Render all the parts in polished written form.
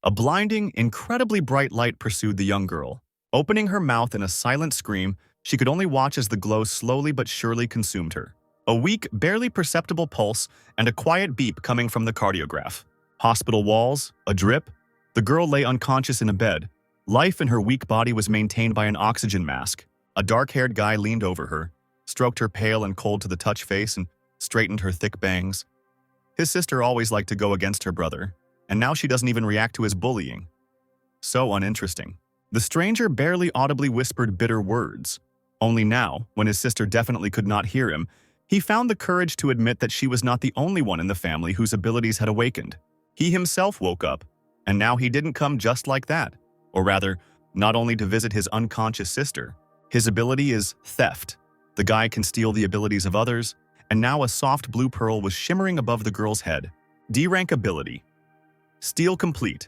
A blinding, incredibly bright light pursued the young girl. Opening her mouth in a silent scream, she could only watch as the glow slowly but surely consumed her. A weak, barely perceptible pulse and a quiet beep coming from the cardiograph. Hospital walls, a drip. The girl lay unconscious in a bed. Life in her weak body was maintained by an oxygen mask. A dark-haired guy leaned over her, stroked her pale and cold-to-the-touch face, and straightened her thick bangs. His sister always liked to go against her brother, and now she doesn't even react to his bullying. So uninteresting. The stranger barely audibly whispered bitter words. Only now, when his sister definitely could not hear him, he found the courage to admit that she was not the only one in the family whose abilities had awakened. He himself woke up, and now he didn't come just like that. Or rather, not only to visit his unconscious sister. His ability is theft. The guy can steal the abilities of others, and now a soft blue pearl was shimmering above the girl's head. D-rank ability. Steal complete.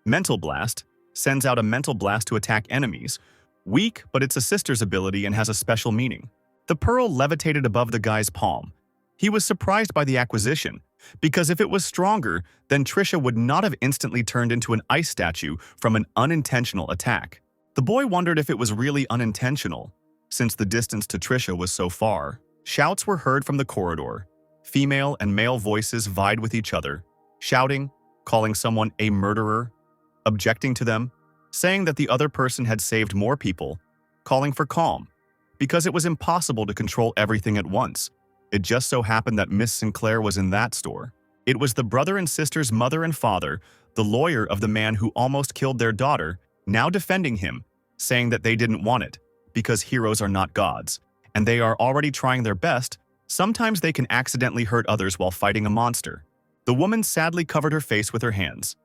Mental blast. Sends out a mental blast to attack enemies. Weak, but it's a sister's ability and has a special meaning. The pearl levitated above the guy's palm. He was surprised by the acquisition, because if it was stronger, then Trisha would not have instantly turned into an ice statue from an unintentional attack. The boy wondered if it was really unintentional, since the distance to Trisha was so far. Shouts were heard from the corridor. Female and male voices vied with each other, shouting, calling someone a murderer, objecting to them, saying that the other person had saved more people, calling for calm, because it was impossible to control everything at once. It just so happened that Miss Sinclair was in that store. It was the brother and sister's mother and father, the lawyer of the man who almost killed their daughter, now defending him, saying that they didn't want it, because heroes are not gods, and they are already trying their best. Sometimes they can accidentally hurt others while fighting a monster. The woman sadly covered her face with her hands.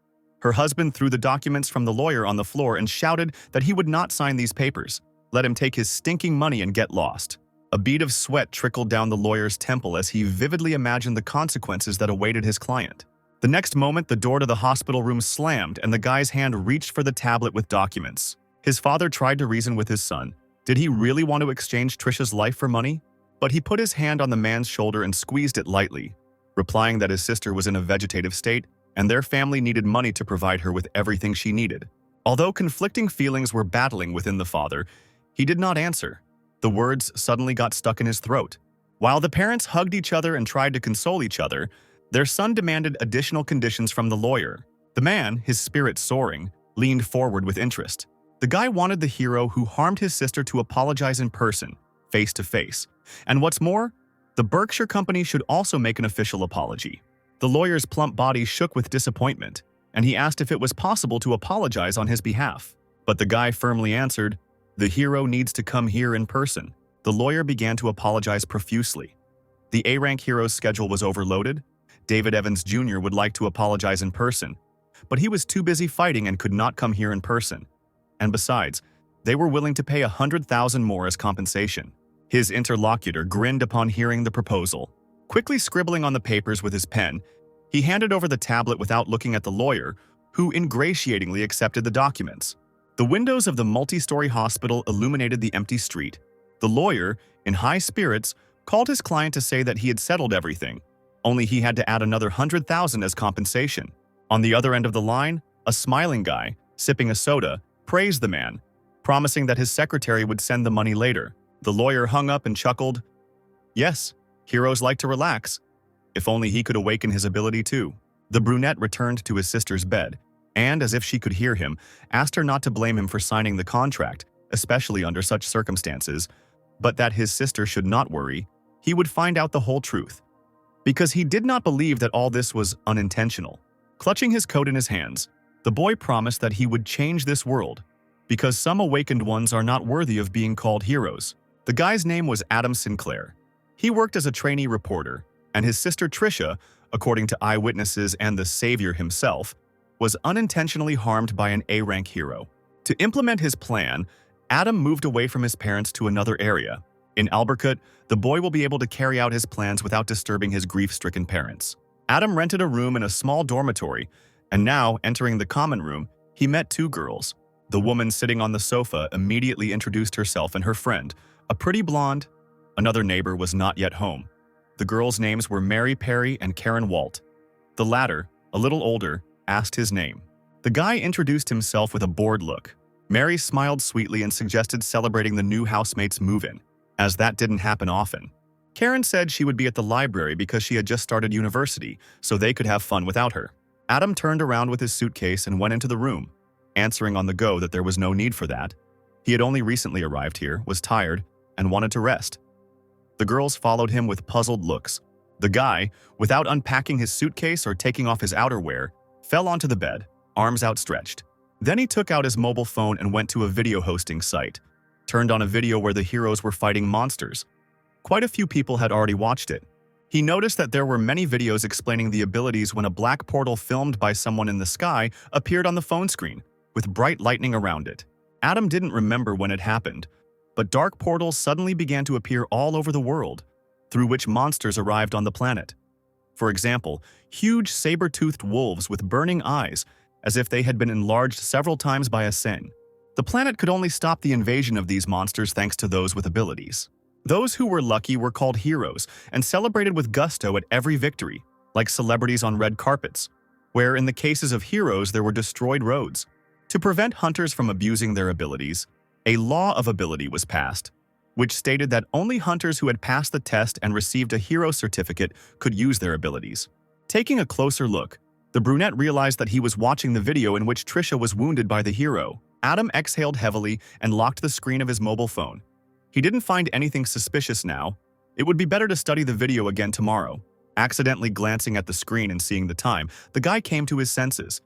Her husband threw the documents from the lawyer on the floor and shouted that he would not sign these papers. Let him take his stinking money and get lost. A bead of sweat trickled down the lawyer's temple as he vividly imagined the consequences that awaited his client. The next moment, the door to the hospital room slammed and the guy's hand reached for the tablet with documents. His father tried to reason with his son. Did he really want to exchange Trisha's life for money? But he put his hand on the man's shoulder and squeezed it lightly, replying that his sister was in a vegetative state and their family needed money to provide her with everything she needed. Although conflicting feelings were battling within the father, he did not answer. The words suddenly got stuck in his throat. While the parents hugged each other and tried to console each other, their son demanded additional conditions from the lawyer. The man, his spirit soaring, leaned forward with interest. The guy wanted the hero who harmed his sister to apologize in person, face to face. And what's more, the Berkshire Company should also make an official apology. The lawyer's plump body shook with disappointment, and he asked if it was possible to apologize on his behalf. But the guy firmly answered, "The hero needs to come here in person." The lawyer began to apologize profusely. The A-rank hero's schedule was overloaded. David Evans Jr. would like to apologize in person, but he was too busy fighting and could not come here in person. And besides, they were willing to pay $100,000 more as compensation. His interlocutor grinned upon hearing the proposal. Quickly scribbling on the papers with his pen, he handed over the tablet without looking at the lawyer, who ingratiatingly accepted the documents. The windows of the multi-story hospital illuminated the empty street. The lawyer, in high spirits, called his client to say that he had settled everything, only he had to add another $100,000 as compensation. On the other end of the line, a smiling guy, sipping a soda, praised the man, promising that his secretary would send the money later. The lawyer hung up and chuckled. Yes, heroes like to relax. If only he could awaken his ability too. The brunette returned to his sister's bed, and, as if she could hear him, asked her not to blame him for signing the contract, especially under such circumstances, but that his sister should not worry. He would find out the whole truth. Because he did not believe that all this was unintentional. Clutching his coat in his hands, the boy promised that he would change this world, because some awakened ones are not worthy of being called heroes. The guy's name was Adam Sinclair. He worked as a trainee reporter, and his sister Trisha, according to eyewitnesses and the savior himself, was unintentionally harmed by an A-rank hero. To implement his plan, Adam moved away from his parents to another area. In Albercut, the boy will be able to carry out his plans without disturbing his grief-stricken parents. Adam rented a room in a small dormitory, and now, entering the common room, he met two girls. The woman sitting on the sofa immediately introduced herself and her friend, a pretty blonde. Another neighbor was not yet home. The girls' names were Mary Perry and Karen Walt. The latter, a little older, asked his name. The guy introduced himself with a bored look. Mary smiled sweetly and suggested celebrating the new housemate's move-in, as that didn't happen often. Karen said she would be at the library because she had just started university, so they could have fun without her. Adam turned around with his suitcase and went into the room, answering on the go that there was no need for that. He had only recently arrived here, was tired, and wanted to rest. The girls followed him with puzzled looks. The guy, without unpacking his suitcase or taking off his outerwear, fell onto the bed, arms outstretched. Then he took out his mobile phone and went to a video hosting site, turned on a video where the heroes were fighting monsters. Quite a few people had already watched it. He noticed that there were many videos explaining the abilities when a black portal filmed by someone in the sky appeared on the phone screen, with bright lightning around it. Adam didn't remember when it happened, but dark portals suddenly began to appear all over the world, through which monsters arrived on the planet. For example, huge saber-toothed wolves with burning eyes, as if they had been enlarged several times by a sin. The planet could only stop the invasion of these monsters thanks to those with abilities. Those who were lucky were called heroes and celebrated with gusto at every victory, like celebrities on red carpets, where in the cases of heroes there were destroyed roads. To prevent hunters from abusing their abilities, a law of ability was passed, which stated that only hunters who had passed the test and received a hero certificate could use their abilities. Taking a closer look, the brunette realized that he was watching the video in which Trisha was wounded by the hero. Adam exhaled heavily and locked the screen of his mobile phone. He didn't find anything suspicious now. It would be better to study the video again tomorrow. Accidentally glancing at the screen and seeing the time, the guy came to his senses.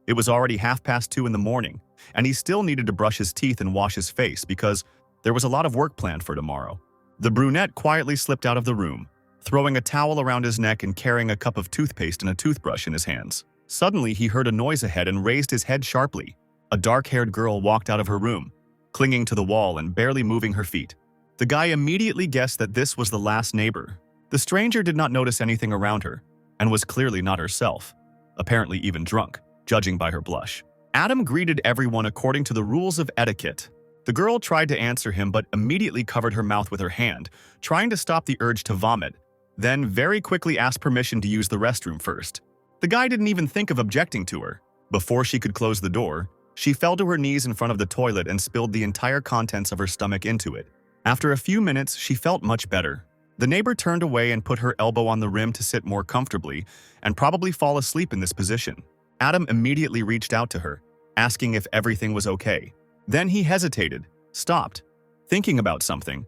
It was already 2:30 in the morning, and he still needed to brush his teeth and wash his face because there was a lot of work planned for tomorrow. The brunette quietly slipped out of the room, throwing a towel around his neck and carrying a cup of toothpaste and a toothbrush in his hands. Suddenly, he heard a noise ahead and raised his head sharply. A dark-haired girl walked out of her room, clinging to the wall and barely moving her feet. The guy immediately guessed that this was the last neighbor. The stranger did not notice anything around her, and was clearly not herself, apparently even drunk, judging by her blush. Adam greeted everyone according to the rules of etiquette. The girl tried to answer him but immediately covered her mouth with her hand, trying to stop the urge to vomit, then very quickly asked permission to use the restroom first. The guy didn't even think of objecting to her. Before she could close the door, she fell to her knees in front of the toilet and spilled the entire contents of her stomach into it. After a few minutes, she felt much better. The neighbor turned away and put her elbow on the rim to sit more comfortably and probably fall asleep in this position. Adam immediately reached out to her, asking if everything was okay. Then he hesitated, stopped, thinking about something.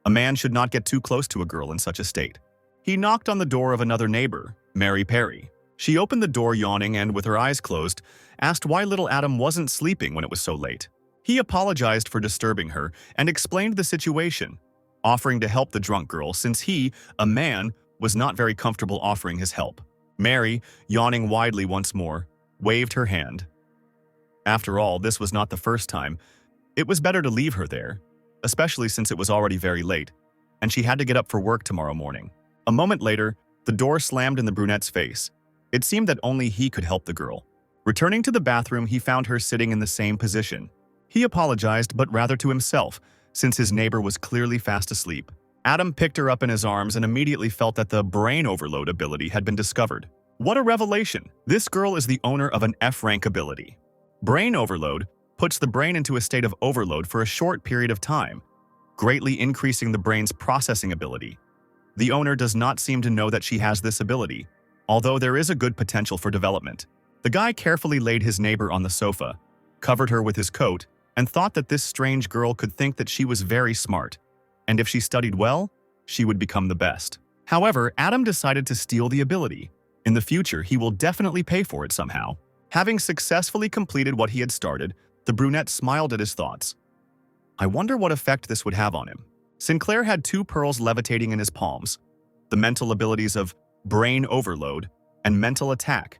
A man should not get too close to a girl in such a state. He knocked on the door of another neighbor, Mary Perry. She opened the door yawning and, with her eyes closed, asked why little Adam wasn't sleeping when it was so late. He apologized for disturbing her and explained the situation, offering to help the drunk girl since he, a man, was not very comfortable offering his help. Mary, yawning widely once more, waved her hand. After all, this was not the first time. It was better to leave her there, especially since it was already very late, and she had to get up for work tomorrow morning. A moment later, the door slammed in the brunette's face. It seemed that only he could help the girl. Returning to the bathroom, he found her sitting in the same position. He apologized, but rather to himself, since his neighbor was clearly fast asleep. Adam picked her up in his arms and immediately felt that the brain overload ability had been discovered. What a revelation! This girl is the owner of an F-rank ability. Brain overload puts the brain into a state of overload for a short period of time, greatly increasing the brain's processing ability. The owner does not seem to know that she has this ability, although there is a good potential for development. The guy carefully laid his neighbor on the sofa, covered her with his coat, and thought that this strange girl could think that she was very smart, and if she studied well, she would become the best. However, Adam decided to steal the ability. In the future, he will definitely pay for it somehow. Having successfully completed what he had started, the brunette smiled at his thoughts. I wonder what effect this would have on him. Sinclair had 2 pearls levitating in his palms, the mental abilities of brain overload and mental attack.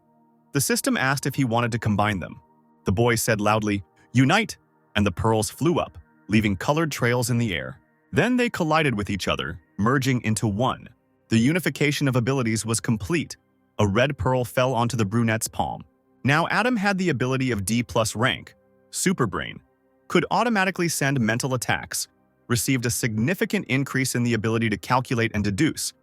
The system asked if he wanted to combine them. The boy said loudly, "Unite!" and the pearls flew up, leaving colored trails in the air. Then they collided with each other, merging into one. The unification of abilities was complete. A red pearl fell onto the brunette's palm. Now Adam had the ability of D+ rank, Superbrain, could automatically send mental attacks, received a significant increase in the ability to calculate and deduce.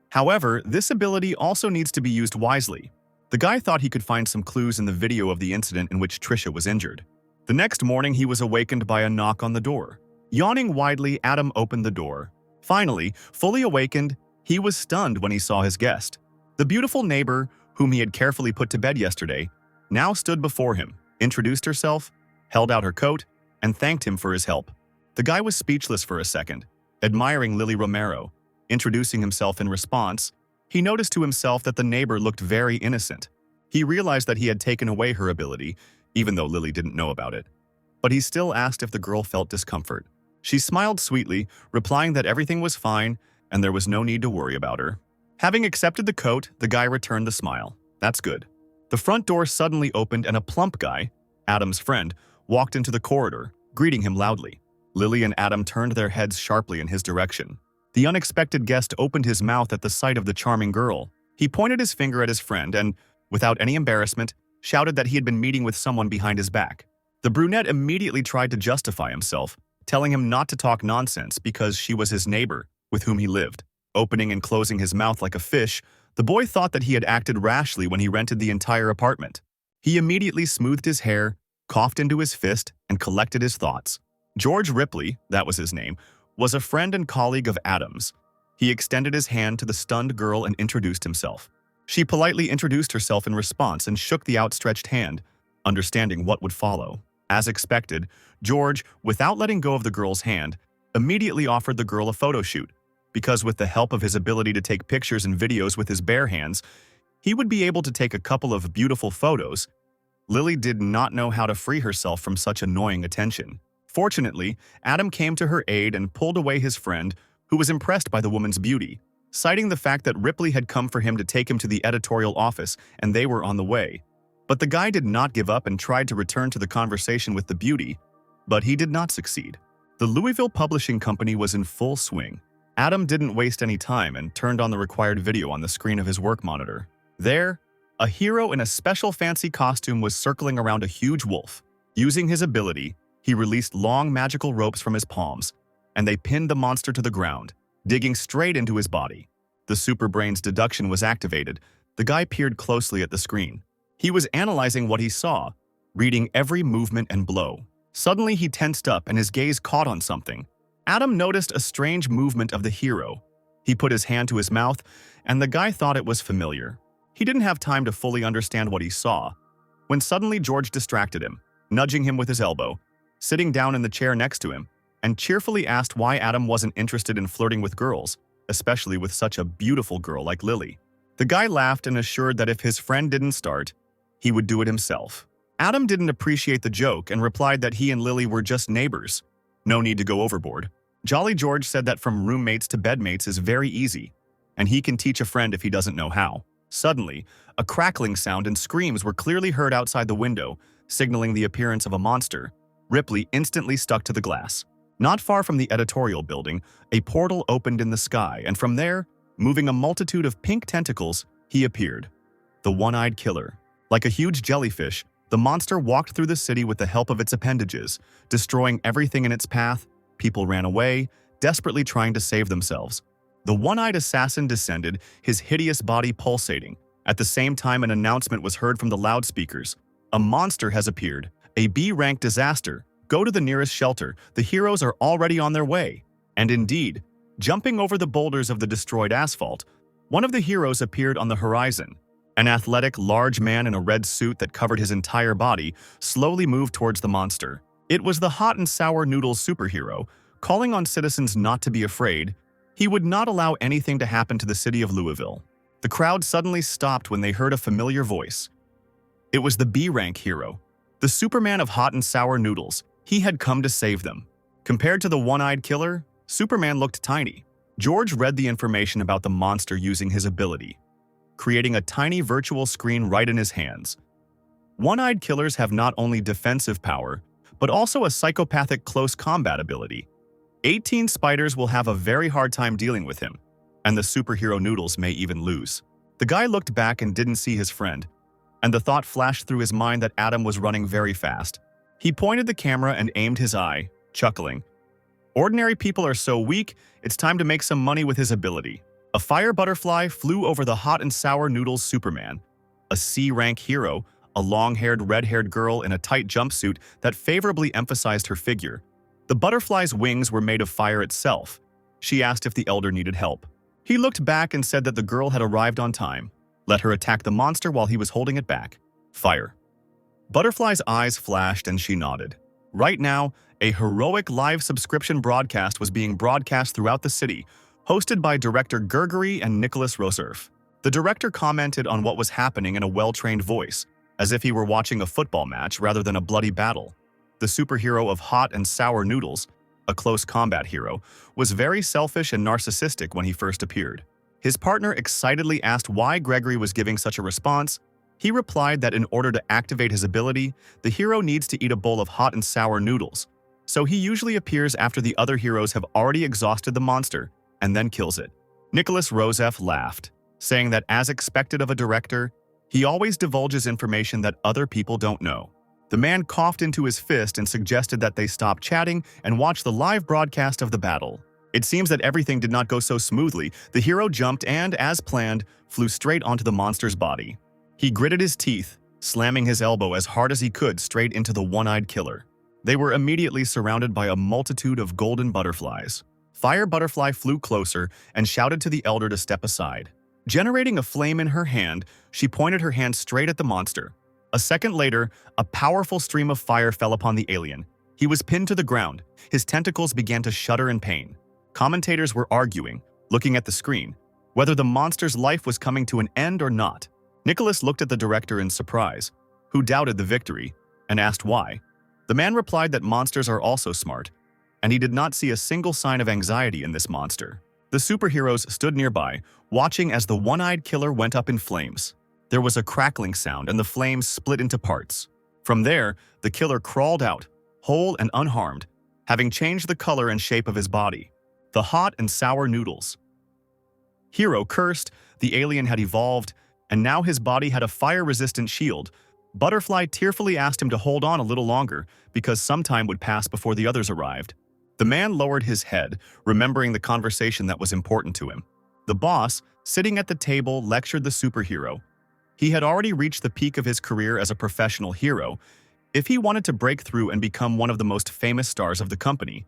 However, this ability also needs to be used wisely. The guy thought he could find some clues in the video of the incident in which Trisha was injured. The next morning, he was awakened by a knock on the door. Yawning widely, Adam opened the door. Finally, fully awakened, he was stunned when he saw his guest. The beautiful neighbor, whom he had carefully put to bed yesterday, now stood before him, introduced herself, held out her coat, and thanked him for his help. The guy was speechless for a second, admiring Lily Romero. Introducing himself in response, he noticed to himself that the neighbor looked very innocent. He realized that he had taken away her ability, even though Lily didn't know about it. But he still asked if the girl felt discomfort. She smiled sweetly, replying that everything was fine and there was no need to worry about her. Having accepted the coat, the guy returned the smile. That's good. The front door suddenly opened and a plump guy, Adam's friend, walked into the corridor, greeting him loudly. Lily and Adam turned their heads sharply in his direction. The unexpected guest opened his mouth at the sight of the charming girl. He pointed his finger at his friend and, without any embarrassment, shouted that he had been meeting with someone behind his back. The brunette immediately tried to justify himself, telling him not to talk nonsense because she was his neighbor, with whom he lived. Opening and closing his mouth like a fish, the boy thought that he had acted rashly when he rented the entire apartment. He immediately smoothed his hair, coughed into his fist, and collected his thoughts. George Ripley, that was his name, was a friend and colleague of Adam's. He extended his hand to the stunned girl and introduced himself. She politely introduced herself in response and shook the outstretched hand, understanding what would follow. As expected, George, without letting go of the girl's hand, immediately offered the girl a photo shoot, because with the help of his ability to take pictures and videos with his bare hands, he would be able to take a couple of beautiful photos. Lily did not know how to free herself from such annoying attention. Fortunately, Adam came to her aid and pulled away his friend, who was impressed by the woman's beauty, citing the fact that Ripley had come for him to take him to the editorial office and they were on the way. But the guy did not give up and tried to return to the conversation with the beauty, but he did not succeed. The Louisville Publishing Company was in full swing. Adam didn't waste any time and turned on the required video on the screen of his work monitor. There, a hero in a special fancy costume was circling around a huge wolf. Using his ability, he released long magical ropes from his palms, and they pinned the monster to the ground, digging straight into his body. The superbrain's deduction was activated. The guy peered closely at the screen. He was analyzing what he saw, reading every movement and blow. Suddenly, he tensed up and his gaze caught on something. Adam noticed a strange movement of the hero. He put his hand to his mouth, and the guy thought it was familiar. He didn't have time to fully understand what he saw, when suddenly George distracted him, nudging him with his elbow, sitting down in the chair next to him, and cheerfully asked why Adam wasn't interested in flirting with girls, especially with such a beautiful girl like Lily. The guy laughed and assured that if his friend didn't start, he would do it himself. Adam didn't appreciate the joke and replied that he and Lily were just neighbors. No need to go overboard. Jolly George said that from roommates to bedmates is very easy, and he can teach a friend if he doesn't know how. Suddenly, a crackling sound and screams were clearly heard outside the window, signaling the appearance of a monster. Ripley instantly stuck to the glass. Not far from the editorial building, a portal opened in the sky, and from there, moving a multitude of pink tentacles, he appeared. The one-eyed killer. Like a huge jellyfish, the monster walked through the city with the help of its appendages, destroying everything in its path. People ran away, desperately trying to save themselves. The one-eyed assassin descended, his hideous body pulsating. At the same time, an announcement was heard from the loudspeakers. A monster has appeared, a B-rank disaster. Go to the nearest shelter, the heroes are already on their way. And indeed, jumping over the boulders of the destroyed asphalt, one of the heroes appeared on the horizon. An athletic, large man in a red suit that covered his entire body slowly moved towards the monster. It was the hot and sour noodle superhero, calling on citizens not to be afraid. He would not allow anything to happen to the city of Louisville. The crowd suddenly stopped when they heard a familiar voice. It was the B-rank hero, the Superman of hot and sour noodles. He had come to save them. Compared to the one-eyed killer, Superman looked tiny. George read the information about the monster using his ability, creating a tiny virtual screen right in his hands. One-eyed killers have not only defensive power, but also a psychopathic close combat ability. 18 spiders will have a very hard time dealing with him, and the superhero noodles may even lose. The guy looked back and didn't see his friend, and the thought flashed through his mind that Adam was running very fast. He pointed the camera and aimed his eye, chuckling. Ordinary people are so weak, it's time to make some money with his ability. A fire butterfly flew over the hot and sour noodles Superman. A a C-rank hero, a long-haired, red-haired girl in a tight jumpsuit that favorably emphasized her figure. The butterfly's wings were made of fire itself. She asked if the elder needed help. He looked back and said that the girl had arrived on time. Let her attack the monster while he was holding it back. Fire. Butterfly's eyes flashed and she nodded. Right now, a heroic live subscription broadcast was being broadcast throughout the city, hosted by director Gregory and Nicholas Rosurf. The director commented on what was happening in a well-trained voice, as if he were watching a football match rather than a bloody battle. The superhero of hot and sour noodles, a close combat hero, was very selfish and narcissistic when he first appeared. His partner excitedly asked why Gregory was giving such a response. He replied that in order to activate his ability, the hero needs to eat a bowl of hot and sour noodles. So he usually appears after the other heroes have already exhausted the monster and then kills it. Nicholas Rosurf laughed, saying that as expected of a director, he always divulges information that other people don't know. The man coughed into his fist and suggested that they stop chatting and watch the live broadcast of the battle. It seems that everything did not go so smoothly. The hero jumped and, as planned, flew straight onto the monster's body. He gritted his teeth, slamming his elbow as hard as he could straight into the one-eyed killer. They were immediately surrounded by a multitude of golden butterflies. Fire Butterfly flew closer and shouted to the elder to step aside. Generating a flame in her hand, she pointed her hand straight at the monster. A second later, a powerful stream of fire fell upon the alien. He was pinned to the ground. His tentacles began to shudder in pain. Commentators were arguing, looking at the screen, whether the monster's life was coming to an end or not. Nicholas looked at the director in surprise, who doubted the victory, and asked why. The man replied that monsters are also smart, and he did not see a single sign of anxiety in this monster. The superheroes stood nearby, watching as the one-eyed killer went up in flames. There was a crackling sound and the flames split into parts. From there, the killer crawled out, whole and unharmed, having changed the color and shape of his body. The hot and sour noodles. Hero cursed, the alien had evolved, and now his body had a fire-resistant shield. Butterfly tearfully asked him to hold on a little longer because some time would pass before the others arrived. The man lowered his head, remembering the conversation that was important to him. The boss, sitting at the table, lectured the superhero. He had already reached the peak of his career as a professional hero. If he wanted to break through and become one of the most famous stars of the company,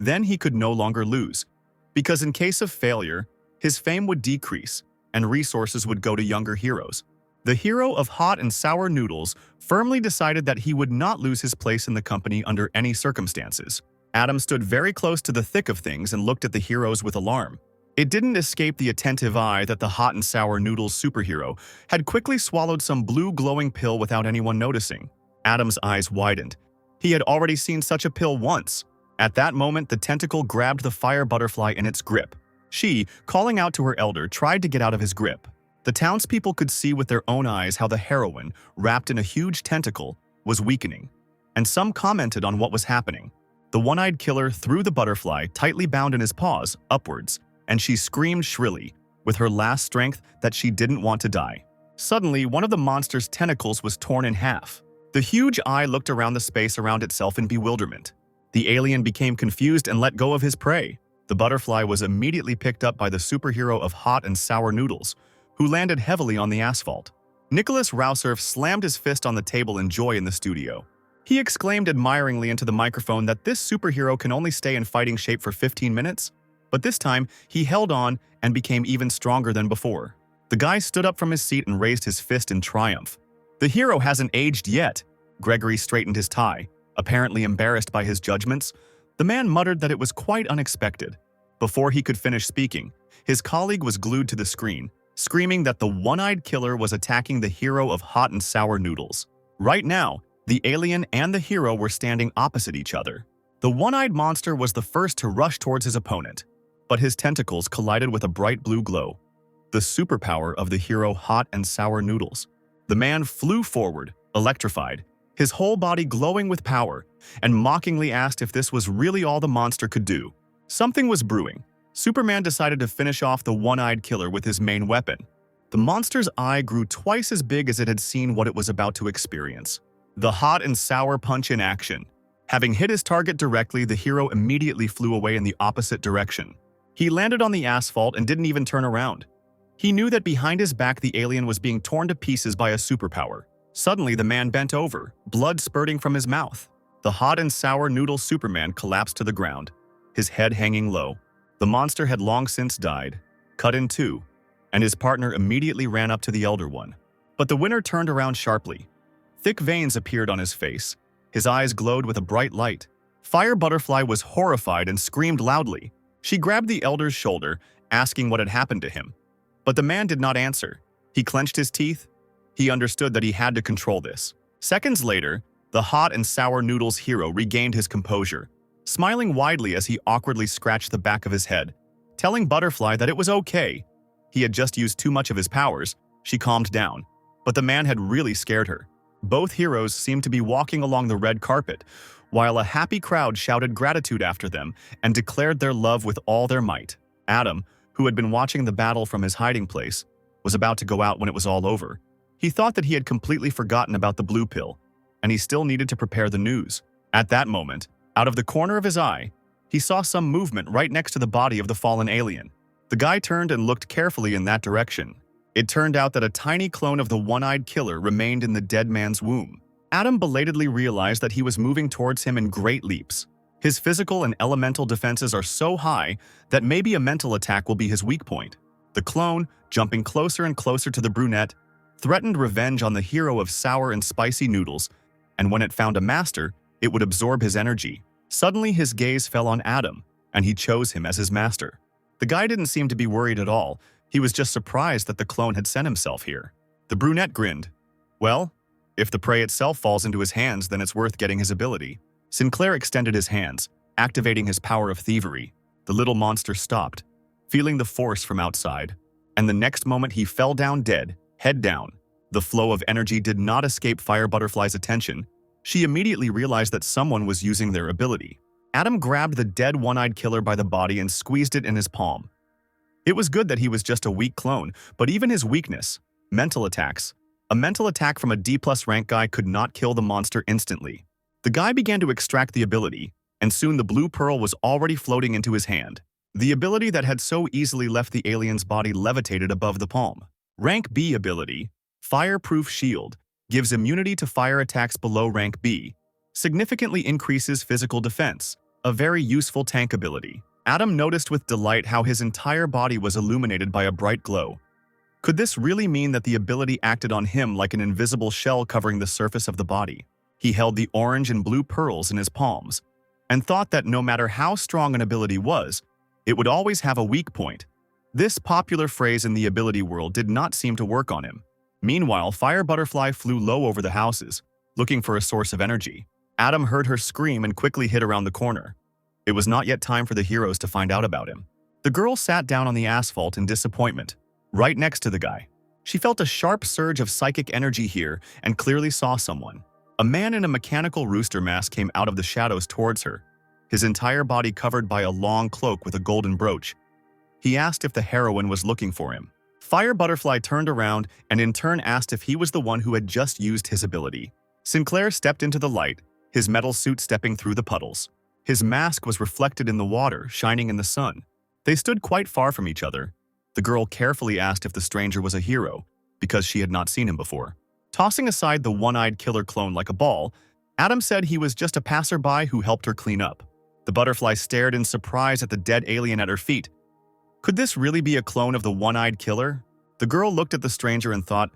then he could no longer lose, because in case of failure, his fame would decrease and resources would go to younger heroes. The hero of hot and sour noodles firmly decided that he would not lose his place in the company under any circumstances. Adam stood very close to the thick of things and looked at the heroes with alarm. It didn't escape the attentive eye that the hot and sour noodles superhero had quickly swallowed some blue glowing pill without anyone noticing. Adam's eyes widened. He had already seen such a pill once. At that moment, the tentacle grabbed the fire butterfly in its grip. She, calling out to her elder, tried to get out of his grip. The townspeople could see with their own eyes how the heroine, wrapped in a huge tentacle, was weakening, and some commented on what was happening. The one-eyed killer threw the butterfly, tightly bound in his paws, upwards, and she screamed shrilly, with her last strength, that she didn't want to die. Suddenly, one of the monster's tentacles was torn in half. The huge eye looked around the space around itself in bewilderment. The alien became confused and let go of his prey. The butterfly was immediately picked up by the superhero of hot and sour noodles, who landed heavily on the asphalt. Nicholas Rosurf slammed his fist on the table in joy in the studio. He exclaimed admiringly into the microphone that this superhero can only stay in fighting shape for 15 minutes, but this time he held on and became even stronger than before. The guy stood up from his seat and raised his fist in triumph. The hero hasn't aged yet. Gregory straightened his tie, apparently embarrassed by his judgments. The man muttered that it was quite unexpected. Before he could finish speaking, his colleague was glued to the screen, screaming that the one-eyed killer was attacking the hero of hot and sour noodles. Right now, the alien and the hero were standing opposite each other. The one-eyed monster was the first to rush towards his opponent, but his tentacles collided with a bright blue glow, the superpower of the hero hot and sour noodles. The man flew forward, electrified, his whole body glowing with power, and mockingly asked if this was really all the monster could do. Something was brewing. Superman decided to finish off the one-eyed killer with his main weapon. The monster's eye grew twice as big as it had seen what it was about to experience. The hot and sour punch in action. Having hit his target directly, the hero immediately flew away in the opposite direction. He landed on the asphalt and didn't even turn around. He knew that behind his back the alien was being torn to pieces by a superpower. Suddenly, the man bent over, blood spurting from his mouth. The hot and sour noodle Superman collapsed to the ground, his head hanging low. The monster had long since died, cut in two, and his partner immediately ran up to the elder one. But the winner turned around sharply. Thick veins appeared on his face. His eyes glowed with a bright light. Fire Butterfly was horrified and screamed loudly. She grabbed the elder's shoulder, asking what had happened to him. But the man did not answer. He clenched his teeth. He understood that he had to control this. Seconds later, the hot and sour noodles hero regained his composure, smiling widely as he awkwardly scratched the back of his head, telling Butterfly that it was okay. He had just used too much of his powers. She calmed down. But the man had really scared her. Both heroes seemed to be walking along the red carpet, while a happy crowd shouted gratitude after them and declared their love with all their might. Adam, who had been watching the battle from his hiding place, was about to go out when it was all over. He thought that he had completely forgotten about the blue pill, and he still needed to prepare the news. At that moment, out of the corner of his eye, he saw some movement right next to the body of the fallen alien. The guy turned and looked carefully in that direction. It turned out that a tiny clone of the one-eyed killer remained in the dead man's womb. Adam belatedly realized that he was moving towards him in great leaps. His physical and elemental defenses are so high that maybe a mental attack will be his weak point. The clone, jumping closer and closer to the brunette, threatened revenge on the hero of sour and spicy noodles, and when it found a master, it would absorb his energy. Suddenly, his gaze fell on Adam, and he chose him as his master. The guy didn't seem to be worried at all. He was just surprised that the clone had sent himself here. The brunette grinned. Well, if the prey itself falls into his hands, then it's worth getting his ability. Sinclair extended his hands, activating his power of thievery. The little monster stopped, feeling the force from outside, and the next moment he fell down dead, head down. The flow of energy did not escape Fire Butterfly's attention. She immediately realized that someone was using their ability. Adam grabbed the dead one-eyed killer by the body and squeezed it in his palm. It was good that he was just a weak clone, but even his weakness, mental attacks, a mental attack from a D+ rank guy could not kill the monster instantly. The guy began to extract the ability, and soon the blue pearl was already floating into his hand. The ability that had so easily left the alien's body levitated above the palm. Rank B ability, Fireproof Shield, gives immunity to fire attacks below rank B, significantly increases physical defense, a very useful tank ability. Adam noticed with delight how his entire body was illuminated by a bright glow. Could this really mean that the ability acted on him like an invisible shell covering the surface of the body? He held the orange and blue pearls in his palms, and thought that no matter how strong an ability was, it would always have a weak point. This popular phrase in the ability world did not seem to work on him. Meanwhile, Fire Butterfly flew low over the houses, looking for a source of energy. Adam heard her scream and quickly hid around the corner. It was not yet time for the heroes to find out about him. The girl sat down on the asphalt in disappointment, right next to the guy. She felt a sharp surge of psychic energy here and clearly saw someone. A man in a mechanical rooster mask came out of the shadows towards her, his entire body covered by a long cloak with a golden brooch. He asked if the heroine was looking for him. Fire Butterfly turned around and in turn asked if he was the one who had just used his ability. Sinclair stepped into the light, his metal suit stepping through the puddles. His mask was reflected in the water, shining in the sun. They stood quite far from each other. The girl carefully asked if the stranger was a hero, because she had not seen him before. Tossing aside the one-eyed killer clone like a ball, Adam said he was just a passerby who helped her clean up. The butterfly stared in surprise at the dead alien at her feet. Could this really be a clone of the one-eyed killer? The girl looked at the stranger and thought,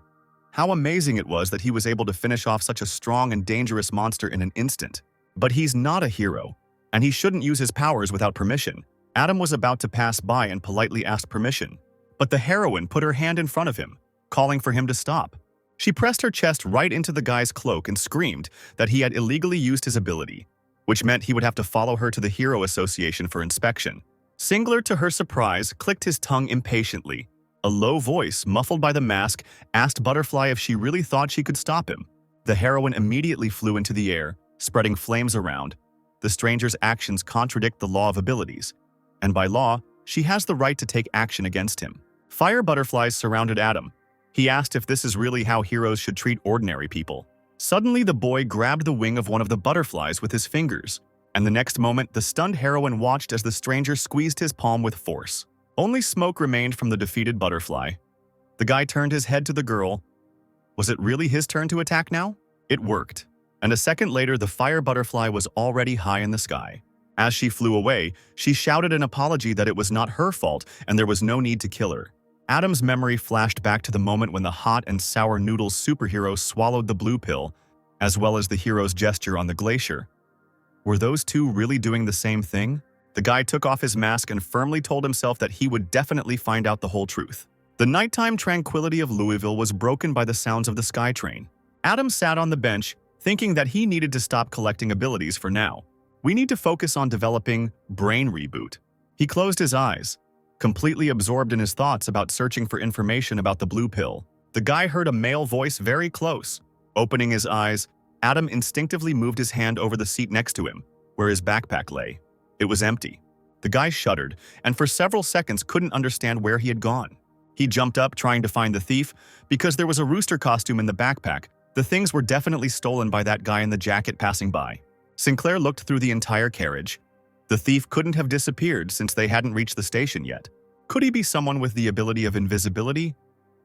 how amazing it was that he was able to finish off such a strong and dangerous monster in an instant. But he's not a hero, and he shouldn't use his powers without permission. Adam was about to pass by and politely ask permission, but the heroine put her hand in front of him, calling for him to stop. She pressed her chest right into the guy's cloak and screamed that he had illegally used his ability, which meant he would have to follow her to the Hero Association for inspection. Singler, to her surprise, clicked his tongue impatiently. A low voice, muffled by the mask, asked Butterfly if she really thought she could stop him. The heroine immediately flew into the air, spreading flames around. The stranger's actions contradict the law of abilities, and by law, she has the right to take action against him. Fire butterflies surrounded Adam. He asked if this is really how heroes should treat ordinary people. Suddenly, the boy grabbed the wing of one of the butterflies with his fingers, and the next moment, the stunned heroine watched as the stranger squeezed his palm with force. Only smoke remained from the defeated butterfly. The guy turned his head to the girl. Was it really his turn to attack now? It worked. And a second later, the fire butterfly was already high in the sky. As she flew away, she shouted an apology that it was not her fault and there was no need to kill her. Adam's memory flashed back to the moment when the hot and sour noodles superhero swallowed the blue pill, as well as the hero's gesture on the glacier. Were those two really doing the same thing? The guy took off his mask and firmly told himself that he would definitely find out the whole truth. The nighttime tranquility of Louisville was broken by the sounds of the SkyTrain. Adam sat on the bench, thinking that he needed to stop collecting abilities for now. We need to focus on developing brain reboot. He closed his eyes, completely absorbed in his thoughts about searching for information about the blue pill. The guy heard a male voice very close. Opening his eyes, Adam instinctively moved his hand over the seat next to him, where his backpack lay. It was empty. The guy shuddered, and for several seconds couldn't understand where he had gone. He jumped up trying to find the thief. Because there was a rooster costume in the backpack, the things were definitely stolen by that guy in the jacket passing by. Sinclair looked through the entire carriage. The thief couldn't have disappeared since they hadn't reached the station yet. Could he be someone with the ability of invisibility?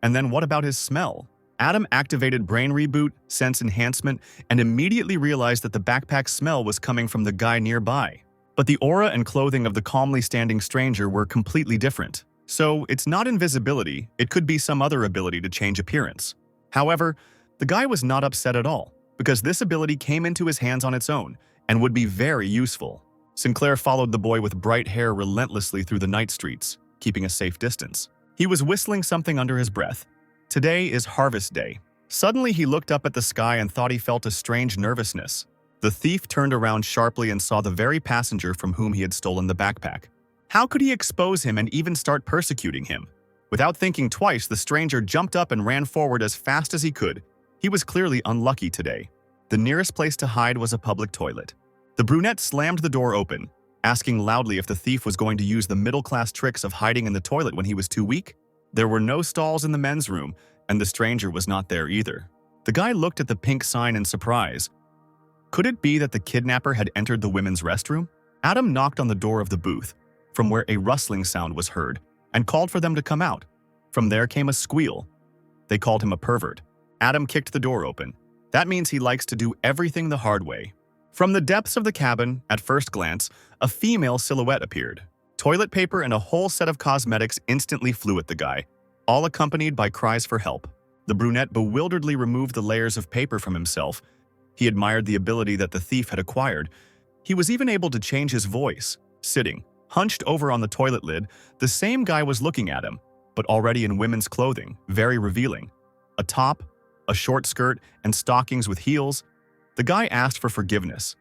And then what about his smell? Adam activated brain reboot, sense enhancement, and immediately realized that the backpack smell was coming from the guy nearby. But the aura and clothing of the calmly standing stranger were completely different. So it's not invisibility, it could be some other ability to change appearance. However, the guy was not upset at all, because this ability came into his hands on its own and would be very useful. Sinclair followed the boy with bright hair relentlessly through the night streets, keeping a safe distance. He was whistling something under his breath. Today is harvest day. Suddenly he looked up at the sky and thought he felt a strange nervousness. The thief turned around sharply and saw the very passenger from whom he had stolen the backpack. How could he expose him and even start persecuting him? Without thinking twice, the stranger jumped up and ran forward as fast as he could. He was clearly unlucky today. The nearest place to hide was a public toilet. The brunette slammed the door open, asking loudly if the thief was going to use the middle-class tricks of hiding in the toilet when he was too weak. There were no stalls in the men's room, and the stranger was not there either. The guy looked at the pink sign in surprise. Could it be that the kidnapper had entered the women's restroom? Adam knocked on the door of the booth, from where a rustling sound was heard, and called for them to come out. From there came a squeal. They called him a pervert. Adam kicked the door open. That means he likes to do everything the hard way. From the depths of the cabin, at first glance, a female silhouette appeared. Toilet paper and a whole set of cosmetics instantly flew at the guy, all accompanied by cries for help. The brunette bewilderedly removed the layers of paper from himself. He admired the ability that the thief had acquired. He was even able to change his voice. Sitting, hunched over on the toilet lid, the same guy was looking at him, but already in women's clothing, very revealing. A top, a short skirt, and stockings with heels. The guy asked for forgiveness.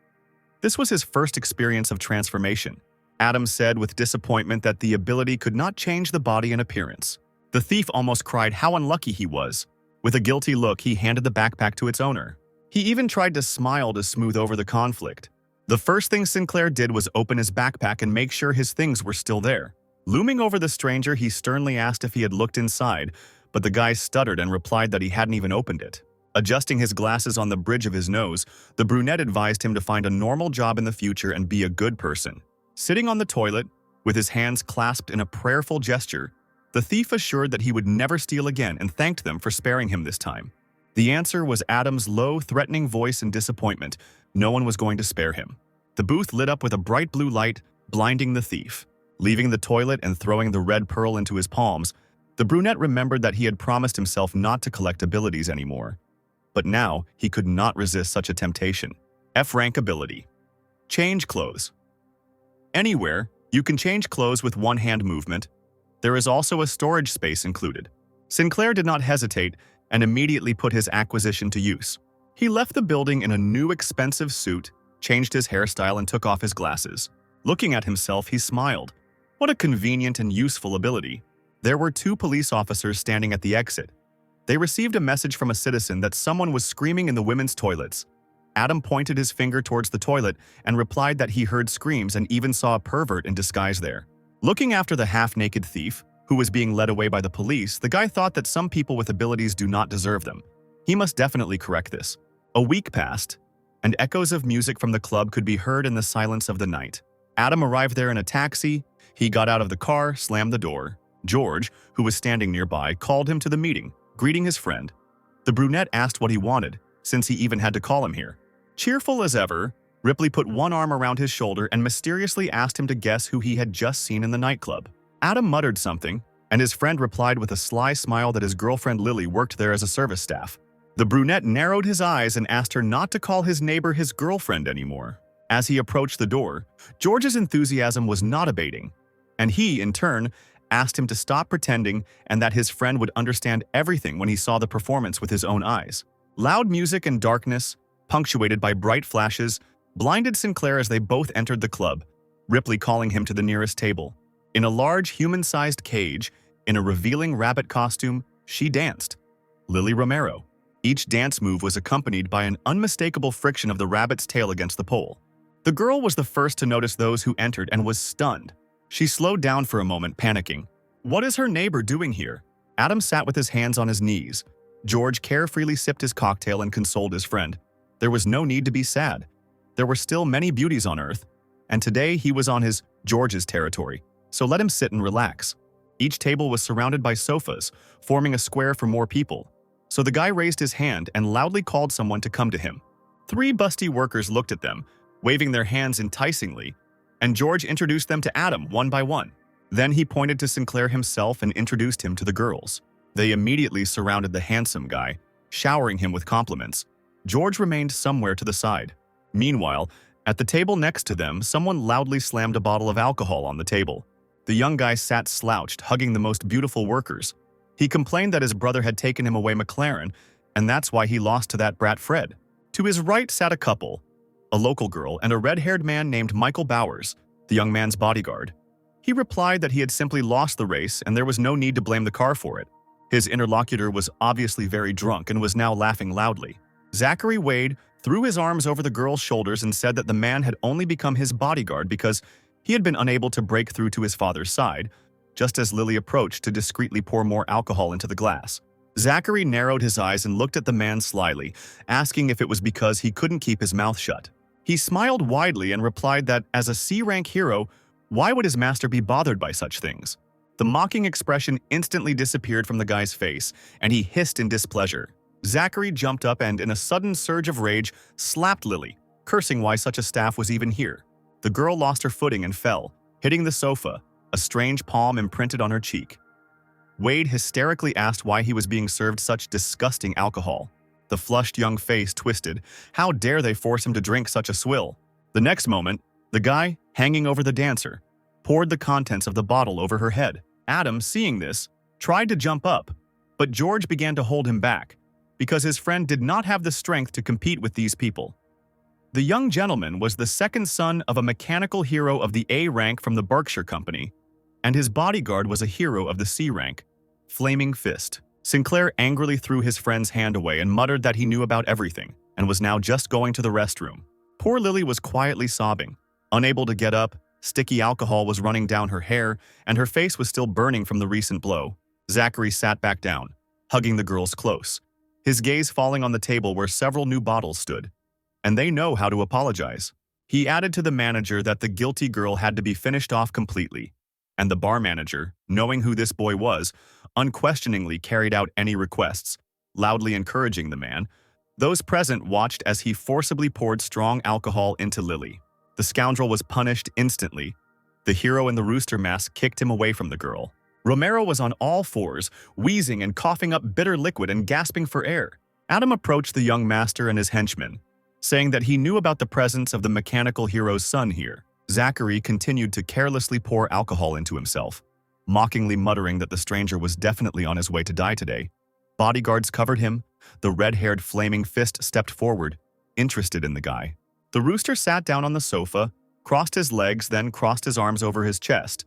This was his first experience of transformation. Adam said with disappointment that the ability could not change the body and appearance. The thief almost cried how unlucky he was. With a guilty look, he handed the backpack to its owner. He even tried to smile to smooth over the conflict. The first thing Sinclair did was open his backpack and make sure his things were still there. Looming over the stranger, he sternly asked if he had looked inside, but the guy stuttered and replied that he hadn't even opened it. Adjusting his glasses on the bridge of his nose, the brunette advised him to find a normal job in the future and be a good person. Sitting on the toilet, with his hands clasped in a prayerful gesture, the thief assured that he would never steal again and thanked them for sparing him this time. The answer was Adam's low, threatening voice and disappointment. No one was going to spare him. The booth lit up with a bright blue light, blinding the thief. Leaving the toilet and throwing the red pearl into his palms, the brunette remembered that he had promised himself not to collect abilities anymore. But now, he could not resist such a temptation. F-rank ability. Change clothes. Anywhere, you can change clothes with one-hand movement. There is also a storage space included. Sinclair did not hesitate and immediately put his acquisition to use. He left the building in a new expensive suit, changed his hairstyle and took off his glasses. Looking at himself, he smiled. What a convenient and useful ability. There were 2 police officers standing at the exit. They received a message from a citizen that someone was screaming in the women's toilets. Adam pointed his finger towards the toilet and replied that he heard screams and even saw a pervert in disguise there. Looking after the half-naked thief, who was being led away by the police, the guy thought that some people with abilities do not deserve them. He must definitely correct this. A week passed, and echoes of music from the club could be heard in the silence of the night. Adam arrived there in a taxi. He got out of the car, slammed the door. George, who was standing nearby, called him to the meeting, greeting his friend. The brunette asked what he wanted, since he even had to call him here. Cheerful as ever, Ripley put one arm around his shoulder and mysteriously asked him to guess who he had just seen in the nightclub. Adam muttered something, and his friend replied with a sly smile that his girlfriend Lily worked there as a service staff. The brunette narrowed his eyes and asked her not to call his neighbor his girlfriend anymore. As he approached the door, George's enthusiasm was not abating, and he, in turn, asked him to stop pretending and that his friend would understand everything when he saw the performance with his own eyes. Loud music and darkness, punctuated by bright flashes, blinded Sinclair as they both entered the club, Ripley calling him to the nearest table. In a large human-sized cage, in a revealing rabbit costume, she danced. Lily Romero. Each dance move was accompanied by an unmistakable friction of the rabbit's tail against the pole. The girl was the first to notice those who entered and was stunned. She slowed down for a moment, panicking. What is her neighbor doing here? Adam sat with his hands on his knees. George carefreely sipped his cocktail and consoled his friend. There was no need to be sad. There were still many beauties on Earth, and today he was on George's territory, so let him sit and relax. Each table was surrounded by sofas, forming a square for more people. So the guy raised his hand and loudly called someone to come to him. 3 busty workers looked at them, waving their hands enticingly, and George introduced them to Adam one by one. Then he pointed to Sinclair himself and introduced him to the girls. They immediately surrounded the handsome guy, showering him with compliments. George remained somewhere to the side. Meanwhile, at the table next to them, someone loudly slammed a bottle of alcohol on the table. The young guy sat slouched, hugging the most beautiful workers. He complained that his brother had taken him away McLaren, and that's why he lost to that brat Fred. To his right sat a couple, a local girl and a red-haired man named Michael Bowers, the young man's bodyguard. He replied that he had simply lost the race and there was no need to blame the car for it. His interlocutor was obviously very drunk and was now laughing loudly. Zachary Wade threw his arms over the girl's shoulders and said that the man had only become his bodyguard because he had been unable to break through to his father's side, just as Lily approached to discreetly pour more alcohol into the glass. Zachary narrowed his eyes and looked at the man slyly, asking if it was because he couldn't keep his mouth shut. He smiled widely and replied that, as a C-rank hero, why would his master be bothered by such things? The mocking expression instantly disappeared from the guy's face, and he hissed in displeasure. Zachary jumped up and, in a sudden surge of rage, slapped Lily, cursing why such a staff was even here. The girl lost her footing and fell, hitting the sofa, a strange palm imprinted on her cheek. Wade hysterically asked why he was being served such disgusting alcohol. The flushed young face twisted. How dare they force him to drink such a swill? The next moment, the guy, hanging over the dancer, poured the contents of the bottle over her head. Adam, seeing this, tried to jump up, but George began to hold him back, because his friend did not have the strength to compete with these people. The young gentleman was the second son of a mechanical hero of the A rank from the Berkshire Company, and his bodyguard was a hero of the C rank, Flaming Fist. Sinclair angrily threw his friend's hand away and muttered that he knew about everything and was now just going to the restroom. Poor Lily was quietly sobbing. Unable to get up, sticky alcohol was running down her hair, and her face was still burning from the recent blow. Zachary sat back down, hugging the girls close, his gaze falling on the table where several new bottles stood. And they know how to apologize. He added to the manager that the guilty girl had to be finished off completely, and the bar manager, knowing who this boy was, unquestioningly carried out any requests, loudly encouraging the man. Those present watched as he forcibly poured strong alcohol into Lily. The scoundrel was punished instantly. The hero in the rooster mask kicked him away from the girl. Romero was on all fours, wheezing and coughing up bitter liquid and gasping for air. Adam approached the young master and his henchmen, saying that he knew about the presence of the mechanical hero's son here. Zachary continued to carelessly pour alcohol into himself, mockingly muttering that the stranger was definitely on his way to die today. Bodyguards covered him. The red-haired Flaming Fist stepped forward, interested in the guy. The rooster sat down on the sofa, crossed his legs, then crossed his arms over his chest.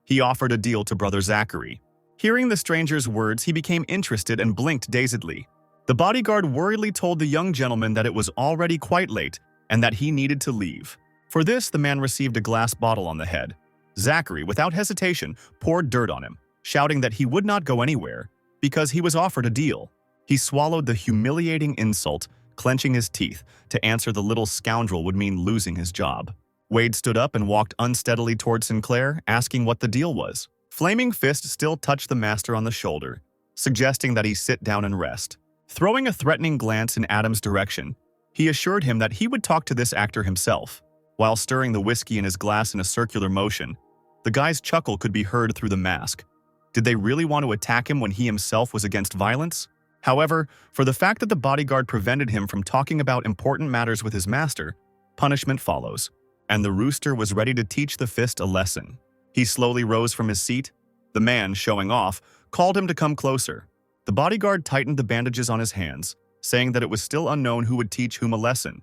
He offered a deal to brother Zachary. Hearing the stranger's words, he became interested and blinked dazedly. The bodyguard worriedly told the young gentleman that it was already quite late and that he needed to leave. For this, the man received a glass bottle on the head. Zachary, without hesitation, poured dirt on him, shouting that he would not go anywhere because he was offered a deal. He swallowed the humiliating insult, clenching his teeth. To answer the little scoundrel would mean losing his job. Wade stood up and walked unsteadily toward Sinclair, asking what the deal was. Flaming Fist still touched the master on the shoulder, suggesting that he sit down and rest. Throwing a threatening glance in Adam's direction, he assured him that he would talk to this actor himself. While stirring the whiskey in his glass in a circular motion, the guy's chuckle could be heard through the mask. Did they really want to attack him when he himself was against violence? However, for the fact that the bodyguard prevented him from talking about important matters with his master, punishment follows, and the rooster was ready to teach the fist a lesson. He slowly rose from his seat. The man, showing off, called him to come closer. The bodyguard tightened the bandages on his hands, saying that it was still unknown who would teach whom a lesson.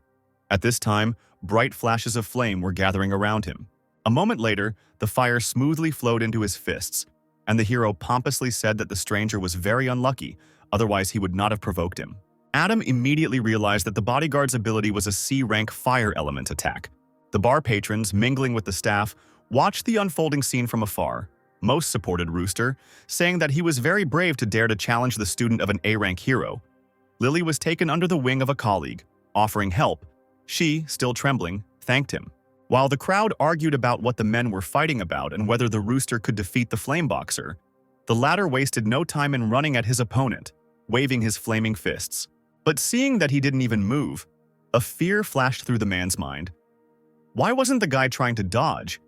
At this time, bright flashes of flame were gathering around him. A moment later, the fire smoothly flowed into his fists, and the hero pompously said that the stranger was very unlucky, otherwise he would not have provoked him. Adam immediately realized that the bodyguard's ability was a C-rank fire element attack. The bar patrons, mingling with the staff, watched the unfolding scene from afar. Most supported Rooster, saying that he was very brave to dare to challenge the student of an A-rank hero. Lily was taken under the wing of a colleague, offering help. She, still trembling, thanked him. While the crowd argued about what the men were fighting about and whether the Rooster could defeat the Flameboxer, the latter wasted no time in running at his opponent, waving his flaming fists. But seeing that he didn't even move, a fear flashed through the man's mind. Why wasn't the guy trying to dodge?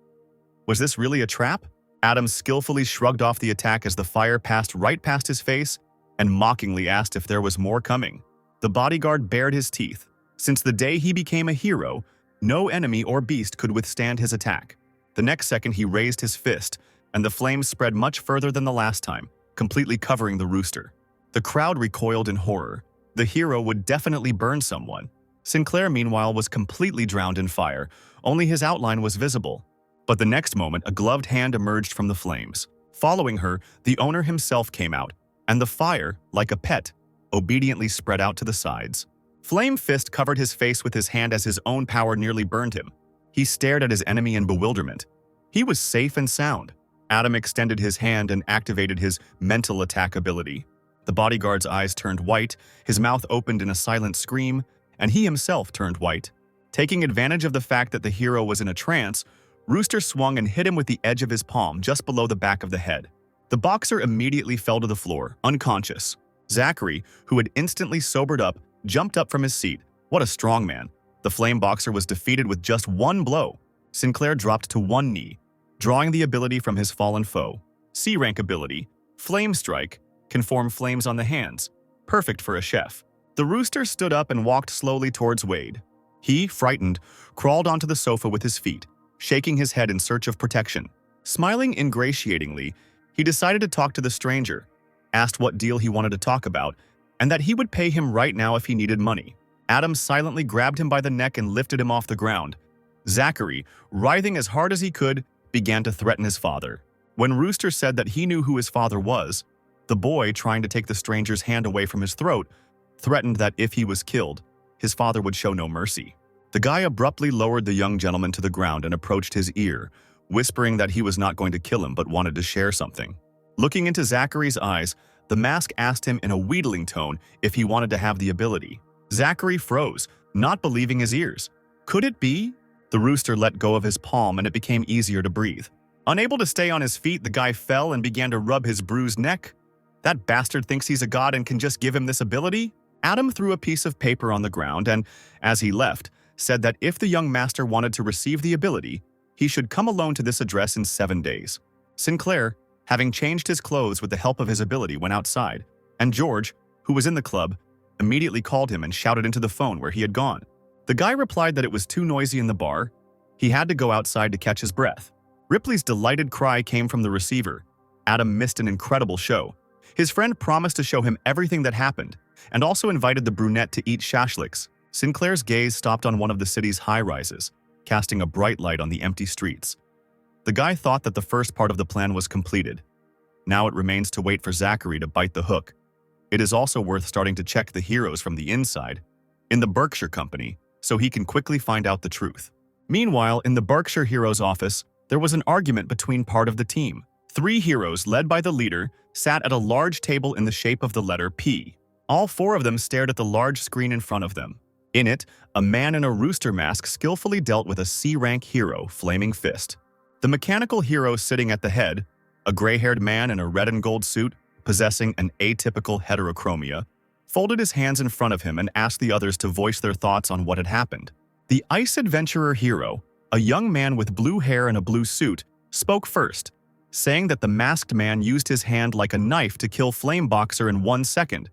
Was this really a trap? Adam skillfully shrugged off the attack as the fire passed right past his face and mockingly asked if there was more coming. The bodyguard bared his teeth. Since the day he became a hero, no enemy or beast could withstand his attack. The next second he raised his fist, and the flames spread much further than the last time, completely covering the rooster. The crowd recoiled in horror. The hero would definitely burn someone. Sinclair, meanwhile, was completely drowned in fire. Only his outline was visible. But the next moment, a gloved hand emerged from the flames. Following her, the owner himself came out, and the fire, like a pet, obediently spread out to the sides. Flame Fist covered his face with his hand as his own power nearly burned him. He stared at his enemy in bewilderment. He was safe and sound. Adam extended his hand and activated his mental attack ability. The bodyguard's eyes turned white, his mouth opened in a silent scream, and he himself turned white. Taking advantage of the fact that the hero was in a trance, Rooster swung and hit him with the edge of his palm just below the back of the head. The boxer immediately fell to the floor, unconscious. Zachary, who had instantly sobered up, jumped up from his seat. What a strong man. The flame boxer was defeated with just one blow. Sinclair dropped to one knee, drawing the ability from his fallen foe. C-rank ability, Flame Strike, can form flames on the hands, perfect for a chef. The rooster stood up and walked slowly towards Wade. He, frightened, crawled onto the sofa with his feet, shaking his head in search of protection. Smiling ingratiatingly, he decided to talk to the stranger, asked what deal he wanted to talk about, and that he would pay him right now if he needed money. Adam silently grabbed him by the neck and lifted him off the ground. Zachary, writhing as hard as he could, began to threaten his father. When Rooster said that he knew who his father was, the boy, trying to take the stranger's hand away from his throat, threatened that if he was killed, his father would show no mercy. The guy abruptly lowered the young gentleman to the ground and approached his ear, whispering that he was not going to kill him but wanted to share something. Looking into Zachary's eyes, the mask asked him in a wheedling tone if he wanted to have the ability. Zachary froze, not believing his ears. Could it be? The rooster let go of his palm and it became easier to breathe. Unable to stay on his feet, the guy fell and began to rub his bruised neck. That bastard thinks he's a god and can just give him this ability? Adam threw a piece of paper on the ground and, as he left, said that if the young master wanted to receive the ability, he should come alone to this address in 7 days. Sinclair, having changed his clothes with the help of his ability, went outside, and George, who was in the club, immediately called him and shouted into the phone where he had gone. The guy replied that it was too noisy in the bar. He had to go outside to catch his breath. Ripley's delighted cry came from the receiver. Adam missed an incredible show. His friend promised to show him everything that happened, and also invited the brunette to eat shashliks. Sinclair's gaze stopped on one of the city's high-rises, casting a bright light on the empty streets. The guy thought that the first part of the plan was completed. Now it remains to wait for Zachary to bite the hook. It is also worth starting to check the heroes from the inside, in the Berkshire Company, so he can quickly find out the truth. Meanwhile, in the Berkshire Heroes' office, there was an argument between part of the team. 3 heroes, led by the leader, sat at a large table in the shape of the letter P. All 4 of them stared at the large screen in front of them. In it, a man in a rooster mask skillfully dealt with a C-rank hero, Flaming Fist. The mechanical hero sitting at the head, A gray-haired man in a red and gold suit, possessing an atypical heterochromia, folded his hands in front of him and asked the others to voice their thoughts on what had happened. The ice adventurer hero, a young man with blue hair and a blue suit, spoke first, saying that the masked man used his hand like a knife to kill Flameboxer in 1 second.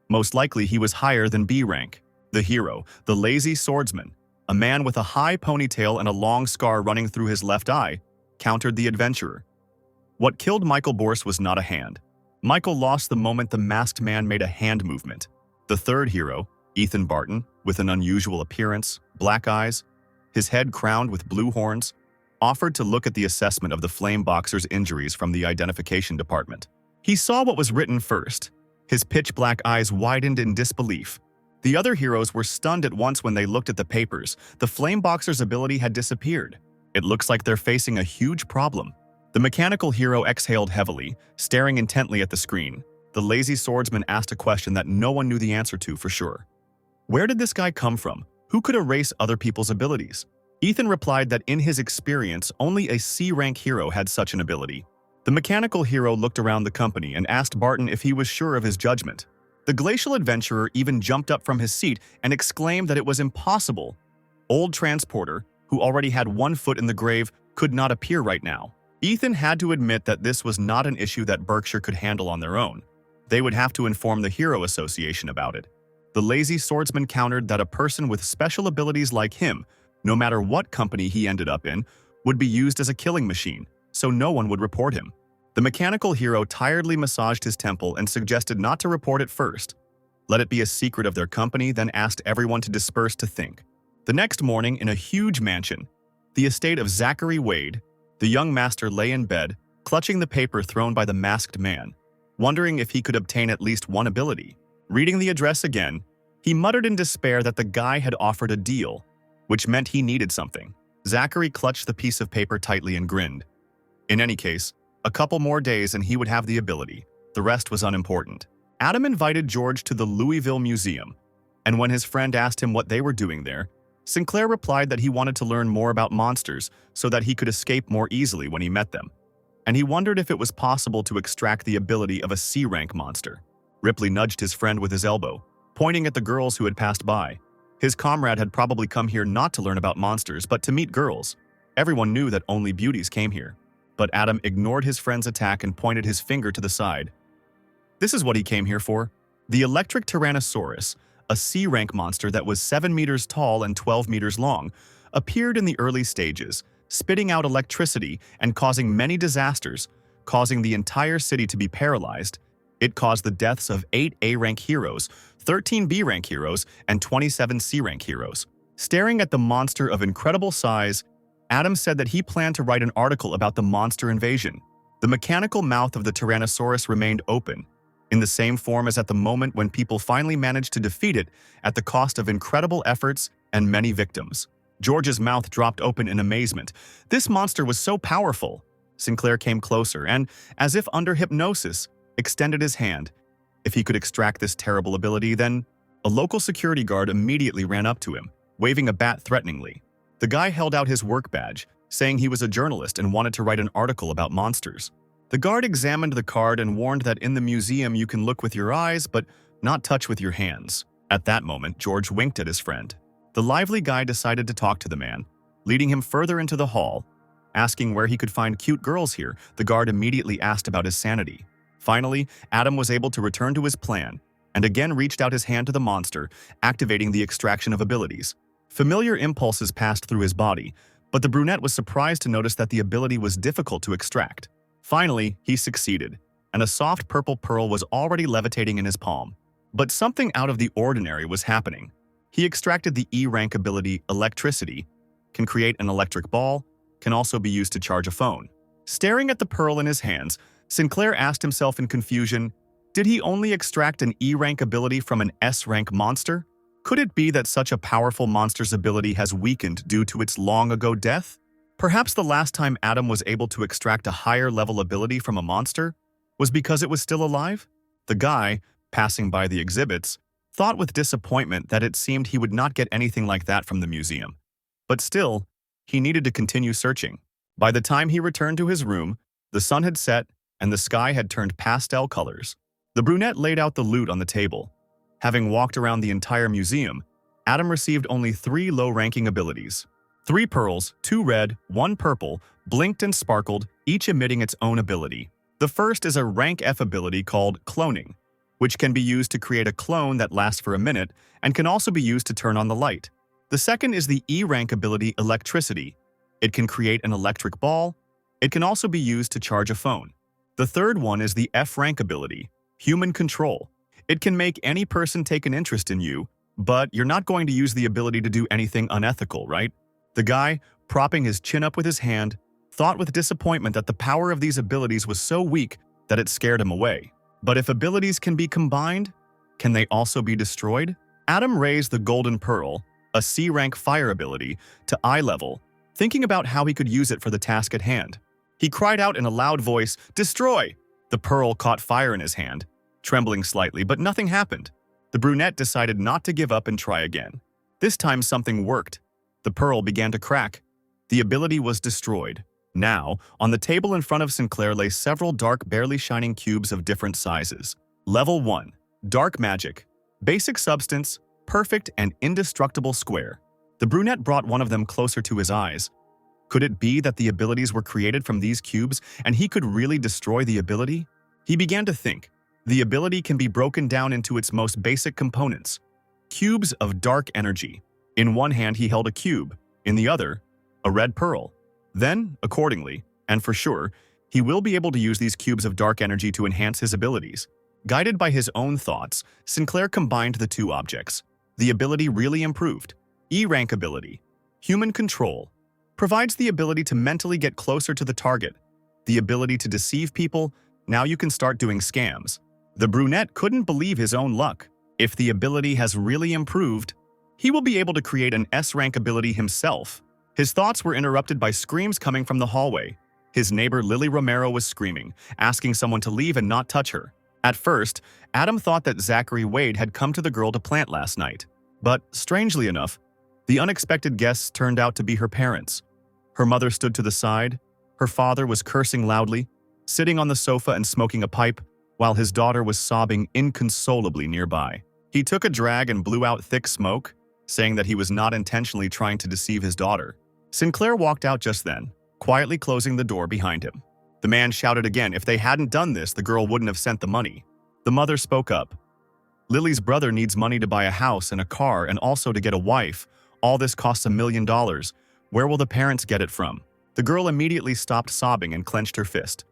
Most likely he was higher than B rank. The hero, the lazy swordsman, a man with a high ponytail and a long scar running through his left eye, countered the adventurer. What killed Michael Borse was not a hand. Michael lost the moment the masked man made a hand movement. The third hero, Ethan Barton, with an unusual appearance, black eyes, his head crowned with blue horns, offered to look at the assessment of the Flameboxer's injuries from the identification department. He saw what was written first. His pitch-black eyes widened in disbelief. The other heroes were stunned at once when they looked at the papers. The Flameboxer's ability had disappeared. It looks like they're facing a huge problem. The mechanical hero exhaled heavily, staring intently at the screen. The lazy swordsman asked a question that no one knew the answer to for sure. Where did this guy come from? Who could erase other people's abilities? Ethan replied that in his experience, only a C-rank hero had such an ability. The mechanical hero looked around the company and asked Barton if he was sure of his judgment. The glacial adventurer even jumped up from his seat and exclaimed that it was impossible. Old Transporter, who already had 1 foot in the grave, could not appear right now. Ethan had to admit that this was not an issue that Berkshire could handle on their own. They would have to inform the Hero Association about it. The lazy swordsman countered that a person with special abilities like him, no matter what company he ended up in, would be used as a killing machine, so no one would report him. The mechanical hero tiredly massaged his temple and suggested not to report it first. Let it be a secret of their company, then asked everyone to disperse to think. The next morning, in a huge mansion, the estate of Zachary Wade, the young master lay in bed, clutching the paper thrown by the masked man, wondering if he could obtain at least one ability. Reading the address again, he muttered in despair that the guy had offered a deal, which meant he needed something. Zachary clutched the piece of paper tightly and grinned. In any case, a couple more days and he would have the ability. The rest was unimportant. Adam invited George to the Louisville Museum, and when his friend asked him what they were doing there, Sinclair replied that he wanted to learn more about monsters so that he could escape more easily when he met them, and he wondered if it was possible to extract the ability of a C-rank monster. Ripley nudged his friend with his elbow, pointing at the girls who had passed by. His comrade had probably come here not to learn about monsters, but to meet girls. Everyone knew that only beauties came here. But Adam ignored his friend's attack and pointed his finger to the side. This is what he came here for. The electric Tyrannosaurus, a C-rank monster that was 7 meters tall and 12 meters long, appeared in the early stages, spitting out electricity and causing many disasters, causing the entire city to be paralyzed. It caused the deaths of 8 A-rank heroes, 13 B-rank heroes, and 27 C-rank heroes. Staring at the monster of incredible size, Adam said that he planned to write an article about the monster invasion. The mechanical mouth of the Tyrannosaurus remained open, in the same form as at the moment when people finally managed to defeat it at the cost of incredible efforts and many victims. George's mouth dropped open in amazement. This monster was so powerful. Sinclair came closer and, as if under hypnosis, extended his hand. If he could extract this terrible ability, then a local security guard immediately ran up to him, waving a bat threateningly. The guy held out his work badge, saying he was a journalist and wanted to write an article about monsters. The guard examined the card and warned that in the museum you can look with your eyes but not touch with your hands. At that moment, George winked at his friend. The lively guy decided to talk to the man, leading him further into the hall. Asking where he could find cute girls here, the guard immediately asked about his sanity. Finally, Adam was able to return to his plan and again reached out his hand to the monster, activating the extraction of abilities. Familiar impulses passed through his body, but the brunette was surprised to notice that the ability was difficult to extract. Finally, he succeeded, and a soft purple pearl was already levitating in his palm. But something out of the ordinary was happening. He extracted the E-rank ability, Electricity, can create an electric ball, can also be used to charge a phone. Staring at the pearl in his hands, Sinclair asked himself in confusion, did he only extract an E-rank ability from an S-rank monster? Could it be that such a powerful monster's ability has weakened due to its long-ago death? Perhaps the last time Adam was able to extract a higher-level ability from a monster was because it was still alive? The guy, passing by the exhibits, thought with disappointment that it seemed he would not get anything like that from the museum. But still, he needed to continue searching. By the time he returned to his room, the sun had set and the sky had turned pastel colors. The brunette laid out the loot on the table. Having walked around the entire museum, Adam received only 3 low-ranking abilities. 3 pearls, 2 red, 1 purple, blinked and sparkled, each emitting its own ability. The first is a rank F ability called Cloning, which can be used to create a clone that lasts for a minute and can also be used to turn on the light. The second is the E rank ability Electricity. It can create an electric ball. It can also be used to charge a phone. The third one is the F rank ability, Human Control. It can make any person take an interest in you, but you're not going to use the ability to do anything unethical, right? The guy, propping his chin up with his hand, thought with disappointment that the power of these abilities was so weak that it scared him away. But if abilities can be combined, can they also be destroyed? Adam raised the Golden Pearl, a C-rank fire ability, to eye level, thinking about how he could use it for the task at hand. He cried out in a loud voice, "Destroy!" The pearl caught fire in his hand, trembling slightly, but nothing happened. The brunette decided not to give up and try again. This time something worked. The pearl began to crack. The ability was destroyed. Now, on the table in front of Sinclair lay several dark, barely shining cubes of different sizes. Level 1. Dark Magic. Basic substance, perfect and indestructible square. The brunette brought one of them closer to his eyes. Could it be that the abilities were created from these cubes and he could really destroy the ability? He began to think. The ability can be broken down into its most basic components. Cubes of dark energy. In one hand he held a cube, in the other, a red pearl. Then, accordingly, and for sure, he will be able to use these cubes of dark energy to enhance his abilities. Guided by his own thoughts, Sinclair combined the 2 objects. The ability really improved. E-rank ability, Human Control, provides the ability to mentally get closer to the target. The ability to deceive people, now you can start doing scams. The brunette couldn't believe his own luck. If the ability has really improved, he will be able to create an S-rank ability himself. His thoughts were interrupted by screams coming from the hallway. His neighbor Lily Romero was screaming, asking someone to leave and not touch her. At first, Adam thought that Zachary Wade had come to the girl to plant last night. But, strangely enough, the unexpected guests turned out to be her parents. Her mother stood to the side. Her father was cursing loudly, sitting on the sofa and smoking a pipe, while his daughter was sobbing inconsolably nearby. He took a drag and blew out thick smoke, saying that he was not intentionally trying to deceive his daughter. Sinclair walked out just then, quietly closing the door behind him. The man shouted again, if they hadn't done this, the girl wouldn't have sent the money. The mother spoke up. Lily's brother needs money to buy a house and a car and also to get a wife. All this costs $1 million. Where will the parents get it from? The girl immediately stopped sobbing and clenched her fist.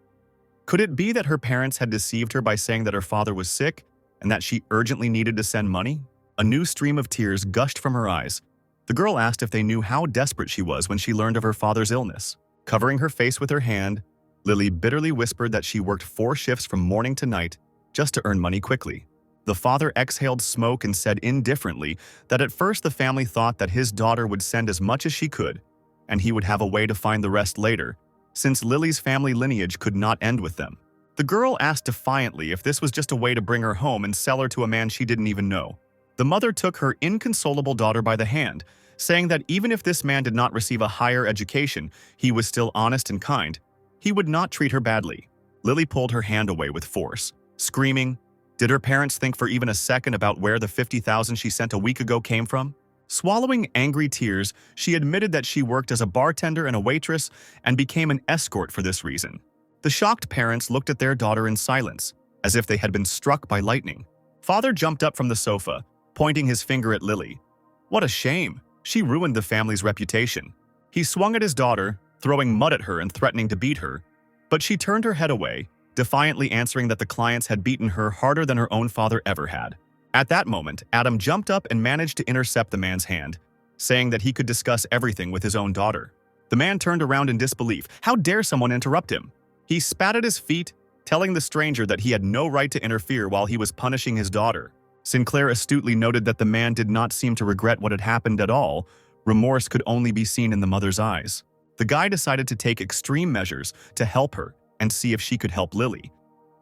Could it be that her parents had deceived her by saying that her father was sick and that she urgently needed to send money? A new stream of tears gushed from her eyes. The girl asked if they knew how desperate she was when she learned of her father's illness. Covering her face with her hand, Lily bitterly whispered that she worked 4 shifts from morning to night just to earn money quickly. The father exhaled smoke and said indifferently that at first the family thought that his daughter would send as much as she could, and he would have a way to find the rest later, since Lily's family lineage could not end with them. The girl asked defiantly if this was just a way to bring her home and sell her to a man she didn't even know. The mother took her inconsolable daughter by the hand, saying that even if this man did not receive a higher education, he was still honest and kind. He would not treat her badly. Lily pulled her hand away with force, screaming, did her parents think for even a second about where the $50,000 she sent a week ago came from? Swallowing angry tears, she admitted that she worked as a bartender and a waitress and became an escort for this reason. The shocked parents looked at their daughter in silence, as if they had been struck by lightning. Father jumped up from the sofa, pointing his finger at Lily. What a shame. She ruined the family's reputation. He swung at his daughter, throwing mud at her and threatening to beat her, but she turned her head away, defiantly answering that the clients had beaten her harder than her own father ever had. At that moment, Adam jumped up and managed to intercept the man's hand, saying that he could discuss everything with his own daughter. The man turned around in disbelief. How dare someone interrupt him? He spat at his feet, telling the stranger that he had no right to interfere while he was punishing his daughter. Sinclair astutely noted that the man did not seem to regret what had happened at all. Remorse could only be seen in the mother's eyes. The guy decided to take extreme measures to help her and see if she could help Lily.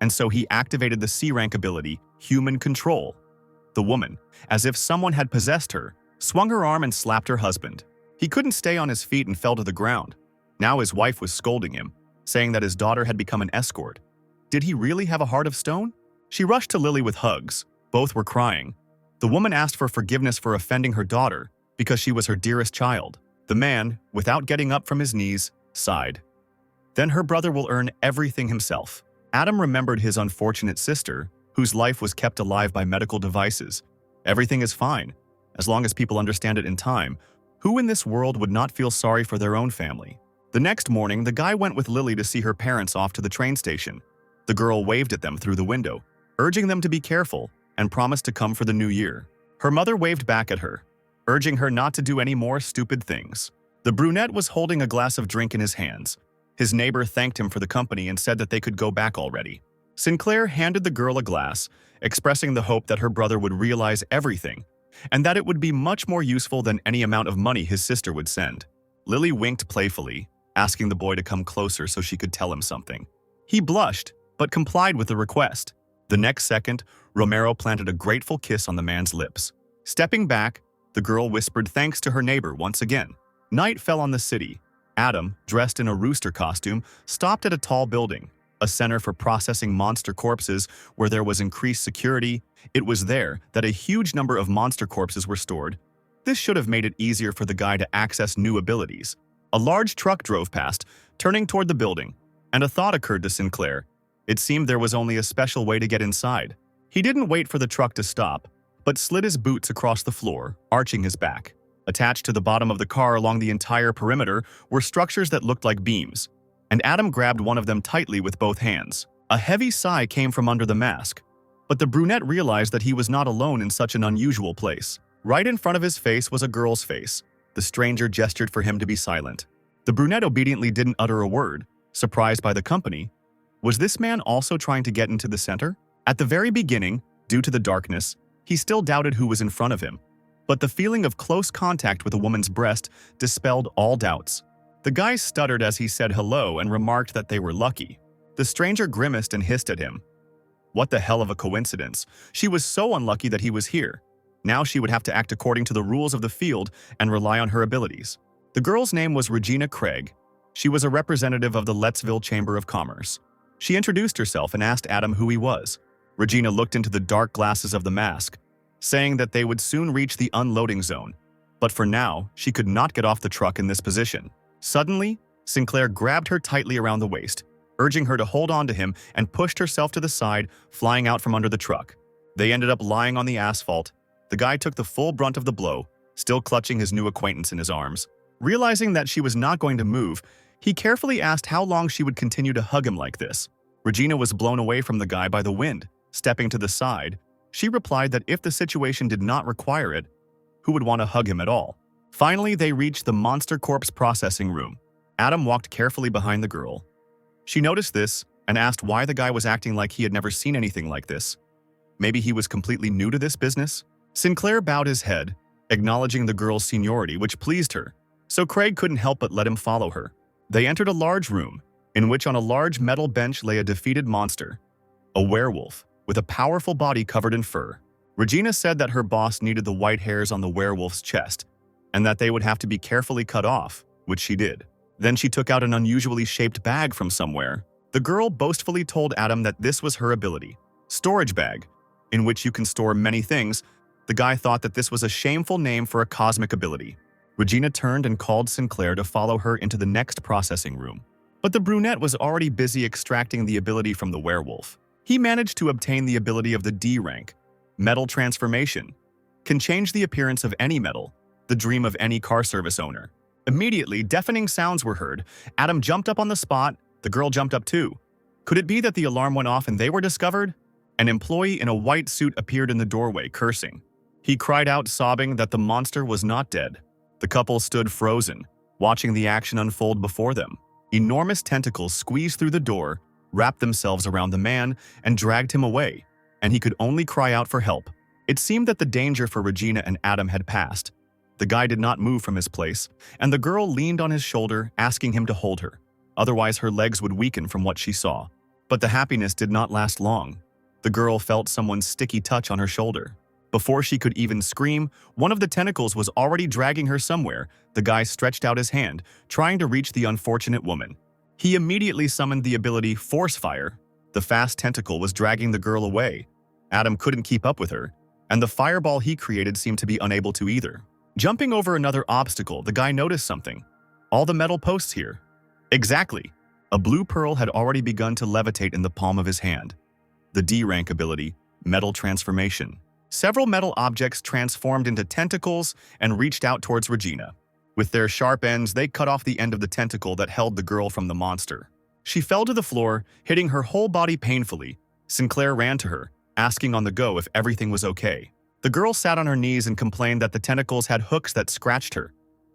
And so he activated the C-rank ability, Human Control. The woman, as if someone had possessed her, swung her arm and slapped her husband. He couldn't stay on his feet and fell to the ground. Now his wife was scolding him, saying that his daughter had become an escort. Did he really have a heart of stone? She rushed to Lily with hugs. Both were crying. The woman asked for forgiveness for offending her daughter because she was her dearest child. The man, without getting up from his knees, sighed. Then her brother will earn everything himself. Adam remembered his unfortunate sister, whose life was kept alive by medical devices. Everything is fine, as long as people understand it in time. Who in this world would not feel sorry for their own family? The next morning, the guy went with Lily to see her parents off to the train station. The girl waved at them through the window, urging them to be careful, and promised to come for the new year. Her mother waved back at her, urging her not to do any more stupid things. The brunette was holding a glass of drink in his hands. His neighbor thanked him for the company and said that they could go back already. Sinclair handed the girl a glass, expressing the hope that her brother would realize everything, and that it would be much more useful than any amount of money his sister would send. Lily winked playfully, asking the boy to come closer so she could tell him something. He blushed, but complied with the request. The next second, Romero planted a grateful kiss on the man's lips. Stepping back, the girl whispered thanks to her neighbor once again. Night fell on the city. Adam, dressed in a rooster costume, stopped at a tall building, a center for processing monster corpses where there was increased security. It was there that a huge number of monster corpses were stored. This should have made it easier for the guy to access new abilities. A large truck drove past, turning toward the building, and a thought occurred to Sinclair. It seemed there was only a special way to get inside. He didn't wait for the truck to stop, but slid his boots across the floor, arching his back. Attached to the bottom of the car along the entire perimeter were structures that looked like beams, and Adam grabbed one of them tightly with both hands. A heavy sigh came from under the mask, but the brunette realized that he was not alone in such an unusual place. Right in front of his face was a girl's face. The stranger gestured for him to be silent. The brunette obediently didn't utter a word, surprised by the company. Was this man also trying to get into the center? At the very beginning, due to the darkness, he still doubted who was in front of him. But the feeling of close contact with a woman's breast dispelled all doubts. The guy stuttered as he said hello and remarked that they were lucky. The stranger grimaced and hissed at him. What the hell of a coincidence. She was so unlucky that he was here. Now she would have to act according to the rules of the field and rely on her abilities. The girl's name was Regina Craig. She was a representative of the Lettsville Chamber of Commerce. She introduced herself and asked Adam who he was. Regina looked into the dark glasses of the mask, saying that they would soon reach the unloading zone. But for now, she could not get off the truck in this position. Suddenly, Sinclair grabbed her tightly around the waist, urging her to hold on to him, and pushed herself to the side, flying out from under the truck. They ended up lying on the asphalt. The guy took the full brunt of the blow, still clutching his new acquaintance in his arms. Realizing that she was not going to move, he carefully asked how long she would continue to hug him like this. Regina was blown away from the guy by the wind. Stepping to the side, she replied that if the situation did not require it, who would want to hug him at all? Finally, they reached the monster corpse processing room. Adam walked carefully behind the girl. She noticed this and asked why the guy was acting like he had never seen anything like this. Maybe he was completely new to this business? Sinclair bowed his head, acknowledging the girl's seniority, which pleased her, so Craig couldn't help but let him follow her. They entered a large room, in which on a large metal bench lay a defeated monster, a werewolf, with a powerful body covered in fur. Regina said that her boss needed the white hairs on the werewolf's chest, and that they would have to be carefully cut off, which she did. Then she took out an unusually shaped bag from somewhere. The girl boastfully told Adam that this was her ability. Storage bag, in which you can store many things. The guy thought that this was a shameful name for a cosmic ability. Regina turned and called Sinclair to follow her into the next processing room. But the brunette was already busy extracting the ability from the werewolf. He managed to obtain the ability of the D rank, Metal Transformation. Can change the appearance of any metal, the dream of any car service owner. Immediately, deafening sounds were heard. Adam jumped up on the spot. The girl jumped up too. Could it be that the alarm went off and they were discovered? An employee in a white suit appeared in the doorway, cursing. He cried out, sobbing that the monster was not dead. The couple stood frozen, watching the action unfold before them. Enormous tentacles squeezed through the door, wrapped themselves around the man, and dragged him away, and he could only cry out for help. It seemed that the danger for Regina and Adam had passed. The guy did not move from his place, and the girl leaned on his shoulder, asking him to hold her. Otherwise, her legs would weaken from what she saw. But the happiness did not last long. The girl felt someone's sticky touch on her shoulder. Before she could even scream, one of the tentacles was already dragging her somewhere. The guy stretched out his hand, trying to reach the unfortunate woman. He immediately summoned the ability Force Fire, The fast tentacle was dragging the girl away. Adam couldn't keep up with her, and the fireball he created seemed to be unable to either. Jumping over another obstacle, the guy noticed something. All the metal posts here. Exactly. A blue pearl had already begun to levitate in the palm of his hand. The D rank ability, Metal Transformation. Several metal objects transformed into tentacles and reached out towards Regina. With their sharp ends, they cut off the end of the tentacle that held the girl from the monster. She fell to the floor, hitting her whole body painfully. Sinclair ran to her, asking on the go if everything was okay. The girl sat on her knees and complained that the tentacles had hooks that scratched her.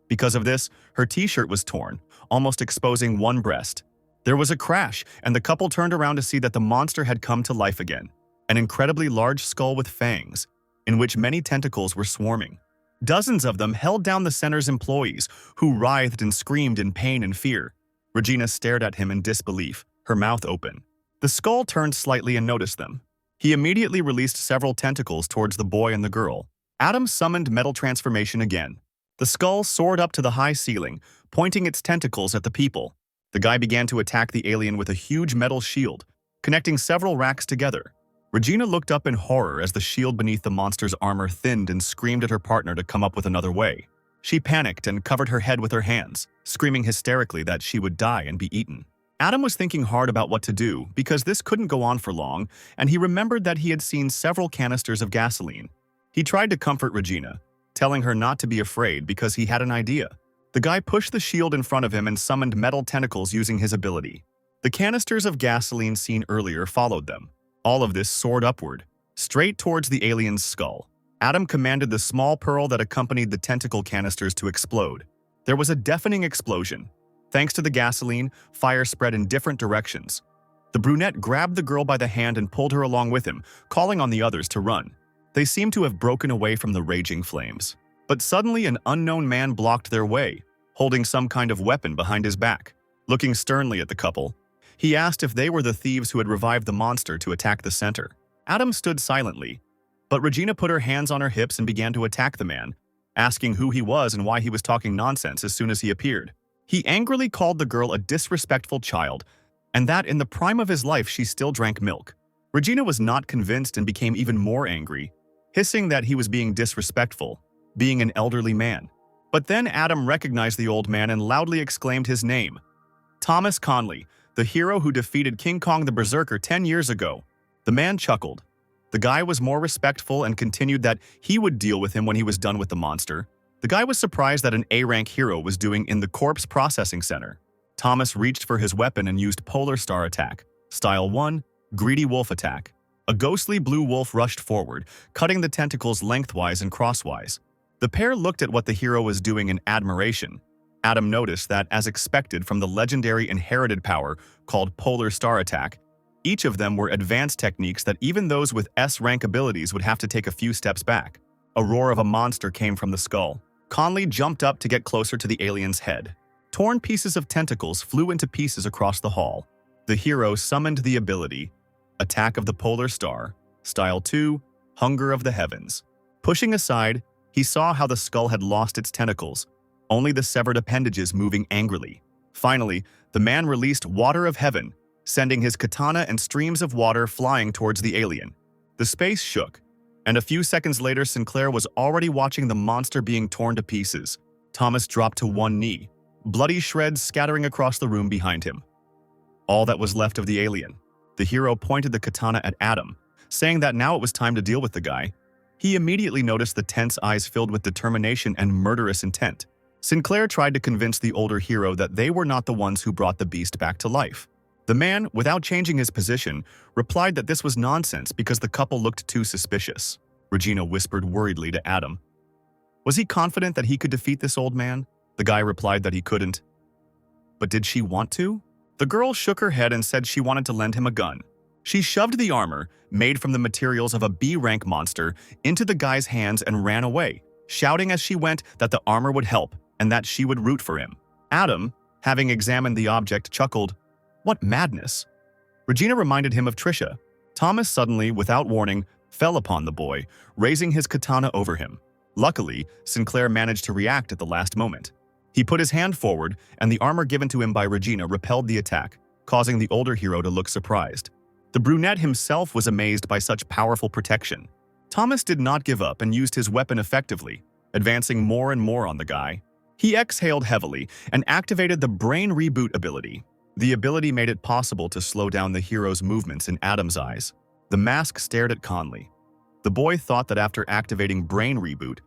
Because of this, her t-shirt was torn, almost exposing one breast. There was a crash, and the couple turned around to see that the monster had come to life again. An incredibly large skull with fangs, in which many tentacles were swarming. Dozens of them held down the center's employees, who writhed and screamed in pain and fear. Regina stared at him in disbelief, her mouth open. The skull turned slightly and noticed them. He immediately released several tentacles towards the boy and the girl. Adam summoned Metal Transformation again. The skull soared up to the high ceiling, pointing its tentacles at the people. The guy began to attack the alien with a huge metal shield, connecting several racks together. Regina looked up in horror as the shield beneath the monster's armor thinned and screamed at her partner to come up with another way. She panicked and covered her head with her hands, screaming hysterically that she would die and be eaten. Adam was thinking hard about what to do because this couldn't go on for long, and he remembered that he had seen several canisters of gasoline. He tried to comfort Regina, telling her not to be afraid because he had an idea. The guy pushed the shield in front of him and summoned metal tentacles using his ability. The canisters of gasoline seen earlier followed them. All of this soared upward, straight towards the alien's skull. Adam commanded the small pearl that accompanied the tentacle canisters to explode. There was a deafening explosion. Thanks to the gasoline, fire spread in different directions. The brunette grabbed the girl by the hand and pulled her along with him, calling on the others to run. They seemed to have broken away from the raging flames. But suddenly an unknown man blocked their way, holding some kind of weapon behind his back. Looking sternly at the couple, he asked if they were the thieves who had revived the monster to attack the center. Adam stood silently, but Regina put her hands on her hips and began to attack the man, asking who he was and why he was talking nonsense as soon as he appeared. He angrily called the girl a disrespectful child, and that in the prime of his life she still drank milk. Regina was not convinced and became even more angry, hissing that he was being disrespectful, being an elderly man. But then Adam recognized the old man and loudly exclaimed his name. Thomas Conley, the hero who defeated King Kong the Berserker 10 years ago. The man chuckled. The guy was more respectful and continued that he would deal with him when he was done with the monster. The guy was surprised that an A-rank hero was doing in the corpse processing center. Thomas reached for his weapon and used Polar Star Attack, Style 1, Greedy Wolf Attack. A ghostly blue wolf rushed forward, cutting the tentacles lengthwise and crosswise. The pair looked at what the hero was doing in admiration. Adam noticed that, as expected from the legendary inherited power called Polar Star Attack, each of them were advanced techniques that even those with S-rank abilities would have to take a few steps back. A roar of a monster came from the skull. Conley jumped up to get closer to the alien's head. Torn pieces of tentacles flew into pieces across the hall. The hero summoned the ability, Attack of the Polar Star, Style 2, Hunger of the Heavens. Pushing aside, he saw how the skull had lost its tentacles, only the severed appendages moving angrily. Finally, the man released Water of Heaven, sending his katana and streams of water flying towards the alien. The space shook, and a few seconds later Sinclair was already watching the monster being torn to pieces. Thomas dropped to one knee, bloody shreds scattering across the room behind him. All that was left of the alien. The hero pointed the katana at Adam, saying that now it was time to deal with the guy. He immediately noticed the tense eyes filled with determination and murderous intent. Sinclair tried to convince the older hero that they were not the ones who brought the beast back to life. The man, without changing his position, replied that this was nonsense because the couple looked too suspicious. Regina whispered worriedly to Adam. Was he confident that he could defeat this old man? The guy replied that he couldn't. But did she want to? The girl shook her head and said she wanted to lend him a gun. She shoved the armor, made from the materials of a B-rank monster, into the guy's hands and ran away, shouting as she went that the armor would help and that she would root for him. Adam, having examined the object, chuckled. What madness! Regina reminded him of Trisha. Thomas suddenly, without warning, fell upon the boy, raising his katana over him. Luckily, Sinclair managed to react at the last moment. He put his hand forward, and the armor given to him by Regina repelled the attack, causing the older hero to look surprised. The brunette himself was amazed by such powerful protection. Thomas did not give up and used his weapon effectively, advancing more and more on the guy. He exhaled heavily and activated the brain reboot ability. The ability made it possible to slow down the hero's movements in Adam's eyes. The mask stared at Conley. The boy thought that after activating brain reboot,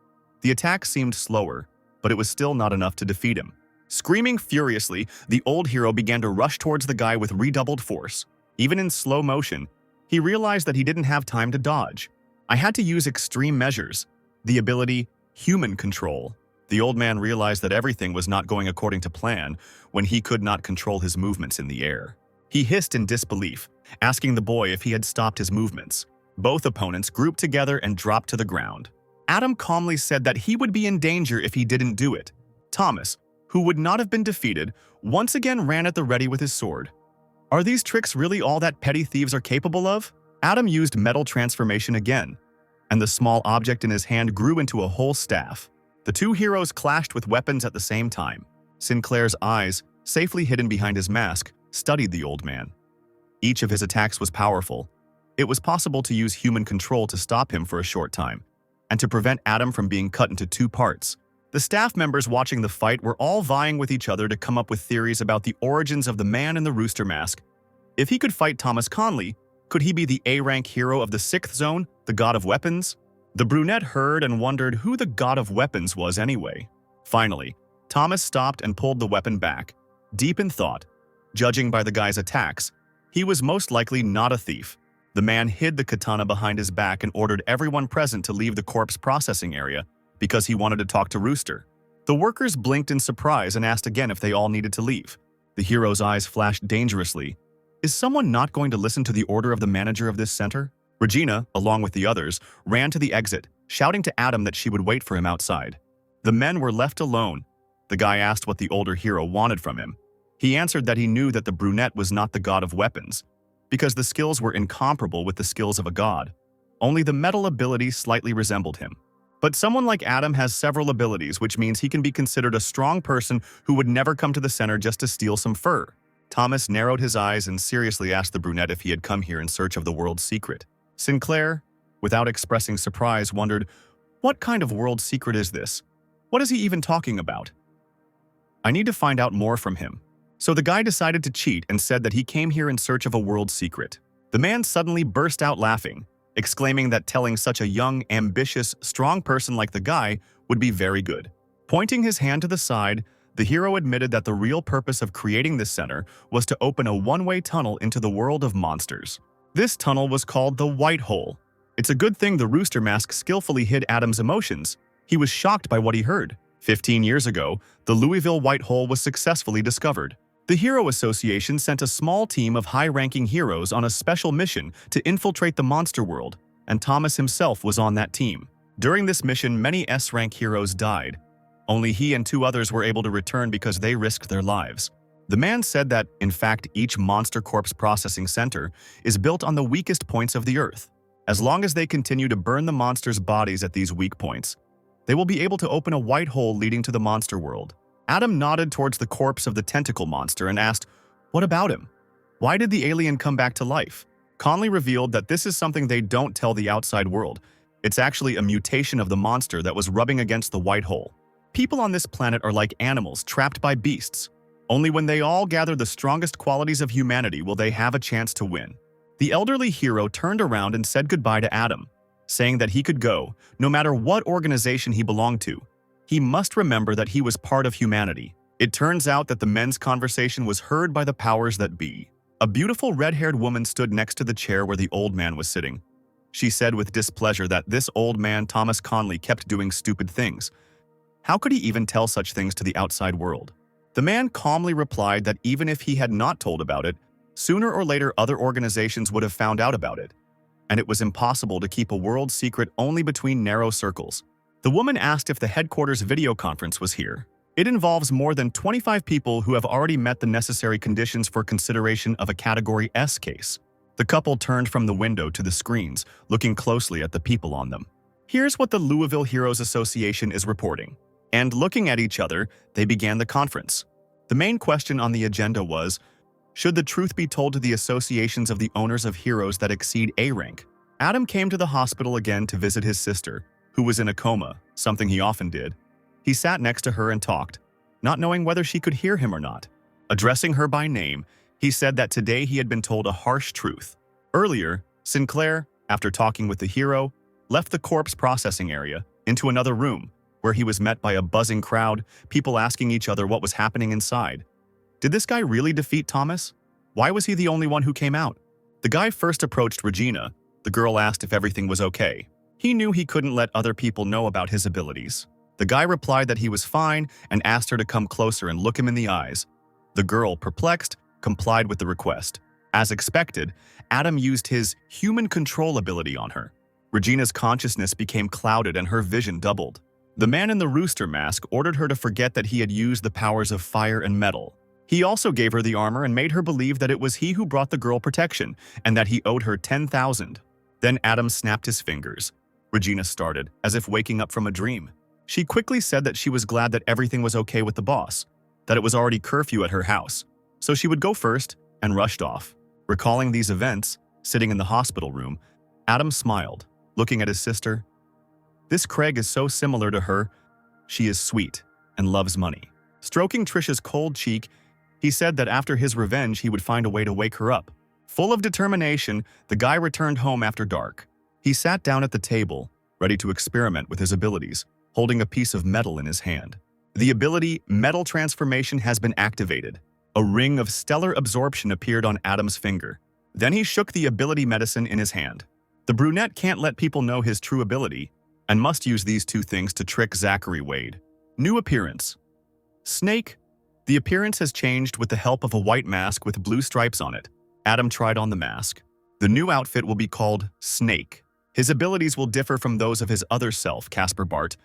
the attack seemed slower, but it was still not enough to defeat him. Screaming furiously, the old hero began to rush towards the guy with redoubled force. Even in slow motion, he realized that he didn't have time to dodge. I had to use extreme measures. The ability, human control. The old man realized that everything was not going according to plan when he could not control his movements in the air. He hissed in disbelief, asking the boy if he had stopped his movements. Both opponents grouped together and dropped to the ground. Adam calmly said that he would be in danger if he didn't do it. Thomas, who would not have been defeated, once again ran at the ready with his sword. Are these tricks really all that petty thieves are capable of? Adam used metal transformation again, and the small object in his hand grew into a whole staff. The two heroes clashed with weapons at the same time. Sinclair's eyes, safely hidden behind his mask, studied the old man. Each of his attacks was powerful. It was possible to use human control to stop him for a short time, and to prevent Adam from being cut into two parts. The staff members watching the fight were all vying with each other to come up with theories about the origins of the man in the rooster mask. If he could fight Thomas Conley, could he be the A-rank hero of the 6th zone, the god of weapons? The brunette heard and wondered who the god of weapons was anyway. Finally, Thomas stopped and pulled the weapon back, deep in thought. Judging by the guy's attacks, he was most likely not a thief. The man hid the katana behind his back and ordered everyone present to leave the corpse processing area because he wanted to talk to Rooster. The workers blinked in surprise and asked again if they all needed to leave. The hero's eyes flashed dangerously. Is someone not going to listen to the order of the manager of this center? Regina, along with the others, ran to the exit, shouting to Adam that she would wait for him outside. The men were left alone. The guy asked what the older hero wanted from him. He answered that he knew that the brunette was not the god of weapons, because the skills were incomparable with the skills of a god. Only the metal ability slightly resembled him. But someone like Adam has several abilities, which means he can be considered a strong person who would never come to the center just to steal some fur. Thomas narrowed his eyes and seriously asked the brunette if he had come here in search of the world's secret. Sinclair, without expressing surprise, wondered, what kind of world secret is this? What is he even talking about? I need to find out more from him. So the guy decided to cheat and said that he came here in search of a world secret. The man suddenly burst out laughing, exclaiming that telling such a young, ambitious, strong person like the guy would be very good. Pointing his hand to the side, the hero admitted that the real purpose of creating this center was to open a one-way tunnel into the world of monsters. This tunnel was called the White Hole. It's a good thing the rooster mask skillfully hid Adam's emotions. He was shocked by what he heard. 15 years ago, the Louisville White Hole was successfully discovered. The Hero Association sent a small team of high-ranking heroes on a special mission to infiltrate the monster world, and Thomas himself was on that team. During this mission, many S-rank heroes died. Only he and 2 others were able to return because they risked their lives. The man said that, in fact, each monster corpse processing center is built on the weakest points of the earth. As long as they continue to burn the monsters' bodies at these weak points, they will be able to open a white hole leading to the monster world. Adam nodded towards the corpse of the tentacle monster and asked, what about him? Why did the alien come back to life? Conley revealed that this is something they don't tell the outside world. It's actually a mutation of the monster that was rubbing against the white hole. People on this planet are like animals trapped by beasts. Only when they all gather the strongest qualities of humanity will they have a chance to win. The elderly hero turned around and said goodbye to Adam, saying that he could go, no matter what organization he belonged to. He must remember that he was part of humanity. It turns out that the men's conversation was heard by the powers that be. A beautiful red-haired woman stood next to the chair where the old man was sitting. She said with displeasure that this old man, Thomas Conley, kept doing stupid things. How could he even tell such things to the outside world? The man calmly replied that even if he had not told about it, sooner or later other organizations would have found out about it, and it was impossible to keep a world secret only between narrow circles. The woman asked if the headquarters video conference was here. It involves more than 25 people who have already met the necessary conditions for consideration of a Category S case. The couple turned from the window to the screens, looking closely at the people on them. Here's what the Louisville Heroes Association is reporting. And looking at each other, they began the conference. The main question on the agenda was, Should the truth be told to the associations of the owners of heroes that exceed A rank? Adam came to the hospital again to visit his sister, who was in a coma, something he often did. He sat next to her and talked, not knowing whether she could hear him or not. Addressing her by name, he said that today he had been told a harsh truth. Earlier, Sinclair, after talking with the hero, left the corpse processing area into another room, where he was met by a buzzing crowd, people asking each other what was happening inside. Did this guy really defeat Thomas? Why was he the only one who came out? The guy first approached Regina. The girl asked if everything was okay. He knew he couldn't let other people know about his abilities. The guy replied that he was fine and asked her to come closer and look him in the eyes. The girl, perplexed, complied with the request. As expected, Adam used his human control ability on her. Regina's consciousness became clouded and her vision doubled. The man in the rooster mask ordered her to forget that he had used the powers of fire and metal. He also gave her the armor and made her believe that it was he who brought the girl protection and that he owed her 10,000. Then Adam snapped his fingers. Regina started, as if waking up from a dream. She quickly said that she was glad that everything was okay with the boss, that it was already curfew at her house, so she would go first, and rushed off. Recalling these events, sitting in the hospital room, Adam smiled, looking at his sister. This Craig is so similar to her. She is sweet and loves money. Stroking Trisha's cold cheek, he said that after his revenge he would find a way to wake her up. Full of determination, the guy returned home after dark. He sat down at the table, ready to experiment with his abilities, holding a piece of metal in his hand. The ability Metal Transformation has been activated. A ring of stellar absorption appeared on Adam's finger. Then he shook the ability medicine in his hand. The brunette can't let people know his true ability, and must use these two things to trick Zachary Wade. New appearance. Snake. The appearance has changed with the help of a white mask with blue stripes on it. Adam tried on the mask. The new outfit will be called Snake. His abilities will differ from those of his other self, Casper Bart,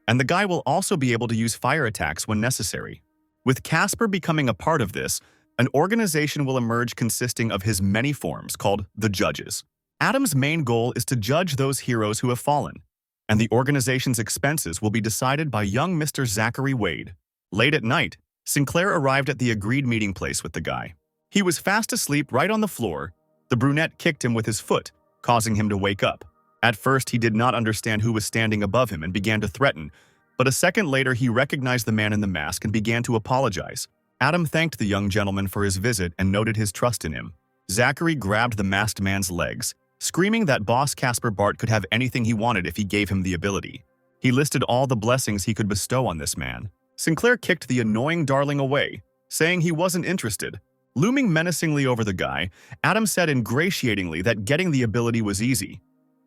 and the guy will also be able to use fire attacks when necessary. With Casper becoming a part of this, an organization will emerge consisting of his many forms called the Judges. Adam's main goal is to judge those heroes who have fallen, and the organization's expenses will be decided by young Mr. Zachary Wade. Late at night, Sinclair arrived at the agreed meeting place with the guy. He was fast asleep right on the floor. The brunette kicked him with his foot, causing him to wake up. At first, he did not understand who was standing above him and began to threaten, but a second later he recognized the man in the mask and began to apologize. Adam thanked the young gentleman for his visit and noted his trust in him. Zachary grabbed the masked man's legs, screaming that boss Casper Bart could have anything he wanted if he gave him the ability. He listed all the blessings he could bestow on this man. Sinclair kicked the annoying darling away, saying he wasn't interested. Looming menacingly over the guy, Adam said ingratiatingly that getting the ability was easy.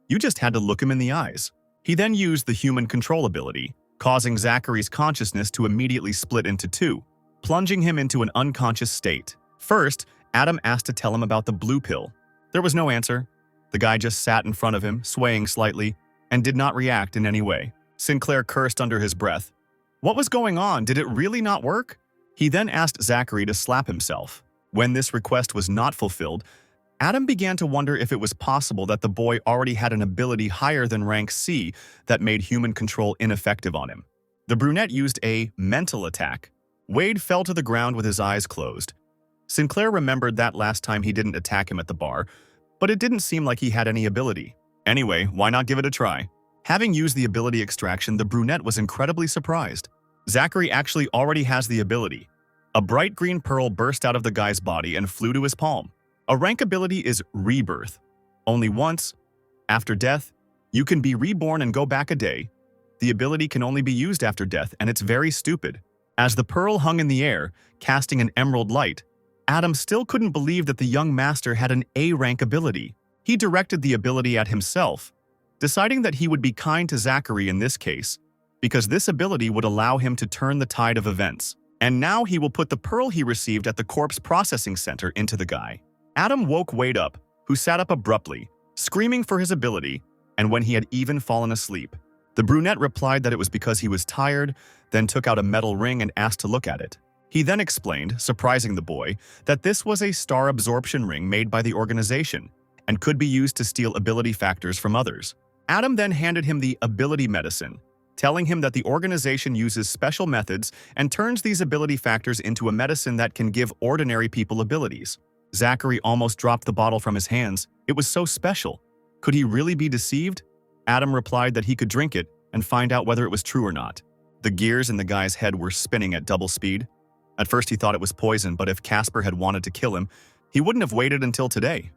You just had to look him in the eyes. He then used the human control ability, causing Zachary's consciousness to immediately split into two, plunging him into an unconscious state. First, Adam asked to tell him about the blue pill. There was no answer. The guy just sat in front of him, swaying slightly, and did not react in any way. Sinclair cursed under his breath. What was going on? Did it really not work? He then asked Zachary to slap himself. When this request was not fulfilled, Adam began to wonder if it was possible that the boy already had an ability higher than rank C that made human control ineffective on him. The brunette used a mental attack. Wade fell to the ground with his eyes closed. Sinclair remembered that last time he didn't attack him at the bar, but it didn't seem like he had any ability. Anyway, why not give it a try? Having used the ability extraction, the brunette was incredibly surprised. Zachary actually already has the ability. A bright green pearl burst out of the guy's body and flew to his palm. A rank ability is Rebirth. Only once. After death, you can be reborn and go back a day. The ability can only be used after death, and it's very stupid. As the pearl hung in the air, casting an emerald light, Adam still couldn't believe that the young master had an A-rank ability. He directed the ability at himself, deciding that he would be kind to Zachary in this case, because this ability would allow him to turn the tide of events. And now he will put the pearl he received at the corpse processing center into the guy. Adam woke Wade up, who sat up abruptly, screaming for his ability, and when he had even fallen asleep. The brunette replied that it was because he was tired, then took out a metal ring and asked to look at it. He then explained, surprising the boy, that this was a star absorption ring made by the organization and could be used to steal ability factors from others. Adam then handed him the ability medicine, telling him that the organization uses special methods and turns these ability factors into a medicine that can give ordinary people abilities. Zachary almost dropped the bottle from his hands. It was so special. Could he really be deceived? Adam replied that he could drink it and find out whether it was true or not. The gears in the guy's head were spinning at double speed. At first he thought it was poison, but if Casper had wanted to kill him, he wouldn't have waited until today.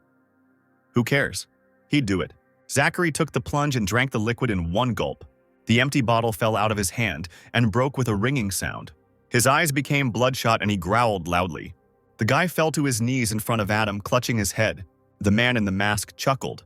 Who cares? He'd do it. Zachary took the plunge and drank the liquid in one gulp. The empty bottle fell out of his hand and broke with a ringing sound. His eyes became bloodshot and he growled loudly. The guy fell to his knees in front of Adam, clutching his head. The man in the mask chuckled.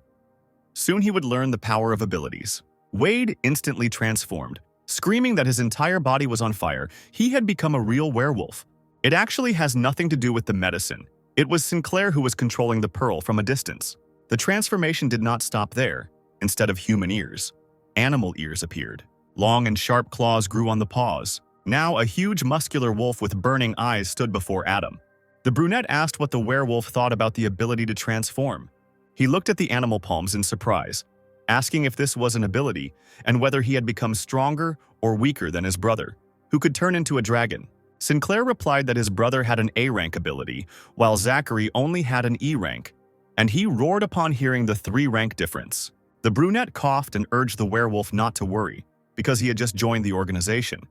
Soon he would learn the power of abilities. Wade instantly transformed. Screaming that his entire body was on fire, he had become a real werewolf. It actually has nothing to do with the medicine. It was Sinclair who was controlling the pearl from a distance. The transformation did not stop there. Instead of human ears, animal ears appeared. Long and sharp claws grew on the paws. Now a huge muscular wolf with burning eyes stood before Adam. The brunette asked what the werewolf thought about the ability to transform. He looked at the animal palms in surprise, asking if this was an ability and whether he had become stronger or weaker than his brother, who could turn into a dragon. Sinclair replied that his brother had an A-rank ability, while Zachary only had an E-rank, and he roared upon hearing the 3-rank difference. The brunette coughed and urged the werewolf not to worry, because he had just joined the organization,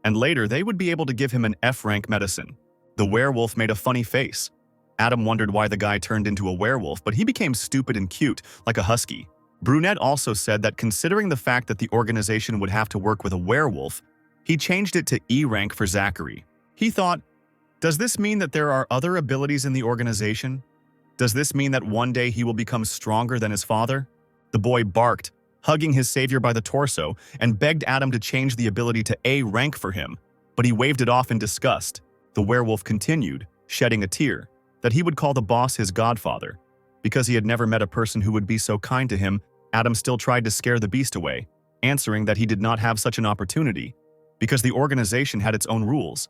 and later they would be able to give him an F-rank medicine. The werewolf made a funny face. Adam wondered why the guy turned into a werewolf, but he became stupid and cute, like a husky. Brunette also said that considering the fact that the organization would have to work with a werewolf, he changed it to E-rank for Zachary. He thought, does this mean that there are other abilities in the organization? Does this mean that one day he will become stronger than his father? The boy barked, hugging his savior by the torso, and begged Adam to change the ability to A-rank for him, but he waved it off in disgust. The werewolf continued, shedding a tear, that he would call the boss his godfather. Because he had never met a person who would be so kind to him, Adam still tried to scare the beast away, answering that he did not have such an opportunity, because the organization had its own rules,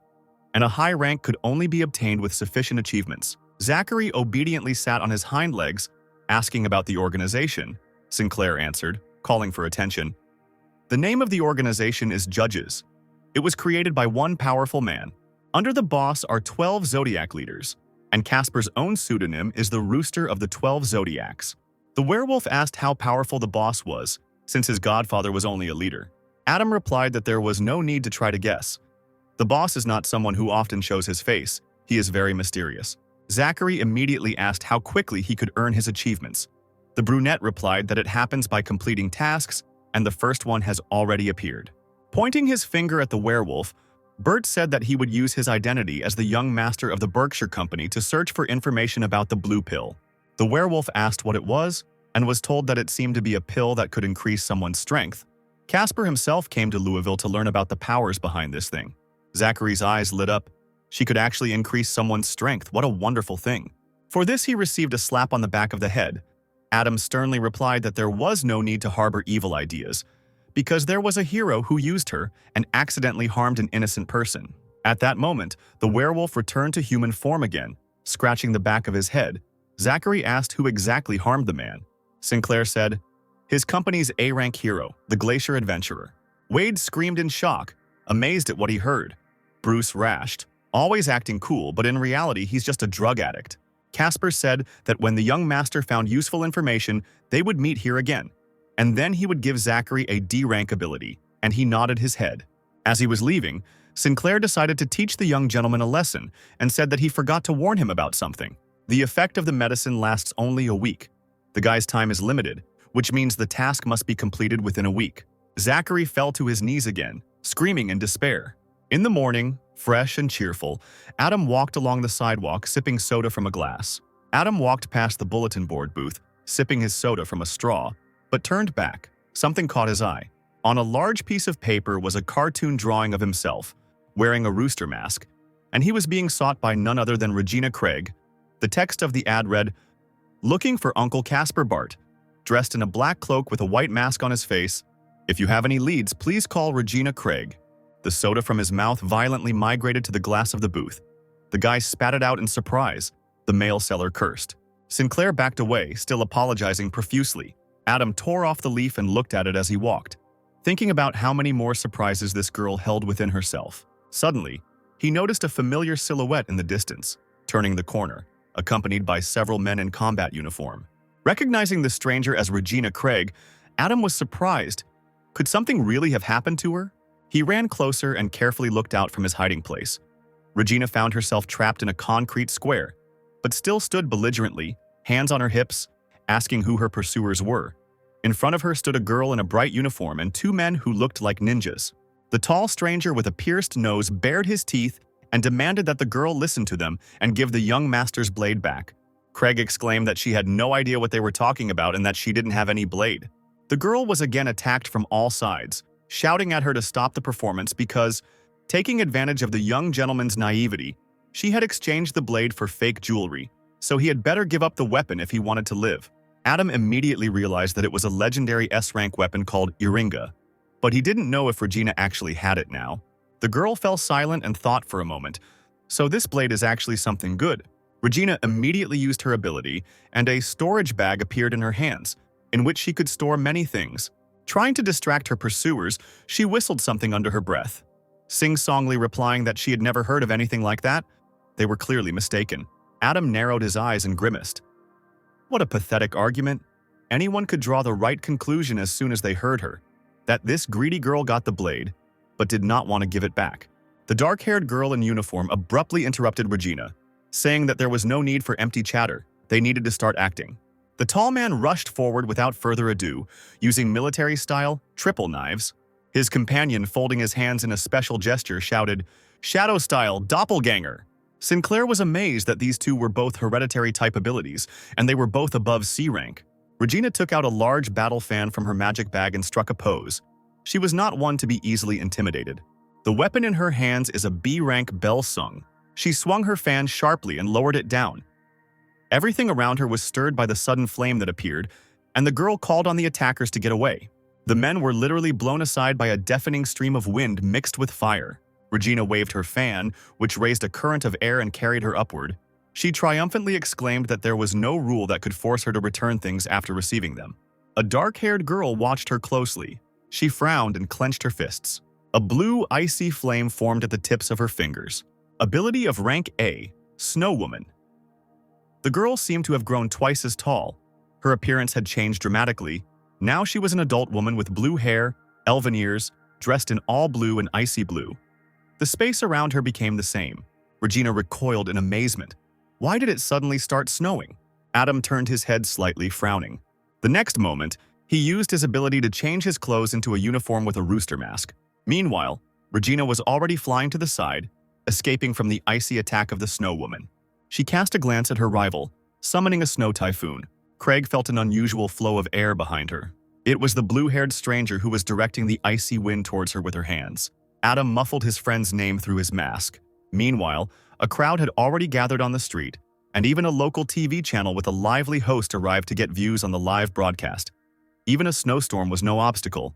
and a high rank could only be obtained with sufficient achievements. Zachary obediently sat on his hind legs, asking about the organization. Sinclair answered, calling for attention. The name of the organization is Judges. It was created by one powerful man. Under the boss are 12 Zodiac leaders, and Casper's own pseudonym is the Rooster of the 12 Zodiacs. The werewolf asked how powerful the boss was, since his godfather was only a leader. Adam replied that there was no need to try to guess. The boss is not someone who often shows his face. He is very mysterious. Zachary immediately asked how quickly he could earn his achievements. The brunette replied that it happens by completing tasks, and the first one has already appeared. Pointing his finger at the werewolf, Bert said that he would use his identity as the young master of the Berkshire Company to search for information about the blue pill. The werewolf asked what it was, and was told that it seemed to be a pill that could increase someone's strength. Casper himself came to Louisville to learn about the powers behind this thing. Zachary's eyes lit up. She could actually increase someone's strength. What a wonderful thing. For this he received a slap on the back of the head. Adam sternly replied that there was no need to harbor evil ideas, because there was a hero who used her and accidentally harmed an innocent person. At that moment, the werewolf returned to human form again, scratching the back of his head. Zachary asked who exactly harmed the man. Sinclair said, his company's A-rank hero, the Glacier Adventurer. Wade screamed in shock, amazed at what he heard. Bruce rashed, always acting cool, but in reality he's just a drug addict. Casper said that when the young master found useful information, they would meet here again, and then he would give Zachary a D-rank ability, and he nodded his head. As he was leaving, Sinclair decided to teach the young gentleman a lesson and said that he forgot to warn him about something. The effect of the medicine lasts only a week. The guy's time is limited, which means the task must be completed within a week. Zachary fell to his knees again, screaming in despair. In the morning, fresh and cheerful, Adam walked along the sidewalk sipping soda from a glass. Adam walked past the bulletin board booth, sipping his soda from a straw, but turned back. Something caught his eye. On a large piece of paper was a cartoon drawing of himself, wearing a rooster mask, and he was being sought by none other than Regina Craig. The text of the ad read, "Looking for Uncle Casper Bart, dressed in a black cloak with a white mask on his face. If you have any leads, please call Regina Craig." The soda from his mouth violently migrated to the glass of the booth. The guy spat it out in surprise. The mail seller cursed. Sinclair backed away, still apologizing profusely. Adam tore off the leaf and looked at it as he walked, thinking about how many more surprises this girl held within herself. Suddenly, he noticed a familiar silhouette in the distance. Turning the corner, accompanied by several men in combat uniform. Recognizing the stranger as Regina Craig, Adam was surprised. Could something really have happened to her? He ran closer and carefully looked out from his hiding place. Regina found herself trapped in a concrete square, but still stood belligerently, hands on her hips, asking who her pursuers were. In front of her stood a girl in a bright uniform and two men who looked like ninjas. The tall stranger with a pierced nose bared his teeth and demanded that the girl listen to them and give the young master's blade back. Craig exclaimed that she had no idea what they were talking about and that she didn't have any blade. The girl was again attacked from all sides, shouting at her to stop the performance because, taking advantage of the young gentleman's naivety, she had exchanged the blade for fake jewelry, so he had better give up the weapon if he wanted to live. Adam immediately realized that it was a legendary S-rank weapon called Iringa, but he didn't know if Regina actually had it now. The girl fell silent and thought for a moment. So this blade is actually something good. Regina immediately used her ability, and a storage bag appeared in her hands, in which she could store many things. Trying to distract her pursuers, she whistled something under her breath, sing-songly replying that she had never heard of anything like that. They were clearly mistaken. Adam narrowed his eyes and grimaced. What a pathetic argument. Anyone could draw the right conclusion as soon as they heard her, that this greedy girl got the blade, but did not want to give it back. The dark-haired girl in uniform abruptly interrupted Regina, saying that there was no need for empty chatter. They needed to start acting. The tall man rushed forward without further ado, using military-style triple knives. His companion, folding his hands in a special gesture, shouted, "Shadow-style doppelganger!" Sinclair was amazed that these two were both hereditary-type abilities, and they were both above C rank. Regina took out a large battle fan from her magic bag and struck a pose. She was not one to be easily intimidated. The weapon in her hands is a B-rank bell sung. She swung her fan sharply and lowered it down. Everything around her was stirred by the sudden flame that appeared, and the girl called on the attackers to get away. The men were literally blown aside by a deafening stream of wind mixed with fire. Regina waved her fan, which raised a current of air and carried her upward. She triumphantly exclaimed that there was no rule that could force her to return things after receiving them. A dark-haired girl watched her closely. She frowned and clenched her fists. A blue, icy flame formed at the tips of her fingers. Ability of rank A, Snow Woman. The girl seemed to have grown twice as tall. Her appearance had changed dramatically. Now she was an adult woman with blue hair, elven ears, dressed in all blue and icy blue. The space around her became the same. Regina recoiled in amazement. Why did it suddenly start snowing? Adam turned his head slightly, frowning. The next moment, he used his ability to change his clothes into a uniform with a rooster mask. Meanwhile, Regina was already flying to the side, escaping from the icy attack of the Snow Woman. She cast a glance at her rival, summoning a snow typhoon. Craig felt an unusual flow of air behind her. It was the blue-haired stranger who was directing the icy wind towards her with her hands. Adam muffled his friend's name through his mask. Meanwhile, a crowd had already gathered on the street, and even a local TV channel with a lively host arrived to get views on the live broadcast. Even a snowstorm was no obstacle.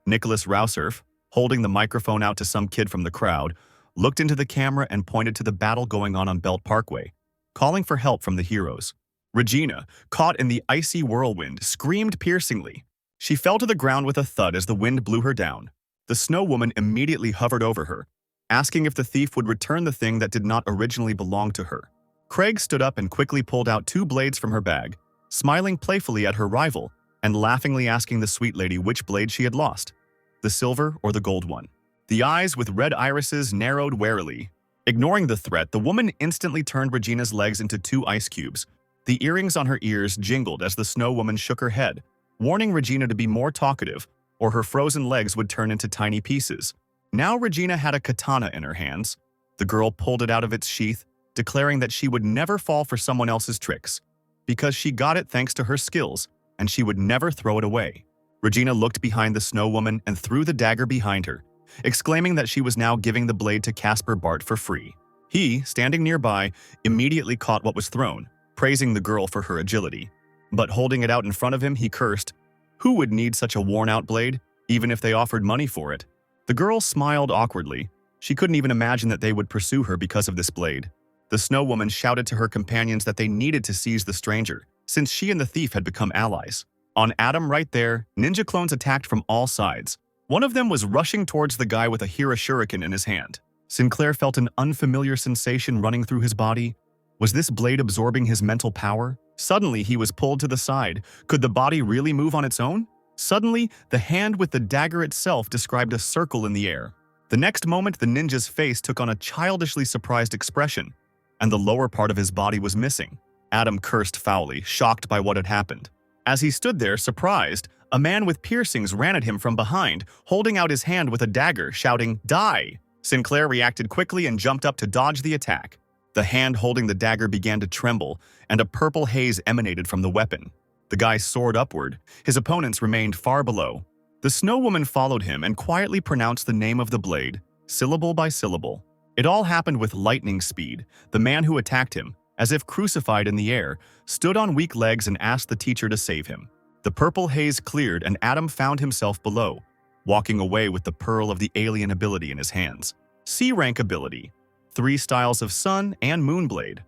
Nicholas Rausurf, holding the microphone out to some kid from the crowd, looked into the camera and pointed to the battle going on Belt Parkway, calling for help from the heroes. Regina, caught in the icy whirlwind, screamed piercingly. She fell to the ground with a thud as the wind blew her down. The Snow Woman immediately hovered over her, asking if the thief would return the thing that did not originally belong to her. Craig stood up and quickly pulled out 2 blades from her bag, smiling playfully at her rival and laughingly asking the sweet lady which blade she had lost, the silver or the gold one. The eyes with red irises narrowed warily. Ignoring the threat, the woman instantly turned Regina's legs into 2 ice cubes. The earrings on her ears jingled as the Snow Woman shook her head, warning Regina to be more talkative, or her frozen legs would turn into tiny pieces. Now Regina had a katana in her hands. The girl pulled it out of its sheath, declaring that she would never fall for someone else's tricks, because she got it thanks to her skills, and she would never throw it away. Regina looked behind the Snow Woman and threw the dagger behind her, exclaiming that she was now giving the blade to Caspar Bart for free. He, standing nearby, immediately caught what was thrown, praising the girl for her agility. But holding it out in front of him, he cursed. Who would need such a worn-out blade, even if they offered money for it? The girl smiled awkwardly. She couldn't even imagine that they would pursue her because of this blade. The Snow Woman shouted to her companions that they needed to seize the stranger, since she and the thief had become allies. On Adam right there, ninja clones attacked from all sides. One of them was rushing towards the guy with a Hira shuriken in his hand. Sinclair felt an unfamiliar sensation running through his body. Was this blade absorbing his mental power? Suddenly, he was pulled to the side. Could the body really move on its own? Suddenly, the hand with the dagger itself described a circle in the air. The next moment, the ninja's face took on a childishly surprised expression, and the lower part of his body was missing. Adam cursed foully, shocked by what had happened. As he stood there, surprised, a man with piercings ran at him from behind, holding out his hand with a dagger, shouting, "Die!" Sinclair reacted quickly and jumped up to dodge the attack. The hand holding the dagger began to tremble, and a purple haze emanated from the weapon. The guy soared upward. His opponents remained far below. The snow woman followed him and quietly pronounced the name of the blade, syllable by syllable. It all happened with lightning speed. The man who attacked him, as if crucified in the air, stood on weak legs and asked the teacher to save him. The purple haze cleared and Adam found himself below, walking away with the pearl of the alien ability in his hands. C-rank ability. 3 styles of Sun and Moon Blade.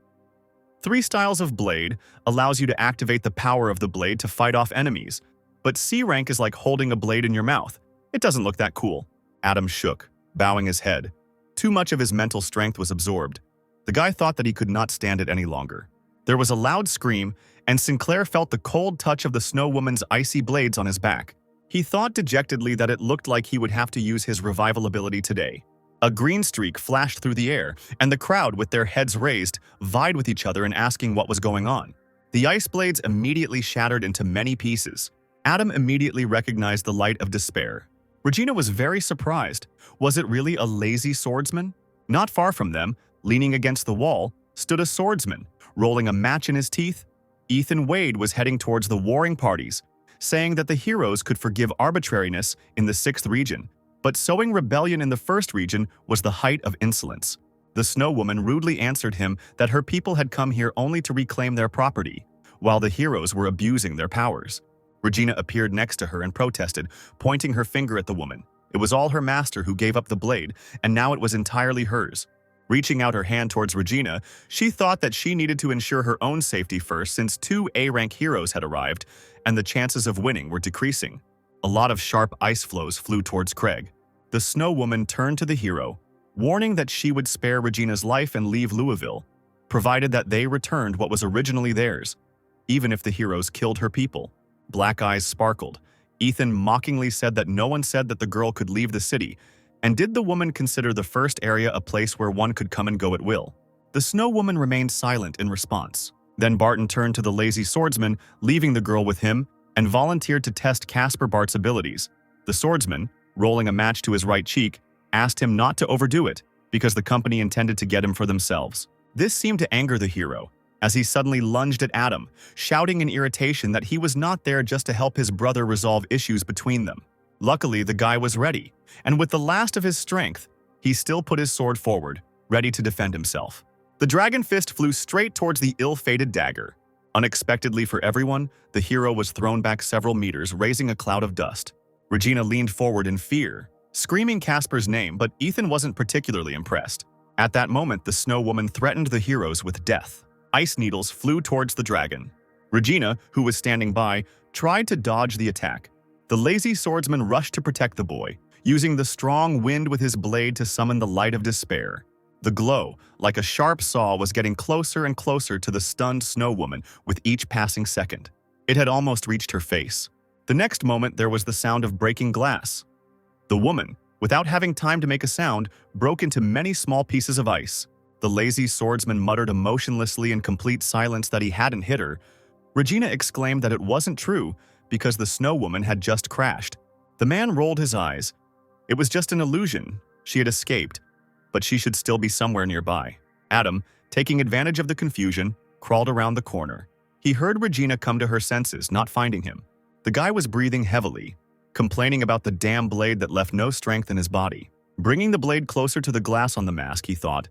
3 styles of Blade allows you to activate the power of the blade to fight off enemies, but C-rank is like holding a blade in your mouth. It doesn't look that cool. Adam shook, bowing his head. Too much of his mental strength was absorbed. The guy thought that he could not stand it any longer. There was a loud scream, and Sinclair felt the cold touch of the snow woman's icy blades on his back. He thought dejectedly that it looked like he would have to use his revival ability today. A green streak flashed through the air, and the crowd, with their heads raised, vied with each other in asking what was going on. The ice blades immediately shattered into many pieces. Adam immediately recognized the light of despair. Regina was very surprised. Was it really a lazy swordsman? Not far from them, leaning against the wall, stood a swordsman, rolling a match in his teeth. Ethan Wade was heading towards the warring parties, saying that the heroes could forgive arbitrariness in the 6th region, but sowing rebellion in the 1st region was the height of insolence. The snow woman rudely answered him that her people had come here only to reclaim their property, while the heroes were abusing their powers. Regina appeared next to her and protested, pointing her finger at the woman. It was all her master who gave up the blade, and now it was entirely hers. Reaching out her hand towards Regina, she thought that she needed to ensure her own safety first since 2 A-rank heroes had arrived, and the chances of winning were decreasing. A lot of sharp ice flows flew towards Craig. The snow woman turned to the hero, warning that she would spare Regina's life and leave Louisville, provided that they returned what was originally theirs, even if the heroes killed her people. Black eyes sparkled. Ethan mockingly said that no one said that the girl could leave the city, and did the woman consider the 1st area a place where one could come and go at will? The snow woman remained silent in response. Then Barton turned to the lazy swordsman, leaving the girl with him, and volunteered to test Casper Bart's abilities. The swordsman, rolling a match to his right cheek, asked him not to overdo it, because the company intended to get him for themselves. This seemed to anger the hero, as he suddenly lunged at Adam, shouting in irritation that he was not there just to help his brother resolve issues between them. Luckily, the guy was ready, and with the last of his strength, he still put his sword forward, ready to defend himself. The dragon fist flew straight towards the ill-fated dagger. Unexpectedly for everyone, the hero was thrown back several meters, raising a cloud of dust. Regina leaned forward in fear, screaming Casper's name, but Ethan wasn't particularly impressed. At that moment, the snow woman threatened the heroes with death. Ice needles flew towards the dragon. Regina, who was standing by, tried to dodge the attack. The lazy swordsman rushed to protect the boy, using the strong wind with his blade to summon the light of despair. The glow, like a sharp saw, was getting closer and closer to the stunned snow woman with each passing second. It had almost reached her face. The next moment, there was the sound of breaking glass. The woman, without having time to make a sound, broke into many small pieces of ice. The lazy swordsman muttered emotionlessly in complete silence that he hadn't hit her. Regina exclaimed that it wasn't true because the snow woman had just crashed. The man rolled his eyes. It was just an illusion. She had escaped, but she should still be somewhere nearby. Adam, taking advantage of the confusion, crawled around the corner. He heard Regina come to her senses, not finding him. The guy was breathing heavily, complaining about the damn blade that left no strength in his body. Bringing the blade closer to the glass on the mask, he thought,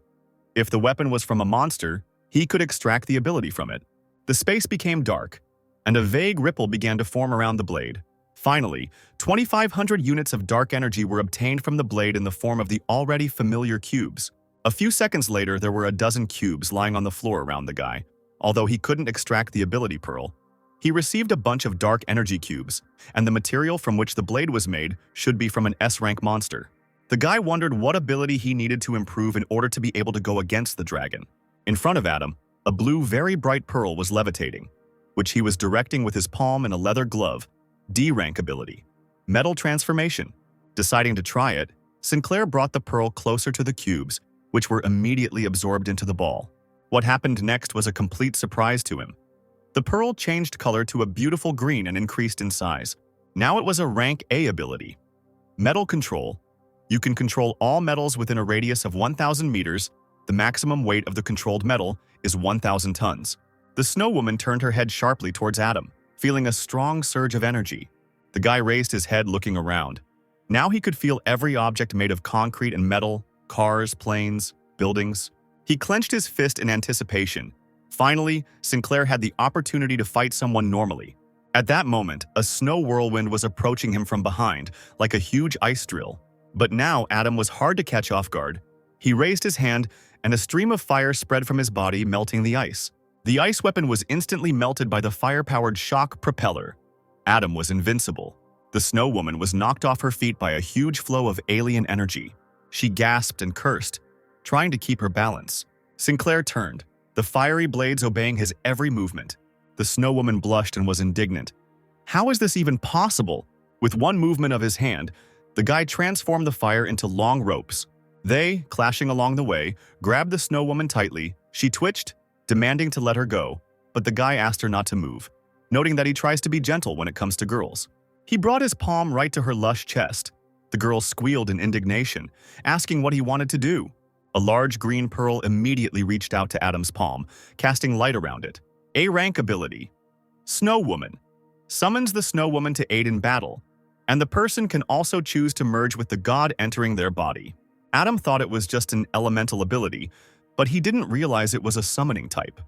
if the weapon was from a monster, he could extract the ability from it. The space became dark, and a vague ripple began to form around the blade. Finally, 2,500 units of dark energy were obtained from the blade in the form of the already familiar cubes. A few seconds later, there were a dozen cubes lying on the floor around the guy. Although he couldn't extract the ability pearl, he received a bunch of dark energy cubes, and the material from which the blade was made should be from an S-rank monster. The guy wondered what ability he needed to improve in order to be able to go against the dragon. In front of Adam, A blue, very bright pearl was levitating, which he was directing with his palm in a leather glove. D-rank ability. Metal transformation. Deciding to try it, Sinclair brought the pearl closer to the cubes, which were immediately absorbed into the ball. What happened next was a complete surprise to him. The pearl changed color to a beautiful green and increased in size. Now it was a rank A ability. Metal control. You can control all metals within a radius of 1,000 meters. The maximum weight of the controlled metal is 1,000 tons. The snow woman turned her head sharply towards Adam, feeling a strong surge of energy. The guy raised his head, looking around. Now he could feel every object made of concrete and metal, cars, planes, buildings. He clenched his fist in anticipation. Finally, Sinclair had the opportunity to fight someone normally. At that moment, a snow whirlwind was approaching him from behind, like a huge ice drill. But now Adam was hard to catch off guard. He raised his hand, and a stream of fire spread from his body, melting the ice. The ice weapon was instantly melted by the fire-powered shock propeller. Adam was invincible. The snow woman was knocked off her feet by a huge flow of alien energy. She gasped and cursed, trying to keep her balance. Sinclair turned, the fiery blades obeying his every movement. The snow woman blushed and was indignant. How is this even possible? With one movement of his hand, the guy transformed the fire into long ropes. They, clashing along the way, grabbed the snow woman tightly. She twitched, demanding to let her go, but the guy asked her not to move, noting that he tries to be gentle when it comes to girls. He brought his palm right to her lush chest. The girl squealed in indignation, asking what he wanted to do. A large green pearl immediately reached out to Adam's palm, casting light around it. A-rank ability. Snow Woman. Summons the Snow Woman to aid in battle, and the person can also choose to merge with the god entering their body. Adam thought it was just an elemental ability, but he didn't realize it was a summoning type.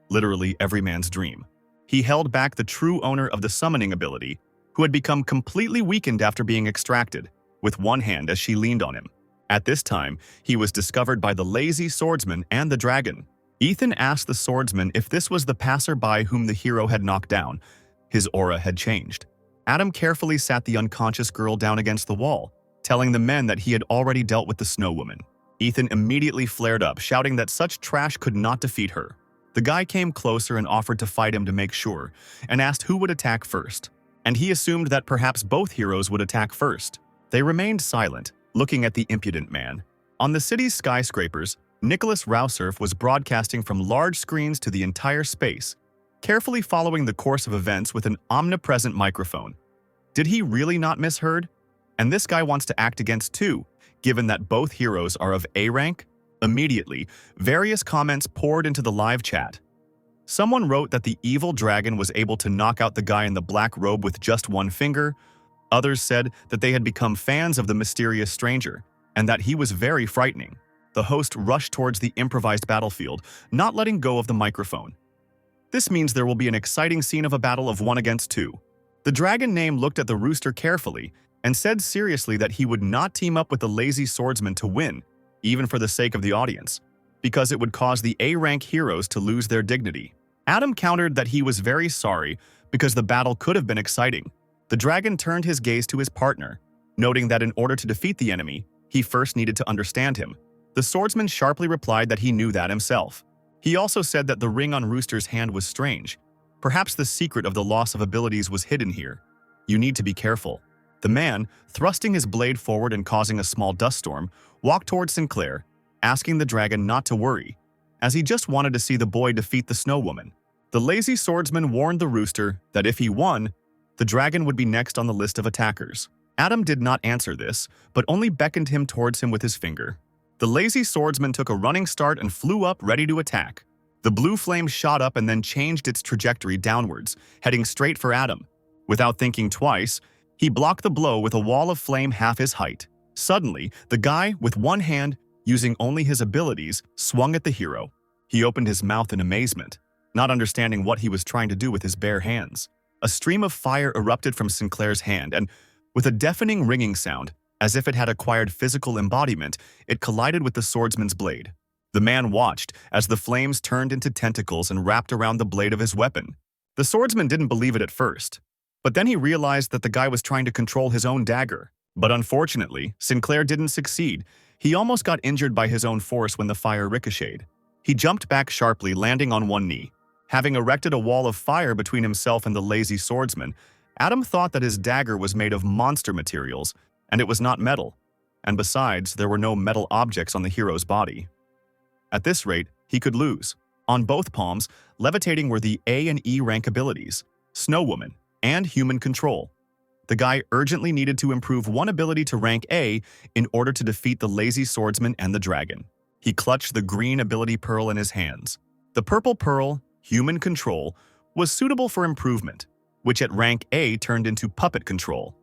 Literally every man's dream. He held back the true owner of the summoning ability, who had become completely weakened after being extracted, with one hand as she leaned on him. At this time, he was discovered by the lazy swordsman and the dragon. Ethan asked the swordsman if this was the passerby whom the hero had knocked down. His aura had changed. Adam carefully sat the unconscious girl down against the wall, telling the men that he had already dealt with the snow woman. Ethan immediately flared up, shouting that such trash could not defeat her. The guy came closer and offered to fight him to make sure, and asked who would attack first. And he assumed that perhaps both heroes would attack first. They remained silent, looking at the impudent man. On the city's skyscrapers, Nicholas Rausurf was broadcasting from large screens to the entire space, carefully following the course of events with an omnipresent microphone. Did he really not misheard? And this guy wants to act against too, given that both heroes are of A rank? Immediately, various comments poured into the live chat. Someone wrote that the evil dragon was able to knock out the guy in the black robe with just one finger. Others said that they had become fans of the mysterious stranger, and that he was very frightening. The host rushed towards the improvised battlefield, not letting go of the microphone. This means there will be an exciting scene of a battle of 1 against 2. The dragon name looked at the rooster carefully and said seriously that he would not team up with the lazy swordsman to win, even for the sake of the audience, because it would cause the A-rank heroes to lose their dignity. Adam countered that he was very sorry because the battle could have been exciting. The dragon turned his gaze to his partner, noting that in order to defeat the enemy, he first needed to understand him. The swordsman sharply replied that he knew that himself. He also said that the ring on Rooster's hand was strange. Perhaps the secret of the loss of abilities was hidden here. You need to be careful. The man, thrusting his blade forward and causing a small dust storm, walked towards Sinclair, asking the dragon not to worry, as he just wanted to see the boy defeat the snow woman. The lazy swordsman warned the rooster that if he won, the dragon would be next on the list of attackers. Adam did not answer this, but only beckoned him towards him with his finger. The lazy swordsman took a running start and flew up, ready to attack. The blue flame shot up and then changed its trajectory downwards, heading straight for Adam. Without thinking twice, he blocked the blow with a wall of flame half his height. Suddenly, the guy, with one hand, using only his abilities, swung at the hero. He opened his mouth in amazement, not understanding what he was trying to do with his bare hands. A stream of fire erupted from Sinclair's hand, and with a deafening ringing sound, as if it had acquired physical embodiment, it collided with the swordsman's blade. The man watched as the flames turned into tentacles and wrapped around the blade of his weapon. The swordsman didn't believe it at first, but then he realized that the guy was trying to control his own dagger. But unfortunately, Sinclair didn't succeed. He almost got injured by his own force when the fire ricocheted. He jumped back sharply, landing on one knee. Having erected a wall of fire between himself and the lazy swordsman, Adam thought that his dagger was made of monster materials, and it was not metal. And besides, there were no metal objects on the hero's body. At this rate, he could lose. On both palms, levitating were the A and E rank abilities, Snow Woman, and Human Control. The guy urgently needed to improve one ability to rank A in order to defeat the lazy swordsman and the dragon. He clutched the green ability pearl in his hands. The purple pearl, Human Control, was suitable for improvement, which at rank A turned into Puppet Control.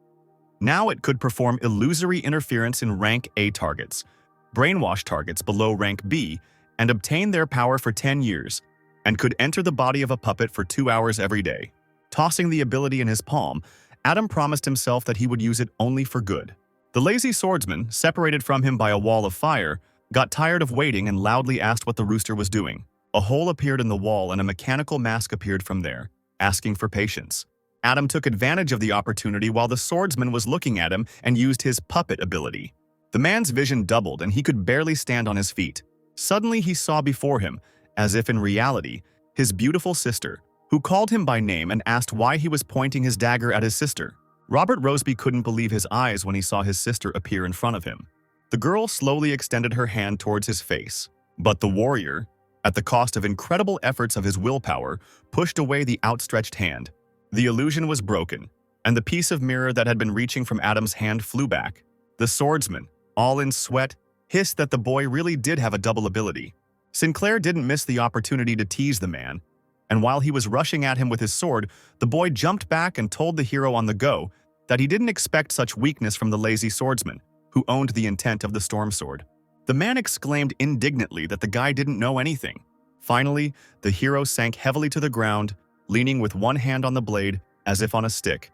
Now it could perform illusory interference in rank A targets, brainwash targets below rank B, and obtain their power for 10 years, and could enter the body of a puppet for 2 hours every day. Tossing the ability in his palm, Adam promised himself that he would use it only for good. The lazy swordsman, separated from him by a wall of fire, got tired of waiting and loudly asked what the rooster was doing. A hole appeared in the wall and a mechanical mask appeared from there, asking for patience. Adam took advantage of the opportunity while the swordsman was looking at him and used his puppet ability. The man's vision doubled and he could barely stand on his feet. Suddenly he saw before him, as if in reality, his beautiful sister, who called him by name and asked why he was pointing his dagger at his sister. Robert Roseby couldn't believe his eyes when he saw his sister appear in front of him. The girl slowly extended her hand towards his face, but the warrior, at the cost of incredible efforts of his willpower, pushed away the outstretched hand. The illusion was broken, and the piece of mirror that had been reaching from Adam's hand flew back. The swordsman, all in sweat, hissed that the boy really did have a double ability. Sinclair didn't miss the opportunity to tease the man, and while he was rushing at him with his sword, the boy jumped back and told the hero on the go that he didn't expect such weakness from the lazy swordsman, who owned the intent of the storm sword. The man exclaimed indignantly that the guy didn't know anything. Finally, the hero sank heavily to the ground, leaning with one hand on the blade, as if on a stick.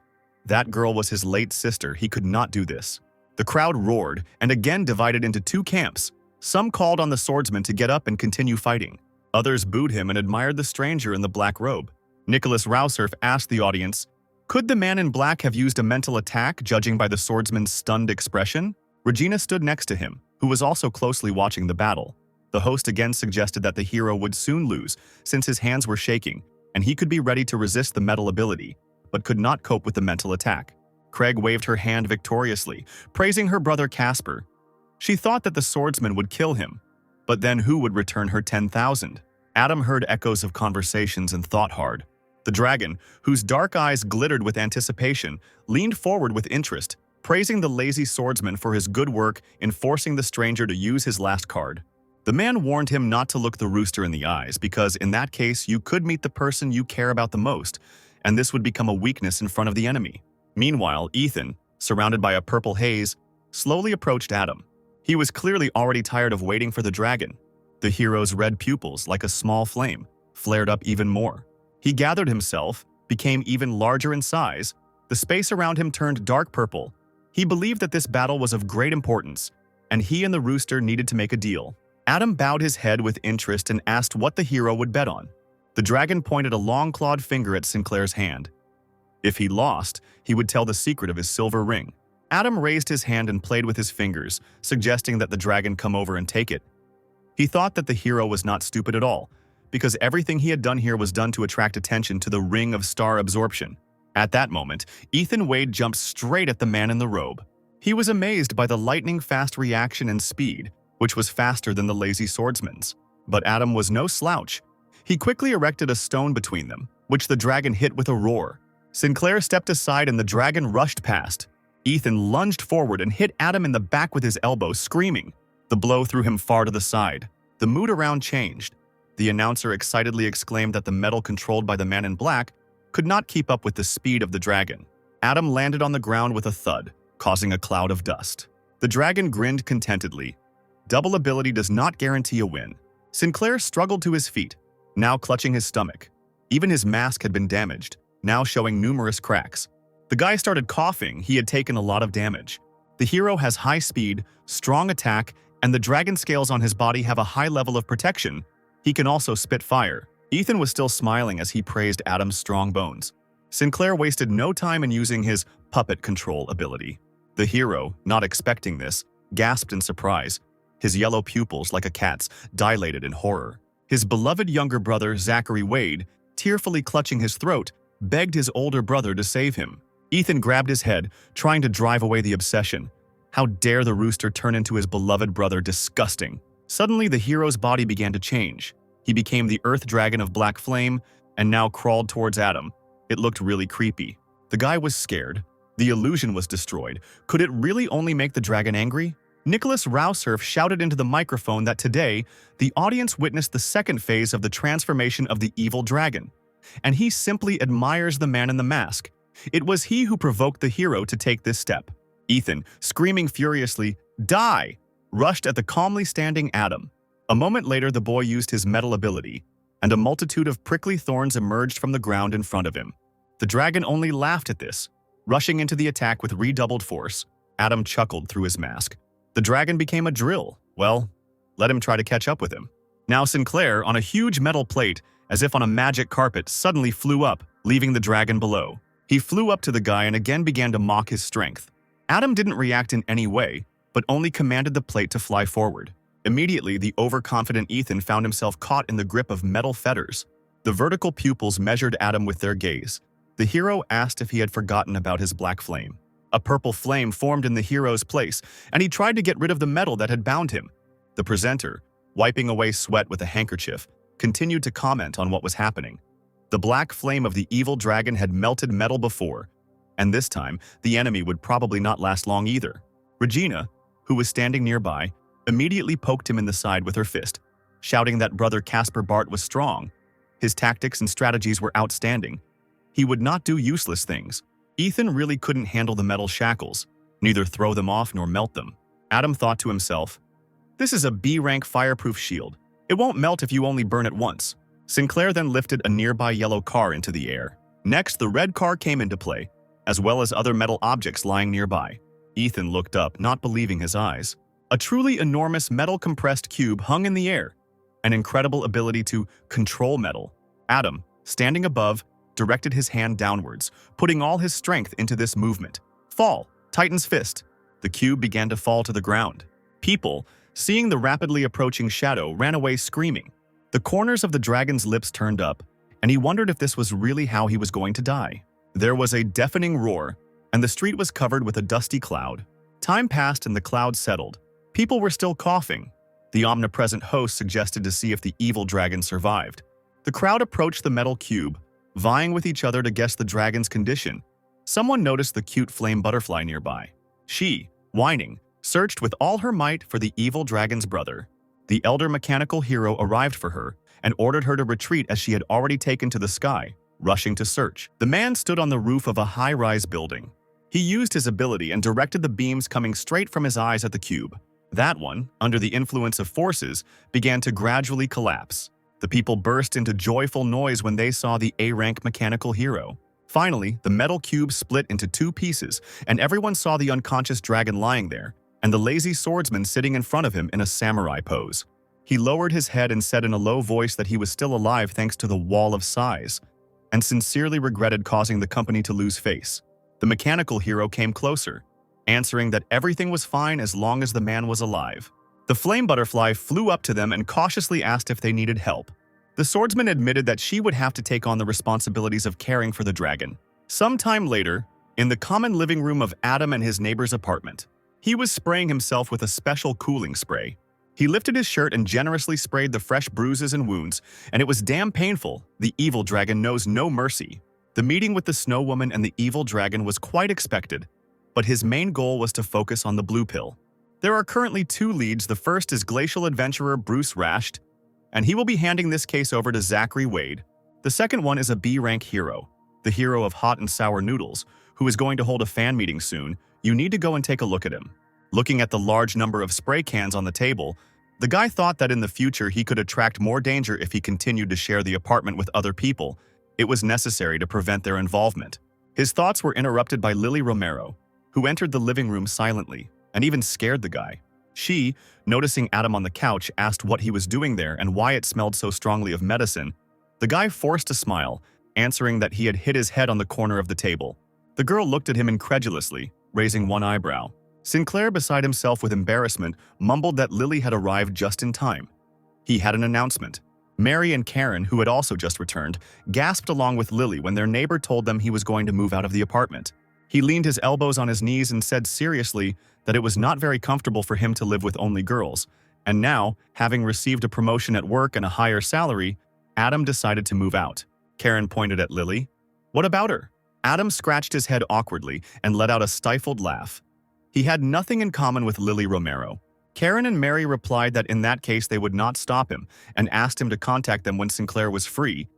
That girl was his late sister. He could not do this. The crowd roared and again divided into two camps. Some called on the swordsman to get up and continue fighting. Others booed him and admired the stranger in the black robe. Nicholas Rausurf asked the audience, could the man in black have used a mental attack, judging by the swordsman's stunned expression? Regina stood next to him, who was also closely watching the battle. The host again suggested that the hero would soon lose, since his hands were shaking, and he could be ready to resist the metal ability, but could not cope with the mental attack. Craig waved her hand victoriously, praising her brother Casper. She thought that the swordsman would kill him, but then who would return her 10,000? Adam heard echoes of conversations and thought hard. The dragon, whose dark eyes glittered with anticipation, leaned forward with interest, praising the lazy swordsman for his good work in forcing the stranger to use his last card. The man warned him not to look the rooster in the eyes because in that case you could meet the person you care about the most, and this would become a weakness in front of the enemy. Meanwhile, Ethan, surrounded by a purple haze, slowly approached Adam. He was clearly already tired of waiting for the dragon. The hero's red pupils, like a small flame, flared up even more. He gathered himself, became even larger in size. The space around him turned dark purple. He believed that this battle was of great importance, and he and the rooster needed to make a deal. Adam bowed his head with interest and asked what the hero would bet on. The dragon pointed a long-clawed finger at Sinclair's hand. If he lost, he would tell the secret of his silver ring. Adam raised his hand and played with his fingers, suggesting that the dragon come over and take it. He thought that the hero was not stupid at all, because everything he had done here was done to attract attention to the ring of star absorption. At that moment, Ethan Wade jumped straight at the man in the robe. He was amazed by the lightning-fast reaction and speed, which was faster than the lazy swordsman's. But Adam was no slouch. He quickly erected a stone between them, which the dragon hit with a roar. Sinclair stepped aside and the dragon rushed past. Ethan lunged forward and hit Adam in the back with his elbow, screaming. The blow threw him far to the side. The mood around changed. The announcer excitedly exclaimed that the metal controlled by the man in black could not keep up with the speed of the dragon. Adam landed on the ground with a thud, causing a cloud of dust. The dragon grinned contentedly. Double ability does not guarantee a win. Sinclair struggled to his feet, now clutching his stomach. Even his mask had been damaged, now showing numerous cracks. The guy started coughing. He had taken a lot of damage. The hero has high speed, strong attack, and the dragon scales on his body have a high level of protection. He can also spit fire. Ethan was still smiling as he praised Adam's strong bones. Sinclair wasted no time in using his puppet control ability. The hero, not expecting this, gasped in surprise. His yellow pupils, like a cat's, dilated in horror. His beloved younger brother, Zachary Wade, tearfully clutching his throat, begged his older brother to save him. Ethan grabbed his head, trying to drive away the obsession. How dare the rooster turn into his beloved brother, disgusting. Suddenly, the hero's body began to change. He became the earth dragon of black flame and now crawled towards Adam. It looked really creepy. The guy was scared. The illusion was destroyed. Could it really only make the dragon angry? Nicholas Rousurf shouted into the microphone that today, the audience witnessed the second phase of the transformation of the evil dragon. And he simply admires the man in the mask. It was he who provoked the hero to take this step. Ethan, screaming furiously, "Die!" rushed at the calmly standing Adam. A moment later, the boy used his metal ability, and a multitude of prickly thorns emerged from the ground in front of him. The dragon only laughed at this. Rushing into the attack with redoubled force, Adam chuckled through his mask. The dragon became a drill. Well, let him try to catch up with him. Now Sinclair, on a huge metal plate, as if on a magic carpet, suddenly flew up, leaving the dragon below. He flew up to the guy and again began to mock his strength. Adam didn't react in any way, but only commanded the plate to fly forward. Immediately, the overconfident Ethan found himself caught in the grip of metal fetters. The vertical pupils measured Adam with their gaze. The hero asked if he had forgotten about his black flame. A purple flame formed in the hero's place, and he tried to get rid of the metal that had bound him. The presenter, wiping away sweat with a handkerchief, continued to comment on what was happening. The black flame of the evil dragon had melted metal before, and this time, the enemy would probably not last long either. Regina, who was standing nearby, immediately poked him in the side with her fist, shouting that brother Caspar Bart was strong. His tactics and strategies were outstanding. He would not do useless things. Ethan really couldn't handle the metal shackles, neither throw them off nor melt them. Adam thought to himself, "This is a B-rank fireproof shield. It won't melt if you only burn it once." Sinclair then lifted a nearby yellow car into the air. Next, the red car came into play, as well as other metal objects lying nearby. Ethan looked up, not believing his eyes. A truly enormous metal compressed cube hung in the air, an incredible ability to control metal. Adam, standing above, directed his hand downwards, putting all his strength into this movement. Fall, Titan's fist. The cube began to fall to the ground. People, seeing the rapidly approaching shadow, ran away screaming. The corners of the dragon's lips turned up, and he wondered if this was really how he was going to die. There was a deafening roar, and the street was covered with a dusty cloud. Time passed and the cloud settled. People were still coughing. The omnipresent host suggested to see if the evil dragon survived. The crowd approached the metal cube, vying with each other to guess the dragon's condition. Someone noticed the cute flame butterfly nearby. She, whining, searched with all her might for the evil dragon's brother. The elder mechanical hero arrived for her and ordered her to retreat as she had already taken to the sky, rushing to search. The man stood on the roof of a high-rise building. He used his ability and directed the beams coming straight from his eyes at the cube. That one, under the influence of forces, began to gradually collapse. The people burst into joyful noise when they saw the A-rank mechanical hero. Finally, the metal cube split into two pieces, and everyone saw the unconscious dragon lying there, and the lazy swordsman sitting in front of him in a samurai pose. He lowered his head and said in a low voice that he was still alive thanks to the wall of sighs, and sincerely regretted causing the company to lose face. The mechanical hero came closer, answering that everything was fine as long as the man was alive. The flame butterfly flew up to them and cautiously asked if they needed help. The swordsman admitted that she would have to take on the responsibilities of caring for the dragon. Sometime later, in the common living room of Adam and his neighbor's apartment, he was spraying himself with a special cooling spray. He lifted his shirt and generously sprayed the fresh bruises and wounds, and it was damn painful. The evil dragon knows no mercy. The meeting with the snow woman and the evil dragon was quite expected, but his main goal was to focus on the blue pill. There are currently two leads. The first is glacial adventurer Bruce Rashed, and he will be handing this case over to Zachary Wade. The second one is a B-rank hero, the hero of hot and sour noodles, who is going to hold a fan meeting soon. You need to go and take a look at him. Looking at the large number of spray cans on the table, the guy thought that in the future he could attract more danger if he continued to share the apartment with other people. It was necessary to prevent their involvement. His thoughts were interrupted by Lily Romero, who entered the living room silently and even scared the guy. She, noticing Adam on the couch, asked what he was doing there and why it smelled so strongly of medicine. The guy forced a smile, answering that he had hit his head on the corner of the table. The girl looked at him incredulously, raising one eyebrow. Sinclair, beside himself with embarrassment, mumbled that Lily had arrived just in time. He had an announcement. Mary and Karen, who had also just returned, gasped along with Lily when their neighbor told them he was going to move out of the apartment. He leaned his elbows on his knees and said seriously that it was not very comfortable for him to live with only girls, and now, having received a promotion at work and a higher salary, Adam decided to move out. Karen pointed at Lily. "What about her?" Adam scratched his head awkwardly and let out a stifled laugh. He had nothing in common with Lily Romero. Karen and Mary replied that in that case they would not stop him and asked him to contact them when Sinclair was free.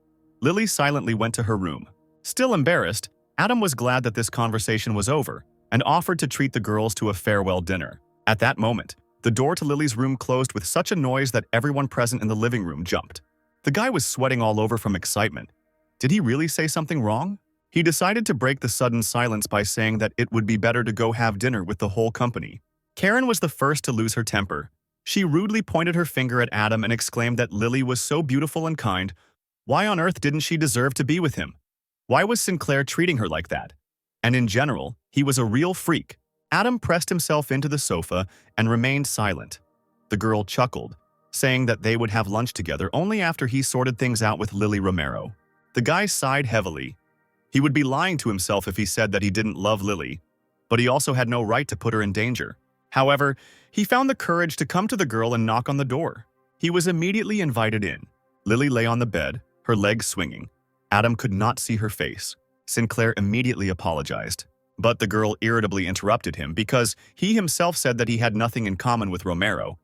Lily silently went to her room. Still embarrassed, Adam was glad that this conversation was over and offered to treat the girls to a farewell dinner. At that moment, the door to Lily's room closed with such a noise that everyone present in the living room jumped. The guy was sweating all over from excitement. Did he really say something wrong? He decided to break the sudden silence by saying that it would be better to go have dinner with the whole company. Karen was the first to lose her temper. She rudely pointed her finger at Adam and exclaimed that Lily was so beautiful and kind. Why on earth didn't she deserve to be with him? Why was Sinclair treating her like that? And in general, he was a real freak. Adam pressed himself into the sofa and remained silent. The girl chuckled, saying that they would have lunch together only after he sorted things out with Lily Romero. The guy sighed heavily. He would be lying to himself if he said that he didn't love Lily, but he also had no right to put her in danger. However, he found the courage to come to the girl and knock on the door. He was immediately invited in. Lily lay on the bed, her legs swinging. Adam could not see her face. Sinclair immediately apologized, but the girl irritably interrupted him because he himself said that he had nothing in common with Romero.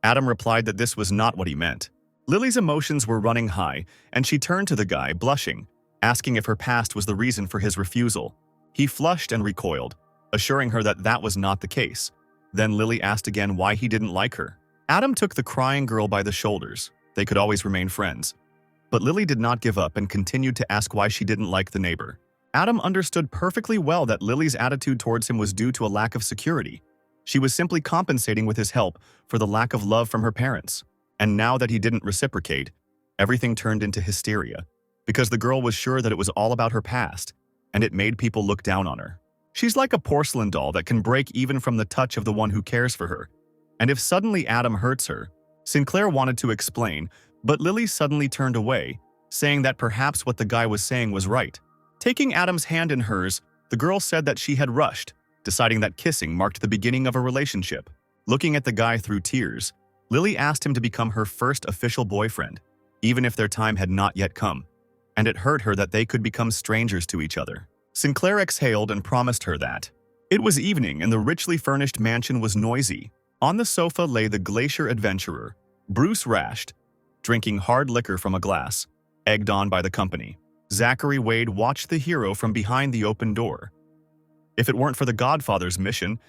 Adam replied that this was not what he meant. Lily's emotions were running high, and she turned to the guy, blushing, asking if her past was the reason for his refusal. He flushed and recoiled, assuring her that that was not the case. Then Lily asked again why he didn't like her. Adam took the crying girl by the shoulders. They could always remain friends. But Lily did not give up and continued to ask why she didn't like the neighbor. Adam understood perfectly well that Lily's attitude towards him was due to a lack of security. She was simply compensating with his help for the lack of love from her parents. And now that he didn't reciprocate, everything turned into hysteria, because the girl was sure that it was all about her past, and it made people look down on her. She's like a porcelain doll that can break even from the touch of the one who cares for her. And if suddenly Adam hurts her, Sinclair wanted to explain, but Lily suddenly turned away, saying that perhaps what the guy was saying was right. Taking Adam's hand in hers, the girl said that she had rushed, deciding that kissing marked the beginning of a relationship. Looking at the guy through tears, Lily asked him to become her first official boyfriend, even if their time had not yet come. And it hurt her that they could become strangers to each other. Sinclair exhaled and promised her that. It was evening and the richly furnished mansion was noisy. On the sofa lay the glacier adventurer, Bruce Rashed, drinking hard liquor from a glass, egged on by the company. Zachary Wade watched the hero from behind the open door. If it weren't for the Godfather's mission,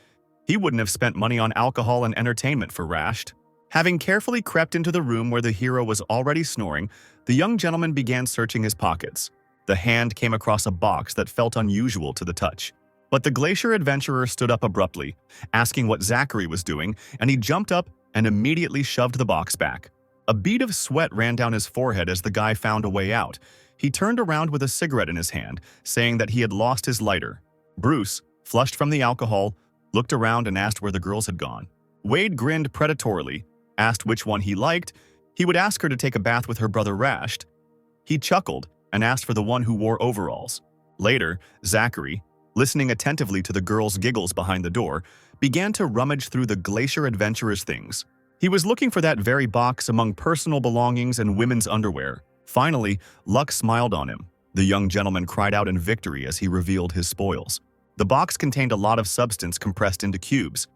he wouldn't have spent money on alcohol and entertainment for Rashed. Having carefully crept into the room where the hero was already snoring, the young gentleman began searching his pockets. The hand came across a box that felt unusual to the touch. But the glacier adventurer stood up abruptly, asking what Zachary was doing, and he jumped up and immediately shoved the box back. A bead of sweat ran down his forehead as the guy found a way out. He turned around with a cigarette in his hand, saying that he had lost his lighter. Bruce, flushed from the alcohol, looked around and asked where the girls had gone. Wade grinned predatorily, asked which one he liked. He would ask her to take a bath with her brother Rashed. He chuckled and asked for the one who wore overalls. Later, Zachary, listening attentively to the girls' giggles behind the door, began to rummage through the glacier adventurer's things. He was looking for that very box among personal belongings and women's underwear. Finally, luck smiled on him. The young gentleman cried out in victory as he revealed his spoils. The box contained a lot of substance compressed into cubes.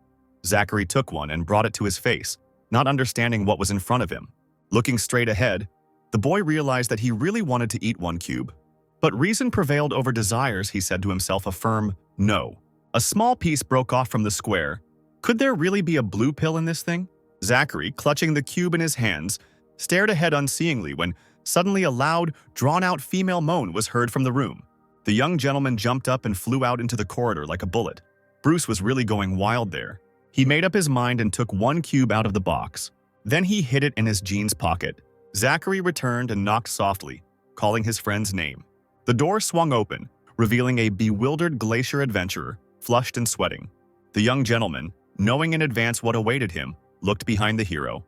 Zachary took one and brought it to his face, not understanding what was in front of him. Looking straight ahead, the boy realized that he really wanted to eat one cube. But reason prevailed over desires, he said to himself a firm no. A small piece broke off from the square. Could there really be a blue pill in this thing? Zachary, clutching the cube in his hands, stared ahead unseeingly when suddenly a loud, drawn-out female moan was heard from the room. The young gentleman jumped up and flew out into the corridor like a bullet. Bruce was really going wild there. He made up his mind and took one cube out of the box. Then he hid it in his jeans pocket. Zachary returned and knocked softly, calling his friend's name. The door swung open, revealing a bewildered glacier adventurer, flushed and sweating. The young gentleman, knowing in advance what awaited him, looked behind the hero.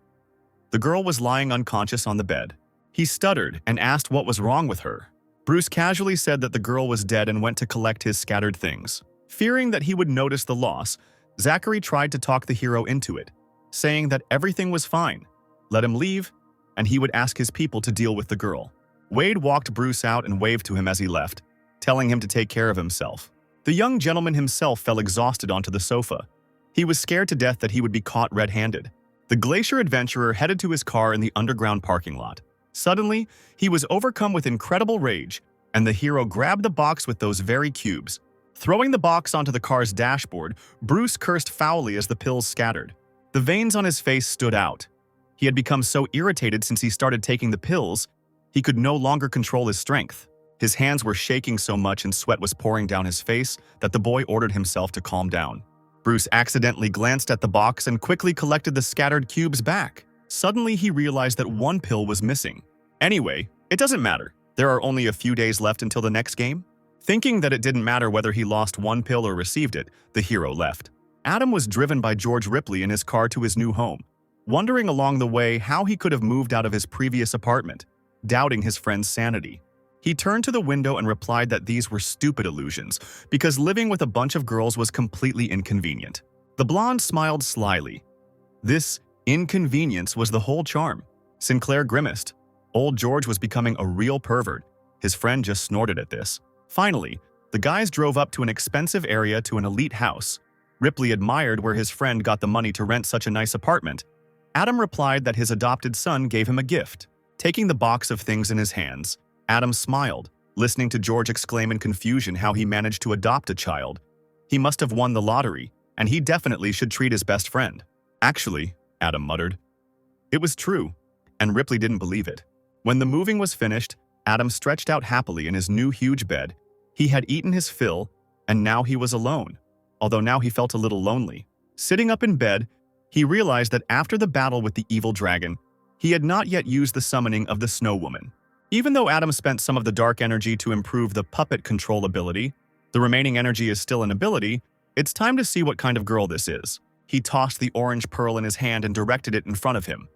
The girl was lying unconscious on the bed. He stuttered and asked what was wrong with her. Bruce casually said that the girl was dead and went to collect his scattered things. Fearing that he would notice the loss, Zachary tried to talk the hero into it, saying that everything was fine, let him leave, and he would ask his people to deal with the girl. Wade walked Bruce out and waved to him as he left, telling him to take care of himself. The young gentleman himself fell exhausted onto the sofa. He was scared to death that he would be caught red-handed. The glacier adventurer headed to his car in the underground parking lot. Suddenly, he was overcome with incredible rage, and the hero grabbed the box with those very cubes. Throwing the box onto the car's dashboard, Bruce cursed foully as the pills scattered. The veins on his face stood out. He had become so irritated since he started taking the pills, he could no longer control his strength. His hands were shaking so much and sweat was pouring down his face that the boy ordered himself to calm down. Bruce accidentally glanced at the box and quickly collected the scattered cubes back. Suddenly, he realized that one pill was missing. Anyway, it doesn't matter. There are only a few days left until the next game. Thinking that it didn't matter whether he lost one pill or received it, the hero left. Adam was driven by George Ripley in his car to his new home, wondering along the way how he could have moved out of his previous apartment, doubting his friend's sanity. He turned to the window and replied that these were stupid illusions, because living with a bunch of girls was completely inconvenient. The blonde smiled slyly. This inconvenience was the whole charm. Sinclair grimaced. Old George was becoming a real pervert. His friend just snorted at this. Finally, the guys drove up to an expensive area to an elite house. Ripley admired where his friend got the money to rent such a nice apartment. Adam replied that his adopted son gave him a gift. Taking the box of things in his hands, Adam smiled, listening to George exclaim in confusion how he managed to adopt a child. He must have won the lottery, and he definitely should treat his best friend. Actually, Adam muttered. It was true, and Ripley didn't believe it. When the moving was finished, Adam stretched out happily in his new huge bed. He had eaten his fill, and now he was alone, although now he felt a little lonely. Sitting up in bed, he realized that after the battle with the evil dragon, he had not yet used the summoning of the Snow Woman. Even though Adam spent some of the dark energy to improve the puppet control ability, the remaining energy is still an ability. It's time to see what kind of girl this is. He tossed the orange pearl in his hand and directed it in front of him.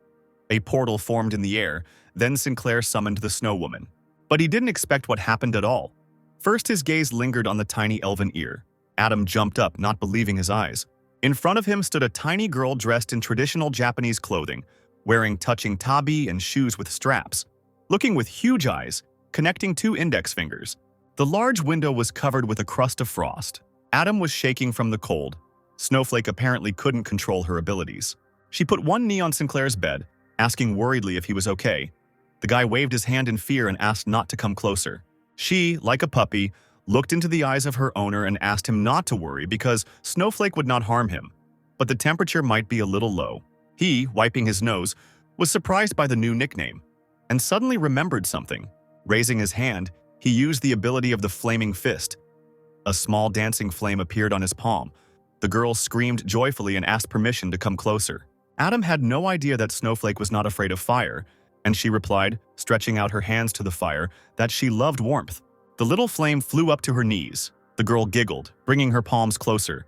A portal formed in the air, then Sinclair summoned the Snow Woman. But he didn't expect what happened at all. First, his gaze lingered on the tiny elven ear. Adam jumped up, not believing his eyes. In front of him stood a tiny girl dressed in traditional Japanese clothing, wearing touching tabi and shoes with straps, looking with huge eyes, connecting two index fingers. The large window was covered with a crust of frost. Adam was shaking from the cold. Snowflake apparently couldn't control her abilities. She put one knee on Sinclair's bed, asking worriedly if he was okay. The guy waved his hand in fear and asked not to come closer. She, like a puppy, looked into the eyes of her owner and asked him not to worry because Snowflake would not harm him, but the temperature might be a little low. He, wiping his nose, was surprised by the new nickname, and suddenly remembered something. Raising his hand, he used the ability of the flaming fist. A small dancing flame appeared on his palm. The girl screamed joyfully and asked permission to come closer. Adam had no idea that Snowflake was not afraid of fire, and she replied, stretching out her hands to the fire, that she loved warmth. The little flame flew up to her knees. The girl giggled, bringing her palms closer.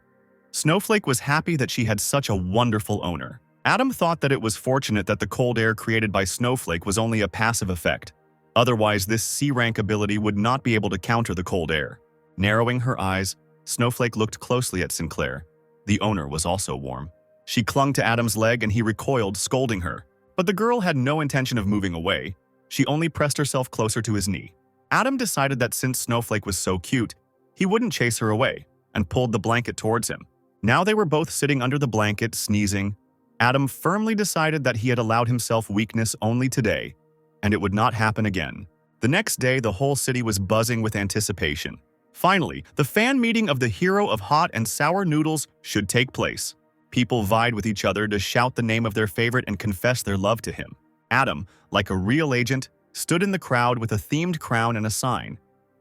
Snowflake was happy that she had such a wonderful owner. Adam thought that it was fortunate that the cold air created by Snowflake was only a passive effect. Otherwise, this C-rank ability would not be able to counter the cold air. Narrowing her eyes, Snowflake looked closely at Sinclair. The owner was also warm. She clung to Adam's leg and he recoiled, scolding her. But the girl had no intention of moving away. She only pressed herself closer to his knee. Adam decided that since Snowflake was so cute, he wouldn't chase her away, and pulled the blanket towards him. Now they were both sitting under the blanket, sneezing. Adam firmly decided that he had allowed himself weakness only today, and it would not happen again. The next day, the whole city was buzzing with anticipation. Finally, the fan meeting of the hero of hot and sour noodles should take place. People vied with each other to shout the name of their favorite and confess their love to him. Adam, like a real agent, stood in the crowd with a themed crown and a sign.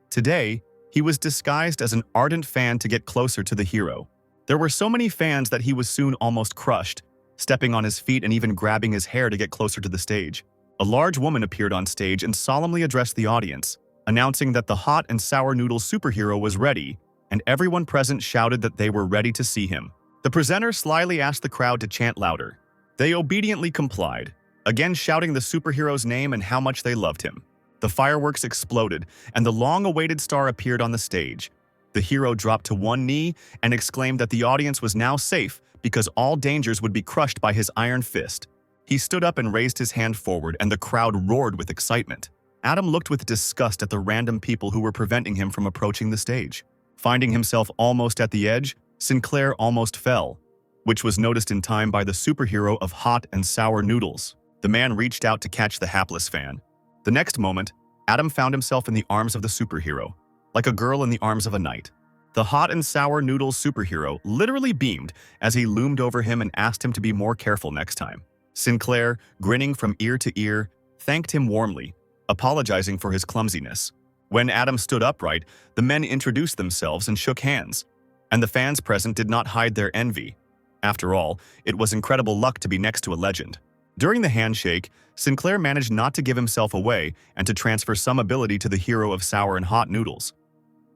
Today, he was disguised as an ardent fan to get closer to the hero. There were so many fans that he was soon almost crushed, stepping on his feet and even grabbing his hair to get closer to the stage. A large woman appeared on stage and solemnly addressed the audience, announcing that the hot and sour noodle superhero was ready, and everyone present shouted that they were ready to see him. The presenter slyly asked the crowd to chant louder. They obediently complied. again shouting the superhero's name and how much they loved him. The fireworks exploded, and the long-awaited star appeared on the stage. The hero dropped to one knee and exclaimed that the audience was now safe because all dangers would be crushed by his iron fist. He stood up and raised his hand forward, and the crowd roared with excitement. Adam looked with disgust at the random people who were preventing him from approaching the stage. Finding himself almost at the edge, Sinclair almost fell, which was noticed in time by the superhero of hot and sour noodles. The man reached out to catch the hapless fan. The next moment, Adam found himself in the arms of the superhero, like a girl in the arms of a knight. The hot and sour noodles superhero literally beamed as he loomed over him and asked him to be more careful next time. Sinclair, grinning from ear to ear, thanked him warmly, apologizing for his clumsiness. When Adam stood upright, the men introduced themselves and shook hands, and the fans present did not hide their envy. After all, it was incredible luck to be next to a legend. During the handshake, Sinclair managed not to give himself away and to transfer some ability to the hero of sour and hot noodles.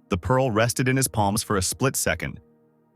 The pearl rested in his palms for a split second,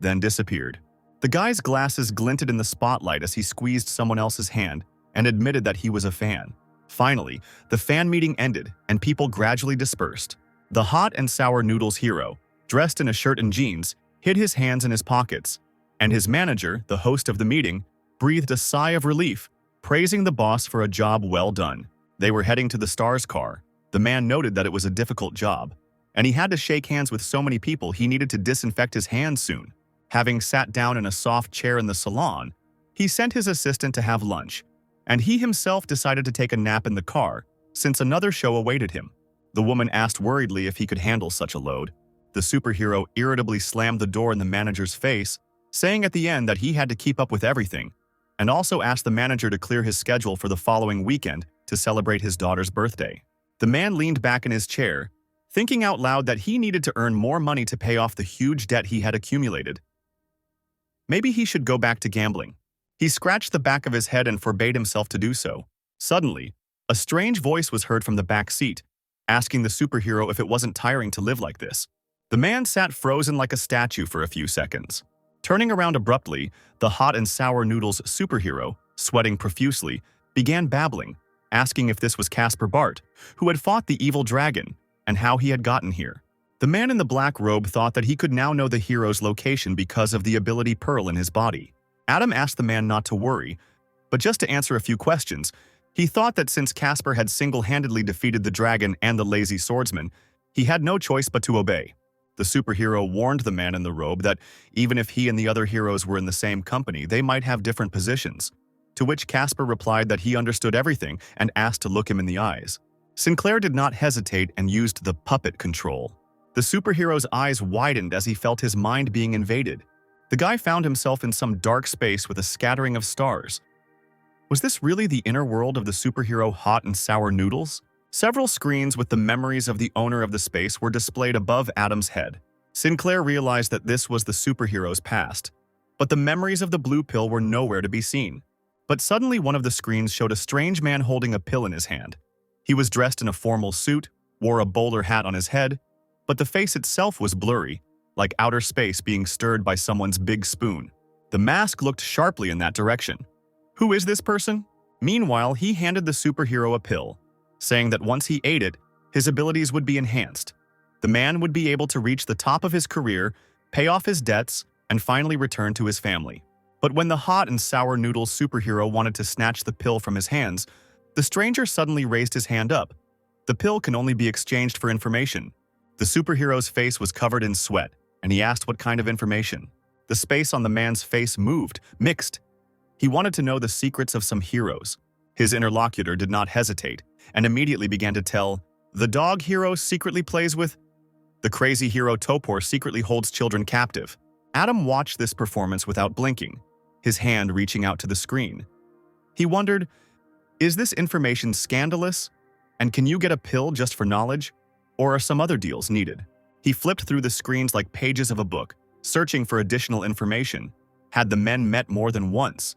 then disappeared. The guy's glasses glinted in the spotlight as he squeezed someone else's hand and admitted that he was a fan. Finally, the fan meeting ended and people gradually dispersed. The hot and sour noodles hero, dressed in a shirt and jeans, hid his hands in his pockets, and his manager, the host of the meeting, breathed a sigh of relief, praising the boss for a job well done. They were heading to the star's car. The man noted that it was a difficult job, and he had to shake hands with so many people he needed to disinfect his hands soon. Having sat down in a soft chair in the salon, he sent his assistant to have lunch, and he himself decided to take a nap in the car, since another show awaited him. The woman asked worriedly if he could handle such a load. The superhero irritably slammed the door in the manager's face, saying at the end that he had to keep up with everything, and also asked the manager to clear his schedule for the following weekend to celebrate his daughter's birthday. The man leaned back in his chair, thinking out loud that he needed to earn more money to pay off the huge debt he had accumulated. Maybe he should go back to gambling. He scratched the back of his head and forbade himself to do so. Suddenly, a strange voice was heard from the back seat, asking the superhero if it wasn't tiring to live like this. The man sat frozen like a statue for a few seconds. Turning around abruptly, the hot and sour noodles superhero, sweating profusely, began babbling, asking if this was Caspar Bart, who had fought the evil dragon, and how he had gotten here. The man in the black robe thought that he could now know the hero's location because of the ability pearl in his body. Adam asked the man not to worry, but just to answer a few questions. He thought that since Caspar had single-handedly defeated the dragon and the lazy swordsman, he had no choice but to obey. The superhero warned the man in the robe that even if he and the other heroes were in the same company, they might have different positions, to which Caspar replied that he understood everything and asked to look him in the eyes. Sinclair did not hesitate and used the puppet control. The superhero's eyes widened as he felt his mind being invaded. The guy found himself in some dark space with a scattering of stars. Was this really the inner world of the superhero hot and sour noodles? Several screens with the memories of the owner of the space were displayed above Adam's head. Sinclair realized that this was the superhero's past, but the memories of the blue pill were nowhere to be seen. But suddenly one of the screens showed a strange man holding a pill in his hand. He was dressed in a formal suit, wore a bowler hat on his head, but the face itself was blurry, like outer space being stirred by someone's big spoon. The mask looked sharply in that direction. Who is this person? Meanwhile, he handed the superhero a pill, saying that once he ate it, his abilities would be enhanced. The man would be able to reach the top of his career, pay off his debts, and finally return to his family. But when the hot and sour noodles superhero wanted to snatch the pill from his hands, the stranger suddenly raised his hand up. The pill can only be exchanged for information. The superhero's face was covered in sweat, and he asked what kind of information. The space on the man's face moved, mixed. He wanted to know the secrets of some heroes. His interlocutor did not hesitate, and immediately began to tell, the dog hero secretly plays with. The crazy hero Topor secretly holds children captive. Adam watched this performance without blinking, his hand reaching out to the screen. He wondered, is this information scandalous? And can you get a pill just for knowledge? Or are some other deals needed? He flipped through the screens like pages of a book, searching for additional information. Had the men met more than once?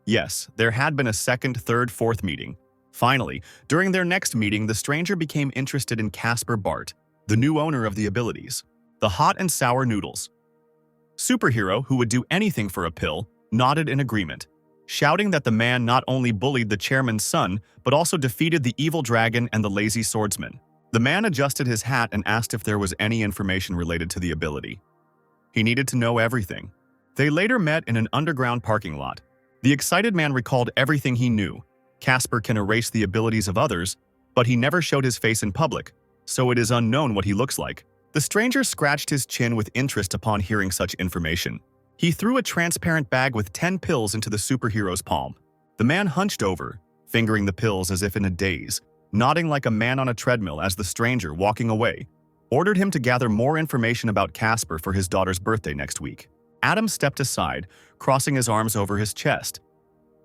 Yes, there had been a second, third, fourth meeting. Finally, during their next meeting, the stranger became interested in Caspar Bart, the new owner of the abilities, the hot and sour noodles. Superhero, who would do anything for a pill, nodded in agreement. shouting that the man not only bullied the chairman's son, but also defeated the evil dragon and the lazy swordsman. The man adjusted his hat and asked if there was any information related to the ability. He needed to know everything. They later met in an underground parking lot. The excited man recalled everything he knew. Casper can erase the abilities of others, but he never showed his face in public, so it is unknown what he looks like. The stranger scratched his chin with interest upon hearing such information. He threw a transparent bag with 10 pills into the superhero's palm. The man hunched over, fingering the pills as if in a daze, nodding like a man on a treadmill as the stranger, walking away, ordered him to gather more information about Casper for his daughter's birthday next week. Adam stepped aside, crossing his arms over his chest.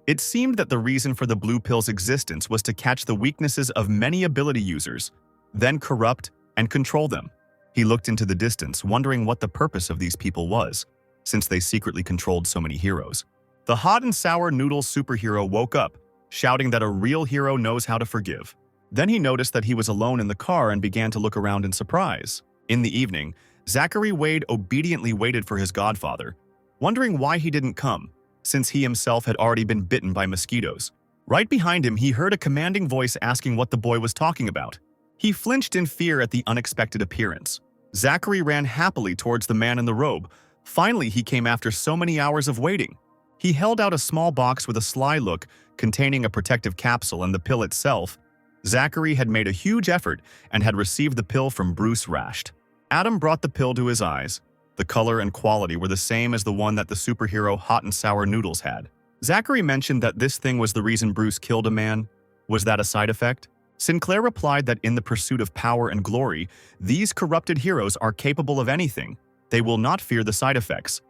It seemed that the reason for the blue pill's existence was to catch the weaknesses of many ability users, then corrupt and control them. He looked into the distance, wondering what the purpose of these people was, since they secretly controlled so many heroes. The hot and sour noodle superhero woke up, shouting that a real hero knows how to forgive. Then he noticed that he was alone in the car and began to look around in surprise. In the evening, Zachary Wade obediently waited for his godfather, wondering why he didn't come, since he himself had already been bitten by mosquitoes. Right behind him, he heard a commanding voice asking what the boy was talking about. He flinched in fear at the unexpected appearance. Zachary ran happily towards the man in the robe. Finally, he came after so many hours of waiting. He held out a small box with a sly look, containing a protective capsule and the pill itself. Zachary had made a huge effort and had received the pill from Bruce Rashed. Adam brought the pill to his eyes. The color and quality were the same as the one that the superhero Hot and Sour Noodles had. Zachary mentioned that this thing was the reason Bruce killed a man. Was that a side effect? Sinclair replied that in the pursuit of power and glory, these corrupted heroes are capable of anything. They will not fear the side effects.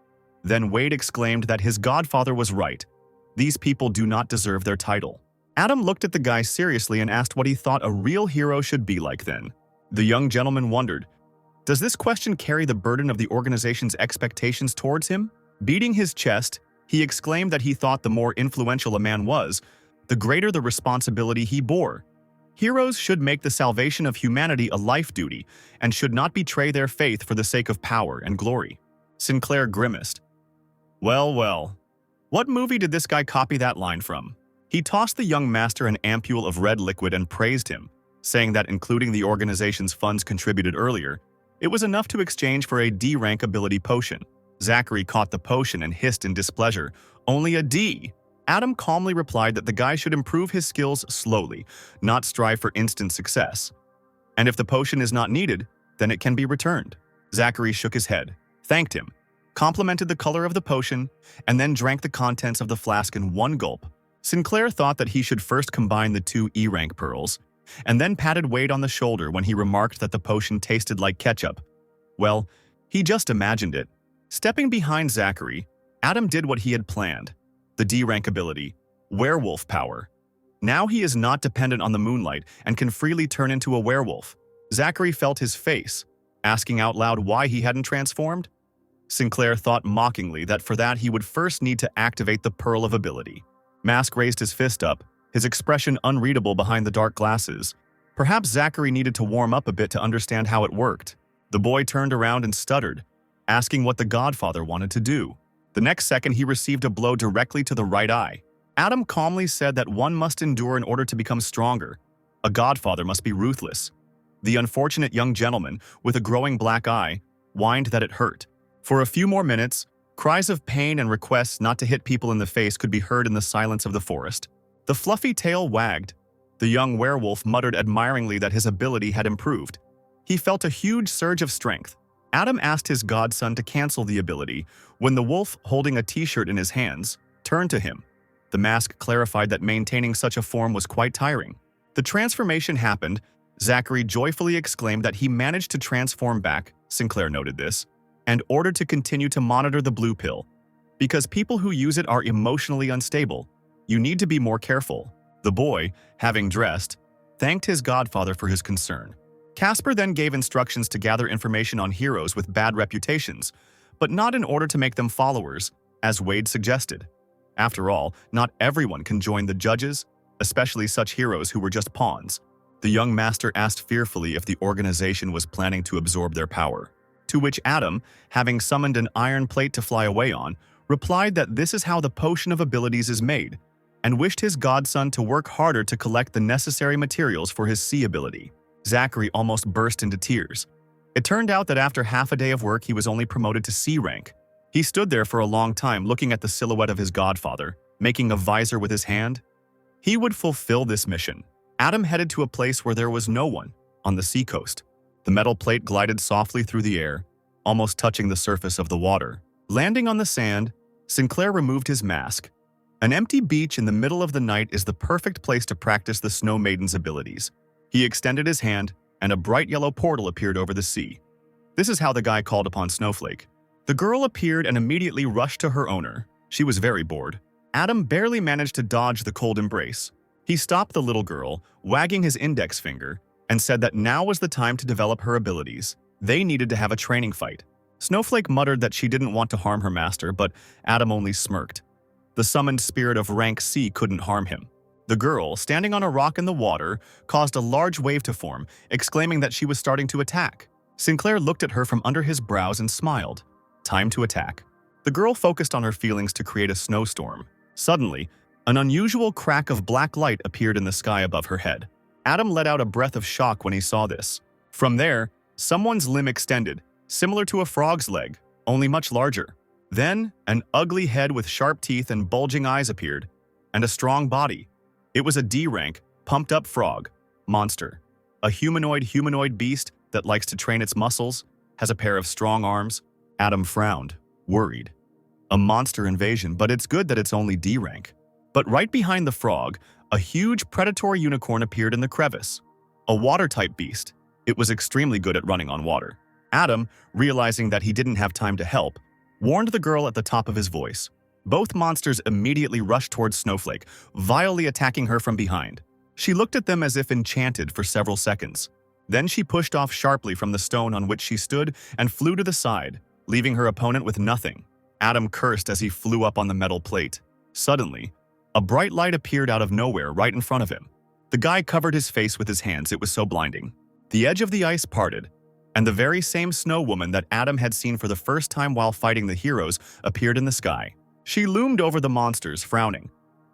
Then Wade exclaimed that his godfather was right. These people do not deserve their title. Adam looked at the guy seriously and asked what he thought a real hero should be like then. The young gentleman wondered, does this question carry the burden of the organization's expectations towards him? Beating his chest, he exclaimed that he thought the more influential a man was, the greater the responsibility he bore. Heroes should make the salvation of humanity a life duty and should not betray their faith for the sake of power and glory. Sinclair grimaced. Well. What movie did this guy copy that line from? He tossed the young master an ampule of red liquid and praised him, saying that including the organization's funds contributed earlier, it was enough to exchange for a D-rank ability potion. Zachary caught the potion and hissed in displeasure. Only a D. Adam calmly replied that the guy should improve his skills slowly, not strive for instant success. And if the potion is not needed, then it can be returned. Zachary shook his head, thanked him, complimented the color of the potion, and then drank the contents of the flask in one gulp. Sinclair thought that he should first combine the 2 E-rank pearls, and then patted Wade on the shoulder when he remarked that the potion tasted like ketchup. Well, he just imagined it. Stepping behind Zachary, Adam did what he had planned. The D-rank ability, werewolf power. Now he is not dependent on the moonlight and can freely turn into a werewolf. Zachary felt his face, asking out loud why he hadn't transformed. Sinclair thought mockingly that for that he would first need to activate the Pearl of Ability. Mask raised his fist up, his expression unreadable behind the dark glasses. Perhaps Zachary needed to warm up a bit to understand how it worked. The boy turned around and stuttered, asking what the godfather wanted to do. The next second, he received a blow directly to the right eye. Adam calmly said that one must endure in order to become stronger. A godfather must be ruthless. The unfortunate young gentleman, with a growing black eye, whined that it hurt. For a few more minutes, cries of pain and requests not to hit people in the face could be heard in the silence of the forest. The fluffy tail wagged. The young werewolf muttered admiringly that his ability had improved. He felt a huge surge of strength. Adam asked his godson to cancel the ability when the wolf, holding a t-shirt in his hands, turned to him. The mask clarified that maintaining such a form was quite tiring. The transformation happened. Zachary joyfully exclaimed that he managed to transform back, Sinclair noted this, and ordered to continue to monitor the blue pill. Because people who use it are emotionally unstable, you need to be more careful. The boy, having dressed, thanked his godfather for his concern. Casper then gave instructions to gather information on heroes with bad reputations, but not in order to make them followers, as Wade suggested. After all, not everyone can join the judges, especially such heroes who were just pawns. The young master asked fearfully if the organization was planning to absorb their power, to which Adam, having summoned an iron plate to fly away on, replied that this is how the potion of abilities is made, and wished his godson to work harder to collect the necessary materials for his sea ability. Zachary almost burst into tears. It turned out that after half a day of work, he was only promoted to C rank. He stood there for a long time looking at the silhouette of his godfather, making a visor with his hand. He would fulfill this mission. Adam headed to a place where there was no one, on the seacoast. The metal plate glided softly through the air, almost touching the surface of the water. Landing on the sand, Sinclair removed his mask. An empty beach in the middle of the night is the perfect place to practice the Snow Maiden's abilities. He extended his hand, and a bright yellow portal appeared over the sea. This is how the guy called upon Snowflake. The girl appeared and immediately rushed to her owner. She was very bored. Adam barely managed to dodge the cold embrace. He stopped the little girl, wagging his index finger, and said that now was the time to develop her abilities. They needed to have a training fight. Snowflake muttered that she didn't want to harm her master, but Adam only smirked. The summoned spirit of rank C couldn't harm him. The girl, standing on a rock in the water, caused a large wave to form, exclaiming that she was starting to attack. Sinclair looked at her from under his brows and smiled. Time to attack. The girl focused on her feelings to create a snowstorm. Suddenly, an unusual crack of black light appeared in the sky above her head. Adam let out a breath of shock when he saw this. From there, someone's limb extended, similar to a frog's leg, only much larger. Then, an ugly head with sharp teeth and bulging eyes appeared, and a strong body. It was a D-rank, pumped-up frog, monster. A humanoid beast that likes to train its muscles, has a pair of strong arms. Adam frowned, worried. A monster invasion, but it's good that it's only D-rank. But right behind the frog, a huge predatory unicorn appeared in the crevice. A water-type beast. It was extremely good at running on water. Adam, realizing that he didn't have time to help, warned the girl at the top of his voice. Both monsters immediately rushed towards Snowflake, vilely attacking her from behind. She looked at them as if enchanted for several seconds. Then she pushed off sharply from the stone on which she stood and flew to the side, leaving her opponent with nothing. Adam cursed as he flew up on the metal plate. Suddenly, a bright light appeared out of nowhere right in front of him. The guy covered his face with his hands, it was so blinding. The edge of the ice parted, and the very same snow woman that Adam had seen for the first time while fighting the heroes appeared in the sky. She loomed over the monsters, frowning.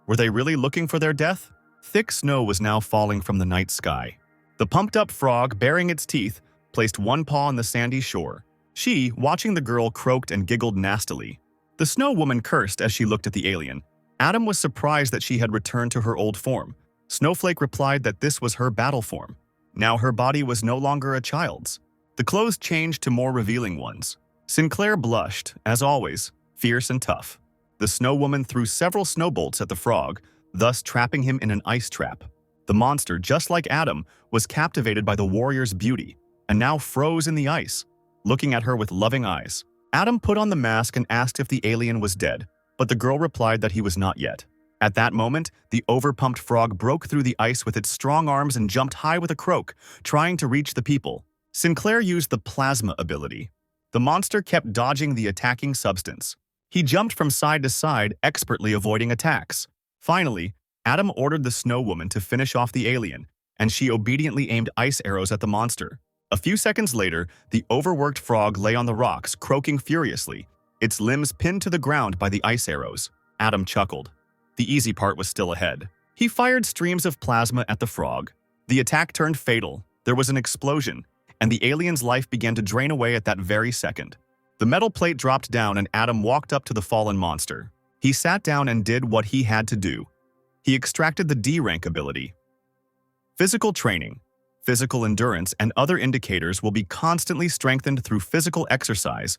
Were they really looking for their death? Thick snow was now falling from the night sky. The pumped-up frog, baring its teeth, placed one paw on the sandy shore. She, watching the girl, croaked and giggled nastily. The snow woman cursed as she looked at the alien. Adam was surprised that she had returned to her old form. Snowflake replied that this was her battle form. Now her body was no longer a child's. The clothes changed to more revealing ones. Sinclair blushed, as always, fierce and tough. The snow woman threw several snowbolts at the frog, thus trapping him in an ice trap. The monster, just like Adam, was captivated by the warrior's beauty, and now froze in the ice, looking at her with loving eyes. Adam put on the mask and asked if the alien was dead, but the girl replied that he was not yet. At that moment, the overpumped frog broke through the ice with its strong arms and jumped high with a croak, trying to reach the people. Sinclair used the plasma ability. The monster kept dodging the attacking substance. He jumped from side to side, expertly avoiding attacks. Finally, Adam ordered the snow woman to finish off the alien, and she obediently aimed ice arrows at the monster. A few seconds later, the overworked frog lay on the rocks, croaking furiously, its limbs pinned to the ground by the ice arrows. Adam chuckled. The easy part was still ahead. He fired streams of plasma at the frog. The attack turned fatal. There was an explosion, and the alien's life began to drain away at that very second. The metal plate dropped down and Adam walked up to the fallen monster. He sat down and did what he had to do. He extracted the D-rank ability. Physical training, physical endurance, and other indicators will be constantly strengthened through physical exercise.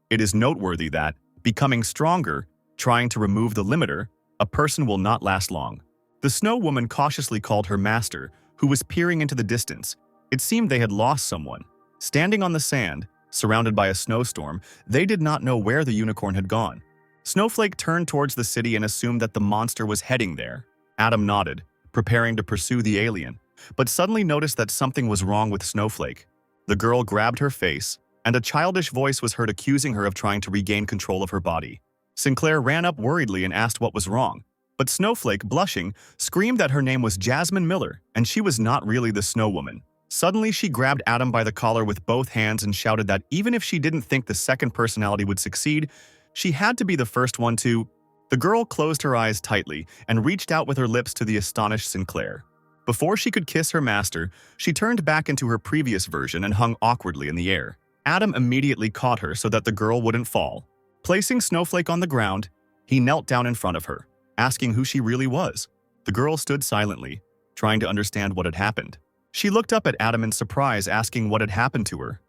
It is noteworthy that, becoming stronger, trying to remove the limiter, a person will not last long. The snow woman cautiously called her master, who was peering into the distance. It seemed they had lost someone. Standing on the sand, surrounded by a snowstorm, they did not know where the unicorn had gone. Snowflake turned towards the city and assumed that the monster was heading there. Adam nodded, preparing to pursue the alien, but suddenly noticed that something was wrong with Snowflake. The girl grabbed her face, and a childish voice was heard accusing her of trying to regain control of her body. Sinclair ran up worriedly and asked what was wrong, but Snowflake, blushing, screamed that her name was Jasmine Miller, and she was not really the snow woman. Suddenly, she grabbed Adam by the collar with both hands and shouted that even if she didn't think the second personality would succeed, She had to be the first one to… The girl closed her eyes tightly and reached out with her lips to the astonished Sinclair. Before she could kiss her master, she turned back into her previous version and hung awkwardly in the air. Adam immediately caught her so that the girl wouldn't fall. Placing Snowflake on the ground, he knelt down in front of her, asking who she really was. The girl stood silently, trying to understand what had happened. She looked up at Adam in surprise, asking what had happened to her.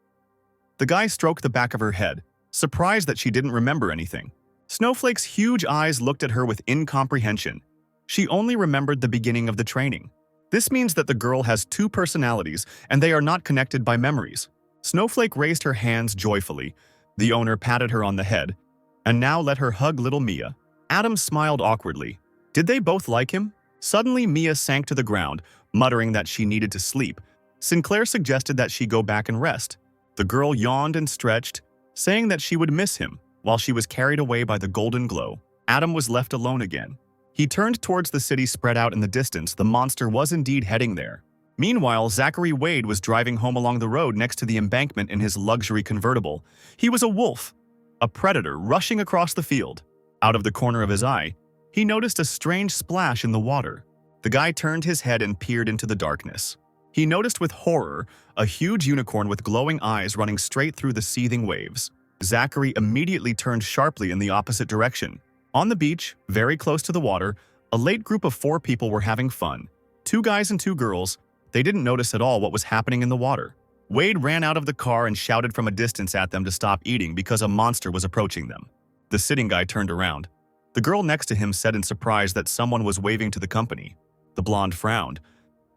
The guy stroked the back of her head, surprised that she didn't remember anything. Snowflake's huge eyes looked at her with incomprehension. She only remembered the beginning of the training. This means that the girl has two personalities and they are not connected by memories. Snowflake raised her hands joyfully. The owner patted her on the head and now let her hug little Mia. Adam smiled awkwardly. Did they both like him? Suddenly, Mia sank to the ground, muttering that she needed to sleep. Sinclair suggested that she go back and rest. The girl yawned and stretched, saying that she would miss him. While she was carried away by the golden glow, Adam was left alone again. He turned towards the city spread out in the distance. The monster was indeed heading there. Meanwhile, Zachary Wade was driving home along the road next to the embankment in his luxury convertible. He was a wolf, a predator rushing across the field. Out of the corner of his eye, he noticed a strange splash in the water. The guy turned his head and peered into the darkness. He noticed with horror a huge unicorn with glowing eyes running straight through the seething waves. Zachary immediately turned sharply in the opposite direction. On the beach, very close to the water, a late group of 4 people were having fun. 2 guys and 2 girls. They didn't notice at all what was happening in the water. Wade ran out of the car and shouted from a distance at them to stop eating because a monster was approaching them. The sitting guy turned around. The girl next to him said in surprise that someone was waving to the company. The blonde frowned.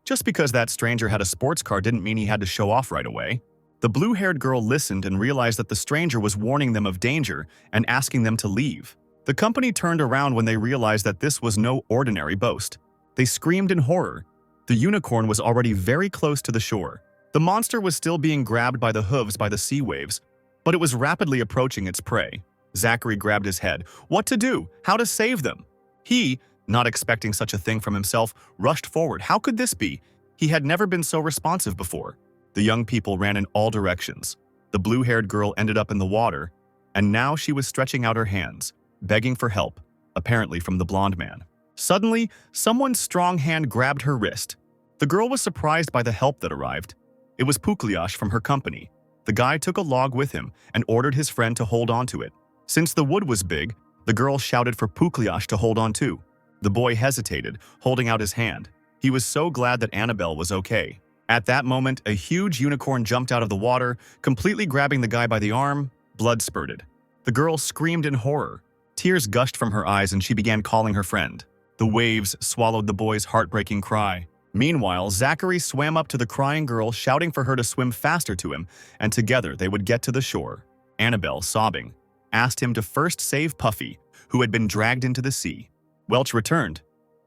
Just because that stranger had a sports car didn't mean he had to show off right away. The blue-haired girl listened and realized that the stranger was warning them of danger and asking them to leave. The company turned around when they realized that this was no ordinary boast. They screamed in horror. The unicorn was already very close to the shore. The monster was still being grabbed by the hooves by the sea waves, but it was rapidly approaching its prey. Zachary grabbed his head. What to do? How to save them? He, not expecting such a thing from himself, rushed forward. How could this be? He had never been so responsive before. The young people ran in all directions. The blue-haired girl ended up in the water, and now she was stretching out her hands, begging for help, apparently from the blonde man. Suddenly, someone's strong hand grabbed her wrist. The girl was surprised by the help that arrived. It was Pukliash from her company. The guy took a log with him and ordered his friend to hold on to it. Since the wood was big, the girl shouted for Pukliash to hold on too. The boy hesitated, holding out his hand. He was so glad that Annabelle was okay. At that moment, a huge unicorn jumped out of the water, completely grabbing the guy by the arm. Blood spurted. The girl screamed in horror. Tears gushed from her eyes and she began calling her friend. The waves swallowed the boy's heartbreaking cry. Meanwhile, Zachary swam up to the crying girl, shouting for her to swim faster to him, and together they would get to the shore. Annabelle, sobbing, asked him to first save Puffy, who had been dragged into the sea. Welch returned.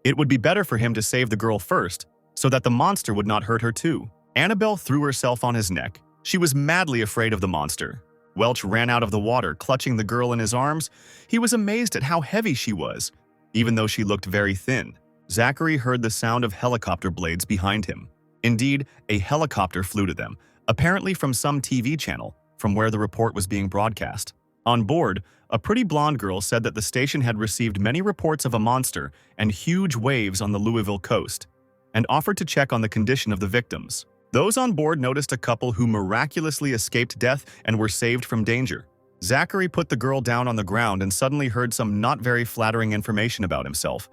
It would be better for him to save the girl first, so that the monster would not hurt her too. Annabelle threw herself on his neck. She was madly afraid of the monster. Welch ran out of the water, clutching the girl in his arms. He was amazed at how heavy she was, even though she looked very thin. Zachary heard the sound of helicopter blades behind him. Indeed, a helicopter flew to them, apparently from some TV channel, from where the report was being broadcast. On board, a pretty blonde girl said that the station had received many reports of a monster and huge waves on the Louisville coast, and offered to check on the condition of the victims. Those on board noticed a couple who miraculously escaped death and were saved from danger. Zachary put the girl down on the ground and suddenly heard some not very flattering information about himself.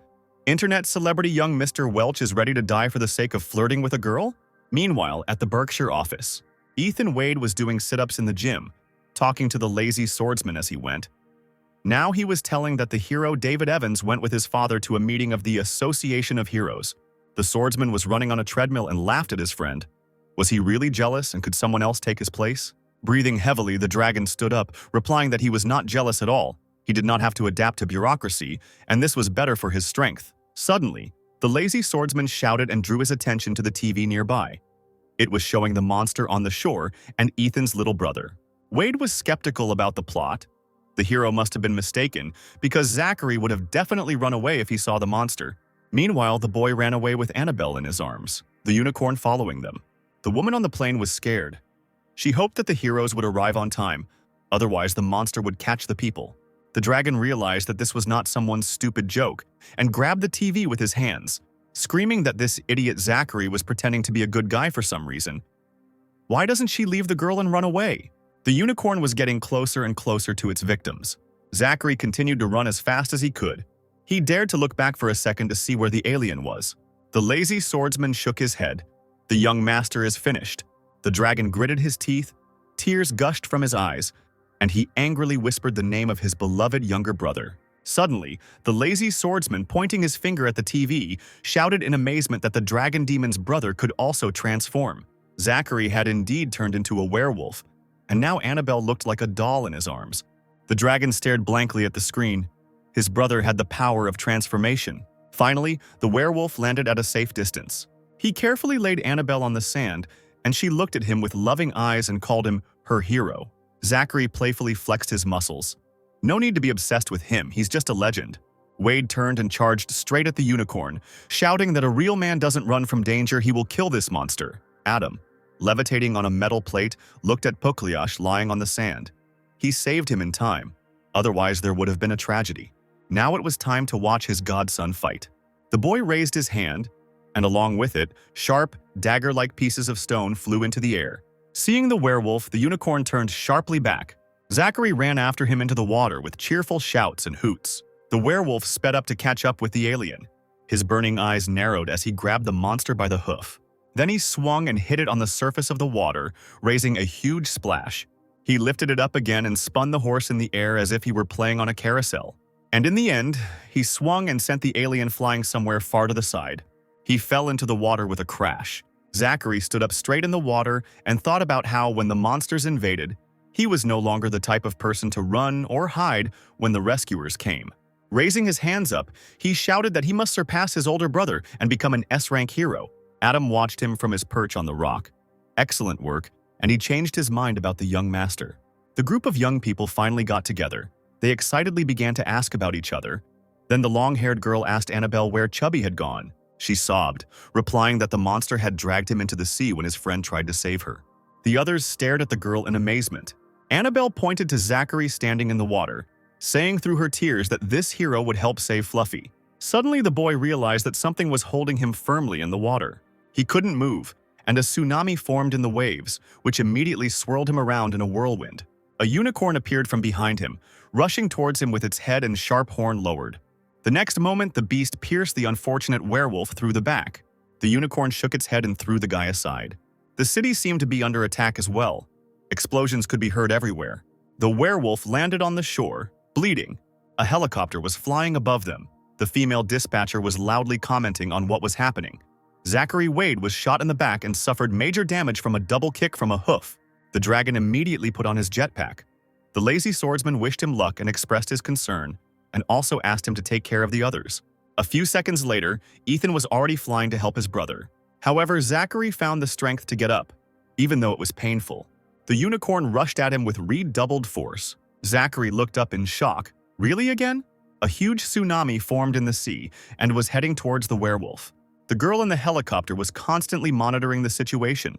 Internet celebrity young Mr. Welch is ready to die for the sake of flirting with a girl? Meanwhile, at the Berkshire office, Ethan Wade was doing sit-ups in the gym, talking to the lazy swordsman as he went. Now he was telling that the hero David Evans went with his father to a meeting of the Association of Heroes. The swordsman was running on a treadmill and laughed at his friend. Was he really jealous and could someone else take his place? Breathing heavily, the dragon stood up, replying that he was not jealous at all. He did not have to adapt to bureaucracy, and this was better for his strength. Suddenly, the lazy swordsman shouted and drew his attention to the TV nearby. It was showing the monster on the shore and Ethan's little brother. Wade was skeptical about the plot. The hero must have been mistaken, because Zachary would have definitely run away if he saw the monster. Meanwhile, the boy ran away with Annabelle in his arms, the unicorn following them. The woman on the plane was scared. She hoped that the heroes would arrive on time, otherwise the monster would catch the people. The dragon realized that this was not someone's stupid joke and grabbed the TV with his hands, screaming that this idiot Zachary was pretending to be a good guy for some reason. Why doesn't she leave the girl and run away? The unicorn was getting closer and closer to its victims. Zachary continued to run as fast as he could. He dared to look back for a second to see where the alien was. The lazy swordsman shook his head. The young master is finished. The dragon gritted his teeth, tears gushed from his eyes, and he angrily whispered the name of his beloved younger brother. Suddenly, the lazy swordsman, pointing his finger at the TV, shouted in amazement that the dragon demon's brother could also transform. Zachary had indeed turned into a werewolf, and now Annabelle looked like a doll in his arms. The dragon stared blankly at the screen. His brother had the power of transformation. Finally, the werewolf landed at a safe distance. He carefully laid Annabelle on the sand, and she looked at him with loving eyes and called him her hero. Zachary playfully flexed his muscles. No need to be obsessed with him, he's just a legend. Wade turned and charged straight at the unicorn, shouting that a real man doesn't run from danger, he will kill this monster. Adam, levitating on a metal plate, looked at Pokliash lying on the sand. He saved him in time, otherwise there would have been a tragedy. Now it was time to watch his godson fight. The boy raised his hand, and along with it, sharp, dagger-like pieces of stone flew into the air. Seeing the werewolf, the unicorn turned sharply back. Zachary ran after him into the water with cheerful shouts and hoots. The werewolf sped up to catch up with the alien. His burning eyes narrowed as he grabbed the monster by the hoof. Then he swung and hit it on the surface of the water, raising a huge splash. He lifted it up again and spun the horse in the air as if he were playing on a carousel. And in the end, he swung and sent the alien flying somewhere far to the side. He fell into the water with a crash. Zachary stood up straight in the water and thought about how, when the monsters invaded, he was no longer the type of person to run or hide when the rescuers came. Raising his hands up, he shouted that he must surpass his older brother and become an S-rank hero. Adam watched him from his perch on the rock. Excellent work, and he changed his mind about the young master. The group of young people finally got together. They excitedly began to ask about each other. Then the long-haired girl asked Annabelle where Chubby had gone. She sobbed, replying that the monster had dragged him into the sea when his friend tried to save her. The others stared at the girl in amazement. Annabelle pointed to Zachary standing in the water, saying through her tears that this hero would help save Fluffy. Suddenly, the boy realized that something was holding him firmly in the water. He couldn't move, and a tsunami formed in the waves, which immediately swirled him around in a whirlwind. A unicorn appeared from behind him, rushing towards him with its head and sharp horn lowered. The next moment, the beast pierced the unfortunate werewolf through the back. The unicorn shook its head and threw the guy aside. The city seemed to be under attack as well. Explosions could be heard everywhere. The werewolf landed on the shore, bleeding. A helicopter was flying above them. The female dispatcher was loudly commenting on what was happening. Zachary Wade was shot in the back and suffered major damage from a double kick from a hoof. The dragon immediately put on his jetpack. The lazy swordsman wished him luck and expressed his concern, and also asked him to take care of the others. A few seconds later, Ethan was already flying to help his brother. However, Zachary found the strength to get up, even though it was painful. The unicorn rushed at him with redoubled force. Zachary looked up in shock. Really again? A huge tsunami formed in the sea and was heading towards the werewolf. The girl in the helicopter was constantly monitoring the situation.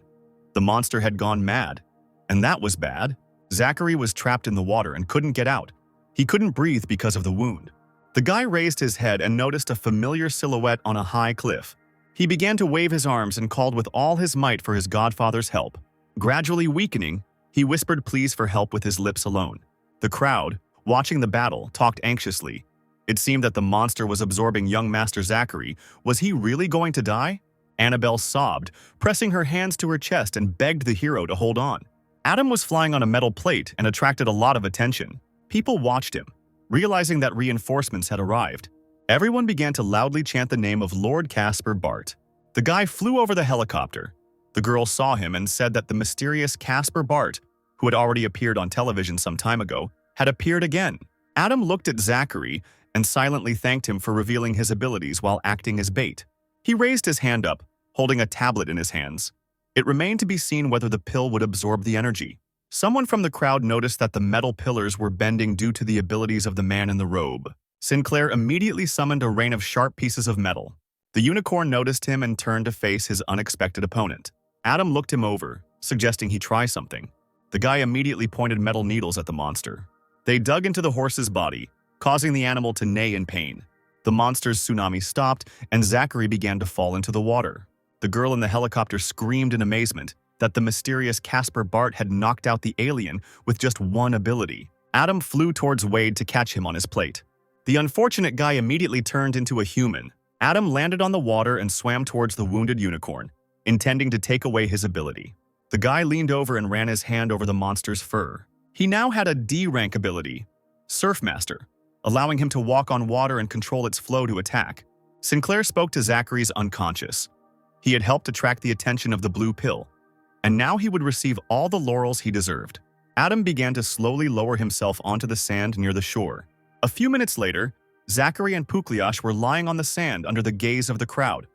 The monster had gone mad, and that was bad. Zachary was trapped in the water and couldn't get out. He couldn't breathe because of the wound. The guy raised his head and noticed a familiar silhouette on a high cliff. He began to wave his arms and called with all his might for his godfather's help. Gradually weakening, he whispered pleas for help with his lips alone. The crowd, watching the battle, talked anxiously. It seemed that the monster was absorbing young Master Zachary. Was he really going to die? Annabelle sobbed, pressing her hands to her chest and begged the hero to hold on. Adam was flying on a metal plate and attracted a lot of attention. People watched him, realizing that reinforcements had arrived. Everyone began to loudly chant the name of Lord Caspar Bart. The guy flew over the helicopter. The girl saw him and said that the mysterious Caspar Bart, who had already appeared on television some time ago, had appeared again. Adam looked at Zachary and silently thanked him for revealing his abilities while acting as bait. He raised his hand up, holding a tablet in his hands. It remained to be seen whether the pill would absorb the energy. Someone from the crowd noticed that the metal pillars were bending due to the abilities of the man in the robe. Sinclair immediately summoned a rain of sharp pieces of metal. The unicorn noticed him and turned to face his unexpected opponent. Adam looked him over, suggesting he try something. The guy immediately pointed metal needles at the monster. They dug into the horse's body, causing the animal to neigh in pain. The monster's tsunami stopped, and Zachary began to fall into the water. The girl in the helicopter screamed in amazement that the mysterious Caspar Bart had knocked out the alien with just one ability. Adam flew towards Wade to catch him on his plate. The unfortunate guy immediately turned into a human. Adam landed on the water and swam towards the wounded unicorn, intending to take away his ability. The guy leaned over and ran his hand over the monster's fur. He now had a D-rank ability, Surfmaster, allowing him to walk on water and control its flow to attack. Sinclair spoke to Zachary's unconscious. He had helped attract the attention of the blue pill, and now he would receive all the laurels he deserved. Adam began to slowly lower himself onto the sand near the shore. A few minutes later, Zachary and Pukliash were lying on the sand under the gaze of the crowd,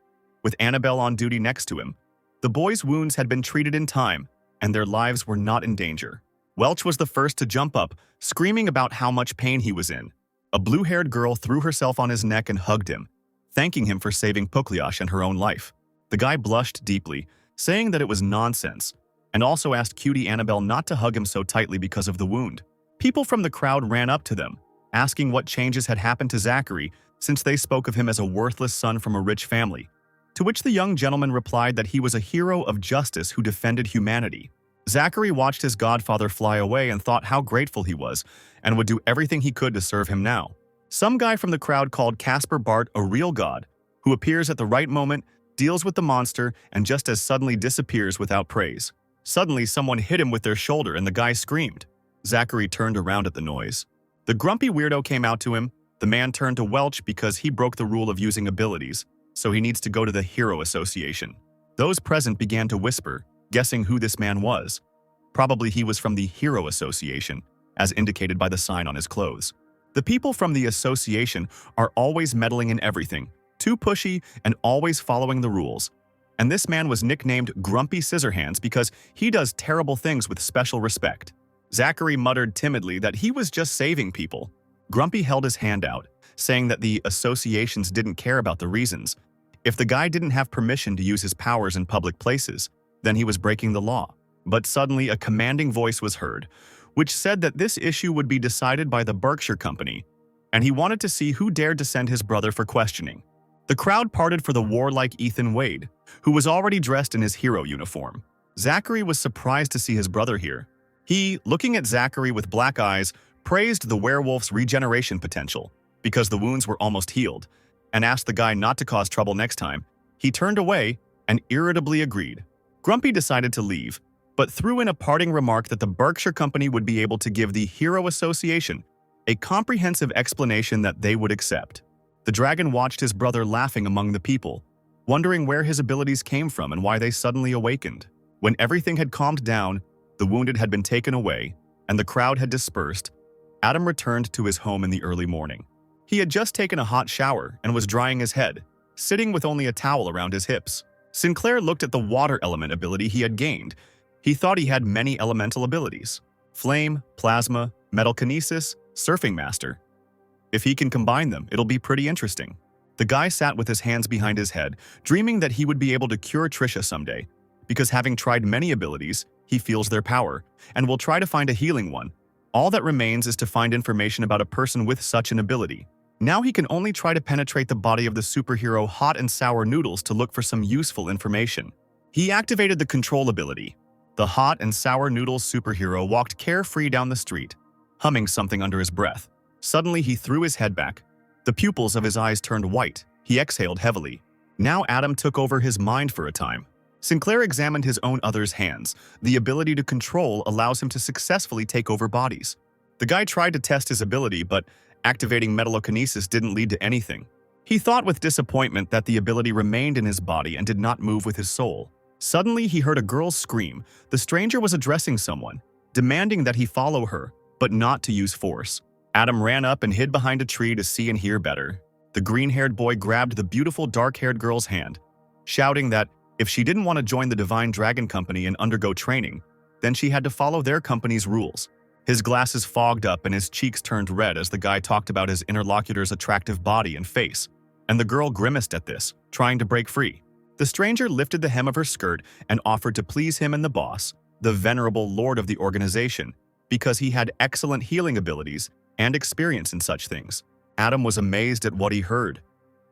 with Annabelle on duty next to him. The boys' wounds had been treated in time, and their lives were not in danger. Welch was the first to jump up, screaming about how much pain he was in. A blue-haired girl threw herself on his neck and hugged him, thanking him for saving Pukliash and her own life. The guy blushed deeply, saying that it was nonsense, and also asked cutie Annabelle not to hug him so tightly because of the wound. People from the crowd ran up to them, asking what changes had happened to Zachary since they spoke of him as a worthless son from a rich family, to which the young gentleman replied that he was a hero of justice who defended humanity. Zachary watched his godfather fly away and thought how grateful he was, and would do everything he could to serve him now. Some guy from the crowd called Caspar Bart a real god, who appears at the right moment, deals with the monster, and just as suddenly disappears without praise. Suddenly, someone hit him with their shoulder and the guy screamed. Zachary turned around at the noise. The grumpy weirdo came out to him. The man turned to Welch because he broke the rule of using abilities, so he needs to go to the Hero Association. Those present began to whisper, guessing who this man was. Probably he was from the Hero Association, as indicated by the sign on his clothes. The people from the association are always meddling in everything, too pushy and always following the rules. And this man was nicknamed Grumpy Scissorhands because he does terrible things with special respect. Zachary muttered timidly that he was just saving people. Grumpy held his hand out, saying that the associations didn't care about the reasons. If the guy didn't have permission to use his powers in public places, then he was breaking the law. But suddenly a commanding voice was heard, which said that this issue would be decided by the Berkshire Company, and he wanted to see who dared to send his brother for questioning. The crowd parted for the warlike Ethan Wade, who was already dressed in his hero uniform. Zachary was surprised to see his brother here. He, looking at Zachary with black eyes, praised the werewolf's regeneration potential, because the wounds were almost healed, and asked the guy not to cause trouble next time. He turned away and irritably agreed. Grumpy decided to leave, but threw in a parting remark that the Berkshire Company would be able to give the Hero Association a comprehensive explanation that they would accept. The dragon watched his brother laughing among the people, wondering where his abilities came from and why they suddenly awakened. When everything had calmed down, the wounded had been taken away, and the crowd had dispersed, Adam returned to his home in the early morning. He had just taken a hot shower and was drying his head, sitting with only a towel around his hips. Sinclair looked at the water element ability he had gained. He thought he had many elemental abilities: flame, plasma, metal kinesis, surfing master. If he can combine them, it'll be pretty interesting. The guy sat with his hands behind his head, dreaming that he would be able to cure Trisha someday, because having tried many abilities, he feels their power, and will try to find a healing one. All that remains is to find information about a person with such an ability. Now he can only try to penetrate the body of the superhero Hot and Sour Noodles to look for some useful information. He activated the control ability. The Hot and Sour Noodles superhero walked carefree down the street, humming something under his breath. Suddenly he threw his head back. The pupils of his eyes turned white. He exhaled heavily. Now Adam took over his mind for a time. Sinclair examined his own other's hands. The ability to control allows him to successfully take over bodies. The guy tried to test his ability, but activating metalokinesis didn't lead to anything. He thought with disappointment that the ability remained in his body and did not move with his soul. Suddenly, he heard a girl scream. The stranger was addressing someone, demanding that he follow her, but not to use force. Adam ran up and hid behind a tree to see and hear better. The green-haired boy grabbed the beautiful dark-haired girl's hand, shouting that if she didn't want to join the Divine Dragon Company and undergo training, then she had to follow their company's rules. His glasses fogged up and his cheeks turned red as the guy talked about his interlocutor's attractive body and face, and the girl grimaced at this, trying to break free. The stranger lifted the hem of her skirt and offered to please him and the boss, the venerable lord of the organization, because he had excellent healing abilities and experience in such things. Adam was amazed at what he heard.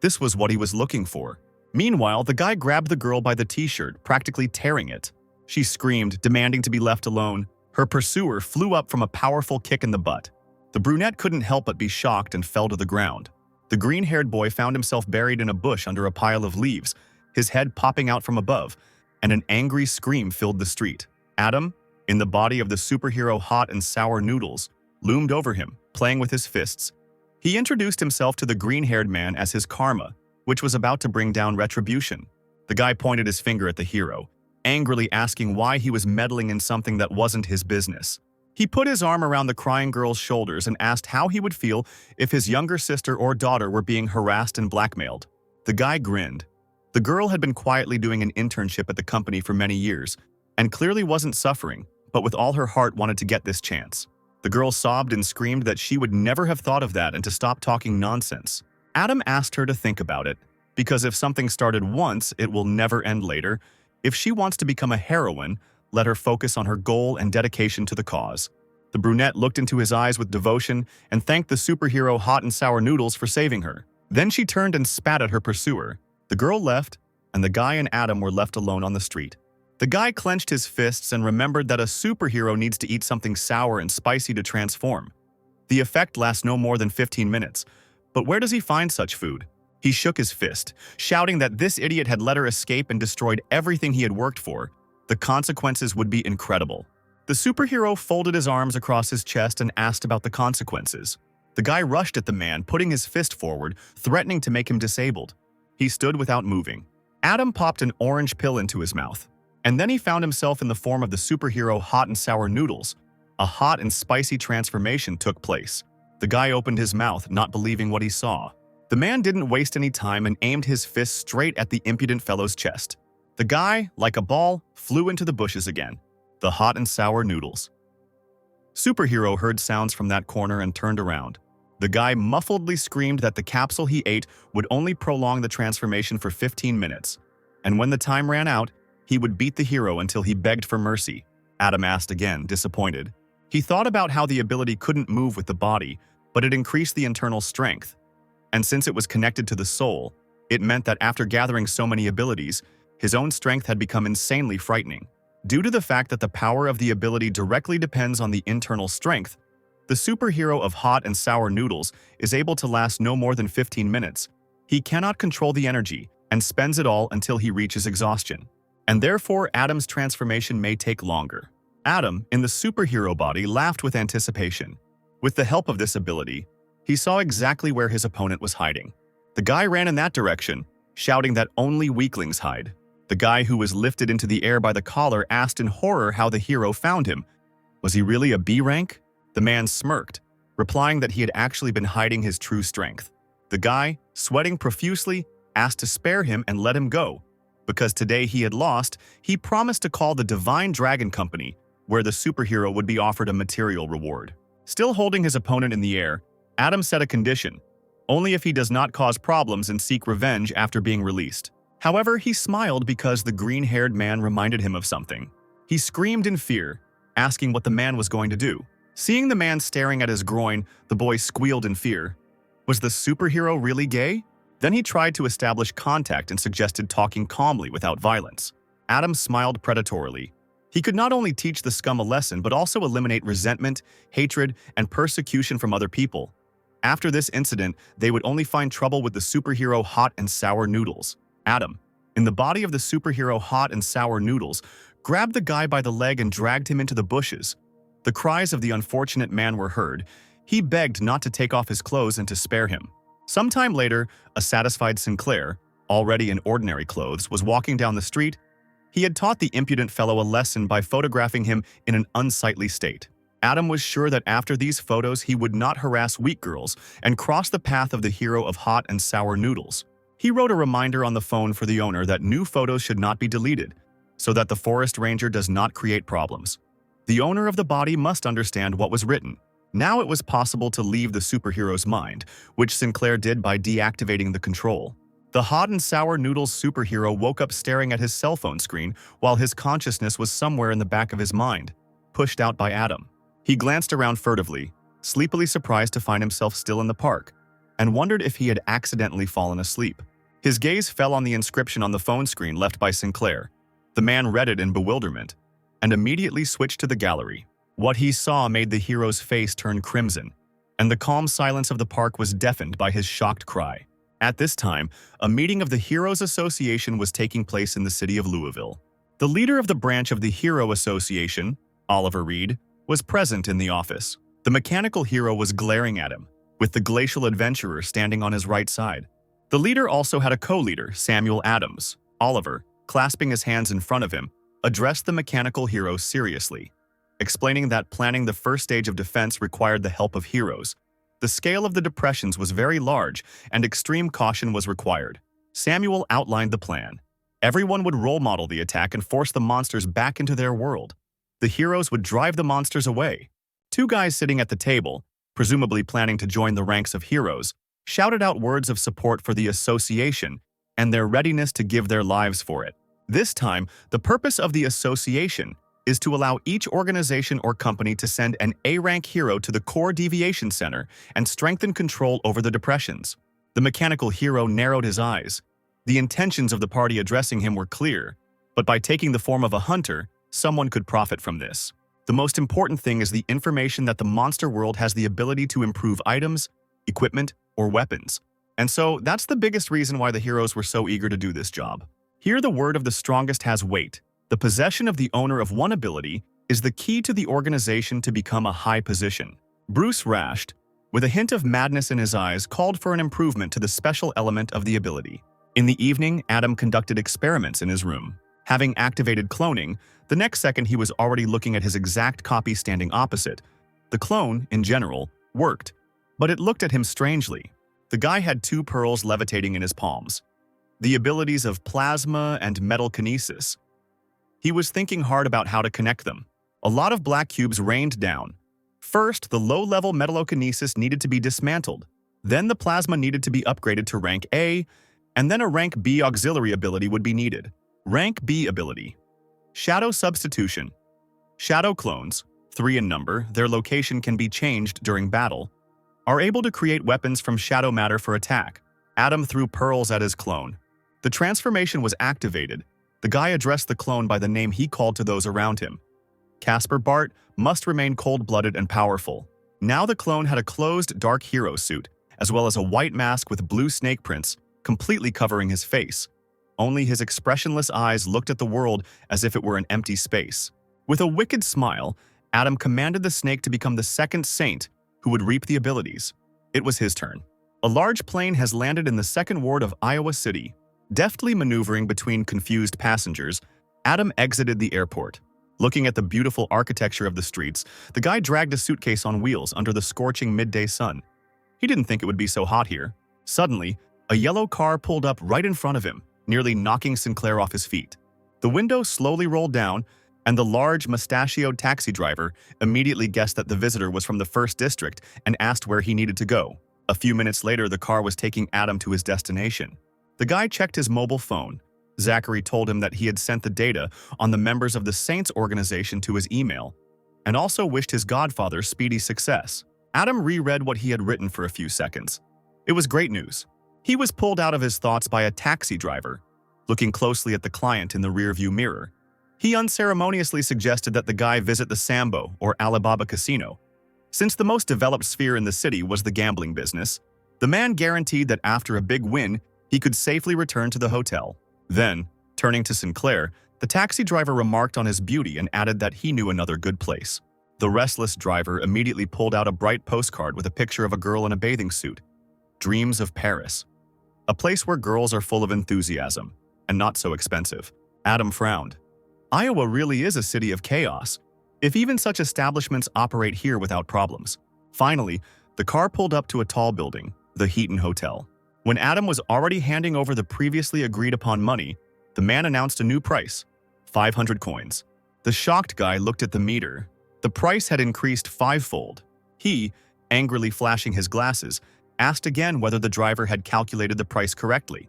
This was what he was looking for. Meanwhile, the guy grabbed the girl by the t-shirt, practically tearing it. She screamed, demanding to be left alone. Her pursuer flew up from a powerful kick in the butt. The brunette couldn't help but be shocked and fell to the ground. The green-haired boy found himself buried in a bush under a pile of leaves, his head popping out from above, and an angry scream filled the street. Adam, in the body of the superhero Hot and Sour Noodles, loomed over him, playing with his fists. He introduced himself to the green-haired man as his karma, which was about to bring down retribution. The guy pointed his finger at the hero, angrily asking why he was meddling in something that wasn't his business. He put his arm around the crying girl's shoulders and asked how he would feel if his younger sister or daughter were being harassed and blackmailed. The guy grinned. The girl had been quietly doing an internship at the company for many years, and clearly wasn't suffering, but with all her heart wanted to get this chance. The girl sobbed and screamed that she would never have thought of that and to stop talking nonsense. Adam asked her to think about it, because if something started once, it will never end later. If she wants to become a heroine, let her focus on her goal and dedication to the cause. The brunette looked into his eyes with devotion and thanked the superhero Hot and Sour Noodles for saving her. Then she turned and spat at her pursuer. The girl left, and the guy and Adam were left alone on the street. The guy clenched his fists and remembered that a superhero needs to eat something sour and spicy to transform. The effect lasts no more than 15 minutes, but where does he find such food? He shook his fist, shouting that this idiot had let her escape and destroyed everything he had worked for. The consequences would be incredible. The superhero folded his arms across his chest and asked about the consequences. The guy rushed at the man, putting his fist forward, threatening to make him disabled. He stood without moving. Adam popped an orange pill into his mouth, and then he found himself in the form of the superhero Hot and Sour Noodles. A hot and spicy transformation took place. The guy opened his mouth, not believing what he saw. The man didn't waste any time and aimed his fist straight at the impudent fellow's chest. The guy, like a ball, flew into the bushes again. The Hot and Sour Noodles. Superhero heard sounds from that corner and turned around. The guy muffledly screamed that the capsule he ate would only prolong the transformation for 15 minutes. And when the time ran out, he would beat the hero until he begged for mercy. Adam asked again, disappointed. He thought about how the ability couldn't move with the body, but it increased the internal strength. And since it was connected to the soul, it meant that after gathering so many abilities, his own strength had become insanely frightening. Due to the fact that the power of the ability directly depends on the internal strength, the superhero of Hot and Sour Noodles is able to last no more than 15 minutes. He cannot control the energy and spends it all until he reaches exhaustion. And therefore, Adam's transformation may take longer. Adam, in the superhero body, laughed with anticipation. With the help of this ability, he saw exactly where his opponent was hiding. The guy ran in that direction, shouting that only weaklings hide. The guy who was lifted into the air by the collar asked in horror how the hero found him. Was he really a B rank? The man smirked, replying that he had actually been hiding his true strength. The guy, sweating profusely, asked to spare him and let him go. Because today he had lost, he promised to call the Divine Dragon Company, where the superhero would be offered a material reward. Still holding his opponent in the air, Adam set a condition, only if he does not cause problems and seek revenge after being released. However, he smiled because the green-haired man reminded him of something. He screamed in fear, asking what the man was going to do. Seeing the man staring at his groin, the boy squealed in fear. Was the superhero really gay? Then he tried to establish contact and suggested talking calmly without violence. Adam smiled predatorily. He could not only teach the scum a lesson, but also eliminate resentment, hatred, and persecution from other people. After this incident, they would only find trouble with the superhero Hot and Sour Noodles. Adam, in the body of the superhero Hot and Sour Noodles, grabbed the guy by the leg and dragged him into the bushes. The cries of the unfortunate man were heard. He begged not to take off his clothes and to spare him. Sometime later, a satisfied Sinclair, already in ordinary clothes, was walking down the street. He had taught the impudent fellow a lesson by photographing him in an unsightly state. Adam was sure that after these photos he would not harass weak girls and cross the path of the hero of Hot and Sour Noodles. He wrote a reminder on the phone for the owner that new photos should not be deleted, so that the forest ranger does not create problems. The owner of the body must understand what was written. Now it was possible to leave the superhero's mind, which Sinclair did by deactivating the control. The Hot and Sour Noodles superhero woke up staring at his cell phone screen while his consciousness was somewhere in the back of his mind, pushed out by Adam. He glanced around furtively, sleepily surprised to find himself still in the park, and wondered if he had accidentally fallen asleep. His gaze fell on the inscription on the phone screen left by Sinclair. The man read it in bewilderment, and immediately switched to the gallery. What he saw made the hero's face turn crimson, and the calm silence of the park was deafened by his shocked cry. At this time, a meeting of the Heroes Association was taking place in the city of Louisville. The leader of the branch of the Hero Association, Oliver Reed, was present in the office. The mechanical hero was glaring at him, with the glacial adventurer standing on his right side. The leader also had a co-leader, Samuel Adams. Oliver, clasping his hands in front of him, addressed the mechanical hero seriously, explaining that planning the first stage of defense required the help of heroes. The scale of the depressions was very large, and extreme caution was required. Samuel outlined the plan. Everyone would role model the attack and force the monsters back into their world. The heroes would drive the monsters away. Two guys sitting at the table, presumably planning to join the ranks of heroes, shouted out words of support for the association and their readiness to give their lives for it. This time, the purpose of the association is to allow each organization or company to send an A-rank hero to the core deviation center and strengthen control over the depressions. The mechanical hero narrowed his eyes. The intentions of the party addressing him were clear, but by taking the form of a hunter, someone could profit from this. The most important thing is the information that the monster world has the ability to improve items, equipment, or weapons. And so that's the biggest reason why the heroes were so eager to do this job. Here the word of the strongest has weight. The possession of the owner of one ability is the key to the organization to become a high position. Bruce Rashed, with a hint of madness in his eyes, called for an improvement to the special element of the ability. In the evening, Adam conducted experiments in his room. Having activated cloning, the next second he was already looking at his exact copy standing opposite. The clone, in general, worked, but it looked at him strangely. The guy had two pearls levitating in his palms, the abilities of plasma and metal kinesis. He was thinking hard about how to connect them. A lot of black cubes rained down. First, the low-level metallokinesis needed to be dismantled. Then the plasma needed to be upgraded to rank A, and then a rank B auxiliary ability would be needed. Rank B ability. Shadow substitution. Shadow clones, 3 in number, their location can be changed during battle, are able to create weapons from shadow matter for attack. Adam threw pearls at his clone. The transformation was activated. The guy addressed the clone by the name he called to those around him. Casper Bart must remain cold-blooded and powerful. Now the clone had a closed dark hero suit, as well as a white mask with blue snake prints, completely covering his face. Only his expressionless eyes looked at the world as if it were an empty space. With a wicked smile, Adam commanded the snake to become the second saint who would reap the abilities. It was his turn. A large plane has landed in the second ward of Iowa City. Deftly maneuvering between confused passengers, Adam exited the airport. Looking at the beautiful architecture of the streets, the guy dragged a suitcase on wheels under the scorching midday sun. He didn't think it would be so hot here. Suddenly, a yellow car pulled up right in front of him, nearly knocking Sinclair off his feet. The window slowly rolled down, and the large, mustachioed taxi driver immediately guessed that the visitor was from the 1st District and asked where he needed to go. A few minutes later, the car was taking Adam to his destination. The guy checked his mobile phone. Zachary told him that he had sent the data on the members of the Saints organization to his email, and also wished his godfather speedy success. Adam reread what he had written for a few seconds. It was great news. He was pulled out of his thoughts by a taxi driver, looking closely at the client in the rearview mirror. He unceremoniously suggested that the guy visit the Sambo or Alibaba casino. Since the most developed sphere in the city was the gambling business, the man guaranteed that after a big win, he could safely return to the hotel. Then, turning to Sinclair, the taxi driver remarked on his beauty and added that he knew another good place. The restless driver immediately pulled out a bright postcard with a picture of a girl in a bathing suit. Dreams of Paris. A place where girls are full of enthusiasm, and not so expensive. Adam frowned. Iowa really is a city of chaos, if even such establishments operate here without problems. Finally, the car pulled up to a tall building, the Heaton Hotel. When Adam was already handing over the previously agreed-upon money, the man announced a new price, 500 coins. The shocked guy looked at the meter. The price had increased 5-fold. He, angrily flashing his glasses, asked again whether the driver had calculated the price correctly.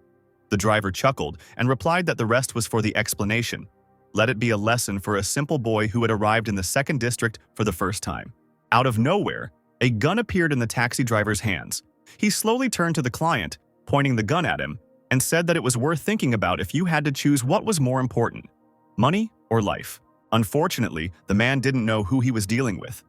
The driver chuckled and replied that the rest was for the explanation. Let it be a lesson for a simple boy who had arrived in the 2nd District for the first time. Out of nowhere, a gun appeared in the taxi driver's hands. He slowly turned to the client, pointing the gun at him, and said that it was worth thinking about if you had to choose what was more important, money or life. Unfortunately, the man didn't know who he was dealing with.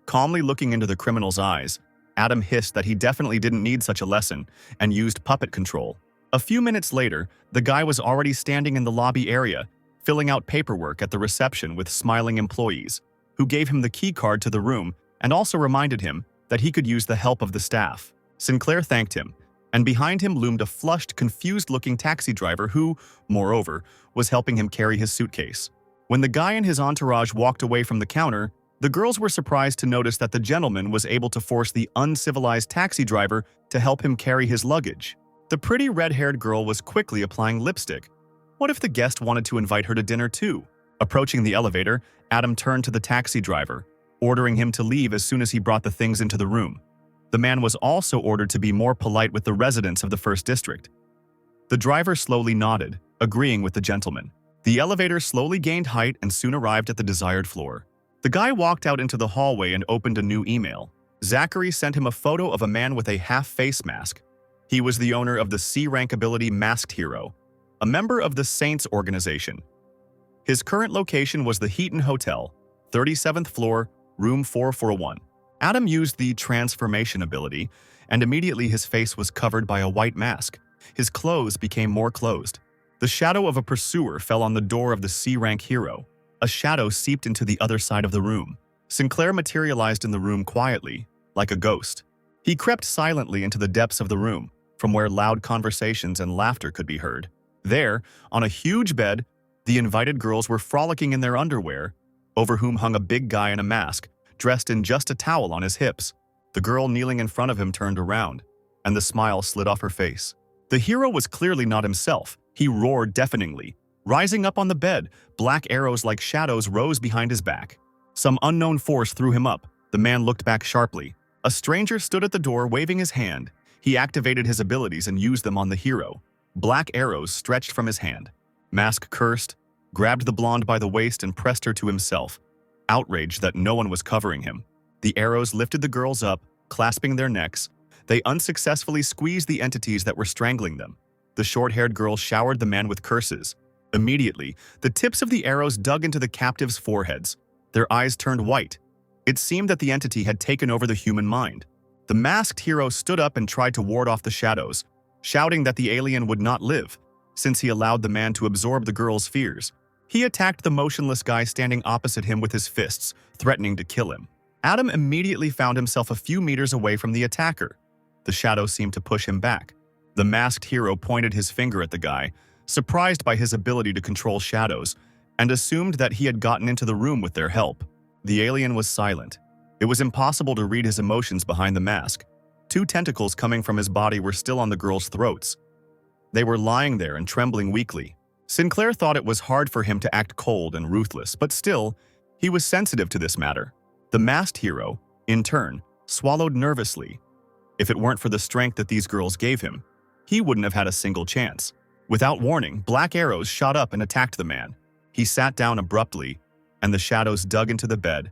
Calmly looking into the criminal's eyes, Adam hissed that he definitely didn't need such a lesson and used puppet control. A few minutes later, the guy was already standing in the lobby area, filling out paperwork at the reception with smiling employees, who gave him the key card to the room and also reminded him that he could use the help of the staff. Sinclair thanked him, and behind him loomed a flushed, confused-looking taxi driver who, moreover, was helping him carry his suitcase. When the guy and his entourage walked away from the counter, the girls were surprised to notice that the gentleman was able to force the uncivilized taxi driver to help him carry his luggage. The pretty red-haired girl was quickly applying lipstick. What if the guest wanted to invite her to dinner too? Approaching the elevator, Adam turned to the taxi driver, ordering him to leave as soon as he brought the things into the room. The man was also ordered to be more polite with the residents of the First District. The driver slowly nodded, agreeing with the gentleman. The elevator slowly gained height and soon arrived at the desired floor. The guy walked out into the hallway and opened a new email. Zachary sent him a photo of a man with a half-face mask. He was the owner of the C-rank ability Masked Hero, a member of the Saints organization. His current location was the Heaton Hotel, 37th floor, room 441. Adam used the transformation ability, and immediately his face was covered by a white mask. His clothes became more closed. The shadow of a pursuer fell on the door of the C-rank hero. A shadow seeped into the other side of the room. Sinclair materialized in the room quietly, like a ghost. He crept silently into the depths of the room, from where loud conversations and laughter could be heard. There, on a huge bed, the invited girls were frolicking in their underwear, over whom hung a big guy in a mask, dressed in just a towel on his hips. The girl kneeling in front of him turned around, and the smile slid off her face. The hero was clearly not himself. He roared deafeningly. Rising up on the bed, black arrows like shadows rose behind his back. Some unknown force threw him up. The man looked back sharply. A stranger stood at the door waving his hand. He activated his abilities and used them on the hero. Black arrows stretched from his hand. Mask cursed, grabbed the blonde by the waist and pressed her to himself, outraged that no one was covering him. The arrows lifted the girls up, clasping their necks. They unsuccessfully squeezed the entities that were strangling them. The short-haired girl showered the man with curses. Immediately, the tips of the arrows dug into the captives' foreheads. Their eyes turned white. It seemed that the entity had taken over the human mind. The masked hero stood up and tried to ward off the shadows, shouting that the alien would not live, since he allowed the man to absorb the girl's fears. He attacked the motionless guy standing opposite him with his fists, threatening to kill him. Adam immediately found himself a few meters away from the attacker. The shadow seemed to push him back. The masked hero pointed his finger at the guy, surprised by his ability to control shadows, and assumed that he had gotten into the room with their help. The alien was silent. It was impossible to read his emotions behind the mask. Two tentacles coming from his body were still on the girls' throats. They were lying there and trembling weakly. Sinclair thought it was hard for him to act cold and ruthless, but still, he was sensitive to this matter. The masked hero, in turn, swallowed nervously. If it weren't for the strength that these girls gave him, he wouldn't have had a single chance. Without warning, black arrows shot up and attacked the man. He sat down abruptly, and the shadows dug into the bed.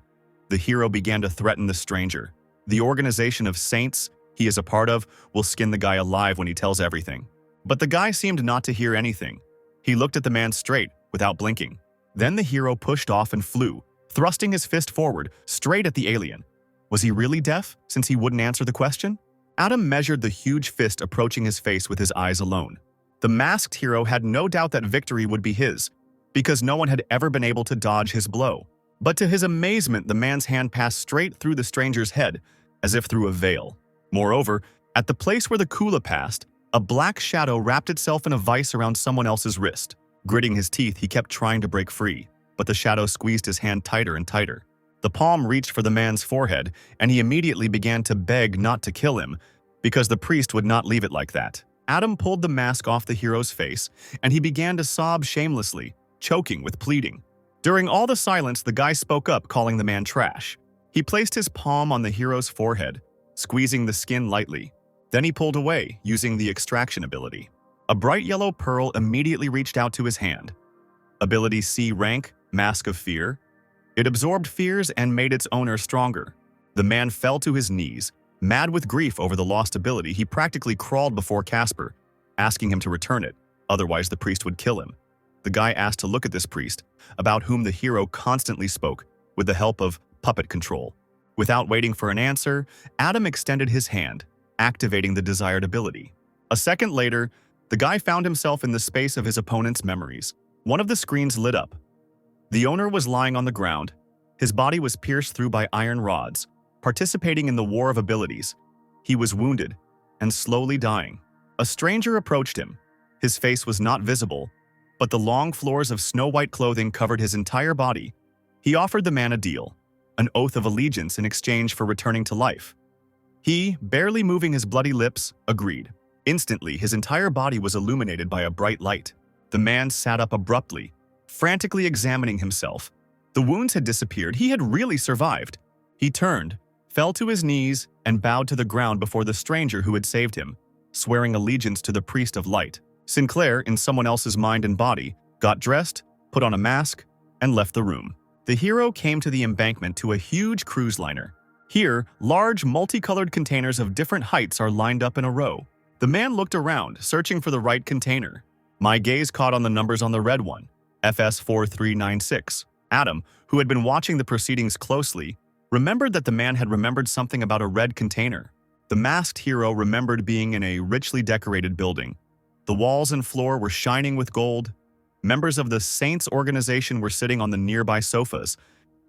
The hero began to threaten the stranger. The organization of saints he is a part of will skin the guy alive when he tells everything. But the guy seemed not to hear anything. He looked at the man straight, without blinking. Then the hero pushed off and flew, thrusting his fist forward, straight at the alien. Was he really deaf, since he wouldn't answer the question? Adam measured the huge fist approaching his face with his eyes alone. The masked hero had no doubt that victory would be his, because no one had ever been able to dodge his blow. But to his amazement, the man's hand passed straight through the stranger's head, as if through a veil. Moreover, at the place where the kula passed, a black shadow wrapped itself in a vice around someone else's wrist. Gritting his teeth, he kept trying to break free, but the shadow squeezed his hand tighter and tighter. The palm reached for the man's forehead, and he immediately began to beg not to kill him, because the priest would not leave it like that. Adam pulled the mask off the hero's face, and he began to sob shamelessly, choking with pleading. During all the silence, the guy spoke up, calling the man trash. He placed his palm on the hero's forehead, squeezing the skin lightly. Then he pulled away, using the extraction ability. A bright yellow pearl immediately reached out to his hand. Ability C rank, Mask of Fear. It absorbed fears and made its owner stronger. The man fell to his knees. Mad with grief over the lost ability, he practically crawled before Casper, asking him to return it, otherwise the priest would kill him. The guy asked to look at this priest, about whom the hero constantly spoke, with the help of puppet control. Without waiting for an answer, Adam extended his hand, activating the desired ability. A second later, the guy found himself in the space of his opponent's memories. One of the screens lit up. The owner was lying on the ground. His body was pierced through by iron rods, participating in the war of abilities. He was wounded and slowly dying. A stranger approached him. His face was not visible, but the long floors of snow-white clothing covered his entire body. He offered the man a deal, an oath of allegiance in exchange for returning to life. He, barely moving his bloody lips, agreed. Instantly, his entire body was illuminated by a bright light. The man sat up abruptly, frantically examining himself. The wounds had disappeared. He had really survived. He turned, fell to his knees, and bowed to the ground before the stranger who had saved him, swearing allegiance to the priest of light. Sinclair, in someone else's mind and body, got dressed, put on a mask, and left the room. The hero came to the embankment to a huge cruise liner. Here, large, multicolored containers of different heights are lined up in a row. The man looked around, searching for the right container. My gaze caught on the numbers on the red one, FS4396. Adam, who had been watching the proceedings closely, remembered that the man had remembered something about a red container. The masked hero remembered being in a richly decorated building. The walls and floor were shining with gold. Members of the Saints organization were sitting on the nearby sofas,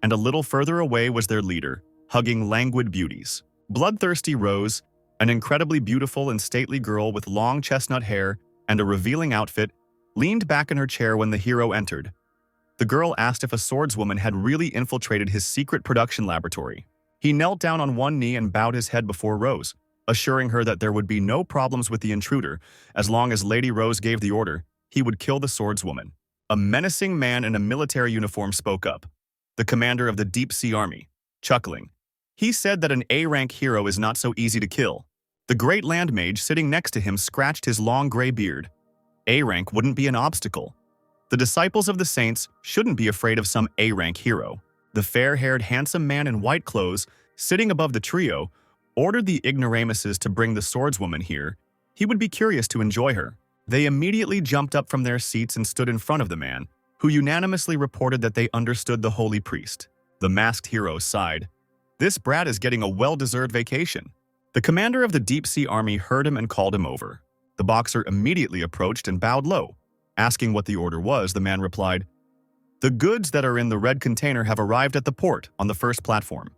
and a little further away was their leader, hugging languid beauties. Bloodthirsty Rose, an incredibly beautiful and stately girl with long chestnut hair and a revealing outfit, leaned back in her chair when the hero entered. The girl asked if a swordswoman had really infiltrated his secret production laboratory. He knelt down on one knee and bowed his head before Rose, assuring her that there would be no problems with the intruder. As long as Lady Rose gave the order, he would kill the swordswoman. A menacing man in a military uniform spoke up, the commander of the Deep Sea Army, chuckling. He said that an A-rank hero is not so easy to kill. The great land mage sitting next to him scratched his long gray beard. A-rank wouldn't be an obstacle. The disciples of the Saints shouldn't be afraid of some A-rank hero. The fair-haired handsome man in white clothes, sitting above the trio, ordered the ignoramuses to bring the swordswoman here. He would be curious to enjoy her. They immediately jumped up from their seats and stood in front of the man, who unanimously reported that they understood the holy priest. The masked hero sighed. This brat is getting a well-deserved vacation. The commander of the Deep Sea Army heard him and called him over. The boxer immediately approached and bowed low. Asking what the order was, the man replied, "The goods that are in the red container have arrived at the port on the first platform."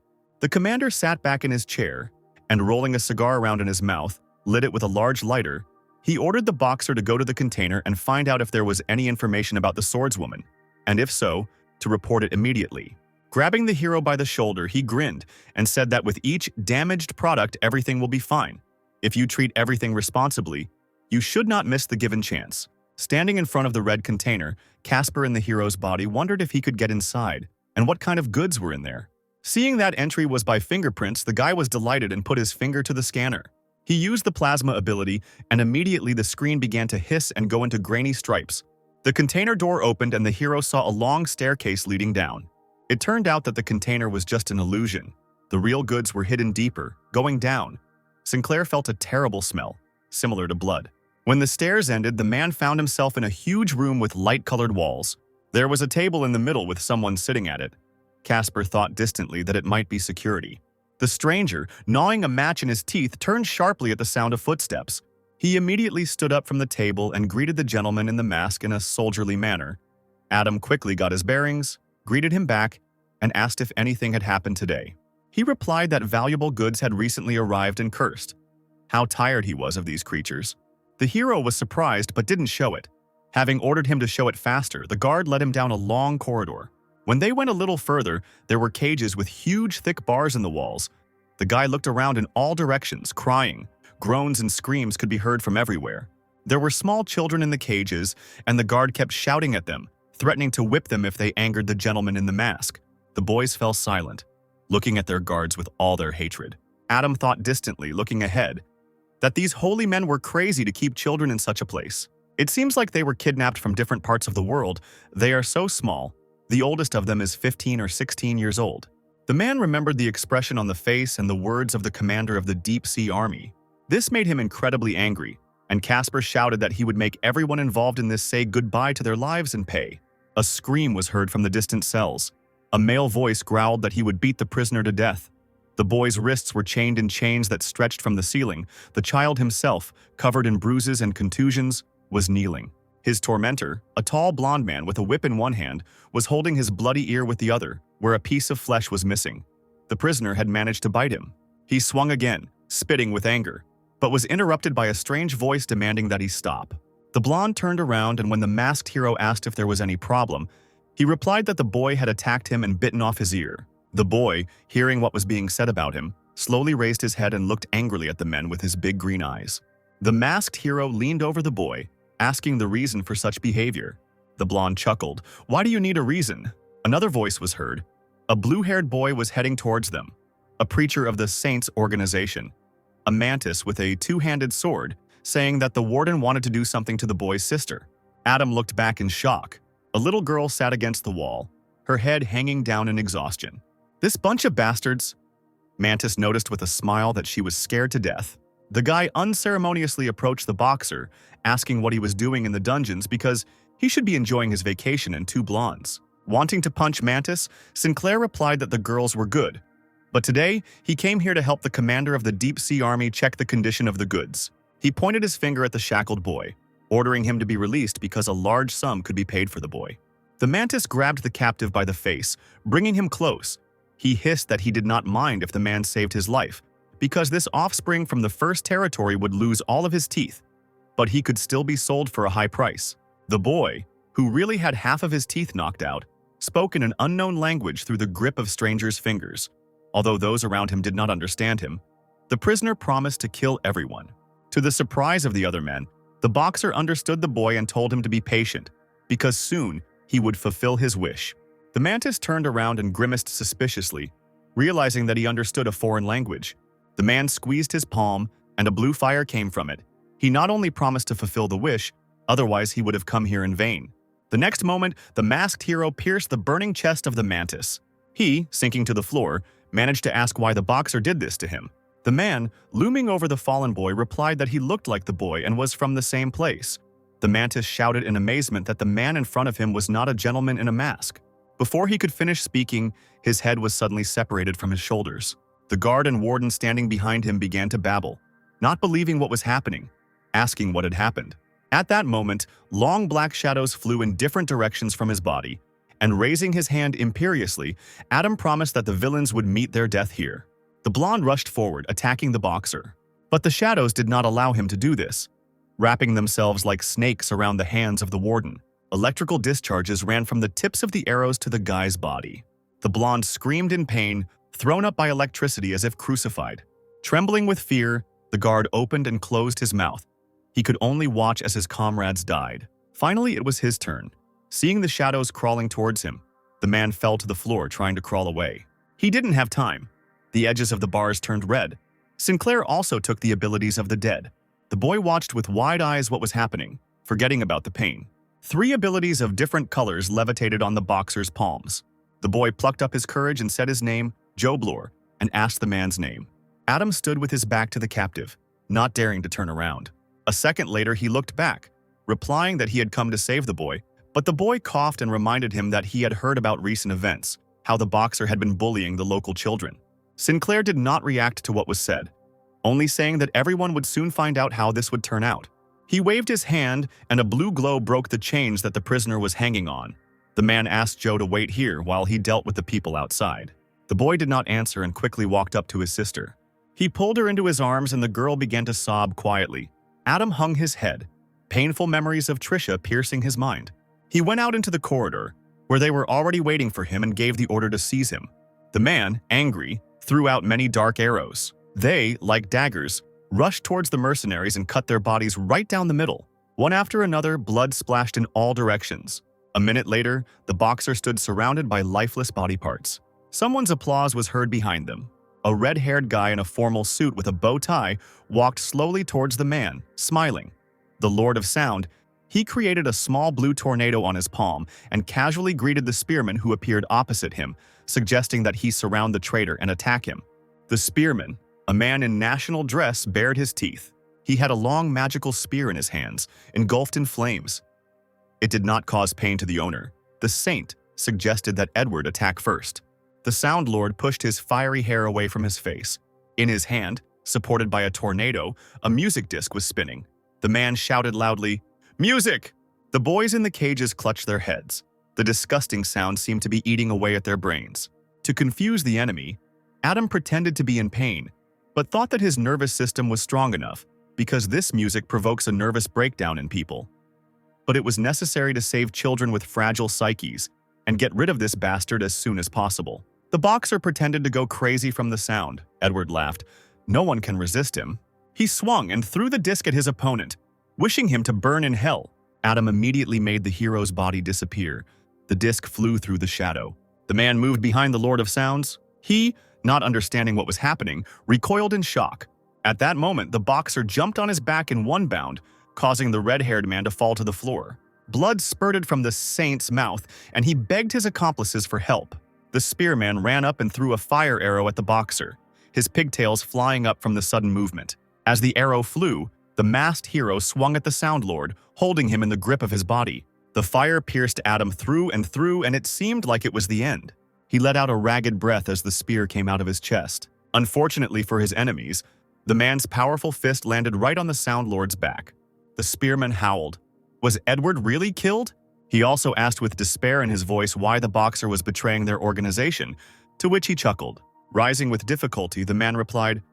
The commander sat back in his chair and, rolling a cigar around in his mouth, lit it with a large lighter. He ordered the boxer to go to the container and find out if there was any information about the swordswoman, and if so, to report it immediately. Grabbing the hero by the shoulder, he grinned and said that with each damaged product, everything will be fine. If you treat everything responsibly, you should not miss the given chance. Standing in front of the red container, Casper in the hero's body wondered if he could get inside, and what kind of goods were in there. Seeing that entry was by fingerprints, the guy was delighted and put his finger to the scanner. He used the plasma ability, and immediately the screen began to hiss and go into grainy stripes. The container door opened and the hero saw a long staircase leading down. It turned out that the container was just an illusion. The real goods were hidden deeper, going down. Sinclair felt a terrible smell, similar to blood. When the stairs ended, the man found himself in a huge room with light-colored walls. There was a table in the middle with someone sitting at it. Casper thought distantly that it might be security. The stranger, gnawing a match in his teeth, turned sharply at the sound of footsteps. He immediately stood up from the table and greeted the gentleman in the mask in a soldierly manner. Adam quickly got his bearings, greeted him back, and asked if anything had happened today. He replied that valuable goods had recently arrived and cursed. How tired he was of these creatures. The hero was surprised but didn't show it. Having ordered him to show it faster, the guard led him down a long corridor. When they went a little further, there were cages with huge, thick bars in the walls. The guy looked around in all directions, crying. Groans and screams could be heard from everywhere. There were small children in the cages, and the guard kept shouting at them, threatening to whip them if they angered the gentleman in the mask. The boys fell silent, looking at their guards with all their hatred. Adam thought distantly, looking ahead, that these holy men were crazy to keep children in such a place. It seems like they were kidnapped from different parts of the world. They are so small. The oldest of them is 15 or 16 years old. The man remembered the expression on the face and the words of the commander of the Deep Sea Army. This made him incredibly angry, and Casper shouted that he would make everyone involved in this say goodbye to their lives and pay. A scream was heard from the distant cells. A male voice growled that he would beat the prisoner to death. The boy's wrists were chained in chains that stretched from the ceiling. The child himself, covered in bruises and contusions, was kneeling. His tormentor, a tall blond man with a whip in one hand, was holding his bloody ear with the other, where a piece of flesh was missing. The prisoner had managed to bite him. He swung again, spitting with anger, but was interrupted by a strange voice demanding that he stop. The blonde turned around, and when the masked hero asked if there was any problem, he replied that the boy had attacked him and bitten off his ear. The boy, hearing what was being said about him, slowly raised his head and looked angrily at the men with his big green eyes. The masked hero leaned over the boy, asking the reason for such behavior. The blonde chuckled. "Why do you need a reason?" Another voice was heard. A blue-haired boy was heading towards them, a preacher of the Saints organization, a mantis with a two-handed sword, saying that the warden wanted to do something to the boy's sister. Adam looked back in shock. A little girl sat against the wall, her head hanging down in exhaustion. "This bunch of bastards," Mantis noticed with a smile that she was scared to death. The guy unceremoniously approached the boxer, asking what he was doing in the dungeons because he should be enjoying his vacation in two blondes. Wanting to punch Mantis, Sinclair replied that the girls were good. But today, he came here to help the commander of the Deep Sea Army check the condition of the goods. He pointed his finger at the shackled boy, ordering him to be released because a large sum could be paid for the boy. The mantis grabbed the captive by the face, bringing him close. He hissed that he did not mind if the man saved his life, because this offspring from the first territory would lose all of his teeth, but he could still be sold for a high price. The boy, who really had half of his teeth knocked out, spoke in an unknown language through the grip of strangers' fingers. Although those around him did not understand him, the prisoner promised to kill everyone. To the surprise of the other men, the boxer understood the boy and told him to be patient, because soon he would fulfill his wish. The mantis turned around and grimaced suspiciously, realizing that he understood a foreign language. The man squeezed his palm, and a blue fire came from it. He not only promised to fulfill the wish, otherwise he would have come here in vain. The next moment, the masked hero pierced the burning chest of the mantis. He, sinking to the floor, managed to ask why the boxer did this to him. The man, looming over the fallen boy, replied that he looked like the boy and was from the same place. The mantis shouted in amazement that the man in front of him was not a gentleman in a mask. Before he could finish speaking, his head was suddenly separated from his shoulders. The guard and warden standing behind him began to babble, not believing what was happening, asking what had happened. At that moment, long black shadows flew in different directions from his body, and raising his hand imperiously, Adam promised that the villains would meet their death here. The blonde rushed forward, attacking the boxer. But the shadows did not allow him to do this, wrapping themselves like snakes around the hands of the warden. Electrical discharges ran from the tips of the arrows to the guy's body. The blonde screamed in pain, thrown up by electricity as if crucified. Trembling with fear, the guard opened and closed his mouth. He could only watch as his comrades died. Finally, it was his turn. Seeing the shadows crawling towards him, the man fell to the floor trying to crawl away. He didn't have time. The edges of the bars turned red. Sinclair also took the abilities of the dead. The boy watched with wide eyes what was happening, forgetting about the pain. 3 abilities of different colors levitated on the boxer's palms. The boy plucked up his courage and said his name, Joe Bloor, and asked the man's name. Adam stood with his back to the captive, not daring to turn around. A second later, he looked back, replying that he had come to save the boy, but the boy coughed and reminded him that he had heard about recent events, how the boxer had been bullying the local children. Sinclair did not react to what was said, only saying that everyone would soon find out how this would turn out. He waved his hand, and a blue glow broke the chains that the prisoner was hanging on. The man asked Joe to wait here while he dealt with the people outside. The boy did not answer and quickly walked up to his sister. He pulled her into his arms and the girl began to sob quietly. Adam hung his head, painful memories of Trisha piercing his mind. He went out into the corridor, where they were already waiting for him, and gave the order to seize him. The man, angry, threw out many dark arrows. They, like daggers, rushed towards the mercenaries and cut their bodies right down the middle. One after another, blood splashed in all directions. A minute later, the boxer stood surrounded by lifeless body parts. Someone's applause was heard behind them. A red-haired guy in a formal suit with a bow tie walked slowly towards the man, smiling. The Lord of Sound, He created a small blue tornado on his palm and casually greeted the spearman who appeared opposite him, suggesting that he surround the traitor and attack him. The spearman, a man in national dress, bared his teeth. He had a long magical spear in his hands, engulfed in flames. It did not cause pain to the owner. The saint suggested that Edward attack first. The Sound Lord pushed his fiery hair away from his face. In his hand, supported by a tornado, a music disc was spinning. The man shouted loudly, "Music!" The boys in the cages clutched their heads. The disgusting sound seemed to be eating away at their brains. To confuse the enemy, Adam pretended to be in pain, but thought that his nervous system was strong enough because this music provokes a nervous breakdown in people. But it was necessary to save children with fragile psyches and get rid of this bastard as soon as possible. The boxer pretended to go crazy from the sound. Edward laughed. No one can resist him. He swung and threw the disc at his opponent, wishing him to burn in hell. Adam immediately made the hero's body disappear. The disc flew through the shadow. The man moved behind the Lord of Sounds. He, not understanding what was happening, recoiled in shock. At that moment, the boxer jumped on his back in one bound, causing the red-haired man to fall to the floor. Blood spurted from the saint's mouth, and he begged his accomplices for help. The spearman ran up and threw a fire arrow at the boxer, his pigtails flying up from the sudden movement. As the arrow flew, the masked hero swung at the Sound Lord, holding him in the grip of his body. The fire pierced Adam through and through, and it seemed like it was the end. He let out a ragged breath as the spear came out of his chest. Unfortunately for his enemies, the man's powerful fist landed right on the Sound Lord's back. The spearman howled. Was Edward really killed? He also asked with despair in his voice why the boxer was betraying their organization, to which he chuckled. Rising with difficulty, the man replied,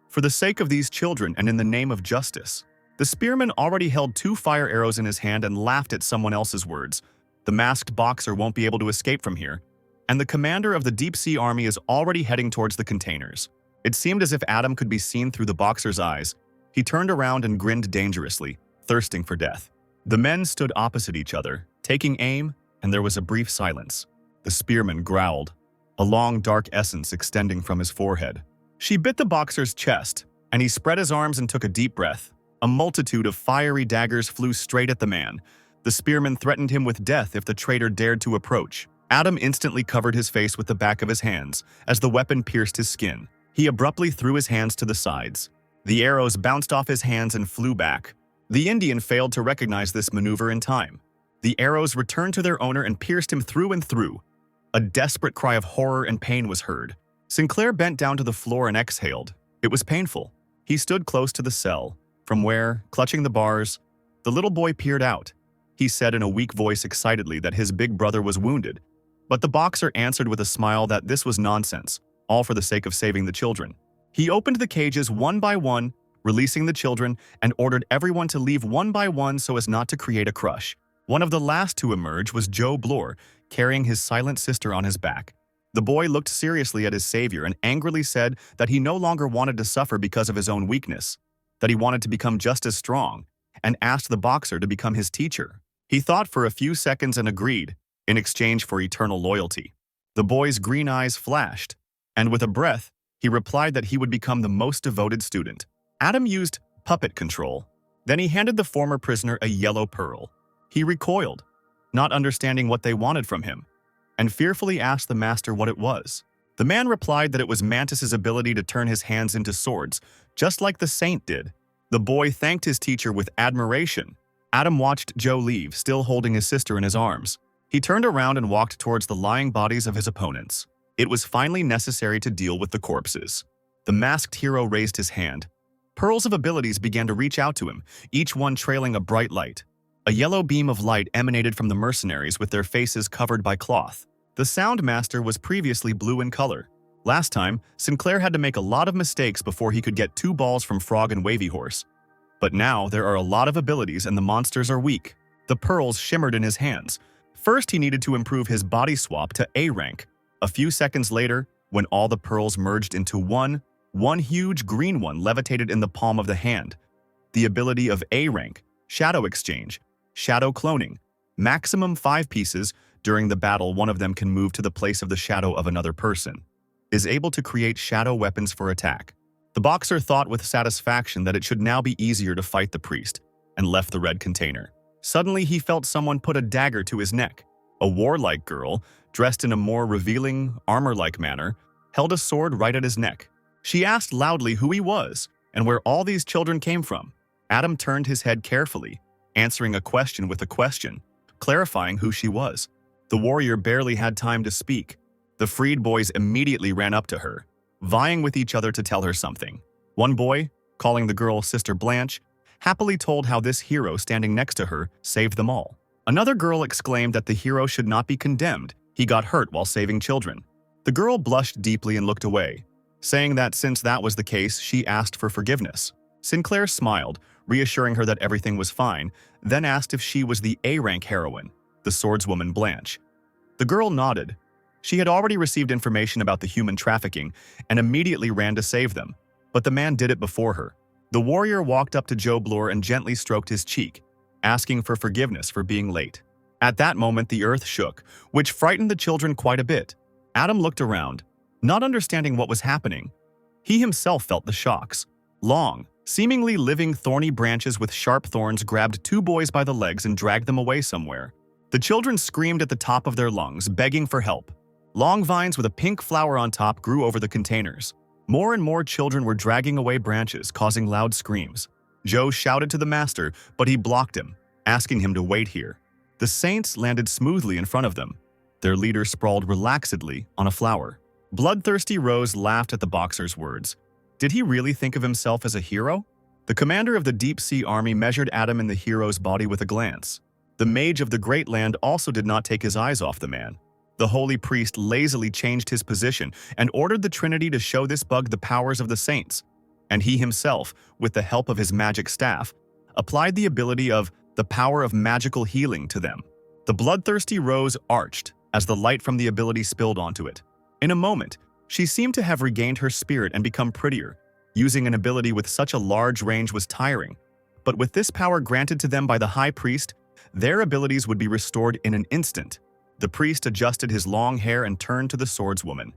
"For the sake of these children and in the name of justice." The spearman already held 2 fire arrows in his hand and laughed at someone else's words. The masked boxer won't be able to escape from here, and the commander of the deep-sea army is already heading towards the containers. It seemed as if Adam could be seen through the boxer's eyes. He turned around and grinned dangerously, thirsting for death. The men stood opposite each other, taking aim, and there was a brief silence. The spearman growled, a long dark essence extending from his forehead. She bit the boxer's chest, and he spread his arms and took a deep breath. A multitude of fiery daggers flew straight at the man. The spearman threatened him with death if the traitor dared to approach. Adam instantly covered his face with the back of his hands as the weapon pierced his skin. He abruptly threw his hands to the sides. The arrows bounced off his hands and flew back. The Indian failed to recognize this maneuver in time. The arrows returned to their owner and pierced him through and through. A desperate cry of horror and pain was heard. Sinclair bent down to the floor and exhaled. It was painful. He stood close to the cell, from where, clutching the bars, the little boy peered out. He said in a weak voice excitedly that his big brother was wounded, but the boxer answered with a smile that this was nonsense, all for the sake of saving the children. He opened the cages one by one, releasing the children, and ordered everyone to leave one by one so as not to create a crush. One of the last to emerge was Joe Bloor, carrying his silent sister on his back. The boy looked seriously at his savior and angrily said that he no longer wanted to suffer because of his own weakness, that he wanted to become just as strong, and asked the boxer to become his teacher. He thought for a few seconds and agreed, in exchange for eternal loyalty. The boy's green eyes flashed, and with a breath, he replied that he would become the most devoted student. Adam used puppet control. Then he handed the former prisoner a yellow pearl. He recoiled, not understanding what they wanted from him, and fearfully asked the master what it was. The man replied that it was Mantis's ability to turn his hands into swords, just like the saint did. The boy thanked his teacher with admiration. Adam watched Joe leave, still holding his sister in his arms. He turned around and walked towards the lying bodies of his opponents. It was finally necessary to deal with the corpses. The masked hero raised his hand. Pearls of abilities began to reach out to him, each one trailing a bright light. A yellow beam of light emanated from the mercenaries with their faces covered by cloth. The Sound Master was previously blue in color. Last time, Sinclair had to make a lot of mistakes before he could get 2 balls from Frog and Wavy Horse. But now there are a lot of abilities and the monsters are weak. The pearls shimmered in his hands. First, he needed to improve his body swap to A rank. A few seconds later, when all the pearls merged into one huge green one levitated in the palm of the hand. The ability of A rank, Shadow Exchange, Shadow Cloning. Maximum 5 pieces. During the battle, one of them can move to the place of the shadow of another person. Is able to create shadow weapons for attack. The boxer thought with satisfaction that it should now be easier to fight the priest, and left the red container. Suddenly, he felt someone put a dagger to his neck. A warlike girl, dressed in a more revealing, armor-like manner, held a sword right at his neck. She asked loudly who he was and where all these children came from. Adam turned his head carefully, answering a question with a question, clarifying who she was. The warrior barely had time to speak. The freed boys immediately ran up to her, vying with each other to tell her something. One boy, calling the girl Sister Blanche, happily told how this hero standing next to her saved them all. Another girl exclaimed that the hero should not be condemned. He got hurt while saving children. The girl blushed deeply and looked away, saying that since that was the case, she asked for forgiveness. Sinclair smiled, reassuring her that everything was fine, then asked if she was the A-rank heroine, the swordswoman Blanche. The girl nodded. She had already received information about the human trafficking and immediately ran to save them, but the man did it before her. The warrior walked up to Joe Bloor and gently stroked his cheek, asking for forgiveness for being late. At that moment, the earth shook, which frightened the children quite a bit. Adam looked around, not understanding what was happening. He himself felt the shocks. Long, seemingly living thorny branches with sharp thorns grabbed two boys by the legs and dragged them away somewhere. The children screamed at the top of their lungs, begging for help. Long vines with a pink flower on top grew over the containers. More and more children were dragging away branches, causing loud screams. Joe shouted to the master, but he blocked him, asking him to wait here. The saints landed smoothly in front of them. Their leader sprawled relaxedly on a flower. Bloodthirsty Rose laughed at the boxer's words. Did he really think of himself as a hero? The commander of the Deep Sea Army measured Adam in the hero's body with a glance. The mage of the Great Land also did not take his eyes off the man. The holy priest lazily changed his position and ordered the Trinity to show this bug the powers of the saints. And he himself, with the help of his magic staff, applied the ability of the power of magical healing to them. The bloodthirsty Rose arched as the light from the ability spilled onto it. In a moment, she seemed to have regained her spirit and become prettier. Using an ability with such a large range was tiring, but with this power granted to them by the high priest, their abilities would be restored in an instant. The priest adjusted his long hair and turned to the swordswoman.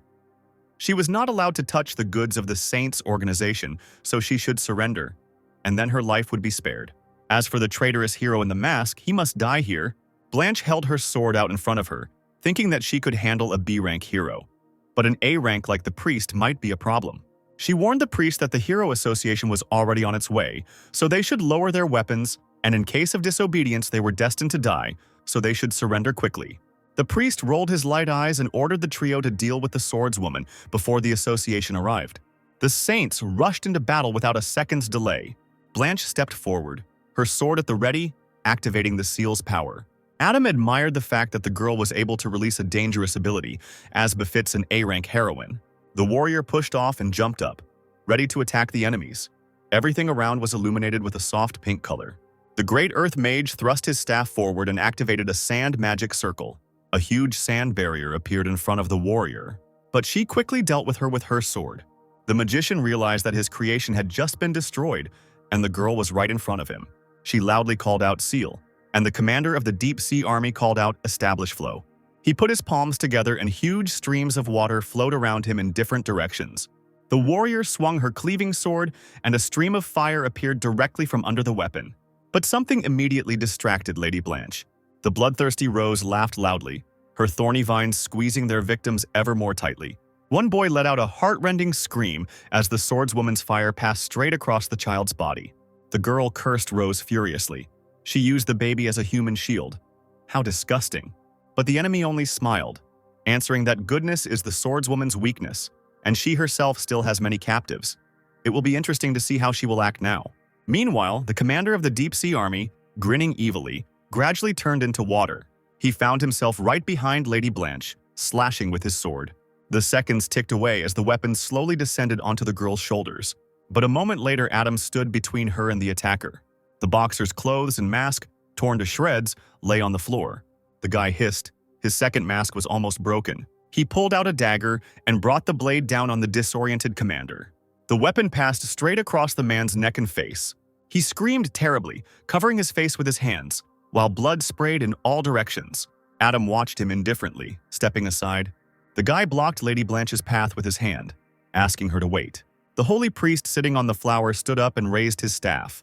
She was not allowed to touch the goods of the Saints organization, so she should surrender, and then her life would be spared. As for the traitorous hero in the mask, he must die here. Blanche held her sword out in front of her, thinking that she could handle a B-rank hero. But an A-rank like the priest might be a problem. She warned the priest that the Hero Association was already on its way, so they should lower their weapons, and in case of disobedience they were destined to die, so they should surrender quickly. The priest rolled his light eyes and ordered the trio to deal with the swordswoman before the association arrived. The saints rushed into battle without a second's delay. Blanche stepped forward, her sword at the ready, activating the seal's power. Adam admired the fact that the girl was able to release a dangerous ability, as befits an A-rank heroine. The warrior pushed off and jumped up, ready to attack the enemies. Everything around was illuminated with a soft pink color. The Great Earth Mage thrust his staff forward and activated a sand magic circle. A huge sand barrier appeared in front of the warrior, but she quickly dealt with her sword. The magician realized that his creation had just been destroyed, and the girl was right in front of him. She loudly called out Seal, and the commander of the Deep Sea Army called out Establish Flow. He put his palms together and huge streams of water flowed around him in different directions. The warrior swung her cleaving sword, and a stream of fire appeared directly from under the weapon. But something immediately distracted Lady Blanche. The bloodthirsty Rose laughed loudly, her thorny vines squeezing their victims ever more tightly. One boy let out a heart-rending scream as the swordswoman's fire passed straight across the child's body. The girl cursed Rose furiously. She used the baby as a human shield. How disgusting. But the enemy only smiled, answering that goodness is the swordswoman's weakness, and she herself still has many captives. It will be interesting to see how she will act now. Meanwhile, the commander of the Deep Sea Army, grinning evilly, gradually turned into water. He found himself right behind Lady Blanche, slashing with his sword. The seconds ticked away as the weapon slowly descended onto the girl's shoulders. But a moment later, Adam stood between her and the attacker. The boxer's clothes and mask, torn to shreds, lay on the floor. The guy hissed. His second mask was almost broken. He pulled out a dagger and brought the blade down on the disoriented commander. The weapon passed straight across the man's neck and face. He screamed terribly, covering his face with his hands, while blood sprayed in all directions. Adam watched him indifferently, stepping aside. The guy blocked Lady Blanche's path with his hand, asking her to wait. The holy priest sitting on the flower stood up and raised his staff,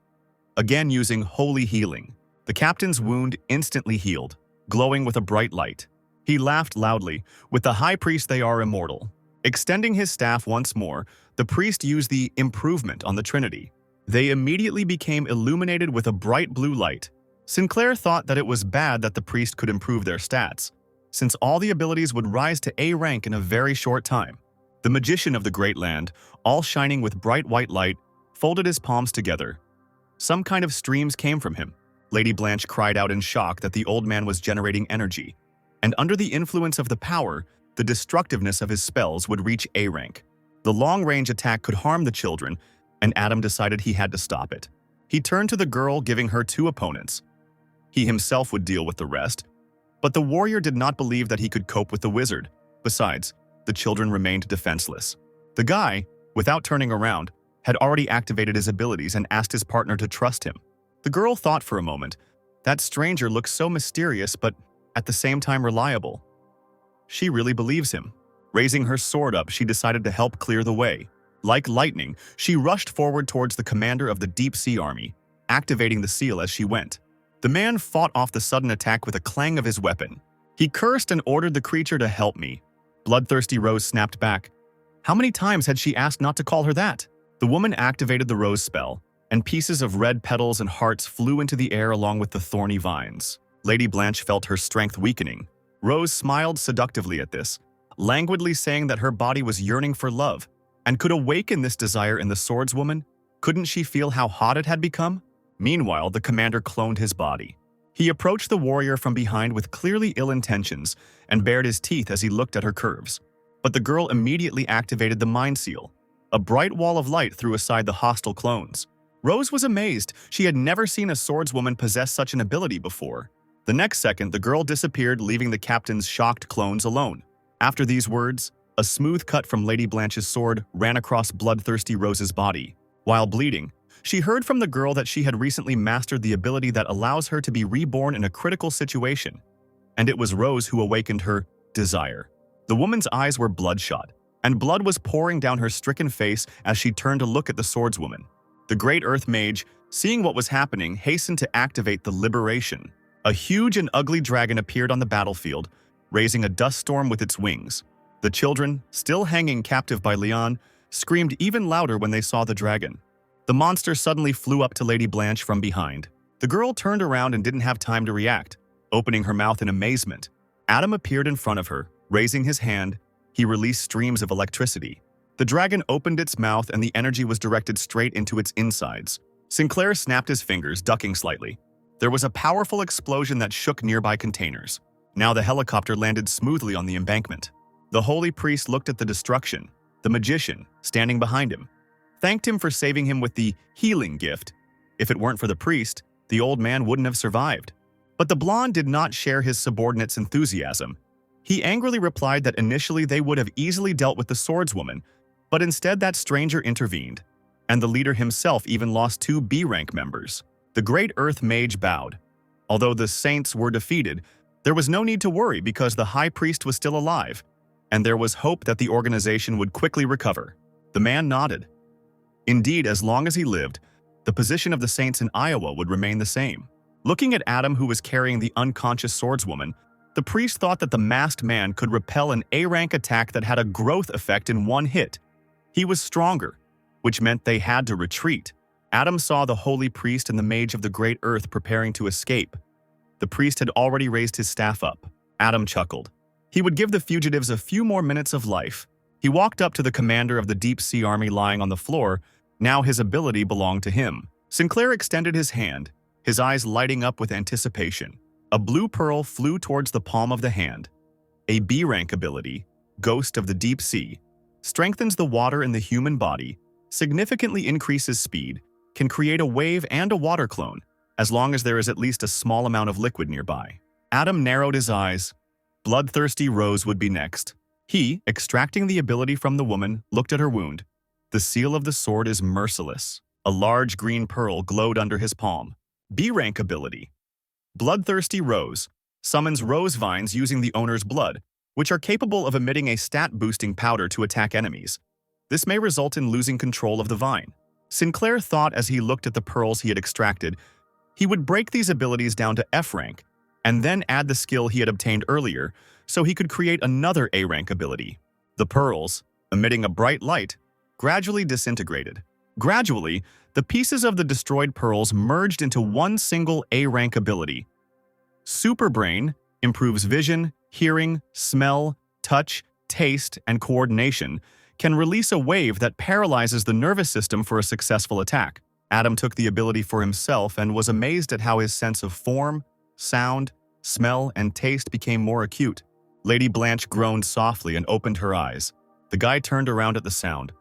again using holy healing. The captain's wound instantly healed, glowing with a bright light. He laughed loudly. With the high priest, they are immortal. Extending his staff once more, the priest used the improvement on the Trinity. They immediately became illuminated with a bright blue light. Sinclair thought that it was bad that the priest could improve their stats, since all the abilities would rise to A rank in a very short time. The magician of the Great Land, all shining with bright white light, folded his palms together. Some kind of streams came from him. Lady Blanche cried out in shock that the old man was generating energy, and under the influence of the power, the destructiveness of his spells would reach A rank. The long-range attack could harm the children, and Adam decided he had to stop it. He turned to the girl, giving her 2 opponents. He himself would deal with the rest, but the warrior did not believe that he could cope with the wizard. Besides, the children remained defenseless. The guy, without turning around, had already activated his abilities and asked his partner to trust him. The girl thought for a moment. That stranger looks so mysterious, but at the same time reliable. She really believes him. Raising her sword up, she decided to help clear the way. Like lightning, she rushed forward towards the commander of the Deep Sea Army, activating the seal as she went. The man fought off the sudden attack with a clang of his weapon. He cursed and ordered the creature to help me. Bloodthirsty Rose snapped back. How many times had she asked not to call her that? The woman activated the rose spell, and pieces of red petals and hearts flew into the air along with the thorny vines. Lady Blanche felt her strength weakening. Rose smiled seductively at this, languidly saying that her body was yearning for love, and could awaken this desire in the swordswoman. Couldn't she feel how hot it had become? Meanwhile, the commander cloned his body. He approached the warrior from behind with clearly ill intentions and bared his teeth as he looked at her curves. But the girl immediately activated the mind seal. A bright wall of light threw aside the hostile clones. Rose was amazed. She had never seen a swordswoman possess such an ability before. The next second, the girl disappeared, leaving the captain's shocked clones alone. After these words, a smooth cut from Lady Blanche's sword ran across bloodthirsty Rose's body. While bleeding, she heard from the girl that she had recently mastered the ability that allows her to be reborn in a critical situation. And it was Rose who awakened her desire. The woman's eyes were bloodshot, and blood was pouring down her stricken face as she turned to look at the swordswoman. The Great Earth Mage, seeing what was happening, hastened to activate the liberation. A huge and ugly dragon appeared on the battlefield, raising a dust storm with its wings. The children, still hanging captive by Leon, screamed even louder when they saw the dragon. The monster suddenly flew up to Lady Blanche from behind. The girl turned around and didn't have time to react, opening her mouth in amazement. Adam appeared in front of her. Raising his hand, he released streams of electricity. The dragon opened its mouth and the energy was directed straight into its insides. Sinclair snapped his fingers, ducking slightly. There was a powerful explosion that shook nearby containers. Now the helicopter landed smoothly on the embankment. The holy priest looked at the destruction. The magician, standing behind him, thanked him for saving him with the healing gift. If it weren't for the priest, the old man wouldn't have survived. But the blonde did not share his subordinate's enthusiasm. He angrily replied that initially they would have easily dealt with the swordswoman, but instead that stranger intervened, and the leader himself even lost 2 B-rank members. The Great Earth Mage bowed. Although the Saints were defeated, there was no need to worry because the High Priest was still alive, and there was hope that the organization would quickly recover. The man nodded. Indeed, as long as he lived, the position of the Saints in Iowa would remain the same. Looking at Adam, who was carrying the unconscious swordswoman, the priest thought that the masked man could repel an A-rank attack that had a growth effect in 1 hit. He was stronger, which meant they had to retreat. Adam saw the holy priest and the mage of the Great Earth preparing to escape. The priest had already raised his staff up. Adam chuckled. He would give the fugitives a few more minutes of life. He walked up to the commander of the Deep Sea Army lying on the floor. Now his ability belonged to him. Sinclair extended his hand, his eyes lighting up with anticipation. A blue pearl flew towards the palm of the hand. A B-rank ability, Ghost of the Deep Sea, strengthens the water in the human body, significantly increases speed, can create a wave and a water clone, as long as there is at least a small amount of liquid nearby. Adam narrowed his eyes. Bloodthirsty Rose would be next. He, extracting the ability from the woman, looked at her wound. The seal of the sword is merciless. A large green pearl glowed under his palm. B-rank ability. Bloodthirsty Rose summons rose vines using the owner's blood, which are capable of emitting a stat-boosting powder to attack enemies. This may result in losing control of the vine. Sinclair thought as he looked at the pearls he had extracted. He would break these abilities down to F rank, and then add the skill he had obtained earlier so he could create another A rank ability. The pearls, emitting a bright light, gradually disintegrated. Gradually, the pieces of the destroyed pearls merged into one single A rank ability. Super Brain improves vision, hearing, smell, touch, taste, and coordination, can release a wave that paralyzes the nervous system for a successful attack. Adam took the ability for himself and was amazed at how his sense of form, sound, smell, and taste became more acute. Lady Blanche groaned softly and opened her eyes. The guy turned around at the sound.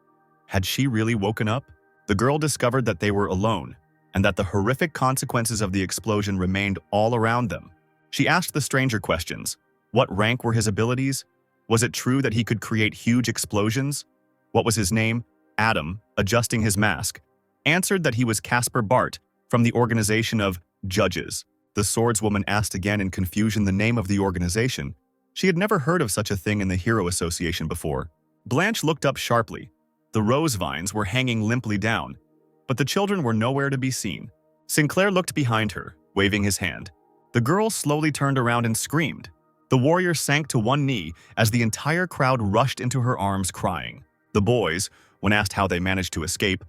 Had she really woken up? The girl discovered that they were alone, and that the horrific consequences of the explosion remained all around them. She asked the stranger questions. What rank were his abilities? Was it true that he could create huge explosions? What was his name? Adam, adjusting his mask, answered that he was Caspar Bart from the organization of Judges. The swordswoman asked again in confusion the name of the organization. She had never heard of such a thing in the Hero Association before. Blanche looked up sharply. The rose vines were hanging limply down, but the children were nowhere to be seen. Sinclair looked behind her, waving his hand. The girl slowly turned around and screamed. The warrior sank to one knee as the entire crowd rushed into her arms crying. The boys, when asked how they managed to escape,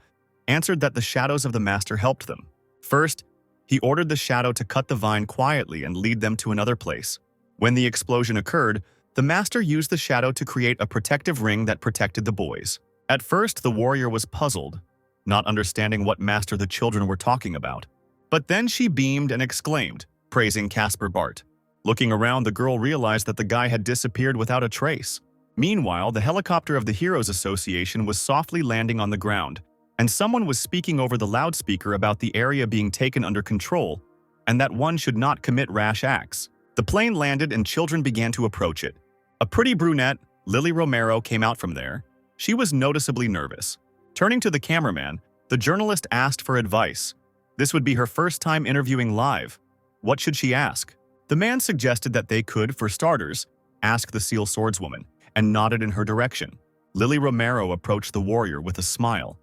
answered that the shadows of the master helped them. First, he ordered the shadow to cut the vine quietly and lead them to another place. When the explosion occurred, the master used the shadow to create a protective ring that protected the boys. At first, the warrior was puzzled, not understanding what master the children were talking about. But then she beamed and exclaimed, praising Caspar Bart. Looking around, the girl realized that the guy had disappeared without a trace. Meanwhile, the helicopter of the Heroes Association was softly landing on the ground, and someone was speaking over the loudspeaker about the area being taken under control and that one should not commit rash acts. The plane landed and children began to approach it. A pretty brunette, Lily Romero, came out from there. She was noticeably nervous. Turning to the cameraman, the journalist asked for advice. This would be her first time interviewing live. What should she ask? The man suggested that they could, for starters, ask the Seal Swordswoman, and nodded in her direction. Lily Romero approached the warrior with a smile,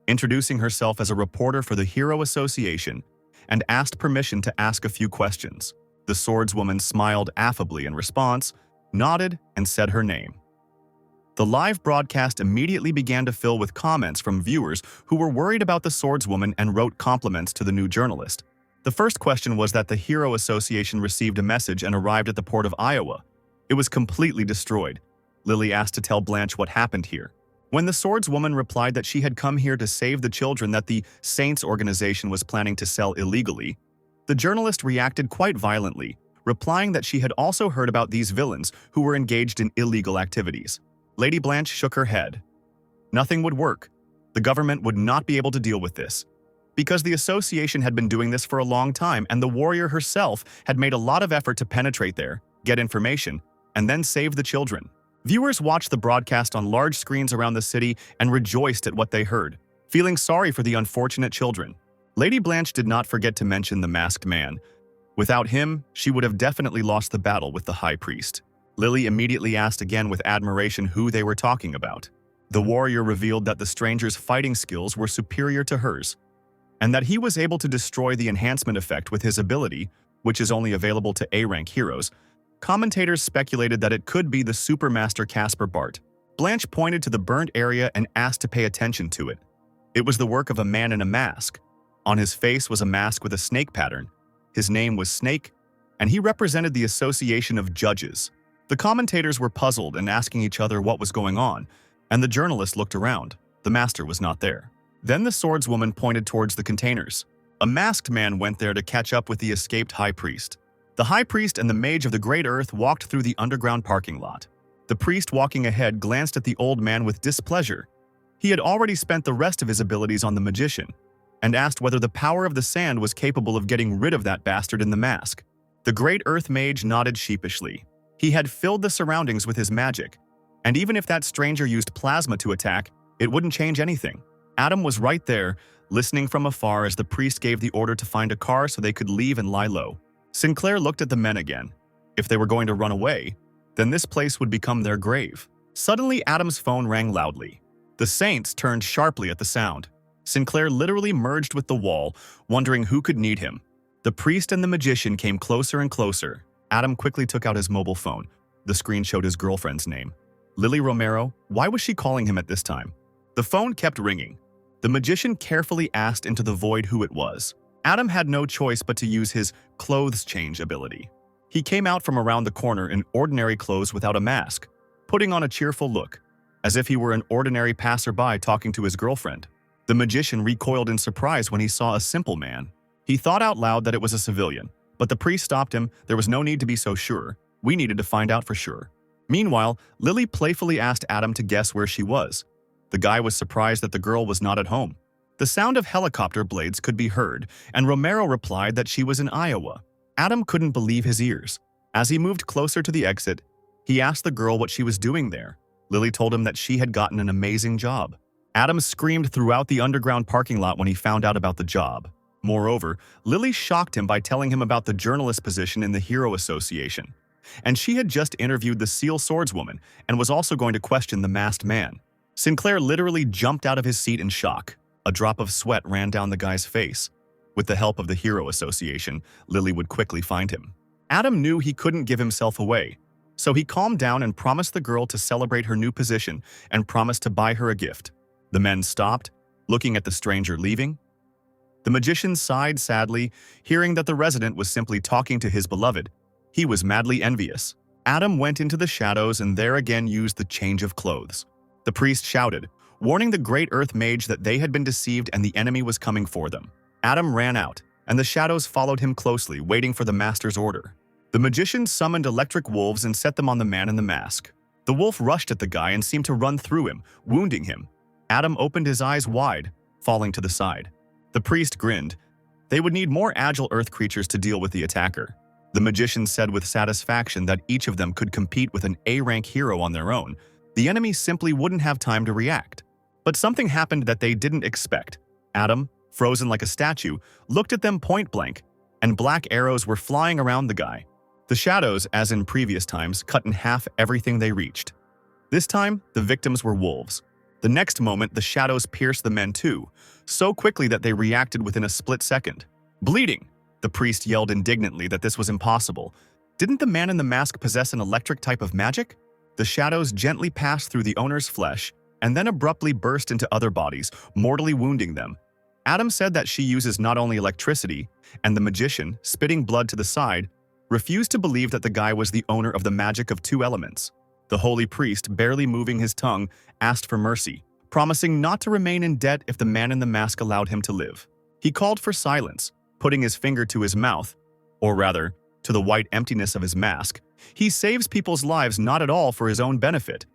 introducing herself as a reporter for the Hero Association, and asked permission to ask a few questions. The swordswoman smiled affably in response, nodded, and said her name. The live broadcast immediately began to fill with comments from viewers who were worried about the swordswoman and wrote compliments to the new journalist. The first question was that the Hero Association received a message and arrived at the port of Iowa. It was completely destroyed. Lily asked to tell Blanche what happened here. When the swordswoman replied that she had come here to save the children that the Saints organization was planning to sell illegally, the journalist reacted quite violently, replying that she had also heard about these villains who were engaged in illegal activities. Lady Blanche shook her head. Nothing would work. The government would not be able to deal with this, because the association had been doing this for a long time and the warrior herself had made a lot of effort to penetrate there, get information, and then save the children. Viewers watched the broadcast on large screens around the city and rejoiced at what they heard, feeling sorry for the unfortunate children. Lady Blanche did not forget to mention the masked man. Without him, she would have definitely lost the battle with the High Priest. Lily immediately asked again with admiration who they were talking about. The warrior revealed that the stranger's fighting skills were superior to hers, and that he was able to destroy the enhancement effect with his ability, which is only available to A-rank heroes. Commentators speculated that it could be the Supermaster Caspar Bart. Blanche pointed to the burnt area and asked to pay attention to it. It was the work of a man in a mask. On his face was a mask with a snake pattern. His name was Snake, and he represented the Association of Judges. The commentators were puzzled and asking each other what was going on, and the journalist looked around. The master was not there. Then the swordswoman pointed towards the containers. A masked man went there to catch up with the escaped High Priest. The High Priest and the Mage of the Great Earth walked through the underground parking lot. The priest walking ahead glanced at the old man with displeasure. He had already spent the rest of his abilities on the magician, and asked whether the power of the sand was capable of getting rid of that bastard in the mask. The Great Earth Mage nodded sheepishly. He had filled the surroundings with his magic, and even if that stranger used plasma to attack, it wouldn't change anything. Adam was right there, listening from afar as the priest gave the order to find a car so they could leave and lie low. Sinclair looked at the men again. If they were going to run away, then this place would become their grave. Suddenly, Adam's phone rang loudly. The Saints turned sharply at the sound. Sinclair literally merged with the wall, wondering who could need him. The priest and the magician came closer and closer. Adam quickly took out his mobile phone. The screen showed his girlfriend's name. Lily Romero. Why was she calling him at this time? The phone kept ringing. The magician carefully asked into the void who it was. Adam had no choice but to use his clothes change ability. He came out from around the corner in ordinary clothes without a mask, putting on a cheerful look, as if he were an ordinary passerby talking to his girlfriend. The magician recoiled in surprise when he saw a simple man. He thought out loud that it was a civilian, but the priest stopped him. There was no need to be so sure. We needed to find out for sure. Meanwhile, Lily playfully asked Adam to guess where she was. The guy was surprised that the girl was not at home. The sound of helicopter blades could be heard, and Romero replied that she was in Iowa. Adam couldn't believe his ears. As he moved closer to the exit, he asked the girl what she was doing there. Lily told him that she had gotten an amazing job. Adam screamed throughout the underground parking lot when he found out about the job. Moreover, Lily shocked him by telling him about the journalist position in the Hero Association. And she had just interviewed the Seal Swordswoman and was also going to question the masked man. Sinclair literally jumped out of his seat in shock. A drop of sweat ran down the guy's face. With the help of the Hero Association, Lily would quickly find him. Adam knew he couldn't give himself away, so he calmed down and promised the girl to celebrate her new position and promised to buy her a gift. The men stopped, looking at the stranger leaving. The magician sighed sadly, hearing that the resident was simply talking to his beloved. He was madly envious. Adam went into the shadows and there again used the change of clothes. The priest shouted, warning the great earth mage that they had been deceived and the enemy was coming for them. Adam ran out, and the shadows followed him closely, waiting for the master's order. The magician summoned electric wolves and set them on the man in the mask. The wolf rushed at the guy and seemed to run through him, wounding him. Adam opened his eyes wide, falling to the side. The priest grinned. They would need more agile earth creatures to deal with the attacker. The magician said with satisfaction that each of them could compete with an A-rank hero on their own. The enemy simply wouldn't have time to react. But something happened that they didn't expect. Adam, frozen like a statue, looked at them point blank, and black arrows were flying around the guy. The shadows, as in previous times, cut in half everything they reached. This time, the victims were wolves. The next moment, the shadows pierced the men too, so quickly that they reacted within a split second. Bleeding! The priest yelled indignantly that this was impossible. Didn't the man in the mask possess an electric type of magic? The shadows gently passed through the owner's flesh and then abruptly burst into other bodies, mortally wounding them. Adam said that she uses not only electricity, and the magician, spitting blood to the side, refused to believe that the guy was the owner of the magic of two elements. The holy priest, barely moving his tongue, asked for mercy, promising not to remain in debt if the man in the mask allowed him to live. He called for silence, putting his finger to his mouth, or rather, to the white emptiness of his mask. He saves people's lives not at all for his own benefit.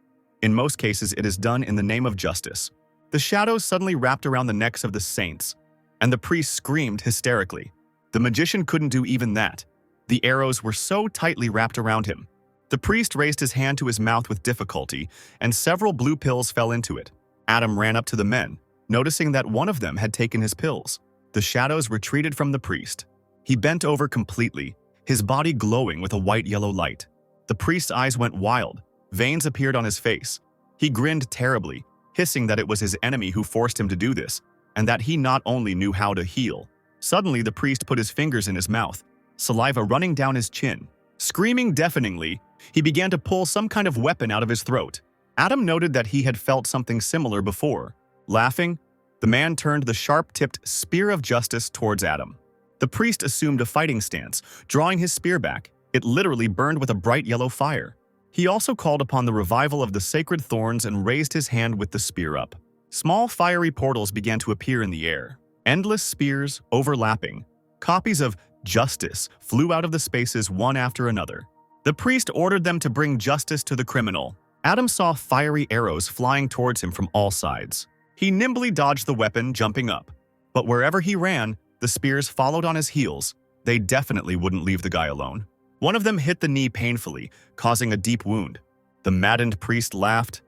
In most cases, it is done in the name of justice. The shadows suddenly wrapped around the necks of the saints, and the priest screamed hysterically. The magician couldn't do even that. The arrows were so tightly wrapped around him. The priest raised his hand to his mouth with difficulty, and several blue pills fell into it. Adam ran up to the men, noticing that one of them had taken his pills. The shadows retreated from the priest. He bent over completely, his body glowing with a white-yellow light. The priest's eyes went wild. Veins appeared on his face. He grinned terribly, hissing that it was his enemy who forced him to do this, and that he not only knew how to heal. Suddenly, the priest put his fingers in his mouth, saliva running down his chin. Screaming deafeningly, he began to pull some kind of weapon out of his throat. Adam noted that he had felt something similar before. Laughing, the man turned the sharp-tipped spear of justice towards Adam. The priest assumed a fighting stance, drawing his spear back. It literally burned with a bright yellow fire. He also called upon the revival of the sacred thorns and raised his hand with the spear up. Small fiery portals began to appear in the air. Endless spears, overlapping. Copies of justice flew out of the spaces one after another. The priest ordered them to bring justice to the criminal. Adam saw fiery arrows flying towards him from all sides. He nimbly dodged the weapon, jumping up. But wherever he ran, the spears followed on his heels. They definitely wouldn't leave the guy alone. One of them hit the knee painfully, causing a deep wound. The maddened priest laughed.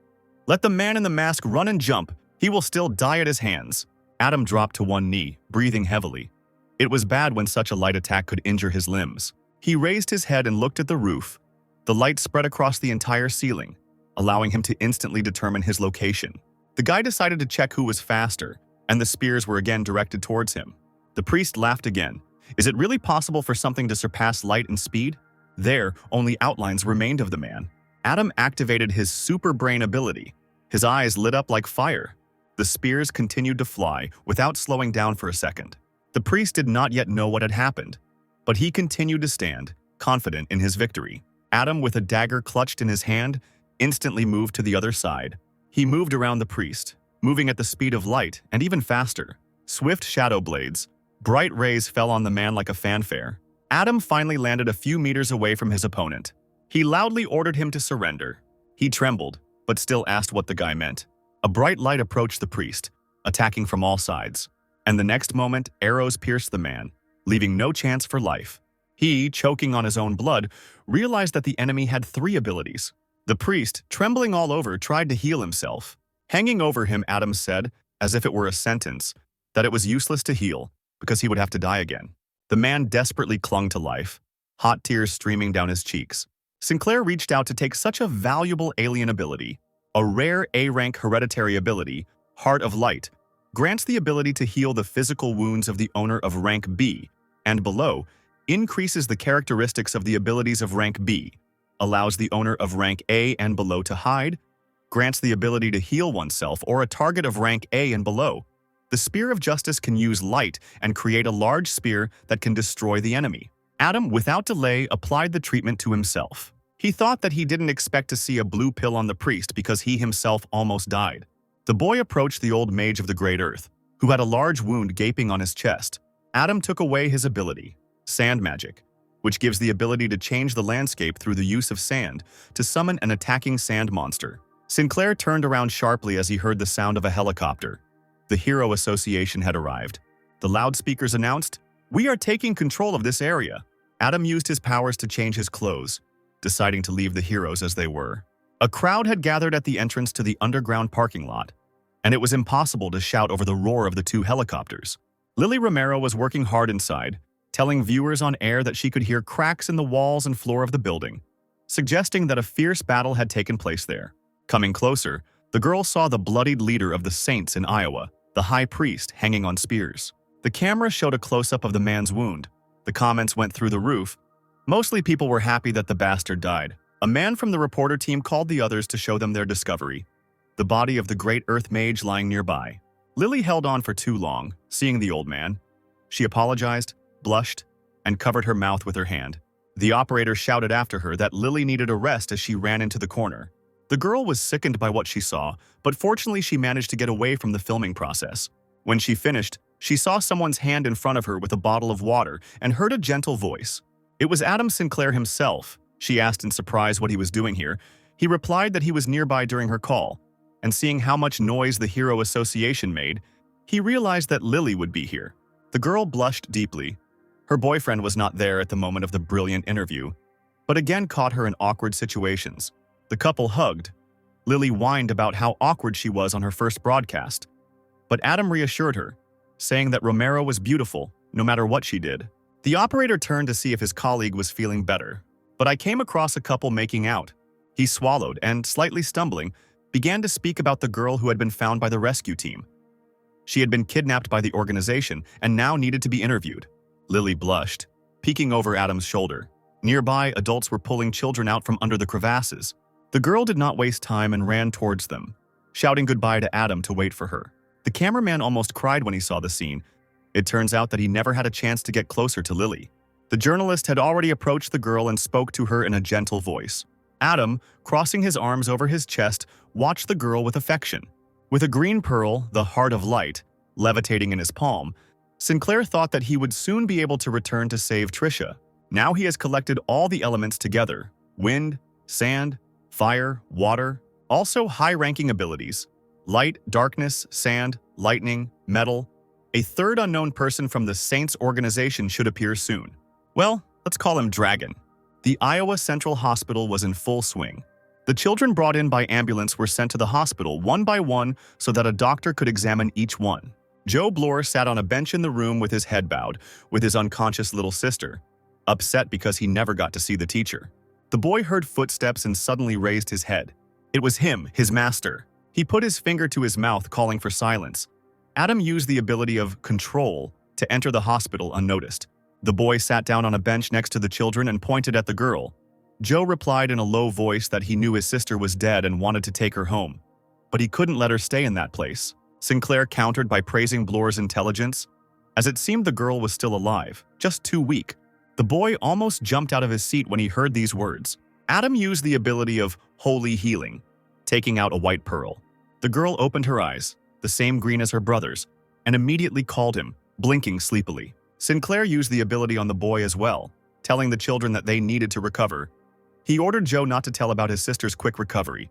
"Let the man in the mask run and jump. He will still die at his hands." Adam dropped to one knee, breathing heavily. It was bad when such a light attack could injure his limbs. He raised his head and looked at the roof. The light spread across the entire ceiling, allowing him to instantly determine his location. The guy decided to check who was faster, and the spears were again directed towards him. The priest laughed again. Is it really possible for something to surpass light and speed? There, only outlines remained of the man. Adam activated his super brain ability. His eyes lit up like fire. The spears continued to fly without slowing down for a second. The priest did not yet know what had happened, but he continued to stand, confident in his victory. Adam, with a dagger clutched in his hand, instantly moved to the other side. He moved around the priest, moving at the speed of light and even faster. Swift shadow blades, bright rays fell on the man like a fanfare. Adam finally landed a few meters away from his opponent. He loudly ordered him to surrender. He trembled, but still asked what the guy meant. A bright light approached the priest, attacking from all sides. And the next moment, arrows pierced the man, leaving no chance for life. He, choking on his own blood, realized that the enemy had 3 abilities. The priest, trembling all over, tried to heal himself. Hanging over him, Adam said, as if it were a sentence, that it was useless to heal, because he would have to die again. The man desperately clung to life, hot tears streaming down his cheeks. Sinclair reached out to take such a valuable alien ability. A rare A-rank hereditary ability, Heart of Light, grants the ability to heal the physical wounds of the owner of rank B, and below, increases the characteristics of the abilities of rank B, allows the owner of rank A and below to hide, grants the ability to heal oneself or a target of rank A and below. The Spear of Justice can use light and create a large spear that can destroy the enemy. Adam, without delay, applied the treatment to himself. He thought that he didn't expect to see a blue pill on the priest because he himself almost died. The boy approached the old mage of the Great Earth, who had a large wound gaping on his chest. Adam took away his ability, Sand Magic, which gives the ability to change the landscape through the use of sand to summon an attacking sand monster. Sinclair turned around sharply as he heard the sound of a helicopter. The Hero Association had arrived. The loudspeakers announced, "We are taking control of this area." Adam used his powers to change his clothes, deciding to leave the heroes as they were. A crowd had gathered at the entrance to the underground parking lot, and it was impossible to shout over the roar of the 2 helicopters. Lily Romero was working hard inside, telling viewers on air that she could hear cracks in the walls and floor of the building, suggesting that a fierce battle had taken place there. Coming closer, the girl saw the bloodied leader of the Saints in Iowa, the high priest, hanging on spears. The camera showed a close-up of the man's wound. The comments went through the roof. Mostly people were happy that the bastard died. A man from the reporter team called the others to show them their discovery, the body of the great earth mage lying nearby. Lily held on for too long, seeing the old man. She apologized, blushed, and covered her mouth with her hand. The operator shouted after her that Lily needed a rest as she ran into the corner. The girl was sickened by what she saw, but fortunately she managed to get away from the filming process. When she finished, she saw someone's hand in front of her with a bottle of water and heard a gentle voice. It was Adam Sinclair himself. She asked in surprise what he was doing here. He replied that he was nearby during her call, and seeing how much noise the Hero Association made, he realized that Lily would be here. The girl blushed deeply. Her boyfriend was not there at the moment of the brilliant interview, but again caught her in awkward situations. The couple hugged. Lily whined about how awkward she was on her first broadcast, but Adam reassured her, saying that Romero was beautiful, no matter what she did. The operator turned to see if his colleague was feeling better, but I came across a couple making out. He swallowed and, slightly stumbling, began to speak about the girl who had been found by the rescue team. She had been kidnapped by the organization and now needed to be interviewed. Lily blushed, peeking over Adam's shoulder. Nearby, adults were pulling children out from under the crevasses. The girl did not waste time and ran towards them, shouting goodbye to Adam to wait for her. The cameraman almost cried when he saw the scene. It turns out that he never had a chance to get closer to Lily. The journalist had already approached the girl and spoke to her in a gentle voice. Adam, crossing his arms over his chest, watched the girl with affection. With a green pearl, the Heart of Light, levitating in his palm, Sinclair thought that he would soon be able to return to save Trisha. Now he has collected all the elements together: wind, sand, fire, water, also high-ranking abilities: light, darkness, sand, lightning, metal. A third unknown person from the Saints organization should appear soon. Well, let's call him Dragon. The Iowa Central Hospital was in full swing. The children brought in by ambulance were sent to the hospital one by one so that a doctor could examine each one. Joe Bloor sat on a bench in the room with his head bowed, with his unconscious little sister, upset because he never got to see the teacher. The boy heard footsteps and suddenly raised his head. It was him, his master. He put his finger to his mouth, calling for silence. Adam used the ability of control to enter the hospital unnoticed. The boy sat down on a bench next to the children and pointed at the girl. Joe replied in a low voice that he knew his sister was dead and wanted to take her home. But he couldn't let her stay in that place. Sinclair countered by praising Bloor's intelligence, as it seemed the girl was still alive, just too weak. The boy almost jumped out of his seat when he heard these words. Adam used the ability of holy healing, taking out a white pearl. The girl opened her eyes, the same green as her brother's, and immediately called him, blinking sleepily. Sinclair used the ability on the boy as well, telling the children that they needed to recover. He ordered Joe not to tell about his sister's quick recovery.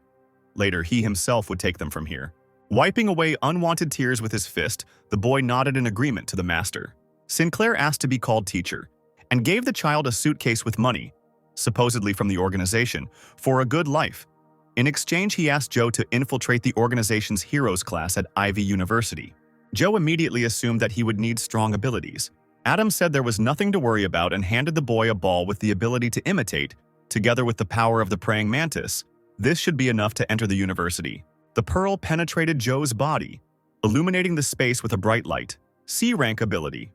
Later, he himself would take them from here. Wiping away unwanted tears with his fist, the boy nodded in agreement to the master. Sinclair asked to be called teacher, and gave the child a suitcase with money, supposedly from the organization, for a good life. In exchange, he asked Joe to infiltrate the organization's heroes class at Ivy University. Joe immediately assumed that he would need strong abilities. Adam said there was nothing to worry about and handed the boy a ball with the ability to imitate, together with the power of the praying mantis. This should be enough to enter the university. The pearl penetrated Joe's body, illuminating the space with a bright light. C-rank ability.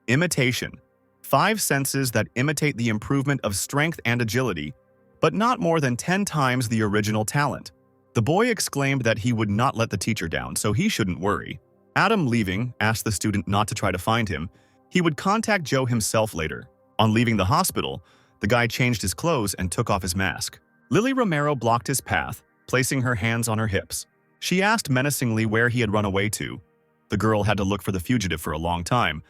Imitation. 5 senses that imitate the improvement of strength and agility, but not more than 10 times the original talent. The boy exclaimed that he would not let the teacher down, so he shouldn't worry. Adam, leaving, asked the student not to try to find him. He would contact Joe himself later. On leaving the hospital, the guy changed his clothes and took off his mask. Lily Romero blocked his path, placing her hands on her hips. She asked menacingly where he had run away to. The girl had to look for the fugitive for a long time.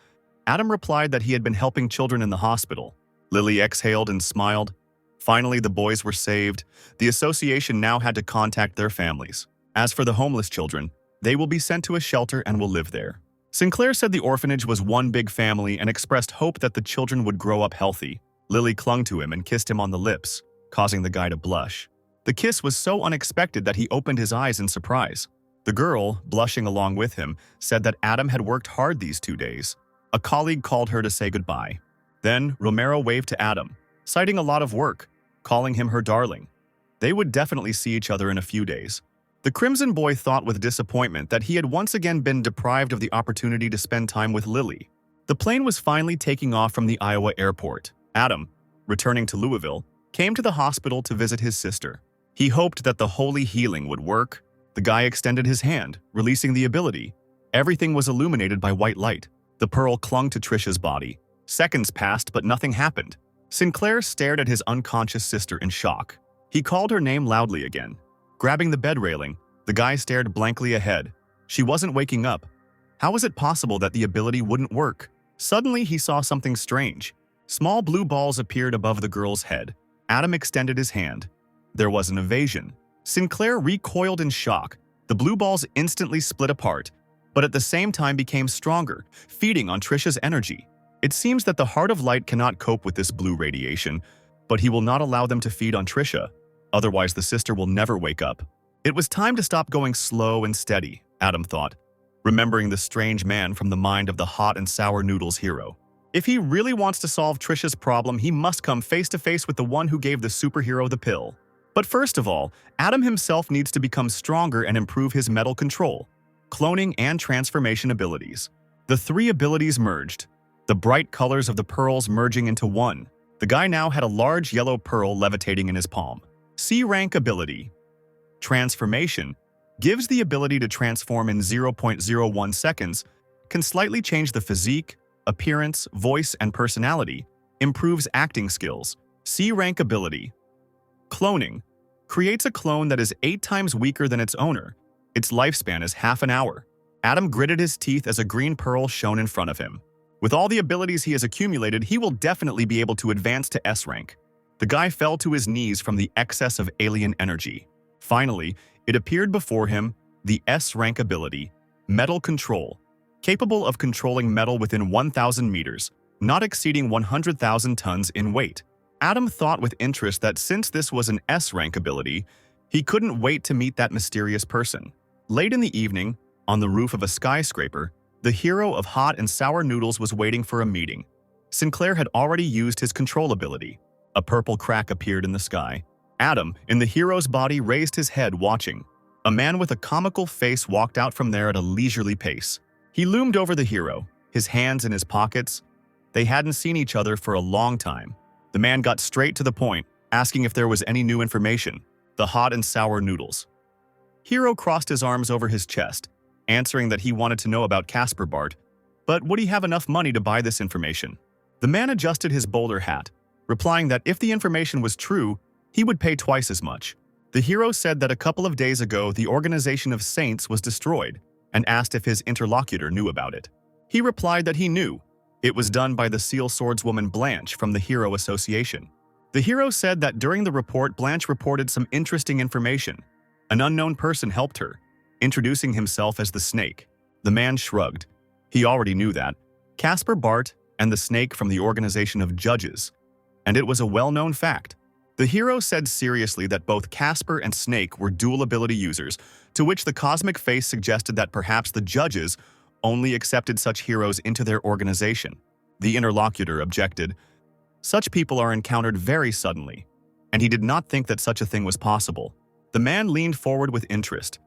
Adam replied that he had been helping children in the hospital. Lily exhaled and smiled. Finally, the boys were saved. The association now had to contact their families. As for the homeless children, they will be sent to a shelter and will live there. Sinclair said the orphanage was one big family and expressed hope that the children would grow up healthy. Lily clung to him and kissed him on the lips, causing the guy to blush. The kiss was so unexpected that he opened his eyes in surprise. The girl, blushing along with him, said that Adam had worked hard these 2 days. A colleague called her to say goodbye. Then, Romero waved to Adam, citing a lot of work, calling him her darling. They would definitely see each other in a few days. The Crimson Boy thought with disappointment that he had once again been deprived of the opportunity to spend time with Lily. The plane was finally taking off from the Iowa airport. Adam, returning to Louisville, came to the hospital to visit his sister. He hoped that the holy healing would work. The guy extended his hand, releasing the ability. Everything was illuminated by white light. The pearl clung to Trisha's body. Seconds passed, but nothing happened. Sinclair stared at his unconscious sister in shock. He called her name loudly again. Grabbing the bed railing, the guy stared blankly ahead. She wasn't waking up. How was it possible that the ability wouldn't work? Suddenly, he saw something strange. Small blue balls appeared above the girl's head. Adam extended his hand. There was an evasion. Sinclair recoiled in shock. The blue balls instantly split apart, but at the same time became stronger, feeding on Trisha's energy. It seems that the Heart of Light cannot cope with this blue radiation, but he will not allow them to feed on Trisha. Otherwise, the sister will never wake up. It was time to stop going slow and steady, Adam thought, remembering the strange man from the mind of the hot and sour noodles hero. If he really wants to solve Trisha's problem, he must come face to face with the one who gave the superhero the pill. But first of all, Adam himself needs to become stronger and improve his metal control, cloning, and transformation abilities. The 3 abilities merged, the bright colors of the pearls merging into one. The guy now had a large yellow pearl levitating in his palm. C-rank ability. Transformation gives the ability to transform in 0.01 seconds, can slightly change the physique, appearance, voice, and personality, improves acting skills. C-rank ability. Cloning creates a clone that is 8 times weaker than its owner. Its lifespan is half an hour. Adam gritted his teeth as a green pearl shone in front of him. With all the abilities he has accumulated, he will definitely be able to advance to S-rank. The guy fell to his knees from the excess of alien energy. Finally, it appeared before him, the S-rank ability, Metal Control, capable of controlling metal within 1,000 meters, not exceeding 100,000 tons in weight. Adam thought with interest that since this was an S-rank ability, he couldn't wait to meet that mysterious person. Late in the evening, on the roof of a skyscraper, the hero of hot and sour noodles was waiting for a meeting. Sinclair had already used his control ability. A purple crack appeared in the sky. Adam, in the hero's body, raised his head, watching. A man with a comical face walked out from there at a leisurely pace. He loomed over the hero, his hands in his pockets. They hadn't seen each other for a long time. The man got straight to the point, asking if there was any new information. The hot and sour noodles. Hero crossed his arms over his chest, answering that he wanted to know about Casper Bart, but would he have enough money to buy this information? The man adjusted his bowler hat, replying that if the information was true, he would pay twice as much. The hero said that a couple of days ago the organization of saints was destroyed and asked if his interlocutor knew about it. He replied that he knew. It was done by the seal swordswoman Blanche from the Hero Association. The hero said that during the report Blanche reported some interesting information. An unknown person helped her, introducing himself as the Snake. The man shrugged. He already knew that. Casper Bart and the Snake from the organization of judges. And it was a well-known fact. The hero said seriously that both Casper and Snake were dual ability users, to which the cosmic face suggested that perhaps the judges only accepted such heroes into their organization. The interlocutor objected. Such people are encountered very suddenly, and he did not think that such a thing was possible. The man leaned forward with interest.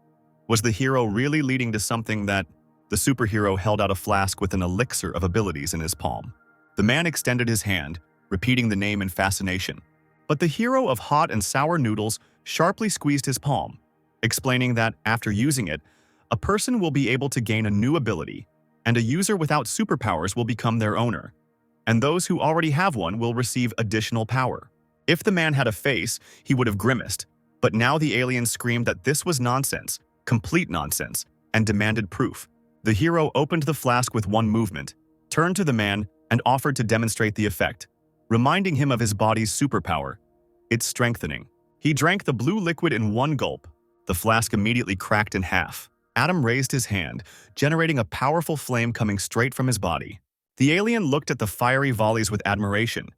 Was the hero really leading to something that... The superhero held out a flask with an elixir of abilities in his palm. The man extended his hand, repeating the name in fascination. But the hero of hot and sour noodles sharply squeezed his palm, explaining that after using it, a person will be able to gain a new ability, and a user without superpowers will become their owner, and those who already have one will receive additional power. If the man had a face, he would have grimaced, but now the alien screamed that this was nonsense, complete nonsense, and demanded proof. The hero opened the flask with one movement, turned to the man, and offered to demonstrate the effect, reminding him of his body's superpower. It's strengthening. He drank the blue liquid in one gulp. The flask immediately cracked in half. Adam raised his hand, generating a powerful flame coming straight from his body. The alien looked at the fiery volleys with admiration.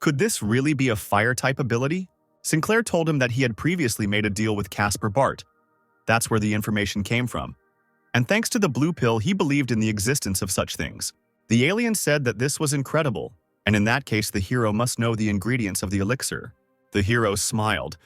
Could this really be a fire-type ability? Sinclair told him that he had previously made a deal with Casper Bart. That's where the information came from. And thanks to the blue pill, he believed in the existence of such things. The alien said that this was incredible, and in that case the hero must know the ingredients of the elixir. The hero smiled.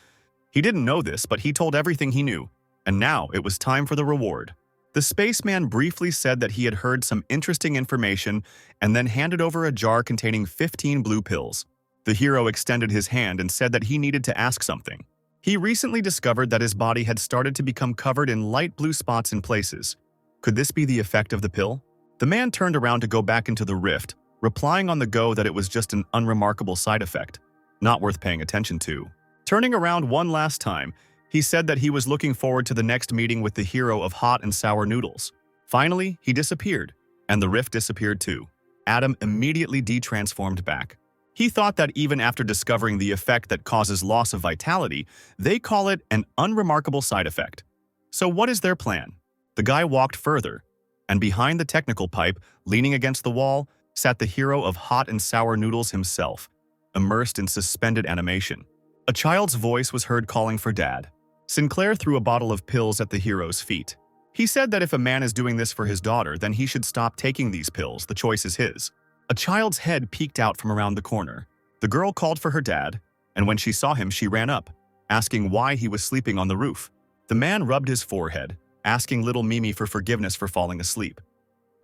He didn't know this, but he told everything he knew, and now it was time for the reward. The spaceman briefly said that he had heard some interesting information and then handed over a jar containing 15 blue pills. The hero extended his hand and said that he needed to ask something. He recently discovered that his body had started to become covered in light blue spots in places. Could this be the effect of the pill? The man turned around to go back into the rift, replying on the go that it was just an unremarkable side effect, not worth paying attention to. Turning around one last time, he said that he was looking forward to the next meeting with the hero of hot and sour noodles. Finally, he disappeared, and the rift disappeared too. Adam immediately de-transformed back. He thought that even after discovering the effect that causes loss of vitality, they call it an unremarkable side effect. So what is their plan? The guy walked further, and behind the technical pipe, leaning against the wall, sat the hero of hot and sour noodles himself, immersed in suspended animation. A child's voice was heard calling for Dad. Sinclair threw a bottle of pills at the hero's feet. He said that if a man is doing this for his daughter, then he should stop taking these pills. The choice is his. A child's head peeked out from around the corner. The girl called for her dad, and when she saw him, she ran up, asking why he was sleeping on the roof. The man rubbed his forehead, asking little Mimi for forgiveness for falling asleep.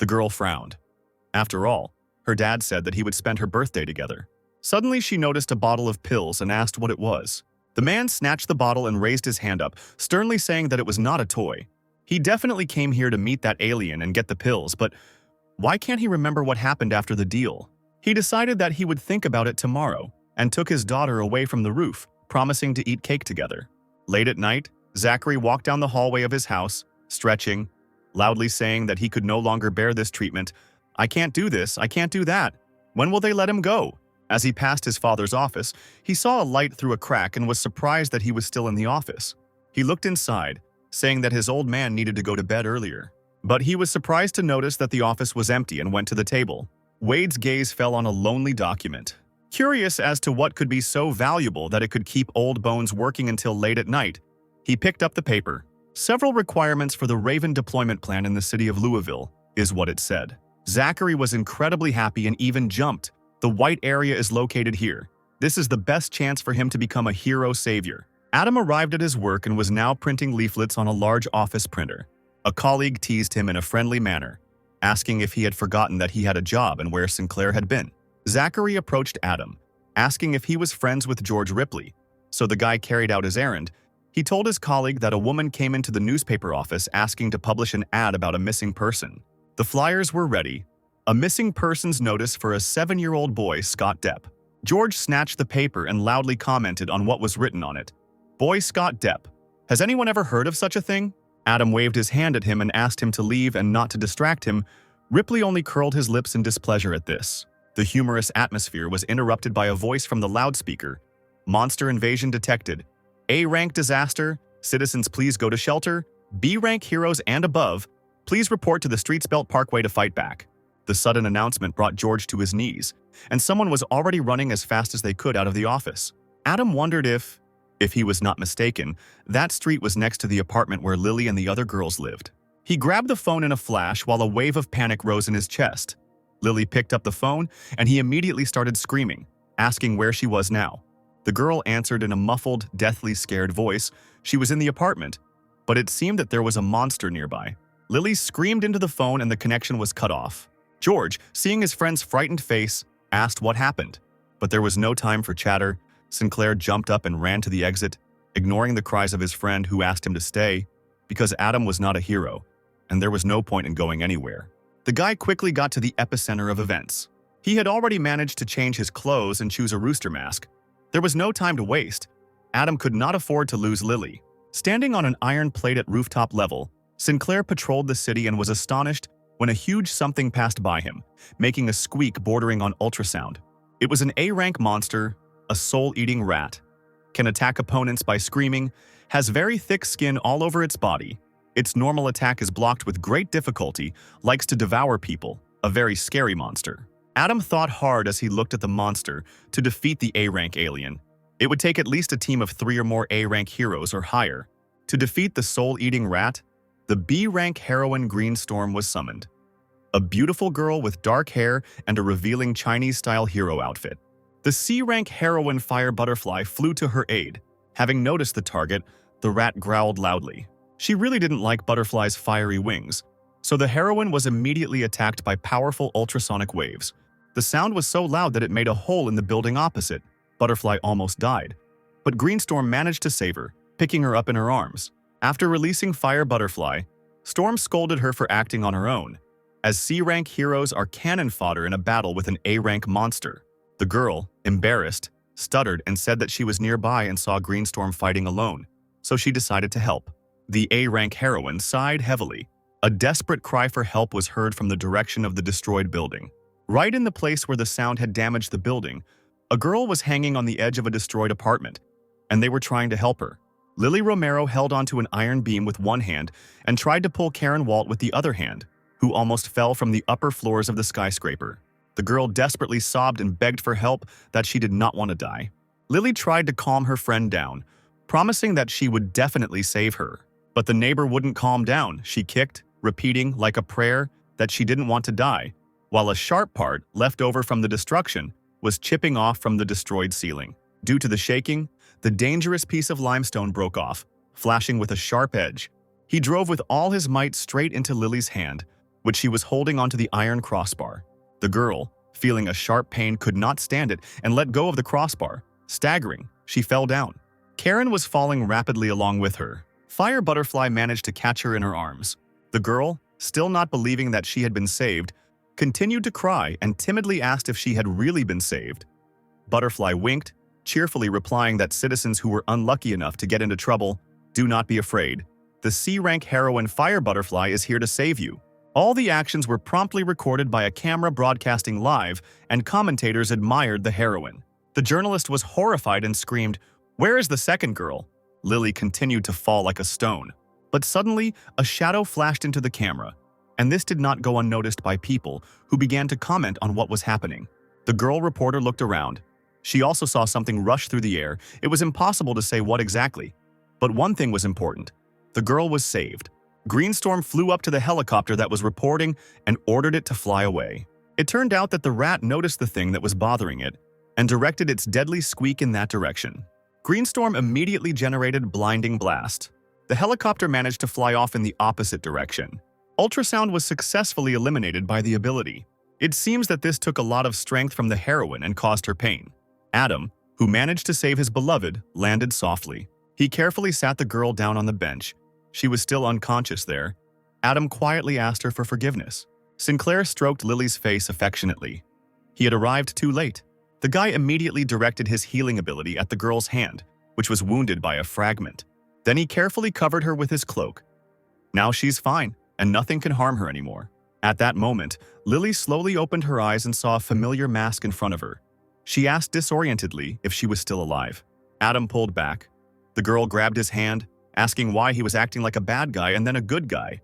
The girl frowned. After all, her dad said that he would spend her birthday together. Suddenly, she noticed a bottle of pills and asked what it was. The man snatched the bottle and raised his hand up, sternly saying that it was not a toy. He definitely came here to meet that alien and get the pills, but why can't he remember what happened after the deal? He decided that he would think about it tomorrow and took his daughter away from the roof, promising to eat cake together. Late at night, Zachary walked down the hallway of his house, stretching, loudly saying that he could no longer bear this treatment. I can't do this, I can't do that. When will they let him go? As he passed his father's office, he saw a light through a crack and was surprised that he was still in the office. He looked inside, saying that his old man needed to go to bed earlier. But he was surprised to notice that the office was empty and went to the table. Wade's gaze fell on a lonely document. Curious as to what could be so valuable that it could keep old bones working until late at night, he picked up the paper. Several requirements for the Raven deployment plan in the city of Louisville, is what it said. Zachary was incredibly happy and even jumped. The white area is located here. This is the best chance for him to become a hero savior. Adam arrived at his work and was now printing leaflets on a large office printer. A colleague teased him in a friendly manner. asking if he had forgotten that he had a job and where Sinclair had been. Zachary approached Adam, asking if he was friends with George Ripley, so the guy carried out his errand. He told his colleague that a woman came into the newspaper office asking to publish an ad about a missing person. The flyers were ready. A missing persons notice for a 7-year-old boy, Scott Depp. George snatched the paper and loudly commented on what was written on it. "Boy Scott Depp. Has anyone ever heard of such a thing?" Adam waved his hand at him and asked him to leave and not to distract him. Ripley only curled his lips in displeasure at this. The humorous atmosphere was interrupted by a voice from the loudspeaker. "Monster invasion detected. A-rank disaster. Citizens please go to shelter. B-rank heroes and above. Please report to the Streets Belt Parkway to fight back." The sudden announcement brought George to his knees, and someone was already running as fast as they could out of the office. Adam wondered if he was not mistaken, that street was next to the apartment where Lily and the other girls lived. He grabbed the phone in a flash while a wave of panic rose in his chest. Lily picked up the phone, and he immediately started screaming, asking where she was now. The girl answered in a muffled, deathly scared voice. She was in the apartment, but it seemed that there was a monster nearby. Lily screamed into the phone and the connection was cut off. George, seeing his friend's frightened face, asked what happened. But there was no time for chatter. Sinclair jumped up and ran to the exit, ignoring the cries of his friend who asked him to stay, because Adam was not a hero, and there was no point in going anywhere. The guy quickly got to the epicenter of events. He had already managed to change his clothes and choose a rooster mask. There was no time to waste. Adam could not afford to lose Lily. Standing on an iron plate at rooftop level, Sinclair patrolled the city and was astonished when a huge something passed by him, making a squeak bordering on ultrasound. It was an A-rank monster, a soul-eating rat. Can attack opponents by screaming, has very thick skin all over its body. Its normal attack is blocked with great difficulty, likes to devour people, a very scary monster. Adam thought hard as he looked at the monster to defeat the A-rank alien. It would take at least a team of 3 or more A-rank heroes or higher. To defeat the soul-eating rat, the B-rank heroine Greenstorm was summoned. A beautiful girl with dark hair and a revealing Chinese-style hero outfit. The C-rank heroine Fire Butterfly flew to her aid. Having noticed the target, the rat growled loudly. She really didn't like Butterfly's fiery wings, so the heroine was immediately attacked by powerful ultrasonic waves. The sound was so loud that it made a hole in the building opposite. Butterfly almost died, but Greenstorm managed to save her, picking her up in her arms. After releasing Fire Butterfly, Storm scolded her for acting on her own, as C-rank heroes are cannon fodder in a battle with an A-rank monster. The girl, embarrassed, stuttered and said that she was nearby and saw Greenstorm fighting alone, so she decided to help. The A-rank heroine sighed heavily. A desperate cry for help was heard from the direction of the destroyed building. Right in the place where the sound had damaged the building, a girl was hanging on the edge of a destroyed apartment, and they were trying to help her. Lily Romero held onto an iron beam with one hand and tried to pull Karen Walt with the other hand, who almost fell from the upper floors of the skyscraper. The girl desperately sobbed and begged for help that she did not want to die. Lily tried to calm her friend down, promising that she would definitely save her. But the neighbor wouldn't calm down. She kicked, repeating, like a prayer, that she didn't want to die, while a sharp part, left over from the destruction, was chipping off from the destroyed ceiling. Due to the shaking, the dangerous piece of limestone broke off, flashing with a sharp edge. He drove with all his might straight into Lily's hand, which she was holding onto the iron crossbar. The girl, feeling a sharp pain, could not stand it and let go of the crossbar. Staggering, she fell down. Karen was falling rapidly along with her. Fire Butterfly managed to catch her in her arms. The girl, still not believing that she had been saved, continued to cry and timidly asked if she had really been saved. Butterfly winked, cheerfully replying that citizens who were unlucky enough to get into trouble, do not be afraid. The C-rank heroine Fire Butterfly is here to save you. All the actions were promptly recorded by a camera broadcasting live, and commentators admired the heroine. The journalist was horrified and screamed, "Where is the second girl?" Lily continued to fall like a stone. But suddenly, a shadow flashed into the camera, and this did not go unnoticed by people who began to comment on what was happening. The girl reporter looked around. She also saw something rush through the air. It was impossible to say what exactly. But one thing was important. The girl was saved. Greenstorm flew up to the helicopter that was reporting and ordered it to fly away. It turned out that the rat noticed the thing that was bothering it and directed its deadly squeak in that direction. Greenstorm immediately generated Blinding Blast. The helicopter managed to fly off in the opposite direction. Ultrasound was successfully eliminated by the ability. It seems that this took a lot of strength from the heroine and caused her pain. Adam, who managed to save his beloved, landed softly. He carefully sat the girl down on the bench. She was still unconscious there. Adam quietly asked her for forgiveness. Sinclair stroked Lily's face affectionately. He had arrived too late. The guy immediately directed his healing ability at the girl's hand, which was wounded by a fragment. Then he carefully covered her with his cloak. Now she's fine, and nothing can harm her anymore. At that moment, Lily slowly opened her eyes and saw a familiar mask in front of her. She asked disorientedly if she was still alive. Adam pulled back. The girl grabbed his hand, asking why he was acting like a bad guy and then a good guy,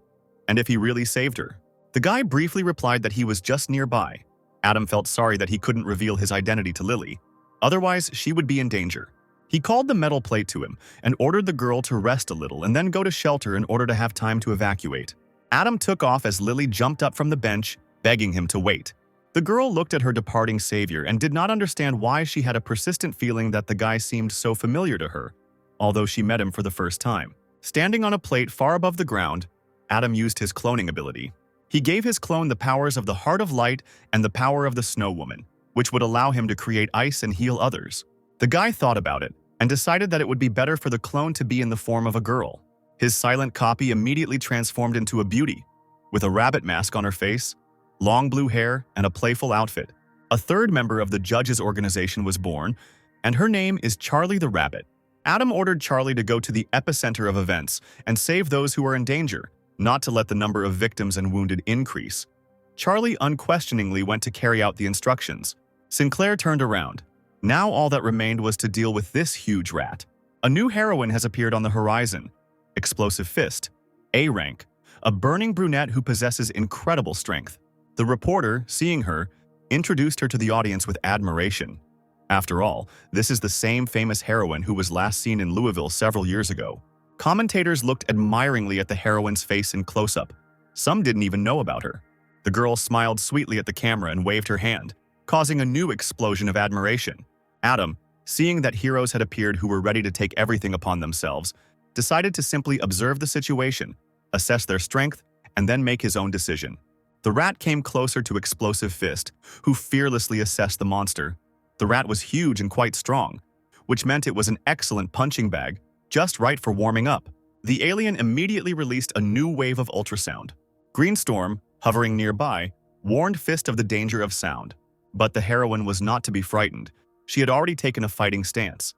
and if he really saved her. The guy briefly replied that he was just nearby. Adam felt sorry that he couldn't reveal his identity to Lily. Otherwise, she would be in danger. He called the metal plate to him and ordered the girl to rest a little and then go to shelter in order to have time to evacuate. Adam took off as Lily jumped up from the bench, begging him to wait. The girl looked at her departing savior and did not understand why she had a persistent feeling that the guy seemed so familiar to her, although she met him for the first time. Standing on a plate far above the ground, Adam used his cloning ability. He gave his clone the powers of the Heart of Light and the power of the Snow Woman, which would allow him to create ice and heal others. The guy thought about it and decided that it would be better for the clone to be in the form of a girl. His silent copy immediately transformed into a beauty, with a rabbit mask on her face, long blue hair, and a playful outfit. A third member of the judges' organization was born, and her name is Charlie the Rabbit. Adam ordered Charlie to go to the epicenter of events and save those who are in danger, not to let the number of victims and wounded increase. Charlie unquestioningly went to carry out the instructions. Sinclair turned around. Now all that remained was to deal with this huge rat. A new heroine has appeared on the horizon. Explosive Fist, A rank, a burning brunette who possesses incredible strength. The reporter, seeing her, introduced her to the audience with admiration. After all, this is the same famous heroine who was last seen in Louisville several years ago. Commentators looked admiringly at the heroine's face in close-up. Some didn't even know about her. The girl smiled sweetly at the camera and waved her hand, causing a new explosion of admiration. Adam, seeing that heroes had appeared who were ready to take everything upon themselves, decided to simply observe the situation, assess their strength, and then make his own decision. The rat came closer to Explosive Fist, who fearlessly assessed the monster. The rat was huge and quite strong, which meant it was an excellent punching bag, just right for warming up. The alien immediately released a new wave of ultrasound. Greenstorm, hovering nearby, warned Fist of the danger of sound. But the heroine was not to be frightened. She had already taken a fighting stance.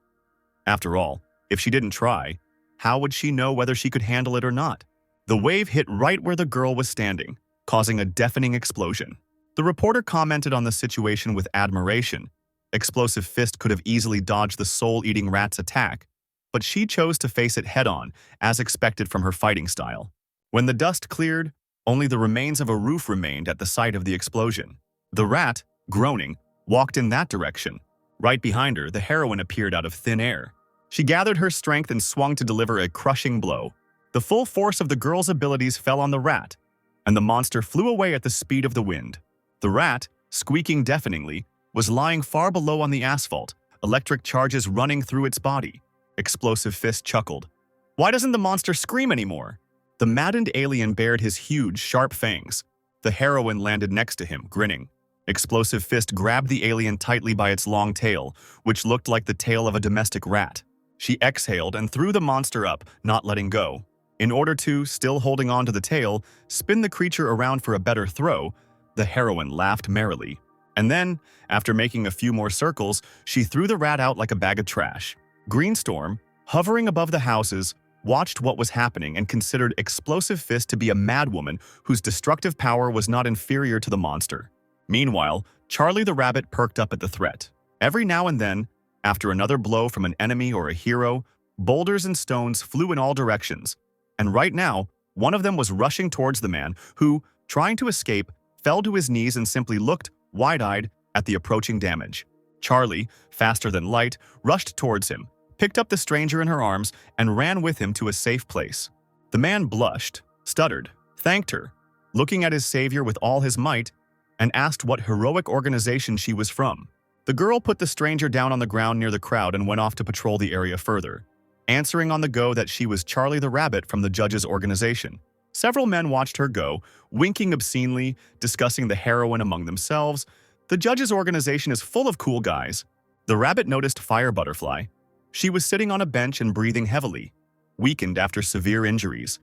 After all, if she didn't try, how would she know whether she could handle it or not? The wave hit right where the girl was standing, causing a deafening explosion. The reporter commented on the situation with admiration. Explosive Fist could have easily dodged the soul-eating rat's attack, but she chose to face it head-on, as expected from her fighting style. When the dust cleared, only the remains of a roof remained at the site of the explosion. The rat, groaning, walked in that direction. Right behind her, the heroine appeared out of thin air. She gathered her strength and swung to deliver a crushing blow. The full force of the girl's abilities fell on the rat, and the monster flew away at the speed of the wind. The rat, squeaking deafeningly, was lying far below on the asphalt, electric charges running through its body. Explosive Fist chuckled. Why doesn't the monster scream anymore? The maddened alien bared his huge, sharp fangs. The heroine landed next to him, grinning. Explosive Fist grabbed the alien tightly by its long tail, which looked like the tail of a domestic rat. She exhaled and threw the monster up, not letting go. In order to, still holding on to the tail, spin the creature around for a better throw, the heroine laughed merrily. And then, after making a few more circles, she threw the rat out like a bag of trash. Greenstorm, hovering above the houses, watched what was happening and considered Explosive Fist to be a madwoman whose destructive power was not inferior to the monster. Meanwhile, Charlie the Rabbit perked up at the threat. Every now and then, after another blow from an enemy or a hero, boulders and stones flew in all directions. And right now, one of them was rushing towards the man who, trying to escape, fell to his knees and simply looked, wide-eyed, at the approaching damage. Charlie, faster than light, rushed towards him, picked up the stranger in her arms, and ran with him to a safe place. The man blushed, stuttered, thanked her, looking at his savior with all his might, and asked what heroic organization she was from. The girl put the stranger down on the ground near the crowd and went off to patrol the area further, answering on the go that she was Charlie the Rabbit from the judge's organization. Several men watched her go, winking obscenely, discussing the heroine among themselves. The judges' organization is full of cool guys. The rabbit noticed Fire Butterfly. She was sitting on a bench and breathing heavily, weakened after severe injuries.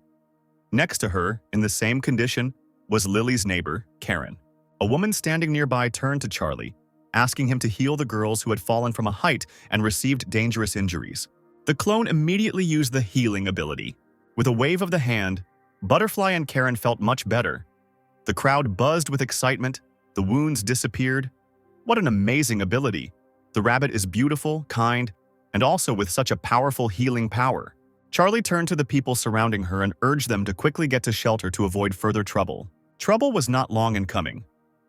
Next to her, in the same condition, was Lily's neighbor, Karen. A woman standing nearby turned to Charlie, asking him to heal the girls who had fallen from a height and received dangerous injuries. The clone immediately used the healing ability. With a wave of the hand, Butterfly and Karen felt much better. The crowd buzzed with excitement. The wounds disappeared. What an amazing ability! The rabbit is beautiful, kind, and also with such a powerful healing power. Charlie turned to the people surrounding her and urged them to quickly get to shelter to avoid further trouble. Trouble was not long in coming.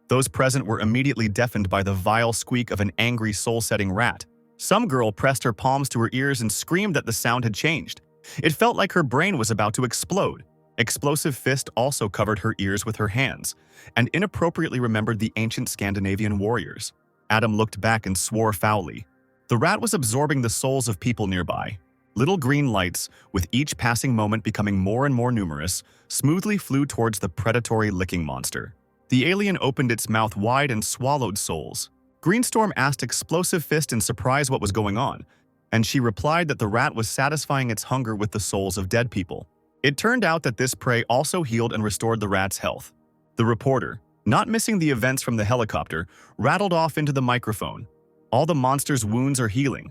Those present were immediately deafened by the vile squeak of an angry soul-setting rat. Some girl pressed her palms to her ears and screamed that the sound had changed. It felt like her brain was about to explode. Explosive Fist also covered her ears with her hands and inappropriately remembered the ancient Scandinavian warriors. Adam looked back and swore foully. The rat was absorbing the souls of people nearby. Little green lights, with each passing moment becoming more and more numerous, smoothly flew towards the predatory licking monster. The alien opened its mouth wide and swallowed souls. Greenstorm asked Explosive Fist in surprise what was going on, and she replied that the rat was satisfying its hunger with the souls of dead people. It turned out that this prey also healed and restored the rat's health. The reporter, not missing the events from the helicopter, rattled off into the microphone. All the monster's wounds are healing.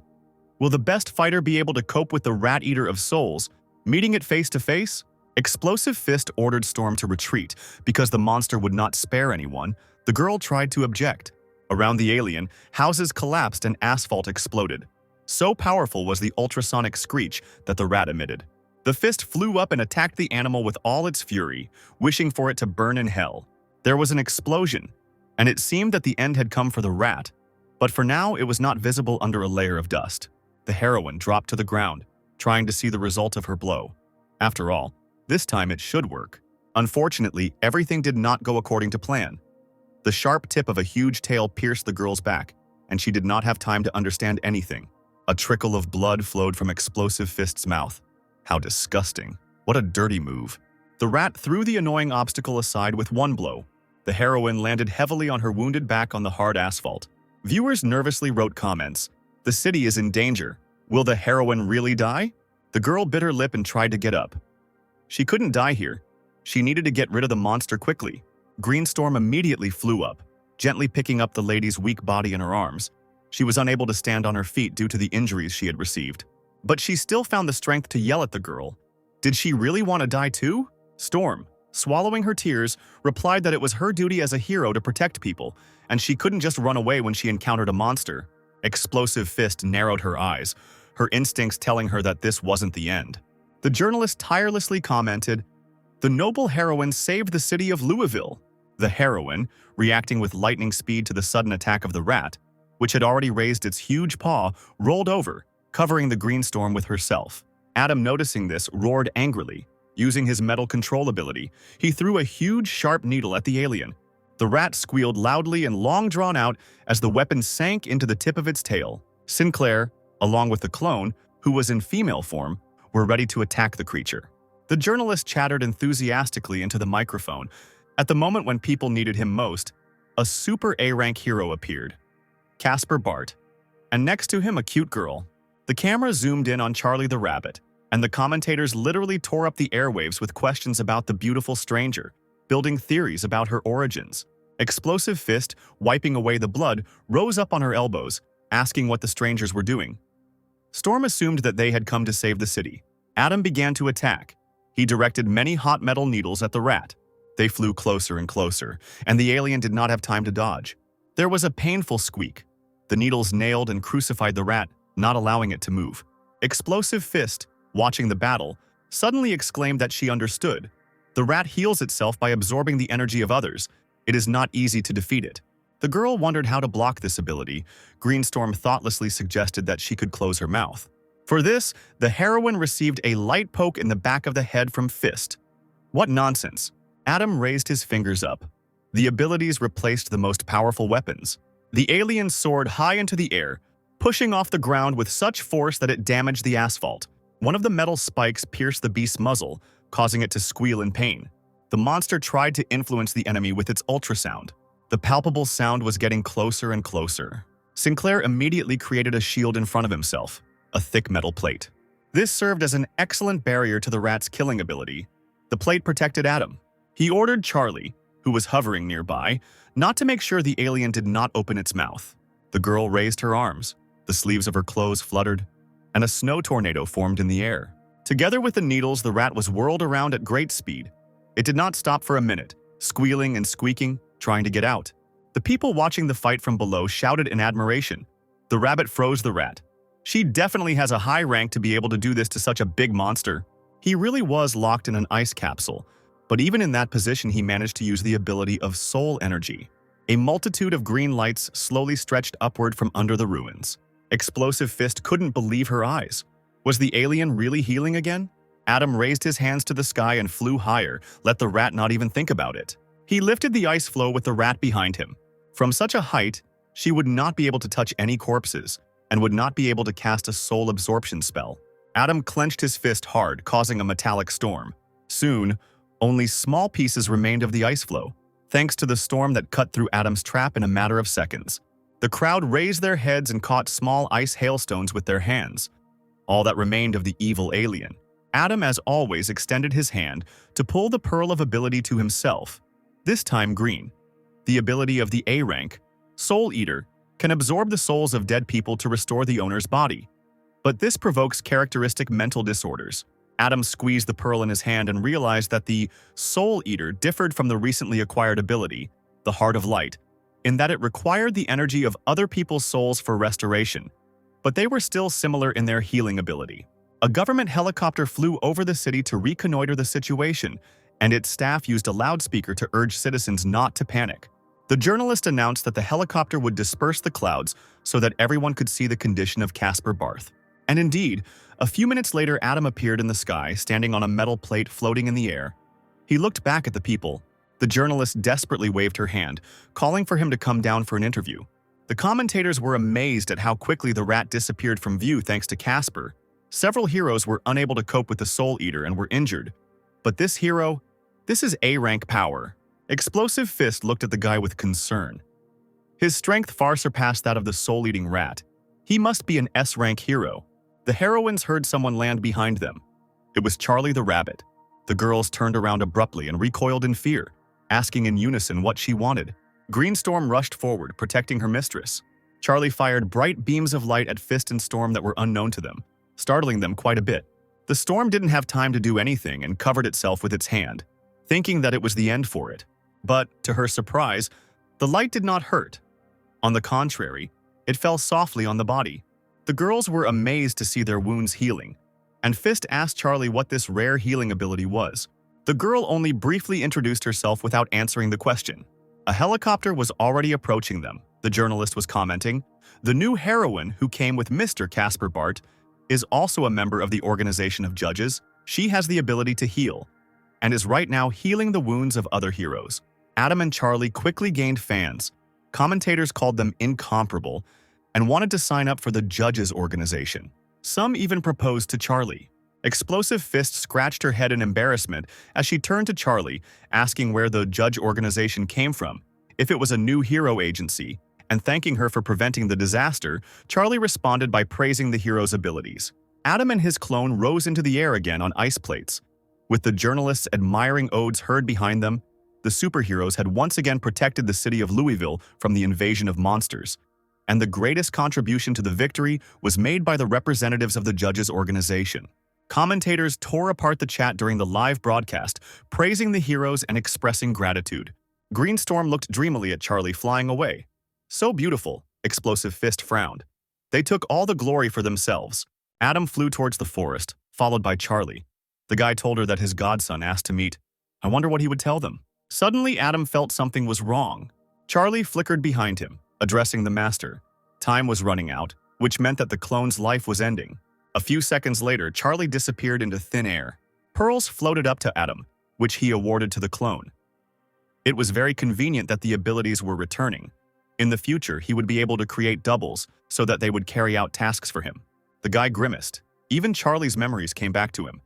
Will the best fighter be able to cope with the rat eater of souls, meeting it face to face? Explosive Fist ordered Storm to retreat because the monster would not spare anyone. The girl tried to object. Around the alien, houses collapsed and asphalt exploded. So powerful was the ultrasonic screech that the rat emitted. The fist flew up and attacked the animal with all its fury, wishing for it to burn in hell. There was an explosion, and it seemed that the end had come for the rat, but for now it was not visible under a layer of dust. The heroine dropped to the ground, trying to see the result of her blow. After all, this time it should work. Unfortunately, everything did not go according to plan. The sharp tip of a huge tail pierced the girl's back, and she did not have time to understand anything. A trickle of blood flowed from Explosive Fist's mouth. How disgusting. What a dirty move. The rat threw the annoying obstacle aside with one blow. The heroine landed heavily on her wounded back on the hard asphalt. Viewers nervously wrote comments. The city is in danger. Will the heroine really die? The girl bit her lip and tried to get up. She couldn't die here. She needed to get rid of the monster quickly. Greenstorm immediately flew up, gently picking up the lady's weak body in her arms. She was unable to stand on her feet due to the injuries she had received. But she still found the strength to yell at the girl. Did she really want to die too? Storm, swallowing her tears, replied that it was her duty as a hero to protect people, and she couldn't just run away when she encountered a monster. Explosive Fist narrowed her eyes, her instincts telling her that this wasn't the end. The journalist tirelessly commented, "The noble heroine saved the city of Louisville." The heroine, reacting with lightning speed to the sudden attack of the rat, which had already raised its huge paw, rolled over, covering the Greenstorm with herself. Adam, noticing this, roared angrily. Using his metal control ability, he threw a huge, sharp needle at the alien. The rat squealed loudly and long drawn out as the weapon sank into the tip of its tail. Sinclair, along with the clone, who was in female form, were ready to attack the creature. The journalist chattered enthusiastically into the microphone. At the moment when people needed him most, a super A-rank hero appeared, Casper Bart, and next to him a cute girl. The camera zoomed in on Charlie the rabbit, and the commentators literally tore up the airwaves with questions about the beautiful stranger, building theories about her origins. Explosive Fist, wiping away the blood, rose up on her elbows, asking what the strangers were doing. Storm assumed that they had come to save the city. Adam began to attack. He directed many hot metal needles at the rat. They flew closer and closer, and the alien did not have time to dodge. There was a painful squeak. The needles nailed and crucified the rat, not allowing it to move. Explosive Fist, watching the battle, suddenly exclaimed that she understood. The rat heals itself by absorbing the energy of others. It is not easy to defeat it. The girl wondered how to block this ability. Greenstorm thoughtlessly suggested that she could close her mouth. For this, the heroine received a light poke in the back of the head from Fist. What nonsense. Adam raised his fingers up. The abilities replaced the most powerful weapons. The alien soared high into the air, pushing off the ground with such force that it damaged the asphalt. One of the metal spikes pierced the beast's muzzle, causing it to squeal in pain. The monster tried to influence the enemy with its ultrasound. The palpable sound was getting closer and closer. Sinclair immediately created a shield in front of himself, a thick metal plate. This served as an excellent barrier to the rat's killing ability. The plate protected Adam. He ordered Charlie, who was hovering nearby, not to make sure the alien did not open its mouth. The girl raised her arms, the sleeves of her clothes fluttered, and a snow tornado formed in the air. Together with the needles, the rat was whirled around at great speed. It did not stop for a minute, squealing and squeaking, trying to get out. The people watching the fight from below shouted in admiration. The rabbit froze the rat. She definitely has a high rank to be able to do this to such a big monster. He really was locked in an ice capsule, but even in that position he managed to use the ability of soul energy. A multitude of green lights slowly stretched upward from under the ruins. Explosive Fist couldn't believe her eyes. Was the alien really healing again? Adam raised his hands to the sky and flew higher, let the rat not even think about it. He lifted the ice floe with the rat behind him. From such a height, she would not be able to touch any corpses and would not be able to cast a soul absorption spell. Adam clenched his fist hard, causing a metallic storm. Soon, only small pieces remained of the ice floe, thanks to the storm that cut through Adam's trap in a matter of seconds. The crowd raised their heads and caught small ice hailstones with their hands, all that remained of the evil alien. Adam, as always, extended his hand to pull the pearl of ability to himself, this time green. The ability of the A rank, Soul Eater, can absorb the souls of dead people to restore the owner's body. But this provokes characteristic mental disorders. Adam squeezed the pearl in his hand and realized that the Soul Eater differed from the recently acquired ability, the Heart of Light, in that it required the energy of other people's souls for restoration, but they were still similar in their healing ability. A government helicopter flew over the city to reconnoiter the situation, and its staff used a loudspeaker to urge citizens not to panic. The journalist announced that the helicopter would disperse the clouds so that everyone could see the condition of Casper Barth. And indeed, a few minutes later, Adam appeared in the sky, standing on a metal plate floating in the air. He looked back at the people. The journalist desperately waved her hand, calling for him to come down for an interview. The commentators were amazed at how quickly the rat disappeared from view thanks to Casper. Several heroes were unable to cope with the Soul Eater and were injured. But this hero, this is A-rank power. Explosive Fist looked at the guy with concern. His strength far surpassed that of the soul-eating rat. He must be an S-rank hero. The heroines heard someone land behind them. It was Charlie the rabbit. The girls turned around abruptly and recoiled in fear, asking in unison what she wanted. Greenstorm rushed forward, protecting her mistress. Charlie fired bright beams of light at Fist and Storm that were unknown to them, startling them quite a bit. The Storm didn't have time to do anything and covered itself with its hand, thinking that it was the end for it. But, to her surprise, the light did not hurt. On the contrary, it fell softly on the body. The girls were amazed to see their wounds healing, and Fist asked Charlie what this rare healing ability was. The girl only briefly introduced herself without answering the question. A helicopter was already approaching them, the journalist was commenting. The new heroine, who came with Mr. Casper Bart, is also a member of the organization of judges. She has the ability to heal, and is right now healing the wounds of other heroes. Adam and Charlie quickly gained fans. Commentators called them incomparable and wanted to sign up for the judges organization. Some even proposed to Charlie. Explosive Fist scratched her head in embarrassment as she turned to Charlie, asking where the judge organization came from, if it was a new hero agency, and thanking her for preventing the disaster. Charlie responded by praising the hero's abilities. Adam and his clone rose into the air again on ice plates. With the journalists' admiring odes heard behind them, the superheroes had once again protected the city of Louisville from the invasion of monsters. And the greatest contribution to the victory was made by the representatives of the judges' organization. Commentators tore apart the chat during the live broadcast, praising the heroes and expressing gratitude. Greenstorm looked dreamily at Charlie flying away. So beautiful, Explosive Fist frowned. They took all the glory for themselves. Adam flew towards the forest, followed by Charlie. The guy told her that his godson asked to meet. I wonder what he would tell them. Suddenly, Adam felt something was wrong. Charlie flickered behind him, addressing the master. Time was running out, which meant that the clone's life was ending. A few seconds later, Charlie disappeared into thin air. Pearls floated up to Adam, which he awarded to the clone. It was very convenient that the abilities were returning. In the future, he would be able to create doubles so that they would carry out tasks for him. The guy grimaced. Even Charlie's memories came back to him.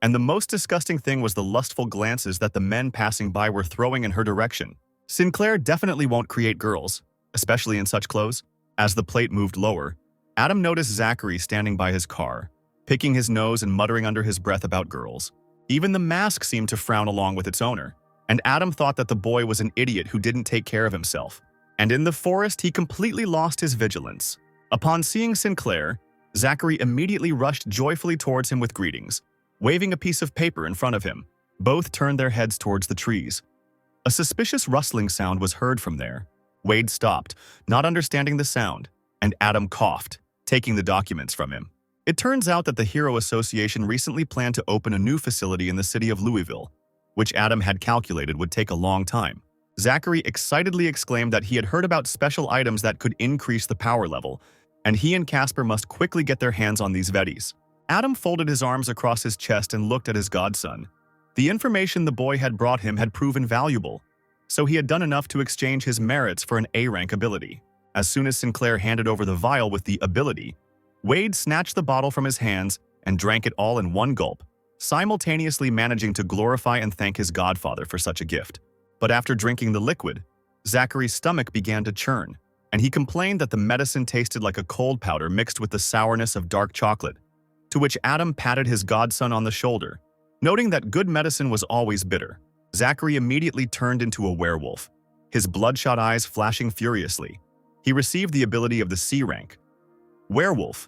And the most disgusting thing was the lustful glances that the men passing by were throwing in her direction. Sinclair definitely won't create girls, especially in such clothes. As the plate moved lower, Adam noticed Zachary standing by his car, picking his nose and muttering under his breath about girls. Even the mask seemed to frown along with its owner, and Adam thought that the boy was an idiot who didn't take care of himself. And in the forest, he completely lost his vigilance. Upon seeing Sinclair, Zachary immediately rushed joyfully towards him with greetings, waving a piece of paper in front of him. Both turned their heads towards the trees. A suspicious rustling sound was heard from there. Wade stopped, not understanding the sound, and Adam coughed, taking the documents from him. It turns out that the Hero Association recently planned to open a new facility in the city of Louisville, which Adam had calculated would take a long time. Zachary excitedly exclaimed that he had heard about special items that could increase the power level, and he and Casper must quickly get their hands on these Veddies. Adam folded his arms across his chest and looked at his godson. The information the boy had brought him had proven valuable, so he had done enough to exchange his merits for an A-rank ability. As soon as Sinclair handed over the vial with the ability, Wade snatched the bottle from his hands and drank it all in one gulp, simultaneously managing to glorify and thank his godfather for such a gift. But after drinking the liquid, Zachary's stomach began to churn, and he complained that the medicine tasted like a cold powder mixed with the sourness of dark chocolate, to which Adam patted his godson on the shoulder. Noting that good medicine was always bitter, Zachary immediately turned into a werewolf, his bloodshot eyes flashing furiously. He received the ability of the C rank, Werewolf.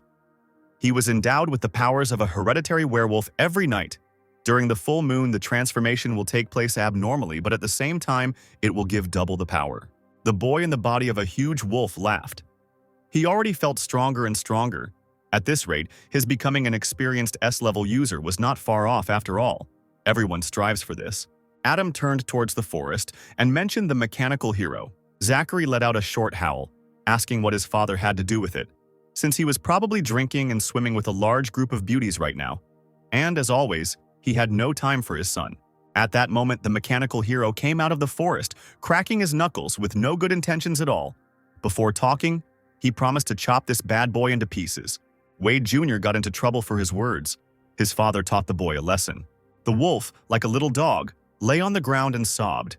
He was endowed with the powers of a hereditary werewolf every night. During the full moon, the transformation will take place abnormally, but at the same time, it will give double the power. The boy in the body of a huge wolf laughed. He already felt stronger and stronger. At this rate, his becoming an experienced S-level user was not far off after all. Everyone strives for this. Adam turned towards the forest and mentioned the mechanical hero. Zachary let out a short howl, asking what his father had to do with it, since he was probably drinking and swimming with a large group of beauties right now. And, as always, he had no time for his son. At that moment, the mechanical hero came out of the forest, cracking his knuckles with no good intentions at all. Before talking, he promised to chop this bad boy into pieces. Wade Jr. got into trouble for his words. His father taught the boy a lesson. The wolf, like a little dog, lay on the ground and sobbed.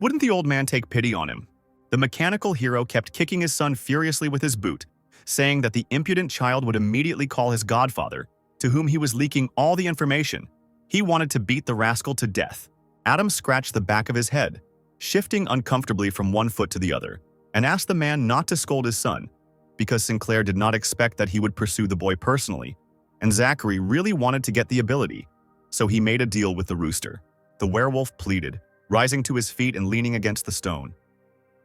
Wouldn't the old man take pity on him? The mechanical hero kept kicking his son furiously with his boot, saying that the impudent child would immediately call his godfather, to whom he was leaking all the information. He wanted to beat the rascal to death. Adam scratched the back of his head, shifting uncomfortably from one foot to the other, and asked the man not to scold his son, because Sinclair did not expect that he would pursue the boy personally, and Zachary really wanted to get the ability, so he made a deal with the rooster. The werewolf pleaded, rising to his feet and leaning against the stone.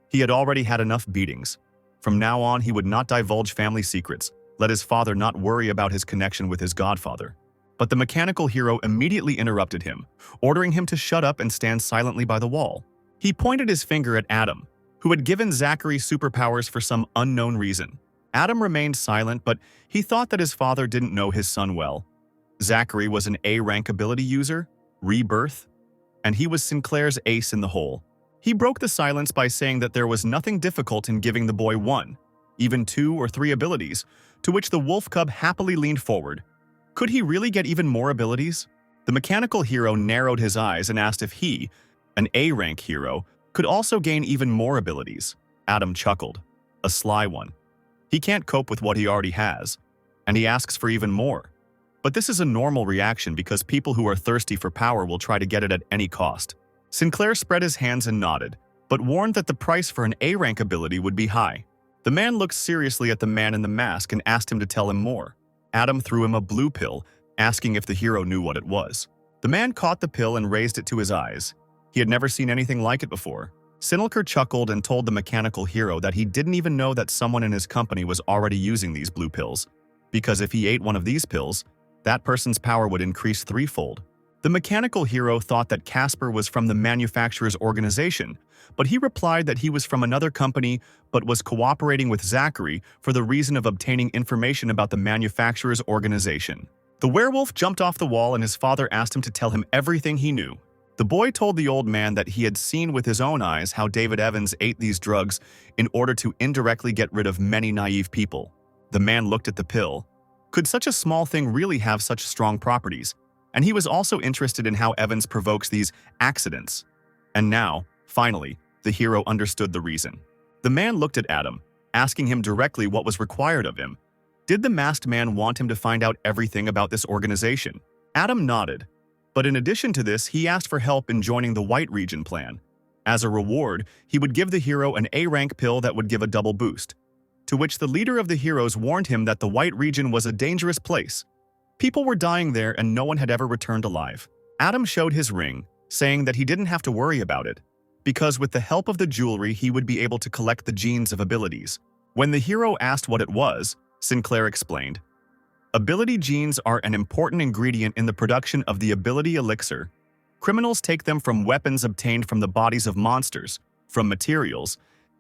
He had already had enough beatings. From now on, he would not divulge family secrets, let his father not worry about his connection with his godfather. But the mechanical hero immediately interrupted him, ordering him to shut up and stand silently by the wall. He pointed his finger at Adam, who had given Zachary superpowers for some unknown reason. Adam remained silent, but he thought that his father didn't know his son well. Zachary was an A-rank ability user, Rebirth, and he was Sinclair's ace in the hole. He broke the silence by saying that there was nothing difficult in giving the boy one, even 2 or 3 abilities, to which the wolf cub happily leaned forward. Could he really get even more abilities? The mechanical hero narrowed his eyes and asked if he, an A-rank hero, could also gain even more abilities. Adam chuckled. A sly one. He can't cope with what he already has, and he asks for even more. But this is a normal reaction because people who are thirsty for power will try to get it at any cost. Sinclair spread his hands and nodded, but warned that the price for an A-rank ability would be high. The man looked seriously at the man in the mask and asked him to tell him more. Adam threw him a blue pill, asking if the hero knew what it was. The man caught the pill and raised it to his eyes. He had never seen anything like it before. Sinilker chuckled and told the mechanical hero that he didn't even know that someone in his company was already using these blue pills, because if he ate one of these pills, that person's power would increase 3-fold. The mechanical hero thought that Casper was from the manufacturer's organization, but he replied that he was from another company but was cooperating with Zachary for the reason of obtaining information about the manufacturer's organization. The werewolf jumped off the wall and his father asked him to tell him everything he knew. The boy told the old man that he had seen with his own eyes how David Evans ate these drugs in order to indirectly get rid of many naive people. The man looked at the pill. Could such a small thing really have such strong properties? and he was also interested in how Evans provokes these accidents. And now, finally, the hero understood the reason. The man looked at Adam, asking him directly what was required of him. Did the masked man want him to find out everything about this organization? Adam nodded, but in addition to this, he asked for help in joining the White Region plan. As a reward, he would give the hero an A-rank pill that would give a double boost, to which the leader of the heroes warned him that the White Region was a dangerous place. People were dying there and no one had ever returned alive. Adam showed his ring, saying that he didn't have to worry about it, because with the help of the jewelry he would be able to collect the genes of abilities. When the hero asked what it was, Sinclair explained, "Ability genes are an important ingredient in the production of the ability elixir. Criminals take them from weapons obtained from the bodies of monsters, from materials,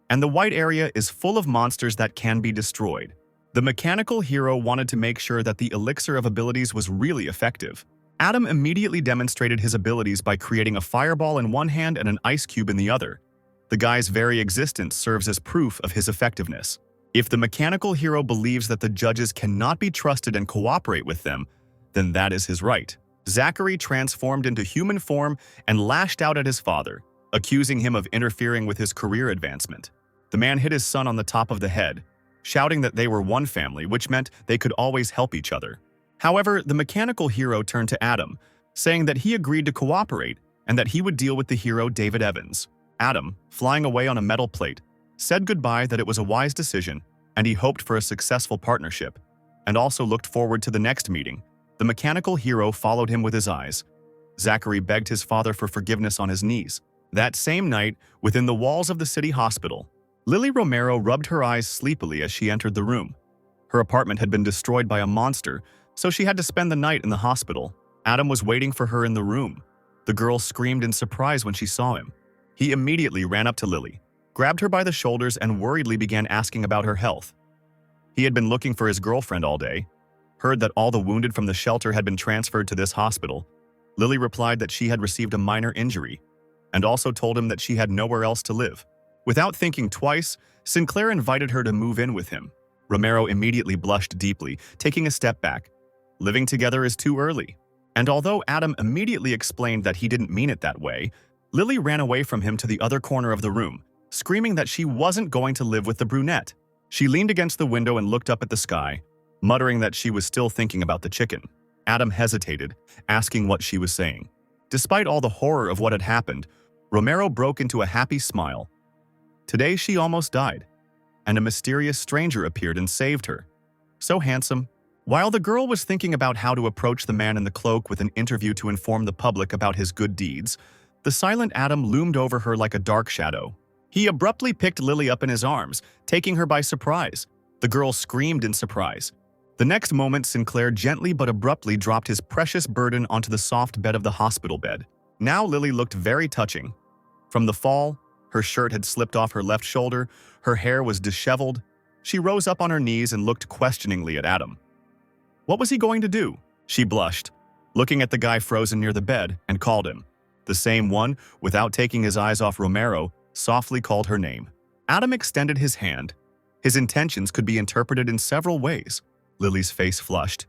and the white area is full of monsters that can be destroyed." The mechanical hero wanted to make sure that the elixir of abilities was really effective. Adam immediately demonstrated his abilities by creating a fireball in one hand and an ice cube in the other. The guy's very existence serves as proof of his effectiveness. If the mechanical hero believes that the judges cannot be trusted and cooperate with them, then that is his right. Zachary transformed into human form and lashed out at his father, accusing him of interfering with his career advancement. The man hit his son on the top of the head, shouting that they were one family, which meant they could always help each other. However, the mechanical hero turned to Adam, saying that he agreed to cooperate and that he would deal with the hero David Evans. Adam, flying away on a metal plate, said goodbye, that it was a wise decision, and he hoped for a successful partnership, and also looked forward to the next meeting. The mechanical hero followed him with his eyes. Zachary begged his father for forgiveness on his knees. That same night, within the walls of the city hospital, Lily Romero rubbed her eyes sleepily as she entered the room. Her apartment had been destroyed by a monster, so she had to spend the night in the hospital. Adam was waiting for her in the room. The girl screamed in surprise when she saw him. He immediately ran up to Lily, grabbed her by the shoulders, and worriedly began asking about her health. He had been looking for his girlfriend all day, heard that all the wounded from the shelter had been transferred to this hospital. Lily replied that she had received a minor injury, and also told him that she had nowhere else to live. Without thinking twice, Sinclair invited her to move in with him. Romero immediately blushed deeply, taking a step back. Living together is too early. And although Adam immediately explained that he didn't mean it that way, Lily ran away from him to the other corner of the room, screaming that she wasn't going to live with the brunette. She leaned against the window and looked up at the sky, muttering that she was still thinking about the chicken. Adam hesitated, asking what she was saying. Despite all the horror of what had happened, Romero broke into a happy smile. Today she almost died, and a mysterious stranger appeared and saved her. So handsome. While the girl was thinking about how to approach the man in the cloak with an interview to inform the public about his good deeds, the silent Adam loomed over her like a dark shadow. He abruptly picked Lily up in his arms, taking her by surprise. The girl screamed in surprise. The next moment, Sinclair gently but abruptly dropped his precious burden onto the soft bed of the hospital bed. Now Lily looked very touching. From the fall, her shirt had slipped off her left shoulder, her hair was disheveled. She rose up on her knees and looked questioningly at Adam. What was he going to do? She blushed, looking at the guy frozen near the bed, and called him. The same one, without taking his eyes off Romero, softly called her name. Adam extended his hand. His intentions could be interpreted in several ways. Lily's face flushed.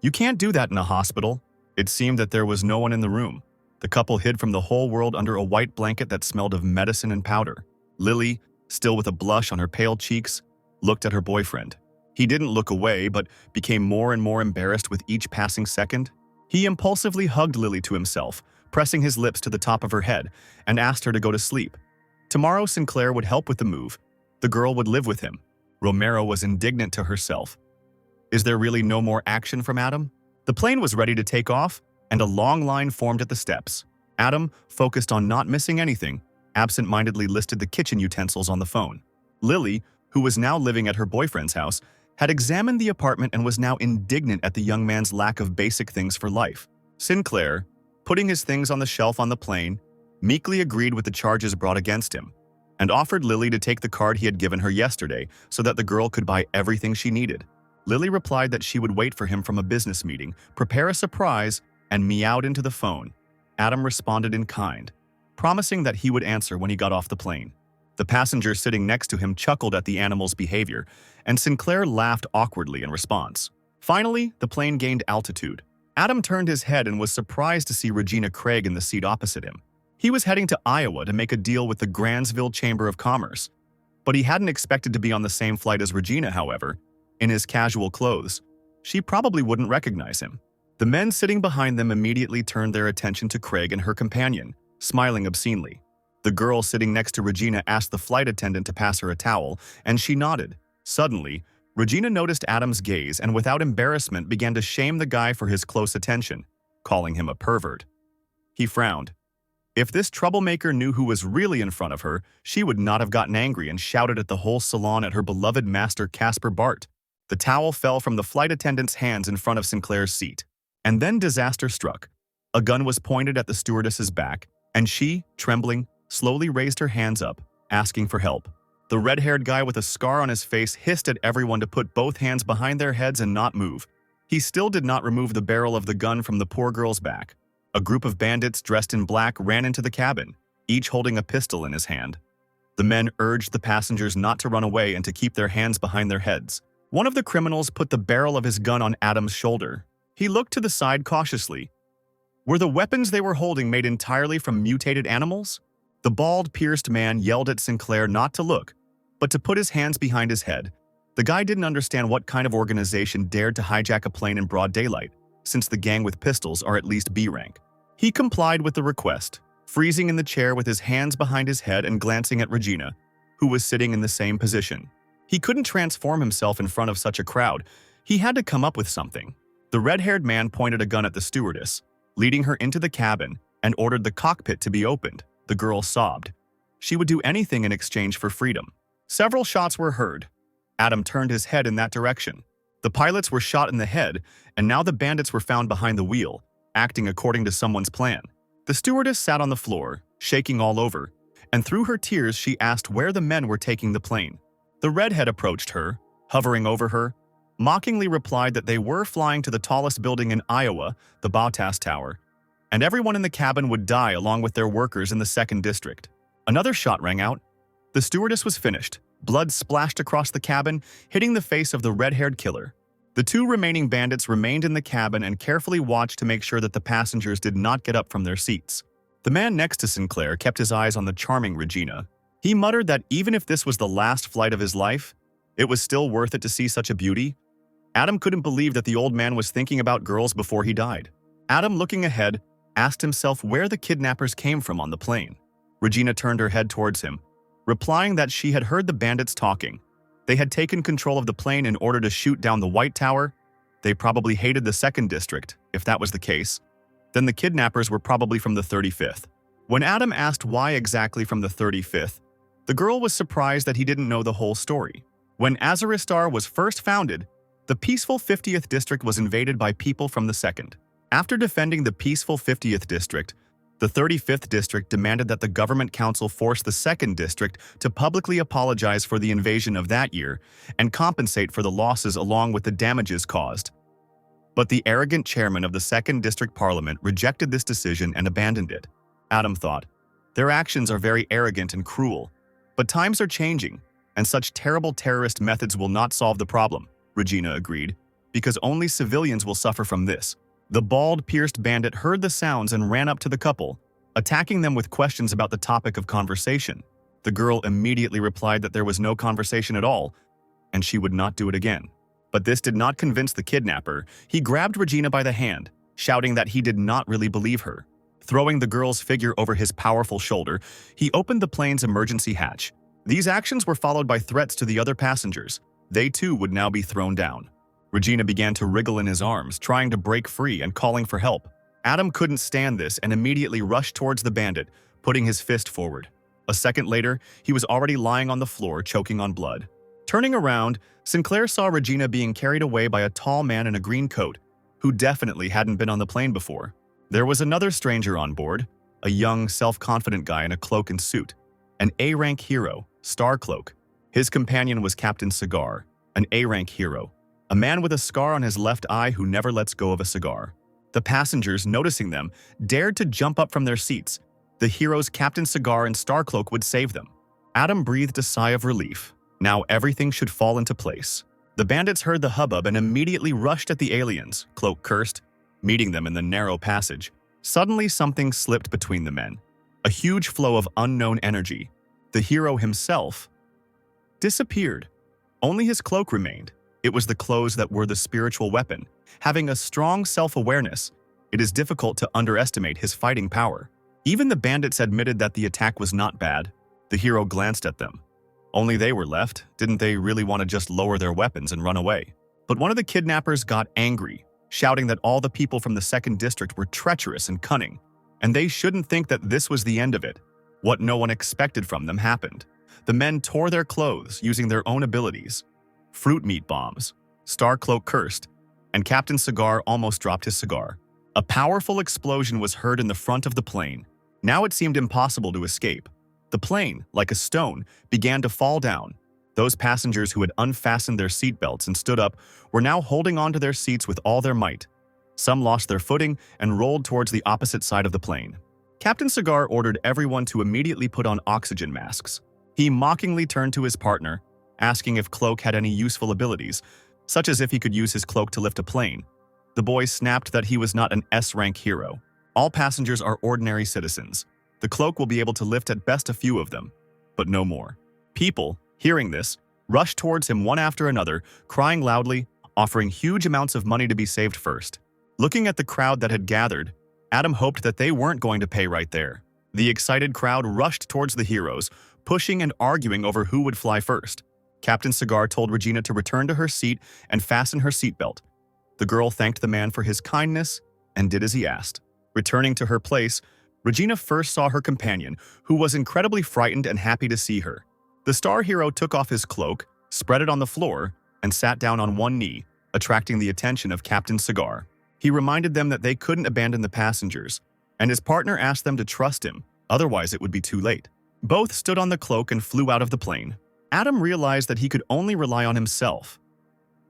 You can't do that in a hospital. It seemed that there was no one in the room. The couple hid from the whole world under a white blanket that smelled of medicine and powder. Lily, still with a blush on her pale cheeks, looked at her boyfriend. He didn't look away, but became more and more embarrassed with each passing second. He impulsively hugged Lily to himself, pressing his lips to the top of her head, and asked her to go to sleep. Tomorrow Sinclair would help with the move. The girl would live with him. Romero was indignant to herself. Is there really no more action from Adam? The plane was ready to take off, and a long line formed at the steps. Adam, focused on not missing anything, absent-mindedly listed the kitchen utensils on the phone. Lily, who was now living at her boyfriend's house, had examined the apartment and was now indignant at the young man's lack of basic things for life. Sinclair, putting his things on the shelf on the plane, meekly agreed with the charges brought against him, and offered Lily to take the card he had given her yesterday so that the girl could buy everything she needed. Lily replied that she would wait for him from a business meeting, prepare a surprise, and meowed into the phone. Adam responded in kind, promising that he would answer when he got off the plane. The passenger sitting next to him chuckled at the animal's behavior, and Sinclair laughed awkwardly in response. Finally, the plane gained altitude. Adam turned his head and was surprised to see Regina Craig in the seat opposite him. He was heading to Iowa to make a deal with the Grantsville Chamber of Commerce, but he hadn't expected to be on the same flight as Regina, however. In his casual clothes, she probably wouldn't recognize him. The men sitting behind them immediately turned their attention to Craig and her companion, smiling obscenely. The girl sitting next to Regina asked the flight attendant to pass her a towel, and she nodded. Suddenly, Regina noticed Adam's gaze and without embarrassment began to shame the guy for his close attention, calling him a pervert. He frowned. If this troublemaker knew who was really in front of her, she would not have gotten angry and shouted at the whole salon at her beloved master Casper Bart. The towel fell from the flight attendant's hands in front of Sinclair's seat. And then disaster struck. A gun was pointed at the stewardess's back, and she, trembling, slowly raised her hands up, asking for help. The red-haired guy with a scar on his face hissed at everyone to put both hands behind their heads and not move. He still did not remove the barrel of the gun from the poor girl's back. A group of bandits dressed in black ran into the cabin, each holding a pistol in his hand. The men urged the passengers not to run away and to keep their hands behind their heads. One of the criminals put the barrel of his gun on Adam's shoulder. He looked to the side cautiously. Were the weapons they were holding made entirely from mutated animals? The bald, pierced man yelled at Sinclair not to look, but to put his hands behind his head. The guy didn't understand what kind of organization dared to hijack a plane in broad daylight, since the gang with pistols are at least B rank. He complied with the request, freezing in the chair with his hands behind his head and glancing at Regina, who was sitting in the same position. He couldn't transform himself in front of such a crowd. He had to come up with something. The red-haired man pointed a gun at the stewardess, leading her into the cabin, and ordered the cockpit to be opened. The girl sobbed. She would do anything in exchange for freedom. Several shots were heard. Adam turned his head in that direction. The pilots were shot in the head, and now the bandits were found behind the wheel, acting according to someone's plan. The stewardess sat on the floor, shaking all over, and through her tears she asked where the men were taking the plane. The redhead approached her, hovering over her, mockingly replied that they were flying to the tallest building in Iowa, the Bautas Tower, and everyone in the cabin would die along with their workers in the 2nd District. Another shot rang out. The stewardess was finished. Blood splashed across the cabin, hitting the face of the red-haired killer. The 2 remaining bandits remained in the cabin and carefully watched to make sure that the passengers did not get up from their seats. The man next to Sinclair kept his eyes on the charming Regina. He muttered that even if this was the last flight of his life, it was still worth it to see such a beauty. Adam couldn't believe that the old man was thinking about girls before he died. Adam, looking ahead, asked himself where the kidnappers came from on the plane. Regina turned her head towards him, replying that she had heard the bandits talking. They had taken control of the plane in order to shoot down the White Tower. They probably hated the 2nd District, if that was the case. Then the kidnappers were probably from the 35th. When Adam asked why exactly from the 35th, the girl was surprised that he didn't know the whole story. When Azuristar was first founded, the peaceful 50th District was invaded by people from the 2nd. After defending the peaceful 50th District, the 35th District demanded that the government council force the 2nd District to publicly apologize for the invasion of that year and compensate for the losses along with the damages caused. But the arrogant chairman of the 2nd District Parliament rejected this decision and abandoned it. Adam thought, their actions are very arrogant and cruel, but times are changing, and such terrible terrorist methods will not solve the problem, Regina agreed, because only civilians will suffer from this. The bald, pierced bandit heard the sounds and ran up to the couple, attacking them with questions about the topic of conversation. The girl immediately replied that there was no conversation at all, and she would not do it again. But this did not convince the kidnapper. He grabbed Regina by the hand, shouting that he did not really believe her. Throwing the girl's figure over his powerful shoulder, he opened the plane's emergency hatch. These actions were followed by threats to the other passengers. They too would now be thrown down. Regina began to wriggle in his arms, trying to break free and calling for help. Adam couldn't stand this and immediately rushed towards the bandit, putting his fist forward. A second later, he was already lying on the floor, choking on blood. Turning around, Sinclair saw Regina being carried away by a tall man in a green coat, who definitely hadn't been on the plane before. There was another stranger on board, a young, self-confident guy in a cloak and suit, an A-rank hero, Starcloak. His companion was Captain Cigar, an A-rank hero, a man with a scar on his left eye who never lets go of a cigar. The passengers, noticing them, dared to jump up from their seats. The heroes Captain Cigar and Starcloak would save them. Adam breathed a sigh of relief. Now everything should fall into place. The bandits heard the hubbub and immediately rushed at the aliens, Cloak cursed. meeting them in the narrow passage. Suddenly, something slipped between the men. A huge flow of unknown energy. The hero himself disappeared. Only his cloak remained. It was the clothes that were the spiritual weapon. Having a strong self-awareness, it is difficult to underestimate his fighting power. Even the bandits admitted that the attack was not bad. The hero glanced at them. Only they were left. Didn't they really want to just lower their weapons and run away? But one of the kidnappers got angry, shouting that all the people from the second district were treacherous and cunning, and they shouldn't think that this was the end of it. What no one expected from them happened. The men tore their clothes using their own abilities. Fruit meat bombs. Starcloak cursed, and Captain Cigar almost dropped his cigar. A powerful explosion was heard in the front of the plane. Now it seemed impossible to escape. The plane, like a stone, began to fall down. Those passengers who had unfastened their seatbelts and stood up were now holding onto their seats with all their might. Some lost their footing and rolled towards the opposite side of the plane. Captain Cigar ordered everyone to immediately put on oxygen masks. He mockingly turned to his partner, asking if Cloak had any useful abilities, such as if he could use his cloak to lift a plane. The boy snapped that he was not an S-rank hero. All passengers are ordinary citizens. The cloak will be able to lift at best a few of them, but no more. People, hearing this, rushed towards him one after another, crying loudly, offering huge amounts of money to be saved first. Looking at the crowd that had gathered, Adam hoped that they weren't going to pay right there. The excited crowd rushed towards the heroes, pushing and arguing over who would fly first. Captain Cigar told Regina to return to her seat and fasten her seatbelt. The girl thanked the man for his kindness and did as he asked. Returning to her place, Regina first saw her companion, who was incredibly frightened and happy to see her. The star hero took off his cloak, spread it on the floor, and sat down on one knee, attracting the attention of Captain Cigar. He reminded them that they couldn't abandon the passengers, and his partner asked them to trust him, otherwise it would be too late. Both stood on the cloak and flew out of the plane. Adam realized that he could only rely on himself.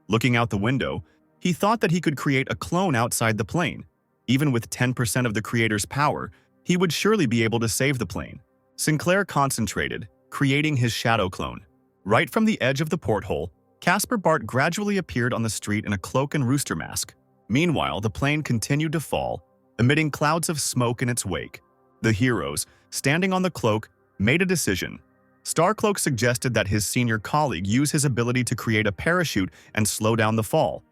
Looking out the window, he thought that he could create a clone outside the plane. Even with 10% of the creator's power, he would surely be able to save the plane. Sinclair concentrated, creating his shadow clone. Right from the edge of the porthole, Casper Bart gradually appeared on the street in a cloak and rooster mask. Meanwhile, the plane continued to fall, emitting clouds of smoke in its wake. The heroes, standing on the cloak, made a decision. Starcloak suggested that his senior colleague use his ability to create a parachute and slow down the fall.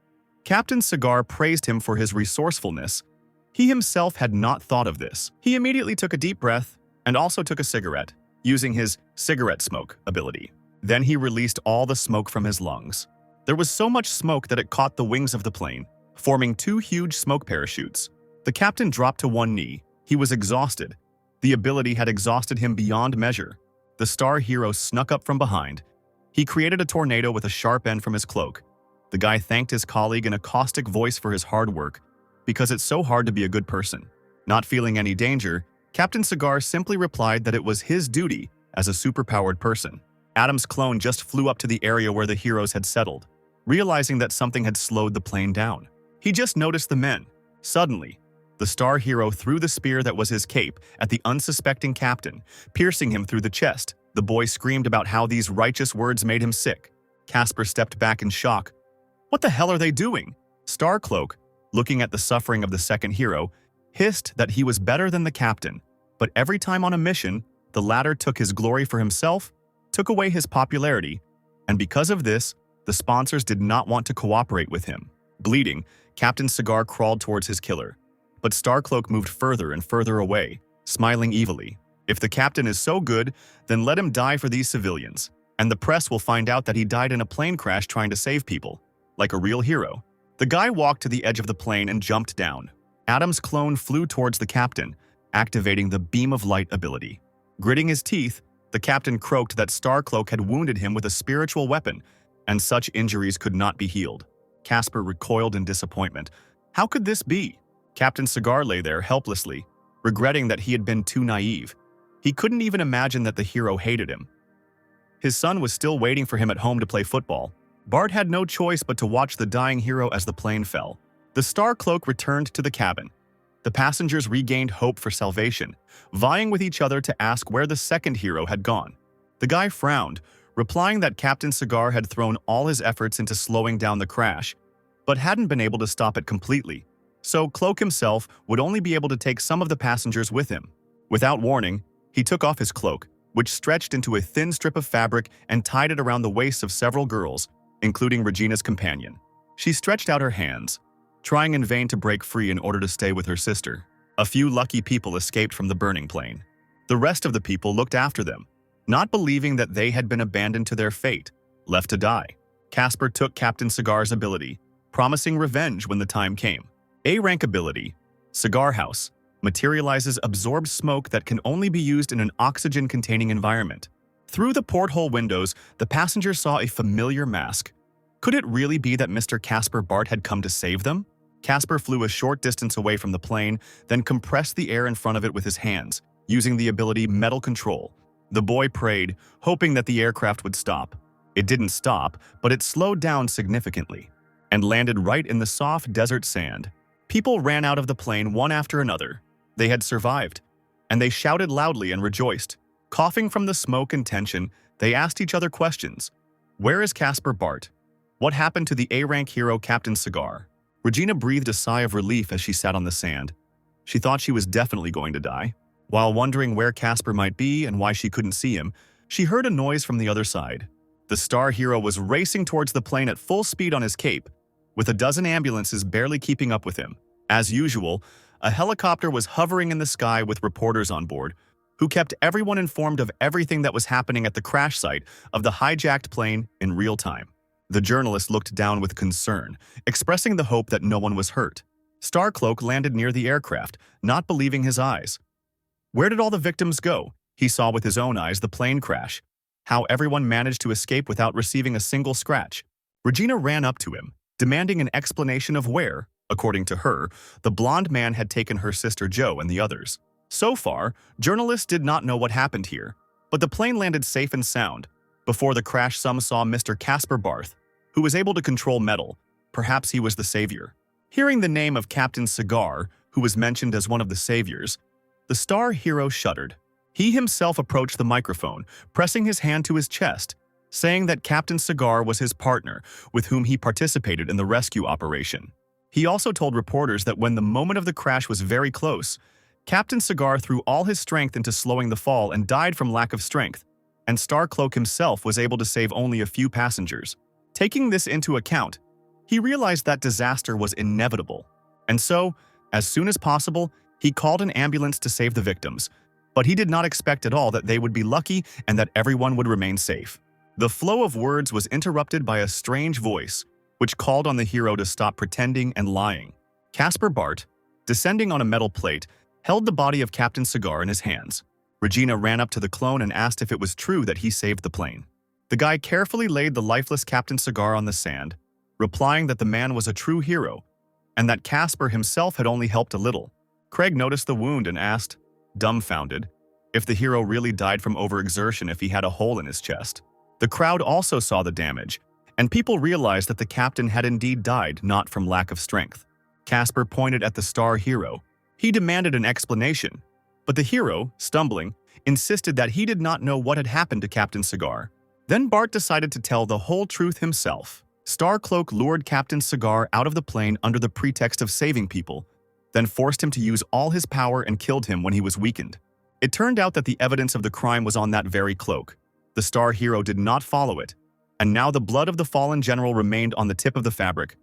Captain Cigar praised him for his resourcefulness. He himself had not thought of this. He immediately took a deep breath and also took a cigarette, using his cigarette smoke ability. Then he released all the smoke from his lungs. There was so much smoke that it caught the wings of the plane, forming two huge smoke parachutes. The captain dropped to one knee. He was exhausted. The ability had exhausted him beyond measure. The star hero snuck up from behind. He created a tornado with a sharp end from his cloak. The guy thanked his colleague in a caustic voice for his hard work, because it's so hard to be a good person. Not feeling any danger, Captain Cigar simply replied that it was his duty as a superpowered person. Adam's clone just flew up to the area where the heroes had settled, realizing that something had slowed the plane down. He just noticed the men. Suddenly, the star hero threw the spear that was his cape at the unsuspecting captain, piercing him through the chest. The boy screamed about how these righteous words made him sick. Casper stepped back in shock. What the hell are they doing? Starcloak, looking at the suffering of the second hero, hissed that he was better than the captain, but every time on a mission, the latter took his glory for himself, took away his popularity, and because of this, the sponsors did not want to cooperate with him. Bleeding, Captain Cigar crawled towards his killer, but Starcloak moved further and further away, smiling evilly. If the captain is so good, then let him die for these civilians, and the press will find out that he died in a plane crash trying to save people, like a real hero. The guy walked to the edge of the plane and jumped down. Adam's clone flew towards the captain, activating the Beam of Light ability. Gritting his teeth, the captain croaked that Starcloak had wounded him with a spiritual weapon, and such injuries could not be healed. Casper recoiled in disappointment. How could this be? Captain Cigar lay there helplessly, regretting that he had been too naive. He couldn't even imagine that the hero hated him. His son was still waiting for him at home to play football. Bart had no choice but to watch the dying hero as the plane fell. The Starcloak returned to the cabin. The passengers regained hope for salvation, vying with each other to ask where the second hero had gone. The guy frowned, replying that Captain Cigar had thrown all his efforts into slowing down the crash, but hadn't been able to stop it completely. so Cloak himself would only be able to take some of the passengers with him. Without warning, he took off his cloak, which stretched into a thin strip of fabric and tied it around the waists of several girls, including Regina's companion. She stretched out her hands, trying in vain to break free in order to stay with her sister. A few lucky people escaped from the burning plane. The rest of the people looked after them, not believing that they had been abandoned to their fate, left to die. Casper took Captain Cigar's ability, promising revenge when the time came. A-rank ability, Cigar House, materializes absorbed smoke that can only be used in an oxygen-containing environment. Through the porthole windows, the passengers saw a familiar mask. Could it really be that Mr. Casper Bart had come to save them? Casper flew a short distance away from the plane, then compressed the air in front of it with his hands, using the ability Metal Control. The boy prayed, hoping that the aircraft would stop. It didn't stop, but it slowed down significantly and landed right in the soft desert sand. People ran out of the plane one after another. They had survived, and they shouted loudly and rejoiced. Coughing from the smoke and tension, they asked each other questions. Where is Casper Bart? What happened to the A-rank hero Captain Cigar? Regina breathed a sigh of relief as she sat on the sand. She thought she was definitely going to die. While wondering where Casper might be and why she couldn't see him, she heard a noise from the other side. The star hero was racing towards the plane at full speed on his cape, with a dozen ambulances barely keeping up with him. As usual, a helicopter was hovering in the sky with reporters on board, who kept everyone informed of everything that was happening at the crash site of the hijacked plane in real time. The journalist looked down with concern, expressing the hope that no one was hurt. Starcloak landed near the aircraft, not believing his eyes. Where did all the victims go? He saw with his own eyes the plane crash, how everyone managed to escape without receiving a single scratch. Regina ran up to him, demanding an explanation of where, according to her, the blonde man had taken her sister Jo and the others. So far, journalists did not know what happened here, but the plane landed safe and sound. Before the crash, some saw Mr. Casper Barth, who was able to control metal. Perhaps he was the savior. Hearing the name of Captain Cigar, who was mentioned as one of the saviors, the star hero shuddered. He himself approached the microphone, pressing his hand to his chest, saying that Captain Cigar was his partner, with whom he participated in the rescue operation. He also told reporters that when the moment of the crash was very close, Captain Cigar threw all his strength into slowing the fall and died from lack of strength, and Starcloak himself was able to save only a few passengers. Taking this into account, he realized that disaster was inevitable, and so, as soon as possible, he called an ambulance to save the victims, but he did not expect at all that they would be lucky and that everyone would remain safe. The flow of words was interrupted by a strange voice, which called on the hero to stop pretending and lying. Casper Bart, descending on a metal plate, held the body of Captain Cigar in his hands. Regina ran up to the clone and asked if it was true that he saved the plane. The guy carefully laid the lifeless Captain Cigar on the sand, replying that the man was a true hero, and that Casper himself had only helped a little. Craig noticed the wound and asked, dumbfounded, if the hero really died from overexertion if he had a hole in his chest. The crowd also saw the damage, and people realized that the captain had indeed died not from lack of strength. Casper pointed at the star hero. He demanded an explanation, but the hero, stumbling, insisted that he did not know what had happened to Captain Cigar. Then Bart decided to tell the whole truth himself. Starcloak lured Captain Cigar out of the plane under the pretext of saving people, then forced him to use all his power and killed him when he was weakened. It turned out that the evidence of the crime was on that very cloak. The star hero did not follow it, and now the blood of the fallen general remained on the tip of the fabric.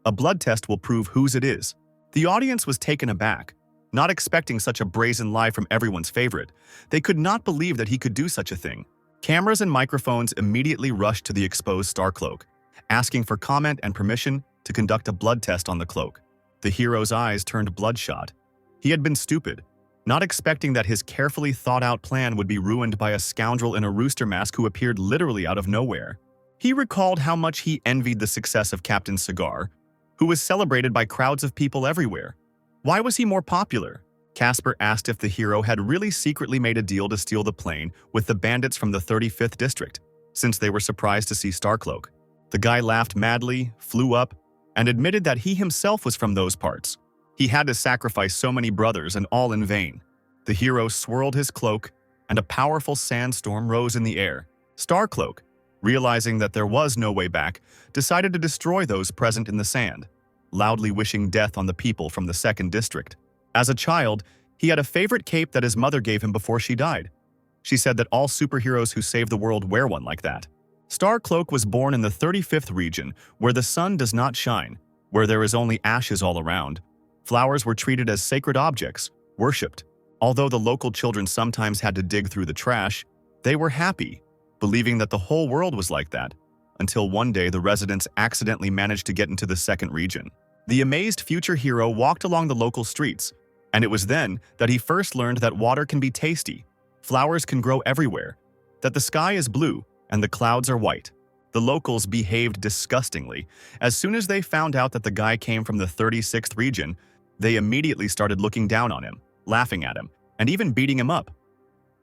A blood test will prove whose it is. The audience was taken aback, not expecting such a brazen lie from everyone's favorite. They could not believe that he could do such a thing. Cameras and microphones immediately rushed to the exposed Starcloak, asking for comment and permission to conduct a blood test on the cloak. The hero's eyes turned bloodshot. He had been stupid, not expecting that his carefully thought-out plan would be ruined by a scoundrel in a rooster mask who appeared literally out of nowhere. He recalled how much he envied the success of Captain Cigar, who was celebrated by crowds of people everywhere. Why was he more popular? Casper asked if the hero had really secretly made a deal to steal the plane with the bandits from the 35th district, since they were surprised to see Starcloak. The guy laughed madly, flew up, and admitted that he himself was from those parts. He had to sacrifice so many brothers, and all in vain. The hero swirled his cloak, and a powerful sandstorm rose in the air. Starcloak, realizing that there was no way back, decided to destroy those present in the sand. loudly wishing death on the people from the second district. As a child, he had a favorite cape that his mother gave him before she died. She said that all superheroes who save the world wear one like that. Starcloak was born in the 35th region, where the sun does not shine, where there is only ashes all around. Flowers were treated as sacred objects, worshipped. Although the local children sometimes had to dig through the trash, they were happy, believing that the whole world was like that, until one day the residents accidentally managed to get into the second region. The amazed future hero walked along the local streets, and it was then that he first learned that water can be tasty, flowers can grow everywhere, that the sky is blue and the clouds are white. The locals behaved disgustingly. As soon as they found out that the guy came from the 36th region, they immediately started looking down on him, laughing at him, and even beating him up.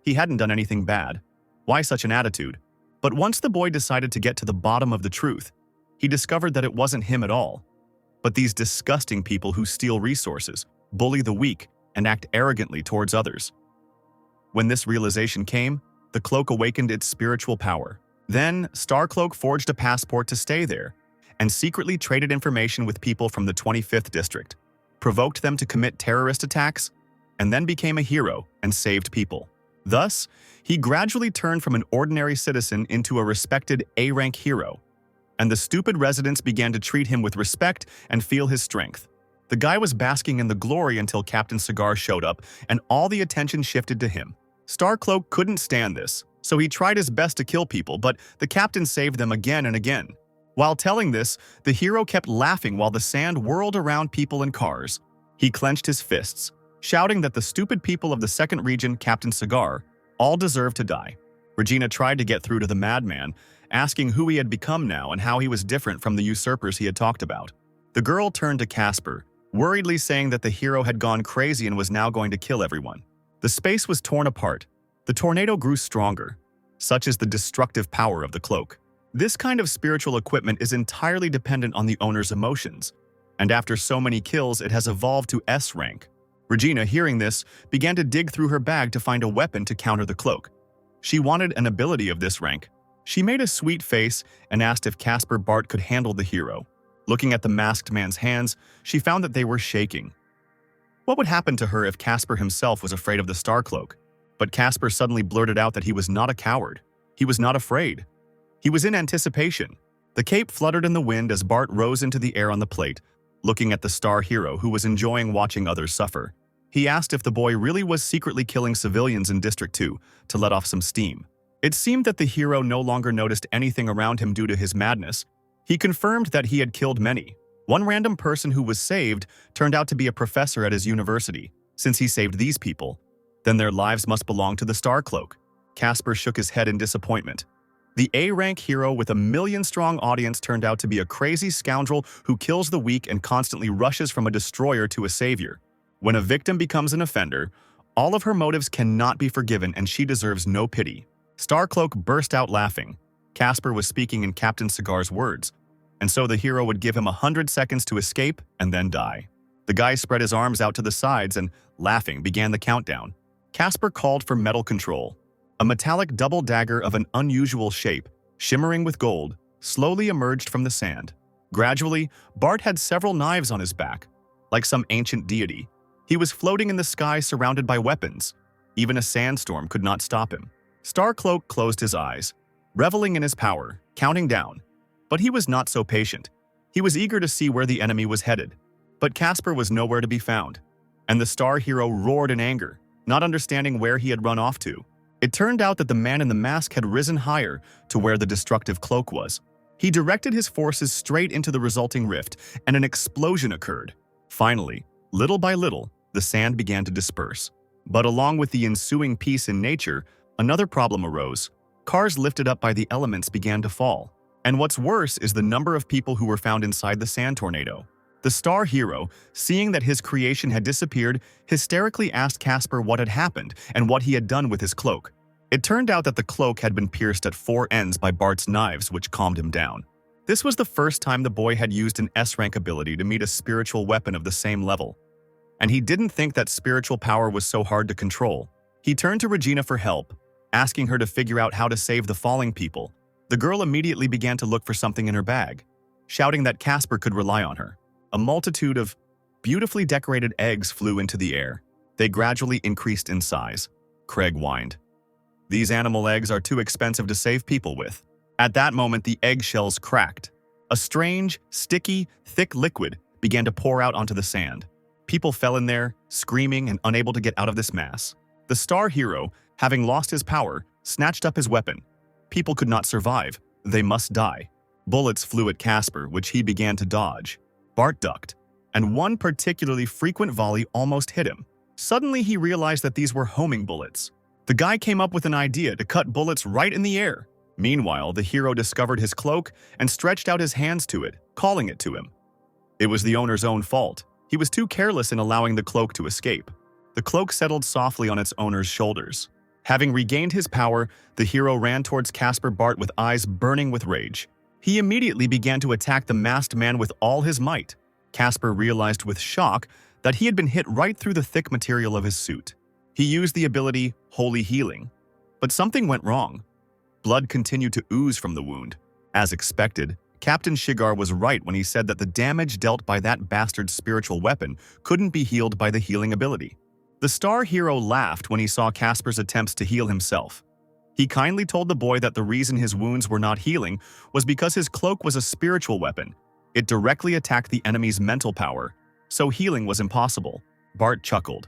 He hadn't done anything bad. Why such an attitude? But once the boy decided to get to the bottom of the truth, he discovered that it wasn't him at all, but these disgusting people who steal resources, bully the weak, and act arrogantly towards others. When this realization came, the cloak awakened its spiritual power. Then, Starcloak forged a passport to stay there, and secretly traded information with people from the 25th district, provoked them to commit terrorist attacks, and then became a hero and saved people. Thus, he gradually turned from an ordinary citizen into a respected A-rank hero, and the stupid residents began to treat him with respect and feel his strength. The guy was basking in the glory until Captain Cigar showed up, and all the attention shifted to him. Starcloak couldn't stand this, so he tried his best to kill people, but the captain saved them again and again. While telling this, the hero kept laughing while the sand whirled around people and cars. He clenched his fists, shouting that the stupid people of the second region, Captain Cigar, all deserved to die. Regina tried to get through to the madman, asking who he had become now and how he was different from the usurpers he had talked about. The girl turned to Casper, worriedly saying that the hero had gone crazy and was now going to kill everyone. The space was torn apart. The tornado grew stronger. Such is the destructive power of the cloak. This kind of spiritual equipment is entirely dependent on the owner's emotions, and after so many kills, it has evolved to S rank. Regina, hearing this, began to dig through her bag to find a weapon to counter the cloak. She wanted an ability of this rank. She made a sweet face and asked if Casper Bart could handle the hero. Looking at the masked man's hands, she found that they were shaking. What would happen to her if Casper himself was afraid of the Starcloak? But Casper suddenly blurted out that he was not a coward. He was not afraid. He was in anticipation. The cape fluttered in the wind as Bart rose into the air on the plate, looking at the star hero who was enjoying watching others suffer. He asked if the boy really was secretly killing civilians in District 2 to let off some steam. It seemed that the hero no longer noticed anything around him due to his madness. He confirmed that he had killed many. One random person who was saved turned out to be a professor at his university. Since he saved these people, then their lives must belong to the Starcloak. Casper shook his head in disappointment. The A-rank hero with a million-strong audience turned out to be a crazy scoundrel who kills the weak and constantly rushes from a destroyer to a savior. When a victim becomes an offender, all of her motives cannot be forgiven and she deserves no pity. Starcloak burst out laughing. Casper was speaking in Captain Cigar's words, and so the hero would give him 100 seconds to escape and then die. The guy spread his arms out to the sides and, laughing, began the countdown. Casper called for metal control. A metallic double dagger of an unusual shape, shimmering with gold, slowly emerged from the sand. Gradually, Bart had several knives on his back, like some ancient deity. He was floating in the sky surrounded by weapons. Even a sandstorm could not stop him. Starcloak closed his eyes, reveling in his power, counting down. But he was not so patient. He was eager to see where the enemy was headed. But Casper was nowhere to be found, and the star hero roared in anger, not understanding where he had run off to. It turned out that the man in the mask had risen higher to where the destructive cloak was. He directed his forces straight into the resulting rift, and an explosion occurred. Finally, little by little, the sand began to disperse. But along with the ensuing peace in nature, another problem arose. Cars lifted up by the elements began to fall. And what's worse is the number of people who were found inside the sand tornado. The star hero, seeing that his creation had disappeared, hysterically asked Casper what had happened and what he had done with his cloak. It turned out that the cloak had been pierced at 4 ends by Bart's knives, which calmed him down. This was the first time the boy had used an S-rank ability to meet a spiritual weapon of the same level. And he didn't think that spiritual power was so hard to control. He turned to Regina for help, asking her to figure out how to save the falling people. The girl immediately began to look for something in her bag, shouting that Casper could rely on her. A multitude of beautifully decorated eggs flew into the air. They gradually increased in size. Craig whined. These animal eggs are too expensive to save people with. At that moment, the eggshells cracked. A strange, sticky, thick liquid began to pour out onto the sand. People fell in there, screaming and unable to get out of this mass. The star hero, having lost his power, snatched up his weapon. People could not survive. They must die. Bullets flew at Casper, which he began to dodge. Bart ducked, and one particularly frequent volley almost hit him. Suddenly, he realized that these were homing bullets. The guy came up with an idea to cut bullets right in the air. Meanwhile, the hero discovered his cloak and stretched out his hands to it, calling it to him. It was the owner's own fault. He was too careless in allowing the cloak to escape. The cloak settled softly on its owner's shoulders. Having regained his power, the hero ran towards Casper Bart with eyes burning with rage. He immediately began to attack the masked man with all his might. Casper realized with shock that he had been hit right through the thick material of his suit. He used the ability Holy Healing, but something went wrong. Blood continued to ooze from the wound. As expected, Captain Shigar was right when he said that the damage dealt by that bastard's spiritual weapon couldn't be healed by the healing ability. The star hero laughed when he saw Casper's attempts to heal himself. He kindly told the boy that the reason his wounds were not healing was because his cloak was a spiritual weapon. It directly attacked the enemy's mental power, so healing was impossible. Bart chuckled,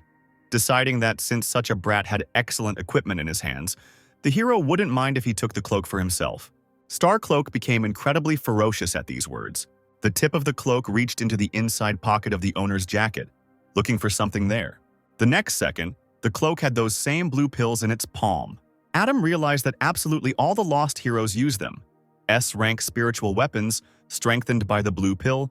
deciding that since such a brat had excellent equipment in his hands, the hero wouldn't mind if he took the cloak for himself. Star Cloak became incredibly ferocious at these words. The tip of the cloak reached into the inside pocket of the owner's jacket, looking for something there. The next second, the cloak had those same blue pills in its palm. Adam realized that absolutely all the Lost heroes use them. S-rank spiritual weapons, strengthened by the blue pill,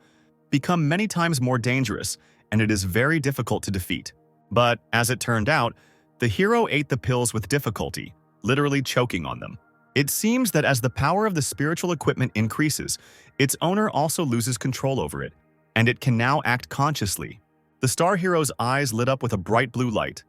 become many times more dangerous, and it is very difficult to defeat. But, as it turned out, the hero ate the pills with difficulty, literally choking on them. It seems that as the power of the spiritual equipment increases, its owner also loses control over it, and it can now act consciously. The star hero's eyes lit up with a bright blue light.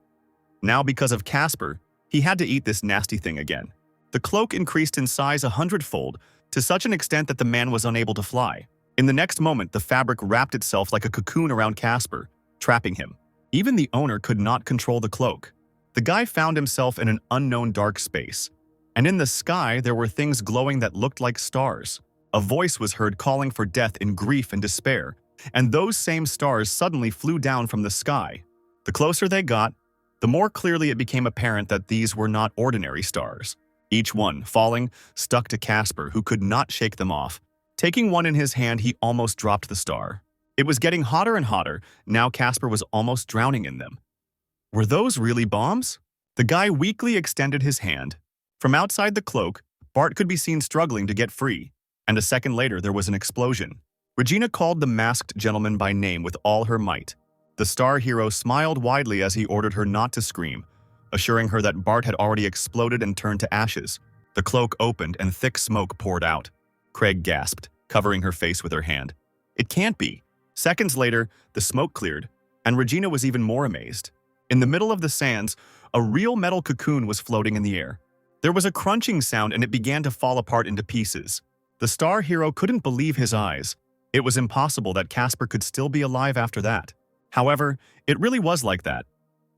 Now, because of Casper, he had to eat this nasty thing again. The cloak increased in size 100-fold, to such an extent that the man was unable to fly. In the next moment, the fabric wrapped itself like a cocoon around Casper, trapping him. Even the owner could not control the cloak. The guy found himself in an unknown dark space, and in the sky there were things glowing that looked like stars. A voice was heard calling for death in grief and despair, and those same stars suddenly flew down from the sky. The closer they got, the more clearly it became apparent that these were not ordinary stars. Each one, falling, stuck to Casper, who could not shake them off. Taking one in his hand, he almost dropped the star. It was getting hotter and hotter. Now Casper was almost drowning in them. Were those really bombs? The guy weakly extended his hand. From outside the cloak, Bart could be seen struggling to get free, and a second later there was an explosion. Regina called the masked gentleman by name with all her might. The star hero smiled widely as he ordered her not to scream, assuring her that Bart had already exploded and turned to ashes. The cloak opened and thick smoke poured out. Craig gasped, covering her face with her hand. It can't be. Seconds later, the smoke cleared, and Regina was even more amazed. In the middle of the sands, a real metal cocoon was floating in the air. There was a crunching sound and it began to fall apart into pieces. The star hero couldn't believe his eyes. It was impossible that Casper could still be alive after that. However, it really was like that.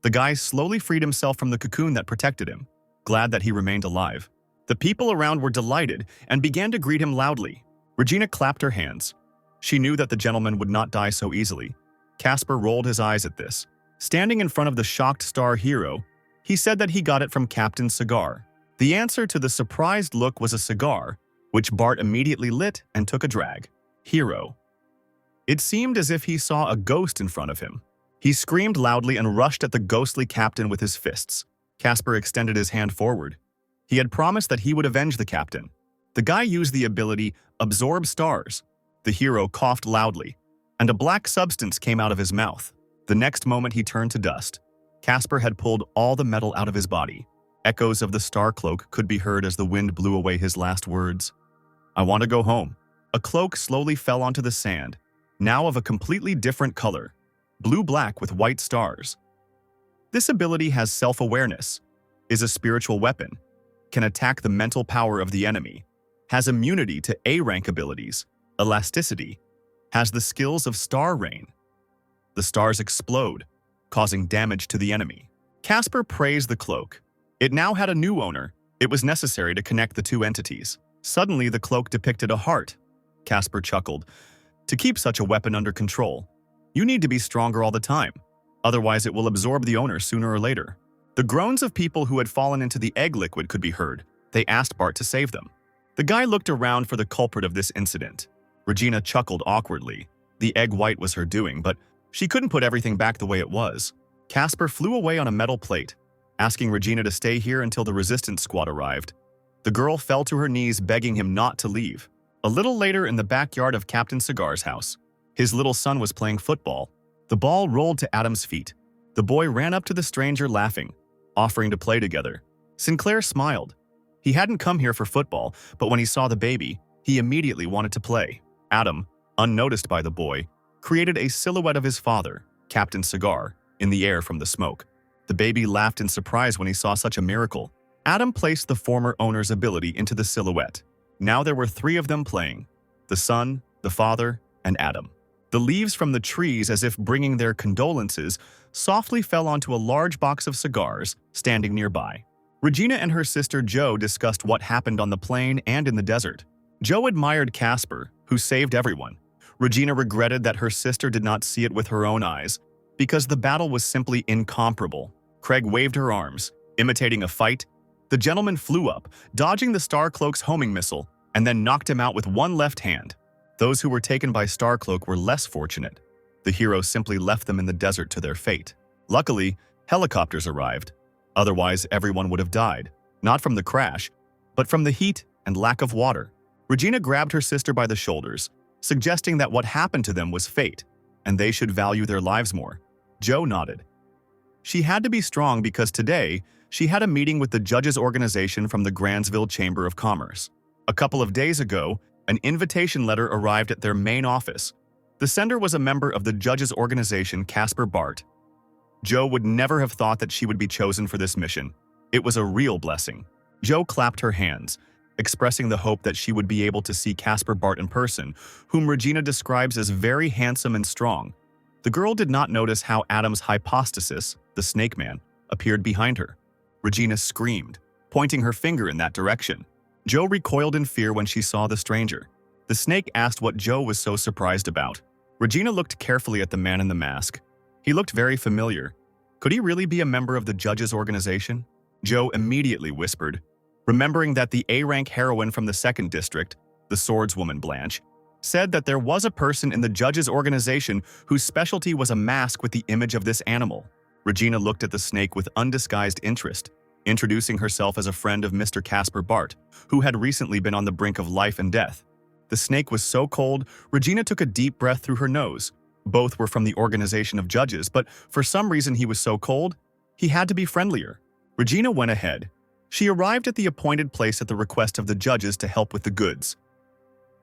The guy slowly freed himself from the cocoon that protected him, glad that he remained alive. The people around were delighted and began to greet him loudly. Regina clapped her hands. She knew that the gentleman would not die so easily. Casper rolled his eyes at this. Standing in front of the shocked star hero, he said that he got it from Captain's cigar. The answer to the surprised look was a cigar, which Bart immediately lit and took a drag. Hero. It seemed as if he saw a ghost in front of him. He screamed loudly and rushed at the ghostly captain with his fists. Casper extended his hand forward. He had promised that he would avenge the captain. The guy used the ability Absorb Stars. The hero coughed loudly, and a black substance came out of his mouth. The next moment he turned to dust. Casper had pulled all the metal out of his body. Echoes of the star cloak could be heard as the wind blew away his last words. I want to go home. A cloak slowly fell onto the sand, now of a completely different color, blue-black with white stars. This ability has self-awareness, is a spiritual weapon, can attack the mental power of the enemy, has immunity to A-rank abilities, elasticity, has the skills of Star Rain. The stars explode, causing damage to the enemy. Casper praised the cloak. It now had a new owner. It was necessary to connect the two entities. Suddenly, the cloak depicted a heart. Casper chuckled. To keep such a weapon under control, you need to be stronger all the time. Otherwise, it will absorb the owner sooner or later. The groans of people who had fallen into the egg liquid could be heard. They asked Bart to save them. The guy looked around for the culprit of this incident. Regina chuckled awkwardly. The egg white was her doing, but she couldn't put everything back the way it was. Casper flew away on a metal plate, asking Regina to stay here until the resistance squad arrived. The girl fell to her knees, begging him not to leave. A little later, in the backyard of Captain Cigar's house, his little son was playing football. The ball rolled to Adam's feet. The boy ran up to the stranger, laughing, offering to play together. Sinclair smiled. He hadn't come here for football, but when he saw the baby, he immediately wanted to play. Adam, unnoticed by the boy, created a silhouette of his father, Captain Cigar, in the air from the smoke. The baby laughed in surprise when he saw such a miracle. Adam placed the former owner's ability into the silhouette. Now there were 3 of them playing: the son, the father, and Adam. The leaves from the trees, as if bringing their condolences, softly fell onto a large box of cigars standing nearby. Regina and her sister Jo discussed what happened on the plane and in the desert. Jo admired Casper, who saved everyone. Regina regretted that her sister did not see it with her own eyes, because the battle was simply incomparable. Craig waved her arms, imitating a fight. The gentleman flew up, dodging the Starcloak's homing missile, and then knocked him out with one left hand. Those who were taken by Starcloak were less fortunate. The hero simply left them in the desert to their fate. Luckily, helicopters arrived. Otherwise, everyone would have died, not from the crash, but from the heat and lack of water. Regina grabbed her sister by the shoulders, suggesting that what happened to them was fate, and they should value their lives more. Jo nodded. She had to be strong because today, she had a meeting with the judges' organization from the Grandsville Chamber of Commerce. A couple of days ago, an invitation letter arrived at their main office. The sender was a member of the judges' organization, Casper Bart. Jo would never have thought that she would be chosen for this mission. It was a real blessing. Jo clapped her hands, expressing the hope that she would be able to see Casper Bart in person, whom Regina describes as very handsome and strong. The girl did not notice how Adam's hypostasis, the Snake Man, appeared behind her. Regina screamed, pointing her finger in that direction. Jo recoiled in fear when she saw the stranger. The snake asked what Jo was so surprised about. Regina looked carefully at the man in the mask. He looked very familiar. Could he really be a member of the judges' organization? Jo immediately whispered, remembering that the A-rank heroine from the 2nd District, the swordswoman Blanche, said that there was a person in the judges' organization whose specialty was a mask with the image of this animal. Regina looked at the snake with undisguised interest, introducing herself as a friend of Mr. Casper Bart, who had recently been on the brink of life and death. The snake was so cold, Regina took a deep breath through her nose. Both were from the organization of judges, but for some reason he was so cold, he had to be friendlier. Regina went ahead. She arrived at the appointed place at the request of the judges to help with the goods.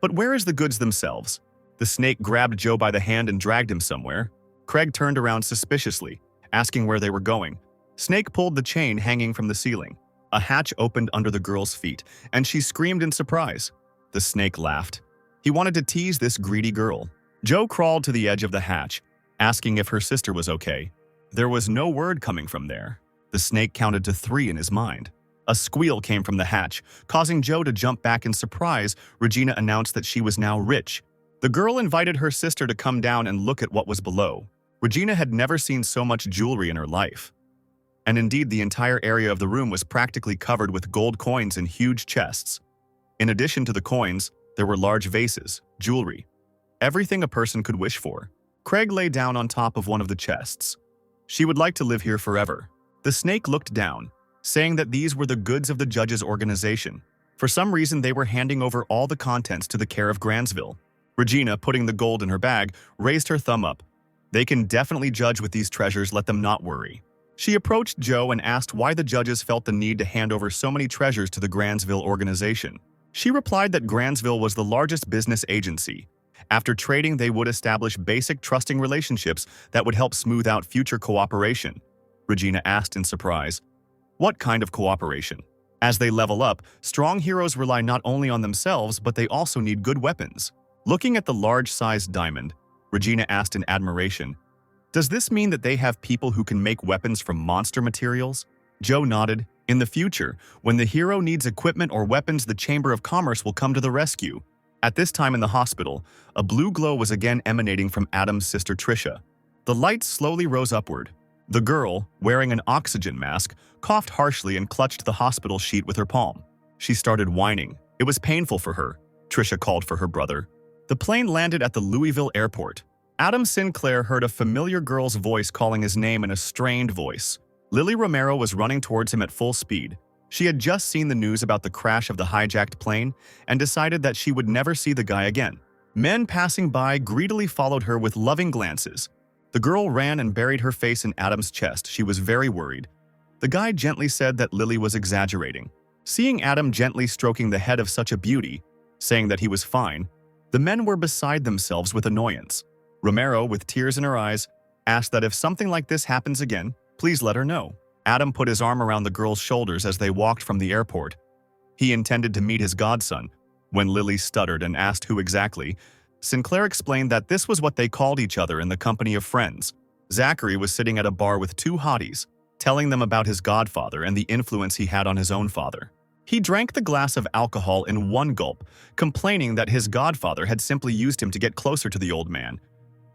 But where is the goods themselves? The snake grabbed Jo by the hand and dragged him somewhere. Craig turned around suspiciously, asking where they were going. Snake pulled the chain hanging from the ceiling. A hatch opened under the girl's feet, and she screamed in surprise. The snake laughed. He wanted to tease this greedy girl. Jo crawled to the edge of the hatch, asking if her sister was okay. There was no word coming from there. The snake counted to 3 in his mind. A squeal came from the hatch, causing Jo to jump back in surprise. Regina announced that she was now rich. The girl invited her sister to come down and look at what was below. Regina had never seen so much jewelry in her life. And indeed, the entire area of the room was practically covered with gold coins in huge chests. In addition to the coins, there were large vases, jewelry, everything a person could wish for. Craig lay down on top of one of the chests. She would like to live here forever. The snake looked down, saying that these were the goods of the judges' organization. For some reason, they were handing over all the contents to the care of Grandsville. Regina, putting the gold in her bag, raised her thumb up. They can definitely judge with these treasures, let them not worry. She approached Jo and asked why the judges felt the need to hand over so many treasures to the Grandsville organization. She replied that Grandsville was the largest business agency. After trading, they would establish basic trusting relationships that would help smooth out future cooperation. Regina asked in surprise, what kind of cooperation? As they level up, strong heroes rely not only on themselves, but they also need good weapons. Looking at the large-sized diamond, Regina asked in admiration, "Does this mean that they have people who can make weapons from monster materials?" Joe nodded. "In the future, when the hero needs equipment or weapons, the Chamber of Commerce will come to the rescue." At this time in the hospital, a blue glow was again emanating from Adam's sister Trisha. The lights slowly rose upward. The girl, wearing an oxygen mask, coughed harshly and clutched the hospital sheet with her palm. She started whining. It was painful for her. Trisha called for her brother. The plane landed at the Louisville airport. Adam Sinclair heard a familiar girl's voice calling his name in a strained voice. Lily Romero was running towards him at full speed. She had just seen the news about the crash of the hijacked plane and decided that she would never see the guy again. Men passing by greedily followed her with loving glances. The girl ran and buried her face in Adam's chest. She was very worried. The guy gently said that Lily was exaggerating. Seeing Adam gently stroking the head of such a beauty, saying that he was fine, the men were beside themselves with annoyance. Romero, with tears in her eyes, asked that if something like this happens again, please let her know. Adam put his arm around the girl's shoulders as they walked from the airport. He intended to meet his godson. When Lily stuttered and asked who exactly, Sinclair explained that this was what they called each other in the company of friends. Zachary was sitting at a bar with two hotties, telling them about his godfather and the influence he had on his own father. He drank the glass of alcohol in one gulp, complaining that his godfather had simply used him to get closer to the old man.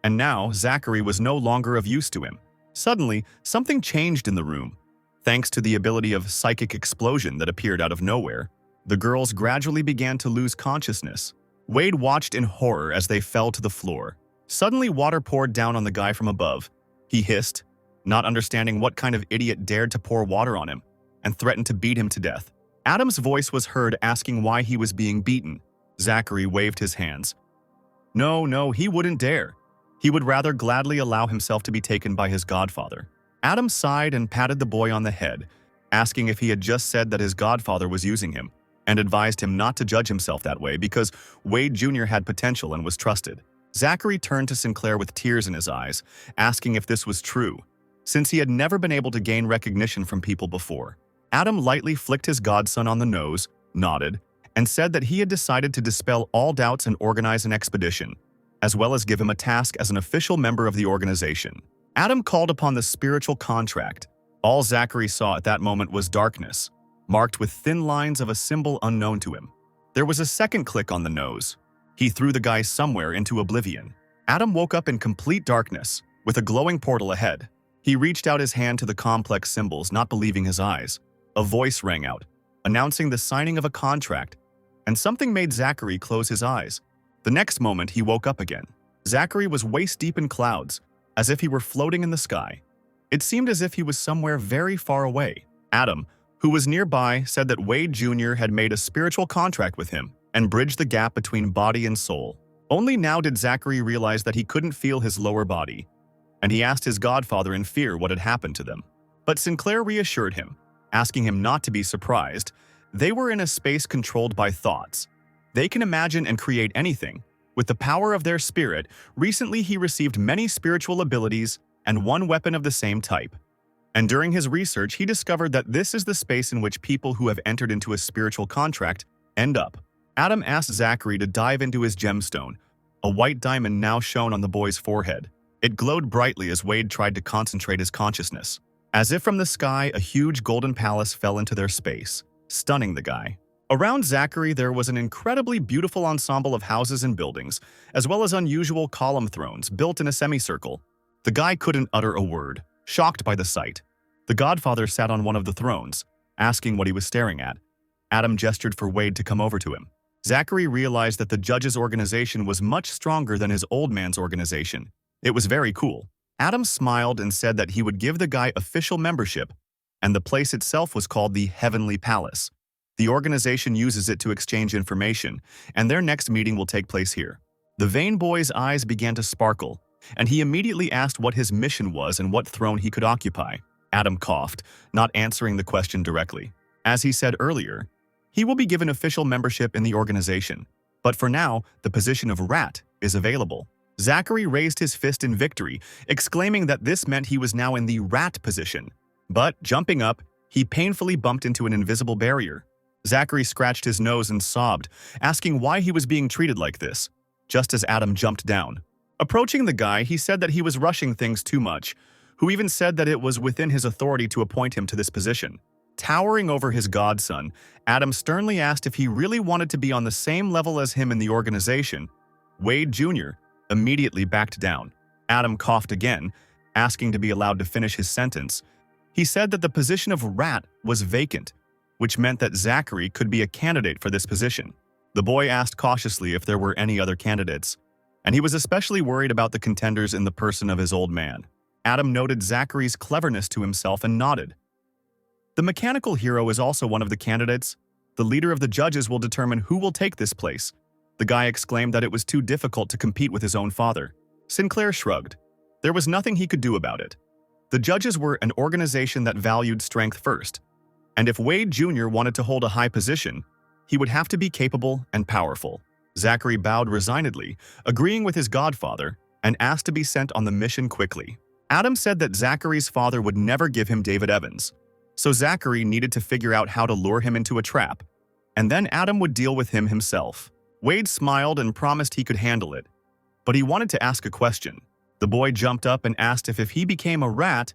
And now Zachary was no longer of use to him. Suddenly, something changed in the room. Thanks to the ability of psychic explosion that appeared out of nowhere, the girls gradually began to lose consciousness. Wade watched in horror as they fell to the floor. Suddenly, water poured down on the guy from above. He hissed, not understanding what kind of idiot dared to pour water on him, and threatened to beat him to death. Adam's voice was heard asking why he was being beaten. Zachary waved his hands. No, he wouldn't dare. He would rather gladly allow himself to be taken by his godfather. Adam sighed and patted the boy on the head, asking if he had just said that his godfather was using him, and advised him not to judge himself that way because Wade Jr. had potential and was trusted. Zachary turned to Sinclair with tears in his eyes, asking if this was true, since he had never been able to gain recognition from people before. Adam lightly flicked his godson on the nose, nodded, and said that he had decided to dispel all doubts and organize an expedition, as well as give him a task as an official member of the organization. Adam called upon the spiritual contract. All Zachary saw at that moment was darkness, marked with thin lines of a symbol unknown to him. There was a second click on the nose. He threw the guy somewhere into oblivion. Adam woke up in complete darkness, with a glowing portal ahead. He reached out his hand to the complex symbols, not believing his eyes. A voice rang out, announcing the signing of a contract, and something made Zachary close his eyes. The next moment, he woke up again. Zachary was waist-deep in clouds, as if he were floating in the sky. It seemed as if he was somewhere very far away. Adam, who was nearby, said that Wade Jr. had made a spiritual contract with him and bridged the gap between body and soul. Only now did Zachary realize that he couldn't feel his lower body, and he asked his godfather in fear what had happened to them. But Sinclair reassured him, asking him not to be surprised. They were in a space controlled by thoughts. They can imagine and create anything. With the power of their spirit, recently he received many spiritual abilities and one weapon of the same type. And during his research, he discovered that this is the space in which people who have entered into a spiritual contract end up. Adam asked Zachary to dive into his gemstone, a white diamond now shone on the boy's forehead. It glowed brightly as Wade tried to concentrate his consciousness. As if from the sky, a huge golden palace fell into their space, stunning the guy. Around Zachary, there was an incredibly beautiful ensemble of houses and buildings, as well as unusual column thrones built in a semicircle. The guy couldn't utter a word, shocked by the sight. The godfather sat on one of the thrones, asking what he was staring at. Adam gestured for Wade to come over to him. Zachary realized that the judge's organization was much stronger than his old man's organization. It was very cool. Adam smiled and said that he would give the guy official membership, and the place itself was called the Heavenly Palace. The organization uses it to exchange information, and their next meeting will take place here. The vain boy's eyes began to sparkle, and he immediately asked what his mission was and what throne he could occupy. Adam coughed, not answering the question directly. As he said earlier, he will be given official membership in the organization, but for now, the position of rat is available. Zachary raised his fist in victory, exclaiming that this meant he was now in the rat position. But, jumping up, he painfully bumped into an invisible barrier. Zachary scratched his nose and sobbed, asking why he was being treated like this. just as Adam jumped down. Approaching the guy, he said that he was rushing things too much, who even said that it was within his authority to appoint him to this position. Towering over his godson, Adam sternly asked if he really wanted to be on the same level as him in the organization. Wade Jr. immediately backed down. Adam coughed again, asking to be allowed to finish his sentence. He said that the position of rat was vacant, which meant that Zachary could be a candidate for this position. The boy asked cautiously if there were any other candidates, and he was especially worried about the contenders in the person of his old man. Adam noted Zachary's cleverness to himself and nodded. The mechanical hero is also one of the candidates. The leader of the judges will determine who will take this place. The guy exclaimed that it was too difficult to compete with his own father. Sinclair shrugged. There was nothing he could do about it. The judges were an organization that valued strength first, and if Wade Jr. wanted to hold a high position, he would have to be capable and powerful. Zachary bowed resignedly, agreeing with his godfather, and asked to be sent on the mission quickly. Adam said that Zachary's father would never give him David Evans, so Zachary needed to figure out how to lure him into a trap, and then Adam would deal with him himself. Wade smiled and promised he could handle it, but he wanted to ask a question. The boy jumped up and asked if he became a rat,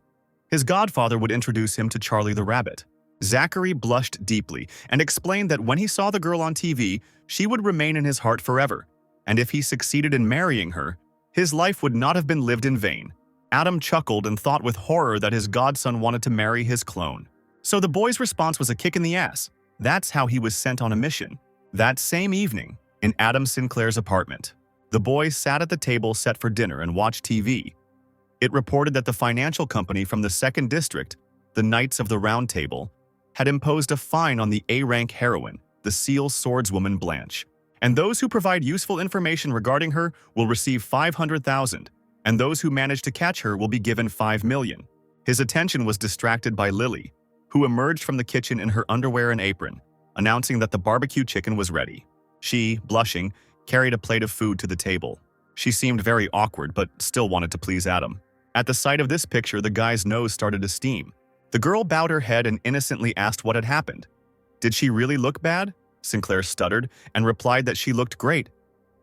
his godfather would introduce him to Charlie the Rabbit. Zachary blushed deeply and explained that when he saw the girl on TV, she would remain in his heart forever, and if he succeeded in marrying her, his life would not have been lived in vain. Adam chuckled and thought with horror that his godson wanted to marry his clone. So the boy's response was a kick in the ass. That's how he was sent on a mission. That same evening, in Adam Sinclair's apartment, the boy sat at the table set for dinner and watched TV. It reported that the financial company from the 2nd District, the Knights of the Round Table, had imposed a fine on the A-rank heroine, the SEAL swordswoman Blanche. And those who provide useful information regarding her will receive $500,000, and those who manage to catch her will be given $5 million. His attention was distracted by Lily, who emerged from the kitchen in her underwear and apron, announcing that the barbecue chicken was ready. She, blushing, carried a plate of food to the table. She seemed very awkward but still wanted to please Adam. At the sight of this picture, the guy's nose started to steam. The girl bowed her head and innocently asked what had happened. Did she really look bad? Sinclair stuttered and replied that she looked great,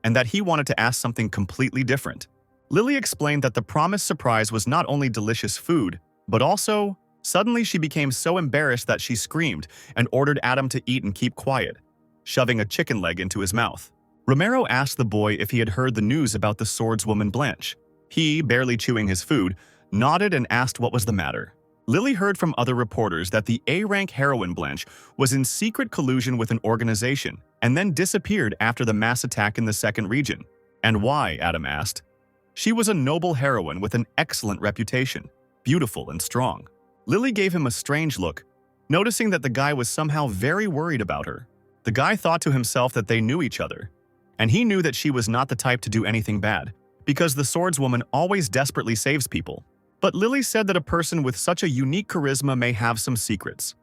and that he wanted to ask something completely different. Lily explained that the promised surprise was not only delicious food, but also, suddenly she became so embarrassed that she screamed and ordered Adam to eat and keep quiet, shoving a chicken leg into his mouth. Romero asked the boy if he had heard the news about the swordswoman Blanche. He, barely chewing his food, nodded and asked what was the matter. Lily heard from other reporters that the A-rank heroine Blanche was in secret collusion with an organization and then disappeared after the mass attack in the 2nd region. And why, Adam asked. She was a noble heroine with an excellent reputation, beautiful and strong. Lily gave him a strange look, noticing that the guy was somehow very worried about her. The guy thought to himself that they knew each other, and he knew that she was not the type to do anything bad, because the swordswoman always desperately saves people. But Lily said that a person with such a unique charisma may have some secrets.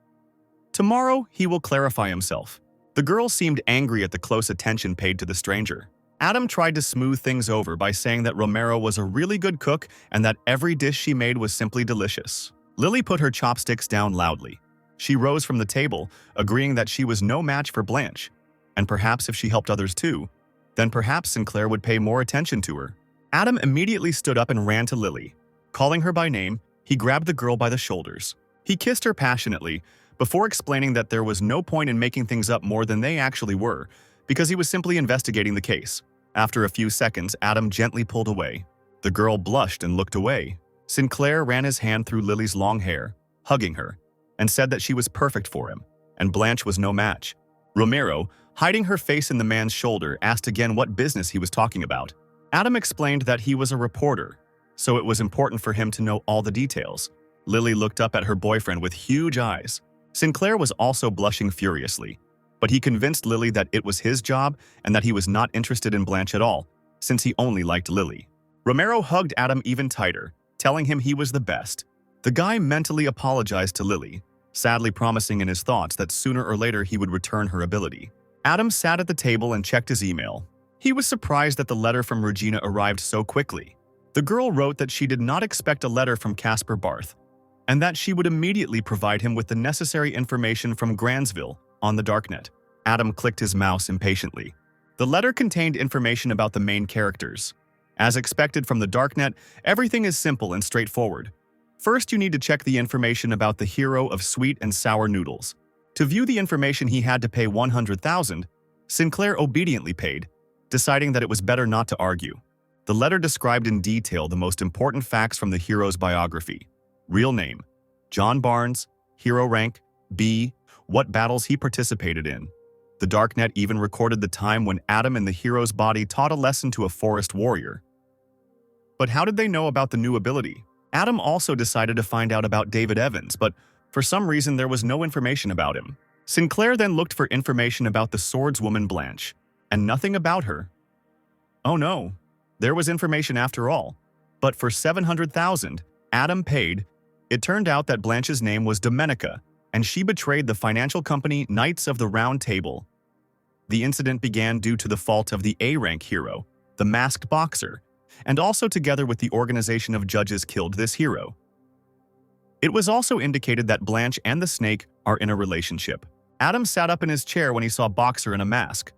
Tomorrow, he will clarify himself. The girl seemed angry at the close attention paid to the stranger. Adam tried to smooth things over by saying that Romero was a really good cook and that every dish she made was simply delicious. Lily put her chopsticks down loudly. She rose from the table, agreeing that she was no match for Blanche, and perhaps if she helped others too, then perhaps Sinclair would pay more attention to her. Adam immediately stood up and ran to Lily. Calling her by name, he grabbed the girl by the shoulders. He kissed her passionately, before explaining that there was no point in making things up more than they actually were, because he was simply investigating the case. After a few seconds, Adam gently pulled away. The girl blushed and looked away. Sinclair ran his hand through Lily's long hair, hugging her, and said that she was perfect for him, and Blanche was no match. Romero, hiding her face in the man's shoulder, asked again what business he was talking about. Adam explained that he was a reporter, so it was important for him to know all the details. Lily looked up at her boyfriend with huge eyes. Sinclair was also blushing furiously, but he convinced Lily that it was his job and that he was not interested in Blanche at all, since he only liked Lily. Romero hugged Adam even tighter, telling him he was the best. The guy mentally apologized to Lily, sadly promising in his thoughts that sooner or later he would return her ability. Adam sat at the table and checked his email. He was surprised that the letter from Regina arrived so quickly. The girl wrote that she did not expect a letter from Casper Barth, and that she would immediately provide him with the necessary information from Gransville on the darknet. Adam clicked his mouse impatiently. The letter contained information about the main characters. As expected from the Darknet, everything is simple and straightforward. First, you need to check the information about the hero of sweet and sour noodles. To view the information, he had to pay 100,000. Sinclair obediently paid, deciding that it was better not to argue. The letter described in detail the most important facts from the hero's biography. Real name: John Barnes. Hero rank: B. What battles he participated in. The Darknet even recorded the time when Adam in the hero's body taught a lesson to a forest warrior. But how did they know about the new ability? Adam also decided to find out about David Evans, but for some reason there was no information about him. Sinclair then looked for information about the swordswoman Blanche, and nothing about her. Oh no, there was information after all. But for 700,000, Adam paid. It turned out that Blanche's name was Domenica, and she betrayed the financial company Knights of the Round Table. The incident began due to the fault of the A-rank hero, the masked boxer, and also together with the organization of judges killed this hero. It was also indicated that Blanche and the snake are in a relationship. Adam sat up in his chair when he saw Boxer in a mask.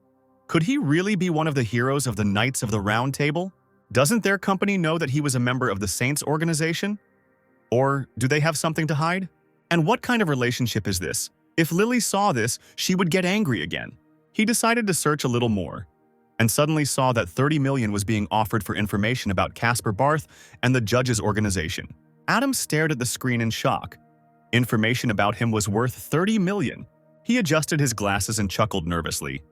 Could he really be one of the heroes of the Knights of the Round Table? Doesn't their company know that he was a member of the Saints organization? Or do they have something to hide? And what kind of relationship is this? If Lily saw this, she would get angry again. He decided to search a little more, and suddenly saw that 30 million was being offered for information about Casper Barth and the judges' organization. Adam stared at the screen in shock. Information about him was worth 30 million. He adjusted his glasses and chuckled nervously.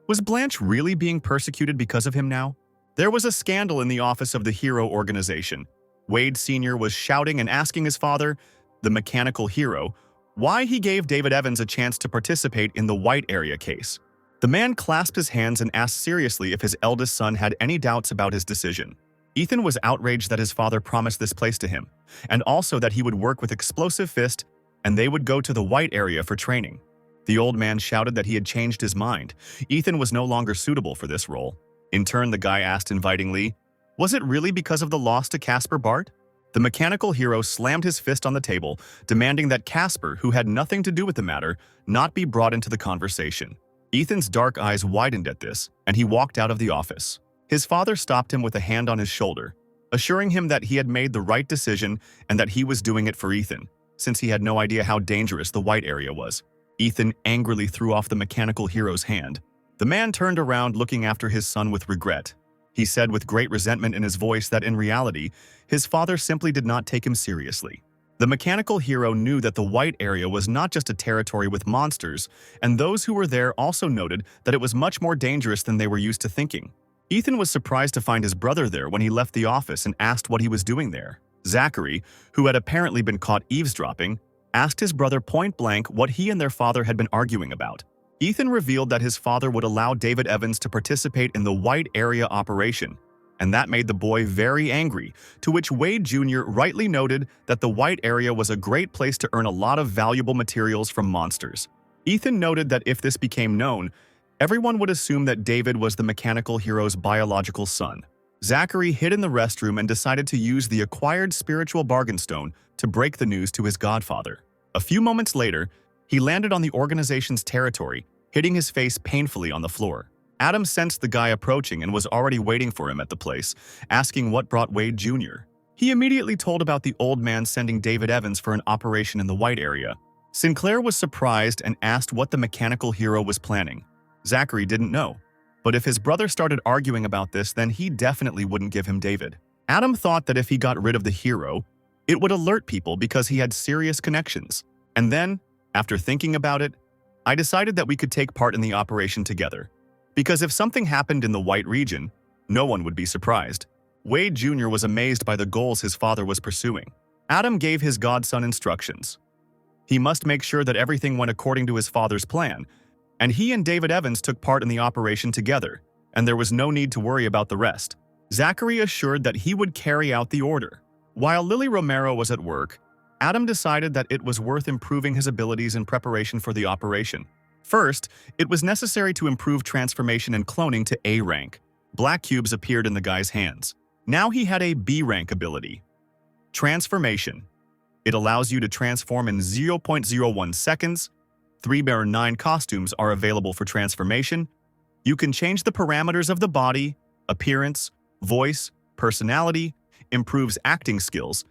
Was Blanche really being persecuted because of him now? There was a scandal in the office of the hero organization. Wade Sr. was shouting and asking his father, the mechanical hero, why he gave David Evans a chance to participate in the White Area case. The man clasped his hands and asked seriously if his eldest son had any doubts about his decision. Ethan was outraged that his father promised this place to him, and also that he would work with Explosive Fist and they would go to the White Area for training. The old man shouted that he had changed his mind. Ethan was no longer suitable for this role. In turn, the guy asked invitingly, was it really because of the loss to Casper Barth? The mechanical hero slammed his fist on the table, demanding that Casper, who had nothing to do with the matter, not be brought into the conversation. Ethan's dark eyes widened at this, and he walked out of the office. His father stopped him with a hand on his shoulder, assuring him that he had made the right decision and that he was doing it for Ethan, since he had no idea how dangerous the White Area was. Ethan angrily threw off the mechanical hero's hand. The man turned around looking after his son with regret. He said with great resentment in his voice that in reality, his father simply did not take him seriously. The mechanical hero knew that the White Area was not just a territory with monsters, and those who were there also noted that it was much more dangerous than they were used to thinking. Ethan was surprised to find his brother there when he left the office and asked what he was doing there. Zachary, who had apparently been caught eavesdropping, asked his brother point-blank what he and their father had been arguing about. Ethan revealed that his father would allow David Evans to participate in the White Area operation, and that made the boy very angry, to which Wade Jr. rightly noted that the White Area was a great place to earn a lot of valuable materials from monsters. Ethan noted that if this became known, everyone would assume that David was the mechanical hero's biological son. Zachary hid in the restroom and decided to use the acquired spiritual bargain stone to break the news to his godfather. A few moments later, he landed on the organization's territory, hitting his face painfully on the floor. Adam sensed the guy approaching and was already waiting for him at the place, asking what brought Wade Jr. He immediately told about the old man sending David Evans for an operation in the White Area. Sinclair was surprised and asked what the mechanical hero was planning. Zachary didn't know, but if his brother started arguing about this, then he definitely wouldn't give him David. Adam thought that if he got rid of the hero, it would alert people because he had serious connections. And then, after thinking about it, I decided that we could take part in the operation together. Because if something happened in the White region, no one would be surprised. Wade Jr. was amazed by the goals his father was pursuing. Adam gave his godson instructions. He must make sure that everything went according to his father's plan, and he and David Evans took part in the operation together, and there was no need to worry about the rest. Zachary assured that he would carry out the order. While Lily Romero was at work, Adam decided that it was worth improving his abilities in preparation for the operation. First, it was necessary to improve transformation and cloning to A rank. Black cubes appeared in the guy's hands. Now he had a B rank ability. Transformation. It allows you to transform in 0.01 seconds. 3 costumes are available for transformation. You can change the parameters of the body, appearance, voice, personality, improves acting skills,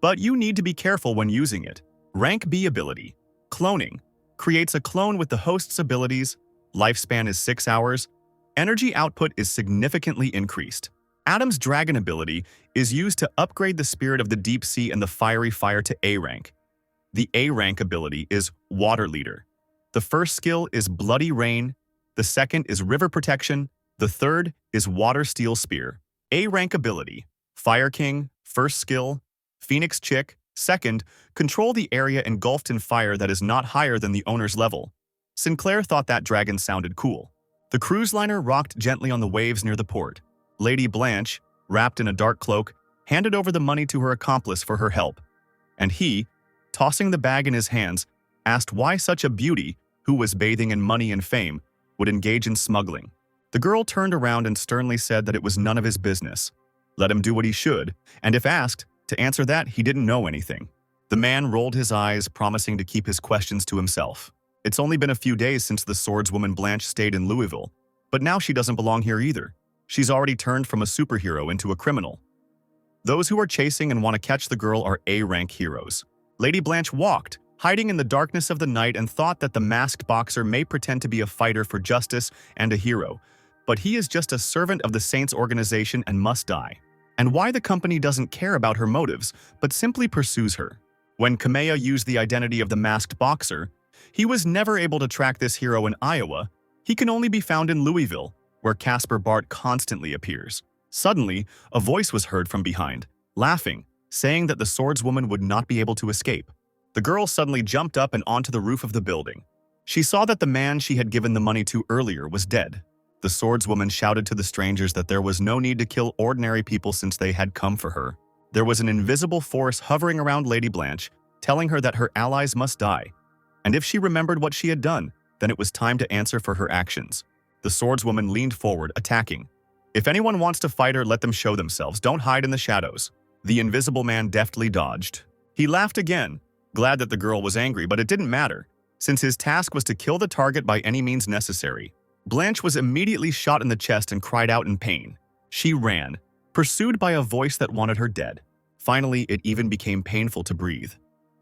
but you need to be careful when using it. Rank B ability, cloning, creates a clone with the host's abilities, lifespan is 6 hours, energy output is significantly increased. Adam's dragon ability is used to upgrade the spirit of the deep sea and the fiery fire to A rank. The A rank ability is water leader. The first skill is bloody rain, the second is river protection, the third is water steel spear. A rank ability, fire king, first skill, phoenix chick, second, control the area engulfed in fire that is not higher than the owner's level. Sinclair thought that dragon sounded cool. The cruise liner rocked gently on the waves near the port. Lady Blanche, wrapped in a dark cloak, handed over the money to her accomplice for her help. And he, tossing the bag in his hands, asked why such a beauty, who was bathing in money and fame, would engage in smuggling. The girl turned around and sternly said that it was none of his business. Let him do what he should, and if asked, to answer that he didn't know anything. The man rolled his eyes, promising to keep his questions to himself. It's only been a few days since the swordswoman Blanche stayed in Louisville, but now she doesn't belong here either. She's already turned from a superhero into a criminal. Those who are chasing and want to catch the girl are A-rank heroes. Lady Blanche walked, hiding in the darkness of the night, and thought that the masked boxer may pretend to be a fighter for justice and a hero, but he is just a servant of the Saints organization and must die. And why the company doesn't care about her motives, but simply pursues her. When Kamea used the identity of the masked boxer, he was never able to track this hero in Iowa. He can only be found in Louisville, where Casper Bart constantly appears. Suddenly, a voice was heard from behind, laughing, saying that the swordswoman would not be able to escape. The girl suddenly jumped up and onto the roof of the building. She saw that the man she had given the money to earlier was dead. The swordswoman shouted to the strangers that there was no need to kill ordinary people since they had come for her. There was an invisible force hovering around Lady Blanche, telling her that her allies must die. And if she remembered what she had done, then it was time to answer for her actions. The swordswoman leaned forward, attacking. If anyone wants to fight her, let them show themselves. Don't hide in the shadows. The invisible man deftly dodged. He laughed again, glad that the girl was angry, but it didn't matter, since his task was to kill the target by any means necessary. Blanche was immediately shot in the chest and cried out in pain. She ran, pursued by a voice that wanted her dead. Finally, it even became painful to breathe.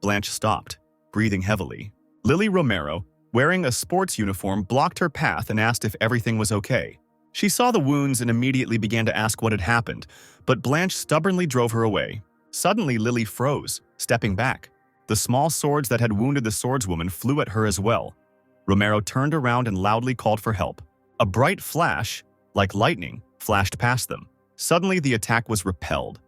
Blanche stopped, breathing heavily. Lily Romero, wearing a sports uniform, blocked her path and asked if everything was okay. She saw the wounds and immediately began to ask what had happened, but Blanche stubbornly drove her away. Suddenly, Lily froze, stepping back. The small swords that had wounded the swordswoman flew at her as well. Romero turned around and loudly called for help. A bright flash, like lightning, flashed past them. Suddenly, the attack was repelled.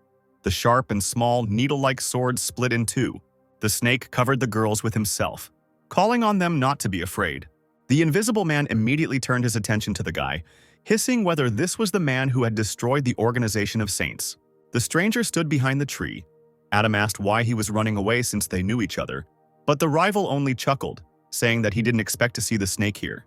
The sharp and small, needle-like swords split in two. The snake covered the girls with himself, calling on them not to be afraid. The invisible man immediately turned his attention to the guy, hissing whether this was the man who had destroyed the organization of saints. The stranger stood behind the tree. Adam asked why he was running away since they knew each other, but the rival only chuckled, saying that he didn't expect to see the snake here.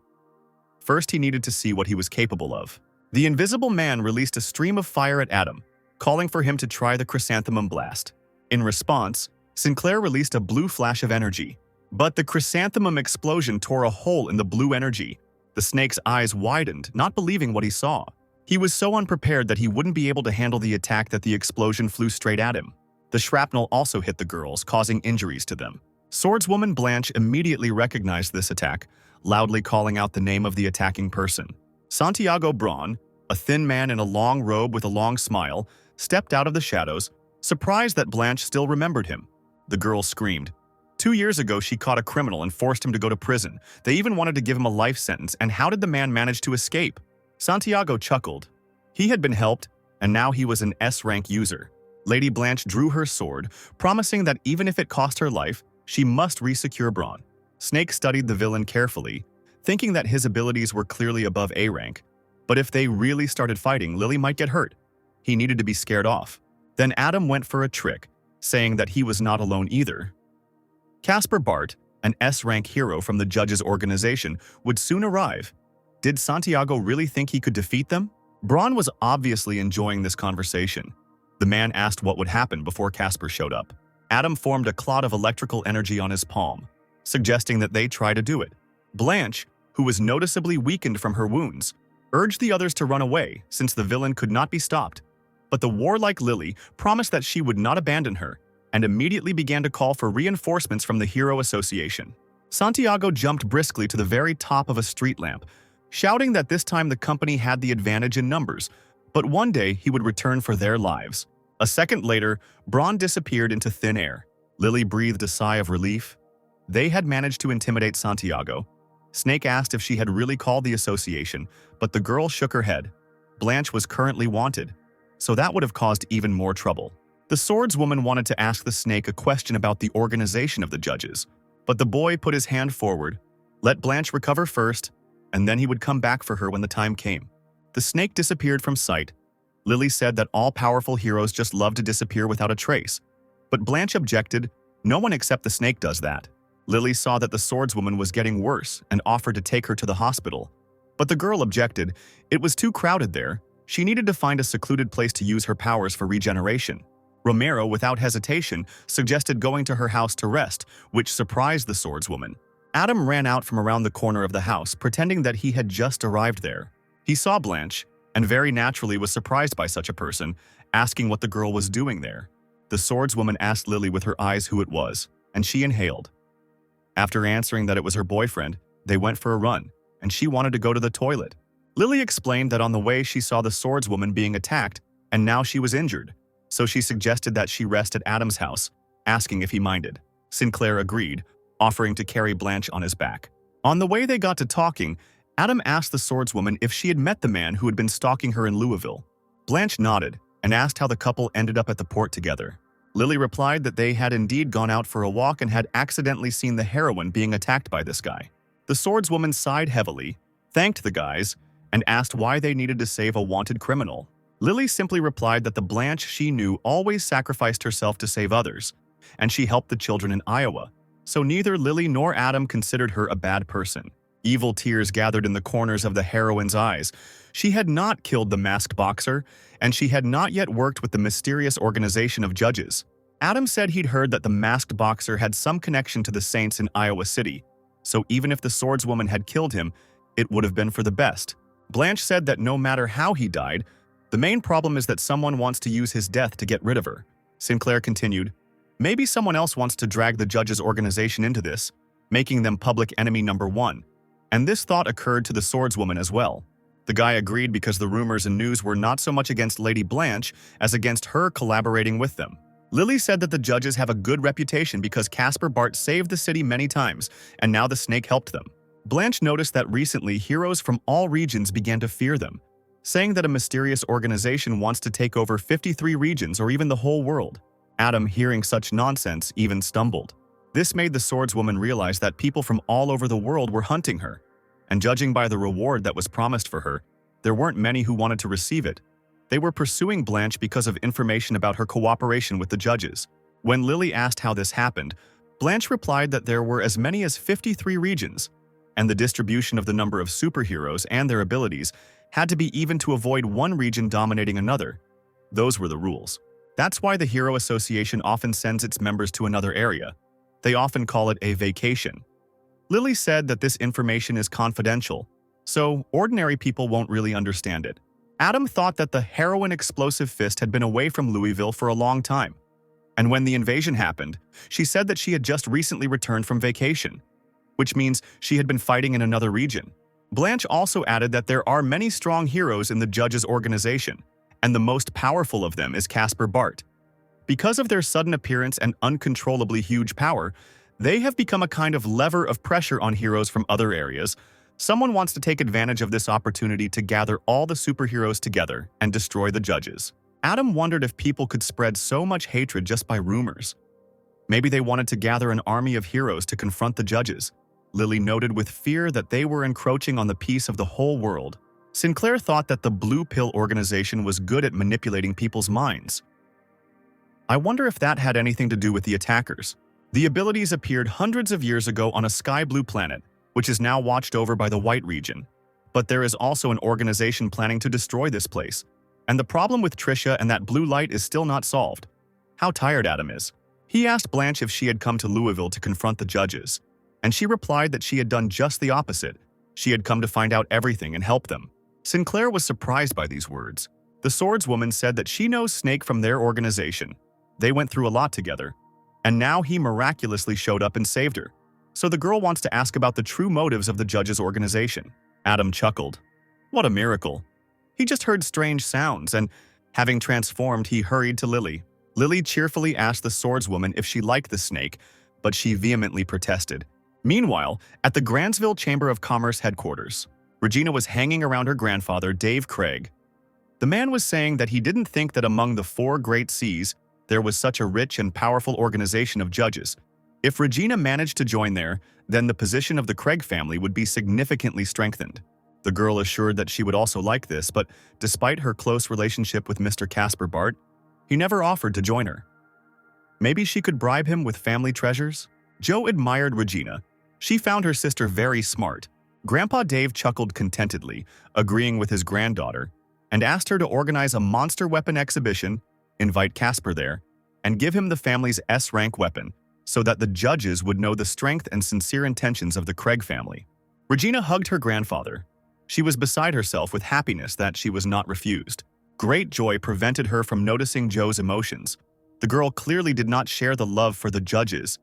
First, he needed to see what he was capable of. The invisible man released a stream of fire at Adam, calling for him to try the chrysanthemum blast. In response, Sinclair released a blue flash of energy, but the chrysanthemum explosion tore a hole in the blue energy. The snake's eyes widened, not believing what he saw. He was so unprepared that he wouldn't be able to handle the attack that the explosion flew straight at him. The shrapnel also hit the girls, causing injuries to them. Swordswoman Blanche immediately recognized this attack, loudly calling out the name of the attacking person. Santiago Braun, a thin man in a long robe with a long smile, stepped out of the shadows, surprised that Blanche still remembered him. The girl screamed. 2 years ago, she caught a criminal and forced him to go to prison. They even wanted to give him a life sentence, and how did the man manage to escape? Santiago chuckled. He had been helped, and now he was an S-rank user. Lady Blanche drew her sword, promising that even if it cost her life, she must resecure Braun. Snake studied the villain carefully, thinking that his abilities were clearly above A rank, but if they really started fighting, Lily might get hurt. He needed to be scared off. Then Adam went for a trick, saying that he was not alone either. Casper Bart, an S-rank hero from the judge's organization, would soon arrive. Did Santiago really think he could defeat them? Braun was obviously enjoying this conversation. The man asked what would happen before Casper showed up. Adam formed a cloud of electrical energy on his palm, suggesting that they try to do it. Blanche, who was noticeably weakened from her wounds, urged the others to run away since the villain could not be stopped. But the warlike Lily promised that she would not abandon her and immediately began to call for reinforcements from the Hero Association. Santiago jumped briskly to the very top of a street lamp, shouting that this time the company had the advantage in numbers, but one day he would return for their lives. A second later, Braun disappeared into thin air. Lily breathed a sigh of relief. They had managed to intimidate Santiago. Snake asked if she had really called the association, but the girl shook her head. Blanche was currently wanted, so that would have caused even more trouble. The swordswoman wanted to ask the snake a question about the organization of the judges, but the boy put his hand forward. Let Blanche recover first, and then he would come back for her when the time came. The snake disappeared from sight. Lily said that all-powerful heroes just love to disappear without a trace. But Blanche objected. No one except the snake does that. Lily saw that the swordswoman was getting worse and offered to take her to the hospital. But the girl objected. It was too crowded there. She needed to find a secluded place to use her powers for regeneration. Romero, without hesitation, suggested going to her house to rest, which surprised the swordswoman. Adam ran out from around the corner of the house, pretending that he had just arrived there. He saw Blanche, and very naturally was surprised by such a person, asking what the girl was doing there. The swordswoman asked Lily with her eyes who it was, and she inhaled. After answering that it was her boyfriend, they went for a run, and she wanted to go to the toilet. Lily explained that on the way she saw the swordswoman being attacked, and now she was injured, so she suggested that she rest at Adam's house, asking if he minded. Sinclair agreed, offering to carry Blanche on his back. On the way they got to talking, Adam asked the swordswoman if she had met the man who had been stalking her in Louisville. Blanche nodded and asked how the couple ended up at the port together. Lily replied that they had indeed gone out for a walk and had accidentally seen the heroine being attacked by this guy. The swordswoman sighed heavily, thanked the guys, and asked why they needed to save a wanted criminal. Lily simply replied that the Blanche she knew always sacrificed herself to save others, and she helped the children in Iowa, so neither Lily nor Adam considered her a bad person. Evil tears gathered in the corners of the heroine's eyes. She had not killed the masked boxer, and she had not yet worked with the mysterious organization of judges. Adam said he'd heard that the masked boxer had some connection to the Saints in Iowa City, so even if the swordswoman had killed him, it would have been for the best. Blanche said that no matter how he died, the main problem is that someone wants to use his death to get rid of her. Sinclair continued, maybe someone else wants to drag the judges' organization into this, making them public enemy number one. And this thought occurred to the swordswoman as well. The guy agreed because the rumors and news were not so much against Lady Blanche as against her collaborating with them. Lily said that the judges have a good reputation because Caspar Bart saved the city many times, and now the snake helped them. Blanche noticed that recently heroes from all regions began to fear them, saying that a mysterious organization wants to take over 53 regions or even the whole world. Adam, hearing such nonsense, even stumbled. This made the swordswoman realize that people from all over the world were hunting her, and judging by the reward that was promised for her, there weren't many who wanted to receive it. They were pursuing Blanche because of information about her cooperation with the judges. When Lily asked how this happened, Blanche replied that there were as many as 53 regions, and the distribution of the number of superheroes and their abilities had to be even to avoid one region dominating another. Those were the rules. That's why the Hero Association often sends its members to another area. They often call it a vacation. Lily said that this information is confidential, so ordinary people won't really understand it. Adam thought that the heroin explosive fist had been away from Louisville for a long time, and when the invasion happened, she said that she had just recently returned from vacation, which means she had been fighting in another region. Blanche also added that there are many strong heroes in the judges' organization, and the most powerful of them is Caspar Bart. Because of their sudden appearance and uncontrollably huge power, they have become a kind of lever of pressure on heroes from other areas. Someone wants to take advantage of this opportunity to gather all the superheroes together and destroy the judges. Adam wondered if people could spread so much hatred just by rumors. Maybe they wanted to gather an army of heroes to confront the judges. Lily noted with fear that they were encroaching on the peace of the whole world. Sinclair thought that the Blue Pill organization was good at manipulating people's minds. I wonder if that had anything to do with the attackers. The abilities appeared hundreds of years ago on a sky-blue planet, which is now watched over by the White region. But there is also an organization planning to destroy this place. And the problem with Trisha and that blue light is still not solved. How tired Adam is. He asked Blanche if she had come to Louisville to confront the judges, and she replied that she had done just the opposite. She had come to find out everything and help them. Sinclair was surprised by these words. The swordswoman said that she knows Snake from their organization. They went through a lot together, and now he miraculously showed up and saved her. So the girl wants to ask about the true motives of the judge's organization. Adam chuckled. What a miracle. He just heard strange sounds, and having transformed, he hurried to Lily. Lily cheerfully asked the swordswoman if she liked the snake, but she vehemently protested. Meanwhile, at the Grantsville Chamber of Commerce headquarters, Regina was hanging around her grandfather, Dave Craig. The man was saying that he didn't think that among the 4 great seas, there was such a rich and powerful organization of judges. If Regina managed to join there, then the position of the Craig family would be significantly strengthened. The girl assured that she would also like this, but despite her close relationship with Mr. Casper Bart, he never offered to join her. Maybe she could bribe him with family treasures? Joe admired Regina. She found her sister very smart. Grandpa Dave chuckled contentedly, agreeing with his granddaughter, and asked her to organize a monster weapon exhibition, invite Casper there, and give him the family's S-rank weapon, so that the judges would know the strength and sincere intentions of the Craig family. Regina hugged her grandfather. She was beside herself with happiness that she was not refused. Great joy prevented her from noticing Joe's emotions. The girl clearly did not share the love for the judges.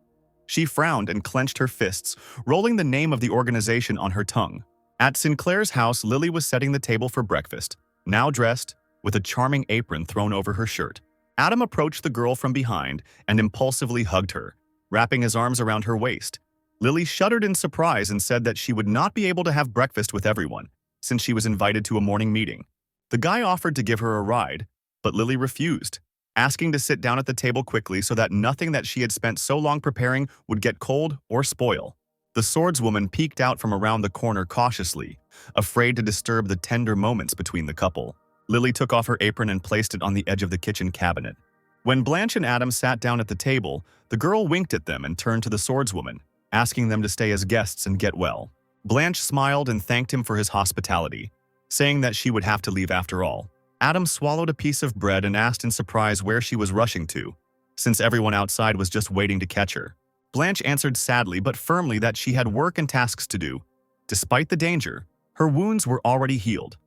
She frowned and clenched her fists, rolling the name of the organization on her tongue. At Sinclair's house, Lily was setting the table for breakfast, now dressed, with a charming apron thrown over her shirt. Adam approached the girl from behind and impulsively hugged her, wrapping his arms around her waist. Lily shuddered in surprise and said that she would not be able to have breakfast with everyone, since she was invited to a morning meeting. The guy offered to give her a ride, but Lily refused, asking to sit down at the table quickly so that nothing that she had spent so long preparing would get cold or spoil. The swordswoman peeked out from around the corner cautiously, afraid to disturb the tender moments between the couple. Lily took off her apron and placed it on the edge of the kitchen cabinet. When Blanche and Adam sat down at the table, the girl winked at them and turned to the swordswoman, asking them to stay as guests and get well. Blanche smiled and thanked him for his hospitality, saying that she would have to leave after all. Adam swallowed a piece of bread and asked in surprise where she was rushing to, since everyone outside was just waiting to catch her. Blanche answered sadly but firmly that she had work and tasks to do. Despite the danger, her wounds were already healed.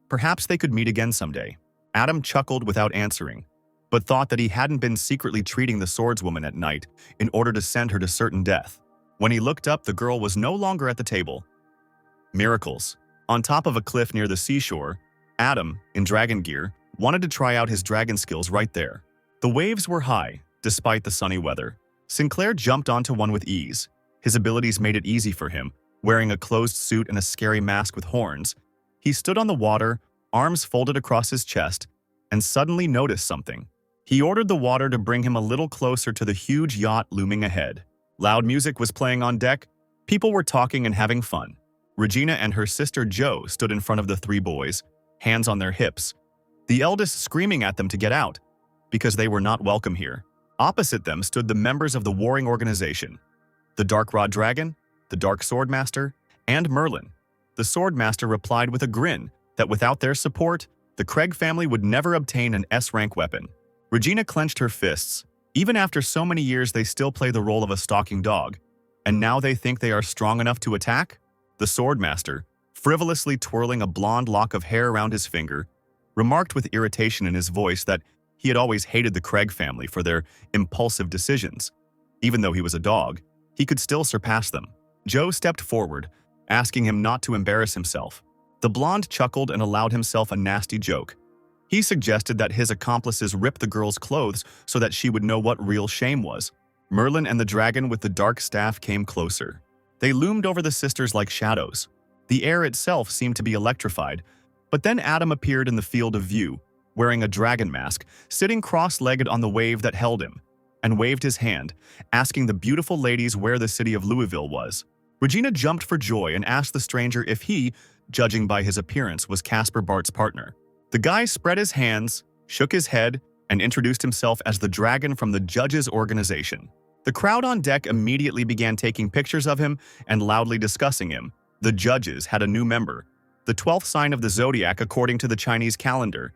Perhaps they could meet again someday. Adam chuckled without answering, but thought that he hadn't been secretly treating the swordswoman at night in order to send her to certain death. When he looked up, the girl was no longer at the table. Miracles. On top of a cliff near the seashore, Adam, in dragon gear, wanted to try out his dragon skills right there. The waves were high, despite the sunny weather. Sinclair jumped onto one with ease. His abilities made it easy for him. Wearing a closed suit and a scary mask with horns, he stood on the water, arms folded across his chest, and suddenly noticed something. He ordered the water to bring him a little closer to the huge yacht looming ahead. Loud music was playing on deck. People were talking and having fun. Regina and her sister Jo stood in front of the 3 boys, hands on their hips, the eldest screaming at them to get out, because they were not welcome here. Opposite them stood the members of the warring organization, the Dark Rod Dragon, the Dark Swordmaster, and Merlin. The Swordmaster replied with a grin that without their support, the Craig family would never obtain an S-rank weapon. Regina clenched her fists. Even after so many years, they still play the role of a stalking dog, and now they think they are strong enough to attack? The Swordmaster, frivolously twirling a blonde lock of hair around his finger, remarked with irritation in his voice that he had always hated the Craig family for their impulsive decisions. Even though he was a dog, he could still surpass them. Joe stepped forward, asking him not to embarrass himself. The blonde chuckled and allowed himself a nasty joke. He suggested that his accomplices rip the girl's clothes so that she would know what real shame was. Merlin and the dragon with the dark staff came closer. They loomed over the sisters like shadows. The air itself seemed to be electrified, but then Adam appeared in the field of view, wearing a dragon mask, sitting cross-legged on the wave that held him, and waved his hand, asking the beautiful ladies where the city of Louisville was. Regina jumped for joy and asked the stranger if he, judging by his appearance, was Casper Bart's partner. The guy spread his hands, shook his head, and introduced himself as the dragon from the judges' organization. The crowd on deck immediately began taking pictures of him and loudly discussing him. The judges had a new member, the 12th sign of the zodiac according to the Chinese calendar.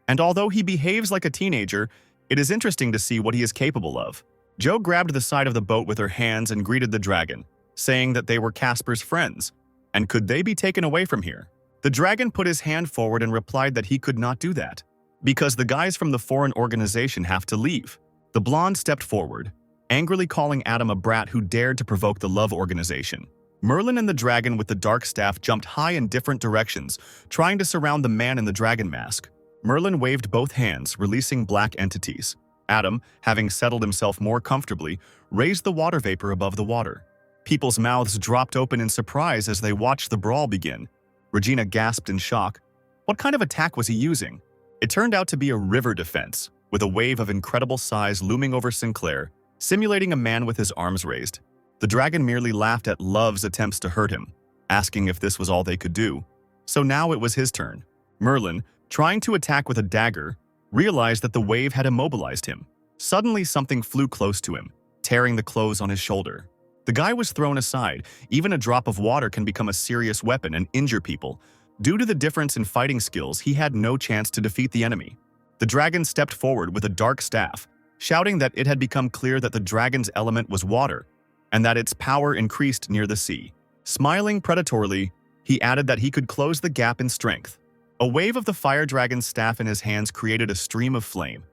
And although he behaves like a teenager, it is interesting to see what he is capable of. Jo grabbed the side of the boat with her hands and greeted the dragon, saying that they were Casper's friends, and could they be taken away from here? The dragon put his hand forward and replied that he could not do that, because the guys from the foreign organization have to leave. The blonde stepped forward, angrily calling Adam a brat who dared to provoke the love organization. Merlin and the dragon with the dark staff jumped high in different directions, trying to surround the man in the dragon mask. Merlin waved both hands, releasing black entities. Adam, having settled himself more comfortably, raised the water vapor above the water. People's mouths dropped open in surprise as they watched the brawl begin. Regina gasped in shock. What kind of attack was he using? It turned out to be a river defense, with a wave of incredible size looming over Sinclair, simulating a man with his arms raised. The dragon merely laughed at Love's attempts to hurt him, asking if this was all they could do. So now it was his turn. Merlin, trying to attack with a dagger, realized that the wave had immobilized him. Suddenly something flew close to him, tearing the clothes on his shoulder. The guy was thrown aside. Even a drop of water can become a serious weapon and injure people. Due to the difference in fighting skills, he had no chance to defeat the enemy. The dragon stepped forward with a dark staff, shouting that it had become clear that the dragon's element was water, and that its power increased near the sea. Smiling predatorily, he added that he could close the gap in strength. A wave of the fire dragon's staff in his hands created a stream of flame.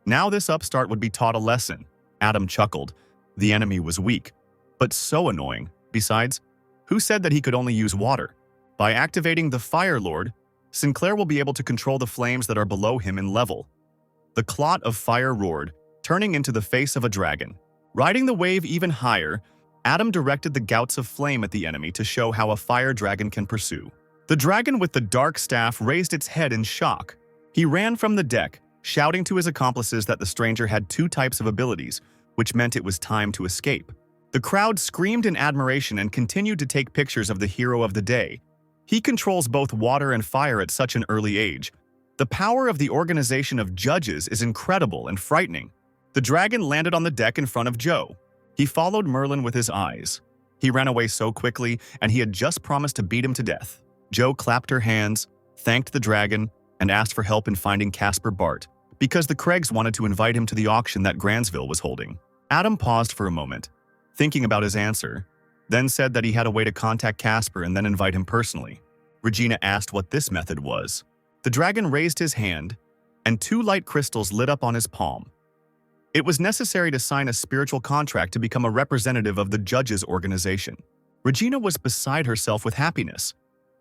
Now this upstart would be taught a lesson. Adam chuckled. The enemy was weak, but so annoying. Besides, who said that he could only use water? By activating the Fire Lord, Sinclair will be able to control the flames that are below him in level. The clot of fire roared, turning into the face of a dragon. Riding the wave even higher, Adam directed the gouts of flame at the enemy to show how a fire dragon can pursue. The dragon with the dark staff raised its head in shock. He ran from the deck, shouting to his accomplices that the stranger had two types of abilities, which meant it was time to escape. The crowd screamed in admiration and continued to take pictures of the hero of the day. He controls both water and fire at such an early age. The power of the organization of judges is incredible and frightening. The dragon landed on the deck in front of Joe. He followed Merlin with his eyes. He ran away so quickly, and he had just promised to beat him to death. Joe clapped her hands, thanked the dragon, and asked for help in finding Casper Bart, because the Craigs wanted to invite him to the auction that Gransville was holding. Adam paused for a moment, thinking about his answer, then said that he had a way to contact Casper and then invite him personally. Regina asked what this method was. The dragon raised his hand, and two light crystals lit up on his palm. It was necessary to sign a spiritual contract to become a representative of the judges' organization. Regina was beside herself with happiness.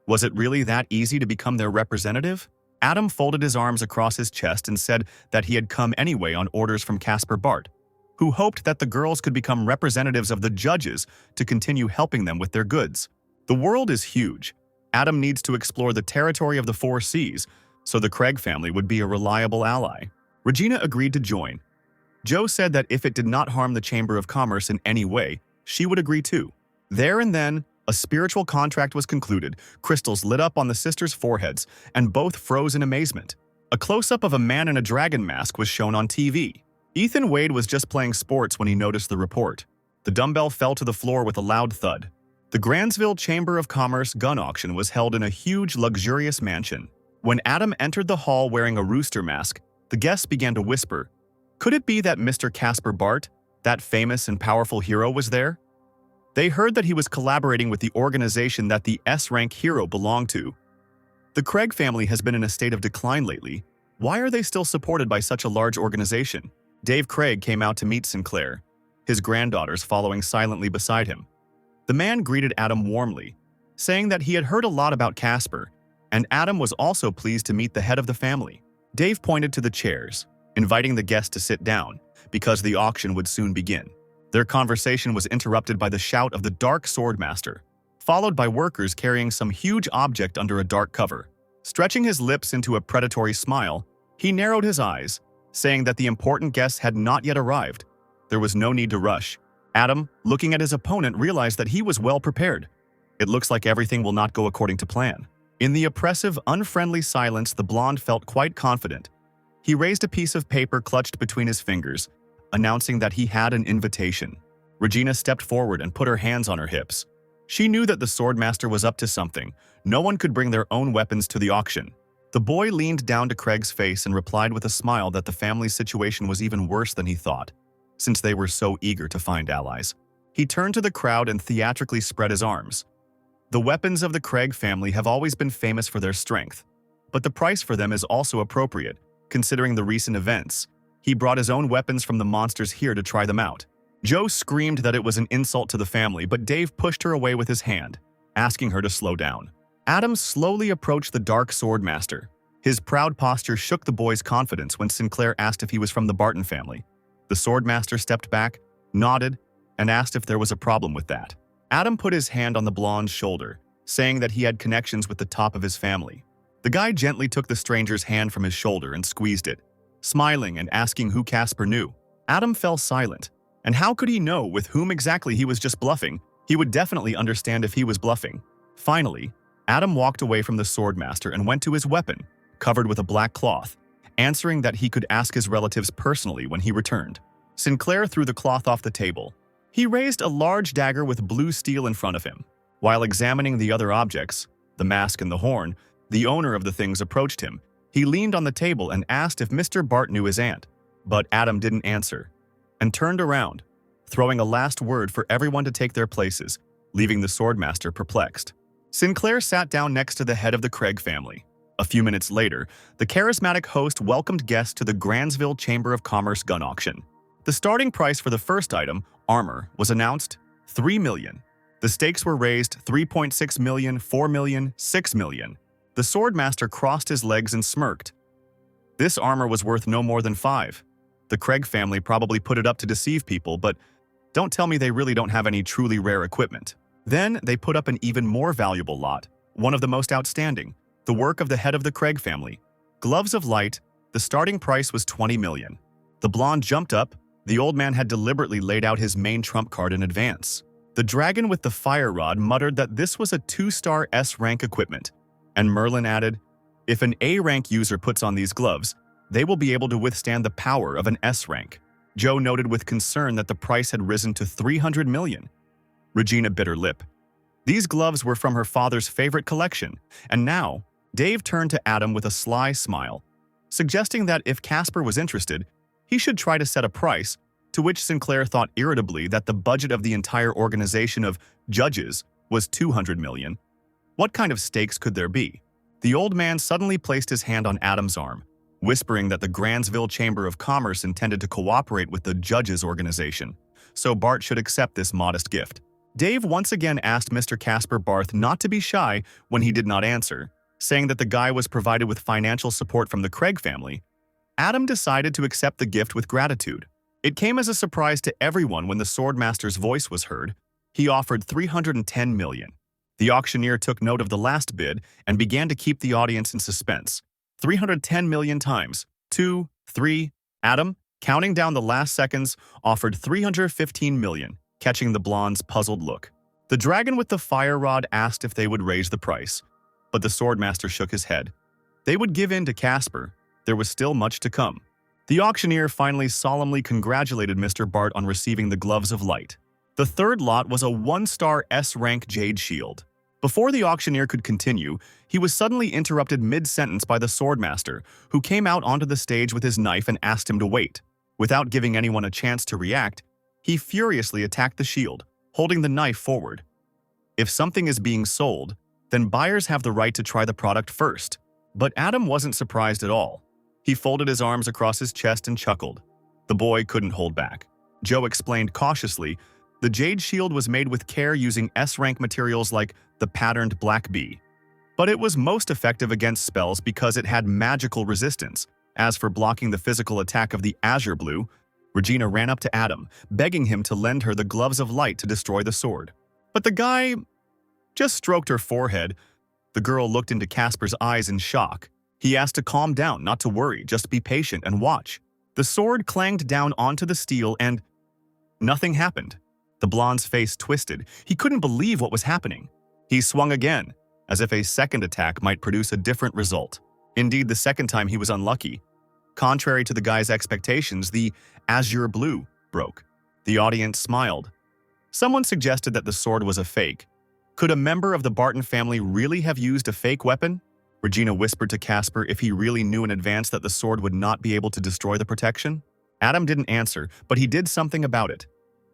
Was it really that easy to become their representative? Adam folded his arms across his chest and said that he had come anyway on orders from Casper Bart, who hoped that the girls could become representatives of the judges to continue helping them with their goods. The world is huge. Adam needs to explore the territory of the Four Seas, so the Craig family would be a reliable ally. Regina agreed to join. Joe said that if it did not harm the Chamber of Commerce in any way, she would agree too. There and then, a spiritual contract was concluded, crystals lit up on the sisters' foreheads, and both froze in amazement. A close-up of a man in a dragon mask was shown on TV. Ethan Wade was just playing sports when he noticed the report. The dumbbell fell to the floor with a loud thud. The Gransville Chamber of Commerce gun auction was held in a huge, luxurious mansion. When Adam entered the hall wearing a rooster mask, the guests began to whisper, "Could it be that Mr. Casper Bart, that famous and powerful hero, was there?" They heard that he was collaborating with the organization that the S-rank hero belonged to. The Craig family has been in a state of decline lately. Why are they still supported by such a large organization? Dave Craig came out to meet Sinclair, his granddaughters following silently beside him. The man greeted Adam warmly, saying that he had heard a lot about Casper, and Adam was also pleased to meet the head of the family. Dave pointed to the chairs, inviting the guests to sit down, because the auction would soon begin. Their conversation was interrupted by the shout of the Dark Swordmaster, followed by workers carrying some huge object under a dark cover. Stretching his lips into a predatory smile, he narrowed his eyes, saying that the important guests had not yet arrived. There was no need to rush. Adam, looking at his opponent, realized that he was well prepared. It looks like everything will not go according to plan. In the oppressive, unfriendly silence, the blonde felt quite confident. He raised a piece of paper clutched between his fingers, announcing that he had an invitation. Regina stepped forward and put her hands on her hips. She knew that the Swordmaster was up to something. No one could bring their own weapons to the auction. The boy leaned down to Craig's face and replied with a smile that the family's situation was even worse than he thought, since they were so eager to find allies. He turned to the crowd and theatrically spread his arms. The weapons of the Craig family have always been famous for their strength, but the price for them is also appropriate, considering the recent events. He brought his own weapons from the monsters here to try them out. Joe screamed that it was an insult to the family, but Dave pushed her away with his hand, asking her to slow down. Adam slowly approached the Dark Sword Master. His proud posture shook the boy's confidence when Sinclair asked if he was from the Barton family. The Swordmaster stepped back, nodded, and asked if there was a problem with that. Adam put his hand on the blonde's shoulder, saying that he had connections with the top of his family. The guy gently took the stranger's hand from his shoulder and squeezed it, smiling and asking who Casper knew. Adam fell silent. And how could he know with whom exactly he was just bluffing? He would definitely understand if he was bluffing. Finally, Adam walked away from the Swordmaster and went to his weapon, covered with a black cloth, answering that he could ask his relatives personally when he returned. Sinclair threw the cloth off the table. He raised a large dagger with blue steel in front of him. While examining the other objects, the mask and the horn, the owner of the things approached him. He leaned on the table and asked if Mr. Bart knew his aunt, but Adam didn't answer, and turned around, throwing a last word for everyone to take their places, leaving the Swordmaster perplexed. Sinclair sat down next to the head of the Craig family. A few minutes later, the charismatic host welcomed guests to the Grandsville Chamber of Commerce gun auction. The starting price for the first item, armor, was announced $3 million. The stakes were raised $3.6 million, $4 million, $6 million. The Swordmaster crossed his legs and smirked. This armor was worth no more than $5 million. The Craig family probably put it up to deceive people, but don't tell me they really don't have any truly rare equipment. Then they put up an even more valuable lot, one of the most outstanding, the work of the head of the Craig family. Gloves of Light, the starting price was $20 million. The blonde jumped up. The old man had deliberately laid out his main trump card in advance. The dragon with the fire rod muttered that this was a 2-star S-rank equipment, and Merlin added, if an A-rank user puts on these gloves, they will be able to withstand the power of an S-rank. Joe noted with concern that the price had risen to $300 million. Regina bit her lip. These gloves were from her father's favorite collection, and now, Dave turned to Adam with a sly smile, suggesting that if Casper was interested, he should try to set a price, to which Sinclair thought irritably that the budget of the entire organization of judges was $200 million. What kind of stakes could there be? The old man suddenly placed his hand on Adam's arm, whispering that the Grandsville Chamber of Commerce intended to cooperate with the judges' organization, so Bart should accept this modest gift. Dave once again asked Mr. Casper Barth not to be shy when he did not answer, saying that the guy was provided with financial support from the Craig family. Adam decided to accept the gift with gratitude. It came as a surprise to everyone when the Swordmaster's voice was heard. He offered $310 million. The auctioneer took note of the last bid and began to keep the audience in suspense. 310 million times. 2, 3. Adam, counting down the last seconds, offered 315 million, catching the blonde's puzzled look. The dragon with the fire rod asked if they would raise the price, but the Swordmaster shook his head. They would give in to Casper. There was still much to come. The auctioneer finally solemnly congratulated Mr. Bart on receiving the Gloves of Light. The third lot was a 1-star S-rank jade shield. Before the auctioneer could continue, he was suddenly interrupted mid-sentence by the Swordmaster, who came out onto the stage with his knife and asked him to wait. Without giving anyone a chance to react, he furiously attacked the shield, holding the knife forward. If something is being sold, then buyers have the right to try the product first. But Adam wasn't surprised at all. He folded his arms across his chest and chuckled. The boy couldn't hold back. Joe explained cautiously, the jade shield was made with care using S-rank materials like the patterned black bee. But it was most effective against spells because it had magical resistance. As for blocking the physical attack of the azure blue, Regina ran up to Adam, begging him to lend her the Gloves of Light to destroy the sword. But the guy just stroked her forehead. The girl looked into Casper's eyes in shock. He asked to calm down, not to worry, just be patient and watch. The sword clanged down onto the steel and nothing happened. The blonde's face twisted. He couldn't believe what was happening. He swung again, as if a second attack might produce a different result. Indeed, the second time he was unlucky. Contrary to the guy's expectations, the azure blue broke. The audience smiled. Someone suggested that the sword was a fake. Could a member of the Barton family really have used a fake weapon? Regina whispered to Casper if he really knew in advance that the sword would not be able to destroy the protection. Adam didn't answer, but he did something about it.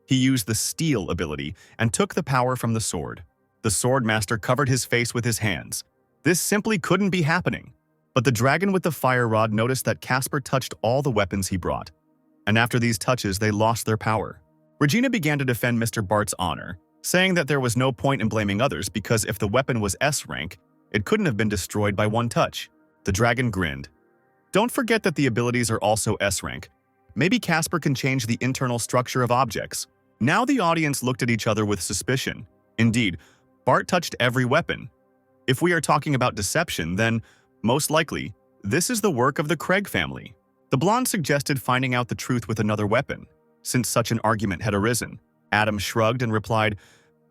He used the steal ability and took the power from the sword. The swordmaster covered his face with his hands. This simply couldn't be happening. But the dragon with the fire rod noticed that Casper touched all the weapons he brought. And after these touches, they lost their power. Regina began to defend Mr. Bart's honor, saying that there was no point in blaming others because if the weapon was S rank, it couldn't have been destroyed by one touch. The dragon grinned. Don't forget that the abilities are also S rank. Maybe Casper can change the internal structure of objects. Now the audience looked at each other with suspicion. Indeed, Bart touched every weapon. If we are talking about deception, then, most likely, this is the work of the Craig family. The blonde suggested finding out the truth with another weapon, since such an argument had arisen. Adam shrugged and replied,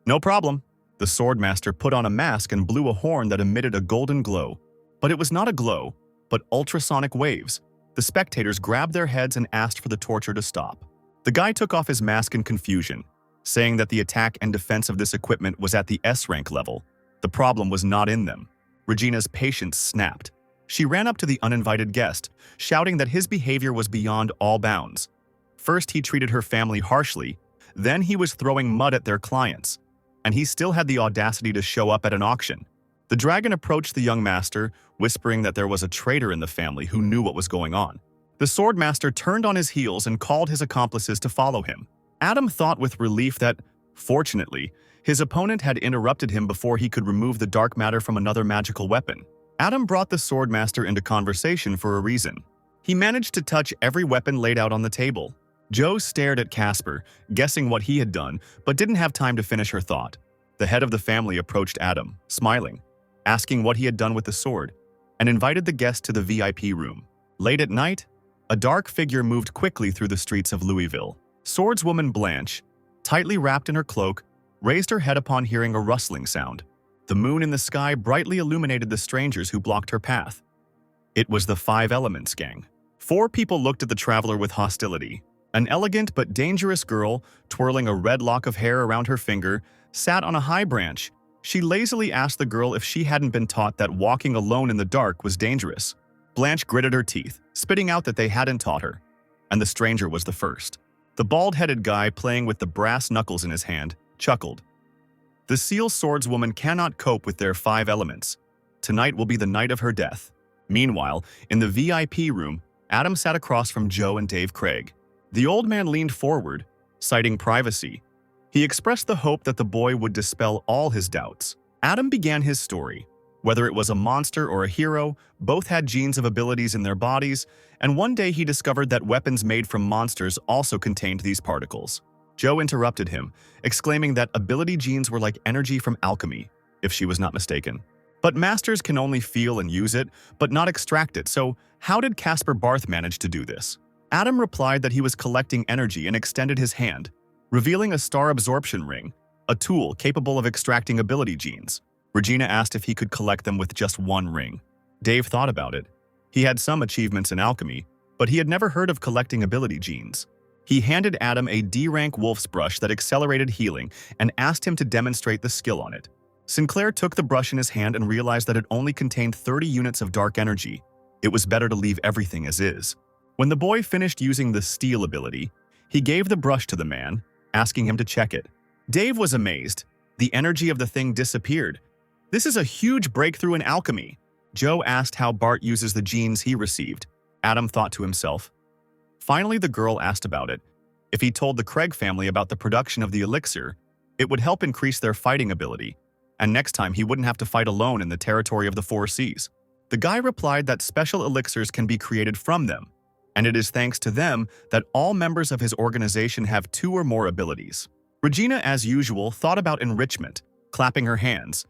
"No problem." The swordmaster put on a mask and blew a horn that emitted a golden glow. But it was not a glow, but ultrasonic waves. The spectators grabbed their heads and asked for the torture to stop. The guy took off his mask in confusion, saying that the attack and defense of this equipment was at the S rank level. The problem was not in them. Regina's patience snapped. She ran up to the uninvited guest, shouting that his behavior was beyond all bounds. First, he treated her family harshly, then he was throwing mud at their clients, and he still had the audacity to show up at an auction. The dragon approached the young master, whispering that there was a traitor in the family who knew what was going on. The swordmaster turned on his heels and called his accomplices to follow him. Adam thought with relief that, fortunately, his opponent had interrupted him before he could remove the dark matter from another magical weapon. Adam brought the swordmaster into conversation for a reason. He managed to touch every weapon laid out on the table. Joe stared at Casper, guessing what he had done, but didn't have time to finish her thought. The head of the family approached Adam, smiling, asking what he had done with the sword, and invited the guest to the VIP room. Late at night, a dark figure moved quickly through the streets of Louisville. Swordswoman Blanche, tightly wrapped in her cloak, raised her head upon hearing a rustling sound. The moon in the sky brightly illuminated the strangers who blocked her path. It was the Five Elements gang. 4 people looked at the traveler with hostility. An elegant but dangerous girl, twirling a red lock of hair around her finger, sat on a high branch. She lazily asked the girl if she hadn't been taught that walking alone in the dark was dangerous. Blanche gritted her teeth, spitting out that they hadn't taught her. And the stranger was the first. The bald-headed guy playing with the brass knuckles in his hand chuckled. The seal swordswoman cannot cope with their 5 elements. Tonight will be the night of her death. Meanwhile, in the VIP room, Adam sat across from Joe and Dave Craig. The old man leaned forward, citing privacy. He expressed the hope that the boy would dispel all his doubts. Adam began his story. Whether it was a monster or a hero, both had genes of abilities in their bodies, and one day he discovered that weapons made from monsters also contained these particles. Joe interrupted him, exclaiming that ability genes were like energy from alchemy, if she was not mistaken. But masters can only feel and use it, but not extract it, so how did Casper Barth manage to do this? Adam replied that he was collecting energy and extended his hand, revealing a star absorption ring, a tool capable of extracting ability genes. Regina asked if he could collect them with just one ring. Dave thought about it. He had some achievements in alchemy, but he had never heard of collecting ability genes. He handed Adam a D-rank wolf's brush that accelerated healing and asked him to demonstrate the skill on it. Sinclair took the brush in his hand and realized that it only contained 30 units of dark energy. It was better to leave everything as is. When the boy finished using the steal ability, he gave the brush to the man, asking him to check it. Dave was amazed. The energy of the thing disappeared. This is a huge breakthrough in alchemy. Joe asked how Bart uses the genes he received. Adam thought to himself. Finally, the girl asked about it. If he told the Craig family about the production of the elixir, it would help increase their fighting ability, and next time he wouldn't have to fight alone in the territory of the 4 seas. The guy replied that special elixirs can be created from them, and it is thanks to them that all members of his organization have 2 or more abilities. Regina, as usual, thought about enrichment, clapping her hands.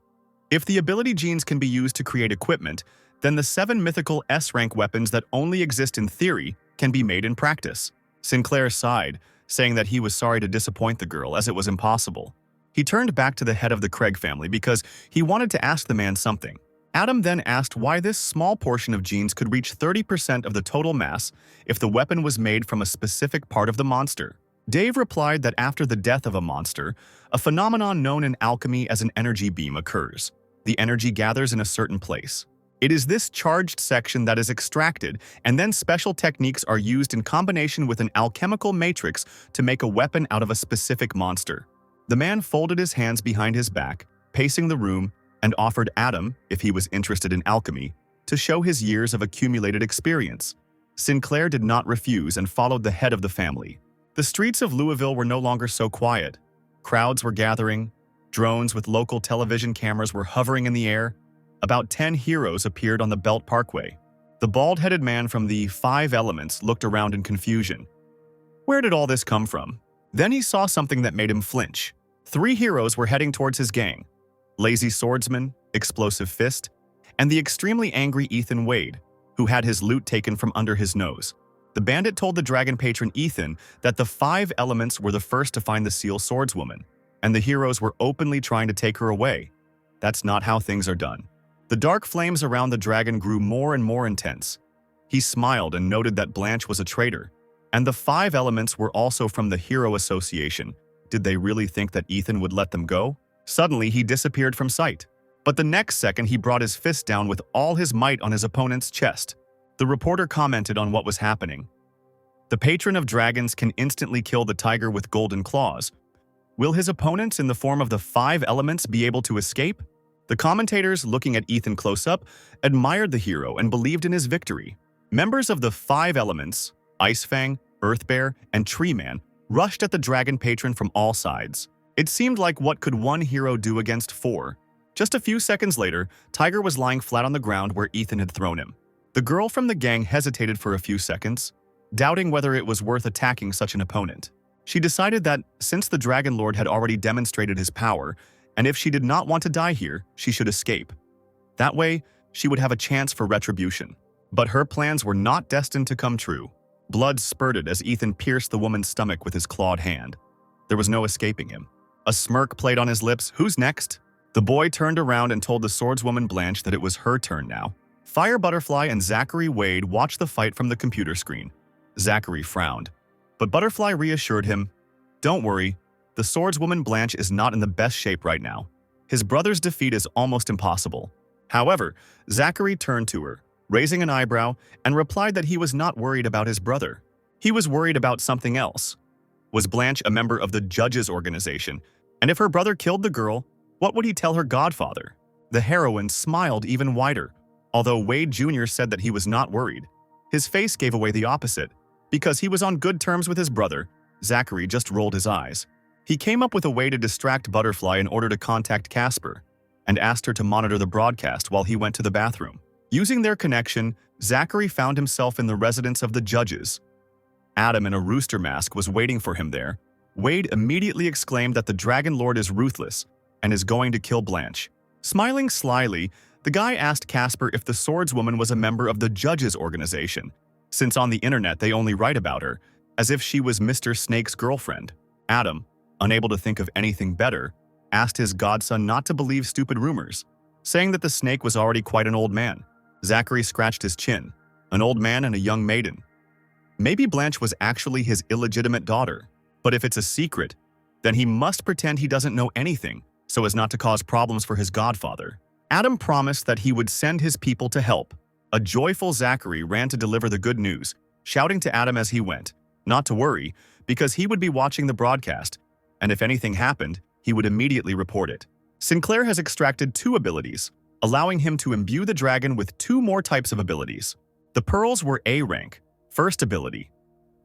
If the ability genes can be used to create equipment, then the 7 mythical S-rank weapons that only exist in theory can be made in practice. Sinclair sighed, saying that he was sorry to disappoint the girl as it was impossible. He turned back to the head of the Craig family because he wanted to ask the man something. Adam then asked why this small portion of genes could reach 30% of the total mass if the weapon was made from a specific part of the monster. Dave replied that after the death of a monster, a phenomenon known in alchemy as an energy beam occurs. The energy gathers in a certain place. It is this charged section that is extracted, and then special techniques are used in combination with an alchemical matrix to make a weapon out of a specific monster. The man folded his hands behind his back, pacing the room, and offered Adam, if he was interested in alchemy, to show his years of accumulated experience. Sinclair did not refuse and followed the head of the family. The streets of Louisville were no longer so quiet. Crowds were gathering. Drones with local television cameras were hovering in the air. About 10 heroes appeared on the Belt Parkway. The bald-headed man from the 5 Elements looked around in confusion. Where did all this come from? Then he saw something that made him flinch. 3 heroes were heading towards his gang: Lazy Swordsman, Explosive Fist, and the extremely angry Ethan Wade, who had his loot taken from under his nose. The bandit told the dragon patron Ethan that the 5 Elements were the first to find the Seal Swordswoman, and the heroes were openly trying to take her away. That's not how things are done. The dark flames around the dragon grew more and more intense. He smiled and noted that Blanche was a traitor, and the 5 Elements were also from the Hero Association. Did they really think that Ethan would let them go? Suddenly, he disappeared from sight. But the next second, he brought his fist down with all his might on his opponent's chest. The reporter commented on what was happening. The patron of dragons can instantly kill the tiger with golden claws. Will his opponents in the form of the 5 Elements be able to escape? The commentators, looking at Ethan close up, admired the hero and believed in his victory. Members of the 5 Elements, Icefang, Earthbear, and Treeman, rushed at the dragon patron from all sides. It seemed like what could one hero do against 4? Just a few seconds later, Tiger was lying flat on the ground where Ethan had thrown him. The girl from the gang hesitated for a few seconds, doubting whether it was worth attacking such an opponent. She decided that, since the Dragon Lord had already demonstrated his power, and if she did not want to die here, she should escape. That way, she would have a chance for retribution. But her plans were not destined to come true. Blood spurted as Ethan pierced the woman's stomach with his clawed hand. There was no escaping him. A smirk played on his lips. Who's next? The boy turned around and told the swordswoman Blanche that it was her turn now. Fire Butterfly and Zachary Wade watched the fight from the computer screen. Zachary frowned, but Butterfly reassured him, "Don't worry, the swordswoman Blanche is not in the best shape right now. His brother's defeat is almost impossible." However, Zachary turned to her, raising an eyebrow, and replied that he was not worried about his brother. He was worried about something else. Was Blanche a member of the judges' organization? And if her brother killed the girl, what would he tell her godfather? The heroine smiled even wider, although Wade Jr. said that he was not worried. His face gave away the opposite. Because he was on good terms with his brother, Zachary just rolled his eyes. He came up with a way to distract Butterfly in order to contact Casper, and asked her to monitor the broadcast while he went to the bathroom. Using their connection, Zachary found himself in the residence of the judges. Adam in a rooster mask was waiting for him there. Wade immediately exclaimed that the Dragon Lord is ruthless and is going to kill Blanche. Smiling slyly, the guy asked Casper if the swordswoman was a member of the judges' organization, since on the internet they only write about her, as if she was Mr. Snake's girlfriend. Adam, unable to think of anything better, asked his godson not to believe stupid rumors, saying that the snake was already quite an old man. Zachary scratched his chin. An old man and a young maiden. Maybe Blanche was actually his illegitimate daughter, but if it's a secret, then he must pretend he doesn't know anything so as not to cause problems for his godfather. Adam promised that he would send his people to help. A joyful Zachary ran to deliver the good news, shouting to Adam as he went, not to worry, because he would be watching the broadcast, and if anything happened, he would immediately report it. Sinclair has extracted 2 abilities, allowing him to imbue the dragon with 2 more types of abilities. The pearls were A rank. First ability,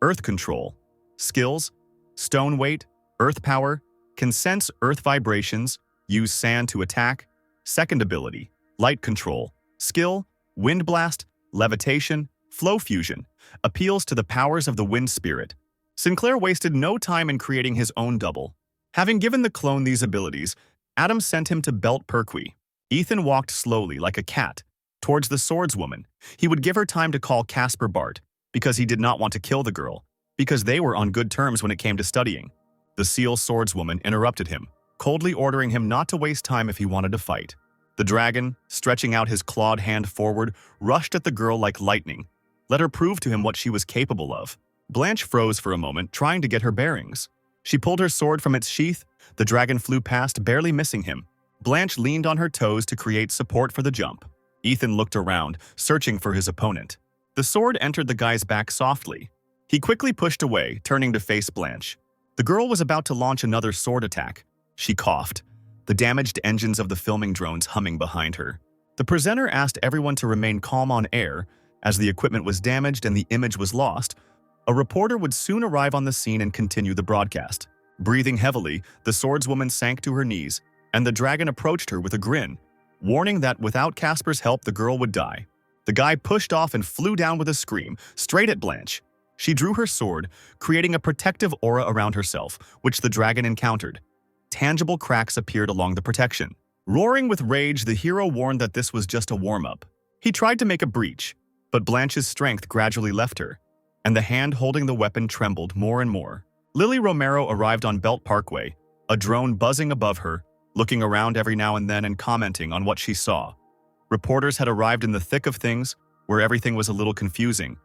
Earth Control. Skills, Stone Weight, Earth Power, can sense earth vibrations, use sand to attack. Second ability, Light Control. Skill, Wind Blast, Levitation, Flow Fusion, appeals to the powers of the wind spirit. Sinclair wasted no time in creating his own double. Having given the clone these abilities, Adam sent him to Belt Parkway. Ethan walked slowly like a cat towards the swordswoman. He would give her time to call Casper Bart, because he did not want to kill the girl, because they were on good terms when it came to studying. The Seal Swordswoman interrupted him, coldly ordering him not to waste time if he wanted to fight. The dragon, stretching out his clawed hand forward, rushed at the girl like lightning. Let her prove to him what she was capable of. Blanche froze for a moment, trying to get her bearings. She pulled her sword from its sheath. The dragon flew past, barely missing him. Blanche leaned on her toes to create support for the jump. Ethan looked around, searching for his opponent. The sword entered the guy's back softly. He quickly pushed away, turning to face Blanche. The girl was about to launch another sword attack. She coughed. the damaged engines of the filming drones humming behind her. The presenter asked everyone to remain calm on air, as the equipment was damaged and the image was lost. A reporter would soon arrive on the scene and continue the broadcast. Breathing heavily, the swordswoman sank to her knees, and the dragon approached her with a grin, warning that without Casper's help the girl would die. The guy pushed off and flew down with a scream, straight at Blanche. She drew her sword, creating a protective aura around herself, which the dragon encountered. Tangible cracks appeared along the protection. Roaring with rage, the hero warned that this was just a warm-up. He tried to make a breach, but Blanche's strength gradually left her, and the hand holding the weapon trembled more and more. Lily Romero arrived on Belt Parkway, a drone buzzing above her, looking around every now and then and commenting on what she saw. Reporters had arrived in the thick of things, where everything was a little confusing.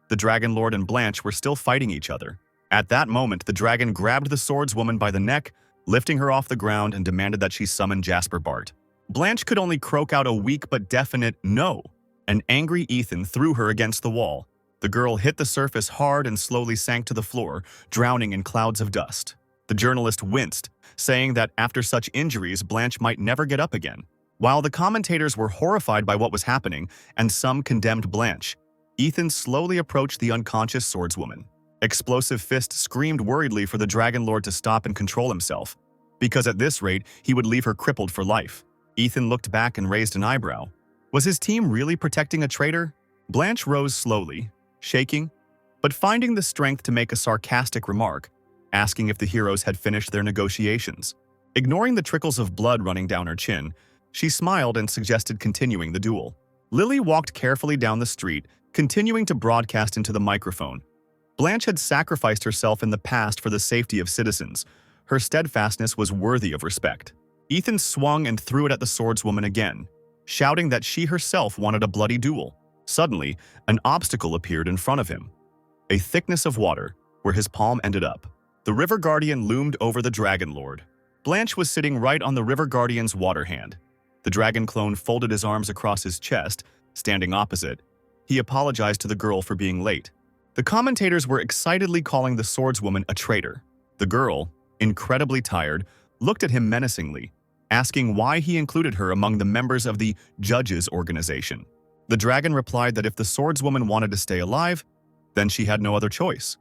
The Dragon Lord and Blanche were still fighting each other. At that moment, the dragon grabbed the swordswoman by the neck, lifting her off the ground and demanded that she summon Jasper Bart. Blanche could only croak out a weak but definite no. An angry Ethan threw her against the wall. The girl hit the surface hard and slowly sank to the floor, drowning in clouds of dust. The journalist winced, saying that after such injuries, Blanche might never get up again. While the commentators were horrified by what was happening, and some condemned Blanche, Ethan slowly approached the unconscious swordswoman. Explosive Fist screamed worriedly for the Dragon Lord to stop and control himself, because at this rate, he would leave her crippled for life. Ethan looked back and raised an eyebrow. Was his team really protecting a traitor? Blanche rose slowly, shaking, but finding the strength to make a sarcastic remark, asking if the heroes had finished their negotiations. Ignoring the trickles of blood running down her chin, she smiled and suggested continuing the duel. Lily walked carefully down the street, continuing to broadcast into the microphone. Blanche had sacrificed herself in the past for the safety of citizens. Her steadfastness was worthy of respect. Ethan swung and threw it at the swordswoman again, shouting that she herself wanted a bloody duel. Suddenly, an obstacle appeared in front of him, a thickness of water, where his palm ended up. The River Guardian loomed over the Dragon Lord. Blanche was sitting right on the River Guardian's water hand. The dragon clone folded his arms across his chest, standing opposite. He apologized to the girl for being late. The commentators were excitedly calling the swordswoman a traitor. The girl, incredibly tired, looked at him menacingly, asking why he included her among the members of the judges' organization. The dragon replied that if the swordswoman wanted to stay alive, then she had no other choice.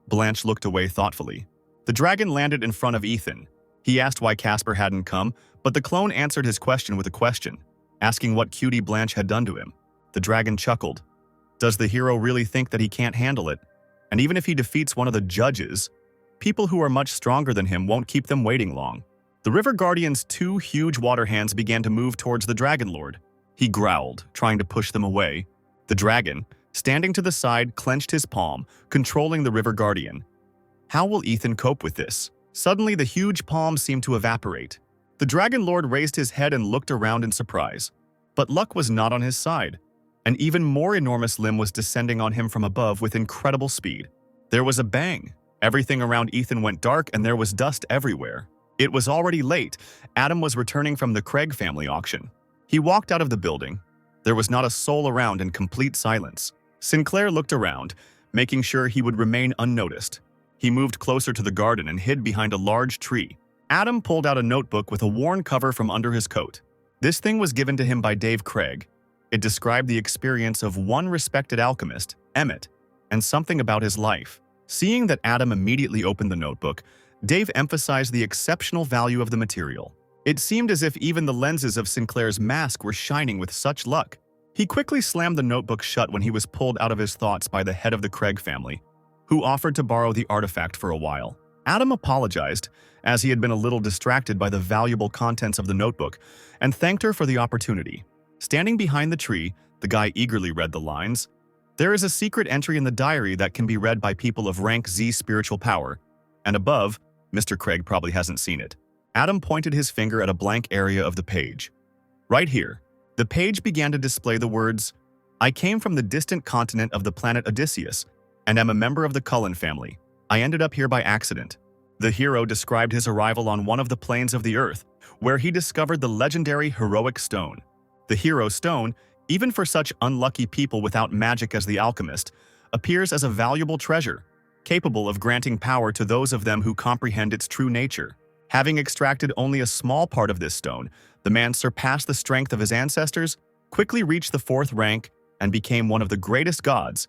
Blanche looked away thoughtfully. The dragon landed in front of Ethan. He asked why Casper hadn't come, but the clone answered his question with a question, asking what cutie Blanche had done to him. The dragon chuckled. Does the hero really think that he can't handle it? And even if he defeats one of the judges, people who are much stronger than him won't keep them waiting long. The River Guardian's two huge water hands began to move towards the Dragon Lord. He growled, trying to push them away. The dragon, standing to the side, clenched his palm, controlling the River Guardian. How will Ethan cope with this? Suddenly, the huge palm seemed to evaporate. The Dragon Lord raised his head and looked around in surprise. But luck was not on his side. An even more enormous limb was descending on him from above with incredible speed. There was a bang. Everything around Ethan went dark and there was dust everywhere. It was already late. Adam was returning from the Craig family auction. He walked out of the building. There was not a soul around in complete silence. Sinclair looked around, making sure he would remain unnoticed. He moved closer to the garden and hid behind a large tree. Adam pulled out a notebook with a worn cover from under his coat. This thing was given to him by Dave Craig. It described the experience of one respected alchemist, Emmett, and something about his life. Seeing that Adam immediately opened the notebook, Dave emphasized the exceptional value of the material. It seemed as if even the lenses of Sinclair's mask were shining with such luck. He quickly slammed the notebook shut when he was pulled out of his thoughts by the head of the Craig family, who offered to borrow the artifact for a while. Adam apologized, as he had been a little distracted by the valuable contents of the notebook, and thanked her for the opportunity. Standing behind the tree, the guy eagerly read the lines. There is a secret entry in the diary that can be read by people of rank Z spiritual power. And above, Mr. Craig probably hasn't seen it. Adam pointed his finger at a blank area of the page. Right here. The page began to display the words, I came from the distant continent of the planet Odysseus, and am a member of the Cullen family. I ended up here by accident. The hero described his arrival on one of the planes of the Earth, where he discovered the legendary heroic stone. The hero stone, even for such unlucky people without magic as the alchemist, appears as a valuable treasure, capable of granting power to those of them who comprehend its true nature. Having extracted only a small part of this stone, the man surpassed the strength of his ancestors, quickly reached the 4th rank, and became one of the greatest gods.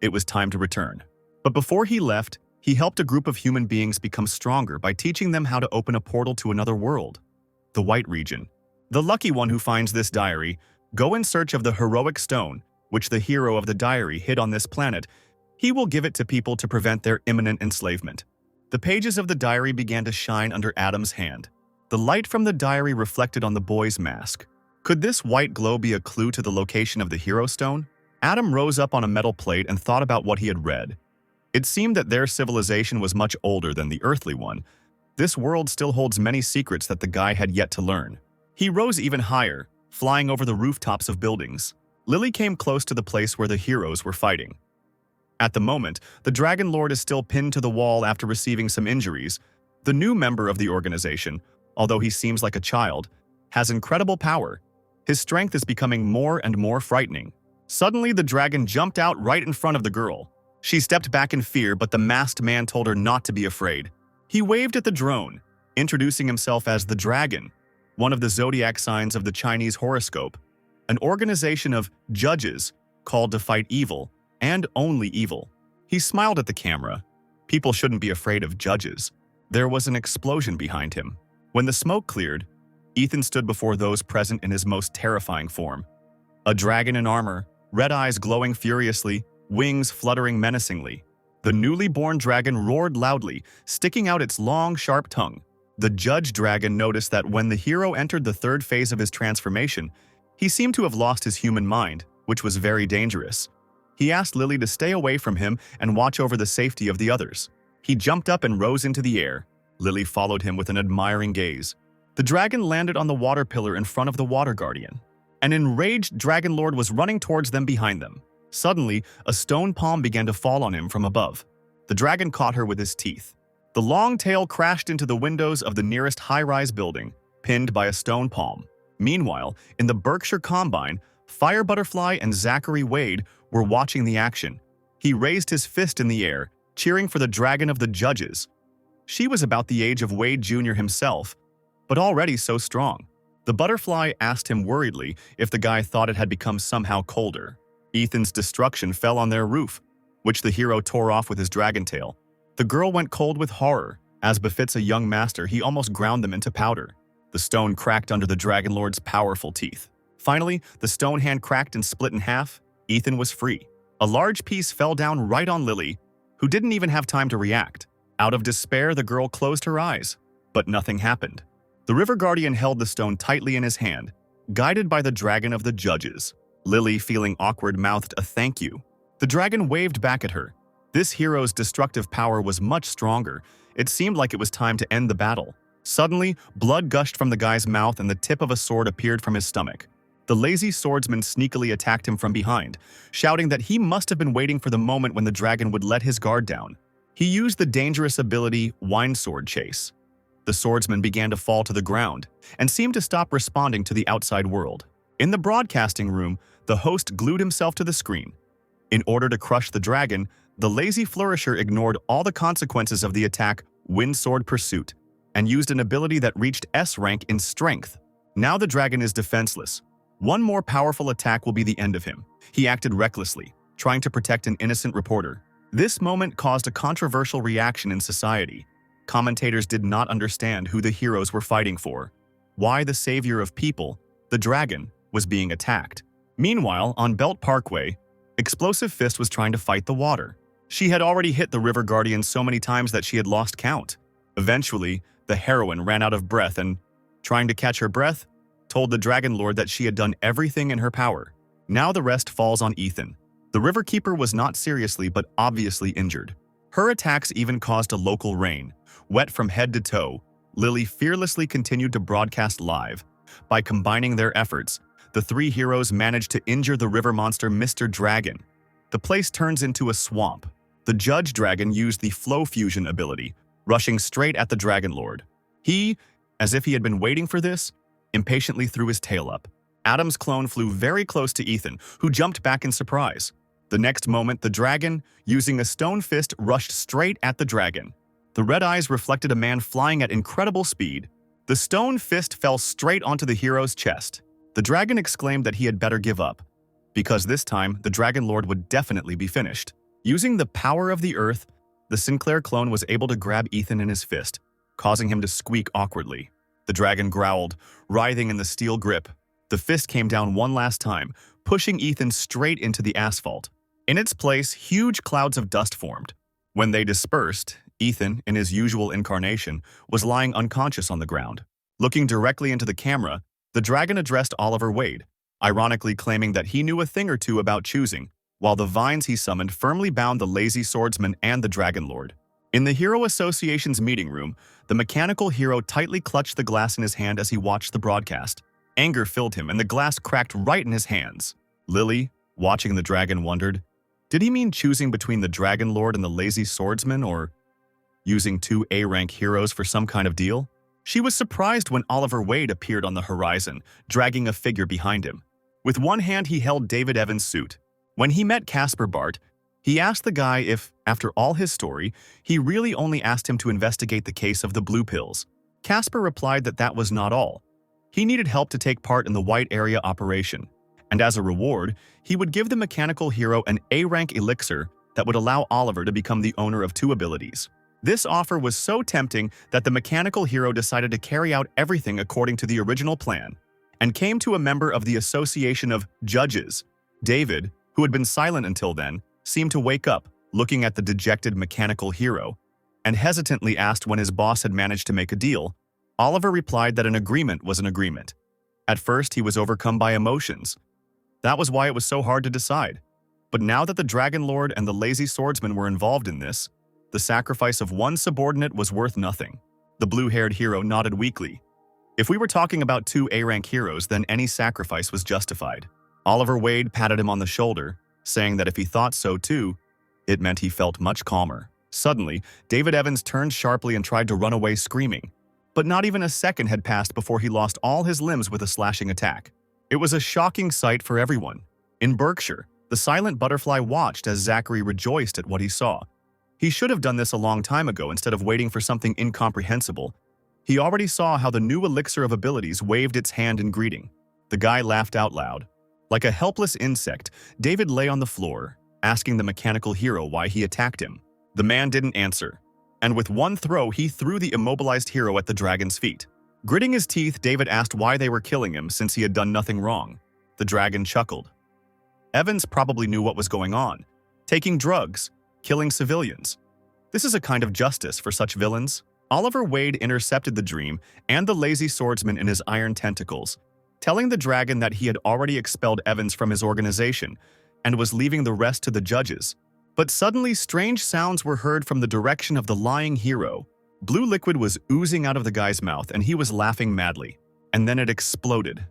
It was time to return. But before he left, he helped a group of human beings become stronger by teaching them how to open a portal to another world, the White Region. The lucky one who finds this diary, go in search of the heroic stone, which the hero of the diary hid on this planet. He will give it to people to prevent their imminent enslavement. The pages of the diary began to shine under Adam's hand. The light from the diary reflected on the boy's mask. Could this white glow be a clue to the location of the hero stone? Adam rose up on a metal plate and thought about what he had read. It seemed that their civilization was much older than the earthly one. This world still holds many secrets that the guy had yet to learn. He rose even higher, flying over the rooftops of buildings. Lily came close to the place where the heroes were fighting. At the moment, the Dragon Lord is still pinned to the wall after receiving some injuries. The new member of the organization, although he seems like a child, has incredible power. His strength is becoming more and more frightening. Suddenly, the dragon jumped out right in front of the girl. She stepped back in fear, but the masked man told her not to be afraid. He waved at the drone, introducing himself as the Dragon, one of the zodiac signs of the Chinese horoscope, an organization of judges called to fight evil, and only evil. He smiled at the camera. People shouldn't be afraid of judges. There was an explosion behind him. When the smoke cleared, Ethan stood before those present in his most terrifying form. A dragon in armor, red eyes glowing furiously, wings fluttering menacingly. The newly born dragon roared loudly, sticking out its long, sharp tongue. The judge dragon noticed that when the hero entered the 3rd phase of his transformation, he seemed to have lost his human mind, which was very dangerous. He asked Lily to stay away from him and watch over the safety of the others. He jumped up and rose into the air. Lily followed him with an admiring gaze. The dragon landed on the water pillar in front of the water guardian. An enraged dragon lord was running towards them behind them. Suddenly, a stone palm began to fall on him from above. The dragon caught her with his teeth. The long tail crashed into the windows of the nearest high-rise building, pinned by a stone palm. Meanwhile, in the Berkshire Combine, Fire Butterfly and Zachary Wade were watching the action. He raised his fist in the air, cheering for the dragon of the judges. She was about the age of Wade Jr. himself, but already so strong. The butterfly asked him worriedly if the guy thought it had become somehow colder. Ethan's destruction fell on their roof, which the hero tore off with his dragon tail. The girl went cold with horror. As befits a young master, he almost ground them into powder. The stone cracked under the Dragon Lord's powerful teeth. Finally, the stone hand cracked and split in half. Ethan was free. A large piece fell down right on Lily, who didn't even have time to react. Out of despair, the girl closed her eyes, but nothing happened. The river guardian held the stone tightly in his hand, guided by the dragon of the judges. Lily, feeling awkward, mouthed a thank you. The dragon waved back at her. This hero's destructive power was much stronger. It seemed like it was time to end the battle. Suddenly, blood gushed from the guy's mouth and the tip of a sword appeared from his stomach. The lazy swordsman sneakily attacked him from behind, shouting that he must have been waiting for the moment when the dragon would let his guard down. He used the dangerous ability Wind Sword Chase. The swordsman began to fall to the ground and seemed to stop responding to the outside world. In the broadcasting room, the host glued himself to the screen. In order to crush the dragon, the lazy flourisher ignored all the consequences of the attack Wind Sword Pursuit and used an ability that reached S rank in strength. Now the dragon is defenseless. One more powerful attack will be the end of him. He acted recklessly, trying to protect an innocent reporter. This moment caused a controversial reaction in society. Commentators did not understand who the heroes were fighting for, why the savior of people, the dragon, was being attacked. Meanwhile, on Belt Parkway, Explosive Fist was trying to fight the water. She had already hit the river guardian so many times that she had lost count. Eventually, the heroine ran out of breath and, trying to catch her breath, told the Dragon Lord that she had done everything in her power. Now the rest falls on Ethan. The Riverkeeper was not seriously but obviously injured. Her attacks even caused a local rain. Wet from head to toe, Lily fearlessly continued to broadcast live. By combining their efforts, the 3 heroes managed to injure the river monster Mr. Dragon. The place turns into a swamp. The Judge Dragon used the Flow Fusion ability, rushing straight at the Dragon Lord. He, as if he had been waiting for this, impatiently threw his tail up. Adam's clone flew very close to Ethan, who jumped back in surprise. The next moment, the dragon, using a stone fist, rushed straight at the dragon. The red eyes reflected a man flying at incredible speed. The stone fist fell straight onto the hero's chest. The dragon exclaimed that he had better give up, because this time the Dragon Lord would definitely be finished. Using the power of the earth, the Sinclair clone was able to grab Ethan in his fist, causing him to squeak awkwardly. The dragon growled, writhing in the steel grip. The fist came down one last time, pushing Ethan straight into the asphalt. In its place, huge clouds of dust formed. When they dispersed, Ethan, in his usual incarnation, was lying unconscious on the ground. Looking directly into the camera, the dragon addressed Oliver Wade, ironically claiming that he knew a thing or two about choosing, while the vines he summoned firmly bound the lazy swordsman and the Dragon Lord. In the Hero Association's meeting room, the mechanical hero tightly clutched the glass in his hand as he watched the broadcast. Anger filled him, and the glass cracked right in his hands. Lily, watching the dragon, wondered, did he mean choosing between the Dragon Lord and the lazy swordsman, or using two A-rank heroes for some kind of deal? She was surprised when Oliver Wade appeared on the horizon, dragging a figure behind him. With one hand, he held David Evans' suit. When he met Casper Bart, he asked the guy if, after all his story, he really only asked him to investigate the case of the blue pills. Casper replied that that was not all. He needed help to take part in the White Area operation, and as a reward, he would give the mechanical hero an A-rank elixir that would allow Oliver to become the owner of two abilities. This offer was so tempting that the mechanical hero decided to carry out everything according to the original plan, and came to a member of the Association of Judges. David, who had been silent until then, seemed to wake up, looking at the dejected mechanical hero, and hesitantly asked when his boss had managed to make a deal. Oliver replied that an agreement was an agreement. At first, he was overcome by emotions. That was why it was so hard to decide. But now that the Dragon Lord and the lazy swordsman were involved in this, the sacrifice of one subordinate was worth nothing. The blue-haired hero nodded weakly. If we were talking about two A-rank heroes, then any sacrifice was justified. Oliver Wade patted him on the shoulder, saying that if he thought so too, it meant he felt much calmer. Suddenly, David Evans turned sharply and tried to run away screaming. But not even a second had passed before he lost all his limbs with a slashing attack. It was a shocking sight for everyone. In Berkshire, the silent butterfly watched as Zachary rejoiced at what he saw. He should have done this a long time ago instead of waiting for something incomprehensible. He already saw how the new elixir of abilities waved its hand in greeting. The guy laughed out loud. Like a helpless insect, David lay on the floor, asking the mechanical hero why he attacked him. The man didn't answer, and with one throw, he threw the immobilized hero at the dragon's feet. Gritting his teeth, David asked why they were killing him since he had done nothing wrong. The dragon chuckled. Evans probably knew what was going on. Taking drugs, killing civilians. This is a kind of justice for such villains. Oliver Wade intercepted the dream and the lazy swordsman in his iron tentacles, telling the dragon that he had already expelled Evans from his organization and was leaving the rest to the judges. But suddenly, strange sounds were heard from the direction of the lying hero. Blue liquid was oozing out of the guy's mouth, and he was laughing madly. And then it exploded.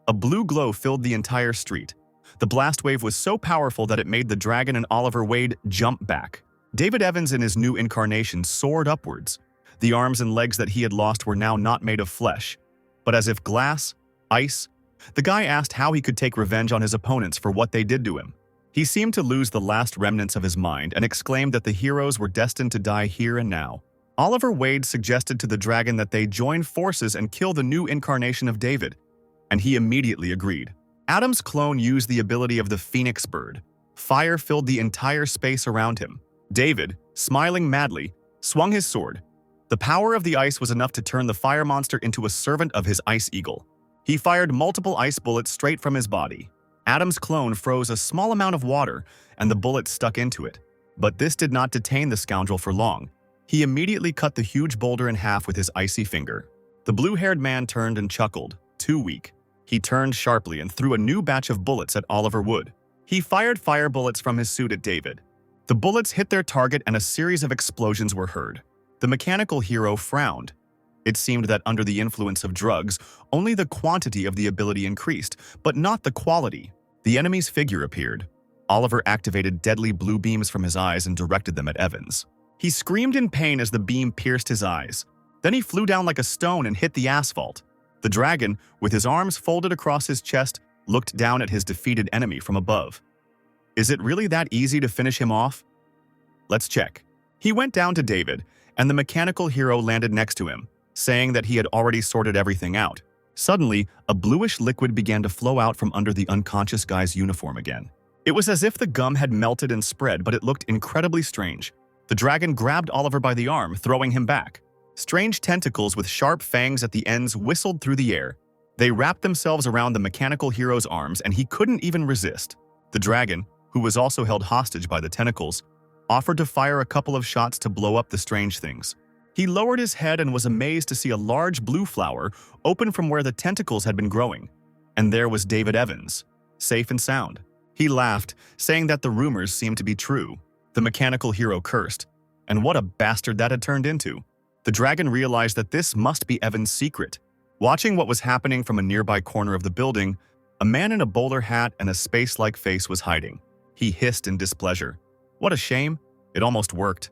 A blue glow filled the entire street. The blast wave was so powerful that it made the dragon and Oliver Wade jump back. David Evans in his new incarnation soared upwards. The arms and legs that he had lost were now not made of flesh, but as if glass, ice. The guy asked how he could take revenge on his opponents for what they did to him. He seemed to lose the last remnants of his mind and exclaimed that the heroes were destined to die here and now. Oliver Wade suggested to the dragon that they join forces and kill the new incarnation of David, and he immediately agreed. Adam's clone used the ability of the phoenix bird. Fire filled the entire space around him. David, smiling madly, swung his sword. The power of the ice was enough to turn the fire monster into a servant of his ice eagle. He fired multiple ice bullets straight from his body. Adam's clone froze a small amount of water, and the bullets stuck into it. But this did not detain the scoundrel for long. He immediately cut the huge boulder in half with his icy finger. The blue-haired man turned and chuckled, too weak. He turned sharply and threw a new batch of bullets at Oliver Wood. He fired fire bullets from his suit at David. The bullets hit their target and a series of explosions were heard. The mechanical hero frowned. It seemed that under the influence of drugs, only the quantity of the ability increased, but not the quality. The enemy's figure appeared. Oliver activated deadly blue beams from his eyes and directed them at Evans. He screamed in pain as the beam pierced his eyes. Then he flew down like a stone and hit the asphalt. The dragon, with his arms folded across his chest, looked down at his defeated enemy from above. Is it really that easy to finish him off? Let's check. He went down to David and the mechanical hero landed next to him, saying that he had already sorted everything out. Suddenly, a bluish liquid began to flow out from under the unconscious guy's uniform again. It was as if the gum had melted and spread, but it looked incredibly strange. The dragon grabbed Oliver by the arm, throwing him back. Strange tentacles with sharp fangs at the ends whistled through the air. They wrapped themselves around the mechanical hero's arms, and he couldn't even resist. The dragon, who was also held hostage by the tentacles, offered to fire a couple of shots to blow up the strange things. He lowered his head and was amazed to see a large blue flower open from where the tentacles had been growing. And there was David Evans, safe and sound. He laughed, saying that the rumors seemed to be true. The mechanical hero cursed. And what a bastard that had turned into. The dragon realized that this must be Evan's secret. Watching what was happening from a nearby corner of the building, a man in a bowler hat and a space-like face was hiding. He hissed in displeasure. What a shame. It almost worked.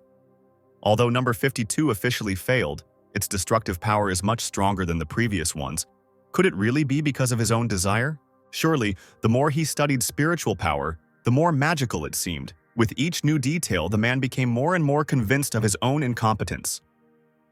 Although number 52 officially failed, its destructive power is much stronger than the previous ones. Could it really be because of his own desire? Surely, the more he studied spiritual power, the more magical it seemed. With each new detail, the man became more and more convinced of his own incompetence.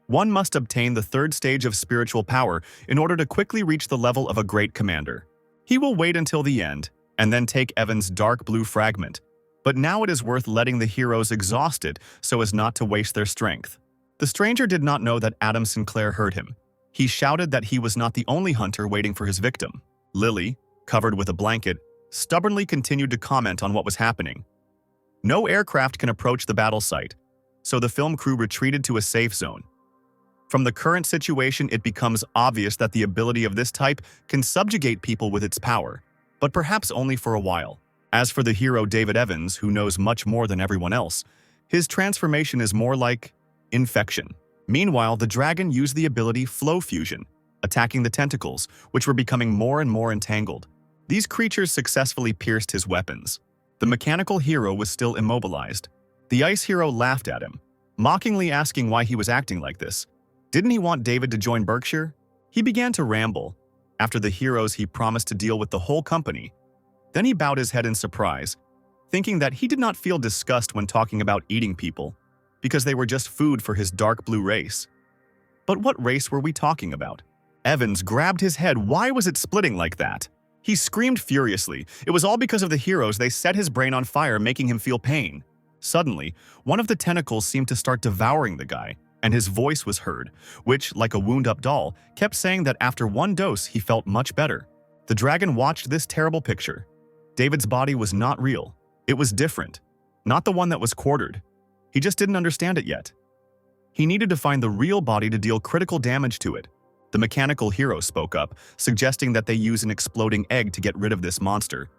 One must obtain the third stage of spiritual power in order to quickly reach the level of a great commander. He will wait until the end, and then take Evan's dark blue fragment. But now it is worth letting the heroes exhaust it so as not to waste their strength. The stranger did not know that Adam Sinclair heard him. He shouted that he was not the only hunter waiting for his victim. Lily, covered with a blanket, stubbornly continued to comment on what was happening. No aircraft can approach the battle site, so the film crew retreated to a safe zone. From the current situation, it becomes obvious that the ability of this type can subjugate people with its power, but perhaps only for a while. As for the hero David Evans, who knows much more than everyone else, his transformation is more like infection. Meanwhile, the dragon used the ability Flow Fusion, attacking the tentacles, which were becoming more and more entangled. These creatures successfully pierced his weapons. The mechanical hero was still immobilized. The ice hero laughed at him, mockingly asking why he was acting like this. Didn't he want David to join Berkshire? He began to ramble. After the heroes, he promised to deal with the whole company. Then he bowed his head in surprise, thinking that he did not feel disgust when talking about eating people, because they were just food for his dark blue race. But what race were we talking about? Evans grabbed his head. Why was it splitting like that? He screamed furiously. It was all because of the heroes. They set his brain on fire, making him feel pain. Suddenly, one of the tentacles seemed to start devouring the guy, and his voice was heard, which, like a wound-up doll, kept saying that after one dose he felt much better. The dragon watched this terrible picture. David's body was not real. It was different. Not the one that was quartered. He just didn't understand it yet. He needed to find the real body to deal critical damage to it. The mechanical hero spoke up, suggesting that they use an exploding egg to get rid of this monster.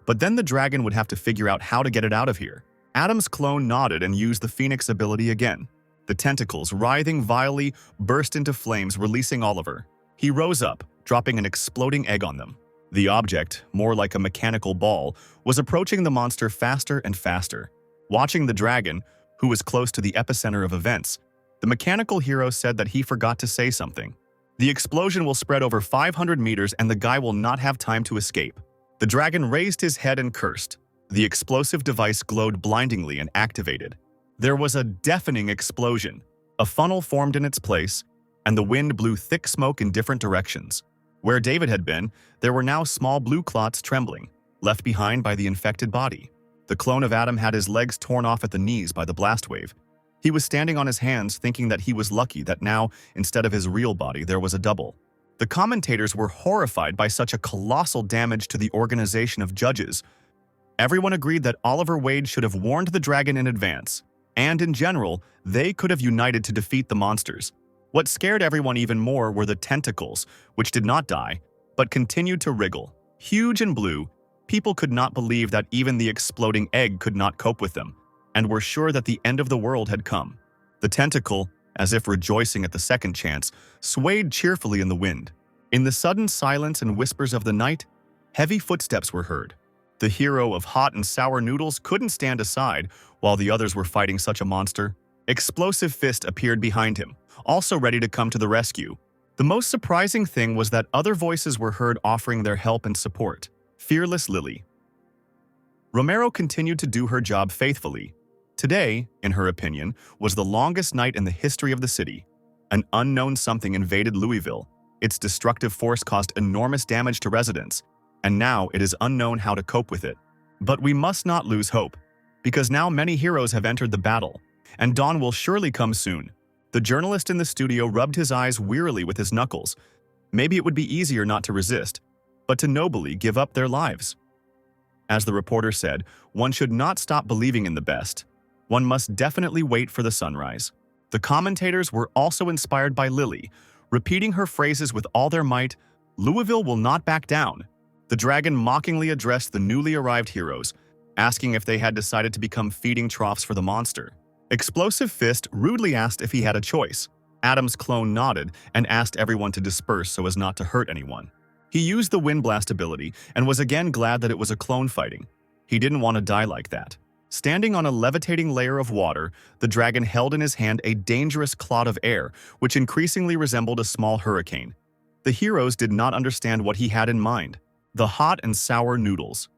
But then the dragon would have to figure out how to get it out of here. Adam's clone nodded and used the Phoenix ability again. The tentacles, writhing vilely, burst into flames, releasing Oliver. He rose up, dropping an exploding egg on them. The object, more like a mechanical ball, was approaching the monster faster and faster. Watching the dragon, who was close to the epicenter of events, the mechanical hero said that he forgot to say something. The explosion will spread over 500 meters and the guy will not have time to escape. The dragon raised his head and cursed. The explosive device glowed blindingly and activated. There was a deafening explosion. A funnel formed in its place, and the wind blew thick smoke in different directions. Where David had been, there were now small blue clots trembling, left behind by the infected body. The clone of Adam had his legs torn off at the knees by the blast wave. He was standing on his hands, thinking that he was lucky that now, instead of his real body, there was a double. The commentators were horrified by such a colossal damage to the organization of judges. Everyone agreed that Oliver Wade should have warned the dragon in advance, and in general, they could have united to defeat the monsters. What scared everyone even more were the tentacles, which did not die, but continued to wriggle. Huge and blue, people could not believe that even the exploding egg could not cope with them, and were sure that the end of the world had come. The tentacle, as if rejoicing at the second chance, swayed cheerfully in the wind. In the sudden silence and whispers of the night, heavy footsteps were heard. The hero of hot and sour noodles couldn't stand aside while the others were fighting such a monster. Explosive Fist appeared behind him, also ready to come to the rescue. The most surprising thing was that other voices were heard offering their help and support. Fearless Lily. Romero continued to do her job faithfully. Today, in her opinion, was the longest night in the history of the city. An unknown something invaded Louisville. Its destructive force caused enormous damage to residents, and now it is unknown how to cope with it. But we must not lose hope, because now many heroes have entered the battle, and dawn will surely come soon. The journalist in the studio rubbed his eyes wearily with his knuckles. Maybe it would be easier not to resist, but to nobly give up their lives. As the reporter said, one should not stop believing in the best. One must definitely wait for the sunrise. The commentators were also inspired by Lily, repeating her phrases with all their might. Louisville will not back down. The dragon mockingly addressed the newly arrived heroes, asking if they had decided to become feeding troughs for the monster. Explosive Fist rudely asked if he had a choice. Adam's clone nodded and asked everyone to disperse so as not to hurt anyone. He used the Wind Blast ability and was again glad that it was a clone fighting. He didn't want to die like that. Standing on a levitating layer of water, the dragon held in his hand a dangerous clod of air, which increasingly resembled a small hurricane. The heroes did not understand what he had in mind. The hot and sour noodles.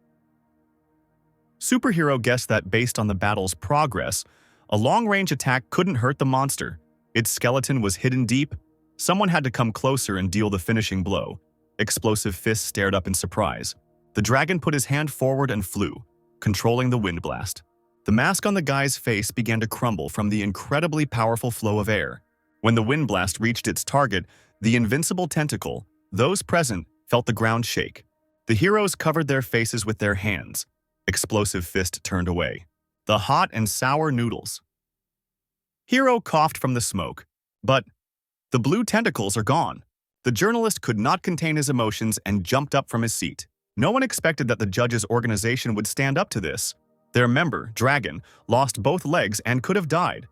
Superhero guessed that based on the battle's progress, a long-range attack couldn't hurt the monster. Its skeleton was hidden deep. Someone had to come closer and deal the finishing blow. Explosive Fist stared up in surprise. The dragon put his hand forward and flew, controlling the wind blast. The mask on the guy's face began to crumble from the incredibly powerful flow of air. When the wind blast reached its target, the invincible tentacle, those present felt the ground shake. The heroes covered their faces with their hands. Explosive Fist turned away. The hot and sour noodles. Hero coughed from the smoke, but the blue tentacles are gone. The journalist could not contain his emotions and jumped up from his seat. No one expected that the judges' organization would stand up to this. Their member, Dragon, lost both legs and could have died.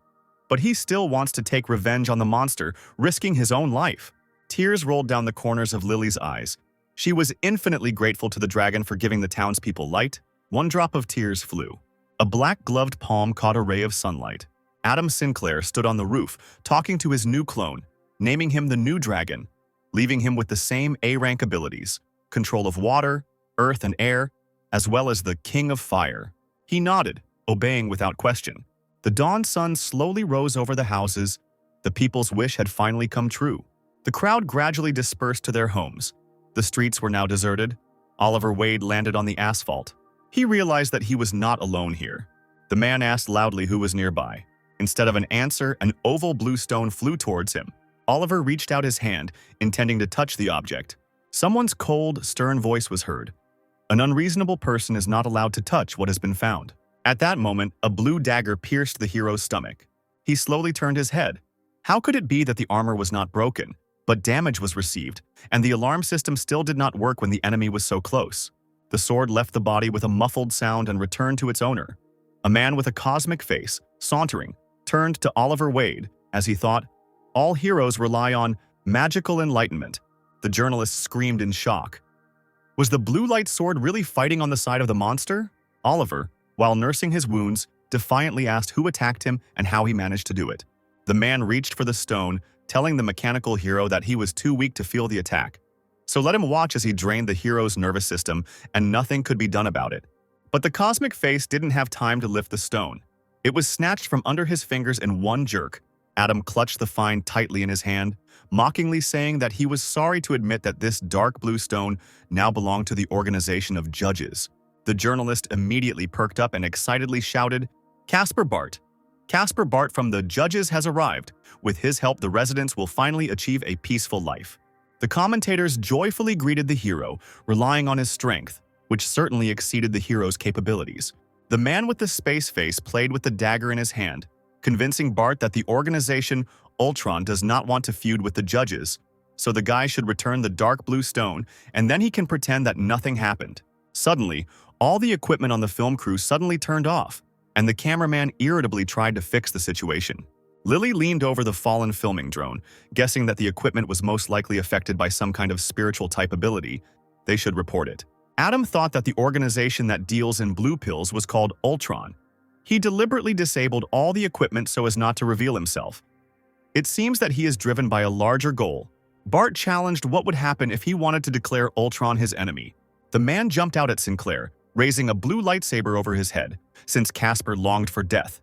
But he still wants to take revenge on the monster, risking his own life. Tears rolled down the corners of Lily's eyes. She was infinitely grateful to the dragon for giving the townspeople light. One drop of tears flew. A black-gloved palm caught a ray of sunlight. Adam Sinclair stood on the roof, talking to his new clone, naming him the new dragon, leaving him with the same A-rank abilities, control of water, earth, and air, as well as the King of Fire. He nodded, obeying without question. The dawn sun slowly rose over the houses. The people's wish had finally come true. The crowd gradually dispersed to their homes. The streets were now deserted. Oliver Wade landed on the asphalt. He realized that he was not alone here. The man asked loudly who was nearby. Instead of an answer, an oval blue stone flew towards him. Oliver reached out his hand, intending to touch the object. Someone's cold, stern voice was heard. An unreasonable person is not allowed to touch what has been found. At that moment, a blue dagger pierced the hero's stomach. He slowly turned his head. How could it be that the armor was not broken, but damage was received, and the alarm system still did not work when the enemy was so close? The sword left the body with a muffled sound and returned to its owner. A man with a cosmic face, sauntering, turned to Oliver Wade as he thought, "All heroes rely on magical enlightenment." The journalist screamed in shock. Was the blue light sword really fighting on the side of the monster? Oliver, while nursing his wounds, defiantly asked who attacked him and how he managed to do it. The man reached for the stone, telling the mechanical hero that he was too weak to feel the attack. So let him watch as he drained the hero's nervous system, and nothing could be done about it. But the cosmic face didn't have time to lift the stone. It was snatched from under his fingers in one jerk. Adam clutched the find tightly in his hand, mockingly saying that he was sorry to admit that this dark blue stone now belonged to the organization of judges. The journalist immediately perked up and excitedly shouted, "Casper Bart! Casper Bart from the judges has arrived. With his help, the residents will finally achieve a peaceful life." The commentators joyfully greeted the hero, relying on his strength, which certainly exceeded the hero's capabilities. The man with the space face played with the dagger in his hand, convincing Bart that the organization Ultron does not want to feud with the judges, so the guy should return the dark blue stone, and then he can pretend that nothing happened. Suddenly, all the equipment on the film crew suddenly turned off, and the cameraman irritably tried to fix the situation. Lily leaned over the fallen filming drone, guessing that the equipment was most likely affected by some kind of spiritual type ability. They should report it. Adam thought that the organization that deals in blue pills was called Ultron. He deliberately disabled all the equipment so as not to reveal himself. It seems that he is driven by a larger goal. Bart challenged what would happen if he wanted to declare Ultron his enemy. The man jumped out at Sinclair, raising a blue lightsaber over his head, since Casper longed for death.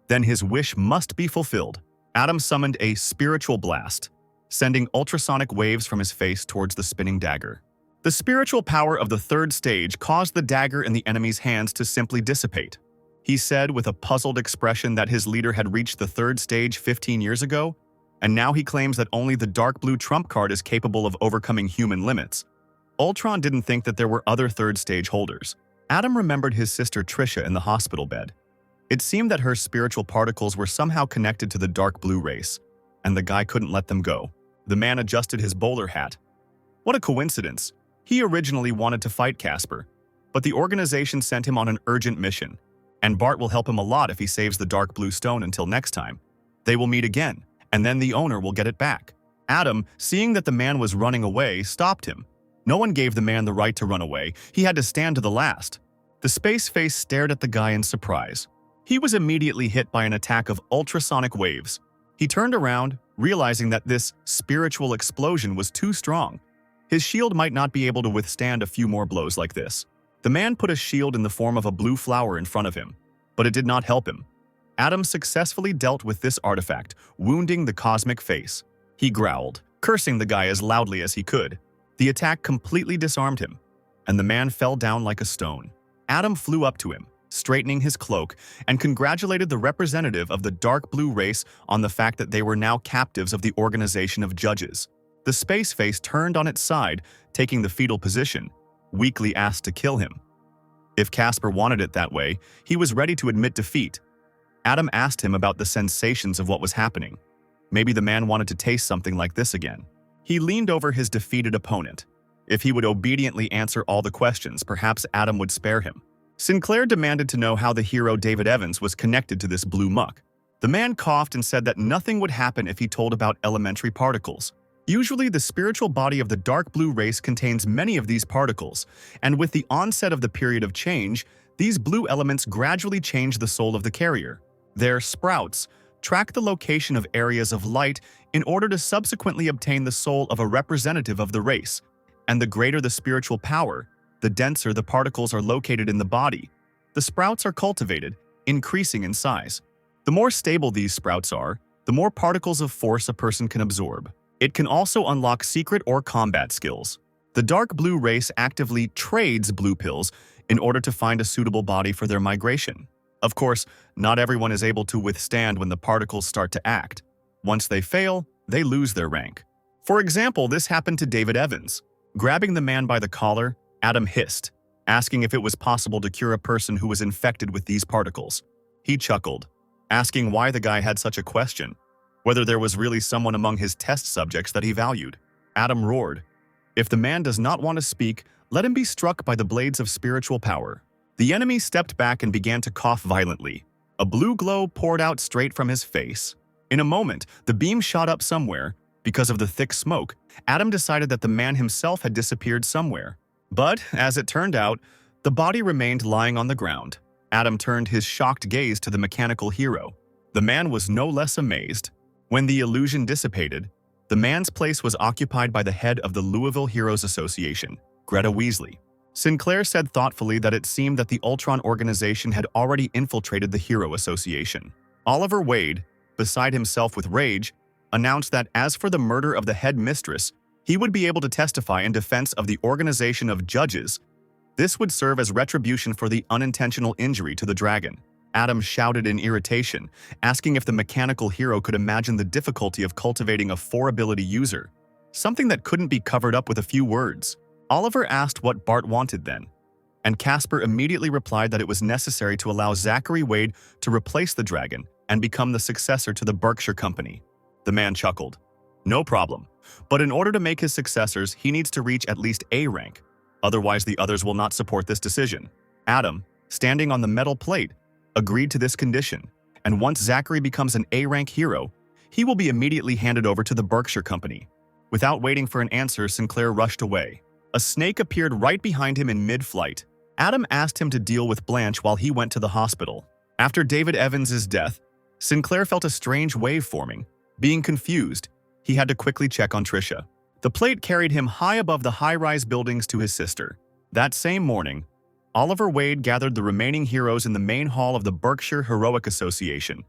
then his wish must be fulfilled. Adam summoned a spiritual blast, sending ultrasonic waves from his face towards the spinning dagger. The spiritual power of the third stage caused the dagger in the enemy's hands to simply dissipate. He said with a puzzled expression that his leader had reached the third stage 15 years ago, and now he claims that only the dark blue trump card is capable of overcoming human limits. Ultron didn't think that there were other third stage holders. Adam remembered his sister Trisha in the hospital bed. It seemed that her spiritual particles were somehow connected to the dark blue race, and the guy couldn't let them go. The man adjusted his bowler hat. What a coincidence. He originally wanted to fight Casper, but the organization sent him on an urgent mission, and Bart will help him a lot if he saves the dark blue stone until next time. They will meet again, and then the owner will get it back. Adam, seeing that the man was running away, stopped him. No one gave the man the right to run away. He had to stand to the last. The space face stared at the guy in surprise. He was immediately hit by an attack of ultrasonic waves. He turned around, realizing that this spiritual explosion was too strong. His shield might not be able to withstand a few more blows like this. The man put a shield in the form of a blue flower in front of him, but it did not help him. Adam successfully dealt with this artifact, wounding the cosmic face. He growled, cursing the guy as loudly as he could. The attack completely disarmed him, and the man fell down like a stone. Adam flew up to him, straightening his cloak, and congratulated the representative of the dark blue race on the fact that they were now captives of the organization of judges. The space face turned on its side, taking the fetal position, weakly asked to kill him. If Casper wanted it that way, he was ready to admit defeat. Adam asked him about the sensations of what was happening. Maybe the man wanted to taste something like this again. He leaned over his defeated opponent. If he would obediently answer all the questions, perhaps Adam would spare him. Sinclair demanded to know how the hero David Evans was connected to this blue muck. The man coughed and said that nothing would happen if he told about elementary particles. Usually, the spiritual body of the dark blue race contains many of these particles, and with the onset of the period of change, these blue elements gradually change the soul of the carrier. Their sprouts track the location of areas of light in order to subsequently obtain the soul of a representative of the race, and the greater the spiritual power, the denser the particles are located in the body. The sprouts are cultivated, increasing in size. The more stable these sprouts are, the more particles of force a person can absorb. It can also unlock secret or combat skills. The dark blue race actively trades blue pills in order to find a suitable body for their migration. Of course, not everyone is able to withstand when the particles start to act. Once they fail, they lose their rank. For example, this happened to David Evans. Grabbing the man by the collar, Adam hissed, asking if it was possible to cure a person who was infected with these particles. He chuckled, asking why the guy had such a question, whether there was really someone among his test subjects that he valued. Adam roared, "If the man does not want to speak, let him be struck by the blades of spiritual power." The enemy stepped back and began to cough violently. A blue glow poured out straight from his face. In a moment, the beam shot up somewhere. Because of the thick smoke, Adam decided that the man himself had disappeared somewhere. But, as it turned out, the body remained lying on the ground. Adam turned his shocked gaze to the mechanical hero. The man was no less amazed. When the illusion dissipated, the man's place was occupied by the head of the Louisville Heroes Association, Greta Weasley. Sinclair said thoughtfully that it seemed that the Ultron organization had already infiltrated the Hero Association. Oliver Wade, beside himself with rage, announced that as for the murder of the head mistress, he would be able to testify in defense of the organization of judges. This would serve as retribution for the unintentional injury to the dragon. Adam shouted in irritation, asking if the mechanical hero could imagine the difficulty of cultivating a 4-ability user, something that couldn't be covered up with a few words. Oliver asked what Bart wanted then, and Casper immediately replied that it was necessary to allow Zachary Wade to replace the dragon and become the successor to the Berkshire Company. The man chuckled. "No problem. But in order to make his successors, he needs to reach at least A rank. Otherwise, the others will not support this decision." Adam, standing on the metal plate, agreed to this condition, and once Zachary becomes an A-rank hero, he will be immediately handed over to the Berkshire Company. Without waiting for an answer, Sinclair rushed away. A snake appeared right behind him in mid-flight. Adam asked him to deal with Blanche while he went to the hospital. After David Evans' death, Sinclair felt a strange wave forming. Being confused, he had to quickly check on Trisha. The plate carried him high above the high-rise buildings to his sister. That same morning, Oliver Wade gathered the remaining heroes in the main hall of the Berkshire Heroic Association.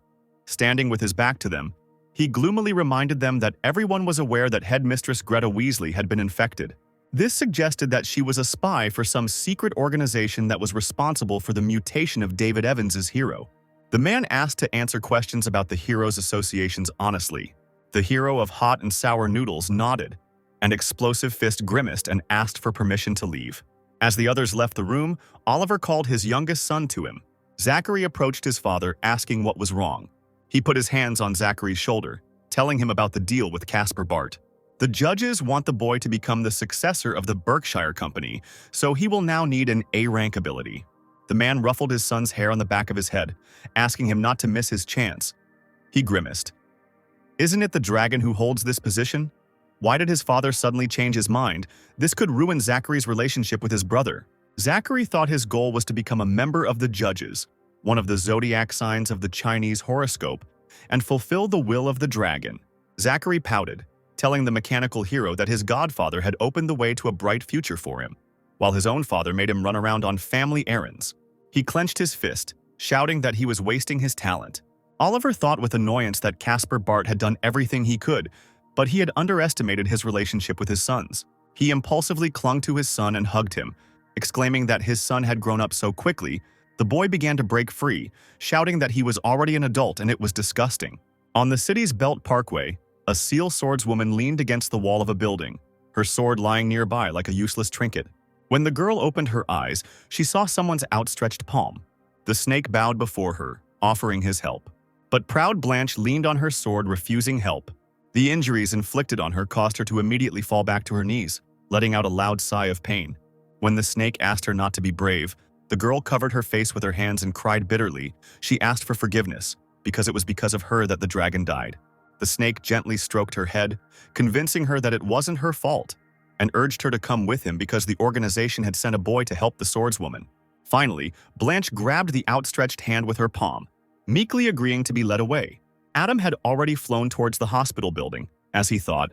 Standing with his back to them, he gloomily reminded them that everyone was aware that headmistress Greta Weasley had been infected. This suggested that she was a spy for some secret organization that was responsible for the mutation of David Evans's hero. The man asked to answer questions about the heroes' associations honestly. The hero of hot and sour noodles nodded, and Explosive Fist grimaced and asked for permission to leave. As the others left the room, Oliver called his youngest son to him. Zachary approached his father, asking what was wrong. He put his hands on Zachary's shoulder, telling him about the deal with Caspar Bart. The judges want the boy to become the successor of the Berkshire Company, so he will now need an A-rank ability. The man ruffled his son's hair on the back of his head, asking him not to miss his chance. He grimaced. Isn't it the dragon who holds this position? Why did his father suddenly change his mind? This could ruin Zachary's relationship with his brother. Zachary thought his goal was to become a member of the judges, one of the zodiac signs of the Chinese horoscope, and fulfill the will of the dragon. Zachary pouted, telling the mechanical hero that his godfather had opened the way to a bright future for him, while his own father made him run around on family errands. He clenched his fist, shouting that he was wasting his talent. Oliver thought with annoyance that Caspar Bart had done everything he could, but he had underestimated his relationship with his sons. He impulsively clung to his son and hugged him, exclaiming that his son had grown up so quickly. The boy began to break free, shouting that he was already an adult and it was disgusting. On the city's belt parkway, a seal swordswoman leaned against the wall of a building, her sword lying nearby like a useless trinket. When the girl opened her eyes, she saw someone's outstretched palm. The snake bowed before her, offering his help. But proud Blanche leaned on her sword, refusing help. The injuries inflicted on her caused her to immediately fall back to her knees, letting out a loud sigh of pain. When the snake asked her not to be brave, the girl covered her face with her hands and cried bitterly. She asked for forgiveness, because it was because of her that the dragon died. The snake gently stroked her head, convincing her that it wasn't her fault, and urged her to come with him because the organization had sent a boy to help the swordswoman. Finally, Blanche grabbed the outstretched hand with her palm, meekly agreeing to be led away. Adam had already flown towards the hospital building, as he thought.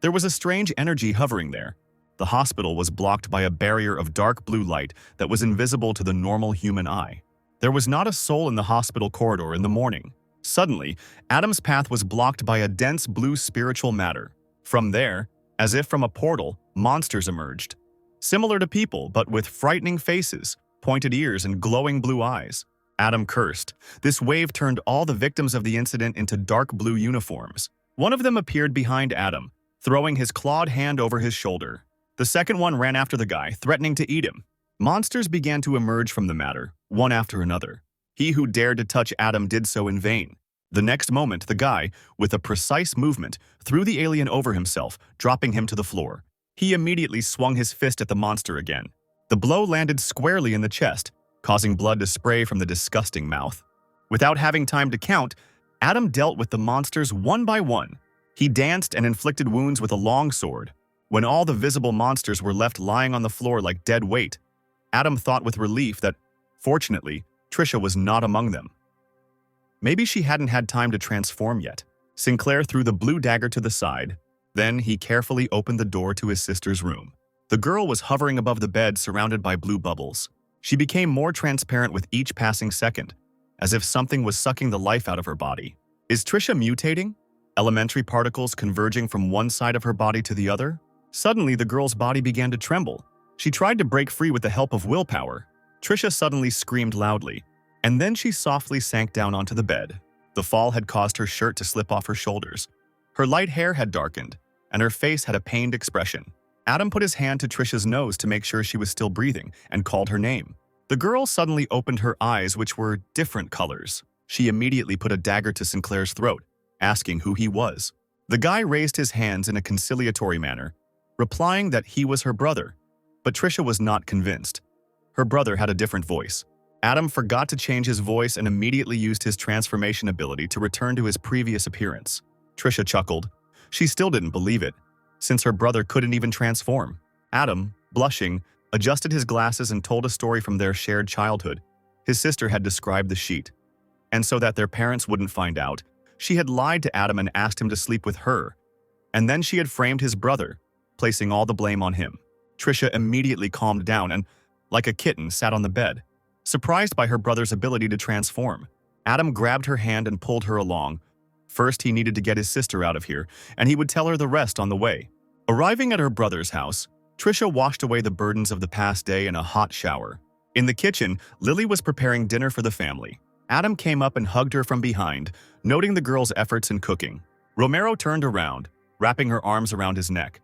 There was a strange energy hovering there. The hospital was blocked by a barrier of dark blue light that was invisible to the normal human eye. There was not a soul in the hospital corridor in the morning. Suddenly, Adam's path was blocked by a dense blue spiritual matter. From there, as if from a portal, monsters emerged. Similar to people, but with frightening faces, pointed ears, and glowing blue eyes. Adam cursed. This wave turned all the victims of the incident into dark blue uniforms. One of them appeared behind Adam, throwing his clawed hand over his shoulder. The second one ran after the guy, threatening to eat him. Monsters began to emerge from the matter, one after another. He who dared to touch Adam did so in vain. The next moment, the guy, with a precise movement, threw the alien over himself, dropping him to the floor. He immediately swung his fist at the monster again. The blow landed squarely in the chest, causing blood to spray from the disgusting mouth. Without having time to count, Adam dealt with the monsters one by one. He danced and inflicted wounds with a long sword. When all the visible monsters were left lying on the floor like dead weight, Adam thought with relief that, fortunately, Trisha was not among them. Maybe she hadn't had time to transform yet. Sinclair threw the blue dagger to the side. Then he carefully opened the door to his sister's room. The girl was hovering above the bed, surrounded by blue bubbles. She became more transparent with each passing second, as if something was sucking the life out of her body. Is Trisha mutating? Elementary particles converging from one side of her body to the other? Suddenly, the girl's body began to tremble. She tried to break free with the help of willpower. Trisha suddenly screamed loudly, and then she softly sank down onto the bed. The fall had caused her shirt to slip off her shoulders. Her light hair had darkened, and her face had a pained expression. Adam put his hand to Trisha's nose to make sure she was still breathing and called her name. The girl suddenly opened her eyes, which were different colors. She immediately put a dagger to Sinclair's throat, asking who he was. The guy raised his hands in a conciliatory manner, replying that he was her brother. But Trisha was not convinced. Her brother had a different voice. Adam forgot to change his voice and immediately used his transformation ability to return to his previous appearance. Trisha chuckled. She still didn't believe it, since her brother couldn't even transform. Adam, blushing, adjusted his glasses and told a story from their shared childhood. His sister had described the sheet. And so that their parents wouldn't find out, she had lied to Adam and asked him to sleep with her. And then she had framed his brother, placing all the blame on him. Trisha immediately calmed down and, like a kitten, sat on the bed, surprised by her brother's ability to transform. Adam grabbed her hand and pulled her along. First, he needed to get his sister out of here, and he would tell her the rest on the way. Arriving at her brother's house, Trisha washed away the burdens of the past day in a hot shower. In the kitchen, Lily was preparing dinner for the family. Adam came up and hugged her from behind, noting the girl's efforts in cooking. Romero turned around, wrapping her arms around his neck.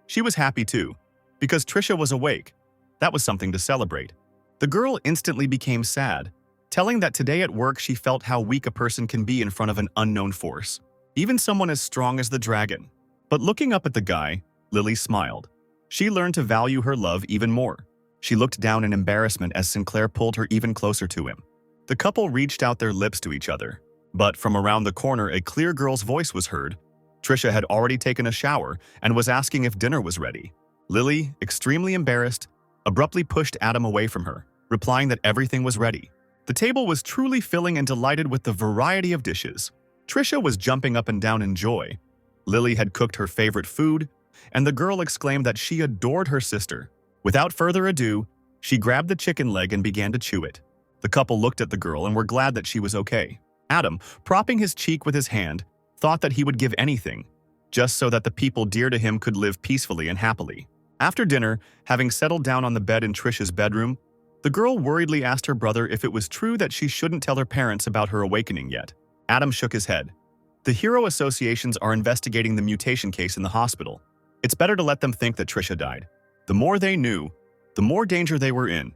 She was happy too, because Trisha was awake. That was something to celebrate. The girl instantly became sad, telling that today at work she felt how weak a person can be in front of an unknown force, even someone as strong as the dragon. But looking up at the guy, Lily smiled. She learned to value her love even more. She looked down in embarrassment as Sinclair pulled her even closer to him. The couple reached out their lips to each other, but from around the corner a clear girl's voice was heard. Trisha had already taken a shower and was asking if dinner was ready. Lily, extremely embarrassed, abruptly pushed Adam away from her, replying that everything was ready. The table was truly filling and delighted with the variety of dishes. Trisha was jumping up and down in joy. Lily had cooked her favorite food, and the girl exclaimed that she adored her sister. Without further ado, she grabbed the chicken leg and began to chew it. The couple looked at the girl and were glad that she was okay. Adam, propping his cheek with his hand, thought that he would give anything, just so that the people dear to him could live peacefully and happily. After dinner, having settled down on the bed in Trisha's bedroom, the girl worriedly asked her brother if it was true that she shouldn't tell her parents about her awakening yet. Adam shook his head. The hero associations are investigating the mutation case in the hospital. It's better to let them think that Trisha died. The more they knew, the more danger they were in.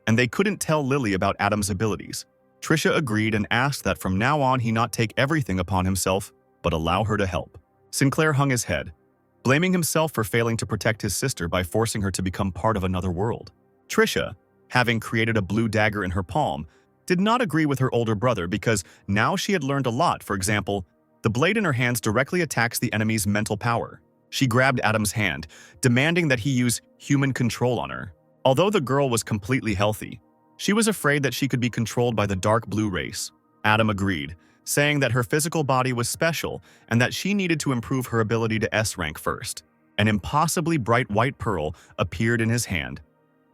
And they couldn't tell Lily about Adam's abilities. Trisha agreed and asked that from now on he not take everything upon himself, but allow her to help. Sinclair hung his head, blaming himself for failing to protect his sister by forcing her to become part of another world. Trisha, having created a blue dagger in her palm, did not agree with her older brother because now she had learned a lot. For example, the blade in her hands directly attacks the enemy's mental power. She grabbed Adam's hand, demanding that he use human control on her. Although the girl was completely healthy, she was afraid that she could be controlled by the dark blue race. Adam agreed, saying that her physical body was special and that she needed to improve her ability to S-rank first. An impossibly bright white pearl appeared in his hand.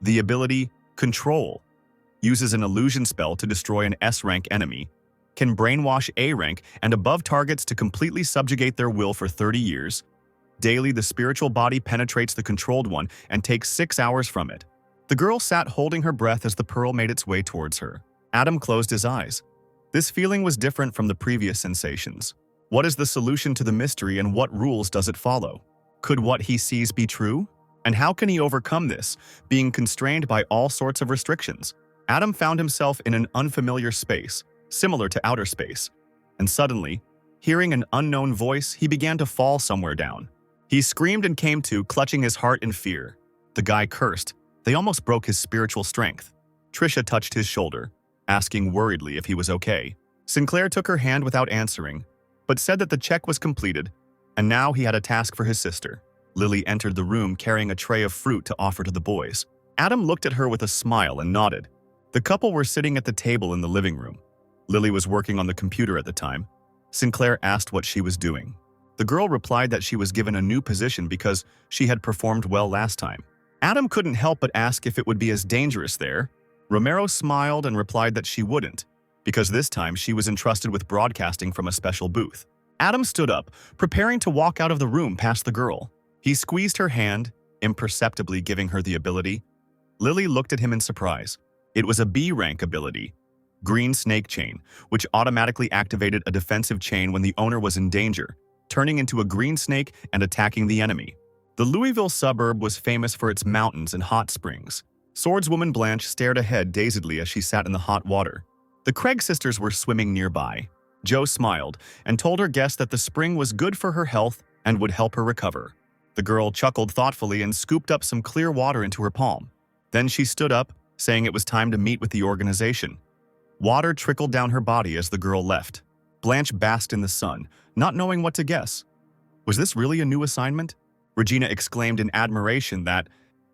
The ability Control uses an illusion spell to destroy an S-rank enemy, can brainwash A-rank and above targets to completely subjugate their will for 30 years. Daily, the spiritual body penetrates the controlled one and takes 6 hours from it. The girl sat holding her breath as the pearl made its way towards her. Adam closed his eyes. This feeling was different from the previous sensations. What is the solution to the mystery and what rules does it follow? Could what he sees be true? And how can he overcome this, being constrained by all sorts of restrictions? Adam found himself in an unfamiliar space, similar to outer space. And suddenly, hearing an unknown voice, he began to fall somewhere down. He screamed and came to, clutching his heart in fear. The guy cursed. They almost broke his spiritual strength. Trisha touched his shoulder, asking worriedly if he was okay. Sinclair took her hand without answering, but said that the check was completed, and now he had a task for his sister. Lily entered the room carrying a tray of fruit to offer to the boys. Adam looked at her with a smile and nodded. The couple were sitting at the table in the living room. Lily was working on the computer at the time. Sinclair asked what she was doing. The girl replied that she was given a new position because she had performed well last time. Adam couldn't help but ask if it would be as dangerous there. Romero smiled and replied that she wouldn't, because this time she was entrusted with broadcasting from a special booth. Adam stood up, preparing to walk out of the room past the girl. He squeezed her hand, imperceptibly giving her the ability. Lily looked at him in surprise. It was a B-rank ability, Green Snake Chain, which automatically activated a defensive chain when the owner was in danger, turning into a green snake and attacking the enemy. The Louisville suburb was famous for its mountains and hot springs. Swordswoman Blanche stared ahead dazedly as she sat in the hot water. The Craig sisters were swimming nearby. Jo smiled and told her guest that the spring was good for her health and would help her recover. The girl chuckled thoughtfully and scooped up some clear water into her palm. Then she stood up, saying it was time to meet with the organization. Water trickled down her body as the girl left. Blanche basked in the sun, not knowing what to guess. Was this really a new assignment? Regina exclaimed in admiration that,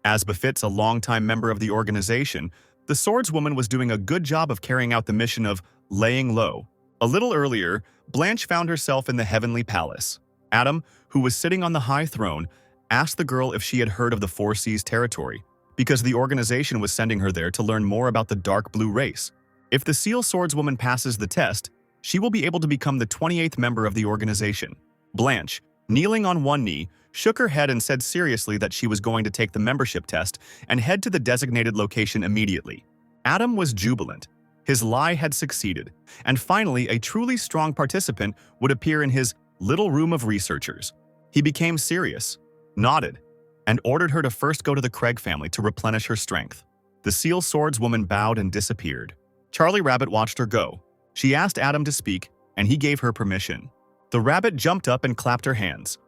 as befits a longtime member of the organization, the swordswoman was doing a good job of carrying out the mission of laying low. A little earlier, Blanche found herself in the Heavenly Palace. Adam, who was sitting on the high throne, asked the girl if she had heard of the Four Seas territory, because the organization was sending her there to learn more about the dark blue race. If the Seal Swordswoman passes the test, she will be able to become the 28th member of the organization. Blanche, kneeling on one knee, shook her head and said seriously that she was going to take the membership test and head to the designated location immediately. Adam was jubilant. His lie had succeeded, and finally a truly strong participant would appear in his little room of researchers. He became serious, nodded, and ordered her to first go to the Craig family to replenish her strength. The Seal Swordswoman bowed and disappeared. Charlie Rabbit watched her go. She asked Adam to speak, and he gave her permission. The rabbit jumped up and clapped her hands.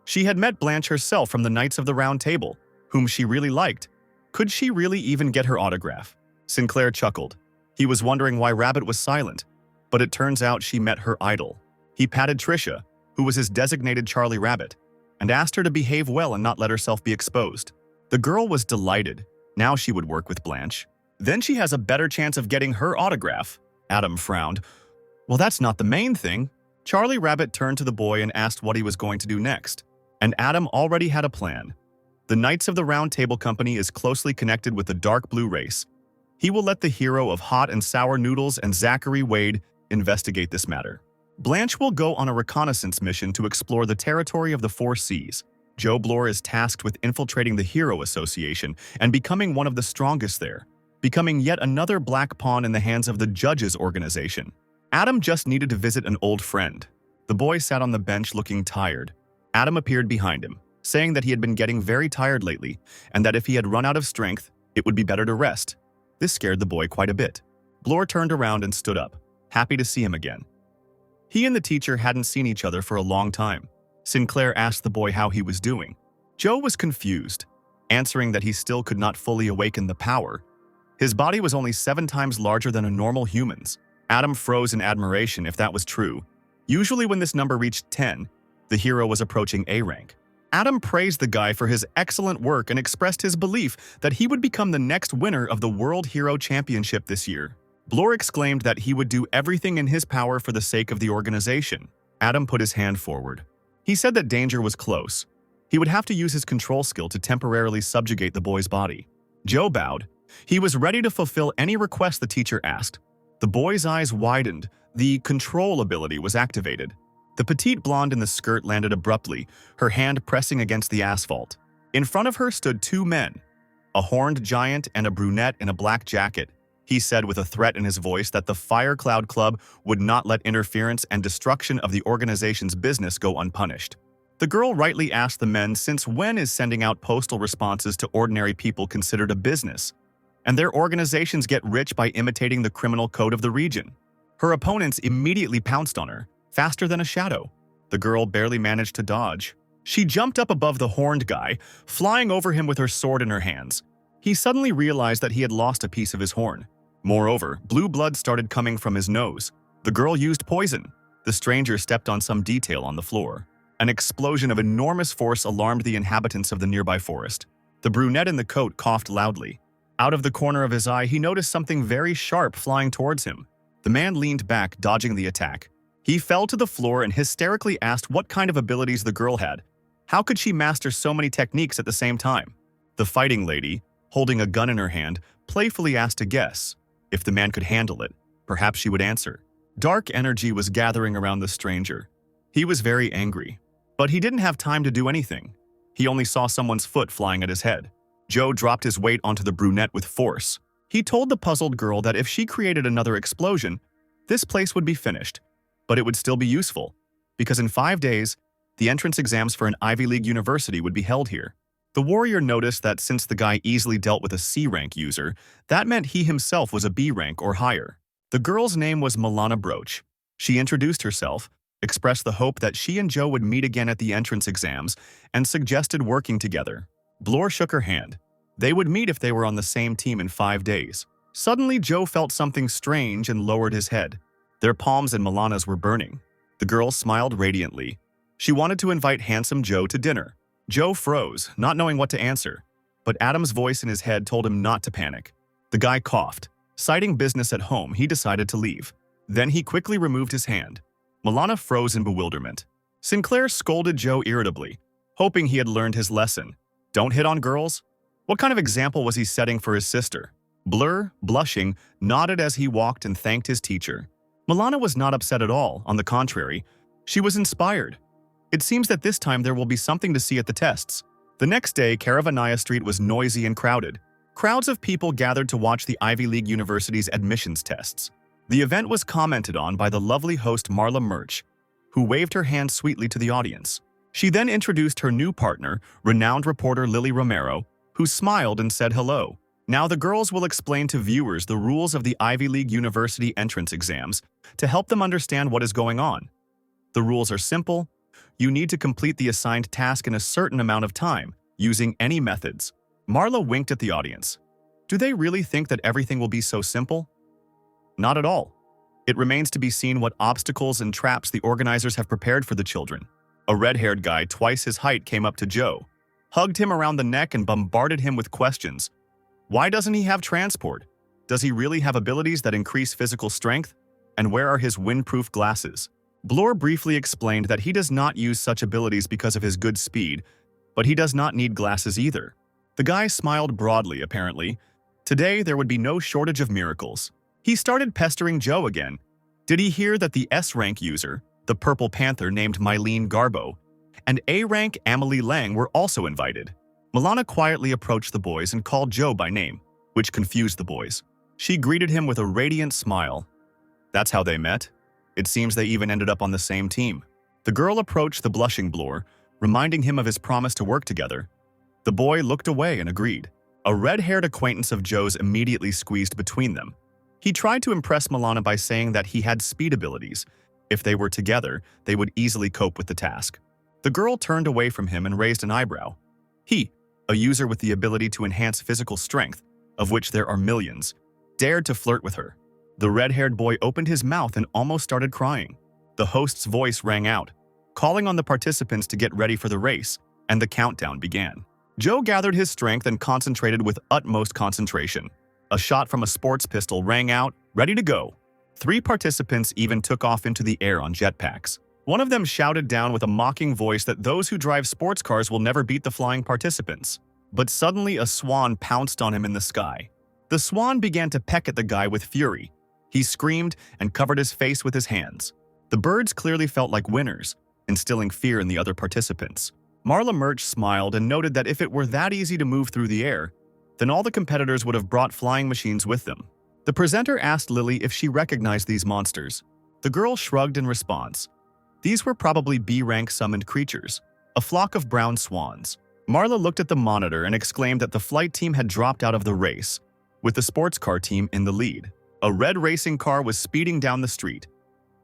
She had met Blanche herself from the Knights of the Round Table, whom she really liked. Could she really even get her autograph? Sinclair chuckled. He was wondering why Rabbit was silent, but it turns out she met her idol. He patted Trisha, who was his designated Charlie Rabbit, and asked her to behave well and not let herself be exposed. The girl was delighted. Now she would work with Blanche. Then she has a better chance of getting her autograph. Adam frowned. Well, that's not the main thing. Charlie Rabbit turned to the boy and asked what he was going to do next. And Adam already had a plan. The Knights of the Round Table Company is closely connected with the Dark Blue race. He will let the hero of Hot and Sour Noodles and Zachary Wade investigate this matter. Blanche will go on a reconnaissance mission to explore the territory of the Four Seas. Joe Bloor is tasked with infiltrating the Hero Association and becoming one of the strongest there, becoming yet another black pawn in the hands of the Judges organization. Adam just needed to visit an old friend. The boy sat on the bench looking tired. Adam appeared behind him, saying that he had been getting very tired lately and that if he had run out of strength, it would be better to rest. This scared the boy quite a bit. Bloor turned around and stood up, happy to see him again. He and the teacher hadn't seen each other for a long time. Sinclair asked the boy how he was doing. Joe was confused, answering that he still could not fully awaken the power. His body was only 7 times larger than a normal human's. Adam froze in admiration if that was true. Usually when this number reached 10, the hero was approaching A rank. Adam praised the guy for his excellent work and expressed his belief that he would become the next winner of the World Hero Championship this year. Bloor exclaimed that he would do everything in his power for the sake of the organization. Adam put his hand forward. He said that danger was close. He would have to use his control skill to temporarily subjugate the boy's body. Joe bowed. He was ready to fulfill any request the teacher asked. The boy's eyes widened. The control ability was activated. The petite blonde in the skirt landed abruptly, her hand pressing against the asphalt. In front of her stood 2 men, a horned giant and a brunette in a black jacket. He said with a threat in his voice that the Fire Cloud Club would not let interference and destruction of the organization's business go unpunished. The girl rightly asked the men since when is sending out postal responses to ordinary people considered a business, and their organizations get rich by imitating the criminal code of the region. Her opponents immediately pounced on her, faster than a shadow. The girl barely managed to dodge. She jumped up above the horned guy, flying over him with her sword in her hands. He suddenly realized that he had lost a piece of his horn. Moreover, blue blood started coming from his nose. The girl used poison. The stranger stepped on some detail on the floor. An explosion of enormous force alarmed the inhabitants of the nearby forest. The brunette in the coat coughed loudly. Out of the corner of his eye, he noticed something very sharp flying towards him. The man leaned back, dodging the attack. He fell to the floor and hysterically asked what kind of abilities the girl had. How could she master so many techniques at the same time? The fighting lady, holding a gun in her hand, playfully asked to guess. If the man could handle it, perhaps she would answer. Dark energy was gathering around the stranger. He was very angry, but he didn't have time to do anything. He only saw someone's foot flying at his head. Joe dropped his weight onto the brunette with force. He told the puzzled girl that if she created another explosion, this place would be finished. But it would still be useful, because in 5 days, the entrance exams for an Ivy League university would be held here. The warrior noticed that since the guy easily dealt with a C-rank user, that meant he himself was a B rank or higher. The girl's name was Milana Broach. She introduced herself, expressed the hope that she and Joe would meet again at the entrance exams, and suggested working together. Bloor shook her hand. They would meet if they were on the same team in 5 days. Suddenly, Joe felt something strange and lowered his head. Their palms and Milana's were burning. The girl smiled radiantly. She wanted to invite handsome Joe to dinner. Joe froze, not knowing what to answer, but Adam's voice in his head told him not to panic. The guy coughed. Citing business at home, he decided to leave. Then he quickly removed his hand. Milana froze in bewilderment. Sinclair scolded Joe irritably, hoping he had learned his lesson. Don't hit on girls? What kind of example was he setting for his sister? Blur, blushing, nodded as he walked and thanked his teacher. Milana was not upset at all, on the contrary. She was inspired. It seems that this time there will be something to see at the tests. The next day, Caravania Street was noisy and crowded. Crowds of people gathered to watch the Ivy League University's admissions tests. The event was commented on by the lovely host Marla Murch, who waved her hand sweetly to the audience. She then introduced her new partner, renowned reporter Lily Romero, who smiled and said hello. Now the girls will explain to viewers the rules of the Ivy League University entrance exams to help them understand what is going on. The rules are simple. You need to complete the assigned task in a certain amount of time, using any methods. Marla winked at the audience. Do they really think that everything will be so simple? Not at all. It remains to be seen what obstacles and traps the organizers have prepared for the children. A red-haired guy twice his height came up to Joe, hugged him around the neck and bombarded him with questions. Why doesn't he have transport? Does he really have abilities that increase physical strength? And where are his windproof glasses? Blur briefly explained that he does not use such abilities because of his good speed, but he does not need glasses either. The guy smiled broadly, apparently. Today, there would be no shortage of miracles. He started pestering Joe again. Did he hear that the S-rank user, the Purple Panther named Mylene Garbo, and A-rank Amelie Lang were also invited? Milana quietly approached the boys and called Joe by name, which confused the boys. She greeted him with a radiant smile. That's how they met. It seems they even ended up on the same team. The girl approached the blushing Blur, reminding him of his promise to work together. The boy looked away and agreed. A red-haired acquaintance of Joe's immediately squeezed between them. He tried to impress Milana by saying that he had speed abilities. If they were together, they would easily cope with the task. The girl turned away from him and raised an eyebrow. He, a user with the ability to enhance physical strength, of which there are millions, dared to flirt with her. The red-haired boy opened his mouth and almost started crying. The host's voice rang out, calling on the participants to get ready for the race, and the countdown began. Joe gathered his strength and concentrated with utmost concentration. A shot from a sports pistol rang out, ready to go. 3 participants even took off into the air on jetpacks. One of them shouted down with a mocking voice that those who drive sports cars will never beat the flying participants. But suddenly a swan pounced on him in the sky. The swan began to peck at the guy with fury. He screamed and covered his face with his hands. The birds clearly felt like winners, instilling fear in the other participants. Marla Murch smiled and noted that if it were that easy to move through the air, then all the competitors would have brought flying machines with them. The presenter asked Lily if she recognized these monsters. The girl shrugged in response. These were probably B-rank summoned creatures, a flock of brown swans. Marla looked at the monitor and exclaimed that the flight team had dropped out of the race, with the sports car team in the lead. A red racing car was speeding down the street.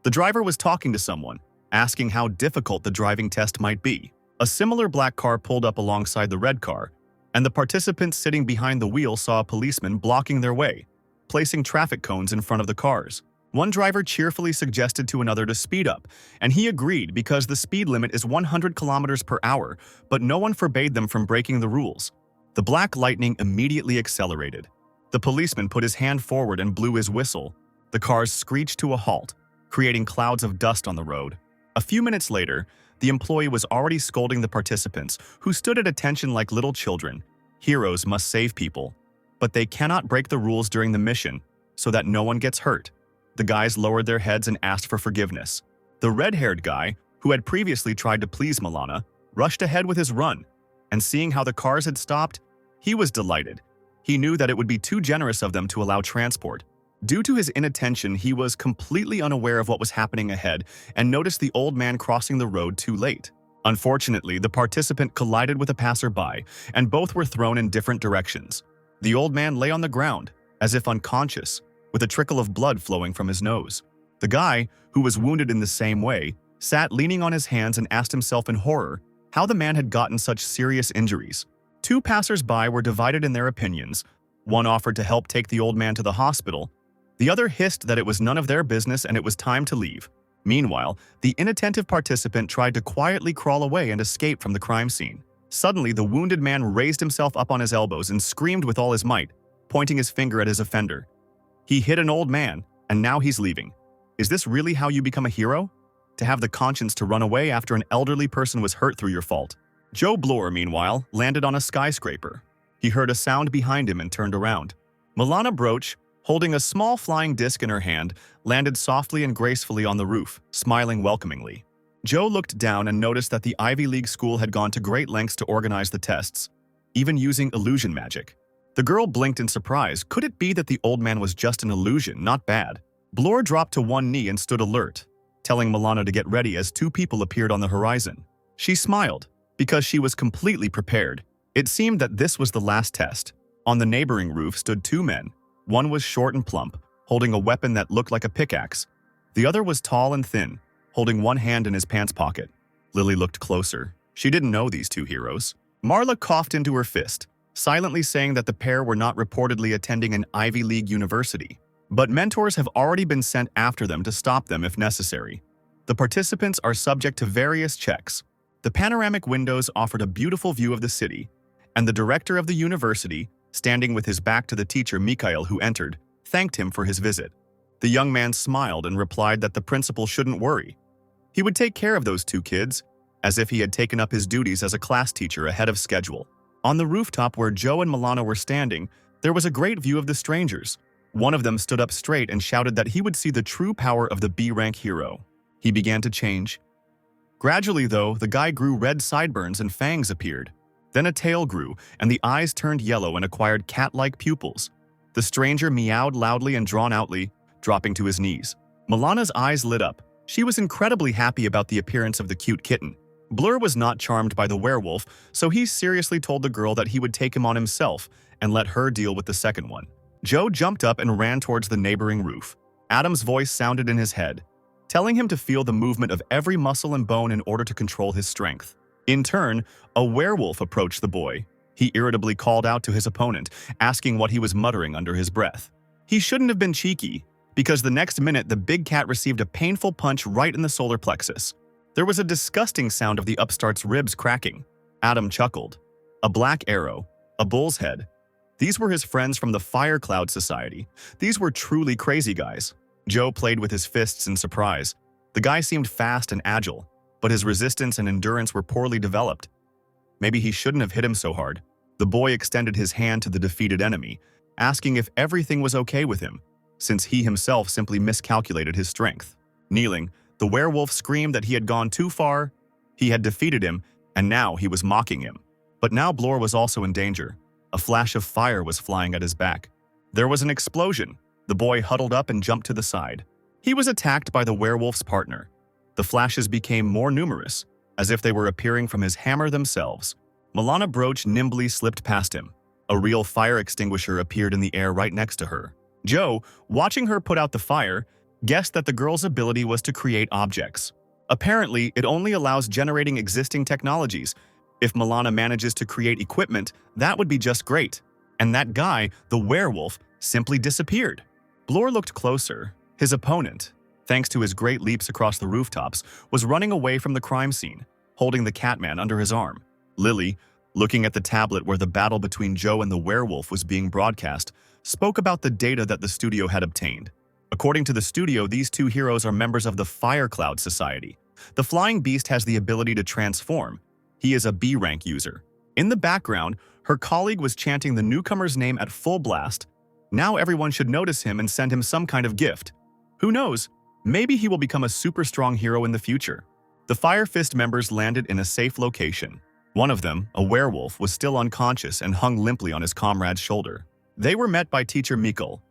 The driver was talking to someone, asking how difficult the driving test might be. A similar black car pulled up alongside the red car, and the participants sitting behind the wheel saw a policeman blocking their way, placing traffic cones in front of the cars. One driver cheerfully suggested to another to speed up, and he agreed because the speed limit is 100 kilometers per hour, but no one forbade them from breaking the rules. The black lightning immediately accelerated. The policeman put his hand forward and blew his whistle. The cars screeched to a halt, creating clouds of dust on the road. A few minutes later, the employee was already scolding the participants, who stood at attention like little children. Heroes must save people, but they cannot break the rules during the mission so that no one gets hurt. The guys lowered their heads and asked for forgiveness. The red-haired guy, who had previously tried to please Milana, rushed ahead with his run, and seeing how the cars had stopped, he was delighted. He knew that it would be too generous of them to allow transport. Due to his inattention, he was completely unaware of what was happening ahead and noticed the old man crossing the road too late. Unfortunately, the participant collided with a passerby, and both were thrown in different directions. The old man lay on the ground, as if unconscious, with a trickle of blood flowing from his nose. The guy, who was wounded in the same way, sat leaning on his hands and asked himself in horror how the man had gotten such serious injuries. 2 passers-by were divided in their opinions. One offered to help take the old man to the hospital. The other hissed that it was none of their business and it was time to leave. Meanwhile, the inattentive participant tried to quietly crawl away and escape from the crime scene. Suddenly, the wounded man raised himself up on his elbows and screamed with all his might, pointing his finger at his offender. He hit an old man, and now he's leaving. Is this really how you become a hero? To have the conscience to run away after an elderly person was hurt through your fault. Joe Blur, meanwhile, landed on a skyscraper. He heard a sound behind him and turned around. Milana Broach, holding a small flying disc in her hand, landed softly and gracefully on the roof, smiling welcomingly. Joe looked down and noticed that the Ivy League school had gone to great lengths to organize the tests, even using illusion magic. The girl blinked in surprise. Could it be that the old man was just an illusion, not bad? Blore dropped to one knee and stood alert, telling Milana to get ready as two people appeared on the horizon. She smiled, because she was completely prepared. It seemed that this was the last test. On the neighboring roof stood two men. One was short and plump, holding a weapon that looked like a pickaxe. The other was tall and thin, holding one hand in his pants pocket. Lily looked closer. She didn't know these two heroes. Marla coughed into her fist, silently saying that the pair were not reportedly attending an Ivy League university, but mentors have already been sent after them to stop them if necessary. The participants are subject to various checks. The panoramic windows offered a beautiful view of the city, and the director of the university, standing with his back to the teacher Mikhail who entered, thanked him for his visit. The young man smiled and replied that the principal shouldn't worry. He would take care of those two kids, as if he had taken up his duties as a class teacher ahead of schedule. On the rooftop where Joe and Milana were standing, there was a great view of the strangers. One of them stood up straight and shouted that he would see the true power of the B-rank hero. He began to change. Gradually, though, the guy grew red sideburns and fangs appeared. Then a tail grew, and the eyes turned yellow and acquired cat-like pupils. The stranger meowed loudly and drawn-outly, dropping to his knees. Milana's eyes lit up. She was incredibly happy about the appearance of the cute kitten. Blur was not charmed by the werewolf, so he seriously told the girl that he would take him on himself and let her deal with the second one. Joe jumped up and ran towards the neighboring roof. Adam's voice sounded in his head, telling him to feel the movement of every muscle and bone in order to control his strength. In turn, a werewolf approached the boy. He irritably called out to his opponent, asking what he was muttering under his breath. He shouldn't have been cheeky, because the next minute the big cat received a painful punch right in the solar plexus. There was a disgusting sound of the upstart's ribs cracking. Adam chuckled. A black arrow, a bull's head. These were his friends from the Fire Cloud Society. These were truly crazy guys. Joe played with his fists in surprise. The guy seemed fast and agile, but his resistance and endurance were poorly developed. Maybe he shouldn't have hit him so hard. The boy extended his hand to the defeated enemy, asking if everything was okay with him, since he himself simply miscalculated his strength. Kneeling, the werewolf screamed that he had gone too far. He had defeated him, and now he was mocking him. But now Blore was also in danger. A flash of fire was flying at his back. There was an explosion. The boy huddled up and jumped to the side. He was attacked by the werewolf's partner. The flashes became more numerous, as if they were appearing from his hammer themselves. Milana Broach nimbly slipped past him. A real fire extinguisher appeared in the air right next to her. Joe, watching her put out the fire, guessed that the girl's ability was to create objects. Apparently, it only allows generating existing technologies. If Milana manages to create equipment, that would be just great. And that guy, the werewolf, simply disappeared. Blore looked closer. His opponent, thanks to his great leaps across the rooftops, was running away from the crime scene, holding the Catman under his arm. Lily, looking at the tablet where the battle between Joe and the werewolf was being broadcast, spoke about the data that the studio had obtained. According to the studio, these two heroes are members of the Fire Cloud Society. The flying beast has the ability to transform. He is a B-rank user. In the background, her colleague was chanting the newcomer's name at full blast. Now everyone should notice him and send him some kind of gift. Who knows? Maybe he will become a super strong hero in the future. The Fire Fist members landed in a safe location. One of them, a werewolf, was still unconscious and hung limply on his comrade's shoulder. They were met by teacher Mikkel.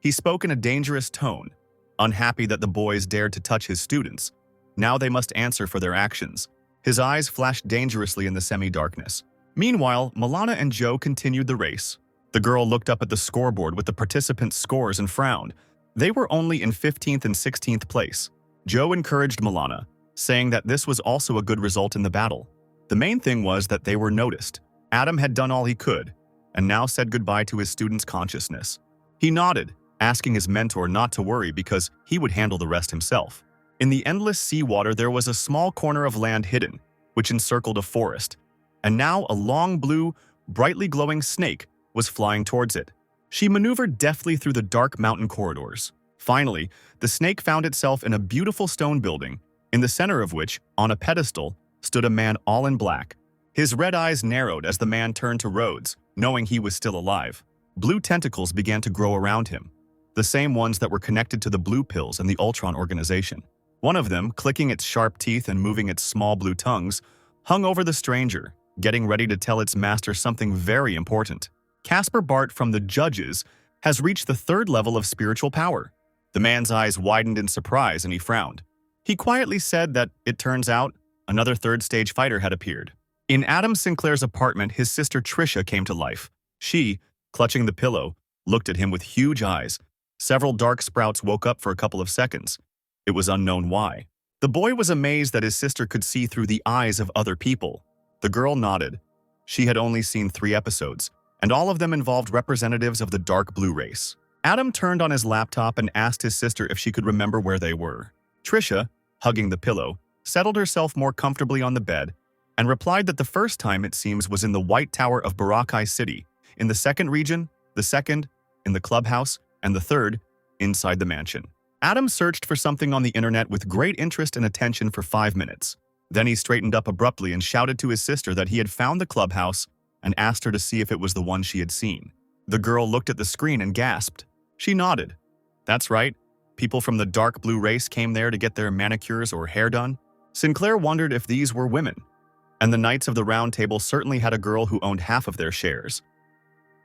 He spoke in a dangerous tone, unhappy that the boys dared to touch his students. Now they must answer for their actions. His eyes flashed dangerously in the semi-darkness. Meanwhile, Milana and Joe continued the race. The girl looked up at the scoreboard with the participants' scores and frowned. They were only in 15th and 16th place. Joe encouraged Milana, saying that this was also a good result in the battle. The main thing was that they were noticed. Adam had done all he could, and now said goodbye to his student's consciousness. He nodded, asking his mentor not to worry because he would handle the rest himself. In the endless seawater there was a small corner of land hidden, which encircled a forest, and now a long blue, brightly glowing snake was flying towards it. She maneuvered deftly through the dark mountain corridors. Finally, the snake found itself in a beautiful stone building, in the center of which, on a pedestal, stood a man all in black. His red eyes narrowed as the man turned to Rhodes, knowing he was still alive. Blue tentacles began to grow around him, the same ones that were connected to the blue pills and the Ultron organization. One of them, clicking its sharp teeth and moving its small blue tongues, hung over the stranger, getting ready to tell its master something very important. Casper Bart from the Judges has reached the 3rd level of spiritual power. The man's eyes widened in surprise and he frowned. He quietly said that, it turns out, another 3rd-stage fighter had appeared. In Adam Sinclair's apartment, his sister Trisha came to life. She, clutching the pillow, looked at him with huge eyes. Several dark sprouts woke up for a couple of seconds. It was unknown why. The boy was amazed that his sister could see through the eyes of other people. The girl nodded. She had only seen 3 episodes, and all of them involved representatives of the dark blue race. Adam turned on his laptop and asked his sister if she could remember where they were. Trisha, hugging the pillow, settled herself more comfortably on the bed and replied that the first time, it seems, was in the White Tower of Barakai City, in the 2nd region, the 2nd, in the clubhouse, and the 3rd, inside the mansion. Adam searched for something on the internet with great interest and attention for 5 minutes. Then he straightened up abruptly and shouted to his sister that he had found the clubhouse and asked her to see if it was the one she had seen. The girl looked at the screen and gasped. She nodded. That's right. People from the dark blue race came there to get their manicures or hair done. Sinclair wondered if these were women. And the Knights of the Round Table certainly had a girl who owned half of their shares.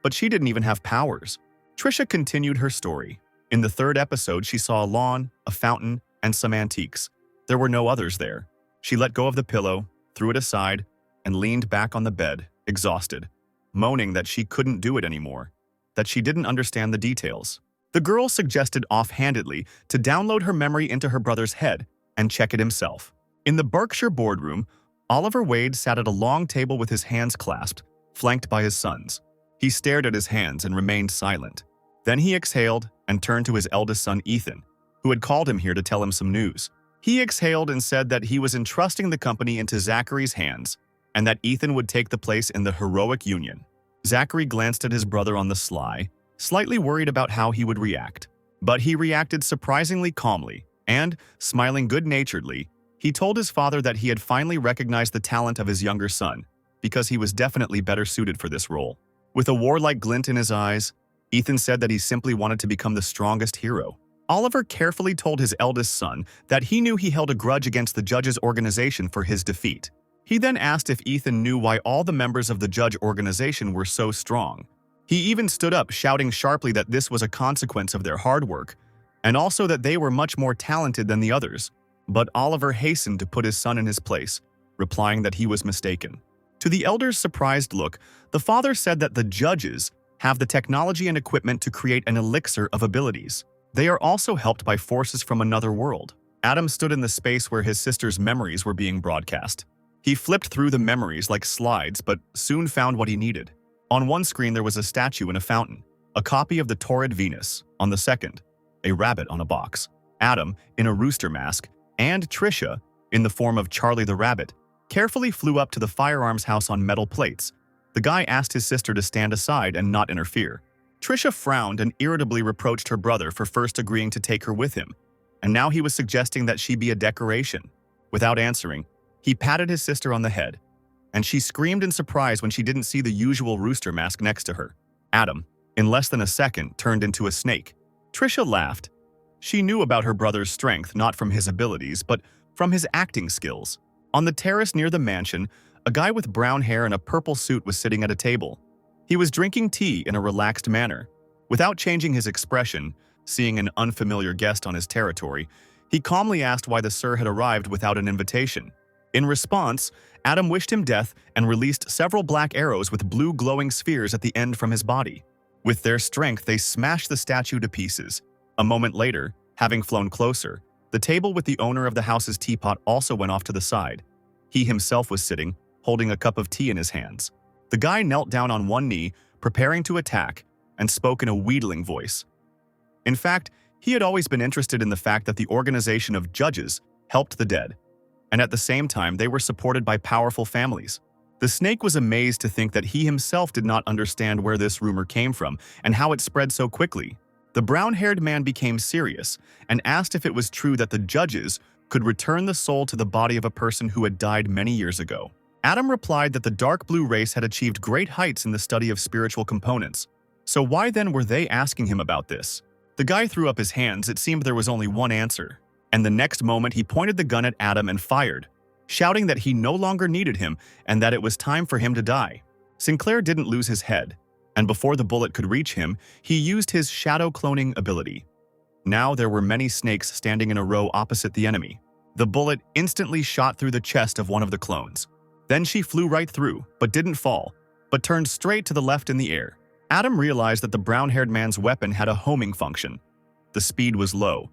But she didn't even have powers. Trisha continued her story. In the 3rd episode, she saw a lawn, a fountain, and some antiques. There were no others there. She let go of the pillow, threw it aside, and leaned back on the bed, exhausted, moaning that she couldn't do it anymore, that she didn't understand the details. The girl suggested offhandedly to download her memory into her brother's head and check it himself. In the Berkshire boardroom, Oliver Wade sat at a long table with his hands clasped, flanked by his sons. He stared at his hands and remained silent. Then he exhaled and turned to his eldest son Ethan, who had called him here to tell him some news. He exhaled and said that he was entrusting the company into Zachary's hands and that Ethan would take the place in the heroic union. Zachary glanced at his brother on the sly, slightly worried about how he would react. But he reacted surprisingly calmly and, smiling good-naturedly, he told his father that he had finally recognized the talent of his younger son because he was definitely better suited for this role. With a warlike glint in his eyes, Ethan said that he simply wanted to become the strongest hero. Oliver carefully told his eldest son that he knew he held a grudge against the Judges organization for his defeat. He then asked if Ethan knew why all the members of the Judge organization were so strong. He even stood up, shouting sharply that this was a consequence of their hard work, and also that they were much more talented than the others. But Oliver hastened to put his son in his place, replying that he was mistaken. To the elder's surprised look, the father said that the Judges have the technology and equipment to create an elixir of abilities. They are also helped by forces from another world. Adam stood in the space where his sister's memories were being broadcast. He flipped through the memories like slides, but soon found what he needed. On one screen there was a statue in a fountain, a copy of the Torrid Venus. On the second, a rabbit on a box. Adam, in a rooster mask, and Trisha, in the form of Charlie the Rabbit, carefully flew up to the firearms house on metal plates. The guy asked his sister to stand aside and not interfere. Trisha frowned and irritably reproached her brother for first agreeing to take her with him, and now he was suggesting that she be a decoration. Without answering, he patted his sister on the head, and she screamed in surprise when she didn't see the usual rooster mask next to her. Adam, in less than a second, turned into a snake. Trisha laughed. She knew about her brother's strength not from his abilities, but from his acting skills. On the terrace near the mansion, a guy with brown hair and a purple suit was sitting at a table. He was drinking tea in a relaxed manner. Without changing his expression, seeing an unfamiliar guest on his territory, he calmly asked why the sir had arrived without an invitation. In response, Adam wished him death and released several black arrows with blue glowing spheres at the end from his body. With their strength, they smashed the statue to pieces. A moment later, having flown closer, the table with the owner of the house's teapot also went off to the side. He himself was sitting, holding a cup of tea in his hands. The guy knelt down on one knee, preparing to attack, and spoke in a wheedling voice. In fact, he had always been interested in the fact that the organization of judges helped the dead, and at the same time they were supported by powerful families. The snake was amazed to think that he himself did not understand where this rumor came from and how it spread so quickly. The brown-haired man became serious and asked if it was true that the judges could return the soul to the body of a person who had died many years ago. Adam replied that the dark blue race had achieved great heights in the study of spiritual components, So why then were they asking him about this? The guy threw up his hands. It seemed there was only one answer. And the next moment he pointed the gun at Adam and fired, shouting that he no longer needed him and that it was time for him to die. Sinclair didn't lose his head, and before the bullet could reach him, he used his shadow cloning ability. Now there were many snakes standing in a row opposite the enemy. The bullet instantly shot through the chest of one of the clones. Then she flew right through, but didn't fall, but turned straight to the left in the air. Adam realized that the brown-haired man's weapon had a homing function. The speed was low,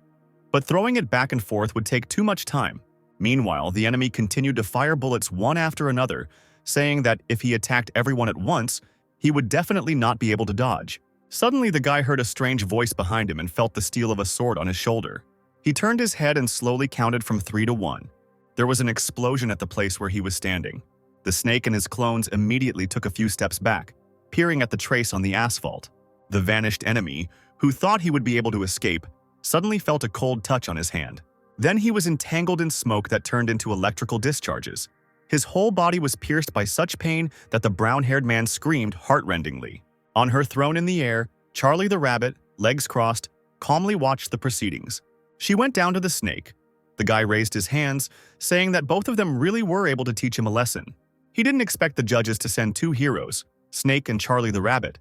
but throwing it back and forth would take too much time. Meanwhile, the enemy continued to fire bullets one after another, saying that if he attacked everyone at once, he would definitely not be able to dodge. Suddenly, the guy heard a strange voice behind him and felt the steel of a sword on his shoulder. He turned his head and slowly counted from 3 to 1. There was an explosion at the place where he was standing. The snake and his clones immediately took a few steps back, peering at the trace on the asphalt. The vanished enemy, who thought he would be able to escape, suddenly felt a cold touch on his hand. Then he was entangled in smoke that turned into electrical discharges. His whole body was pierced by such pain that the brown-haired man screamed heart-rendingly. On her throne in the air, Charlie the rabbit, legs crossed, calmly watched the proceedings. She went down to the snake. The guy raised his hands, saying that both of them really were able to teach him a lesson. He didn't expect the judges to send 2 heroes, Snake and Charlie the rabbit,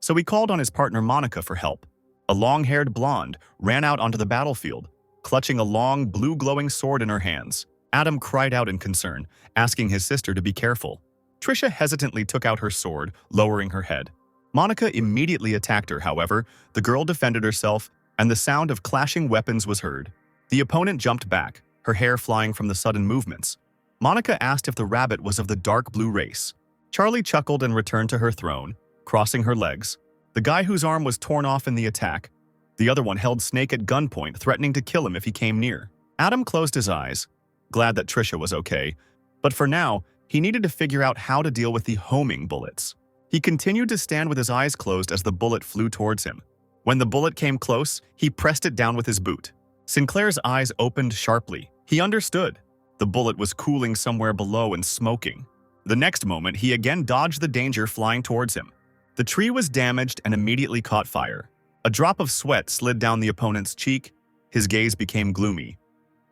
so he called on his partner Monica for help. A long-haired blonde ran out onto the battlefield, clutching a long, blue-glowing sword in her hands. Adam cried out in concern, asking his sister to be careful. Trisha hesitantly took out her sword, lowering her head. Monica immediately attacked her, however. The girl defended herself, and the sound of clashing weapons was heard. The opponent jumped back, her hair flying from the sudden movements. Monica asked if the rabbit was of the dark blue race. Charlie chuckled and returned to her throne, crossing her legs. The guy whose arm was torn off in the attack, the other one held Snake at gunpoint, threatening to kill him if he came near. Adam closed his eyes, glad that Trisha was okay, but for now, he needed to figure out how to deal with the homing bullets. He continued to stand with his eyes closed as the bullet flew towards him. When the bullet came close, he pressed it down with his boot. Sinclair's eyes opened sharply. He understood. The bullet was cooling somewhere below and smoking. The next moment, he again dodged the danger flying towards him. The tree was damaged and immediately caught fire. A drop of sweat slid down the opponent's cheek. His gaze became gloomy.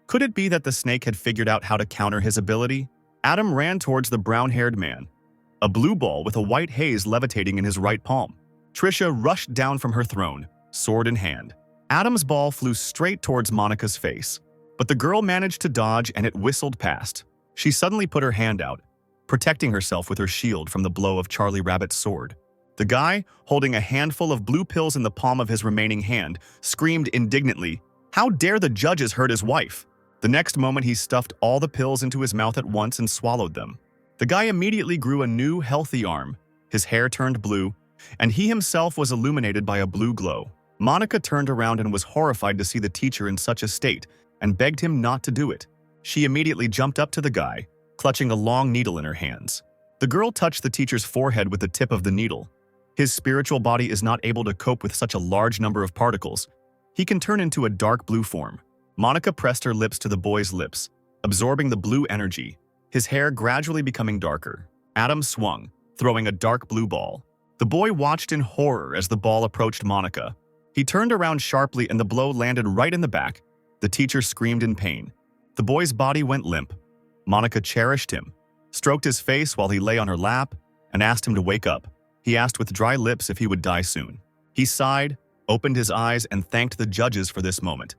Could it be that the snake had figured out how to counter his ability? Adam ran towards the brown-haired man, a blue ball with a white haze levitating in his right palm. Trisha rushed down from her throne, sword in hand. Adam's ball flew straight towards Monica's face, but the girl managed to dodge and it whistled past. She suddenly put her hand out, protecting herself with her shield from the blow of Charlie Rabbit's sword. The guy, holding a handful of blue pills in the palm of his remaining hand, screamed indignantly, "How dare the judges hurt his wife?" The next moment, he stuffed all the pills into his mouth at once and swallowed them. The guy immediately grew a new, healthy arm. His hair turned blue, and he himself was illuminated by a blue glow. Monica turned around and was horrified to see the teacher in such a state and begged him not to do it. She immediately jumped up to the guy, clutching a long needle in her hands. The girl touched the teacher's forehead with the tip of the needle. His spiritual body is not able to cope with such a large number of particles. He can turn into a dark blue form. Monica pressed her lips to the boy's lips, absorbing the blue energy, his hair gradually becoming darker. Adam swung, throwing a dark blue ball. The boy watched in horror as the ball approached Monica. He turned around sharply and the blow landed right in the back. The teacher screamed in pain. The boy's body went limp. Monica cherished him, stroked his face while he lay on her lap, and asked him to wake up. He asked with dry lips if he would die soon. He sighed, opened his eyes, and thanked the judges for this moment,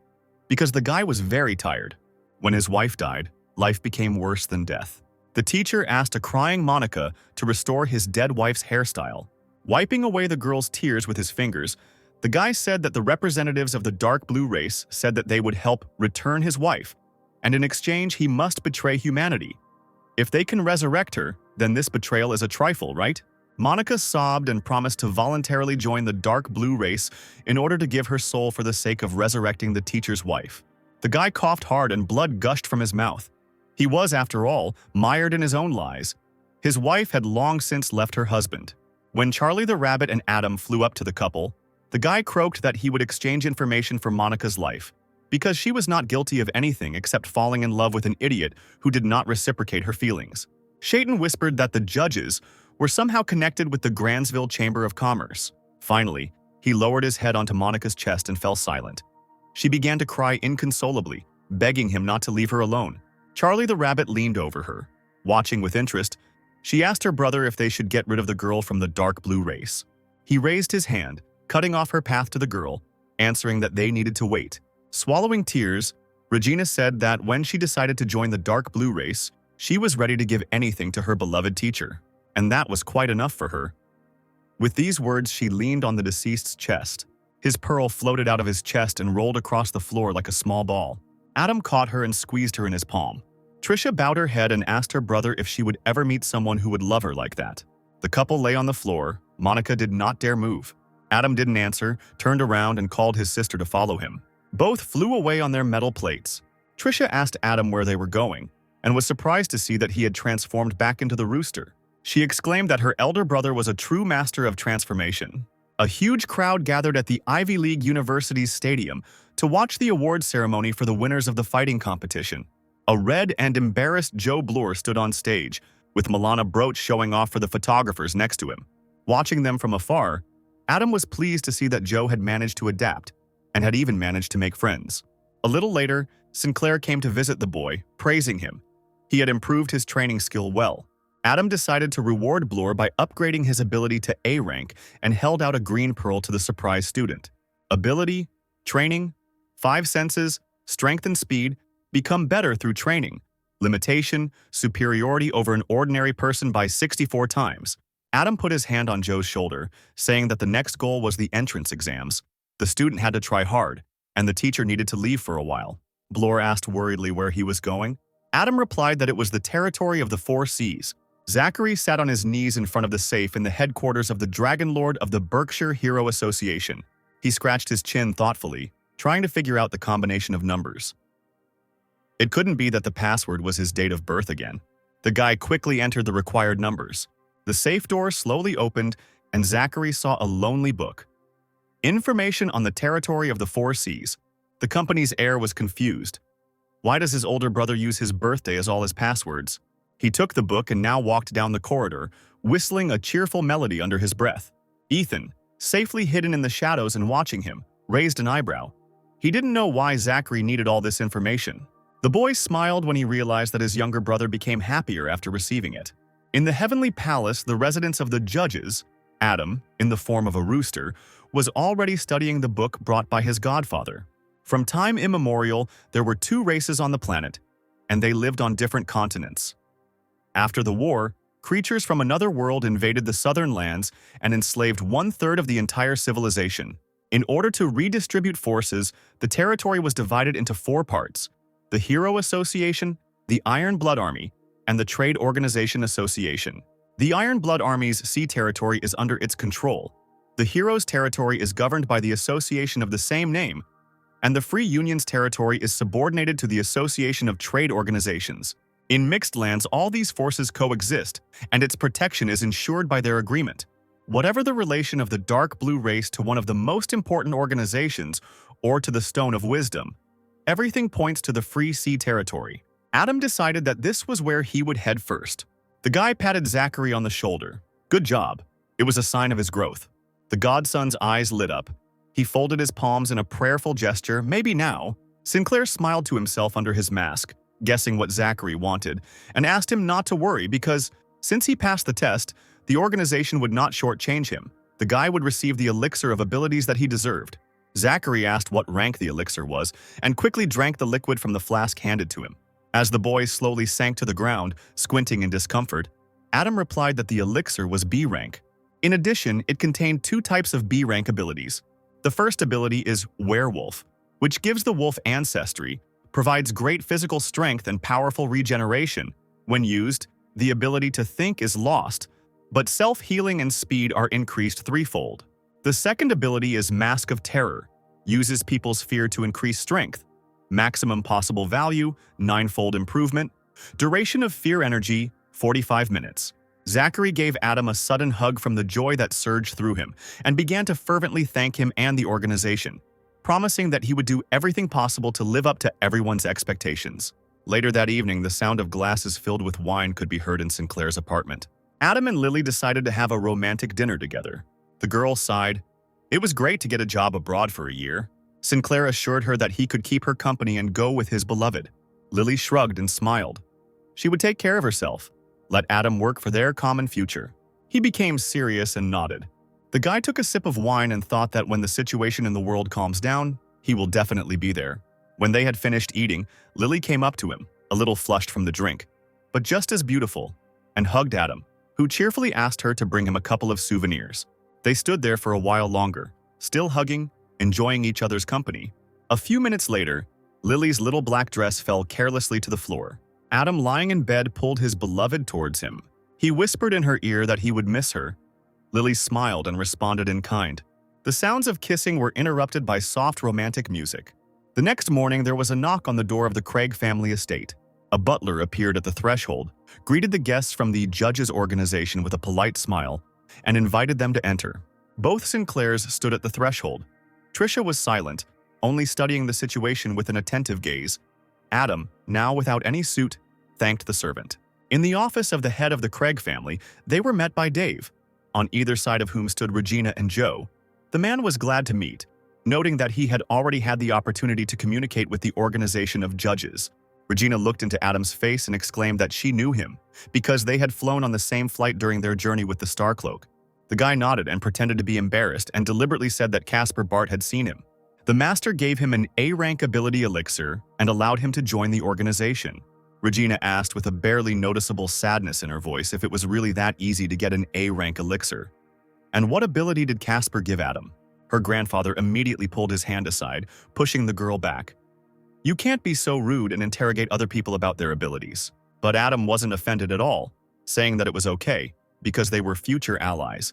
because the guy was very tired. When his wife died, life became worse than death. The teacher asked a crying Monica to restore his dead wife's hairstyle. Wiping away the girl's tears with his fingers, the guy said that the representatives of the dark blue race said that they would help return his wife, and in exchange he must betray humanity. If they can resurrect her, then this betrayal is a trifle, right? Monica sobbed and promised to voluntarily join the dark blue race in order to give her soul for the sake of resurrecting the teacher's wife. The guy coughed hard and blood gushed from his mouth. He was, after all, mired in his own lies. His wife had long since left her husband. When Charlie the rabbit and Adam flew up to the couple, the guy croaked that he would exchange information for Monica's life, because she was not guilty of anything except falling in love with an idiot who did not reciprocate her feelings. Shayton whispered that the judges were somehow connected with the Grandsville Chamber of Commerce. Finally, he lowered his head onto Monica's chest and fell silent. She began to cry inconsolably, begging him not to leave her alone. Charlie the rabbit leaned over her. Watching with interest, she asked her brother if they should get rid of the girl from the dark blue race. He raised his hand, cutting off her path to the girl, answering that they needed to wait. Swallowing tears, Regina said that when she decided to join the dark blue race, she was ready to give anything to her beloved teacher, and that was quite enough for her. With these words, she leaned on the deceased's chest. His pearl floated out of his chest and rolled across the floor like a small ball. Adam caught her and squeezed her in his palm. Trisha bowed her head and asked her brother if she would ever meet someone who would love her like that. The couple lay on the floor. Monica did not dare move. Adam didn't answer, turned around and called his sister to follow him. Both flew away on their metal plates. Trisha asked Adam where they were going, and was surprised to see that he had transformed back into the rooster. She exclaimed that her elder brother was a true master of transformation. A huge crowd gathered at the Ivy League University's stadium to watch the award ceremony for the winners of the fighting competition. A red and embarrassed Joe Bloor stood on stage, with Milana Broach showing off for the photographers next to him. Watching them from afar, Adam was pleased to see that Joe had managed to adapt, and had even managed to make friends. A little later, Sinclair came to visit the boy, praising him. He had improved his training skill well. Adam decided to reward Bloor by upgrading his ability to A rank and held out a green pearl to the surprised student. Ability, training, 5 senses, strength and speed become better through training. Limitation, superiority over an ordinary person by 64 times. Adam put his hand on Joe's shoulder, saying that the next goal was the entrance exams. The student had to try hard, and the teacher needed to leave for a while. Bloor asked worriedly where he was going. Adam replied that it was the territory of the 4 Seas. Zachary sat on his knees in front of the safe in the headquarters of the Dragon Lord of the Berkshire Hero Association. He scratched his chin thoughtfully, trying to figure out the combination of numbers. It couldn't be that the password was his date of birth again. The guy quickly entered the required numbers. The safe door slowly opened, and Zachary saw a lonely book. Information on the territory of the 4 Seas. The company's heir was confused. Why does his older brother use his birthday as all his passwords? He took the book and now walked down the corridor, whistling a cheerful melody under his breath. Ethan, safely hidden in the shadows and watching him, raised an eyebrow. He didn't know why Zachary needed all this information. The boy smiled when he realized that his younger brother became happier after receiving it. In the heavenly palace, the residence of the judges, Adam, in the form of a rooster, was already studying the book brought by his godfather. From time immemorial, there were 2 races on the planet, and they lived on different continents. After the war, creatures from another world invaded the southern lands and enslaved 1/3 of the entire civilization. In order to redistribute forces, the territory was divided into 4 parts: the Hero Association, the Iron Blood Army, and the Trade Organization Association. The Iron Blood Army's sea territory is under its control. The Heroes' territory is governed by the association of the same name, and the Free Union's territory is subordinated to the Association of Trade Organizations. In mixed lands, all these forces coexist, and its protection is ensured by their agreement. Whatever the relation of the dark blue race to one of the most important organizations, or to the Stone of Wisdom, everything points to the Free Sea territory. Adam decided that this was where he would head first. The guy patted Zachary on the shoulder. Good job. It was a sign of his growth. The godson's eyes lit up. He folded his palms in a prayerful gesture. Maybe now. Sinclair smiled to himself under his mask, guessing what Zachary wanted, and asked him not to worry because, since he passed the test, the organization would not shortchange him. The guy would receive the elixir of abilities that he deserved. Zachary asked what rank the elixir was, and quickly drank the liquid from the flask handed to him. As the boy slowly sank to the ground, squinting in discomfort, Adam replied that the elixir was B rank. In addition, it contained 2 types of B rank abilities. The first ability is Werewolf, which gives the wolf ancestry, provides great physical strength and powerful regeneration. When used, the ability to think is lost, but self-healing and speed are increased 3-fold. The second ability is Mask of Terror, uses people's fear to increase strength. Maximum possible value, 9-fold improvement. Duration of fear energy, 45 minutes. Zachary gave Adam a sudden hug from the joy that surged through him and began to fervently thank him and the organization, promising that he would do everything possible to live up to everyone's expectations. Later that evening, the sound of glasses filled with wine could be heard in Sinclair's apartment. Adam and Lily decided to have a romantic dinner together. The girl sighed, It was great to get a job abroad for a year. Sinclair assured her that he could keep her company and go with his beloved. Lily shrugged and smiled. She would take care of herself. Let Adam work for their common future. He became serious and nodded. The guy took a sip of wine and thought that when the situation in the world calms down, he will definitely be there. When they had finished eating, Lily came up to him, a little flushed from the drink, but just as beautiful, and hugged Adam, who cheerfully asked her to bring him a couple of souvenirs. They stood there for a while longer, still hugging, enjoying each other's company. A few minutes later, Lily's little black dress fell carelessly to the floor. Adam, lying in bed, pulled his beloved towards him. He whispered in her ear that he would miss her. Lily smiled and responded in kind. The sounds of kissing were interrupted by soft romantic music. The next morning, there was a knock on the door of the Craig family estate. A butler appeared at the threshold, greeted the guests from the judges' organization with a polite smile, and invited them to enter. Both Sinclairs stood at the threshold. Trisha was silent, only studying the situation with an attentive gaze. Adam, now without any suit, thanked the servant. In the office of the head of the Craig family, they were met by Dave, on either side of whom stood Regina and Joe. The man was glad to meet, noting that he had already had the opportunity to communicate with the organization of judges. Regina looked into Adam's face and exclaimed that she knew him, because they had flown on the same flight during their journey with the Starcloak. The guy nodded and pretended to be embarrassed and deliberately said that Caspar Bart had seen him. The master gave him an A-rank ability elixir and allowed him to join the organization. Regina asked with a barely noticeable sadness in her voice if it was really that easy to get an A-rank elixir. And what ability did Caspar give Adam? Her grandfather immediately pulled his hand aside, pushing the girl back. You can't be so rude and interrogate other people about their abilities. But Adam wasn't offended at all, saying that it was okay, because they were future allies.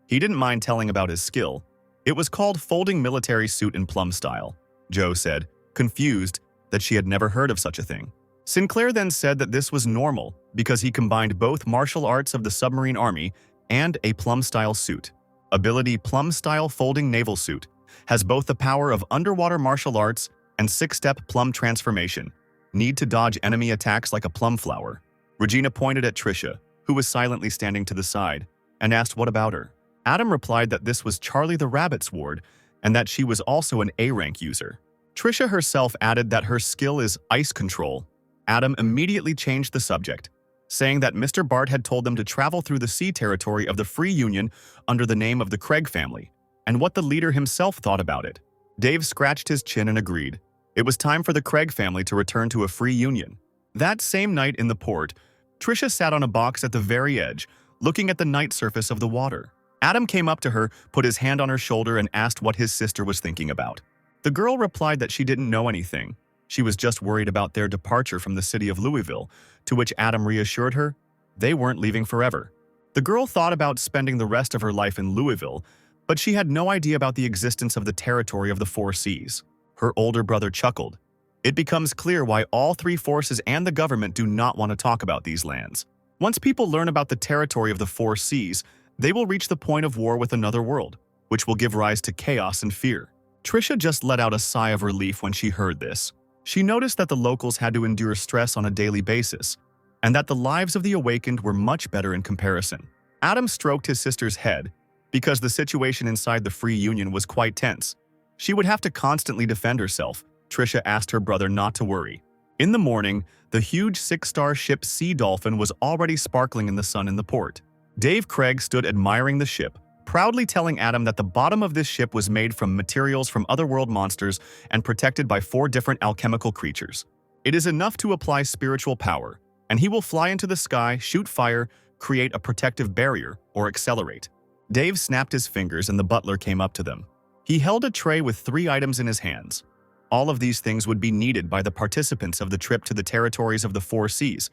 He didn't mind telling about his skill. It was called folding military suit in plum style, Joe said, confused that she had never heard of such a thing. Sinclair then said that this was normal because he combined both martial arts of the submarine army and a plum-style suit. Ability Plum-Style Folding Naval Suit has both the power of underwater martial arts and 6-step plum transformation. Need to dodge enemy attacks like a plum flower. Regina pointed at Trisha, who was silently standing to the side, and asked what about her. Adam replied that this was Charlie the Rabbit's ward and that she was also an A-rank user. Trisha herself added that her skill is ice control. Adam immediately changed the subject, saying that Mr. Bart had told them to travel through the sea territory of the Free Union under the name of the Craig family, and what the leader himself thought about it. Dave scratched his chin and agreed. It was time for the Craig family to return to a free union. That same night in the port, Trisha sat on a box at the very edge, looking at the night surface of the water. Adam came up to her, put his hand on her shoulder, and asked what his sister was thinking about. The girl replied that she didn't know anything. She was just worried about their departure from the city of Louisville, to which Adam reassured her they weren't leaving forever. The girl thought about spending the rest of her life in Louisville, but she had no idea about the existence of the territory of the Four Seas. Her older brother chuckled. It becomes clear why all three forces and the government do not want to talk about these lands. Once people learn about the territory of the Four Seas, they will reach the point of war with another world, which will give rise to chaos and fear. Trisha just let out a sigh of relief when she heard this. She noticed that the locals had to endure stress on a daily basis, and that the lives of the awakened were much better in comparison. Adam stroked his sister's head, because the situation inside the Free Union was quite tense. She would have to constantly defend herself. Trisha asked her brother not to worry. In the morning, the huge 6-star ship Sea Dolphin was already sparkling in the sun in the port. Dave Craig stood admiring the ship, proudly telling Adam that the bottom of this ship was made from materials from otherworld monsters and protected by 4 different alchemical creatures. It is enough to apply spiritual power, and he will fly into the sky, shoot fire, create a protective barrier, or accelerate. Dave snapped his fingers and the butler came up to them. He held a tray with 3 items in his hands. All of these things would be needed by the participants of the trip to the territories of the Four Seas: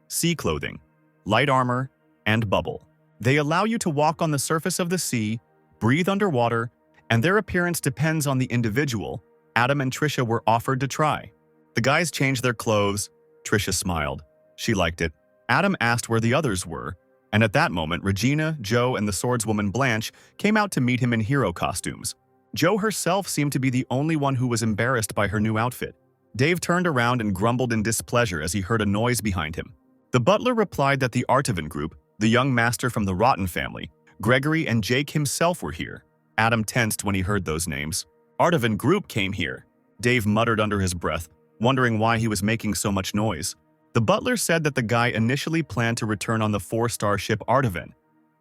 sea clothing, light armor, and bubble. They allow you to walk on the surface of the sea, breathe underwater, and their appearance depends on the individual. Adam and Trisha were offered to try. The guys changed their clothes. Trisha smiled. She liked it. Adam asked where the others were, and at that moment, Regina, Joe, and the swordswoman Blanche came out to meet him in hero costumes. Joe herself seemed to be the only one who was embarrassed by her new outfit. Dave turned around and grumbled in displeasure as he heard a noise behind him. The butler replied that the Artivan group, the young master from the Rotten family, Gregory and Jake himself were here. Adam tensed when he heard those names. Artavan Group came here, Dave muttered under his breath, wondering why he was making so much noise. The butler said that the guy initially planned to return on the 4-star ship Artavan,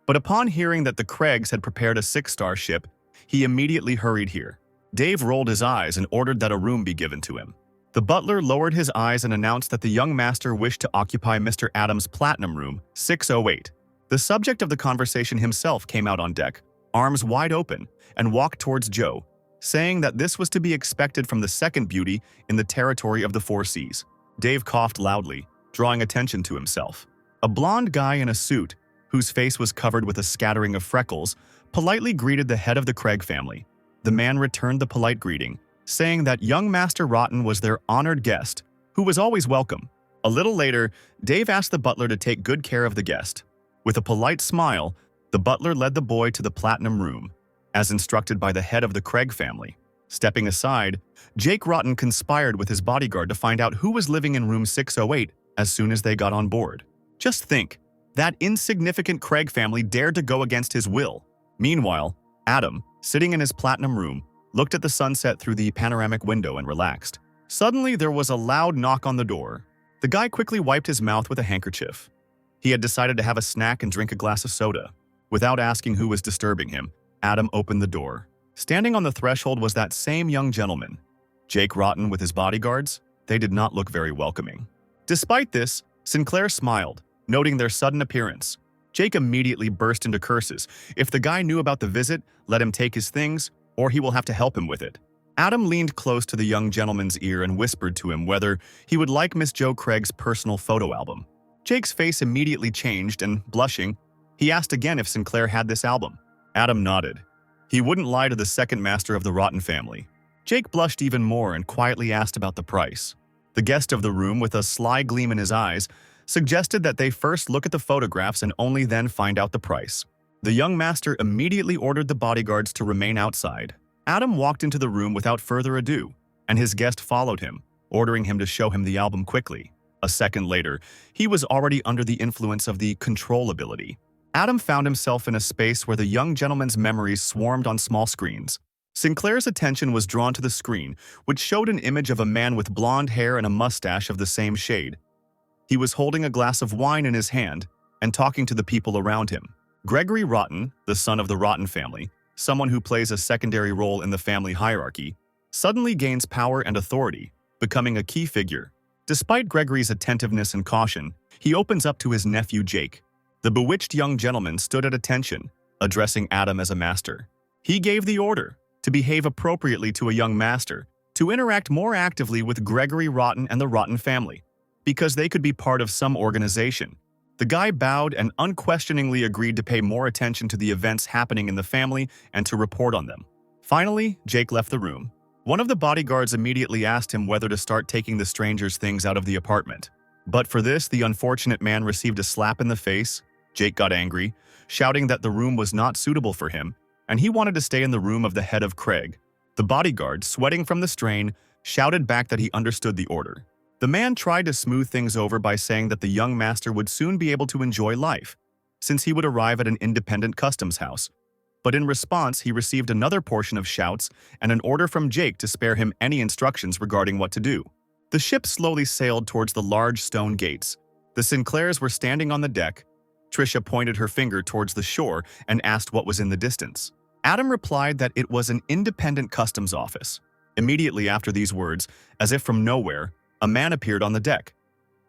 but upon hearing that the Craigs had prepared a 6-star ship, he immediately hurried here. Dave rolled his eyes and ordered that a room be given to him. The butler lowered his eyes and announced that the young master wished to occupy Mr. Adams' platinum room, 608. The subject of the conversation himself came out on deck, arms wide open, and walked towards Joe, saying that this was to be expected from the second beauty in the territory of the 4 seas. Dave coughed loudly, drawing attention to himself. A blond guy in a suit, whose face was covered with a scattering of freckles, politely greeted the head of the Craig family. The man returned the polite greeting, saying that young Master Rotten was their honored guest, who was always welcome. A little later, Dave asked the butler to take good care of the guest. With a polite smile, the butler led the boy to the platinum room, as instructed by the head of the Craig family. Stepping aside, Jake Rotten conspired with his bodyguard to find out who was living in room 608 as soon as they got on board. Just think, that insignificant Craig family dared to go against his will. Meanwhile, Adam, sitting in his platinum room, looked at the sunset through the panoramic window and relaxed. Suddenly, there was a loud knock on the door. The guy quickly wiped his mouth with a handkerchief. He had decided to have a snack and drink a glass of soda. Without asking who was disturbing him, Adam opened the door. Standing on the threshold was that same young gentleman. Jake Rotten with his bodyguards? They did not look very welcoming. Despite this, Sinclair smiled, noting their sudden appearance. Jake immediately burst into curses. If the guy knew about the visit, let him take his things, or he will have to help him with it. Adam leaned close to the young gentleman's ear and whispered to him whether he would like Miss Joe Craig's personal photo album. Jake's face immediately changed and, blushing, he asked again if Sinclair had this album. Adam nodded. He wouldn't lie to the second master of the Rotten family. Jake blushed even more and quietly asked about the price. The guest of the room, with a sly gleam in his eyes, suggested that they first look at the photographs and only then find out the price. The young master immediately ordered the bodyguards to remain outside. Adam walked into the room without further ado, and his guest followed him, ordering him to show him the album quickly. A second later, he was already under the influence of the control ability. Adam found himself in a space where the young gentleman's memories swarmed on small screens. Sinclair's attention was drawn to the screen, which showed an image of a man with blonde hair and a mustache of the same shade. He was holding a glass of wine in his hand and talking to the people around him. Gregory Rotten, the son of the Rotten family, someone who plays a secondary role in the family hierarchy, suddenly gains power and authority, becoming a key figure. Despite Gregory's attentiveness and caution, he opens up to his nephew Jake. The bewitched young gentleman stood at attention, addressing Adam as a master. He gave the order to behave appropriately to a young master, to interact more actively with Gregory Rotten and the Rotten family, because they could be part of some organization. The guy bowed and unquestioningly agreed to pay more attention to the events happening in the family and to report on them. Finally, Jake left the room. One of the bodyguards immediately asked him whether to start taking the stranger's things out of the apartment. But for this, the unfortunate man received a slap in the face. Jake got angry, shouting that the room was not suitable for him, and he wanted to stay in the room of the head of Craig. The bodyguard, sweating from the strain, shouted back that he understood the order. The man tried to smooth things over by saying that the young master would soon be able to enjoy life, since he would arrive at an independent customs house. But in response, he received another portion of shouts and an order from Jake to spare him any instructions regarding what to do. The ship slowly sailed towards the large stone gates. The Sinclairs were standing on the deck. Trisha pointed her finger towards the shore and asked what was in the distance. Adam replied that it was an independent customs office. Immediately after these words, as if from nowhere, a man appeared on the deck.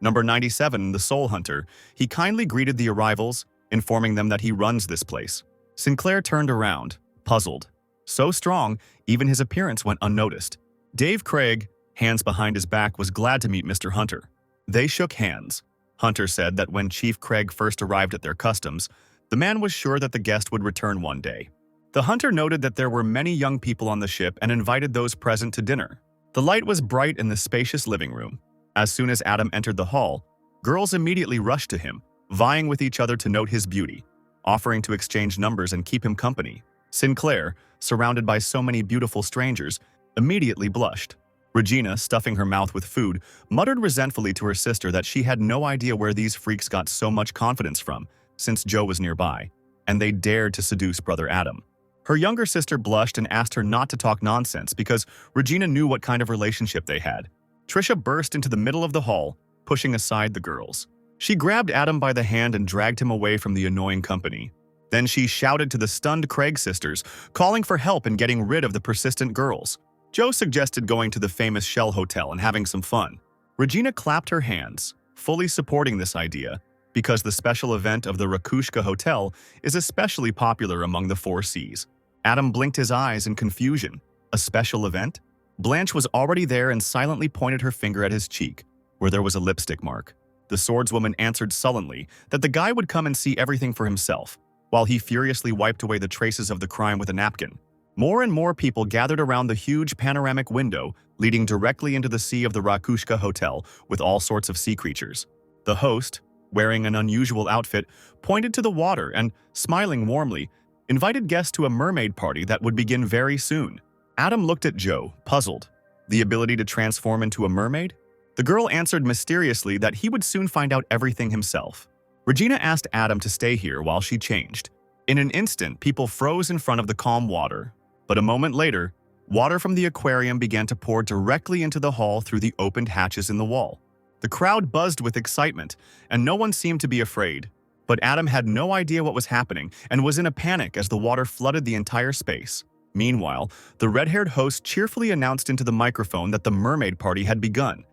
Number 97, the Soul Hunter, he kindly greeted the arrivals, informing them that he runs this place. Sinclair turned around, puzzled. So strong, even his appearance went unnoticed. Dave Craig, hands behind his back, was glad to meet Mr. Hunter. They shook hands. Hunter said that when Chief Craig first arrived at their customs, the man was sure that the guest would return one day. The hunter noted that there were many young people on the ship and invited those present to dinner. The light was bright in the spacious living room. As soon as Adam entered the hall, girls immediately rushed to him, vying with each other to note his beauty, offering to exchange numbers and keep him company. Sinclair, surrounded by so many beautiful strangers, immediately blushed. Regina, stuffing her mouth with food, muttered resentfully to her sister that she had no idea where these freaks got so much confidence from, since Joe was nearby, and they dared to seduce Brother Adam. Her younger sister blushed and asked her not to talk nonsense because Regina knew what kind of relationship they had. Trisha burst into the middle of the hall, pushing aside the girls. She grabbed Adam by the hand and dragged him away from the annoying company. Then she shouted to the stunned Craig sisters, calling for help in getting rid of the persistent girls. Joe suggested going to the famous Shell Hotel and having some fun. Regina clapped her hands, fully supporting this idea, because the special event of the Rakushka Hotel is especially popular among the 4 Cs. Adam blinked his eyes in confusion. A special event? Blanche was already there and silently pointed her finger at his cheek, where there was a lipstick mark. The swordswoman answered sullenly that the guy would come and see everything for himself, while he furiously wiped away the traces of the crime with a napkin. More and more people gathered around the huge panoramic window leading directly into the sea of the Rakushka Hotel with all sorts of sea creatures. The host, wearing an unusual outfit, pointed to the water and, smiling warmly, invited guests to a mermaid party that would begin very soon. Adam looked at Joe, puzzled. The ability to transform into a mermaid? The girl answered mysteriously that he would soon find out everything himself. Regina asked Adam to stay here while she changed. In an instant, people froze in front of the calm water. But a moment later, water from the aquarium began to pour directly into the hall through the opened hatches in the wall. The crowd buzzed with excitement, and no one seemed to be afraid. But Adam had no idea what was happening and was in a panic as the water flooded the entire space. Meanwhile, the red-haired host cheerfully announced into the microphone that the mermaid party had begun,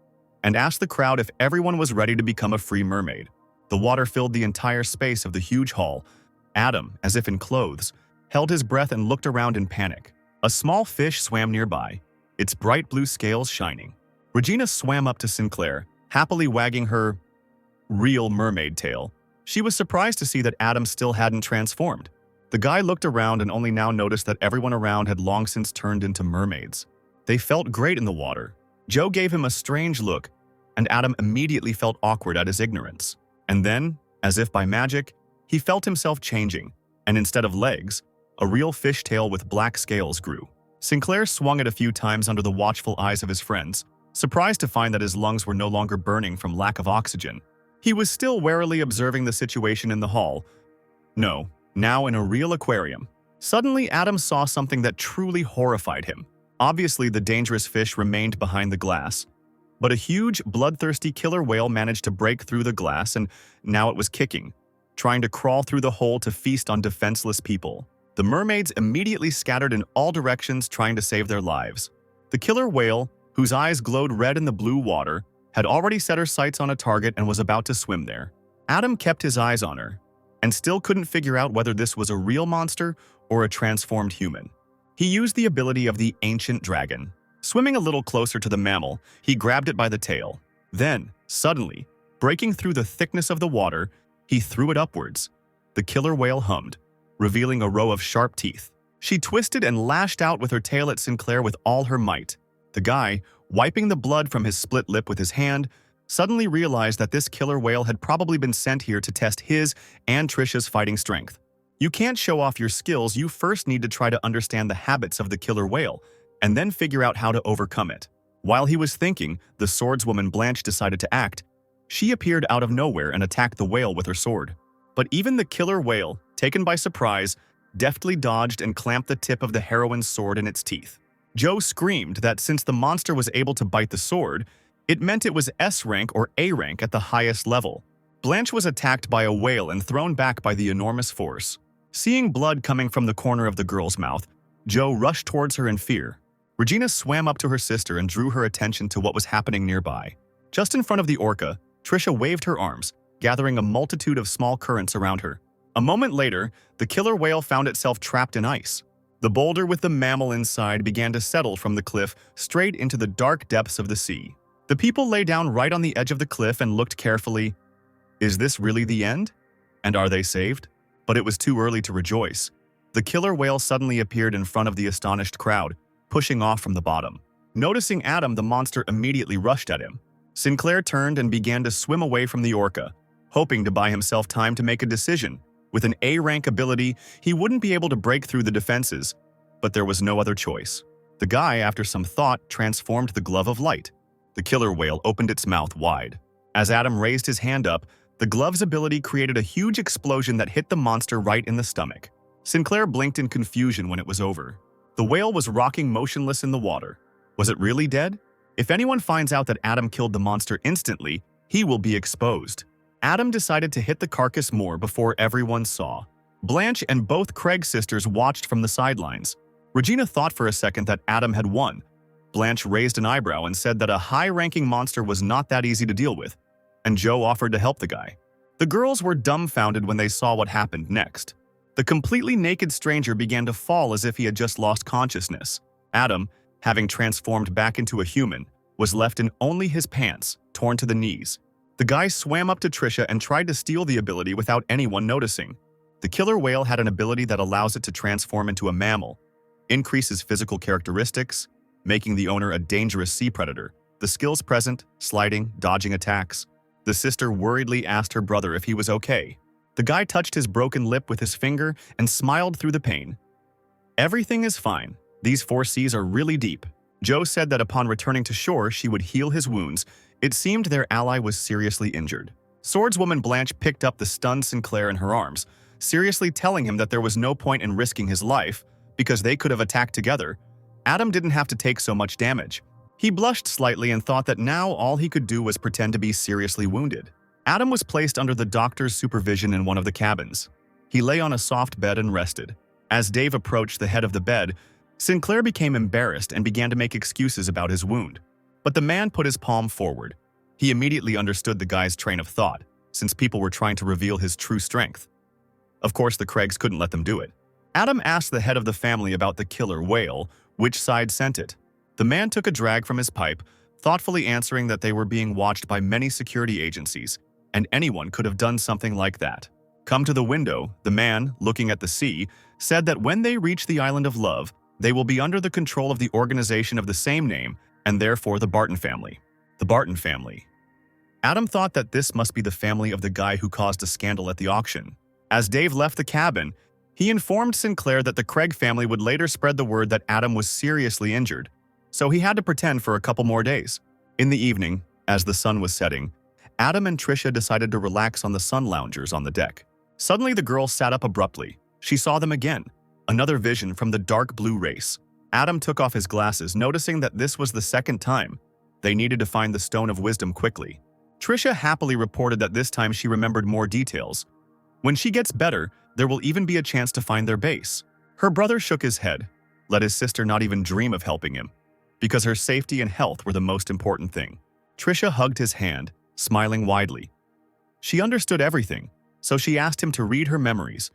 and asked the crowd if everyone was ready to become a free mermaid. The water filled the entire space of the huge hall. Adam, as if in clothes, held his breath and looked around in panic. A small fish swam nearby, its bright blue scales shining. Regina swam up to Sinclair, happily wagging her real mermaid tail. She was surprised to see that Adam still hadn't transformed. The guy looked around and only now noticed that everyone around had long since turned into mermaids. They felt great in the water. Joe gave him a strange look, and Adam immediately felt awkward at his ignorance. And then, as if by magic, he felt himself changing, and instead of legs, a real fishtail with black scales grew. Sinclair swung it a few times under the watchful eyes of his friends, surprised to find that his lungs were no longer burning from lack of oxygen. He was still warily observing the situation in the hall. No, now in a real aquarium. Suddenly, Adam saw something that truly horrified him. Obviously, the dangerous fish remained behind the glass, but a huge, bloodthirsty killer whale managed to break through the glass, and now it was kicking, trying to crawl through the hole to feast on defenseless people. The mermaids immediately scattered in all directions trying to save their lives. The killer whale, whose eyes glowed red in the blue water, had already set her sights on a target and was about to swim there. Adam kept his eyes on her, and still couldn't figure out whether this was a real monster or a transformed human. He used the ability of the ancient dragon. Swimming a little closer to the mammal, he grabbed it by the tail. Then, suddenly, breaking through the thickness of the water, he threw it upwards. The killer whale hummed, revealing a row of sharp teeth. She twisted and lashed out with her tail at Sinclair with all her might. The guy, wiping the blood from his split lip with his hand, suddenly realized that this killer whale had probably been sent here to test his and Trisha's fighting strength. You can't show off your skills, you first need to try to understand the habits of the killer whale, and then figure out how to overcome it. While he was thinking, the swordswoman Blanche decided to act. She appeared out of nowhere and attacked the whale with her sword. But even the killer whale, taken by surprise, deftly dodged and clamped the tip of the heroine's sword in its teeth. Joe screamed that since the monster was able to bite the sword, it meant it was S rank or A rank at the highest level. Blanche was attacked by a whale and thrown back by the enormous force. Seeing blood coming from the corner of the girl's mouth, Joe rushed towards her in fear. Regina swam up to her sister and drew her attention to what was happening nearby. Just in front of the orca, Trisha waved her arms, gathering a multitude of small currents around her. A moment later, the killer whale found itself trapped in ice. The boulder with the mammal inside began to settle from the cliff straight into the dark depths of the sea. The people lay down right on the edge of the cliff and looked carefully. Is this really the end? And are they saved? But it was too early to rejoice. The killer whale suddenly appeared in front of the astonished crowd, pushing off from the bottom. Noticing Adam, the monster immediately rushed at him. Sinclair turned and began to swim away from the orca, hoping to buy himself time to make a decision. With an A-rank ability, he wouldn't be able to break through the defenses, but there was no other choice. The guy, after some thought, transformed the glove of light. The killer whale opened its mouth wide. As Adam raised his hand up, the glove's ability created a huge explosion that hit the monster right in the stomach. Sinclair blinked in confusion when it was over. The whale was rocking motionless in the water. Was it really dead? If anyone finds out that Adam killed the monster instantly, he will be exposed. Adam decided to hit the carcass more before everyone saw. Blanche and both Craig's sisters watched from the sidelines. Regina thought for a second that Adam had won. Blanche raised an eyebrow and said that a high-ranking monster was not that easy to deal with, and Joe offered to help the guy. The girls were dumbfounded when they saw what happened next. The completely naked stranger began to fall as if he had just lost consciousness. Adam, having transformed back into a human, was left in only his pants, torn to the knees. The guy swam up to Trisha and tried to steal the ability without anyone noticing. The killer whale had an ability that allows it to transform into a mammal, increases physical characteristics, making the owner a dangerous sea predator. The skills present: sliding, dodging attacks. The sister worriedly asked her brother if he was okay. The guy touched his broken lip with his finger and smiled through the pain. Everything is fine. These 4 seas are really deep. Joe said that upon returning to shore, she would heal his wounds. It seemed their ally was seriously injured. Swordswoman Blanche picked up the stunned Sinclair in her arms, seriously telling him that there was no point in risking his life because they could have attacked together. Adam didn't have to take so much damage. He blushed slightly and thought that now all he could do was pretend to be seriously wounded. Adam was placed under the doctor's supervision in one of the cabins. He lay on a soft bed and rested. As Dave approached the head of the bed, Sinclair became embarrassed and began to make excuses about his wound. But the man put his palm forward. He immediately understood the guy's train of thought, since people were trying to reveal his true strength. Of course, the Craigs couldn't let them do it. Adam asked the head of the family about the killer whale, which side sent it. The man took a drag from his pipe, thoughtfully answering that they were being watched by many security agencies, and anyone could have done something like that. Come to the window, the man, looking at the sea, said that when they reach the island of love, they will be under the control of the organization of the same name, and therefore the Barton family. The Barton family. Adam thought that this must be the family of the guy who caused a scandal at the auction. As Dave left the cabin, he informed Sinclair that the Craig family would later spread the word that Adam was seriously injured, so he had to pretend for a couple more days. In the evening, as the sun was setting, Adam and Trisha decided to relax on the sun loungers on the deck. Suddenly the girl sat up abruptly. She saw them again. Another vision from the dark blue race. Adam took off his glasses, noticing that this was the second time. They needed to find the Stone of Wisdom quickly. Trisha happily reported that this time she remembered more details. When she gets better, there will even be a chance to find their base. Her brother shook his head, let his sister not even dream of helping him, because her safety and health were the most important thing. Trisha hugged his hand, smiling widely. She understood everything, so she asked him to read her memories.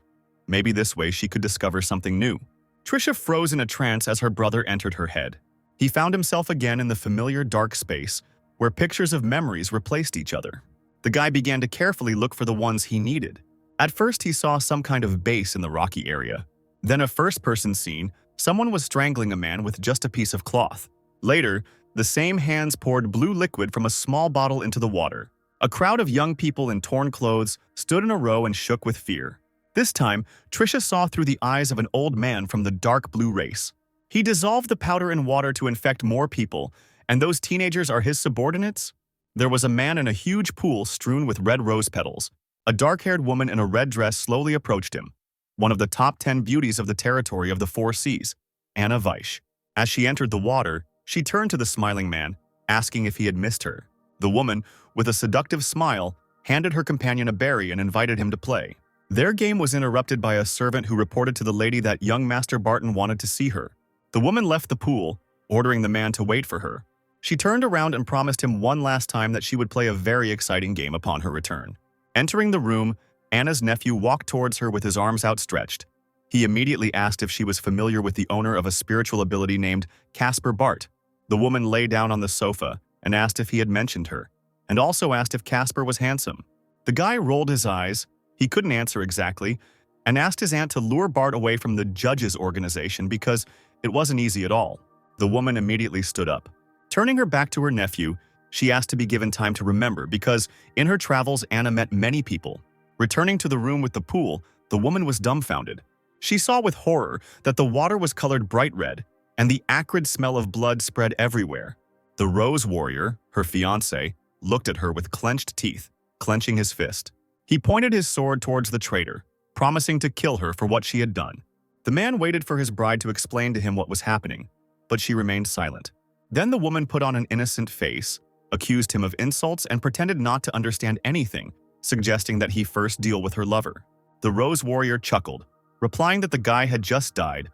Maybe this way she could discover something new. Trisha froze in a trance as her brother entered her head. He found himself again in the familiar dark space, where pictures of memories replaced each other. The guy began to carefully look for the ones he needed. At first he saw some kind of base in the rocky area. Then a first-person scene, someone was strangling a man with just a piece of cloth. Later, the same hands poured blue liquid from a small bottle into the water. A crowd of young people in torn clothes stood in a row and shook with fear. This time, Trisha saw through the eyes of an old man from the dark blue race. He dissolved the powder in water to infect more people, and those teenagers are his subordinates? There was a man in a huge pool strewn with red rose petals. A dark-haired woman in a red dress slowly approached him. One of the top 10 beauties of the territory of the 4 seas, Anna Weish. As she entered the water, she turned to the smiling man, asking if he had missed her. The woman, with a seductive smile, handed her companion a berry and invited him to play. Their game was interrupted by a servant who reported to the lady that young Master Barton wanted to see her. The woman left the pool, ordering the man to wait for her. She turned around and promised him one last time that she would play a very exciting game upon her return. Entering the room, Anna's nephew walked towards her with his arms outstretched. He immediately asked if she was familiar with the owner of a spiritual ability named Caspar Bart. The woman lay down on the sofa and asked if he had mentioned her, and also asked if Caspar was handsome. The guy rolled his eyes, he couldn't answer exactly, and asked his aunt to lure Bart away from the judges' organization because it wasn't easy at all. The woman immediately stood up. Turning her back to her nephew, she asked to be given time to remember because in her travels Anna met many people. Returning to the room with the pool, the woman was dumbfounded. She saw with horror that the water was colored bright red, and the acrid smell of blood spread everywhere. The Rose Warrior, her fiancé, looked at her with clenched teeth, clenching his fist. He pointed his sword towards the traitor. promising to kill her for what she had done. The man waited for his bride to explain to him what was happening, but she remained silent. Then the woman put on an innocent face, accused him of insults, and pretended not to understand anything, suggesting that he first deal with her lover. The Rose Warrior chuckled, replying that the guy had just died,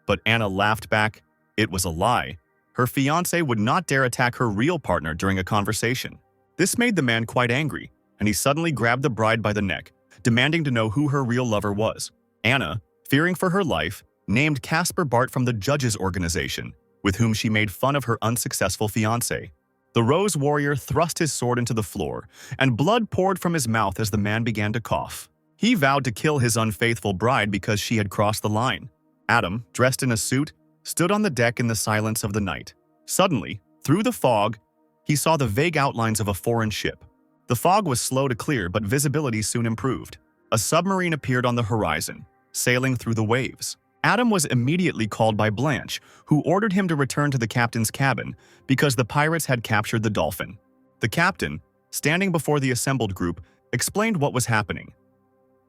but Anna laughed back. It was a lie. Her fiancé would not dare attack her real partner during a conversation. This made the man quite angry, and he suddenly grabbed the bride by the neck, demanding to know who her real lover was. Anna, fearing for her life, named Casper Bart from the judges' organization, with whom she made fun of her unsuccessful fiancé. The Rose Warrior thrust his sword into the floor, and blood poured from his mouth as the man began to cough. He vowed to kill his unfaithful bride because she had crossed the line. Adam, dressed in a suit, stood on the deck in the silence of the night. Suddenly, through the fog, he saw the vague outlines of a foreign ship. The fog was slow to clear, but visibility soon improved. A submarine appeared on the horizon, sailing through the waves. Adam was immediately called by Blanche, who ordered him to return to the captain's cabin because the pirates had captured the Dolphin. The captain, standing before the assembled group, explained what was happening.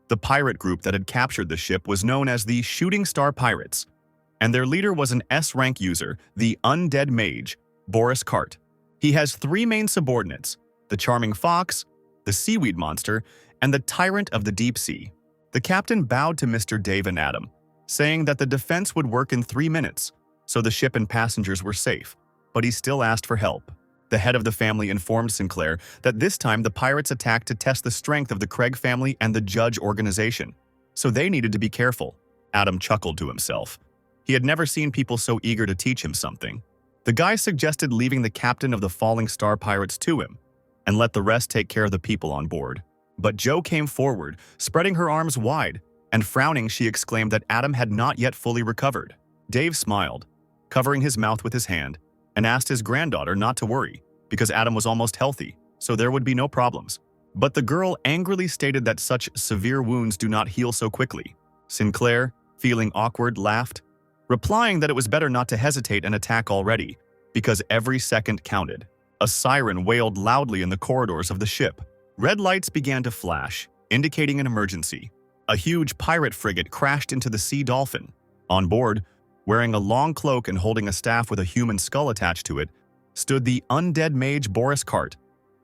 The pirate group that had captured the ship was known as the Shooting Star Pirates, and their leader was an S-rank user, the undead mage, Boris Cart. He has 3 main subordinates: the Charming Fox, the Seaweed Monster, and the Tyrant of the Deep Sea. The captain bowed to Mr. Dave and Adam, saying that the defense would work in 3 minutes, so the ship and passengers were safe, but he still asked for help. The head of the family informed Sinclair that this time the pirates attacked to test the strength of the Craig family and the Judge organization, so they needed to be careful. Adam chuckled to himself. He had never seen people so eager to teach him something. The guy suggested leaving the captain of the Falling Star Pirates to him, and let the rest take care of the people on board. But Jo came forward, spreading her arms wide, and frowning she exclaimed that Adam had not yet fully recovered. Dave smiled, covering his mouth with his hand, and asked his granddaughter not to worry, because Adam was almost healthy, so there would be no problems. But the girl angrily stated that such severe wounds do not heal so quickly. Sinclair, feeling awkward, laughed, replying that it was better not to hesitate and attack already, because every second counted. A siren wailed loudly in the corridors of the ship. Red lights began to flash, indicating an emergency. A huge pirate frigate crashed into the Sea Dolphin. On board, wearing a long cloak and holding a staff with a human skull attached to it, stood the undead mage Boris Cart,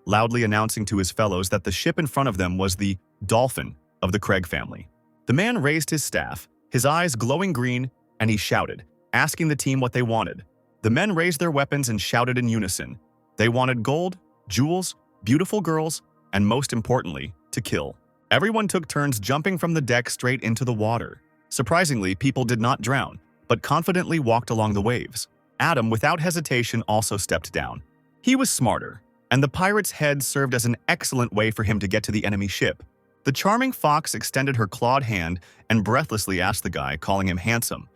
loudly announcing to his fellows that the ship in front of them was the Dolphin of the Craig family. The man raised his staff, his eyes glowing green, and he shouted, asking the team what they wanted. The men raised their weapons and shouted in unison. They wanted gold, jewels, beautiful girls, and most importantly, to kill. Everyone took turns jumping from the deck straight into the water. Surprisingly, people did not drown, but confidently walked along the waves. Adam, without hesitation, also stepped down. He was smarter, and the pirate's head served as an excellent way for him to get to the enemy ship. The Charming Fox extended her clawed hand and breathlessly asked the guy, calling him handsome,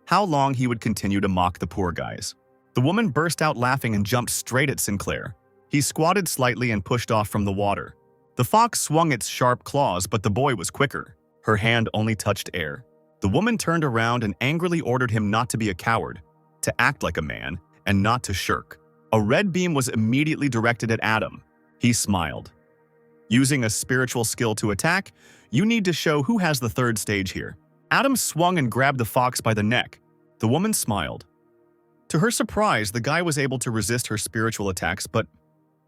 how long he would continue to mock the poor guys. The woman burst out laughing and jumped straight at Sinclair. He squatted slightly and pushed off from the water. The fox swung its sharp claws, but the boy was quicker. Her hand only touched air. The woman turned around and angrily ordered him not to be a coward, to act like a man, and not to shirk. A red beam was immediately directed at Adam. He smiled. Using a spiritual skill to attack, you need to show who has the third stage here. Adam swung and grabbed the fox by the neck. The woman smiled. To her surprise, the guy was able to resist her spiritual attacks, but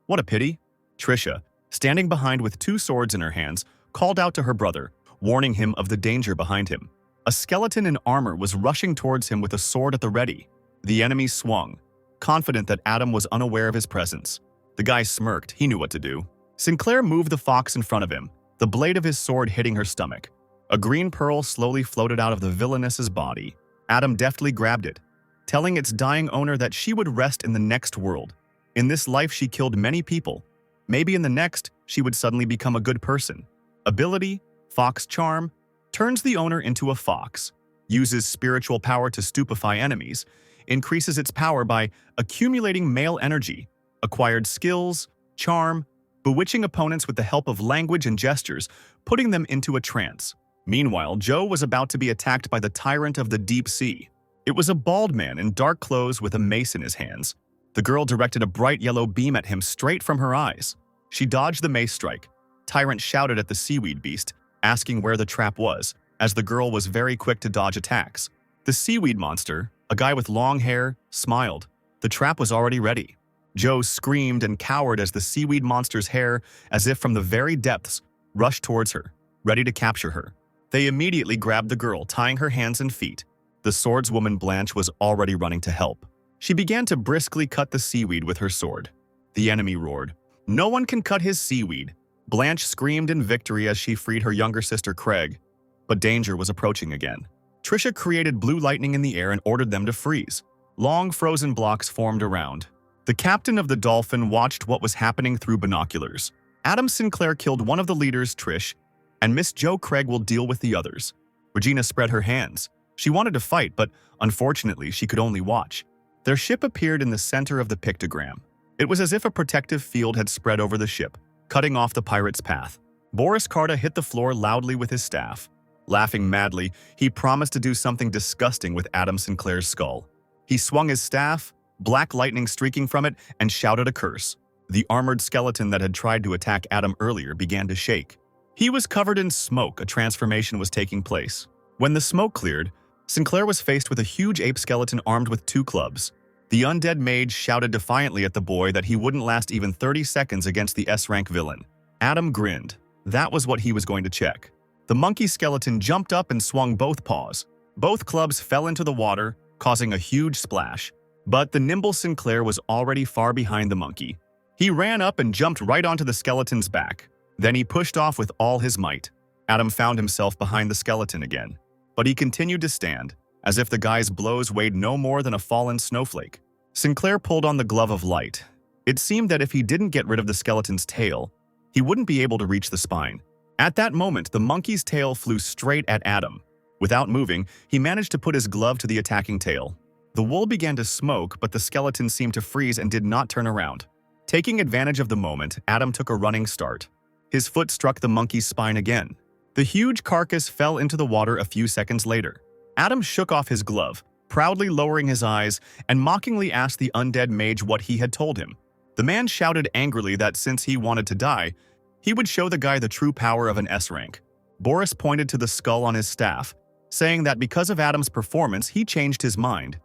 what a pity. Trisha, standing behind with 2 swords in her hands, called out to her brother, warning him of the danger behind him. A skeleton in armor was rushing towards him with a sword at the ready. The enemy swung, confident that Adam was unaware of his presence. The guy smirked. He knew what to do. Sinclair moved the fox in front of him, the blade of his sword hitting her stomach. A green pearl slowly floated out of the villainess's body. Adam deftly grabbed it, telling its dying owner that she would rest in the next world. In this life, she killed many people. Maybe in the next, she would suddenly become a good person. Ability, Fox Charm, turns the owner into a fox, uses spiritual power to stupefy enemies, increases its power by accumulating male energy, acquired skills, charm, bewitching opponents with the help of language and gestures, putting them into a trance. Meanwhile, Jo was about to be attacked by the Tyrant of the Deep Sea. It was a bald man in dark clothes with a mace in his hands. The girl directed a bright yellow beam at him straight from her eyes. She dodged the mace strike. Tyrant shouted at the seaweed beast, asking where the trap was, as the girl was very quick to dodge attacks. The seaweed monster, a guy with long hair, smiled. The trap was already ready. Joe screamed and cowered as the seaweed monster's hair, as if from the very depths, rushed towards her, ready to capture her. They immediately grabbed the girl, tying her hands and feet. The swordswoman Blanche was already running to help. She began to briskly cut the seaweed with her sword. The enemy roared. "No one can cut his seaweed." Blanche screamed in victory as she freed her younger sister Craig. But danger was approaching again. Trisha created blue lightning in the air and ordered them to freeze. Long frozen blocks formed around. The captain of the Dolphin watched what was happening through binoculars. Adam Sinclair killed one of the leaders, Trish, and Miss Jo Craig will deal with the others. Regina spread her hands. She wanted to fight, but unfortunately she could only watch. Their ship appeared in the center of the pictogram. It was as if a protective field had spread over the ship, cutting off the pirate's path. Boris Karta hit the floor loudly with his staff. Laughing madly, he promised to do something disgusting with Adam Sinclair's skull. He swung his staff, black lightning streaking from it, and shouted a curse. The armored skeleton that had tried to attack Adam earlier began to shake. He was covered in smoke. A transformation was taking place. When the smoke cleared, Sinclair was faced with a huge ape skeleton armed with 2 clubs. The undead mage shouted defiantly at the boy that he wouldn't last even 30 seconds against the S-rank villain. Adam grinned. That was what he was going to check. The monkey skeleton jumped up and swung both paws. Both clubs fell into the water, causing a huge splash. But the nimble Sinclair was already far behind the monkey. He ran up and jumped right onto the skeleton's back. Then he pushed off with all his might. Adam found himself behind the skeleton again. But he continued to stand, as if the guy's blows weighed no more than a fallen snowflake. Sinclair pulled on the glove of light. It seemed that if he didn't get rid of the skeleton's tail, he wouldn't be able to reach the spine. At that moment, the monkey's tail flew straight at Adam. Without moving, he managed to put his glove to the attacking tail. The wool began to smoke, but the skeleton seemed to freeze and did not turn around. Taking advantage of the moment, Adam took a running start. His foot struck the monkey's spine again. The huge carcass fell into the water a few seconds later. Adam shook off his glove, proudly lowering his eyes, and mockingly asked the undead mage what he had told him. The man shouted angrily that since he wanted to die, he would show the guy the true power of an S-rank. Boris pointed to the skull on his staff, saying that because of Adam's performance, he changed his mind,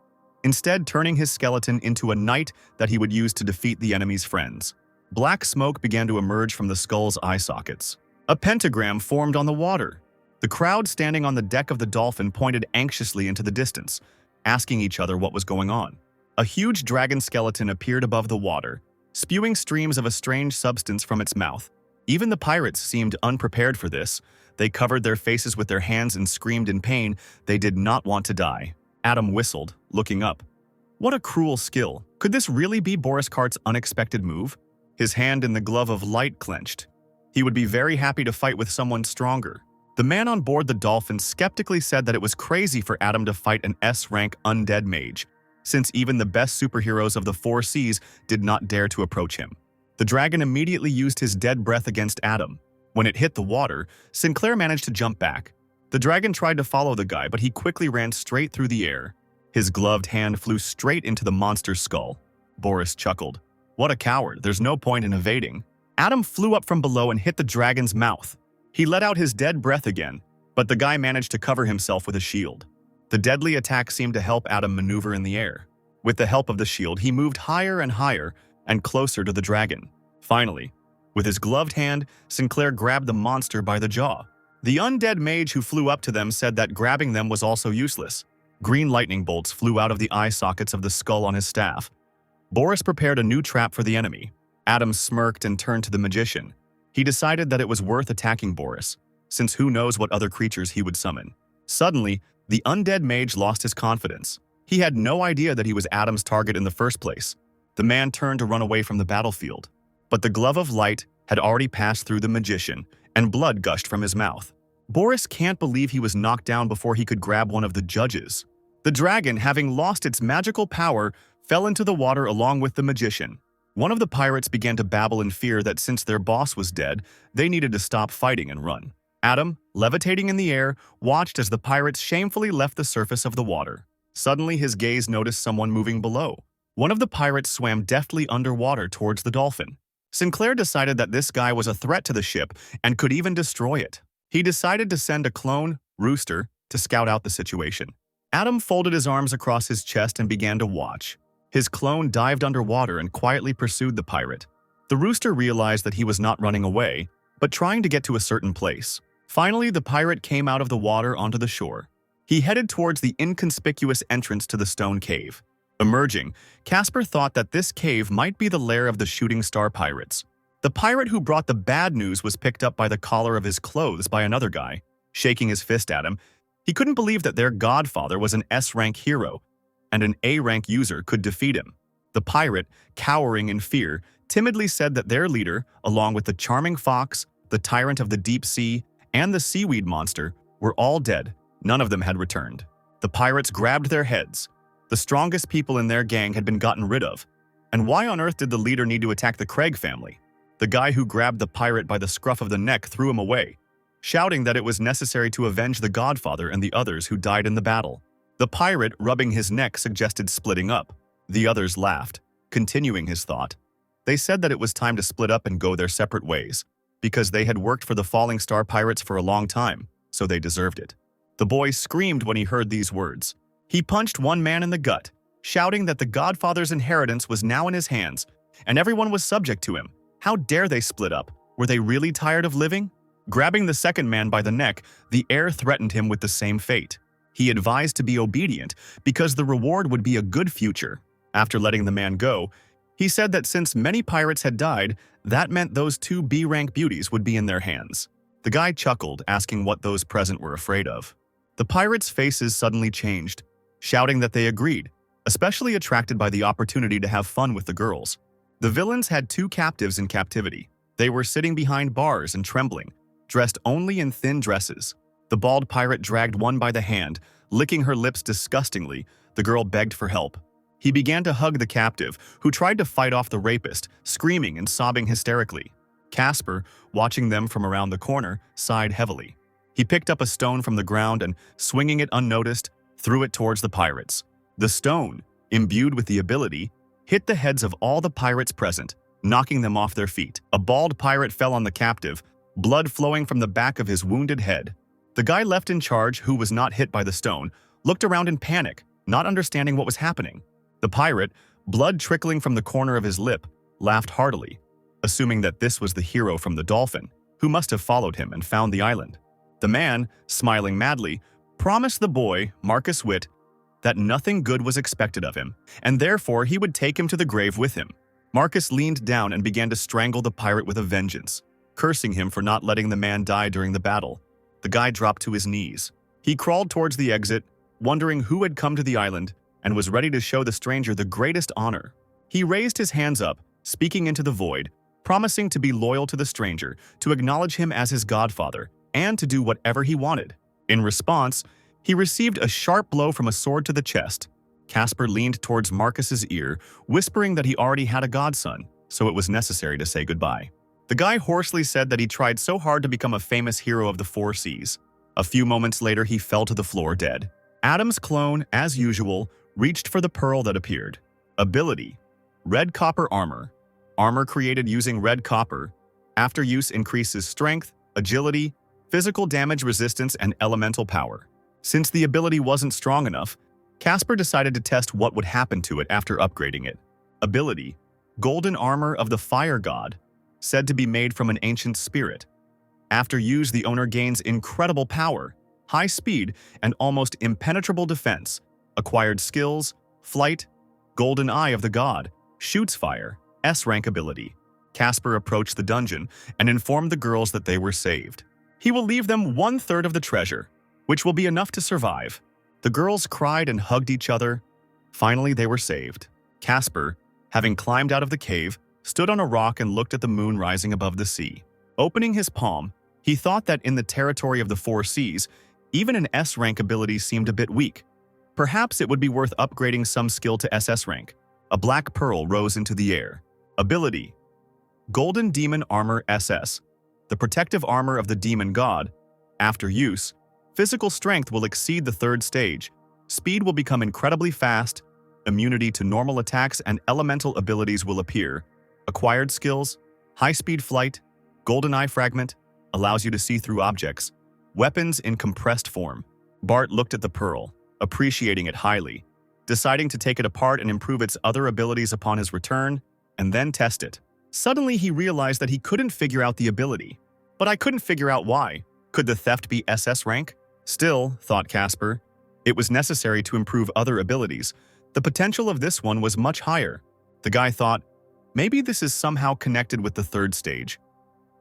instead turning his skeleton into a knight that he would use to defeat the enemy's friends. Black smoke began to emerge from the skull's eye sockets. A pentagram formed on the water. The crowd standing on the deck of the Dolphin pointed anxiously into the distance, asking each other what was going on. A huge dragon skeleton appeared above the water, spewing streams of a strange substance from its mouth. Even the pirates seemed unprepared for this. They covered their faces with their hands and screamed in pain. They did not want to die. Adam whistled, looking up. What a cruel skill. Could this really be Boris Kart's unexpected move? His hand in the glove of light clenched. He would be very happy to fight with someone stronger. The man on board the Dolphin skeptically said that it was crazy for Adam to fight an S-rank undead mage, since even the best superheroes of the 4 seas did not dare to approach him. The dragon immediately used his dead breath against Adam. When it hit the water, Sinclair managed to jump back. The dragon tried to follow the guy, but he quickly ran straight through the air. His gloved hand flew straight into the monster's skull. Boris chuckled. What a coward, there's no point in evading. Adam flew up from below and hit the dragon's mouth. He let out his dead breath again, but the guy managed to cover himself with a shield. The deadly attack seemed to help Adam maneuver in the air. With the help of the shield, he moved higher and closer to the dragon. Finally, with his gloved hand, Sinclair grabbed the monster by the jaw. The undead mage who flew up to them said that grabbing them was also useless. Green lightning bolts flew out of the eye sockets of the skull on his staff. Boris prepared a new trap for the enemy. Adam smirked and turned to the magician. He decided that it was worth attacking Boris, since who knows what other creatures he would summon. Suddenly, the undead mage lost his confidence. He had no idea that he was Adam's target in the first place. The man turned to run away from the battlefield. But the glove of light had already passed through the magician, and blood gushed from his mouth. Boris can't believe he was knocked down before he could grab one of the judges. The dragon, having lost its magical power, fell into the water along with the magician. One of the pirates began to babble in fear that since their boss was dead, they needed to stop fighting and run. Adam, levitating in the air, watched as the pirates shamefully left the surface of the water. Suddenly, his gaze noticed someone moving below. One of the pirates swam deftly underwater towards the Dolphin. Sinclair decided that this guy was a threat to the ship and could even destroy it. He decided to send a clone, Rooster, to scout out the situation. Adam folded his arms across his chest and began to watch. His clone dived underwater and quietly pursued the pirate. The rooster realized that he was not running away, but trying to get to a certain place. Finally, the pirate came out of the water onto the shore. He headed towards the inconspicuous entrance to the stone cave. Emerging, Casper thought that this cave might be the lair of the shooting star pirates. The pirate who brought the bad news was picked up by the collar of his clothes by another guy. Shaking his fist at him, he couldn't believe that their godfather was an S-rank hero, and an A-rank user could defeat him. The pirate, cowering in fear, timidly said that their leader, along with the charming fox, the tyrant of the deep sea, and the seaweed monster, were all dead. None of them had returned. The pirates grabbed their heads. The strongest people in their gang had been gotten rid of. And why on earth did the leader need to attack the Craig family? The guy who grabbed the pirate by the scruff of the neck threw him away, shouting that it was necessary to avenge the godfather and the others who died in the battle. The pirate, rubbing his neck, suggested splitting up. The others laughed, continuing his thought. They said that it was time to split up and go their separate ways, because they had worked for the Falling Star Pirates for a long time, so they deserved it. The boy screamed when he heard these words. He punched one man in the gut, shouting that the godfather's inheritance was now in his hands, and everyone was subject to him. How dare they split up? Were they really tired of living? Grabbing the second man by the neck, the heir threatened him with the same fate. He advised to be obedient because the reward would be a good future. After letting the man go, he said that since many pirates had died, that meant those two B-rank beauties would be in their hands. The guy chuckled, asking what those present were afraid of. The pirates' faces suddenly changed, shouting that they agreed, especially attracted by the opportunity to have fun with the girls. The villains had two captives in captivity. They were sitting behind bars and trembling, dressed only in thin dresses. The bald pirate dragged one by the hand, licking her lips disgustingly. The girl begged for help. He began to hug the captive, who tried to fight off the rapist, screaming and sobbing hysterically. Casper, watching them from around the corner, sighed heavily. He picked up a stone from the ground and, swinging it unnoticed, threw it towards the pirates. The stone, imbued with the ability, hit the heads of all the pirates present, knocking them off their feet. A bald pirate fell on the captive, blood flowing from the back of his wounded head. The guy left in charge, who was not hit by the stone, looked around in panic, not understanding what was happening. The pirate, blood trickling from the corner of his lip, laughed heartily, assuming that this was the hero from the dolphin, who must have followed him and found the island. The man, smiling madly, promised the boy, Marcus Witt, that nothing good was expected of him, and therefore he would take him to the grave with him. Marcus leaned down and began to strangle the pirate with a vengeance, cursing him for not letting the man die during the battle. The guy dropped to his knees. He crawled towards the exit, wondering who had come to the island, and was ready to show the stranger the greatest honor. He raised his hands up, speaking into the void, promising to be loyal to the stranger, to acknowledge him as his godfather, and to do whatever he wanted. In response, he received a sharp blow from a sword to the chest. Casper leaned towards Marcus's ear, whispering that he already had a godson, so it was necessary to say goodbye. The guy hoarsely said that he tried so hard to become a famous hero of the four seas. A few moments later, he fell to the floor dead. Adam's clone, as usual, reached for the pearl that appeared. Ability: Red Copper Armor. Armor created using red copper. After use increases strength, agility, physical damage resistance, and elemental power. Since the ability wasn't strong enough, Casper decided to test what would happen to it after upgrading it. Ability: Golden Armor of the Fire God, said to be made from an ancient spirit. After use, the owner gains incredible power, high speed, and almost impenetrable defense. Acquired skills: Flight, Golden Eye of the God, shoots fire, S-rank ability. Casper approached the dungeon and informed the girls that they were saved. He will leave them 1/3 of the treasure, which will be enough to survive. The girls cried and hugged each other. Finally, they were saved. Casper, having climbed out of the cave, stood on a rock and looked at the moon rising above the sea. Opening his palm, he thought that in the territory of the four seas, even an S-rank ability seemed a bit weak. Perhaps it would be worth upgrading some skill to SS rank. A black pearl rose into the air. Ability: Golden Demon Armor SS, the protective armor of the demon god. After use, physical strength will exceed the 3rd stage, speed will become incredibly fast, immunity to normal attacks and elemental abilities will appear. Acquired skills: High-speed flight, Golden Eye Fragment, allows you to see through objects, weapons in compressed form. Bart looked at the pearl, appreciating it highly, deciding to take it apart and improve its other abilities upon his return, and then test it. Suddenly, he realized that he couldn't figure out the ability. But I couldn't figure out why. Could the theft be SS rank? Still, thought Casper, it was necessary to improve other abilities. The potential of this one was much higher. The guy thought, maybe this is somehow connected with the third stage,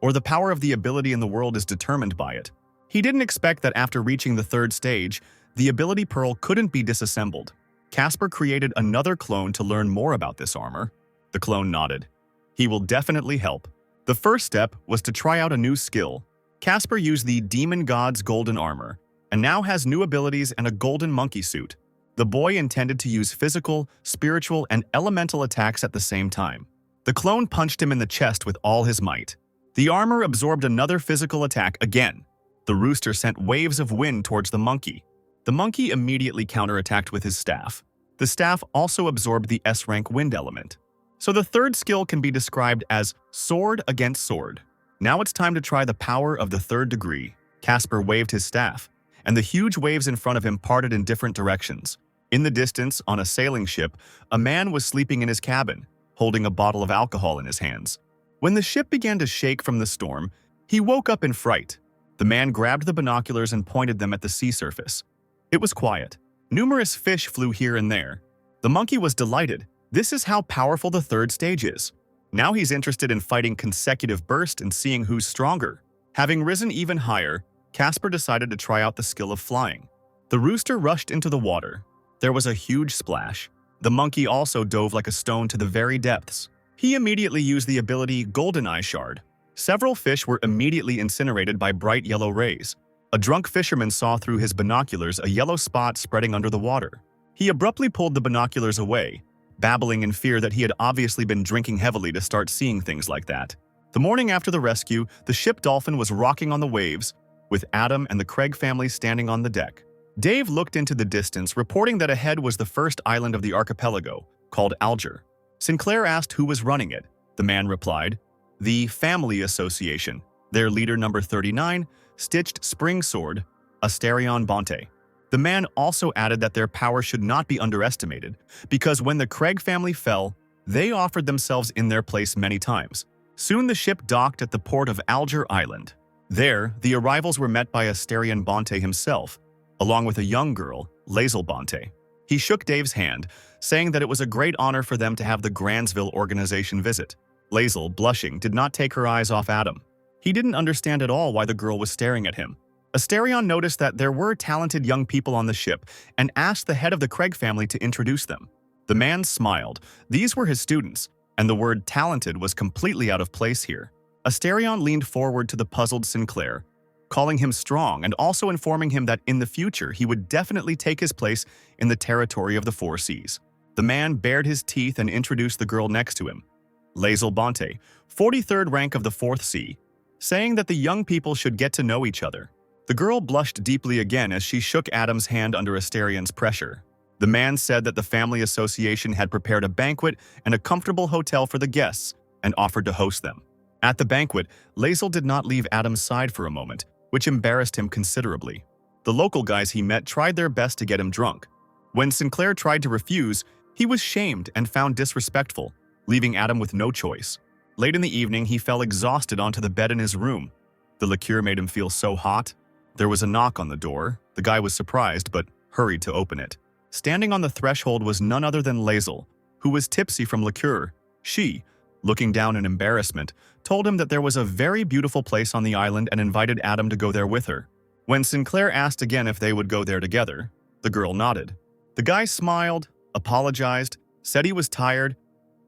or the power of the ability in the world is determined by it. He didn't expect that after reaching the third stage, the ability pearl couldn't be disassembled. Casper created another clone to learn more about this armor. The clone nodded. He will definitely help. The first step was to try out a new skill. Casper used the Demon God's golden armor, and now has new abilities and a golden monkey suit. The boy intended to use physical, spiritual, and elemental attacks at the same time. The clone punched him in the chest with all his might. The armor absorbed another physical attack again. The rooster sent waves of wind towards the monkey. The monkey immediately counterattacked with his staff. The staff also absorbed the S-rank wind element. So the third skill can be described as sword against sword. Now it's time to try the power of the third degree. Casper waved his staff, and the huge waves in front of him parted in different directions. In the distance, on a sailing ship, a man was sleeping in his cabin, holding a bottle of alcohol in his hands. When the ship began to shake from the storm, he woke up in fright. The man grabbed the binoculars and pointed them at the sea surface. It was quiet. Numerous fish flew here and there. The monkey was delighted. This is how powerful the third stage is. Now he's interested in fighting consecutive bursts and seeing who's stronger. Having risen even higher, Casper decided to try out the skill of flying. The rooster rushed into the water. There was a huge splash. The monkey also dove like a stone to the very depths. He immediately used the ability Golden Eye Shard. Several fish were immediately incinerated by bright yellow rays. A drunk fisherman saw through his binoculars a yellow spot spreading under the water. He abruptly pulled the binoculars away, babbling in fear that he had obviously been drinking heavily to start seeing things like that. The morning after the rescue, the ship Dolphin was rocking on the waves, with Adam and the Craig family standing on the deck. Dave looked into the distance, reporting that ahead was the first island of the archipelago, called Alger. Sinclair asked who was running it. The man replied, "The Family Association. Their leader, number 39, Stitched Spring Sword, Asterion Bonte." The man also added that their power should not be underestimated, because when the Craig family fell, they offered themselves in their place many times. Soon the ship docked at the port of Alger Island. There, the arrivals were met by Asterion Bonte himself, along with a young girl, Lazel Bonte. He shook Dave's hand, saying that it was a great honor for them to have the Grandsville organization visit. Lazel, blushing, did not take her eyes off Adam. He didn't understand at all why the girl was staring at him. Asterion noticed that there were talented young people on the ship and asked the head of the Craig family to introduce them. The man smiled. These were his students, and the word talented was completely out of place here. Asterion leaned forward to the puzzled Sinclair, calling him strong and also informing him that in the future he would definitely take his place in the territory of the Four Seas. The man bared his teeth and introduced the girl next to him, Lazel Bonte, 43rd rank of the Fourth Sea, saying that the young people should get to know each other. The girl blushed deeply again as she shook Adam's hand under Asterion's pressure. The man said that the family association had prepared a banquet and a comfortable hotel for the guests and offered to host them. At the banquet, Lazel did not leave Adam's side for a moment, which embarrassed him considerably. The local guys he met tried their best to get him drunk. When Sinclair tried to refuse, he was shamed and found disrespectful, leaving Adam with no choice. Late in the evening, he fell exhausted onto the bed in his room. The liqueur made him feel so hot. There was a knock on the door. The guy was surprised, but hurried to open it. Standing on the threshold was none other than Lazel, who was tipsy from liqueur. She, looking down in embarrassment, told him that there was a very beautiful place on the island and invited Adam to go there with her. When Sinclair asked again if they would go there together, the girl nodded. The guy smiled, apologized, said he was tired,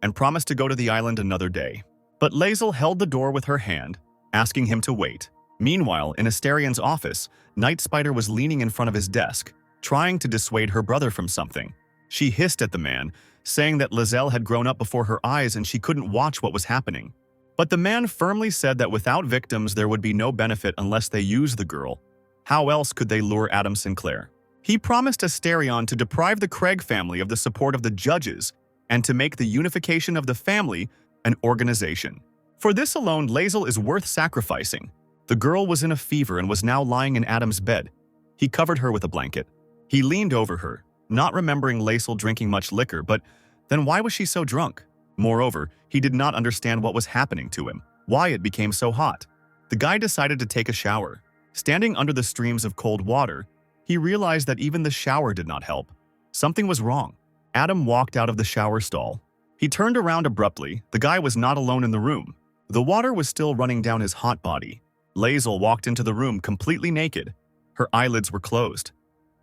and promised to go to the island another day. But Lazel held the door with her hand, asking him to wait. Meanwhile, in Asterion's office, Night Spider was leaning in front of his desk, trying to dissuade her brother from something. She hissed at the man, saying that Lazel had grown up before her eyes and she couldn't watch what was happening. But the man firmly said that without victims there would be no benefit unless they used the girl. How else could they lure Adam Sinclair? He promised Asterion to deprive the Craig family of the support of the judges and to make the unification of the family an organization. For this alone, Lazel is worth sacrificing. The girl was in a fever and was now lying in Adam's bed. He covered her with a blanket. He leaned over her, not remembering Laisel drinking much liquor, but then why was she so drunk? Moreover, he did not understand what was happening to him, why it became so hot. The guy decided to take a shower. Standing under the streams of cold water, he realized that even the shower did not help. Something was wrong. Adam walked out of the shower stall. He turned around abruptly. The guy was not alone in the room. The water was still running down his hot body. Laisel walked into the room completely naked. Her eyelids were closed.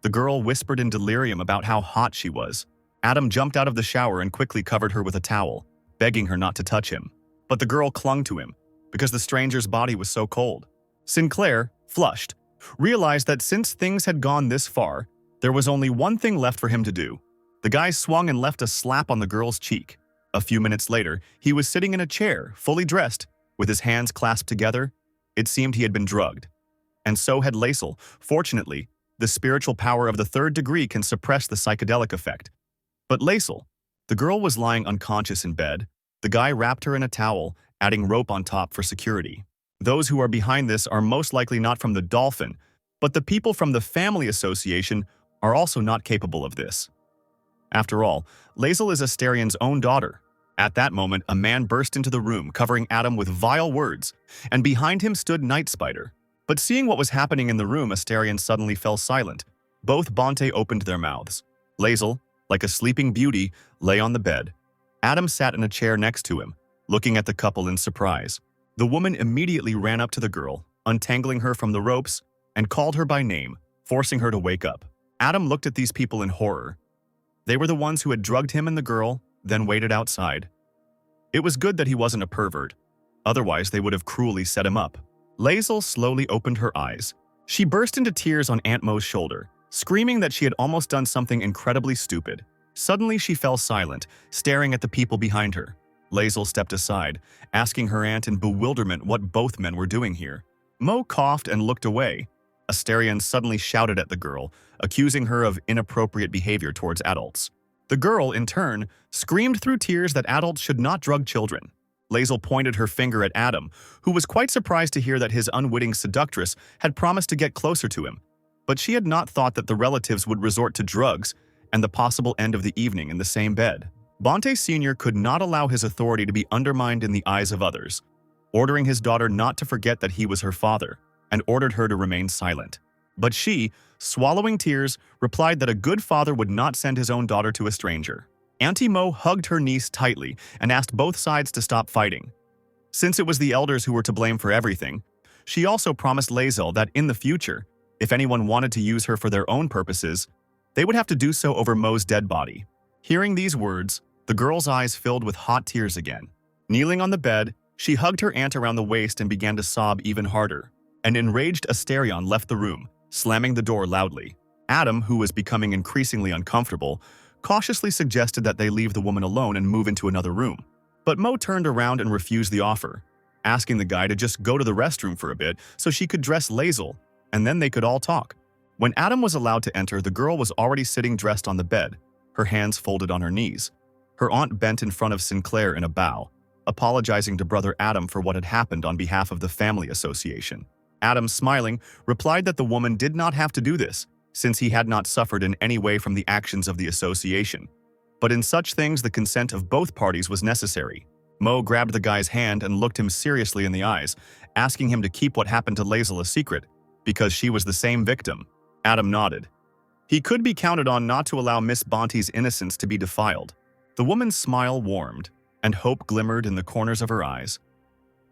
The girl whispered in delirium about how hot she was. Adam jumped out of the shower and quickly covered her with a towel, begging her not to touch him. But the girl clung to him, because the stranger's body was so cold. Sinclair, flushed, realized that since things had gone this far, there was only one thing left for him to do. The guy swung and left a slap on the girl's cheek. A few minutes later, he was sitting in a chair, fully dressed, with his hands clasped together. It seemed he had been drugged. And so had Laisel. Fortunately, the spiritual power of the third degree can suppress the psychedelic effect. But Laisel, the girl was lying unconscious in bed. The guy wrapped her in a towel, adding rope on top for security. Those who are behind this are most likely not from the Dolphin, but the people from the Family Association are also not capable of this. After all, Laisel is Asterian's own daughter. At that moment, a man burst into the room, covering Adam with vile words, and behind him stood Night Spider. But seeing what was happening in the room, Asterian suddenly fell silent. Both Bonte opened their mouths. Laisel, like a sleeping beauty, lay on the bed. Adam sat in a chair next to him, looking at the couple in surprise. The woman immediately ran up to the girl, untangling her from the ropes, and called her by name, forcing her to wake up. Adam looked at these people in horror. They were the ones who had drugged him and the girl, then waited outside. It was good that he wasn't a pervert. Otherwise, they would have cruelly set him up. Laisel slowly opened her eyes. She burst into tears on Aunt Mo's shoulder, screaming that she had almost done something incredibly stupid. Suddenly, she fell silent, staring at the people behind her. Laisel stepped aside, asking her aunt in bewilderment what both men were doing here. Mo coughed and looked away. Asterian suddenly shouted at the girl, accusing her of inappropriate behavior towards adults. The girl, in turn, screamed through tears that adults should not drug children. Laisel pointed her finger at Adam, who was quite surprised to hear that his unwitting seductress had promised to get closer to him. But she had not thought that the relatives would resort to drugs and the possible end of the evening in the same bed. Bonte Sr. could not allow his authority to be undermined in the eyes of others, ordering his daughter not to forget that he was her father, and ordered her to remain silent. But she, swallowing tears, replied that a good father would not send his own daughter to a stranger. Auntie Mo hugged her niece tightly and asked both sides to stop fighting. Since it was the elders who were to blame for everything, she also promised Laisel that in the future, if anyone wanted to use her for their own purposes, they would have to do so over Mo's dead body. Hearing these words, the girl's eyes filled with hot tears again. Kneeling on the bed, she hugged her aunt around the waist and began to sob even harder. An enraged Asterion left the room, slamming the door loudly. Adam, who was becoming increasingly uncomfortable, cautiously suggested that they leave the woman alone and move into another room. But Mo turned around and refused the offer, asking the guy to just go to the restroom for a bit so she could dress Laisel, and then they could all talk. When Adam was allowed to enter, the girl was already sitting dressed on the bed, her hands folded on her knees. Her aunt bent in front of Sinclair in a bow, apologizing to Brother Adam for what had happened on behalf of the Family Association. Adam, smiling, replied that the woman did not have to do this, since he had not suffered in any way from the actions of the association. But in such things, the consent of both parties was necessary. Mo grabbed the guy's hand and looked him seriously in the eyes, asking him to keep what happened to Laisel a secret, because she was the same victim. Adam nodded. He could be counted on not to allow Miss Bonte's innocence to be defiled. The woman's smile warmed, and hope glimmered in the corners of her eyes.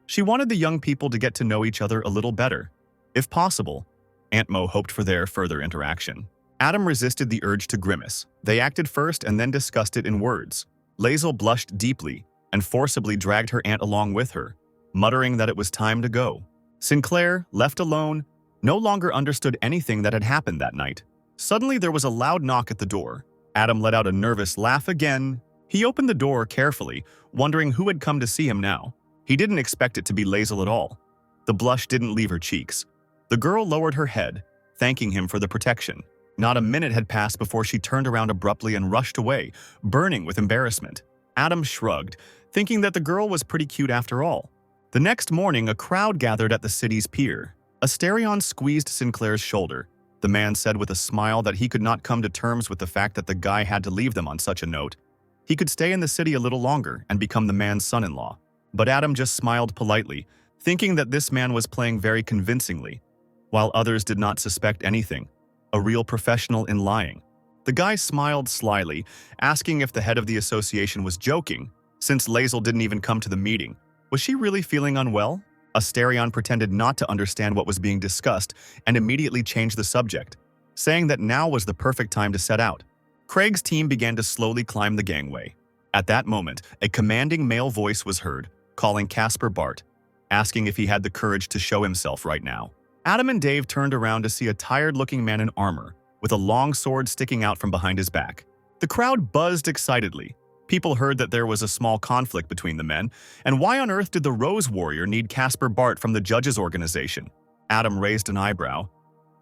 She wanted the young people to get to know each other a little better. If possible, Aunt Mo hoped for their further interaction. Adam resisted the urge to grimace. They acted first and then discussed it in words. Laisel blushed deeply and forcibly dragged her aunt along with her, muttering that it was time to go. Sinclair, left alone, no longer understood anything that had happened that night. Suddenly there was a loud knock at the door. Adam let out a nervous laugh again. He opened the door carefully, wondering who had come to see him now. He didn't expect it to be Laisel at all. The blush didn't leave her cheeks. The girl lowered her head, thanking him for the protection. Not a minute had passed before she turned around abruptly and rushed away, burning with embarrassment. Adam shrugged, thinking that the girl was pretty cute after all. The next morning, a crowd gathered at the city's pier. Asterion squeezed Sinclair's shoulder. The man said with a smile that he could not come to terms with the fact that the guy had to leave them on such a note. He could stay in the city a little longer and become the man's son-in-law. But Adam just smiled politely, thinking that this man was playing very convincingly, while others did not suspect anything. A real professional in lying. The guy smiled slyly, asking if the head of the association was joking, since Lae'zel didn't even come to the meeting. Was she really feeling unwell? Asterion pretended not to understand what was being discussed and immediately changed the subject, saying that now was the perfect time to set out. Craig's team began to slowly climb the gangway. At that moment, a commanding male voice was heard, calling Casper Bart, asking if he had the courage to show himself right now. Adam and Dave turned around to see a tired-looking man in armor, with a long sword sticking out from behind his back. The crowd buzzed excitedly. People heard that there was a small conflict between the men, and why on earth did the Rose Warrior need Casper Bart from the judges' organization? Adam raised an eyebrow.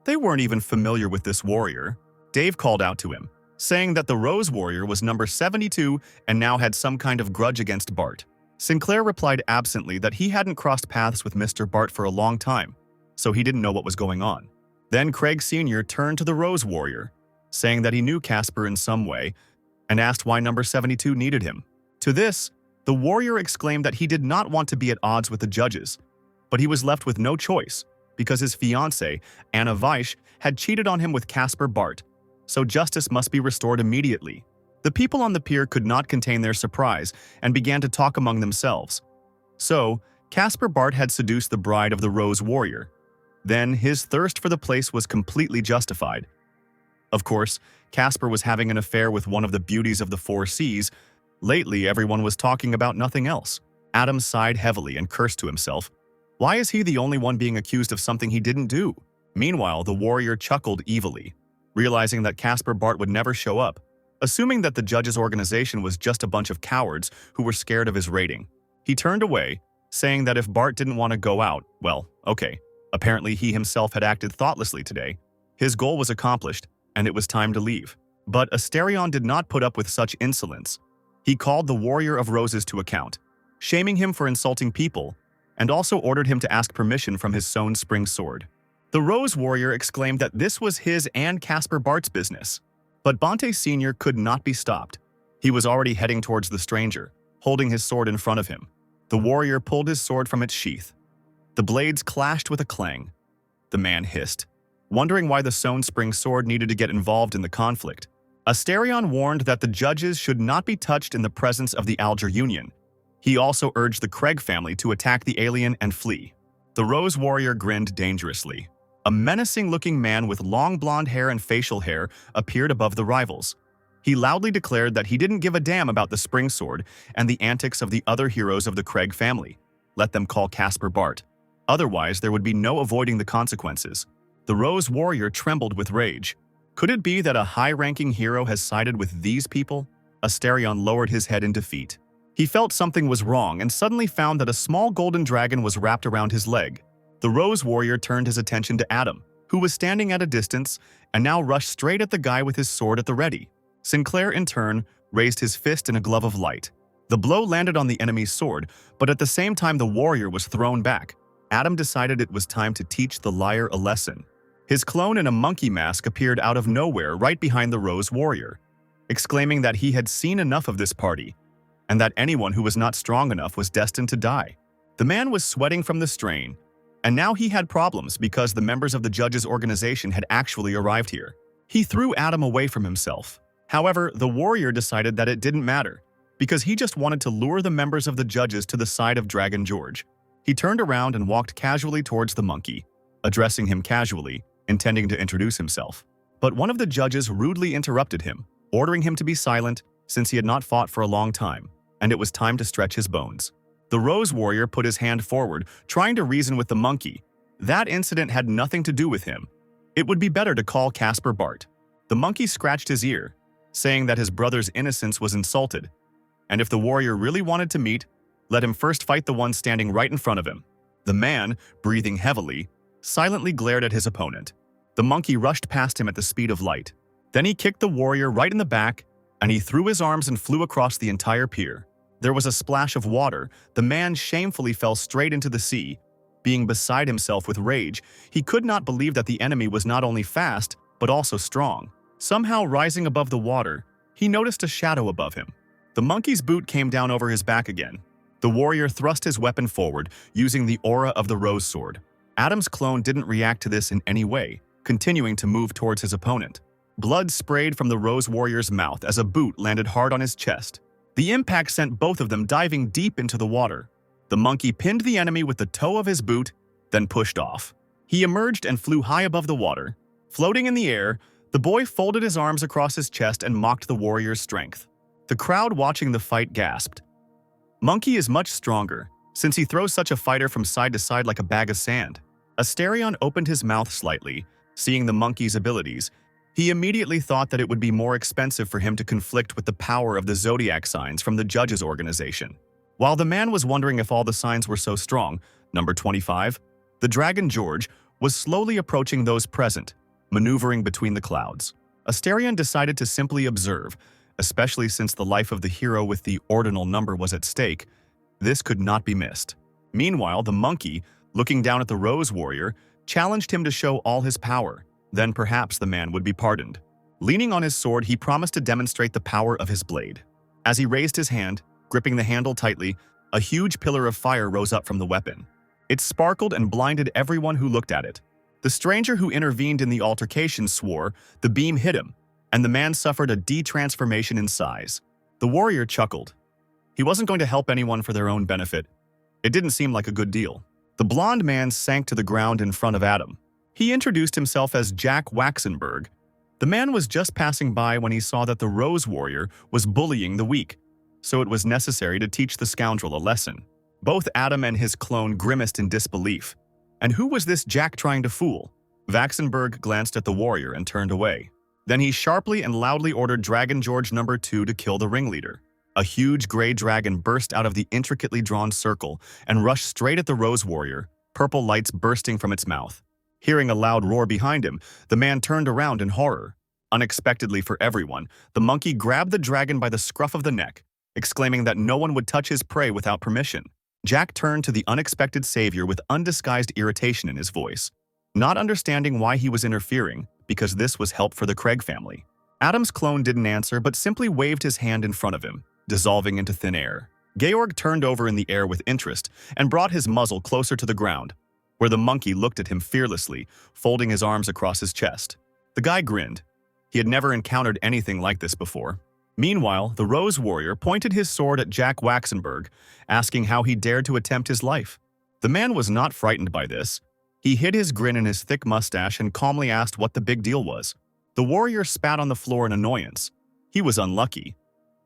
They weren't even familiar with this warrior. Dave called out to him, saying that the Rose Warrior was number 72 and now had some kind of grudge against Bart. Sinclair replied absently that he hadn't crossed paths with Mr. Bart for a long time, so he didn't know what was going on. Then Craig Sr. turned to the Rose Warrior, saying that he knew Casper in some way, and asked why number 72 needed him. To this, the warrior exclaimed that he did not want to be at odds with the judges, but he was left with no choice because his fiancée, Anna Weish, had cheated on him with Casper Bart, so justice must be restored immediately. The people on the pier could not contain their surprise and began to talk among themselves. So, Casper Bart had seduced the bride of the Rose Warrior. Then his thirst for the place was completely justified. Of course, Casper was having an affair with one of the beauties of the four seas. Lately, everyone was talking about nothing else. Adam sighed heavily and cursed to himself. Why is he the only one being accused of something he didn't do? Meanwhile, the warrior chuckled evilly, realizing that Casper Bart would never show up, assuming that the judges' organization was just a bunch of cowards who were scared of his rating. He turned away, saying that if Bart didn't want to go out, well, okay. Apparently, he himself had acted thoughtlessly today. His goal was accomplished, and it was time to leave. But Asterion did not put up with such insolence. He called the Warrior of Roses to account, shaming him for insulting people, and also ordered him to ask permission from his sewn spring sword. The Rose Warrior exclaimed that this was his and Casper Bart's business. But Bonte Sr. could not be stopped. He was already heading towards the stranger, holding his sword in front of him. The warrior pulled his sword from its sheath. The blades clashed with a clang. The man hissed, wondering why the sewn spring sword needed to get involved in the conflict. Asterion warned that the judges should not be touched in the presence of the Alger Union. He also urged the Craig family to attack the alien and flee. The Rose Warrior grinned dangerously. A menacing-looking man with long blonde hair and facial hair appeared above the rivals. He loudly declared that he didn't give a damn about the spring sword and the antics of the other heroes of the Craig family. Let them call Casper Bart. Otherwise, there would be no avoiding the consequences. The Rose Warrior trembled with rage. Could it be that a high-ranking hero has sided with these people? Asterion lowered his head in defeat. He felt something was wrong and suddenly found that a small golden dragon was wrapped around his leg. The Rose Warrior turned his attention to Adam, who was standing at a distance and now rushed straight at the guy with his sword at the ready. Sinclair, in turn, raised his fist in a glove of light. The blow landed on the enemy's sword, but at the same time the warrior was thrown back. Adam decided it was time to teach the liar a lesson. His clone in a monkey mask appeared out of nowhere right behind the Rose Warrior, exclaiming that he had seen enough of this party, and that anyone who was not strong enough was destined to die. The man was sweating from the strain, and now he had problems because the members of the judges' organization had actually arrived here. He threw Adam away from himself. However, the warrior decided that it didn't matter, because he just wanted to lure the members of the judges to the side of Dragon George. He turned around and walked casually towards the monkey, addressing him casually, intending to introduce himself. But one of the judges rudely interrupted him, ordering him to be silent since he had not fought for a long time, and it was time to stretch his bones. The Rose Warrior put his hand forward, trying to reason with the monkey. That incident had nothing to do with him. It would be better to call Casper Bart. The monkey scratched his ear, saying that his brother's innocence was insulted, and if the warrior really wanted to meet, let him first fight the one standing right in front of him. The man, breathing heavily, silently glared at his opponent. The monkey rushed past him at the speed of light. Then he kicked the warrior right in the back, and he threw his arms and flew across the entire pier. there was a splash of water. The man shamefully fell straight into the sea. Being beside himself with rage, he could not believe that the enemy was not only fast, but also strong. Somehow rising above the water, he noticed a shadow above him. The monkey's boot came down over his back again. The warrior thrust his weapon forward, using the aura of the rose sword. Adam's clone didn't react to this in any way, continuing to move towards his opponent. Blood sprayed from the rose warrior's mouth as a boot landed hard on his chest. The impact sent both of them diving deep into the water. The monkey pinned the enemy with the toe of his boot, then pushed off. He emerged and flew high above the water. Floating in the air, the boy folded his arms across his chest and mocked the warrior's strength. The crowd watching the fight gasped. Monkey is much stronger, since he throws such a fighter from side to side like a bag of sand. Asterion opened his mouth slightly, seeing the monkey's abilities. He immediately thought that it would be more expensive for him to conflict with the power of the zodiac signs from the judges' organization. While the man was wondering if all the signs were so strong, number 25, the dragon George, was slowly approaching those present, maneuvering between the clouds. Asterion decided to simply observe, especially since the life of the hero with the ordinal number was at stake. This could not be missed. Meanwhile, the monkey, looking down at the rose warrior, challenged him to show all his power. Then perhaps the man would be pardoned. Leaning on his sword, he promised to demonstrate the power of his blade. As he raised his hand, gripping the handle tightly, a huge pillar of fire rose up from the weapon. It sparkled and blinded everyone who looked at it. The stranger who intervened in the altercation swore the beam hit him, and the man suffered a de-transformation in size. The warrior chuckled. He wasn't going to help anyone for their own benefit. It didn't seem like a good deal. The blond man sank to the ground in front of Adam. He introduced himself as Jack Waxenberg. The man was just passing by when he saw that the Rose Warrior was bullying the weak, so it was necessary to teach the scoundrel a lesson. Both Adam and his clone grimaced in disbelief. And who was this Jack trying to fool? Waxenberg glanced at the warrior and turned away. Then he sharply and loudly ordered Dragon George No. 2 to kill the ringleader. A huge gray dragon burst out of the intricately drawn circle and rushed straight at the Rose Warrior, purple lights bursting from its mouth. Hearing a loud roar behind him, the man turned around in horror. Unexpectedly for everyone, the monkey grabbed the dragon by the scruff of the neck, exclaiming that no one would touch his prey without permission. Jack turned to the unexpected savior with undisguised irritation in his voice, not understanding why he was interfering, because this was help for the Craig family. Adam's clone didn't answer but simply waved his hand in front of him, dissolving into thin air. Georg turned over in the air with interest and brought his muzzle closer to the ground, where the monkey looked at him fearlessly, folding his arms across his chest. The guy grinned. He had never encountered anything like this before. Meanwhile, the Rose Warrior pointed his sword at Jack Waxenberg, asking how he dared to attempt his life. The man was not frightened by this. He hid his grin in his thick mustache and calmly asked what the big deal was. The warrior spat on the floor in annoyance. He was unlucky.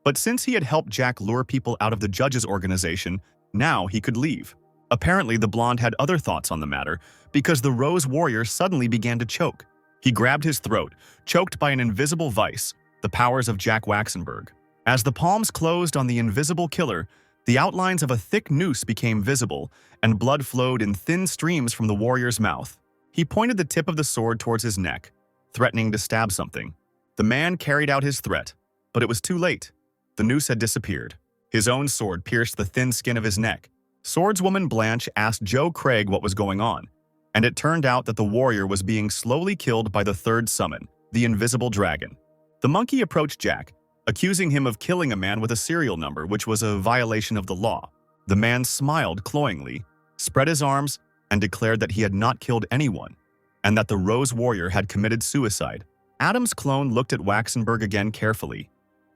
But since he had helped Jack lure people out of the judges' organization, now he could leave. Apparently, the blonde had other thoughts on the matter, because the Rose Warrior suddenly began to choke. He grabbed his throat, choked by an invisible vice, the powers of Jack Waxenberg. As the palms closed on the invisible killer, the outlines of a thick noose became visible, and blood flowed in thin streams from the warrior's mouth. He pointed the tip of the sword towards his neck, threatening to stab something. The man carried out his threat, but it was too late. The noose had disappeared. His own sword pierced the thin skin of his neck. Swordswoman Blanche asked Joe Craig what was going on, and it turned out that the warrior was being slowly killed by the third summon, the invisible dragon. The monkey approached Jack, accusing him of killing a man with a serial number, which was a violation of the law. The man smiled cloyingly, spread his arms, and declared that he had not killed anyone, and that the Rose Warrior had committed suicide. Adam's clone looked at Waxenberg again carefully.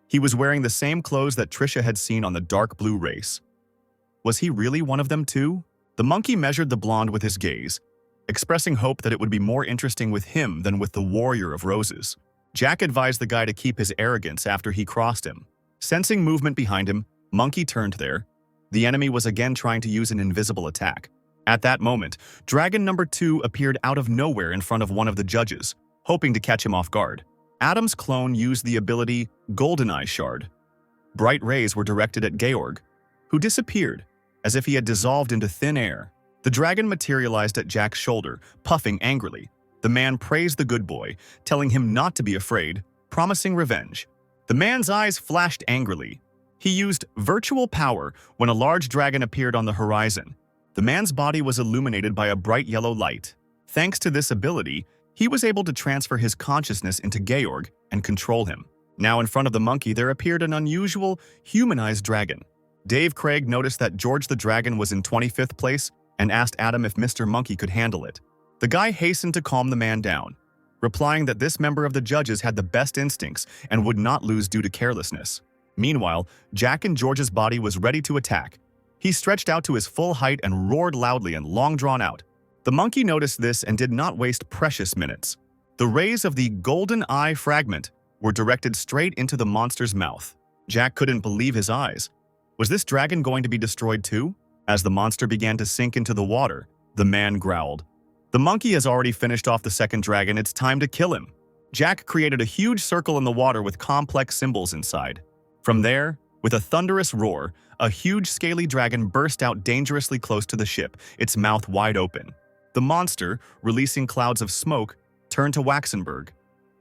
He was wearing the same clothes that Trisha had seen on the dark blue race. Was he really one of them too? The monkey measured the blonde with his gaze, expressing hope that it would be more interesting with him than with the Warrior of Roses. Jack advised the guy to keep his arrogance after he crossed him. Sensing movement behind him, Monkey turned there. The enemy was again trying to use an invisible attack. At that moment, Dragon No. 2 appeared out of nowhere in front of one of the judges, hoping to catch him off guard. Adam's clone used the ability Goldeneye Shard. Bright rays were directed at Georg, who disappeared, as if he had dissolved into thin air. The dragon materialized at Jack's shoulder, puffing angrily. The man praised the good boy, telling him not to be afraid, promising revenge. The man's eyes flashed angrily. He used virtual power when a large dragon appeared on the horizon. The man's body was illuminated by a bright yellow light. Thanks to this ability, he was able to transfer his consciousness into Georg and control him. Now in front of the monkey there appeared an unusual, humanized dragon. Dave Craig noticed that George the Dragon was in 25th place and asked Adam if Mr. Monkey could handle it. The guy hastened to calm the man down, replying that this member of the judges had the best instincts and would not lose due to carelessness. Meanwhile, Jack and George's body was ready to attack. He stretched out to his full height and roared loudly and long drawn out. The monkey noticed this and did not waste precious minutes. The rays of the golden eye fragment were directed straight into the monster's mouth. Jack couldn't believe his eyes. Was this dragon going to be destroyed too? As the monster began to sink into the water, the man growled. The monkey has already finished off the second dragon, it's time to kill him. Jack created a huge circle in the water with complex symbols inside. From there, with a thunderous roar, a huge scaly dragon burst out dangerously close to the ship, its mouth wide open. The monster, releasing clouds of smoke, turned to Waxenberg.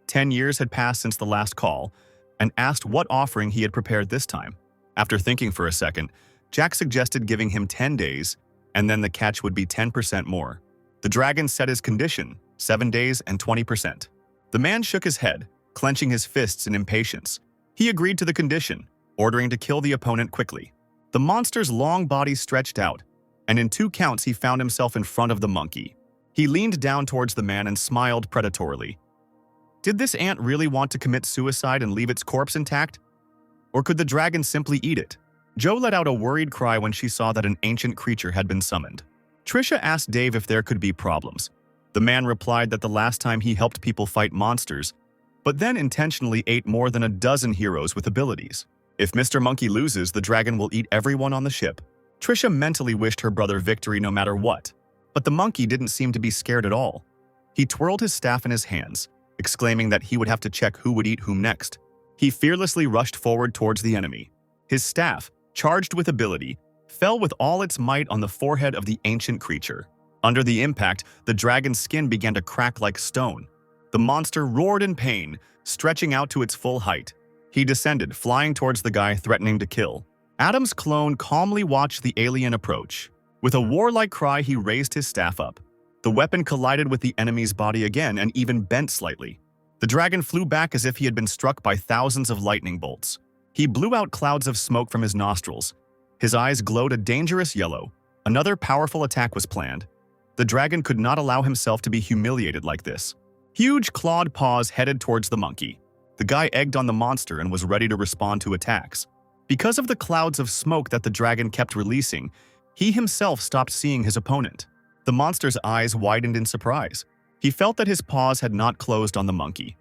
10 years had passed since the last call, and asked what offering he had prepared this time. After thinking for a second, Jack suggested giving him 10 days, and then the catch would be 10% more. The dragon set his condition, 7 days and 20%. The man shook his head, clenching his fists in impatience. He agreed to the condition, ordering to kill the opponent quickly. The monster's long body stretched out, and in 2 counts he found himself in front of the monkey. He leaned down towards the man and smiled predatorily. Did this ant really want to commit suicide and leave its corpse intact? Or could the dragon simply eat it? Jo let out a worried cry when she saw that an ancient creature had been summoned. Trisha asked Dave if there could be problems. The man replied that the last time he helped people fight monsters, but then intentionally ate more than a dozen heroes with abilities. If Mr. Monkey loses, the dragon will eat everyone on the ship. Trisha mentally wished her brother victory no matter what, but the monkey didn't seem to be scared at all. He twirled his staff in his hands, exclaiming that he would have to check who would eat whom next. He fearlessly rushed forward towards the enemy. His staff, charged with ability, fell with all its might on the forehead of the ancient creature. Under the impact, the dragon's skin began to crack like stone. The monster roared in pain, stretching out to its full height. He descended, flying towards the guy threatening to kill. Adam's clone calmly watched the alien approach. With a warlike cry, he raised his staff up. The weapon collided with the enemy's body again and even bent slightly. The dragon flew back as if he had been struck by thousands of lightning bolts. He blew out clouds of smoke from his nostrils. His eyes glowed a dangerous yellow. Another powerful attack was planned. The dragon could not allow himself to be humiliated like this. Huge clawed paws headed towards the monkey. The guy egged on the monster and was ready to respond to attacks. Because of the clouds of smoke that the dragon kept releasing, he himself stopped seeing his opponent. The monster's eyes widened in surprise. He felt that his paws had not closed on the monkey.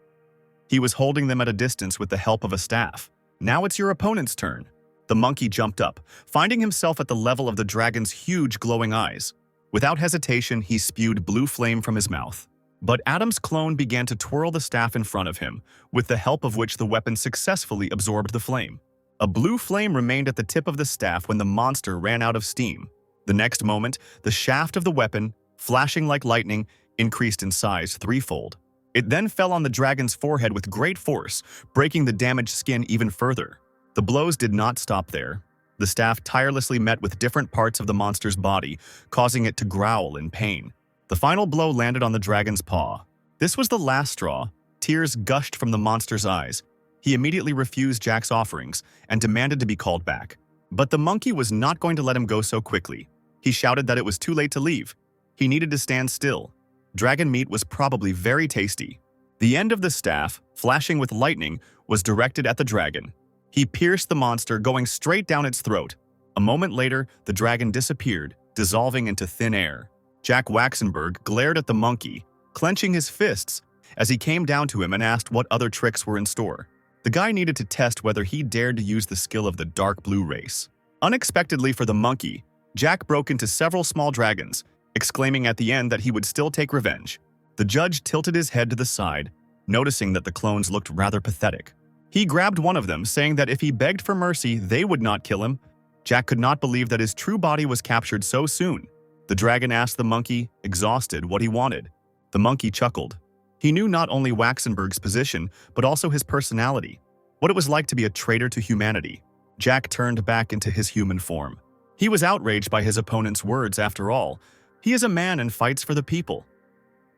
He was holding them at a distance with the help of a staff. Now it's your opponent's turn. The monkey jumped up, finding himself at the level of the dragon's huge glowing eyes. Without hesitation, he spewed blue flame from his mouth. But Adam's clone began to twirl the staff in front of him, with the help of which the weapon successfully absorbed the flame. A blue flame remained at the tip of the staff when the monster ran out of steam. The next moment, the shaft of the weapon, flashing like lightning, increased in size threefold. It then fell on the dragon's forehead with great force, breaking the damaged skin even further. The blows did not stop there. The staff tirelessly met with different parts of the monster's body, causing it to growl in pain. The final blow landed on the dragon's paw. This was the last straw. Tears gushed from the monster's eyes. He immediately refused Jack's offerings and demanded to be called back. But the monkey was not going to let him go so quickly. He shouted that it was too late to leave. He needed to stand still. Dragon meat was probably very tasty. The end of the staff, flashing with lightning, was directed at the dragon. He pierced the monster, going straight down its throat. A moment later, the dragon disappeared, dissolving into thin air. Jack Waxenberg glared at the monkey, clenching his fists, as he came down to him and asked what other tricks were in store. The guy needed to test whether he dared to use the skill of the dark blue race. Unexpectedly for the monkey, Jack broke into several small dragons, exclaiming at the end that he would still take revenge. The judge tilted his head to the side, noticing that the clones looked rather pathetic. He grabbed one of them, saying that if he begged for mercy, they would not kill him. Jack could not believe that his true body was captured so soon. The dragon asked the monkey, exhausted, what he wanted. The monkey chuckled. He knew not only Waxenberg's position, but also his personality, what it was like to be a traitor to humanity. Jack turned back into his human form. He was outraged by his opponent's words after all. He is a man and fights for the people.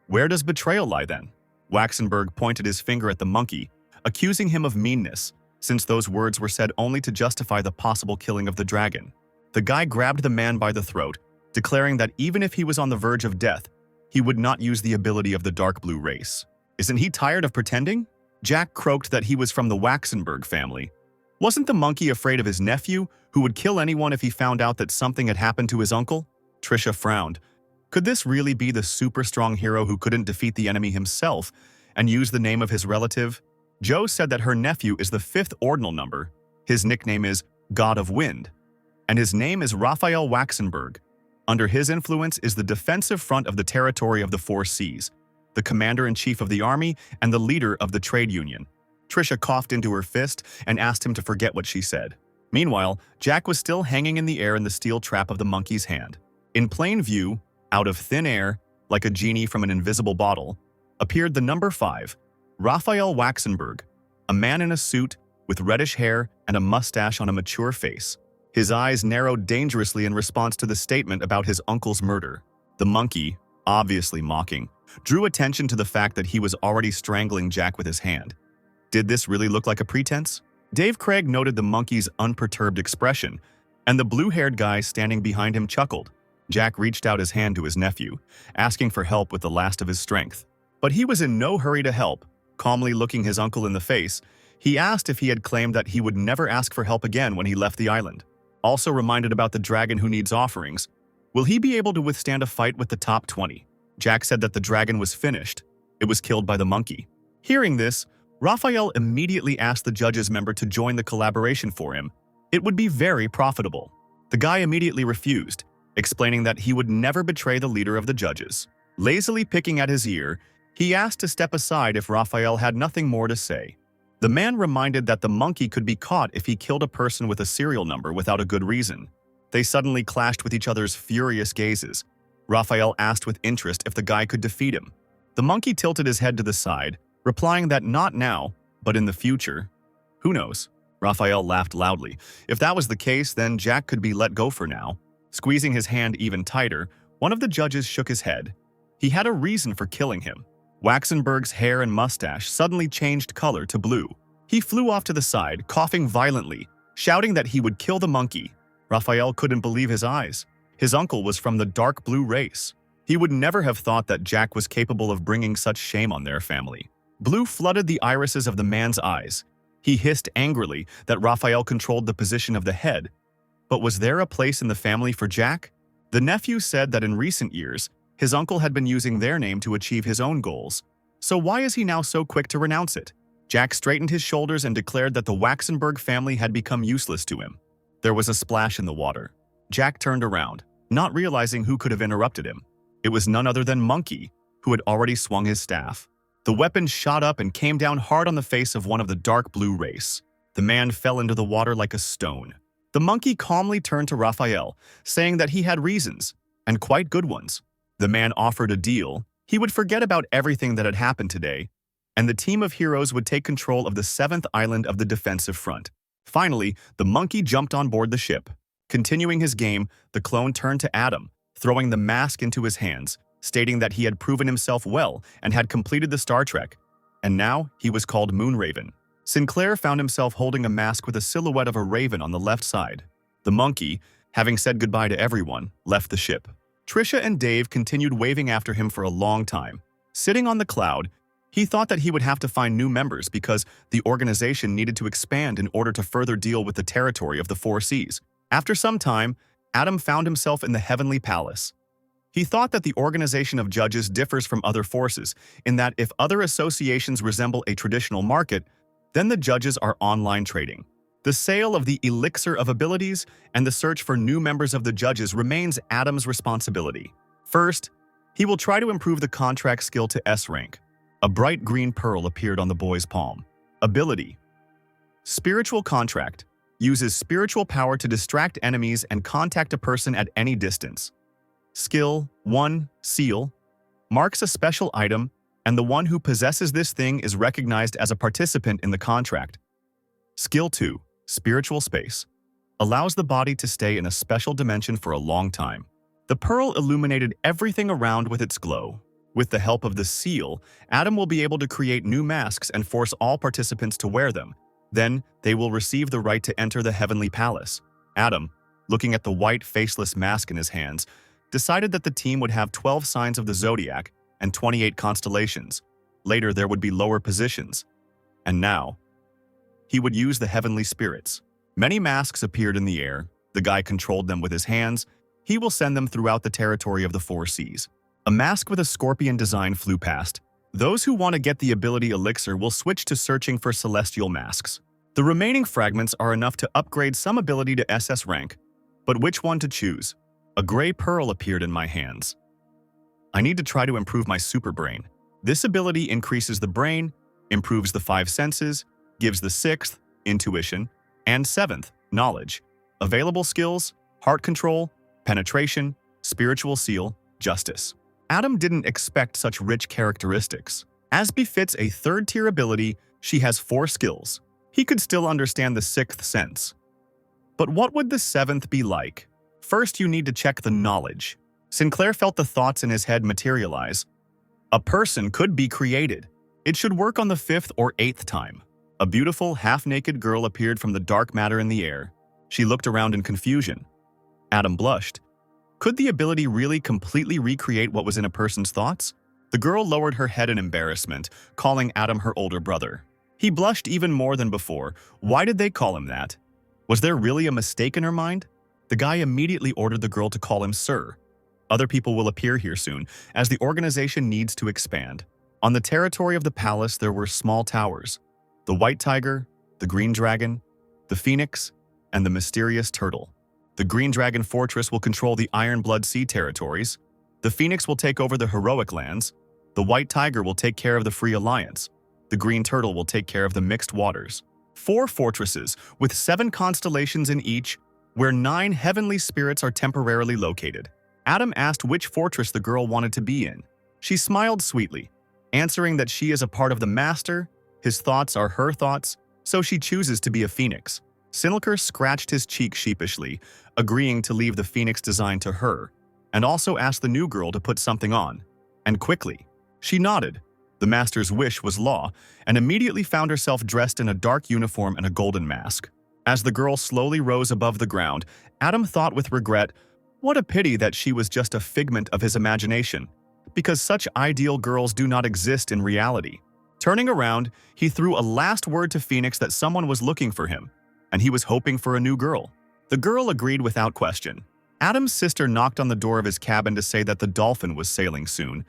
Where does betrayal lie then? Waxenberg pointed his finger at the monkey, accusing him of meanness, since those words were said only to justify the possible killing of the dragon. The guy grabbed the man by the throat, declaring that even if he was on the verge of death, he would not use the ability of the dark blue race. Isn't he tired of pretending? Jack croaked that he was from the Waxenberg family. Wasn't the monkey afraid of his nephew, who would kill anyone if he found out that something had happened to his uncle? Trisha frowned. Could this really be the super strong hero who couldn't defeat the enemy himself and use the name of his relative? Jo said that her nephew is the 5th ordinal number. His nickname is God of Wind, and his name is Raphael Waxenberg. Under his influence is the defensive front of the territory of the 4 Seas, the commander-in-chief of the army and the leader of the trade union. Trisha coughed into her fist and asked him to forget what she said. Meanwhile, Jack was still hanging in the air in the steel trap of the monkey's hand. In plain view, out of thin air, like a genie from an invisible bottle, appeared the number 5, Raphael Waxenberg, a man in a suit with reddish hair and a mustache on a mature face. His eyes narrowed dangerously in response to the statement about his uncle's murder. The monkey, obviously mocking, drew attention to the fact that he was already strangling Jack with his hand. Did this really look like a pretense? Dave Craig noted the monkey's unperturbed expression, and the blue-haired guy standing behind him chuckled. Jack reached out his hand to his nephew, asking for help with the last of his strength. But he was in no hurry to help. Calmly looking his uncle in the face, he asked if he had claimed that he would never ask for help again when he left the island. Also reminded about the dragon who needs offerings. Will he be able to withstand a fight with the top 20? Jack said that the dragon was finished. It was killed by the monkey. Hearing this, Raphael immediately asked the judges member to join the collaboration for him. It would be very profitable. The guy immediately refused, explaining that he would never betray the leader of the judges. Lazily picking at his ear, he asked to step aside if Raphael had nothing more to say. The man reminded that the monkey could be caught if he killed a person with a serial number without a good reason. They suddenly clashed with each other's furious gazes. Raphael asked with interest if the guy could defeat him. The monkey tilted his head to the side, replying that not now, but in the future. Who knows? Raphael laughed loudly. If that was the case, then Jack could be let go for now. Squeezing his hand even tighter, one of the judges shook his head. He had a reason for killing him. Waxenberg's hair and mustache suddenly changed color to blue. He flew off to the side, coughing violently, shouting that he would kill the monkey. Raphael couldn't believe his eyes. His uncle was from the dark blue race. He would never have thought that Jack was capable of bringing such shame on their family. Blue flooded the irises of the man's eyes. He hissed angrily that Raphael controlled the position of the head. But was there a place in the family for Jack? The nephew said that in recent years, his uncle had been using their name to achieve his own goals. So why is he now so quick to renounce it? Jack straightened his shoulders and declared that the Waxenberg family had become useless to him. There was a splash in the water. Jack turned around, not realizing who could have interrupted him. It was none other than Monkey, who had already swung his staff. The weapon shot up and came down hard on the face of one of the dark blue race. The man fell into the water like a stone. The monkey calmly turned to Raphael, saying that he had reasons, and quite good ones. The man offered a deal. He would forget about everything that had happened today, and the team of heroes would take control of the 7th island of the defensive front. Finally, the monkey jumped on board the ship. Continuing his game, the clone turned to Adam, throwing the mask into his hands, stating that he had proven himself well and had completed the Star Trek, and now he was called Moonraven. Sinclair found himself holding a mask with a silhouette of a raven on the left side. The monkey, having said goodbye to everyone, left the ship. Trisha and Dave continued waving after him for a long time. Sitting on the cloud, he thought that he would have to find new members because the organization needed to expand in order to further deal with the territory of the 4 Seas. After some time, Adam found himself in the Heavenly Palace. He thought that the organization of judges differs from other forces in that if other associations resemble a traditional market, then the judges are online trading. The sale of the elixir of abilities and the search for new members of the judges remains Adam's responsibility. First, he will try to improve the contract skill to S rank. A bright green pearl appeared on the boy's palm. Ability: Spiritual Contract. Uses spiritual power to distract enemies and contact a person at any distance. Skill 1, Seal, marks a special item, and the one who possesses this thing is recognized as a participant in the contract. Skill 2, Spiritual Space, allows the body to stay in a special dimension for a long time. The pearl illuminated everything around with its glow. With the help of the seal, Adam will be able to create new masks and force all participants to wear them. Then, they will receive the right to enter the heavenly palace. Adam, looking at the white, faceless mask in his hands, decided that the team would have 12 signs of the zodiac and 28 constellations. Later, there would be lower positions. And now, he would use the heavenly spirits. Many masks appeared in the air. The guy controlled them with his hands. He will send them throughout the territory of the four seas. A mask with a scorpion design flew past. Those who want to get the ability elixir will switch to searching for celestial masks. The remaining fragments are enough to upgrade some ability to SS rank. But which one to choose? A gray pearl appeared in my hands. I need to try to improve my super brain. This ability increases the brain, improves the 5 senses, gives the 6th, intuition, and 7th, knowledge. Available skills, heart control, penetration, spiritual seal, justice. Adam didn't expect such rich characteristics. As befits a 3rd-tier ability, she has 4 skills. He could still understand the 6th sense. But what would the 7th be like? First, you need to check the knowledge. Sinclair felt the thoughts in his head materialize. A person could be created. It should work on the 5th or 8th time. A beautiful, half-naked girl appeared from the dark matter in the air. She looked around in confusion. Adam blushed. Could the ability really completely recreate what was in a person's thoughts? The girl lowered her head in embarrassment, calling Adam her older brother. He blushed even more than before. Why did they call him that? Was there really a mistake in her mind? The guy immediately ordered the girl to call him Sir. Other people will appear here soon, as the organization needs to expand. On the territory of the palace, there were small towers. The White Tiger, the Green Dragon, the Phoenix, and the Mysterious Turtle. The Green Dragon Fortress will control the Iron Blood Sea territories. The Phoenix will take over the Heroic Lands. The White Tiger will take care of the Free Alliance. The Green Turtle will take care of the Mixed Waters. 4 fortresses, with 7 constellations in each, where 9 heavenly spirits are temporarily located. Adam asked which fortress the girl wanted to be in. She smiled sweetly, answering that she is a part of the Master, his thoughts are her thoughts, so she chooses to be a Phoenix. Sinclair scratched his cheek sheepishly, agreeing to leave the Phoenix design to her, and also asked the new girl to put something on. And quickly. She nodded. The Master's wish was law, and immediately found herself dressed in a dark uniform and a golden mask. As the girl slowly rose above the ground, Adam thought with regret, what a pity that she was just a figment of his imagination, because such ideal girls do not exist in reality. Turning around, he threw a last word to Phoenix that someone was looking for him, and he was hoping for a new girl. The girl agreed without question. Adam's sister knocked on the door of his cabin to say that the Dolphin was sailing soon,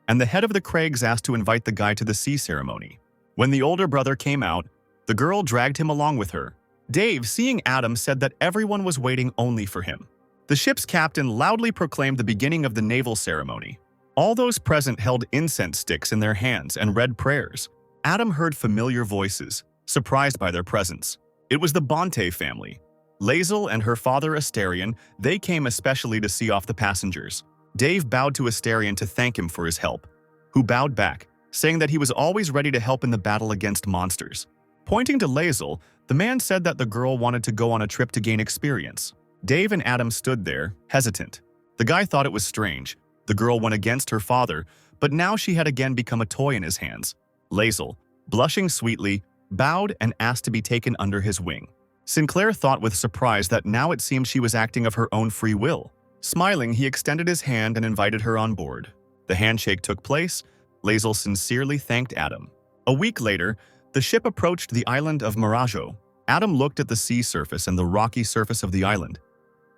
and the head of the Craigs asked to invite the guy to the sea ceremony. When the older brother came out, the girl dragged him along with her. Dave, seeing Adam, said that everyone was waiting only for him. The ship's captain loudly proclaimed the beginning of the naval ceremony. All those present held incense sticks in their hands and read prayers. Adam heard familiar voices, surprised by their presence. It was the Bonte family. Lazel and her father Asterion, they came especially to see off the passengers. Dave bowed to Asterion to thank him for his help, who bowed back, saying that he was always ready to help in the battle against monsters. Pointing to Lazel, the man said that the girl wanted to go on a trip to gain experience. Dave and Adam stood there, hesitant. The guy thought it was strange. The girl went against her father, but now she had again become a toy in his hands. Lazel, blushing sweetly, bowed and asked to be taken under his wing. Sinclair thought with surprise that now it seemed she was acting of her own free will. Smiling, he extended his hand and invited her on board. The handshake took place. Lazel sincerely thanked Adam. A week later, the ship approached the island of Marajo. Adam looked at the sea surface and the rocky surface of the island.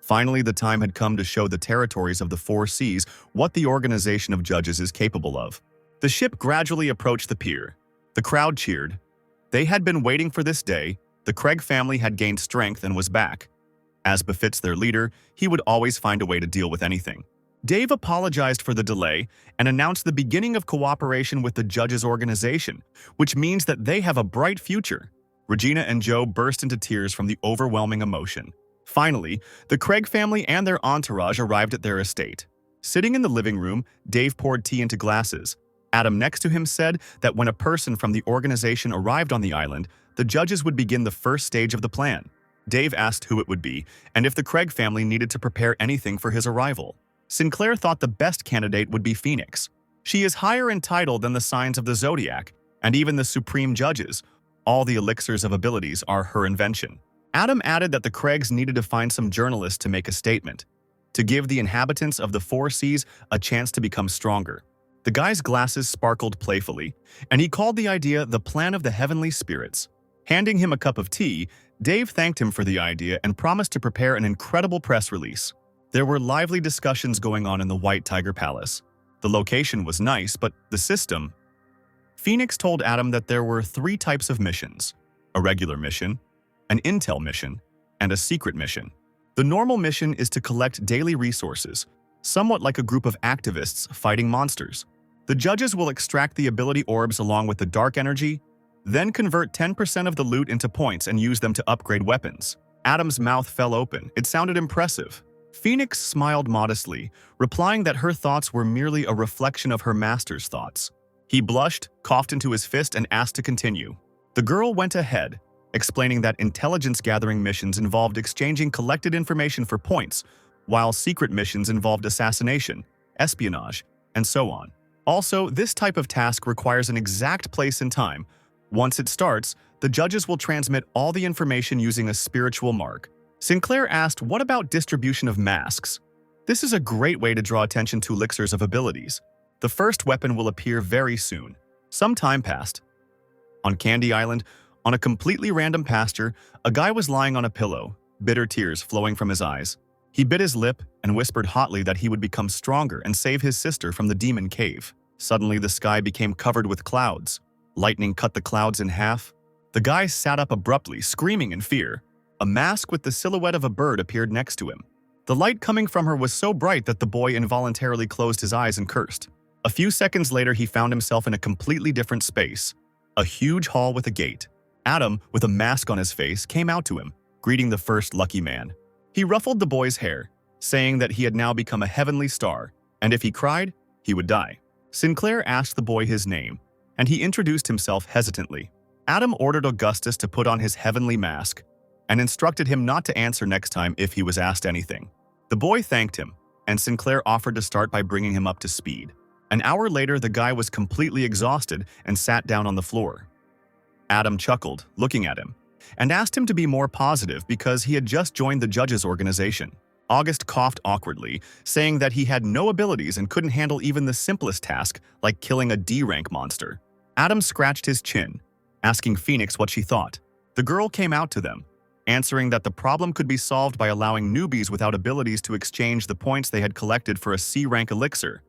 Finally, the time had come to show the territories of the 4 seas what the organization of judges is capable of. The ship gradually approached the pier. The crowd cheered. They had been waiting for this day. The Craig family had gained strength and was back. As befits their leader, he would always find a way to deal with anything. Dave apologized for the delay and announced the beginning of cooperation with the judges' organization, which means that they have a bright future. Regina and Joe burst into tears from the overwhelming emotion. Finally, the Craig family and their entourage arrived at their estate. Sitting in the living room, Dave poured tea into glasses. Adam next to him said that when a person from the organization arrived on the island, the judges would begin the first stage of the plan. Dave asked who it would be and if the Craig family needed to prepare anything for his arrival. Sinclair thought the best candidate would be Phoenix. She is higher in title than the signs of the zodiac, and even the supreme judges. All the elixirs of abilities are her invention. Adam added that the Craigs needed to find some journalists to make a statement, to give the inhabitants of the Four Seas a chance to become stronger. The guy's glasses sparkled playfully, and he called the idea the plan of the heavenly spirits. Handing him a cup of tea, Dave thanked him for the idea and promised to prepare an incredible press release. There were lively discussions going on in the White Tiger Palace. The location was nice, but the system… Phoenix told Adam that there were 3 types of missions: a regular mission, an intel mission, and a secret mission. The normal mission is to collect daily resources, somewhat like a group of activists fighting monsters. The judges will extract the ability orbs along with the dark energy, then convert 10% of the loot into points and use them to upgrade weapons. Adam's mouth fell open. It sounded impressive. Phoenix smiled modestly, replying that her thoughts were merely a reflection of her master's thoughts. He blushed, coughed into his fist, and asked to continue. The girl went ahead, explaining that intelligence-gathering missions involved exchanging collected information for points, while secret missions involved assassination, espionage, and so on. Also, this type of task requires an exact place and time. Once it starts, the judges will transmit all the information using a spiritual mark. Sinclair asked, what about distribution of masks? This is a great way to draw attention to elixirs of abilities. The first weapon will appear very soon. Some time passed. On Candy Island, on a completely random pasture, a guy was lying on a pillow, bitter tears flowing from his eyes. He bit his lip and whispered hotly that he would become stronger and save his sister from the demon cave. Suddenly, the sky became covered with clouds. Lightning cut the clouds in half. The guy sat up abruptly, screaming in fear. A mask with the silhouette of a bird appeared next to him. The light coming from her was so bright that the boy involuntarily closed his eyes and cursed. A few seconds later, he found himself in a completely different space. A huge hall with a gate. Adam, with a mask on his face, came out to him, greeting the first lucky man. He ruffled the boy's hair, saying that he had now become a heavenly star, and if he cried, he would die. Sinclair asked the boy his name, and he introduced himself hesitantly. Adam ordered Augustus to put on his heavenly mask and instructed him not to answer next time if he was asked anything. The boy thanked him, and Sinclair offered to start by bringing him up to speed. An hour later, the guy was completely exhausted and sat down on the floor. Adam chuckled, looking at him, and asked him to be more positive because he had just joined the judges' organization. August coughed awkwardly, saying that he had no abilities and couldn't handle even the simplest task, like killing a D-rank monster. Adam scratched his chin, asking Phoenix what she thought. The girl came out to them, answering that the problem could be solved by allowing newbies without abilities to exchange the points they had collected for a C-rank elixir.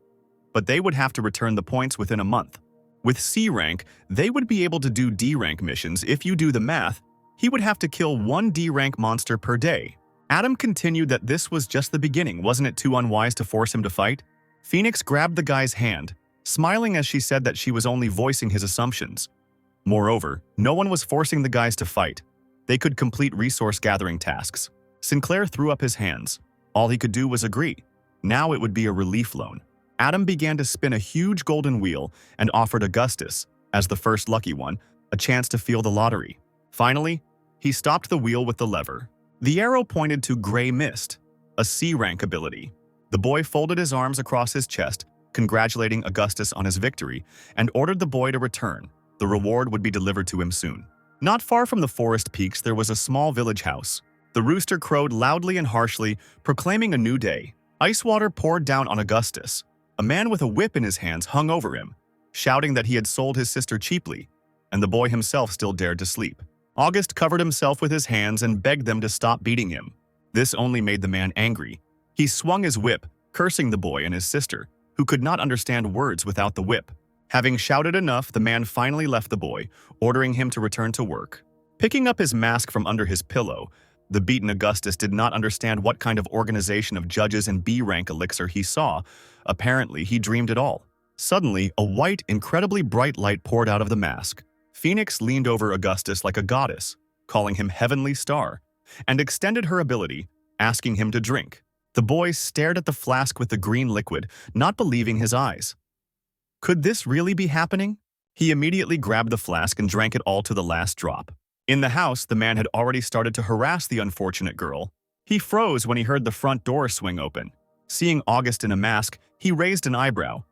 But they would have to return the points within a month. With C-rank, they would be able to do D-rank missions. If you do the math, he would have to kill 1 D-rank monster per day. Adam continued that this was just the beginning. Wasn't it too unwise to force him to fight? Phoenix grabbed the guy's hand, smiling as she said that she was only voicing his assumptions. Moreover, no one was forcing the guys to fight. They could complete resource-gathering tasks. Sinclair threw up his hands. All he could do was agree. Now it would be a relief loan. Adam began to spin a huge golden wheel and offered Augustus, as the first lucky one, a chance to feel the lottery. Finally, he stopped the wheel with the lever. The arrow pointed to Gray Mist, a C-rank ability. The boy folded his arms across his chest, congratulating Augustus on his victory, and ordered the boy to return. The reward would be delivered to him soon. Not far from the forest peaks, there was a small village house. The rooster crowed loudly and harshly, proclaiming a new day. Ice water poured down on Augustus. A man with a whip in his hands hung over him, shouting that he had sold his sister cheaply, and the boy himself still dared to sleep. August covered himself with his hands and begged them to stop beating him. This only made the man angry. He swung his whip, cursing the boy and his sister, who could not understand words without the whip. Having shouted enough, the man finally left the boy, ordering him to return to work. Picking up his mask from under his pillow, the beaten Augustus did not understand what kind of organization of judges and B-rank elixir he saw. Apparently, he dreamed it all. Suddenly, a white, incredibly bright light poured out of the mask. Phoenix leaned over Augustus like a goddess, calling him Heavenly Star, and extended her ability, asking him to drink. The boy stared at the flask with the green liquid, not believing his eyes. Could this really be happening? He immediately grabbed the flask and drank it all to the last drop. In the house, the man had already started to harass the unfortunate girl. He froze when he heard the front door swing open. Seeing August in a mask, he raised an eyebrow.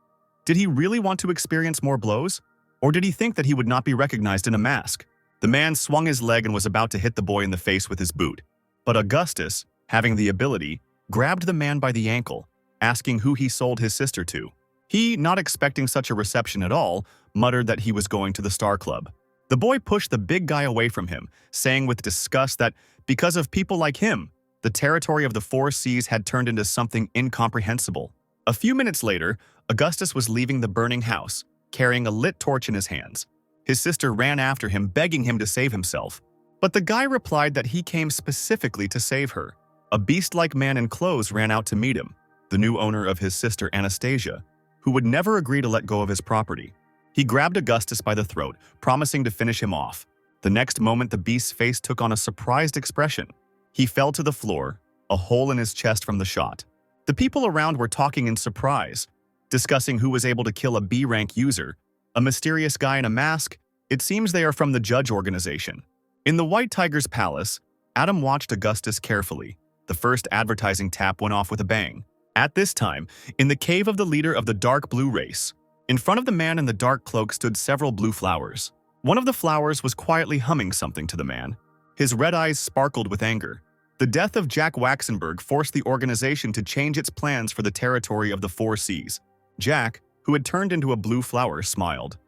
Did he really want to experience more blows? Or did he think that he would not be recognized in a mask? The man swung his leg and was about to hit the boy in the face with his boot. But Augustus, having the ability, grabbed the man by the ankle, asking who he sold his sister to. He, not expecting such a reception at all, muttered that he was going to the Star Club. The boy pushed the big guy away from him, saying with disgust that because of people like him, the territory of the Four Seas had turned into something incomprehensible. A few minutes later, Augustus was leaving the burning house, carrying a lit torch in his hands. His sister ran after him, begging him to save himself. But the guy replied that he came specifically to save her. A beast-like man in clothes ran out to meet him, the new owner of his sister Anastasia, who would never agree to let go of his property. He grabbed Augustus by the throat, promising to finish him off. The next moment, the beast's face took on a surprised expression. He fell to the floor, a hole in his chest from the shot. The people around were talking in surprise, discussing who was able to kill a B-rank user, a mysterious guy in a mask. It seems they are from the Judge organization. In the White Tiger's palace, Adam watched Augustus carefully. The first advertising tap went off with a bang. At this time, in the cave of the leader of the dark blue race, in front of the man in the dark cloak stood several blue flowers. One of the flowers was quietly humming something to the man. His red eyes sparkled with anger. The death of Jack Waxenberg forced the organization to change its plans for the territory of the Four Seas. Jack, who had turned into a blue flower, smiled.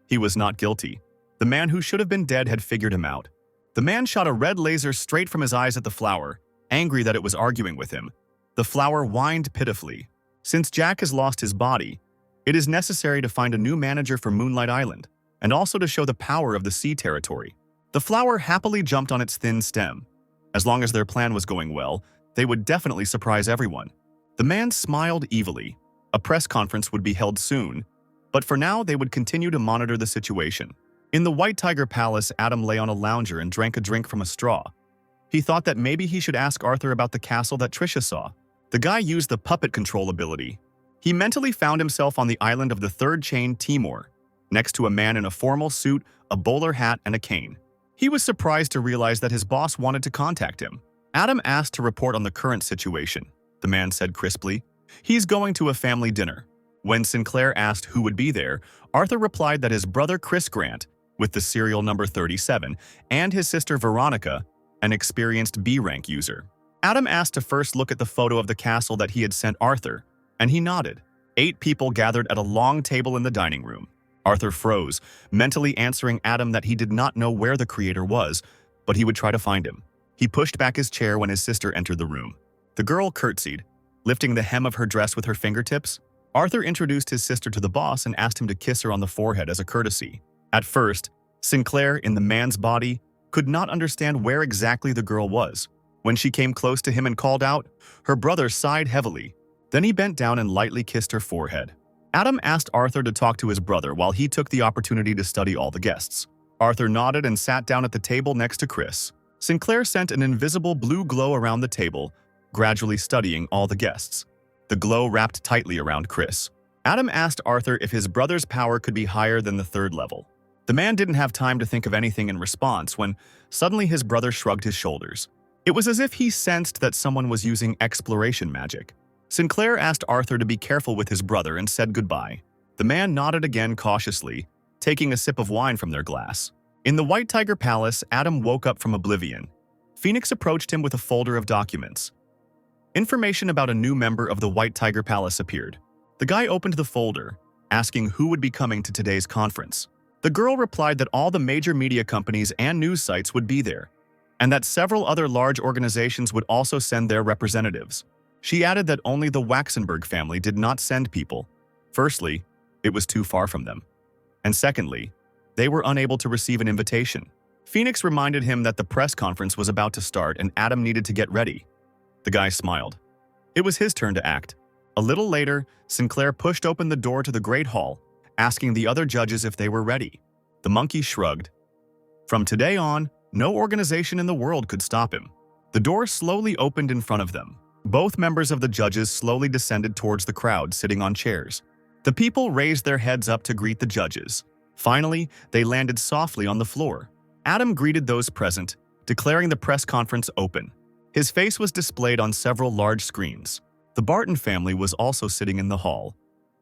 He was not guilty. The man who should have been dead had figured him out. The man shot a red laser straight from his eyes at the flower, angry that it was arguing with him. The flower whined pitifully. Since Jack has lost his body, it is necessary to find a new manager for Moonlight Island, and also to show the power of the sea territory. The flower happily jumped on its thin stem. As long as their plan was going well, they would definitely surprise everyone. The man smiled evilly. A press conference would be held soon, but for now they would continue to monitor the situation. In the White Tiger Palace, Adam lay on a lounger and drank a drink from a straw. He thought that maybe he should ask Arthur about the castle that Trisha saw. The guy used the puppet control ability. He mentally found himself on the island of the third chain, Timor, next to a man in a formal suit, a bowler hat, and a cane. He was surprised to realize that his boss wanted to contact him. Adam asked to report on the current situation. The man said crisply, "He's going to a family dinner." When Sinclair asked who would be there, Arthur replied that his brother Chris Grant, with the serial number 37, and his sister Veronica, an experienced B-rank user. Adam asked to first look at the photo of the castle that he had sent Arthur, and he nodded. 8 people gathered at a long table in the dining room. Arthur froze, mentally answering Adam that he did not know where the creator was, but he would try to find him. He pushed back his chair when his sister entered the room. The girl curtsied, lifting the hem of her dress with her fingertips. Arthur introduced his sister to the boss and asked him to kiss her on the forehead as a courtesy. At first, Sinclair, in the man's body, could not understand where exactly the girl was. When she came close to him and called out, her brother sighed heavily. Then he bent down and lightly kissed her forehead. Adam asked Arthur to talk to his brother while he took the opportunity to study all the guests. Arthur nodded and sat down at the table next to Chris. Sinclair sent an invisible blue glow around the table, gradually studying all the guests. The glow wrapped tightly around Chris. Adam asked Arthur if his brother's power could be higher than the 3rd level. The man didn't have time to think of anything in response when suddenly his brother shrugged his shoulders. It was as if he sensed that someone was using exploration magic. Sinclair asked Arthur to be careful with his brother and said goodbye. The man nodded again cautiously, taking a sip of wine from their glass. In the White Tiger Palace, Adam woke up from oblivion. Phoenix approached him with a folder of documents. Information about a new member of the White Tiger Palace appeared. The guy opened the folder, asking who would be coming to today's conference. The girl replied that all the major media companies and news sites would be there, and that several other large organizations would also send their representatives. She added that only the Waxenberg family did not send people. Firstly, it was too far from them. And secondly, they were unable to receive an invitation. Phoenix reminded him that the press conference was about to start and Adam needed to get ready. The guy smiled. It was his turn to act. A little later, Sinclair pushed open the door to the Great Hall, asking the other judges if they were ready. The monkey shrugged. From today on, no organization in the world could stop him. The door slowly opened in front of them. Both members of the judges slowly descended towards the crowd sitting on chairs. The people raised their heads up to greet the judges. Finally, they landed softly on the floor. Adam greeted those present, declaring the press conference open. His face was displayed on several large screens. The Barton family was also sitting in the hall,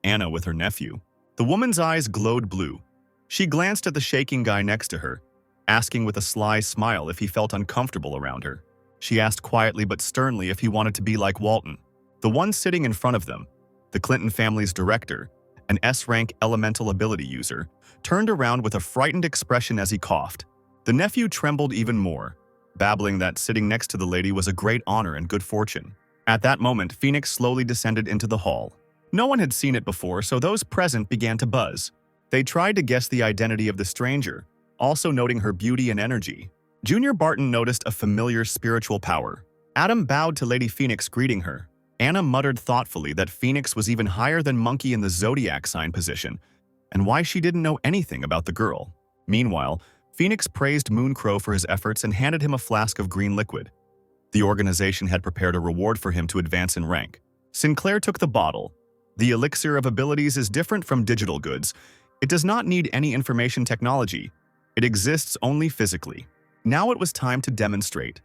Anna with her nephew. The woman's eyes glowed blue. She glanced at the shaking guy next to her, asking with a sly smile if he felt uncomfortable around her. She asked quietly but sternly if he wanted to be like Walton. The one sitting in front of them, the Clinton family's director, an S-rank elemental ability user, turned around with a frightened expression as he coughed. The nephew trembled even more, babbling that sitting next to the lady was a great honor and good fortune. At that moment, Phoenix slowly descended into the hall. No one had seen it before, so those present began to buzz. They tried to guess the identity of the stranger, also noting her beauty and energy. Junior Barton noticed a familiar spiritual power. Adam bowed to Lady Phoenix, greeting her. Anna muttered thoughtfully that Phoenix was even higher than Monkey in the zodiac sign position, and why she didn't know anything about the girl. Meanwhile, Phoenix praised Mooncrow for his efforts and handed him a flask of green liquid. The organization had prepared a reward for him to advance in rank. Sinclair took the bottle. The elixir of abilities is different from digital goods. It does not need any information technology. It exists only physically. Now it was time to demonstrate.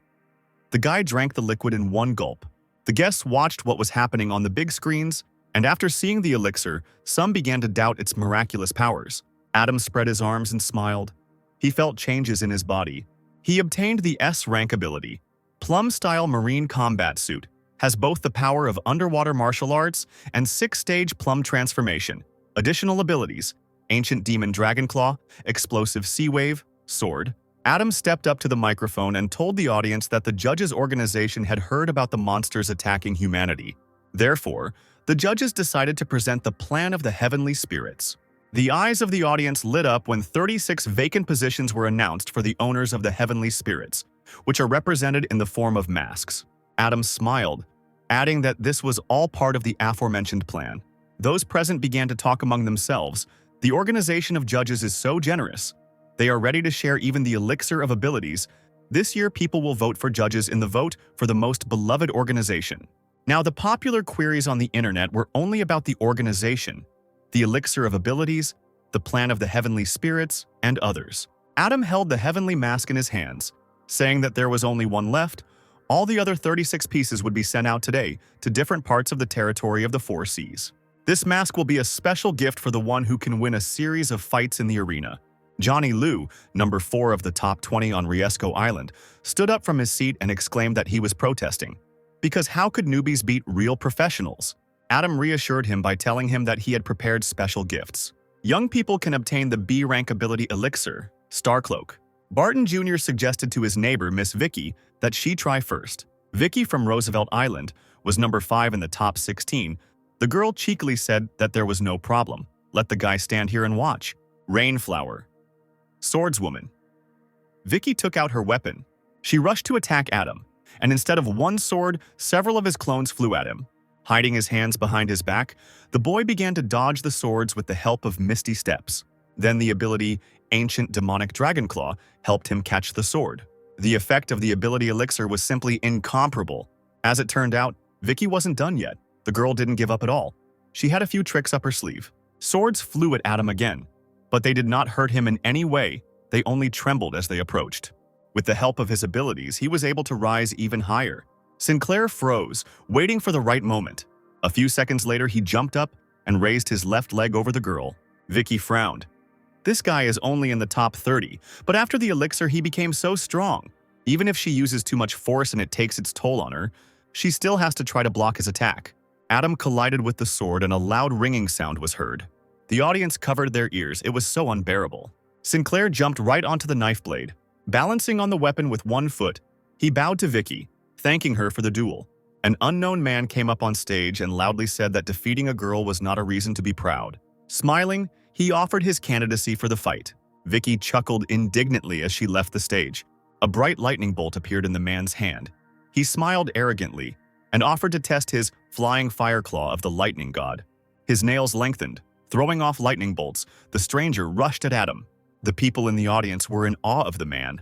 The guy drank the liquid in one gulp. The guests watched what was happening on the big screens, and after seeing the elixir, some began to doubt its miraculous powers. Adam spread his arms and smiled. He felt changes in his body. He obtained the S-rank ability. Plum-style marine combat suit has both the power of underwater martial arts and 6-stage plum transformation. Additional abilities: Ancient Demon Dragonclaw, Explosive Sea Wave, Sword. Adam stepped up to the microphone and told the audience that the judges' organization had heard about the monsters attacking humanity. Therefore, the judges decided to present the plan of the heavenly spirits. The eyes of the audience lit up when 36 vacant positions were announced for the owners of the heavenly spirits, which are represented in the form of masks. Adam smiled, adding that this was all part of the aforementioned plan. Those present began to talk among themselves. The organization of judges is so generous. They are ready to share even the elixir of abilities. This year, people will vote for judges in the vote for the most beloved organization. Now, the popular queries on the internet were only about the organization, the elixir of abilities, the plan of the heavenly spirits, and others. Adam held the heavenly mask in his hands, saying that there was only one left. All the other 36 pieces would be sent out today to different parts of the territory of the 4 seas. This mask will be a special gift for the one who can win a series of fights in the arena. Johnny Liu, number 4 of the top 20 on Riesco Island, stood up from his seat and exclaimed that he was protesting. Because how could newbies beat real professionals? Adam reassured him by telling him that he had prepared special gifts. Young people can obtain the B-rank ability elixir, Starcloak. Barton Jr. suggested to his neighbor, Miss Vicky, that she try first. Vicky from Roosevelt Island was number 5 in the top 16. The girl cheekily said that there was no problem. Let the guy stand here and watch. Rainflower. Swordswoman. Vicky took out her weapon. She rushed to attack Adam, and instead of one sword, several of his clones flew at him. Hiding his hands behind his back, the boy began to dodge the swords with the help of misty steps. Then the ability Ancient Demonic Dragonclaw helped him catch the sword. The effect of the ability elixir was simply incomparable. As it turned out, Vicky wasn't done yet. The girl didn't give up at all. She had a few tricks up her sleeve. Swords flew at Adam again, but they did not hurt him in any way. They only trembled as they approached. With the help of his abilities, he was able to rise even higher. Sinclair froze, waiting for the right moment. A few seconds later, he jumped up and raised his left leg over the girl. Vicky frowned. This guy is only in the top 30, but after the elixir, he became so strong. Even if she uses too much force and it takes its toll on her, she still has to try to block his attack. Adam collided with the sword and a loud ringing sound was heard. The audience covered their ears. It was so unbearable. Sinclair jumped right onto the knife blade. Balancing on the weapon with one foot, he bowed to Vicky, thanking her for the duel. An unknown man came up on stage and loudly said that defeating a girl was not a reason to be proud. Smiling, he offered his candidacy for the fight. Vicky chuckled indignantly as she left the stage. A bright lightning bolt appeared in the man's hand. He smiled arrogantly and offered to test his flying fire claw of the lightning god. His nails lengthened. Throwing off lightning bolts, the stranger rushed at Adam. The people in the audience were in awe of the man.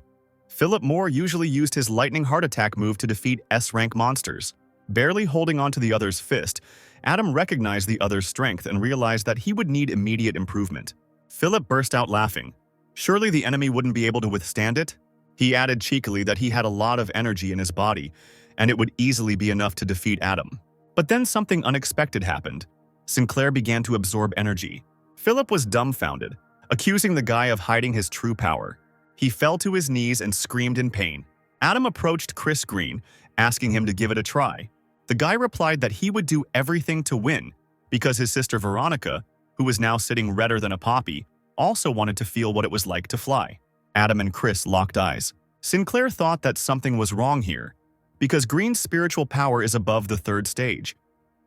Philip Moore usually used his lightning heart attack move to defeat S-rank monsters. Barely holding onto the other's fist, Adam recognized the other's strength and realized that he would need immediate improvement. Philip burst out laughing. Surely the enemy wouldn't be able to withstand it? He added cheekily that he had a lot of energy in his body, and it would easily be enough to defeat Adam. But then something unexpected happened. Sinclair began to absorb energy. Philip was dumbfounded, accusing the guy of hiding his true power. He fell to his knees and screamed in pain. Adam approached Chris Green, asking him to give it a try. The guy replied that he would do everything to win, because his sister Veronica, who was now sitting redder than a poppy, also wanted to feel what it was like to fly. Adam and Chris locked eyes. Sinclair thought that something was wrong here, because Green's spiritual power is above the third stage.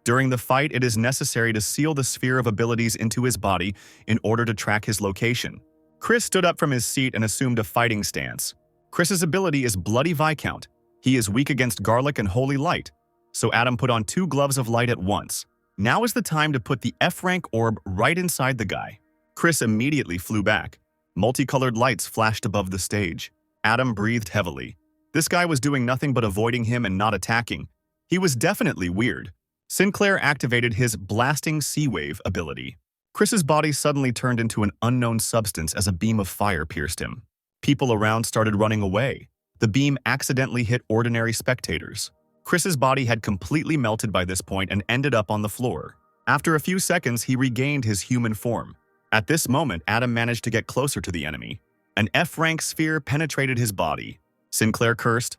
During the fight, it is necessary to seal the sphere of abilities into his body in order to track his location. Chris stood up from his seat and assumed a fighting stance. Chris's ability is Bloody Viscount. He is weak against garlic and holy light, so Adam put on 2 gloves of light at once. Now is the time to put the F-rank orb right inside the guy. Chris immediately flew back. Multicolored lights flashed above the stage. Adam breathed heavily. This guy was doing nothing but avoiding him and not attacking. He was definitely weird. Sinclair activated his Blasting Sea Wave ability. Chris's body suddenly turned into an unknown substance as a beam of fire pierced him. People around started running away. The beam accidentally hit ordinary spectators. Chris's body had completely melted by this point and ended up on the floor. After a few seconds, he regained his human form. At this moment, Adam managed to get closer to the enemy. An F-rank sphere penetrated his body. Sinclair cursed.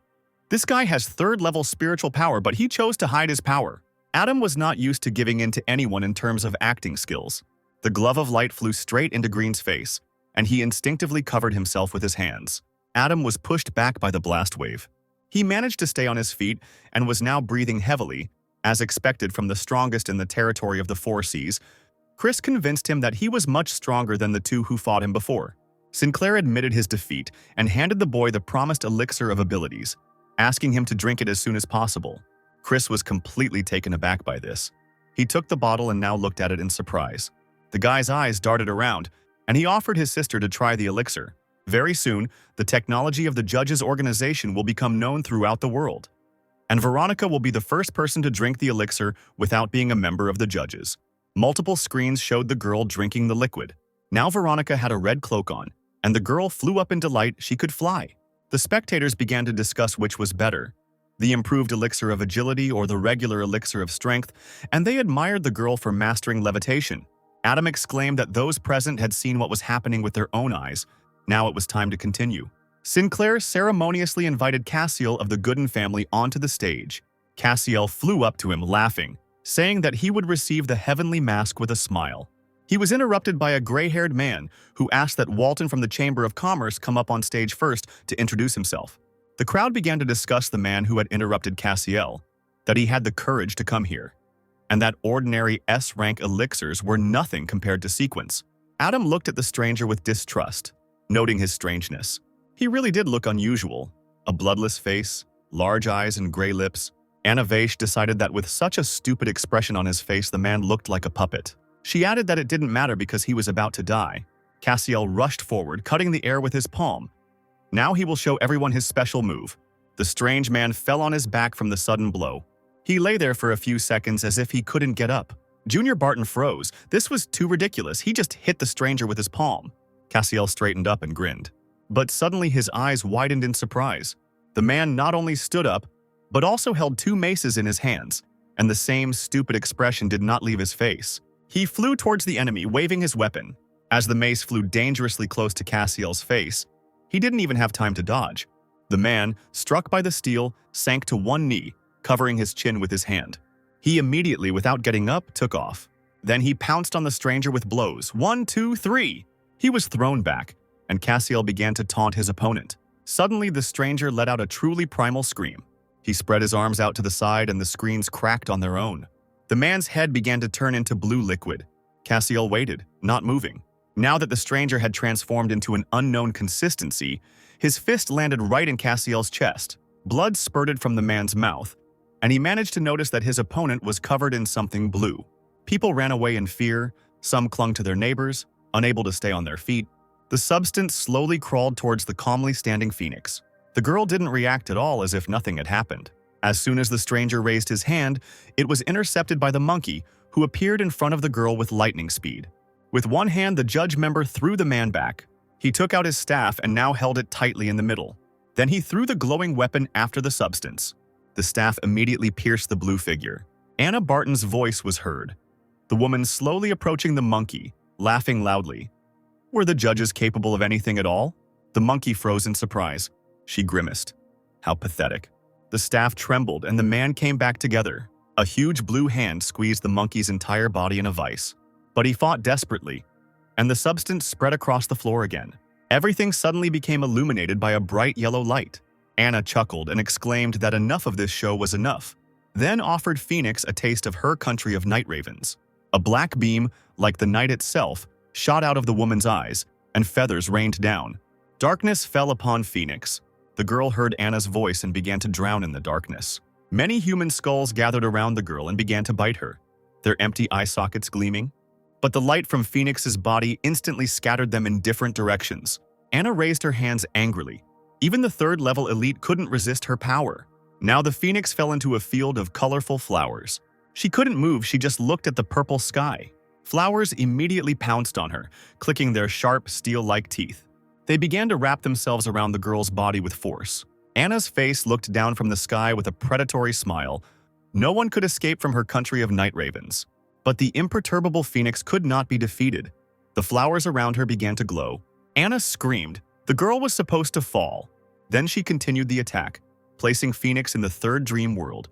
This guy has 3rd-level spiritual power, but he chose to hide his power. Adam was not used to giving in to anyone in terms of acting skills. The glove of light flew straight into Green's face, and he instinctively covered himself with his hands. Adam was pushed back by the blast wave. He managed to stay on his feet and was now breathing heavily, as expected from the strongest in the territory of the 4 seas. Chris convinced him that he was much stronger than the 2 who fought him before. Sinclair admitted his defeat and handed the boy the promised elixir of abilities, asking him to drink it as soon as possible. Chris was completely taken aback by this. He took the bottle and now looked at it in surprise. The guy's eyes darted around, and he offered his sister to try the elixir. Very soon, the technology of the judges' organization will become known throughout the world, and Veronica will be the first person to drink the elixir without being a member of the judges. Multiple screens showed the girl drinking the liquid. Now Veronica had a red cloak on, and the girl flew up in delight she could fly. The spectators began to discuss which was better, the improved elixir of agility or the regular elixir of strength, and they admired the girl for mastering levitation. Adam exclaimed that those present had seen what was happening with their own eyes. Now it was time to continue. Sinclair ceremoniously invited Cassiel of the Gooden family onto the stage. Cassiel flew up to him laughing, saying that he would receive the heavenly mask with a smile. He was interrupted by a gray-haired man who asked that Walton from the Chamber of Commerce come up on stage first to introduce himself. The crowd began to discuss the man who had interrupted Cassiel, that he had the courage to come here, and that ordinary S-rank elixirs were nothing compared to sequence. Adam looked at the stranger with distrust, noting his strangeness. He really did look unusual. A bloodless face, large eyes and gray lips. Anna Vaish decided that with such a stupid expression on his face, the man looked like a puppet. She added that it didn't matter because he was about to die. Cassiel rushed forward, cutting the air with his palm. Now he will show everyone his special move. The strange man fell on his back from the sudden blow. He lay there for a few seconds as if he couldn't get up. Junior Barton froze. This was too ridiculous. He just hit the stranger with his palm. Cassiel straightened up and grinned. But suddenly his eyes widened in surprise. The man not only stood up, but also held 2 maces in his hands, and the same stupid expression did not leave his face. He flew towards the enemy, waving his weapon. As the mace flew dangerously close to Cassiel's face, he didn't even have time to dodge. The man, struck by the steel, sank to one knee, covering his chin with his hand. He immediately, without getting up, took off. Then he pounced on the stranger with blows. 1, 2, 3! He was thrown back, and Cassiel began to taunt his opponent. Suddenly, the stranger let out a truly primal scream. He spread his arms out to the side, and the screens cracked on their own. The man's head began to turn into blue liquid. Cassiel waited, not moving. Now that the stranger had transformed into an unknown consistency, his fist landed right in Cassiel's chest. Blood spurted from the man's mouth, and he managed to notice that his opponent was covered in something blue. People ran away in fear, some clung to their neighbors, unable to stay on their feet. The substance slowly crawled towards the calmly standing phoenix. The girl didn't react at all, as if nothing had happened. As soon as the stranger raised his hand, it was intercepted by the monkey, who appeared in front of the girl with lightning speed. With one hand, the judge member threw the man back. He took out his staff and now held it tightly in the middle. Then he threw the glowing weapon after the substance. The staff immediately pierced the blue figure. Anna Barton's voice was heard. The woman slowly approaching the monkey, laughing loudly. Were the judges capable of anything at all? The monkey froze in surprise. She grimaced. How pathetic. The staff trembled and the man came back together. A huge blue hand squeezed the monkey's entire body in a vice. But he fought desperately, and the substance spread across the floor again. Everything suddenly became illuminated by a bright yellow light. Anna chuckled and exclaimed that enough of this show was enough, then offered Phoenix a taste of her country of night ravens. A black beam, like the night itself, shot out of the woman's eyes, and feathers rained down. Darkness fell upon Phoenix. The girl heard Anna's voice and began to drown in the darkness. Many human skulls gathered around the girl and began to bite her, their empty eye sockets gleaming. But the light from Phoenix's body instantly scattered them in different directions. Anna raised her hands angrily. Even the third-level elite couldn't resist her power. Now the Phoenix fell into a field of colorful flowers. She couldn't move, she just looked at the purple sky. Flowers immediately pounced on her, clicking their sharp, steel-like teeth. They began to wrap themselves around the girl's body with force. Anna's face looked down from the sky with a predatory smile. No one could escape from her country of night ravens. But the imperturbable Phoenix could not be defeated. The flowers around her began to glow. Anna screamed. The girl was supposed to fall. Then she continued the attack, placing Phoenix in the third dream world.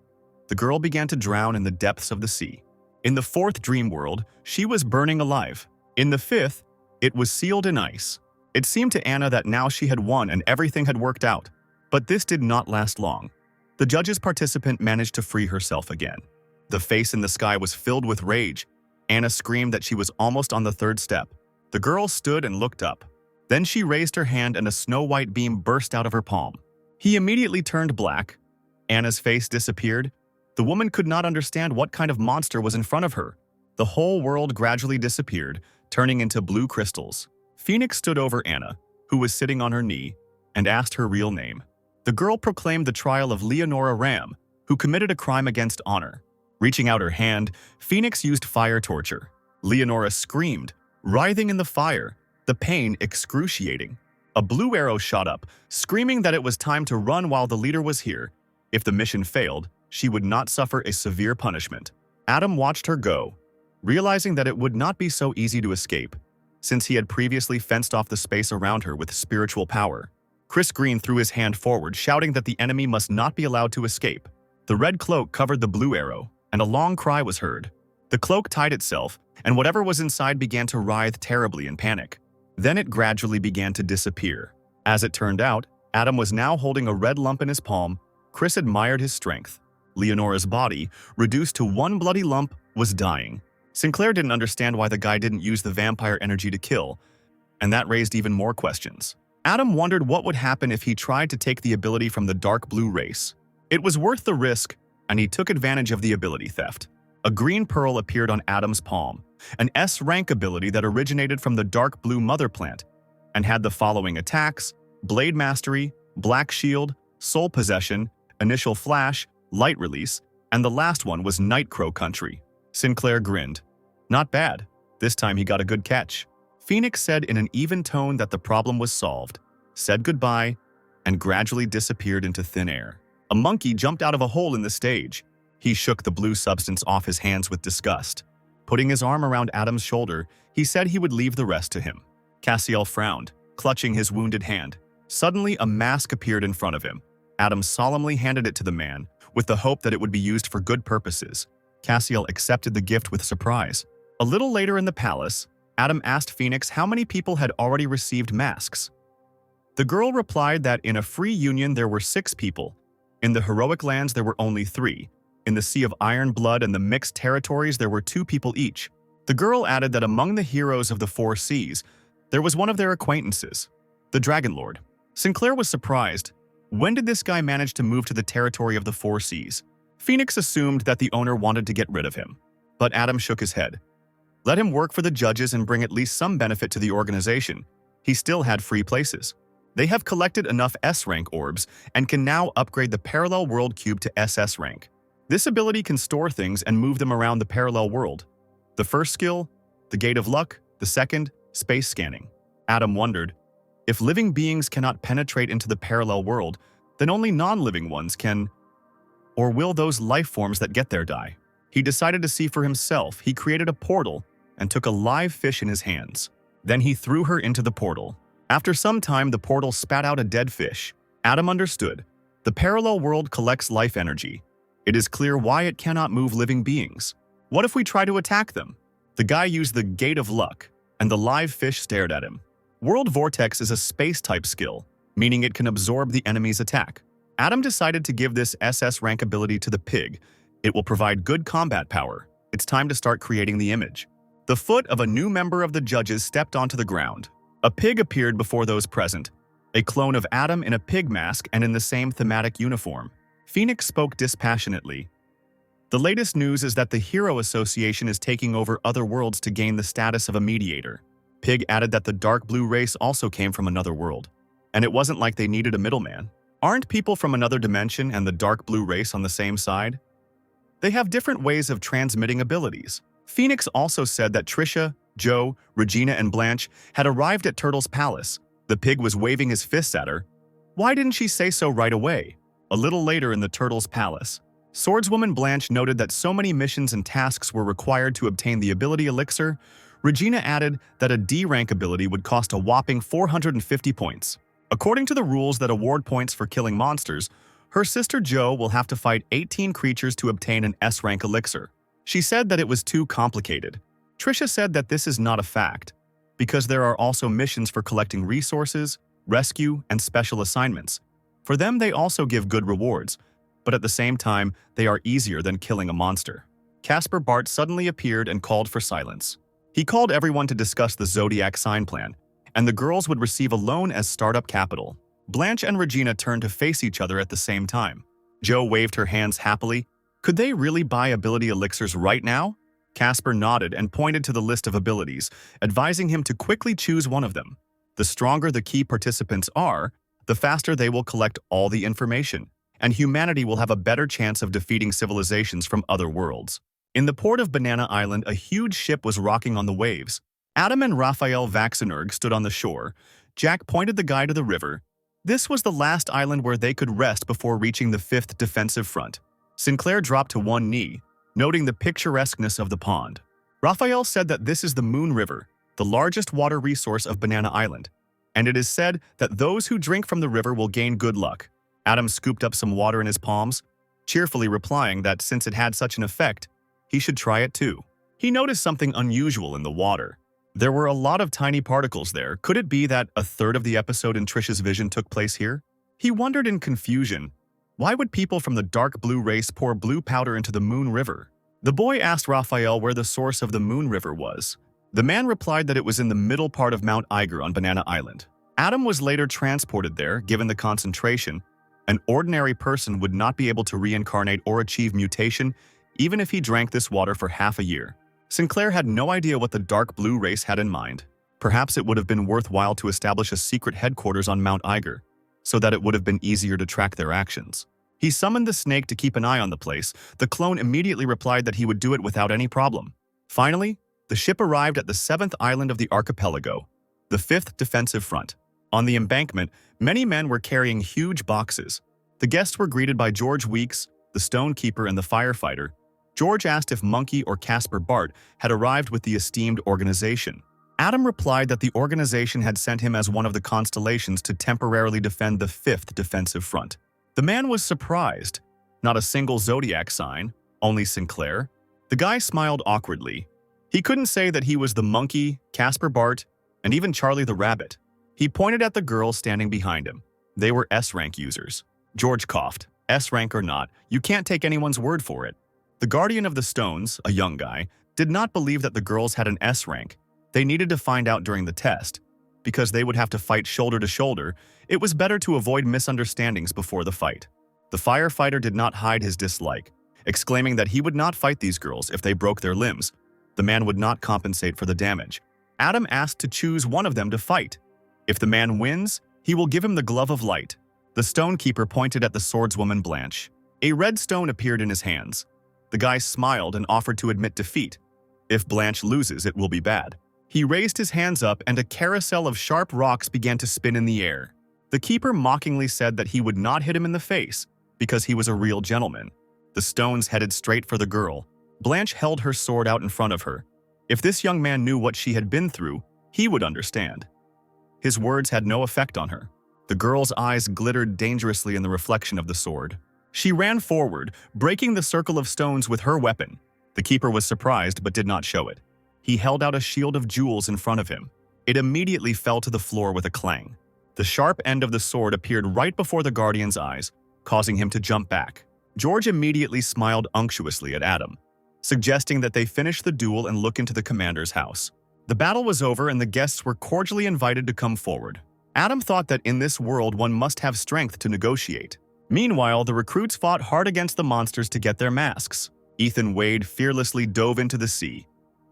The girl began to drown in the depths of the sea. In the fourth dream world, she was burning alive. In the fifth, it was sealed in ice. It seemed to Anna that now she had won and everything had worked out. But this did not last long. The judge's participant managed to free herself again. The face in the sky was filled with rage. Anna screamed that she was almost on the third step. The girl stood and looked up. Then she raised her hand and a snow-white beam burst out of her palm. He immediately turned black. Anna's face disappeared. The woman could not understand what kind of monster was in front of her. The whole world gradually disappeared, turning into blue crystals. Phoenix stood over Anna, who was sitting on her knee, and asked her real name. The girl proclaimed the trial of Leonora Ram, who committed a crime against honor. Reaching out her hand, Phoenix used fire torture. Leonora screamed, writhing in the fire, the pain excruciating. A blue arrow shot up, screaming that it was time to run while the leader was here. If the mission failed, she would not suffer a severe punishment. Adam watched her go, realizing that it would not be so easy to escape, since he had previously fenced off the space around her with spiritual power. Chris Green threw his hand forward, shouting that the enemy must not be allowed to escape. The red cloak covered the blue arrow, and a long cry was heard. The cloak tied itself, and whatever was inside began to writhe terribly in panic. Then it gradually began to disappear. As it turned out, Adam was now holding a red lump in his palm. Chris admired his strength. Leonora's body, reduced to one bloody lump, was dying. Sinclair didn't understand why the guy didn't use the vampire energy to kill, and that raised even more questions. Adam wondered what would happen if he tried to take the ability from the dark blue race. It was worth the risk, and he took advantage of the ability theft. A green pearl appeared on Adam's palm, an S-rank ability that originated from the dark blue mother plant, and had the following attacks: Blade Mastery, Black Shield, Soul Possession, Initial Flash, Light Release, and the last one was Night Crow Country. Sinclair grinned. Not bad. This time he got a good catch. Phoenix said in an even tone that the problem was solved, said goodbye, and gradually disappeared into thin air. A monkey jumped out of a hole in the stage. He shook the blue substance off his hands with disgust. Putting his arm around Adam's shoulder, he said he would leave the rest to him. Cassiel frowned, clutching his wounded hand. Suddenly, a mask appeared in front of him. Adam solemnly handed it to the man, with the hope that it would be used for good purposes. Cassiel accepted the gift with surprise. A little later in the palace, Adam asked Phoenix how many people had already received masks. The girl replied that in a free union there were 6 people. In the heroic lands there were only 3. In the Sea of Iron Blood and the mixed territories there were 2 people each. The girl added that among the heroes of the 4 seas, there was one of their acquaintances, the Dragon Lord. Sinclair was surprised. When did this guy manage to move to the territory of the 4 seas? Phoenix assumed that the owner wanted to get rid of him, but Adam shook his head. Let him work for the judges and bring at least some benefit to the organization. He still had free places. They have collected enough S-rank orbs and can now upgrade the Parallel World Cube to SS rank. This ability can store things and move them around the parallel world. The first skill, the Gate of Luck. The second, space scanning. Adam wondered, If living beings cannot penetrate into the parallel world, then only non-living ones can. Or will those life forms that get there die? He decided to see for himself. He created a portal and took a live fish in his hands. Then he threw her into the portal. After some time, the portal spat out a dead fish. Adam understood. The parallel world collects life energy. It is clear why it cannot move living beings. What if we try to attack them? The guy used the Gate of Luck, and the live fish stared at him. World Vortex is a space-type skill, meaning it can absorb the enemy's attack. Adam decided to give this SS rank ability to the pig. It will provide good combat power. It's time to start creating the image. The foot of a new member of the judges stepped onto the ground. A pig appeared before those present, a clone of Adam in a pig mask and in the same thematic uniform. Phoenix spoke dispassionately. The latest news is that the Hero Association is taking over other worlds to gain the status of a mediator. Pig added that the dark blue race also came from another world. And it wasn't like they needed a middleman. Aren't people from another dimension and the dark blue race on the same side? They have different ways of transmitting abilities. Phoenix also said that Trisha, Joe, Regina, and Blanche had arrived at Turtle's palace. The pig was waving his fists at her. Why didn't she say so right away? A little later in the Turtle's palace, swordswoman Blanche noted that so many missions and tasks were required to obtain the ability elixir. Regina added that a D-rank ability would cost a whopping 450 points. According to the rules that award points for killing monsters, her sister Jo will have to fight 18 creatures to obtain an S-rank elixir. She said that it was too complicated. Trisha said that this is not a fact, because there are also missions for collecting resources, rescue, and special assignments. For them, they also give good rewards, but at the same time, they are easier than killing a monster. Casper Bart suddenly appeared and called for silence. He called everyone to discuss the Zodiac sign plan, and the girls would receive a loan as startup capital. Blanche and Regina turned to face each other at the same time. Jo waved her hands happily. Could they really buy ability elixirs right now? Casper nodded and pointed to the list of abilities, advising him to quickly choose one of them. The stronger the key participants are, the faster they will collect all the information, and humanity will have a better chance of defeating civilizations from other worlds. In the port of Banana Island, a huge ship was rocking on the waves. Adam and Raphael Vaxenurg stood on the shore. Jack pointed the guy to the river. This was the last island where they could rest before reaching the 5th defensive front. Sinclair dropped to one knee, noting the picturesqueness of the pond. Raphael said that this is the Moon River, the largest water resource of Banana Island, and it is said that those who drink from the river will gain good luck. Adam scooped up some water in his palms, cheerfully replying that since it had such an effect, he should try it too. He noticed something unusual in the water. There were a lot of tiny particles there. Could it be that a third of the episode in Trisha's vision took place here? He wondered in confusion. Why would people from the dark blue race pour blue powder into the Moon River? The boy asked Raphael where the source of the Moon River was. The man replied that it was in the middle part of Mount Eiger on Banana Island. Adam was later transported there, given the concentration. An ordinary person would not be able to reincarnate or achieve mutation, even if he drank this water for half a year. Sinclair had no idea what the dark blue race had in mind. Perhaps it would have been worthwhile to establish a secret headquarters on Mount Eiger, so that it would have been easier to track their actions. He summoned the snake to keep an eye on the place. The clone immediately replied that he would do it without any problem. Finally, the ship arrived at the 7th island of the archipelago, the 5th defensive front. On the embankment, many men were carrying huge boxes. The guests were greeted by George Weeks, the stonekeeper and the firefighter. George asked if Monkey or Casper Bart had arrived with the esteemed organization. Adam replied that the organization had sent him as one of the constellations to temporarily defend the 5th defensive front. The man was surprised. Not a single zodiac sign, only Sinclair. The guy smiled awkwardly. He couldn't say that he was the Monkey, Casper Bart, and even Charlie the Rabbit. He pointed at the girls standing behind him. They were S-rank users. George coughed. S-rank or not, you can't take anyone's word for it. The Guardian of the Stones, a young guy, did not believe that the girls had an S-rank. They needed to find out during the test. Because they would have to fight shoulder to shoulder, it was better to avoid misunderstandings before the fight. The firefighter did not hide his dislike, exclaiming that he would not fight these girls if they broke their limbs. The man would not compensate for the damage. Adam asked to choose one of them to fight. If the man wins, he will give him the glove of light. The stonekeeper pointed at the swordswoman Blanche. A red stone appeared in his hands. The guy smiled and offered to admit defeat. If Blanche loses, it will be bad. He raised his hands up and a carousel of sharp rocks began to spin in the air. The keeper mockingly said that he would not hit him in the face because he was a real gentleman. The stones headed straight for the girl. Blanche held her sword out in front of her. If this young man knew what she had been through, he would understand. His words had no effect on her. The girl's eyes glittered dangerously in the reflection of the sword. She ran forward, breaking the circle of stones with her weapon. The keeper was surprised but did not show it. He held out a shield of jewels in front of him. It immediately fell to the floor with a clang. The sharp end of the sword appeared right before the guardian's eyes, causing him to jump back. George immediately smiled unctuously at Adam, suggesting that they finish the duel and look into the commander's house. The battle was over and the guests were cordially invited to come forward. Adam thought that in this world one must have strength to negotiate. Meanwhile, the recruits fought hard against the monsters to get their masks. Ethan Wade fearlessly dove into the sea.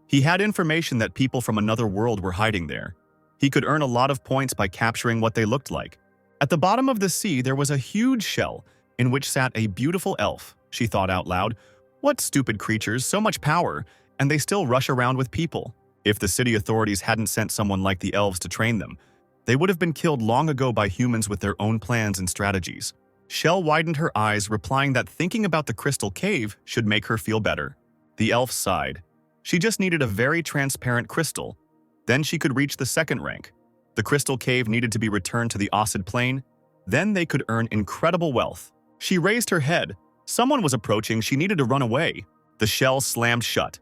He had information that people from another world were hiding there. He could earn a lot of points by capturing what they looked like. At the bottom of the sea, there was a huge shell in which sat a beautiful elf. She thought out loud, "What stupid creatures, so much power, and they still rush around with people." If the city authorities hadn't sent someone like the elves to train them, they would have been killed long ago by humans with their own plans and strategies. Shell widened her eyes, replying that thinking about the crystal cave should make her feel better. The elf sighed. She just needed a very transparent crystal. Then she could reach the second rank. The crystal cave needed to be returned to the Osid Plain. Then they could earn incredible wealth. She raised her head. Someone was approaching. She needed to run away. The shell slammed shut.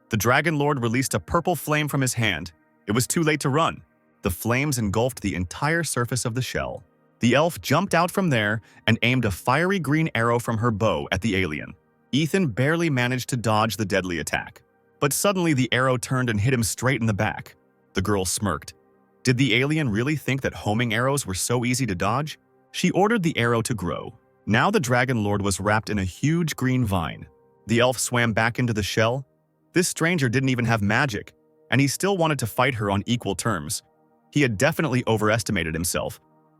The Dragon Lord released a purple flame from his hand. It was too late to run. The flames engulfed the entire surface of the shell. The elf jumped out from there and aimed a fiery green arrow from her bow at the alien. Ethan barely managed to dodge the deadly attack. But suddenly the arrow turned and hit him straight in the back. The girl smirked. Did the alien really think that homing arrows were so easy to dodge? She ordered the arrow to grow. Now the Dragon Lord was wrapped in a huge green vine. The elf swam back into the shell. This stranger didn't even have magic, and he still wanted to fight her on equal terms. He had definitely overestimated himself.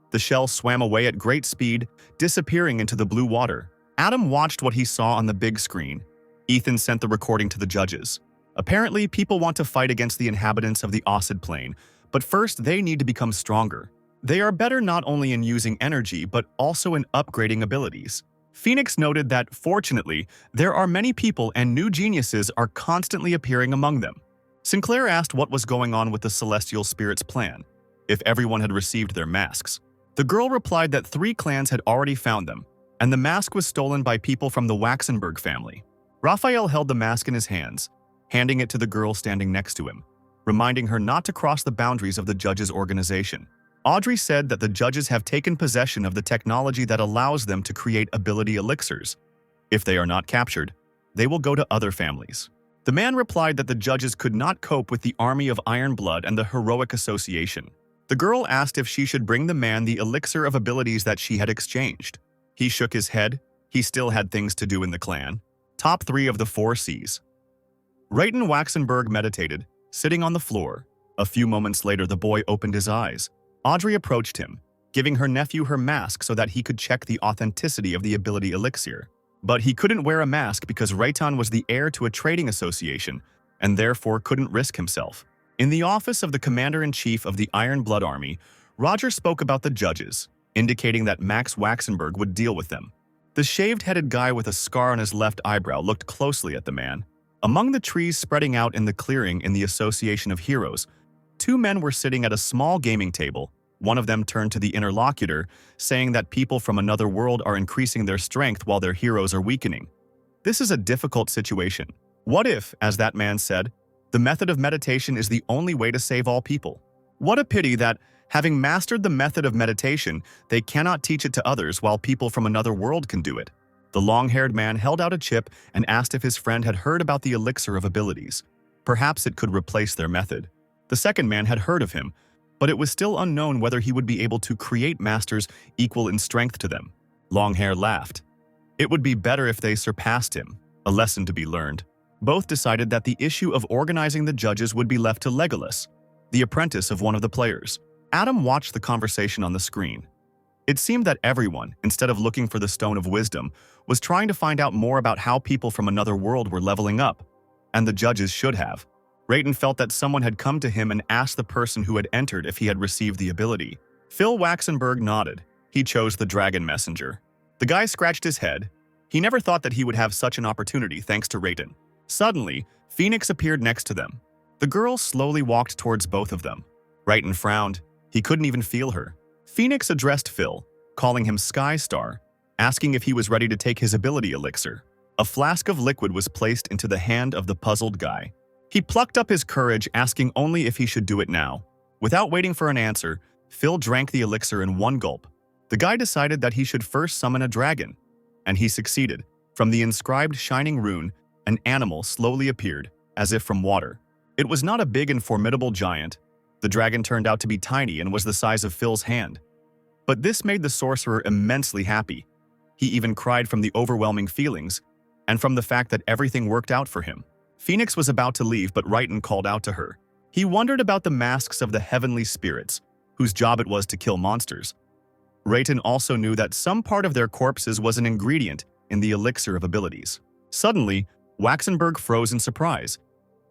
The shell swam away at great speed, disappearing into the blue water. Adam watched what he saw on the big screen. Ethan sent the recording to the judges. Apparently, people want to fight against the inhabitants of the Osid Plain, but first they need to become stronger. They are better not only in using energy, but also in upgrading abilities. Phoenix noted that, fortunately, there are many people and new geniuses are constantly appearing among them. Sinclair asked what was going on with the Celestial Spirit's plan, if everyone had received their masks. The girl replied that 3 clans had already found them, and the mask was stolen by people from the Waxenberg family. Raphael held the mask in his hands, handing it to the girl standing next to him, reminding her not to cross the boundaries of the judges' organization. Audrey said that the judges have taken possession of the technology that allows them to create ability elixirs. If they are not captured, they will go to other families. The man replied that the judges could not cope with the army of Iron Blood and the Heroic Association. The girl asked if she should bring the man the elixir of abilities that she had exchanged. He shook his head. He still had things to do in the clan. Top 3 of the 4 Cs. Rayton Waxenberg meditated, sitting on the floor. A few moments later, the boy opened his eyes. Audrey approached him, giving her nephew her mask so that he could check the authenticity of the ability elixir. But he couldn't wear a mask because Rayton was the heir to a trading association and therefore couldn't risk himself. In the office of the commander-in-chief of the Iron Blood Army, Roger spoke about the judges, indicating that Max Waxenberg would deal with them. The shaved-headed guy with a scar on his left eyebrow looked closely at the man. Among the trees spreading out in the clearing in the Association of Heroes, 2 men were sitting at a small gaming table. One of them turned to the interlocutor, saying that people from another world are increasing their strength while their heroes are weakening. This is a difficult situation. What if, as that man said, the method of meditation is the only way to save all people? What a pity that, having mastered the method of meditation, they cannot teach it to others while people from another world can do it. The long-haired man held out a chip and asked if his friend had heard about the elixir of abilities. Perhaps it could replace their method. The second man had heard of him, but it was still unknown whether he would be able to create masters equal in strength to them. Longhair laughed. It would be better if they surpassed him, a lesson to be learned. Both decided that the issue of organizing the judges would be left to Legolas, the apprentice of one of the players. Adam watched the conversation on the screen. It seemed that everyone, instead of looking for the Stone of Wisdom, was trying to find out more about how people from another world were leveling up, and the judges should have. Rayton felt that someone had come to him and asked the person who had entered if he had received the ability. Phil Waxenberg nodded. He chose the dragon messenger. The guy scratched his head. He never thought that he would have such an opportunity thanks to Rayton. Suddenly, Phoenix appeared next to them. The girl slowly walked towards both of them. Rayton frowned. He couldn't even feel her. Phoenix addressed Phil, calling him Sky Star, asking if he was ready to take his ability elixir. A flask of liquid was placed into the hand of the puzzled guy. He plucked up his courage, asking only if he should do it now. Without waiting for an answer, Phil drank the elixir in one gulp. The guy decided that he should first summon a dragon, and he succeeded. From the inscribed shining rune, an animal slowly appeared, as if from water. It was not a big and formidable giant. The dragon turned out to be tiny and was the size of Phil's hand. But this made the sorcerer immensely happy. He even cried from the overwhelming feelings and from the fact that everything worked out for him. Phoenix was about to leave, but Rayton called out to her. He wondered about the masks of the heavenly spirits, whose job it was to kill monsters. Rayton also knew that some part of their corpses was an ingredient in the elixir of abilities. Suddenly, Waxenberg froze in surprise.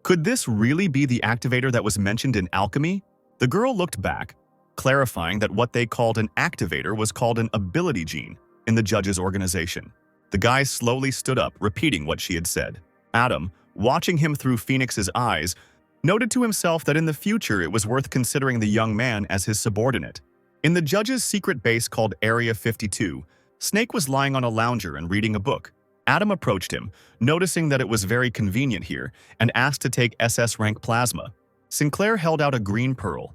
Could this really be the activator that was mentioned in alchemy? The girl looked back, clarifying that what they called an activator was called an ability gene in the judge's organization. The guy slowly stood up, repeating what she had said. Adam, watching him through Phoenix's eyes, noted to himself that in the future it was worth considering the young man as his subordinate. In the judge's secret base called Area 52, Snake was lying on a lounger and reading a book. Adam approached him, noticing that it was very convenient here, and asked to take SS rank Plasma. Sinclair held out a green pearl.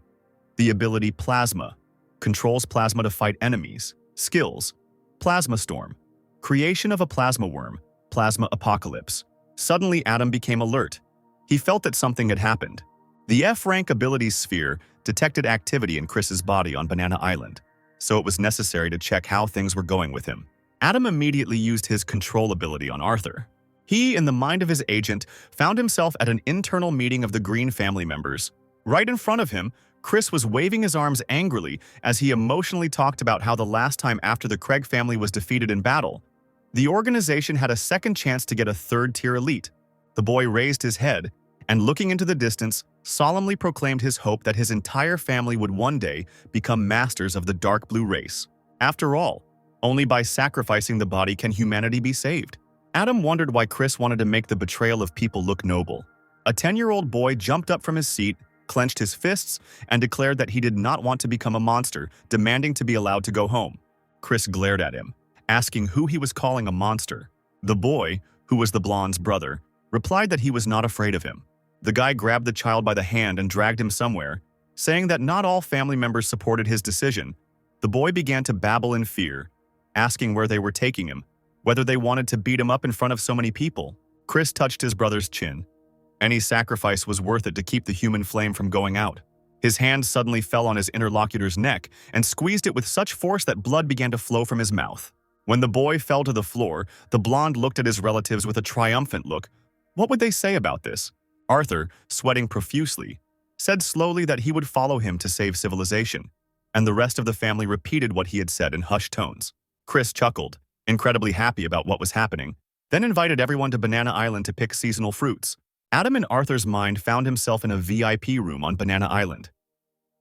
The ability Plasma controls plasma to fight enemies. Skills: Plasma Storm, creation of a plasma worm, Plasma Apocalypse. Suddenly, Adam became alert. He felt that something had happened. The F-rank abilities sphere detected activity in Chris's body on Banana Island, so it was necessary to check how things were going with him. Adam immediately used his control ability on Arthur. He, in the mind of his agent, found himself at an internal meeting of the Green family members. Right in front of him, Chris was waving his arms angrily as he emotionally talked about how the last time after the Craig family was defeated in battle, the organization had a second chance to get a third-tier elite. The boy raised his head and, looking into the distance, solemnly proclaimed his hope that his entire family would one day become masters of the dark blue race. After all, only by sacrificing the body can humanity be saved. Adam wondered why Chris wanted to make the betrayal of people look noble. A 10-year-old boy jumped up from his seat, clenched his fists, and declared that he did not want to become a monster, demanding to be allowed to go home. Chris glared at him, asking who he was calling a monster. The boy, who was the blonde's brother, replied that he was not afraid of him. The guy grabbed the child by the hand and dragged him somewhere, saying that not all family members supported his decision. The boy began to babble in fear, asking where they were taking him, whether they wanted to beat him up in front of so many people. Chris touched his brother's chin. Any sacrifice was worth it to keep the human flame from going out. His hand suddenly fell on his interlocutor's neck and squeezed it with such force that blood began to flow from his mouth. When the boy fell to the floor, the blonde looked at his relatives with a triumphant look. What would they say about this? Arthur, sweating profusely, said slowly that he would follow him to save civilization, and the rest of the family repeated what he had said in hushed tones. Chris chuckled, incredibly happy about what was happening, then invited everyone to Banana Island to pick seasonal fruits. Adam, in Arthur's mind, found himself in a VIP room on Banana Island.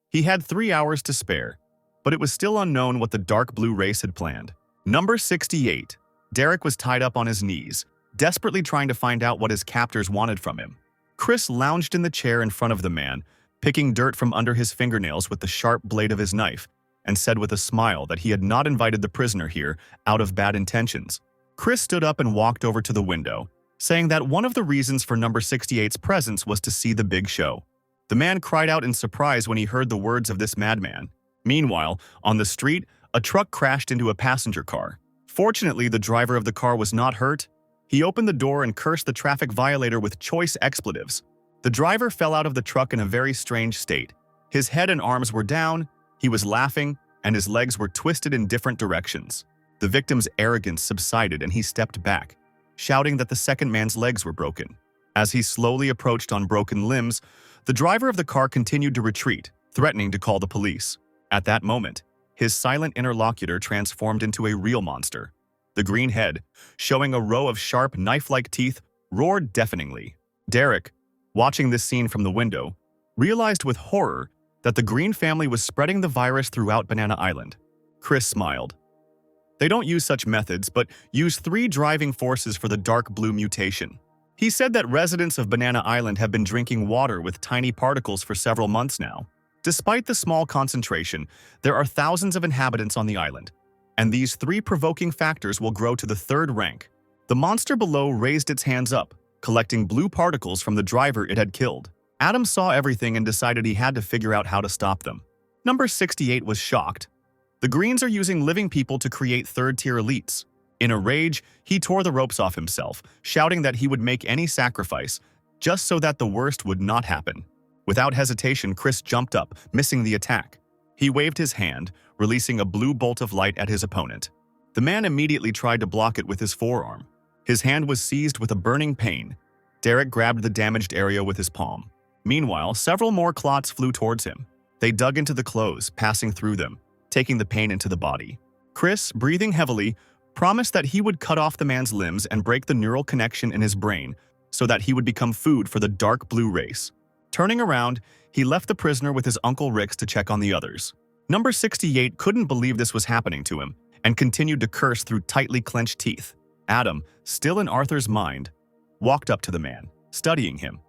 He had 3 hours to spare, but it was still unknown what the dark blue race had planned. Number 68. Derek was tied up on his knees, desperately trying to find out what his captors wanted from him. Chris lounged in the chair in front of the man, picking dirt from under his fingernails with the sharp blade of his knife, and said with a smile that he had not invited the prisoner here out of bad intentions. Chris stood up and walked over to the window, saying that one of the reasons for number 68's presence was to see the big show. The man cried out in surprise when he heard the words of this madman. Meanwhile, on the street, a truck crashed into a passenger car. Fortunately, the driver of the car was not hurt. He opened the door and cursed the traffic violator with choice expletives. The driver fell out of the truck in a very strange state. His head and arms were down, he was laughing, and his legs were twisted in different directions. The victim's arrogance subsided and he stepped back, shouting that the second man's legs were broken. As he slowly approached on broken limbs, the driver of the car continued to retreat, threatening to call the police. At that moment, his silent interlocutor transformed into a real monster. The green head, showing a row of sharp, knife-like teeth, roared deafeningly. Derek, watching this scene from the window, realized with horror that the Green family was spreading the virus throughout Banana Island. Chris smiled. They don't use such methods, but use 3 driving forces for the dark blue mutation. He said that residents of Banana Island have been drinking water with tiny particles for several months now. Despite the small concentration, there are thousands of inhabitants on the island, and these 3 provoking factors will grow to the 3rd rank. The monster below raised its hands up, collecting blue particles from the driver it had killed. Adam saw everything and decided he had to figure out how to stop them. Number 68 was shocked. The Greens are using living people to create 3rd-tier elites. In a rage, he tore the ropes off himself, shouting that he would make any sacrifice, just so that the worst would not happen. Without hesitation, Chris jumped up, missing the attack. He waved his hand, releasing a blue bolt of light at his opponent. The man immediately tried to block it with his forearm. His hand was seized with a burning pain. Derek grabbed the damaged area with his palm. Meanwhile, several more clots flew towards him. They dug into the clothes, passing through them, taking the pain into the body. Chris, breathing heavily, promised that he would cut off the man's limbs and break the neural connection in his brain so that he would become food for the dark blue race. Turning around, he left the prisoner with his Uncle Rix to check on the others. Number 68 couldn't believe this was happening to him and continued to curse through tightly clenched teeth. Adam, still in Arthur's mind, walked up to the man, studying him.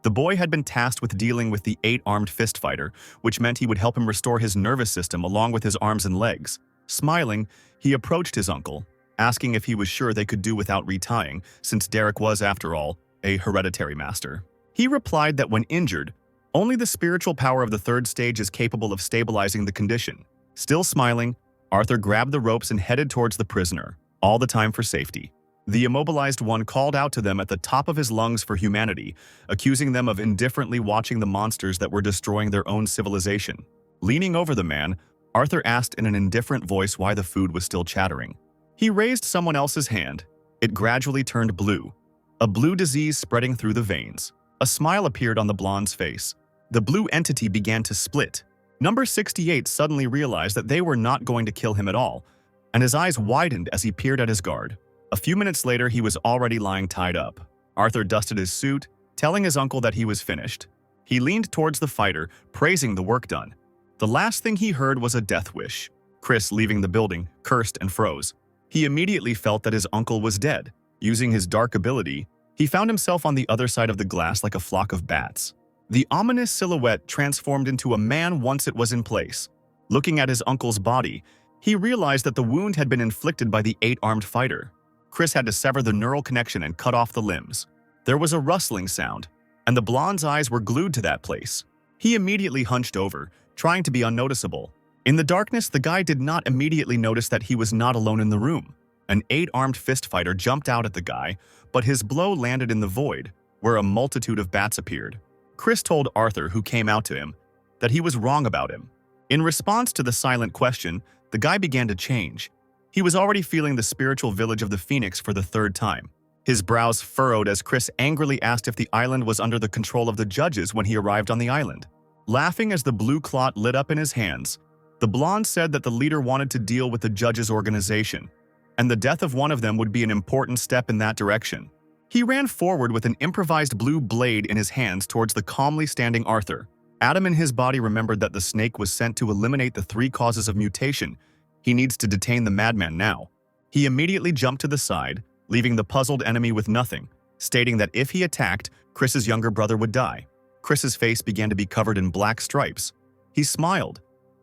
The boy had been tasked with dealing with the 8-armed fist fighter, which meant he would help him restore his nervous system along with his arms and legs. Smiling, he approached his uncle, asking if he was sure they could do without retying, since Derek was, after all, a hereditary master. He replied that when injured, only the spiritual power of the 3rd stage is capable of stabilizing the condition. Still smiling, Arthur grabbed the ropes and headed towards the prisoner, all the time for safety. The immobilized one called out to them at the top of his lungs for humanity, accusing them of indifferently watching the monsters that were destroying their own civilization. Leaning over the man, Arthur asked in an indifferent voice why the food was still chattering. He raised someone else's hand. It gradually turned blue, a blue disease spreading through the veins. A smile appeared on the blonde's face. The blue entity began to split. Number 68 suddenly realized that they were not going to kill him at all, and his eyes widened as he peered at his guard. A few minutes later, he was already lying tied up. Arthur dusted his suit, telling his uncle that he was finished. He leaned towards the fighter, praising the work done. The last thing he heard was a death wish. Chris, leaving the building, cursed and froze. He immediately felt that his uncle was dead. Using his dark ability, he found himself on the other side of the glass like a flock of bats. The ominous silhouette transformed into a man once it was in place. Looking at his uncle's body, he realized that the wound had been inflicted by the 8-armed fighter. Chris had to sever the neural connection and cut off the limbs. There was a rustling sound, and the blonde's eyes were glued to that place. He immediately hunched over, trying to be unnoticeable. In the darkness, the guy did not immediately notice that he was not alone in the room. An 8-armed fist fighter jumped out at the guy, but his blow landed in the void, where a multitude of bats appeared. Chris told Arthur, who came out to him, that he was wrong about him. In response to the silent question, the guy began to change. He was already feeling the spiritual village of the Phoenix for the 3rd time. His brows furrowed as Chris angrily asked if the island was under the control of the judges when he arrived on the island. Laughing as the blue clot lit up in his hands, the blonde said that the leader wanted to deal with the judges' organization, and the death of one of them would be an important step in that direction. He ran forward with an improvised blue blade in his hands towards the calmly standing Arthur. Adam in his body remembered that the snake was sent to eliminate the 3 causes of mutation. He needs to detain the madman now. He immediately jumped to the side, leaving the puzzled enemy with nothing, stating that if he attacked, Chris's younger brother would die. Chris's face began to be covered in black stripes. He smiled,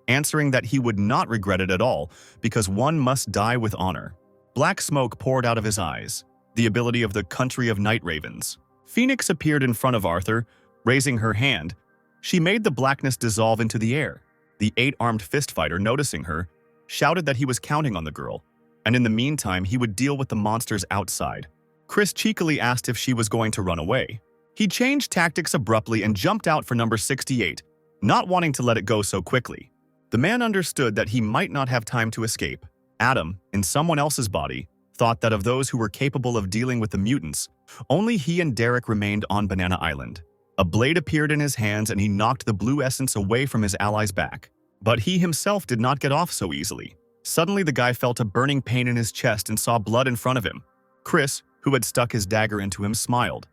answering that he would not regret it at all because one must die with honor. Black smoke poured out of his eyes, the ability of the country of night ravens. Phoenix appeared in front of Arthur, raising her hand. She made the blackness dissolve into the air. The 8-armed fist fighter, noticing her, shouted that he was counting on the girl, and in the meantime he would deal with the monsters outside. Chris cheekily asked if she was going to run away. He changed tactics abruptly and jumped out for number 68, not wanting to let it go so quickly. The man understood that he might not have time to escape. Adam, in someone else's body, thought that of those who were capable of dealing with the mutants, only he and Derek remained on Banana Island. A blade appeared in his hands and he knocked the blue essence away from his ally's back. But he himself did not get off so easily. Suddenly, the guy felt a burning pain in his chest and saw blood in front of him. Chris, who had stuck his dagger into him, smiled.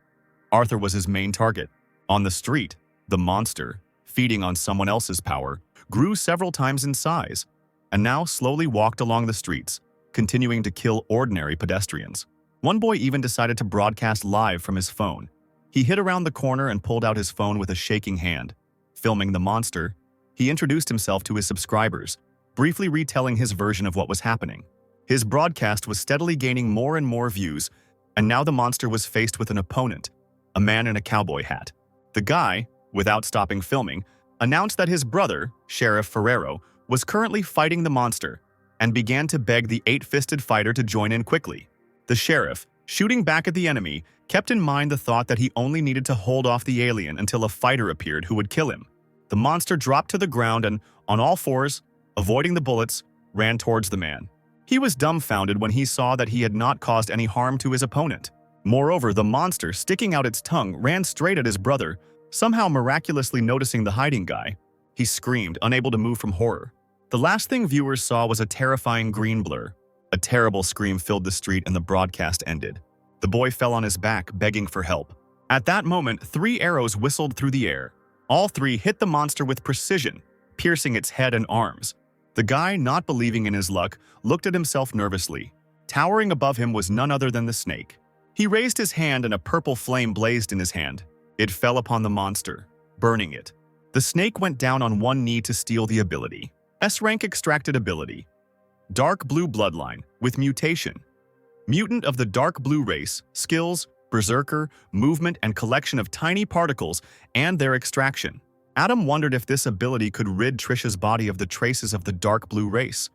Arthur was his main target. On the street, the monster, feeding on someone else's power, grew several times in size, and now slowly walked along the streets, continuing to kill ordinary pedestrians. One boy even decided to broadcast live from his phone. He hid around the corner and pulled out his phone with a shaking hand. Filming the monster, he introduced himself to his subscribers, briefly retelling his version of what was happening. His broadcast was steadily gaining more and more views, and now the monster was faced with an opponent, a man in a cowboy hat. The guy, without stopping filming, announced that his brother, Sheriff Ferrero, was currently fighting the monster and began to beg the eight-fisted fighter to join in quickly. The sheriff, shooting back at the enemy, kept in mind the thought that he only needed to hold off the alien until a fighter appeared who would kill him. The monster dropped to the ground and, on all fours, avoiding the bullets, ran towards the man. He was dumbfounded when he saw that he had not caused any harm to his opponent. Moreover, the monster, sticking out its tongue, ran straight at his brother, somehow miraculously noticing the hiding guy. He screamed, unable to move from horror. The last thing viewers saw was a terrifying green blur. A terrible scream filled the street and the broadcast ended. The boy fell on his back, begging for help. At that moment, 3 arrows whistled through the air. All 3 hit the monster with precision, piercing its head and arms. The guy, not believing in his luck, looked at himself nervously. Towering above him was none other than the snake. He raised his hand and a purple flame blazed in his hand. It fell upon the monster, burning it. The snake went down on one knee to steal the ability. S-rank extracted ability. Dark blue bloodline, with mutation. Mutant of the dark blue race, skills, berserker, movement, and collection of tiny particles, and their extraction. Adam wondered if this ability could rid Trisha's body of the traces of the dark blue race.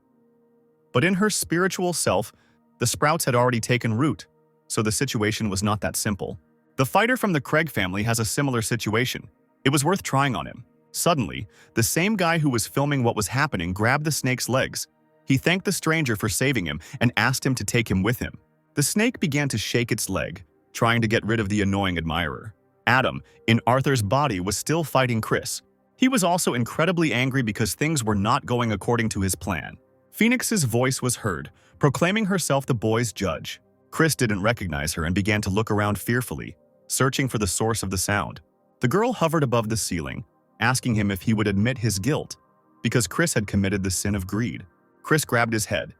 But in her spiritual self, the sprouts had already taken root, so the situation was not that simple. The fighter from the Craig family has a similar situation. It was worth trying on him. Suddenly, the same guy who was filming what was happening grabbed the snake's legs. He thanked the stranger for saving him and asked him to take him with him. The snake began to shake its leg, trying to get rid of the annoying admirer. Adam, in Arthur's body, was still fighting Chris. He was also incredibly angry because things were not going according to his plan. Phoenix's voice was heard, proclaiming herself the boy's judge. Chris didn't recognize her and began to look around fearfully, searching for the source of the sound. The girl hovered above the ceiling, asking him if he would admit his guilt, because Chris had committed the sin of greed. Chris grabbed his head.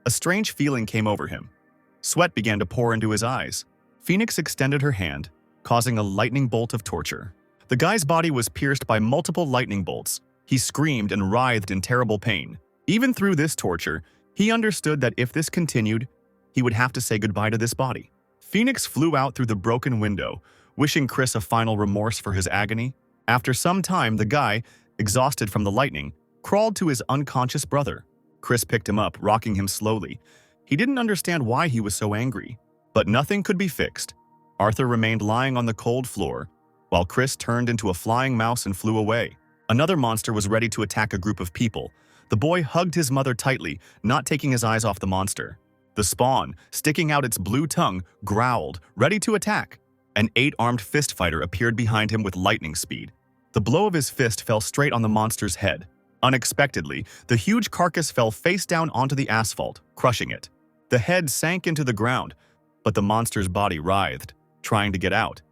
A strange feeling came over him. Sweat began to pour into his eyes. Phoenix extended her hand, causing a lightning bolt of torture. The guy's body was pierced by multiple lightning bolts. He screamed and writhed in terrible pain. Even through this torture, he understood that if this continued, he would have to say goodbye to this body. Phoenix flew out through the broken window, wishing Chris a final remorse for his agony. After some time, the guy, exhausted from the lightning, crawled to his unconscious brother. Chris picked him up, rocking him slowly. He didn't understand why he was so angry, but nothing could be fixed. Arthur remained lying on the cold floor, while Chris turned into a flying mouse and flew away. Another monster was ready to attack a group of people. The boy hugged his mother tightly, not taking his eyes off the monster. The spawn, sticking out its blue tongue, growled, ready to attack. An 8-armed fist fighter appeared behind him with lightning speed. The blow of his fist fell straight on the monster's head. Unexpectedly, the huge carcass fell face down onto the asphalt, crushing it. The head sank into the ground, but the monster's body writhed, trying to get out.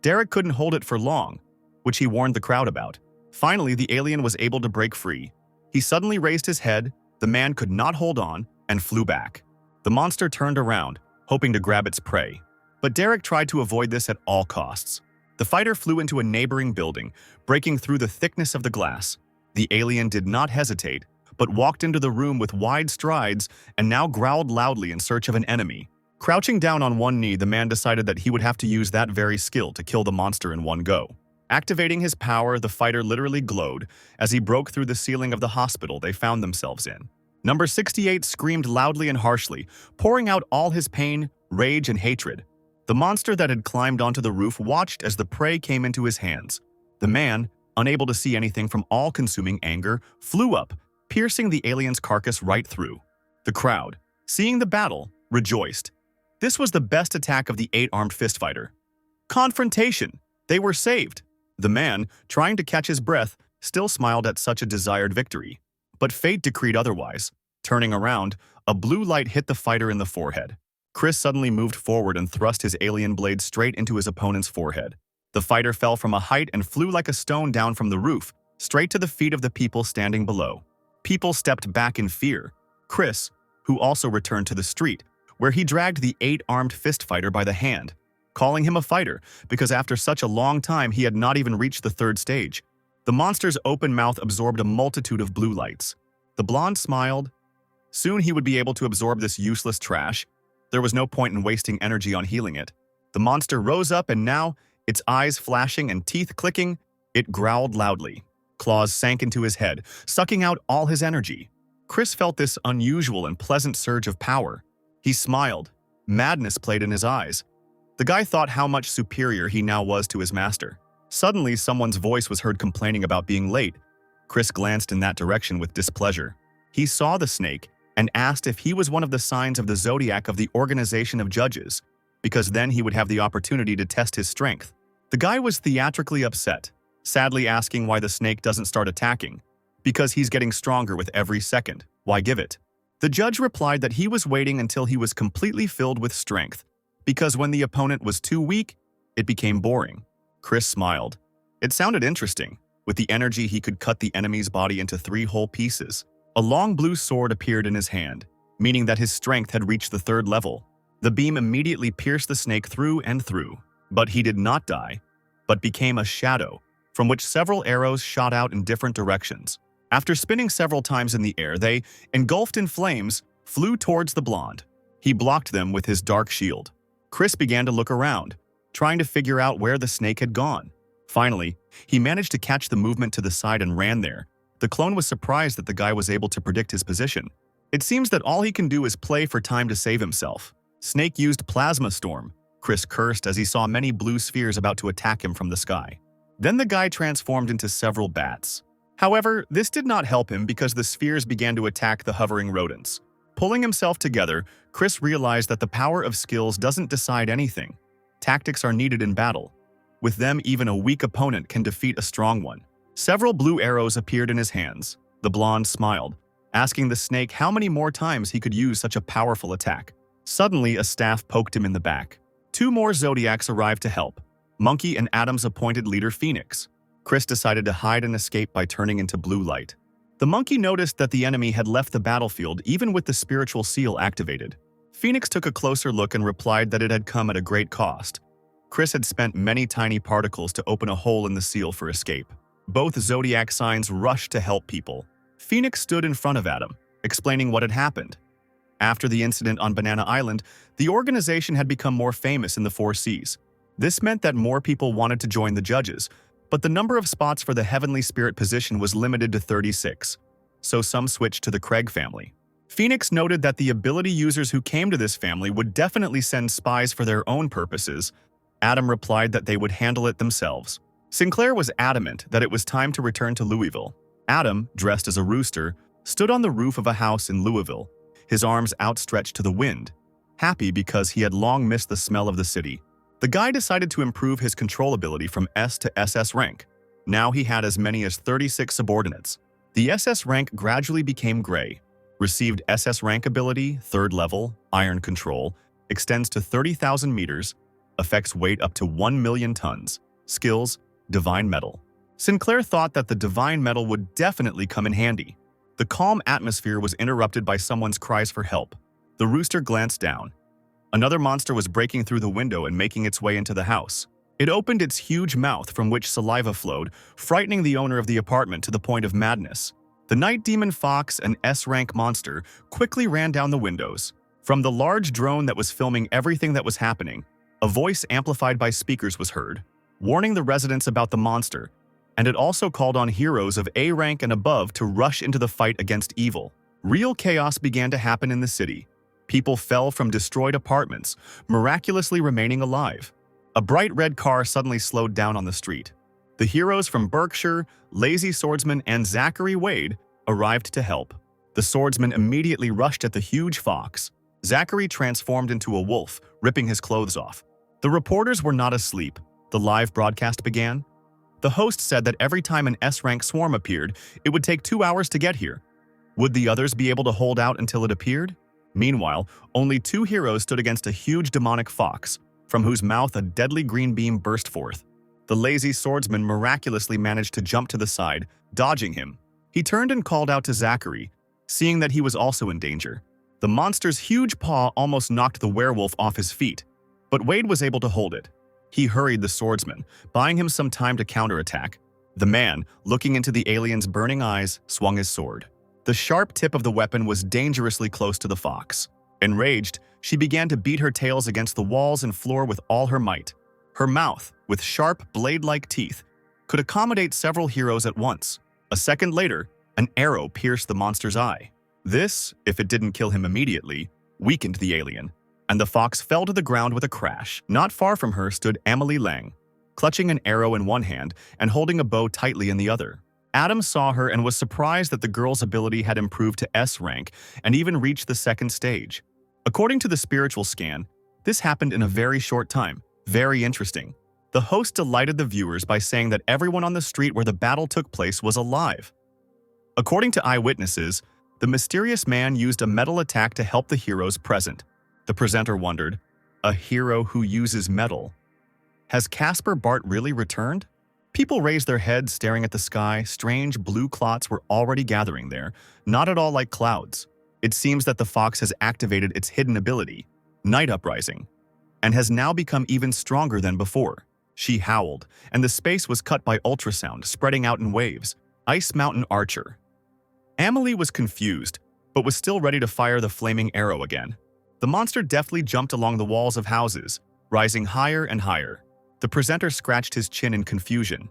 Derek couldn't hold it for long, which he warned the crowd about. Finally, the alien was able to break free. He suddenly raised his head, the man could not hold on, and flew back. The monster turned around, hoping to grab its prey. But Derek tried to avoid this at all costs. The fighter flew into a neighboring building, breaking through the thickness of the glass. The alien did not hesitate, but walked into the room with wide strides and now growled loudly in search of an enemy. Crouching down on one knee, the man decided that he would have to use that very skill to kill the monster in one go. Activating his power, the fighter literally glowed as he broke through the ceiling of the hospital they found themselves in. Number 68 screamed loudly and harshly, pouring out all his pain, rage, and hatred. The monster that had climbed onto the roof watched as the prey came into his hands. The man, unable to see anything from all-consuming anger, flew up, piercing the alien's carcass right through. The crowd, seeing the battle, rejoiced. This was the best attack of the 8-armed fist fighter. Confrontation! They were saved! The man, trying to catch his breath, still smiled at such a desired victory. But fate decreed otherwise. Turning around, a blue light hit the fighter in the forehead. Chris suddenly moved forward and thrust his alien blade straight into his opponent's forehead. The fighter fell from a height and flew like a stone down from the roof, straight to the feet of the people standing below. People stepped back in fear. Chris, who also returned to the street, where he dragged the 8-armed fist fighter by the hand, calling him a fighter because after such a long time he had not even reached the 3rd stage. The monster's open mouth absorbed a multitude of blue lights. The blonde smiled. Soon he would be able to absorb this useless trash. There was no point in wasting energy on healing it. The monster rose up and now, its eyes flashing and teeth clicking, it growled loudly. Claws sank into his head, sucking out all his energy. Chris felt this unusual and pleasant surge of power. He smiled. Madness played in his eyes. The guy thought how much superior he now was to his master. Suddenly, someone's voice was heard complaining about being late. Chris glanced in that direction with displeasure. He saw the snake and asked if he was one of the signs of the zodiac of the organization of judges, because then he would have the opportunity to test his strength. The guy was theatrically upset, sadly asking why the snake doesn't start attacking. Because he's getting stronger with every second. Why give it? The judge replied that he was waiting until he was completely filled with strength, because when the opponent was too weak, it became boring. Chris smiled. It sounded interesting. With the energy, he could cut the enemy's body into 3 whole pieces. A long blue sword appeared in his hand, meaning that his strength had reached the 3rd level. The beam immediately pierced the snake through and through, but he did not die, but became a shadow, from which several arrows shot out in different directions. After spinning several times in the air, they, engulfed in flames, flew towards the blonde. He blocked them with his dark shield. Chris began to look around, trying to figure out where the snake had gone. Finally, he managed to catch the movement to the side and ran there. The clone was surprised that the guy was able to predict his position. It seems that all he can do is play for time to save himself. Snake used plasma storm. Chris cursed as he saw many blue spheres about to attack him from the sky. Then the guy transformed into several bats. However, this did not help him because the spheres began to attack the hovering rodents. Pulling himself together, Chris realized that the power of skills doesn't decide anything. Tactics are needed in battle. With them, even a weak opponent can defeat a strong one. Several blue arrows appeared in his hands. The blonde smiled, asking the snake how many more times he could use such a powerful attack. Suddenly, a staff poked him in the back. 2 more zodiacs arrived to help. Monkey and Adam's appointed leader Phoenix. Chris decided to hide and escape by turning into blue light. The monkey noticed that the enemy had left the battlefield even with the spiritual seal activated. Phoenix took a closer look and replied that it had come at a great cost. Chris had spent many tiny particles to open a hole in the seal for escape. Both zodiac signs rushed to help people. Phoenix stood in front of Adam, explaining what had happened. After the incident on Banana Island, the organization had become more famous in the 4 seas. This meant that more people wanted to join the judges, but the number of spots for the Heavenly Spirit position was limited to 36, so some switched to the Craig family. Phoenix noted that the ability users who came to this family would definitely send spies for their own purposes. Adam replied that they would handle it themselves. Sinclair was adamant that it was time to return to Louisville. Adam, dressed as a rooster, stood on the roof of a house in Louisville, his arms outstretched to the wind, happy because he had long missed the smell of the city. The guy decided to improve his control ability from S to SS rank. Now he had as many as 36 subordinates. The SS rank gradually became gray. Received SS rank ability, 3rd level, iron control, extends to 30,000 meters, affects weight up to 1 million tons. Skills, divine metal. Sinclair thought that the divine metal would definitely come in handy. The calm atmosphere was interrupted by someone's cries for help. The rooster glanced down. Another monster was breaking through the window and making its way into the house. It opened its huge mouth from which saliva flowed, frightening the owner of the apartment to the point of madness. The night demon fox, an S-rank monster, quickly ran down the windows. From the large drone that was filming everything that was happening, a voice amplified by speakers was heard, warning the residents about the monster, and it also called on heroes of A rank and above to rush into the fight against evil. Real chaos began to happen in the city. People fell from destroyed apartments, miraculously remaining alive. A bright red car suddenly slowed down on the street. The heroes from Berkshire, Lazy Swordsman, and Zachary Wade arrived to help. The swordsman immediately rushed at the huge fox. Zachary transformed into a wolf, ripping his clothes off. The reporters were not asleep. The live broadcast began. The host said that every time an S-rank swarm appeared, it would take 2 hours to get here. Would the others be able to hold out until it appeared? Meanwhile, only 2 heroes stood against a huge demonic fox, from whose mouth a deadly green beam burst forth. The lazy swordsman miraculously managed to jump to the side, dodging him. He turned and called out to Zachary, seeing that he was also in danger. The monster's huge paw almost knocked the werewolf off his feet, but Wade was able to hold it. He hurried the swordsman, buying him some time to counterattack. The man, looking into the alien's burning eyes, swung his sword. The sharp tip of the weapon was dangerously close to the fox. Enraged, she began to beat her tails against the walls and floor with all her might. Her mouth, with sharp, blade-like teeth, could accommodate several heroes at once. A second later, an arrow pierced the monster's eye. This, if it didn't kill him immediately, weakened the alien, and the fox fell to the ground with a crash. Not far from her stood Emily Lang, clutching an arrow in one hand and holding a bow tightly in the other. Adam saw her and was surprised that the girl's ability had improved to S rank and even reached the second stage. According to the spiritual scan, this happened in a very short time. Very interesting. The host delighted the viewers by saying that everyone on the street where the battle took place was alive. According to eyewitnesses, the mysterious man used a metal attack to help the heroes present. The presenter wondered, a hero who uses metal. Has Casper Bart really returned? People raised their heads, staring at the sky. Strange blue clots were already gathering there, not at all like clouds. It seems that the fox has activated its hidden ability, Night Uprising, and has now become even stronger than before. She howled, and the space was cut by ultrasound, spreading out in waves. Ice Mountain Archer. Amelie was confused, but was still ready to fire the flaming arrow again. The monster deftly jumped along the walls of houses, rising higher and higher. The presenter scratched his chin in confusion.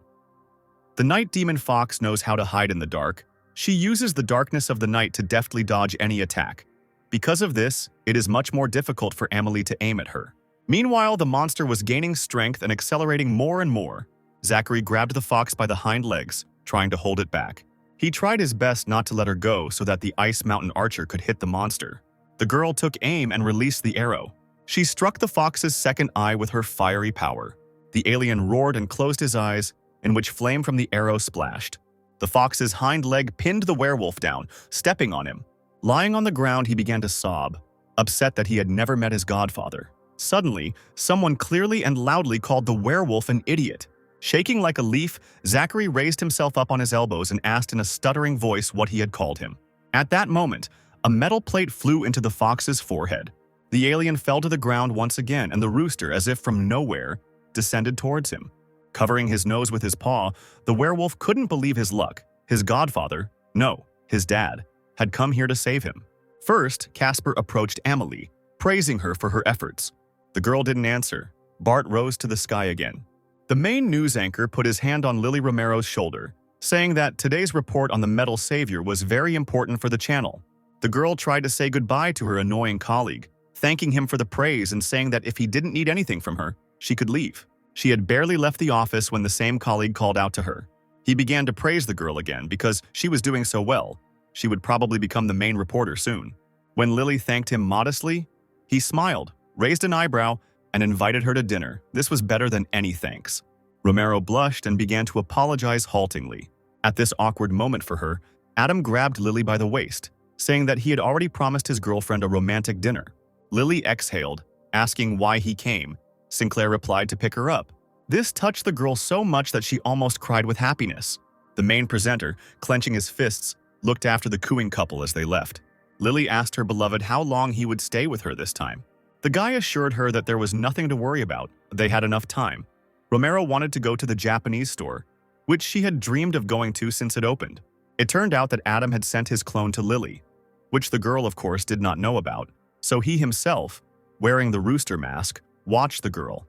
The night demon fox knows how to hide in the dark. She uses the darkness of the night to deftly dodge any attack. Because of this, it is much more difficult for Amelie to aim at her. Meanwhile, the monster was gaining strength and accelerating more and more. Zachary grabbed the fox by the hind legs, trying to hold it back. He tried his best not to let her go so that the Ice Mountain Archer could hit the monster. The girl took aim and released the arrow. She struck the fox's second eye with her fiery power. The alien roared and closed his eyes, in which flame from the arrow splashed. The fox's hind leg pinned the werewolf down, stepping on him. Lying on the ground, he began to sob, upset that he had never met his godfather. Suddenly, someone clearly and loudly called the werewolf an idiot. Shaking like a leaf, Zachary raised himself up on his elbows and asked in a stuttering voice what he had called him. At that moment, a metal plate flew into the fox's forehead. The alien fell to the ground once again, and the rooster, as if from nowhere, descended towards him. Covering his nose with his paw, the werewolf couldn't believe his luck. His godfather, no, his dad, had come here to save him. First, Casper approached Amelie, praising her for her efforts. The girl didn't answer. Bart rose to the sky again. The main news anchor put his hand on Lily Romero's shoulder, saying that today's report on the metal savior was very important for the channel. The girl tried to say goodbye to her annoying colleague, thanking him for the praise and saying that if he didn't need anything from her, she could leave. She had barely left the office when the same colleague called out to her. He began to praise the girl again because she was doing so well. She would probably become the main reporter soon. When Lily thanked him modestly, he smiled, raised an eyebrow, and invited her to dinner. This was better than any thanks. Romero blushed and began to apologize haltingly. At this awkward moment for her, Adam grabbed Lily by the waist, saying that he had already promised his girlfriend a romantic dinner. Lily exhaled, asking why he came. Sinclair replied to pick her up. This touched the girl so much that she almost cried with happiness. The main presenter, clenching his fists, looked after the cooing couple as they left. Lily asked her beloved how long he would stay with her this time. The guy assured her that there was nothing to worry about. They had enough time. Romero wanted to go to the Japanese store, which she had dreamed of going to since it opened. It turned out that Adam had sent his clone to Lily, which the girl, of course, did not know about, so he himself, wearing the rooster mask, watched the girl.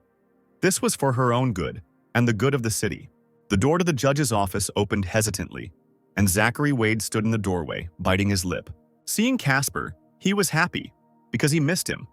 This was for her own good, and the good of the city. The door to the judge's office opened hesitantly, and Zachary Wade stood in the doorway, biting his lip. Seeing Casper, he was happy, because he missed him.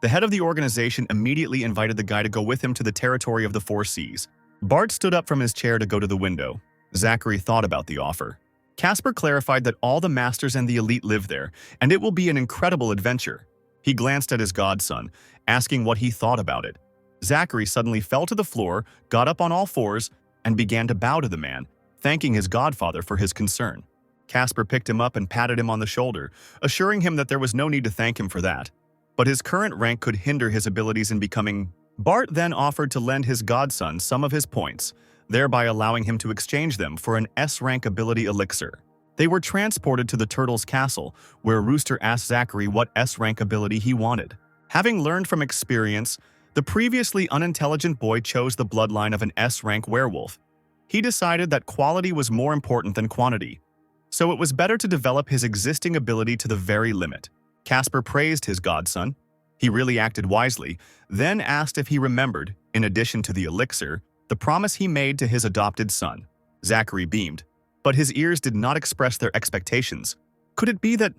The head of the organization immediately invited the guy to go with him to the territory of the Four Seas. Bart stood up from his chair to go to the window. Zachary thought about the offer. Casper clarified that all the masters and the elite live there, and it will be an incredible adventure. He glanced at his godson, asking what he thought about it. Zachary suddenly fell to the floor, got up on all fours, and began to bow to the man, thanking his godfather for his concern. Casper picked him up and patted him on the shoulder, assuring him that there was no need to thank him for that. But his current rank could hinder his abilities in becoming Bart then offered to lend his godson some of his points, thereby allowing him to exchange them for an S-rank ability elixir. They were transported to the Turtle's castle, where Rooster asked Zachary what S-rank ability he wanted. Having learned from experience, the previously unintelligent boy chose the bloodline of an S-rank werewolf. He decided that quality was more important than quantity, so it was better to develop his existing ability to the very limit. Casper praised his godson. He really acted wisely, then asked if he remembered, in addition to the elixir, the promise he made to his adopted son. Zachary beamed, but his ears did not express their expectations. Could it be that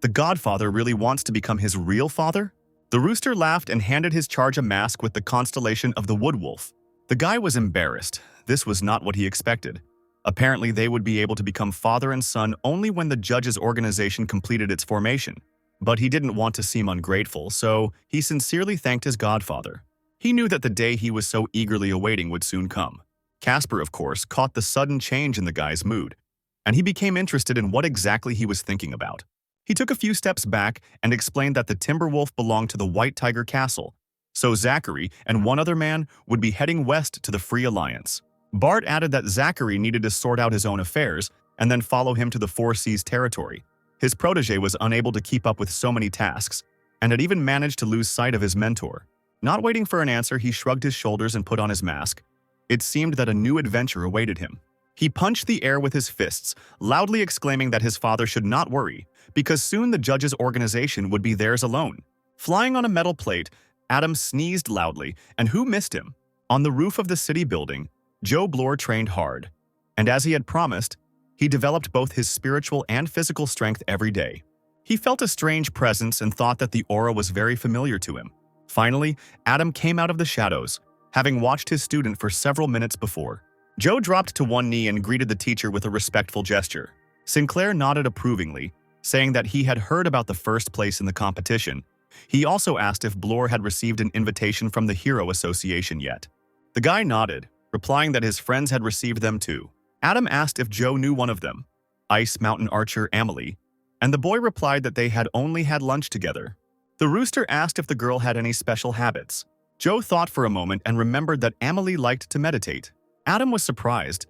the godfather really wants to become his real father? The rooster laughed and handed his charge a mask with the constellation of the woodwolf. The guy was embarrassed. This was not what he expected. Apparently, they would be able to become father and son only when the judge's organization completed its formation. But he didn't want to seem ungrateful, so he sincerely thanked his godfather. He knew that the day he was so eagerly awaiting would soon come. Casper, of course, caught the sudden change in the guy's mood, and he became interested in what exactly he was thinking about. He took a few steps back and explained that the Timberwolf belonged to the White Tiger Castle, so Zachary and one other man would be heading west to the Free Alliance. Bart added that Zachary needed to sort out his own affairs and then follow him to the Four Seas territory. His protege was unable to keep up with so many tasks, and had even managed to lose sight of his mentor. Not waiting for an answer, he shrugged his shoulders and put on his mask. It seemed that a new adventure awaited him. He punched the air with his fists, loudly exclaiming that his father should not worry, because soon the judge's organization would be theirs alone. Flying on a metal plate, Adam sneezed loudly, and who missed him? On the roof of the city building, Joe Bloor trained hard, and as he had promised, he developed both his spiritual and physical strength every day. He felt a strange presence and thought that the aura was very familiar to him. Finally, Adam came out of the shadows, having watched his student for several minutes before. Joe dropped to one knee and greeted the teacher with a respectful gesture. Sinclair nodded approvingly, saying that he had heard about the first place in the competition. He also asked if Bloor had received an invitation from the Hero Association yet. The guy nodded, replying that his friends had received them too. Adam asked if Joe knew one of them, Ice Mountain Archer Amelie, and the boy replied that they had only had lunch together. The rooster asked if the girl had any special habits. Joe thought for a moment and remembered that Amelie liked to meditate. Adam was surprised.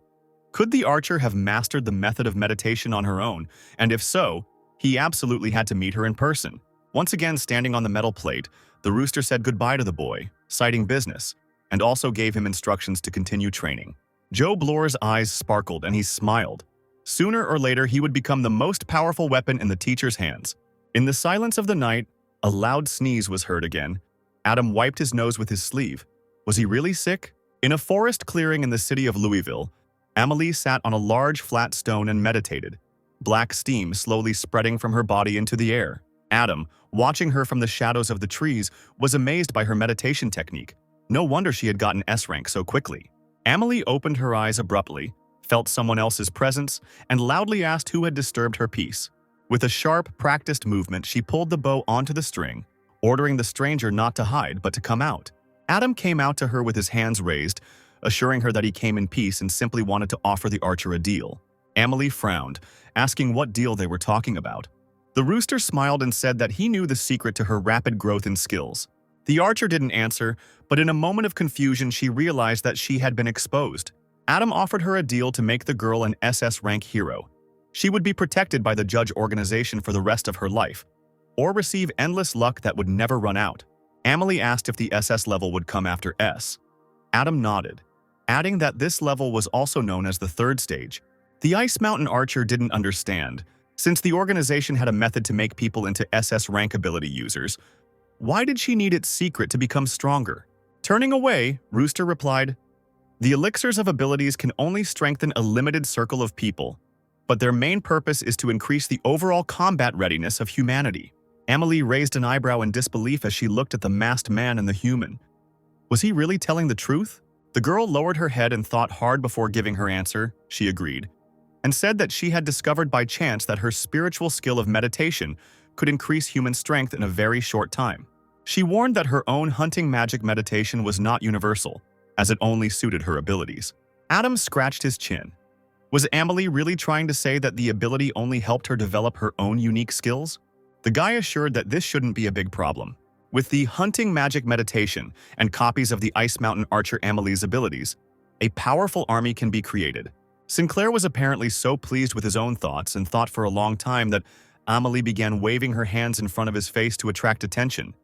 Could the archer have mastered the method of meditation on her own, and if so, he absolutely had to meet her in person. Once again standing on the metal plate, the rooster said goodbye to the boy, citing business, and also gave him instructions to continue training. Joe Bloor's eyes sparkled and he smiled. Sooner or later, he would become the most powerful weapon in the teacher's hands. In the silence of the night, a loud sneeze was heard again. Adam wiped his nose with his sleeve. Was he really sick? In a forest clearing in the city of Louisville, Amelie sat on a large flat stone and meditated, black steam slowly spreading from her body into the air. Adam, watching her from the shadows of the trees, was amazed by her meditation technique. No wonder she had gotten S rank so quickly. Amelie opened her eyes abruptly, felt someone else's presence, and loudly asked who had disturbed her peace. With a sharp, practiced movement, she pulled the bow onto the string, ordering the stranger not to hide but to come out. Adam came out to her with his hands raised, assuring her that he came in peace and simply wanted to offer the archer a deal. Amelie frowned, asking what deal they were talking about. The rooster smiled and said that he knew the secret to her rapid growth in skills. The archer didn't answer, but in a moment of confusion she realized that she had been exposed. Adam offered her a deal to make the girl an SS rank hero. She would be protected by the judge organization for the rest of her life, or receive endless luck that would never run out. Amelie asked if the SS level would come after S. Adam nodded, adding that this level was also known as the third stage. The Ice Mountain Archer didn't understand. Since the organization had a method to make people into SS rank ability users, why did she need its secret to become stronger? Turning away, Rooster replied, "The elixirs of abilities can only strengthen a limited circle of people, but their main purpose is to increase the overall combat readiness of humanity." Amelie raised an eyebrow in disbelief as she looked at the masked man and the human. Was he really telling the truth? The girl lowered her head and thought hard before giving her answer. She agreed, and said that she had discovered by chance that her spiritual skill of meditation could increase human strength in a very short time. She warned that her own hunting magic meditation was not universal, as it only suited her abilities. Adam scratched his chin. Was Amelie really trying to say that the ability only helped her develop her own unique skills? The guy assured that this shouldn't be a big problem. With the hunting magic meditation and copies of the Ice Mountain Archer Amelie's abilities, a powerful army can be created. Sinclair was apparently so pleased with his own thoughts and thought for a long time that Amelie began waving her hands in front of his face to attract attention.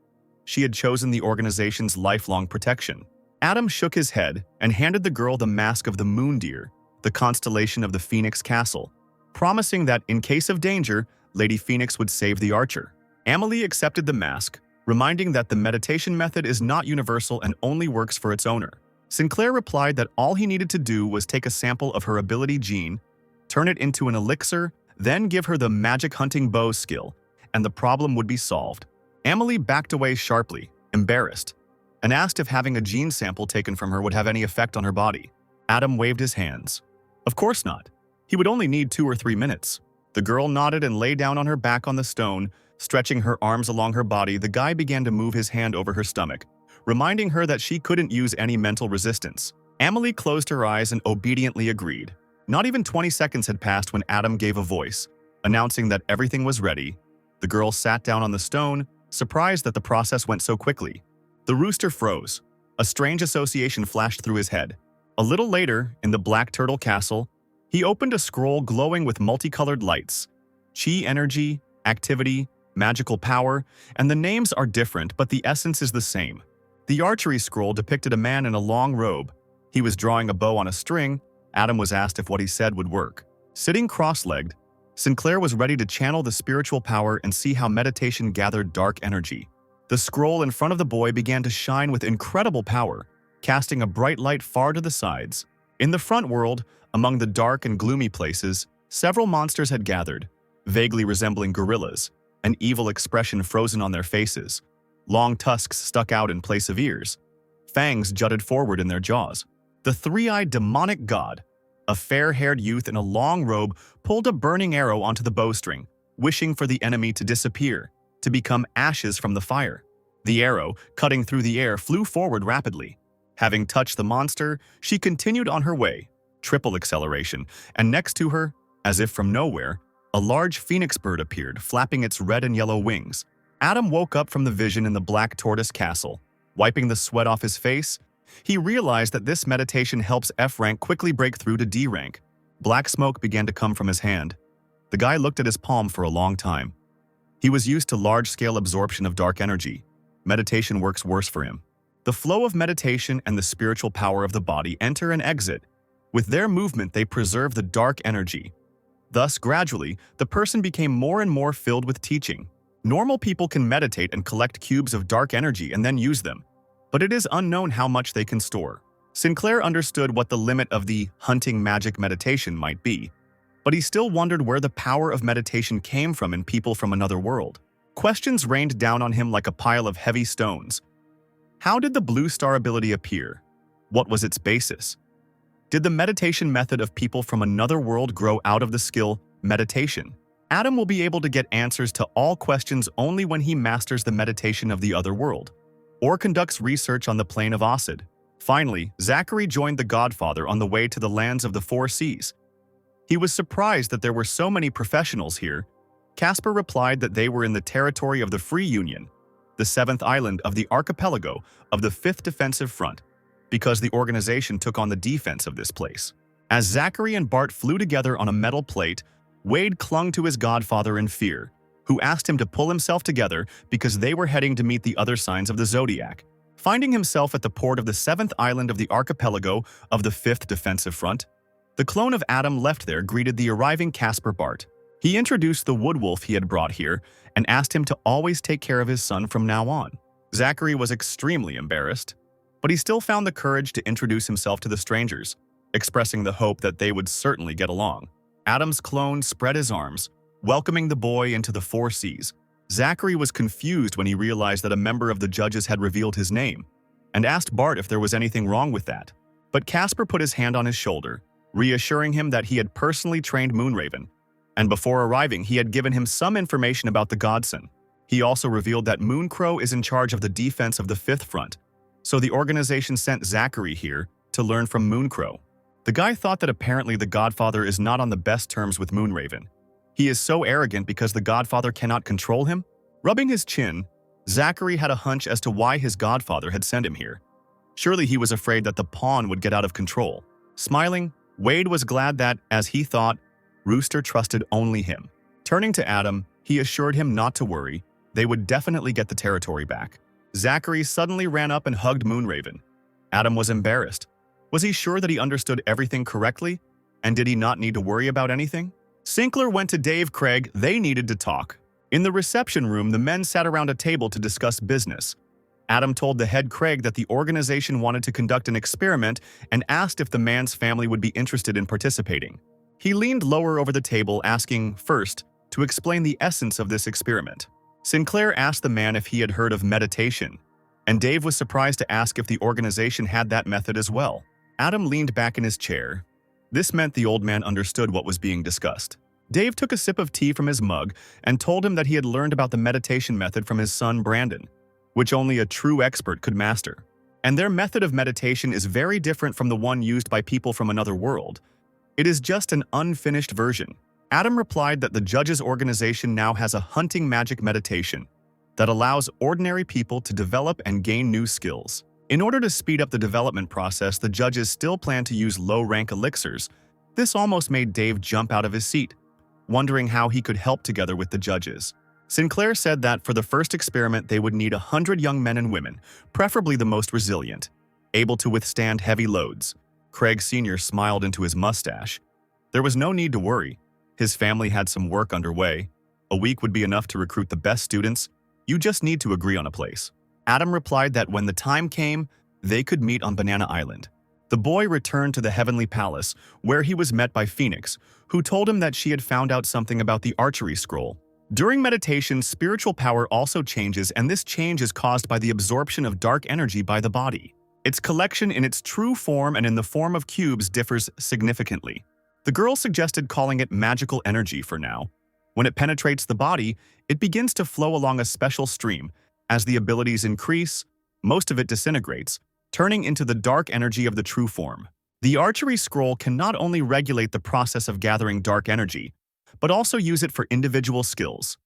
She had chosen the organization's lifelong protection. Adam shook his head and handed the girl the mask of the moon deer, the constellation of the Phoenix Castle, promising that in case of danger, Lady Phoenix would save the archer. Amelie accepted the mask, reminding that the meditation method is not universal and only works for its owner. Sinclair replied that all he needed to do was take a sample of her ability gene, turn it into an elixir, then give her the magic hunting bow skill, and the problem would be solved. Amelie backed away sharply, embarrassed, and asked if having a gene sample taken from her would have any effect on her body. Adam waved his hands. Of course not. He would only need 2 or 3 minutes. The girl nodded and lay down on her back on the stone, stretching her arms along her body. The guy began to move his hand over her stomach, reminding her that she couldn't use any mental resistance. Amelie closed her eyes and obediently agreed. Not even 20 seconds had passed when Adam gave a voice, announcing that everything was ready. The girl sat down on the stone, surprised that the process went so quickly. The rooster froze. A strange association flashed through his head. A little later, in the Black Turtle Castle, he opened a scroll glowing with multicolored lights. Chi energy, activity, magical power, and the names are different, but the essence is the same. The archery scroll depicted a man in a long robe. He was drawing a bow on a string. Adam was asked if what he said would work. Sitting cross-legged, Sinclair was ready to channel the spiritual power and see how meditation gathered dark energy. The scroll in front of the boy began to shine with incredible power, casting a bright light far to the sides. In the front world, among the dark and gloomy places, several monsters had gathered, vaguely resembling gorillas, an evil expression frozen on their faces. Long tusks stuck out in place of ears. Fangs jutted forward in their jaws. The three-eyed demonic god, a fair-haired youth in a long robe, pulled a burning arrow onto the bowstring, wishing for the enemy to disappear, to become ashes from the fire. The arrow, cutting through the air, flew forward rapidly. Having touched the monster, she continued on her way, triple acceleration, and next to her, as if from nowhere, a large phoenix bird appeared, flapping its red and yellow wings. Adam woke up from the vision in the Black Tortoise Castle. Wiping the sweat off his face, he realized that this meditation helps F rank quickly break through to D rank. Black smoke began to come from his hand. The guy looked at his palm for a long time. He was used to large-scale absorption of dark energy. Meditation works worse for him. The flow of meditation and the spiritual power of the body enter and exit. With their movement, they preserve the dark energy. Thus, gradually, the person became more and more filled with teaching. Normal people can meditate and collect cubes of dark energy and then use them, but it is unknown how much they can store. Sinclair understood what the limit of the hunting magic meditation might be, but he still wondered where the power of meditation came from in people from another world. Questions rained down on him like a pile of heavy stones. How did the blue star ability appear? What was its basis? Did the meditation method of people from another world grow out of the skill meditation? Adam will be able to get answers to all questions only when he masters the meditation of the other world, or conducts research on the plane of Osid. Finally, Zachary joined the Godfather on the way to the lands of the Four Seas. He was surprised that there were so many professionals here. Casper replied that they were in the territory of the Free Union, the 7th island of the archipelago of the 5th Defensive Front, because the organization took on the defense of this place. As Zachary and Bart flew together on a metal plate, Wade clung to his godfather in fear, who asked him to pull himself together because they were heading to meet the other signs of the Zodiac. Finding himself at the port of the 7th island of the archipelago of the 5th Defensive Front, the clone of Adam left there greeted the arriving Casper Bart. He introduced the woodwolf he had brought here and asked him to always take care of his son from now on. Zachary was extremely embarrassed, but he still found the courage to introduce himself to the strangers, expressing the hope that they would certainly get along. Adam's clone spread his arms, welcoming the boy into the Four Seas. Zachary was confused when he realized that a member of the judges had revealed his name, and asked Bart if there was anything wrong with that. But Casper put his hand on his shoulder, reassuring him that he had personally trained Moonraven, and before arriving he had given him some information about the Godson. He also revealed that Mooncrow is in charge of the defense of the 5th Front, so the organization sent Zachary here to learn from Mooncrow. The guy thought that apparently the Godfather is not on the best terms with Moonraven. He is so arrogant because the Godfather cannot control him? Rubbing his chin, Zachary had a hunch as to why his godfather had sent him here. Surely he was afraid that the pawn would get out of control. Smiling, Wade was glad that, as he thought, Rooster trusted only him. Turning to Adam, he assured him not to worry, they would definitely get the territory back. Zachary suddenly ran up and hugged Moonraven. Adam was embarrassed. Was he sure that he understood everything correctly? And did he not need to worry about anything? Sinclair went to Dave Craig. They needed to talk. In the reception room, the men sat around a table to discuss business. Adam told the head Craig that the organization wanted to conduct an experiment and asked if the man's family would be interested in participating. He leaned lower over the table, asking, first, to explain the essence of this experiment. Sinclair asked the man if he had heard of meditation, and Dave was surprised to ask if the organization had that method as well. Adam leaned back in his chair. This meant the old man understood what was being discussed. Dave took a sip of tea from his mug and told him that he had learned about the meditation method from his son Brandon, which only a true expert could master. And their method of meditation is very different from the one used by people from another world. It is just an unfinished version. Adam replied that the judges' organization now has a hunting magic meditation that allows ordinary people to develop and gain new skills. In order to speed up the development process, the judges still plan to use low-rank elixirs. This almost made Dave jump out of his seat, wondering how he could help together with the judges. Sinclair said that for the first experiment they would need 100 young men and women, preferably the most resilient, able to withstand heavy loads. Craig Sr. smiled into his mustache. There was no need to worry. His family had some work underway. A week would be enough to recruit the best students. You just need to agree on a place. Adam replied that when the time came, they could meet on Banana Island. The boy returned to the Heavenly Palace, where he was met by Phoenix, who told him that she had found out something about the archery scroll. During meditation, spiritual power also changes, and this change is caused by the absorption of dark energy by the body. Its collection in its true form and in the form of cubes differs significantly. The girl suggested calling it magical energy for now. When it penetrates the body, it begins to flow along a special stream. As the abilities increase, most of it disintegrates, turning into the dark energy of the true form. The archery scroll can not only regulate the process of gathering dark energy, but also use it for individual skills,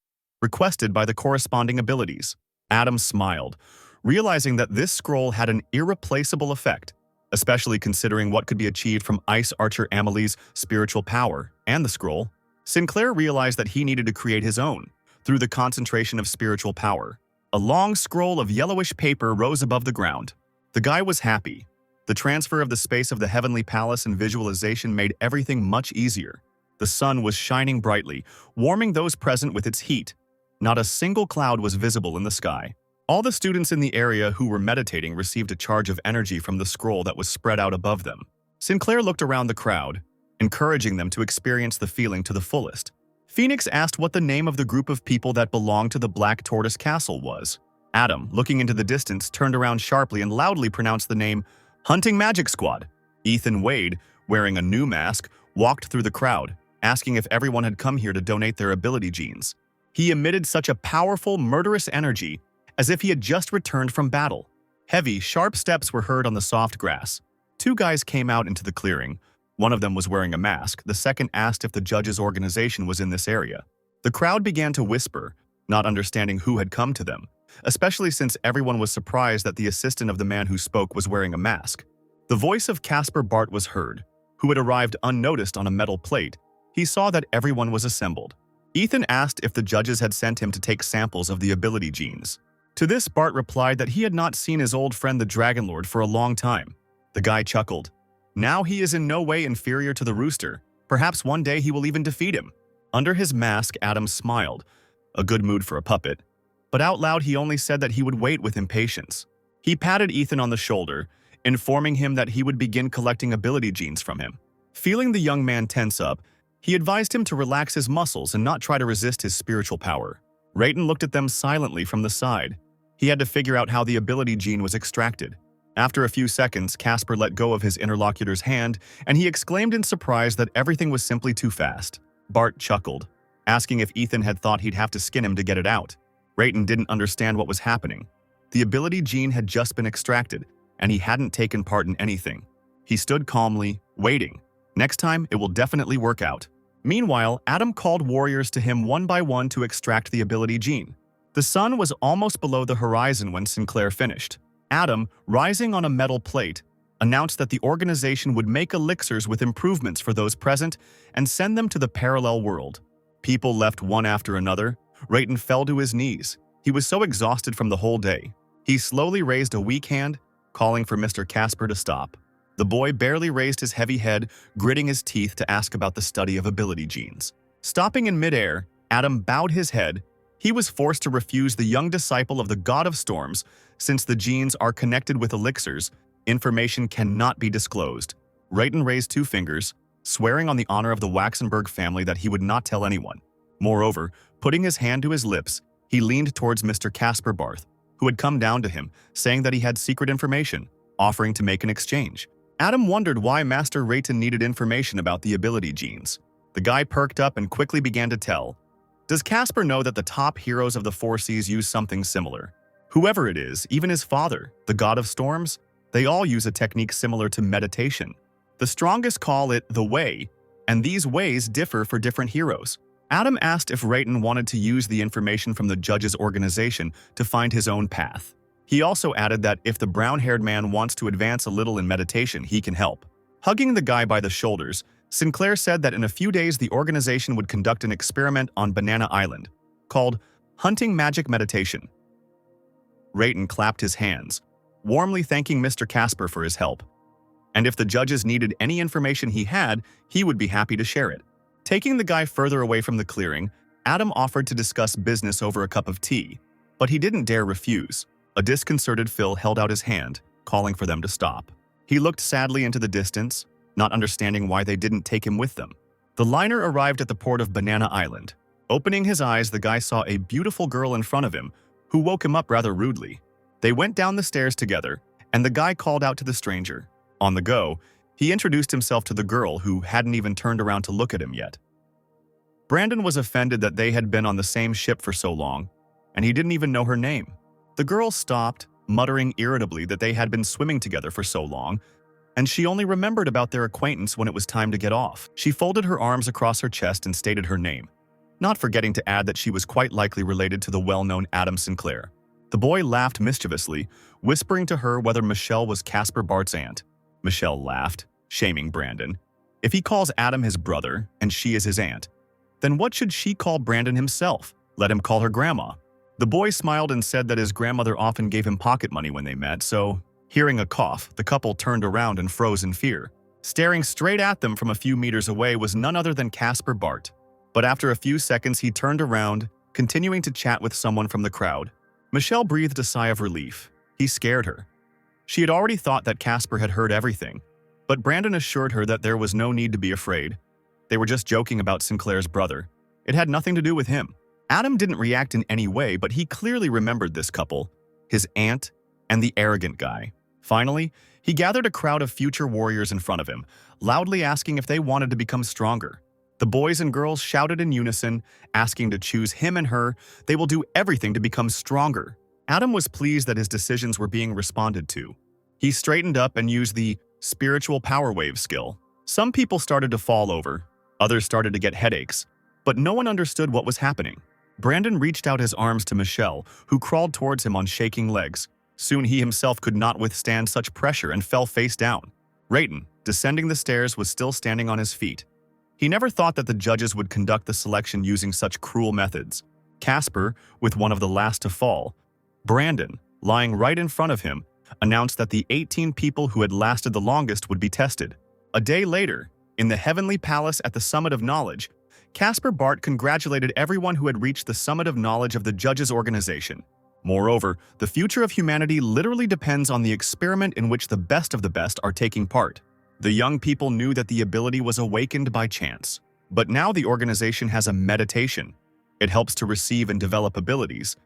requested by the corresponding abilities. Adam smiled, realizing that this scroll had an irreplaceable effect, especially considering what could be achieved from Ice Archer Amelie's spiritual power and the scroll. Sinclair realized that he needed to create his own, through the concentration of spiritual power. A long scroll of yellowish paper rose above the ground. The guy was happy. The transfer of the space of the Heavenly Palace and visualization made everything much easier. The sun was shining brightly, warming those present with its heat. Not a single cloud was visible in the sky. All the students in the area who were meditating received a charge of energy from the scroll that was spread out above them. Sinclair looked around the crowd, encouraging them to experience the feeling to the fullest. Phoenix asked what the name of the group of people that belonged to the Black Tortoise Castle was. Adam, looking into the distance, turned around sharply and loudly pronounced the name Hunting Magic Squad. Ethan Wade, wearing a new mask, walked through the crowd, asking if everyone had come here to donate their ability genes. He emitted such a powerful, murderous energy, as if he had just returned from battle. Heavy, sharp steps were heard on the soft grass. Two guys came out into the clearing. One of them was wearing a mask. The second asked if the judge's organization was in this area. The crowd began to whisper, not understanding who had come to them, especially since everyone was surprised that the assistant of the man who spoke was wearing a mask. The voice of Casper Bart was heard, who had arrived unnoticed on a metal plate. He saw that everyone was assembled. Ethan asked if the judges had sent him to take samples of the ability genes. To this, Bart replied that he had not seen his old friend the Dragon Lord for a long time. The guy chuckled. Now he is in no way inferior to the rooster. Perhaps one day he will even defeat him. Under his mask, Adam smiled, a good mood for a puppet. But out loud he only said that he would wait with impatience. He patted Ethan on the shoulder, informing him that he would begin collecting ability genes from him. Feeling the young man tense up, he advised him to relax his muscles and not try to resist his spiritual power. Rayton looked at them silently from the side. He had to figure out how the ability gene was extracted. After a few seconds, Casper let go of his interlocutor's hand, and he exclaimed in surprise that everything was simply too fast. Bart chuckled, asking if Ethan had thought he'd have to skin him to get it out. Rayton didn't understand what was happening. The ability gene had just been extracted, and he hadn't taken part in anything. He stood calmly, waiting. Next time, it will definitely work out. Meanwhile, Adam called warriors to him one by one to extract the ability gene. The sun was almost below the horizon when Sinclair finished. Adam, rising on a metal plate, announced that the organization would make elixirs with improvements for those present and send them to the parallel world. People left one after another. Rayton fell to his knees. He was so exhausted from the whole day. He slowly raised a weak hand, calling for Mr. Casper to stop. The boy barely raised his heavy head, gritting his teeth to ask about the study of ability genes. Stopping in midair, Adam bowed his head. He was forced to refuse the young disciple of the God of Storms. Since the genes are connected with elixirs, information cannot be disclosed. Rayton raised 2 fingers, swearing on the honor of the Waxenberg family that he would not tell anyone. Moreover, putting his hand to his lips, he leaned towards Mr. Casper Barth, who had come down to him, saying that he had secret information, offering to make an exchange. Adam wondered why Master Rayton needed information about the ability genes. The guy perked up and quickly began to tell. Does Casper know that the top heroes of the 4 Seas use something similar? Whoever it is, even his father, the God of Storms, they all use a technique similar to meditation. The strongest call it the way, and these ways differ for different heroes. Adam asked if Rayton wanted to use the information from the judge's organization to find his own path. He also added that if the brown-haired man wants to advance a little in meditation, he can help. Hugging the guy by the shoulders, Sinclair said that in a few days the organization would conduct an experiment on Banana Island, called Hunting Magic Meditation. Rayton clapped his hands, warmly thanking Mr. Casper for his help. And if the judges needed any information he had, he would be happy to share it. Taking the guy further away from the clearing, Adam offered to discuss business over a cup of tea, but he didn't dare refuse. A disconcerted Phil held out his hand, calling for them to stop. He looked sadly into the distance, not understanding why they didn't take him with them. The liner arrived at the port of Banana Island. Opening his eyes, the guy saw a beautiful girl in front of him, who woke him up rather rudely. They went down the stairs together, and the guy called out to the stranger. On the go, he introduced himself to the girl, who hadn't even turned around to look at him yet. Brandon was offended that they had been on the same ship for so long, and he didn't even know her name. The girl stopped, muttering irritably that they had been swimming together for so long, and she only remembered about their acquaintance when it was time to get off. She folded her arms across her chest and stated her name, not forgetting to add that she was quite likely related to the well-known Adam Sinclair. The boy laughed mischievously, whispering to her whether Michelle was Casper Bart's aunt. Michelle laughed, shaming Brandon. If he calls Adam his brother, and she is his aunt, then what should she call Brandon himself? Let him call her grandma. The boy smiled and said that his grandmother often gave him pocket money when they met, so, hearing a cough, the couple turned around and froze in fear. Staring straight at them from a few meters away was none other than Casper Bart. But after a few seconds, he turned around, continuing to chat with someone from the crowd. Michelle breathed a sigh of relief. He scared her. She had already thought that Casper had heard everything, but Brandon assured her that there was no need to be afraid. They were just joking about Sinclair's brother. It had nothing to do with him. Adam didn't react in any way, but he clearly remembered this couple, his aunt, and the arrogant guy. Finally, he gathered a crowd of future warriors in front of him, loudly asking if they wanted to become stronger. The boys and girls shouted in unison, asking to choose him and her. They will do everything to become stronger. Adam was pleased that his decisions were being responded to. He straightened up and used the spiritual power wave skill. Some people started to fall over, others started to get headaches, but no one understood what was happening. Brandon reached out his arms to Michelle, who crawled towards him on shaking legs. Soon he himself could not withstand such pressure and fell face down. Rayton, descending the stairs, was still standing on his feet. He never thought that the judges would conduct the selection using such cruel methods. Casper, with one of the last to fall, Brandon, lying right in front of him, announced that the 18 people who had lasted the longest would be tested. A day later, in the Heavenly Palace at the Summit of Knowledge, Casper Bart congratulated everyone who had reached the summit of knowledge of the judges' organization. Moreover, the future of humanity literally depends on the experiment in which the best of the best are taking part. The young people knew that the ability was awakened by chance. But now the organization has a meditation. It helps to receive and develop abilities.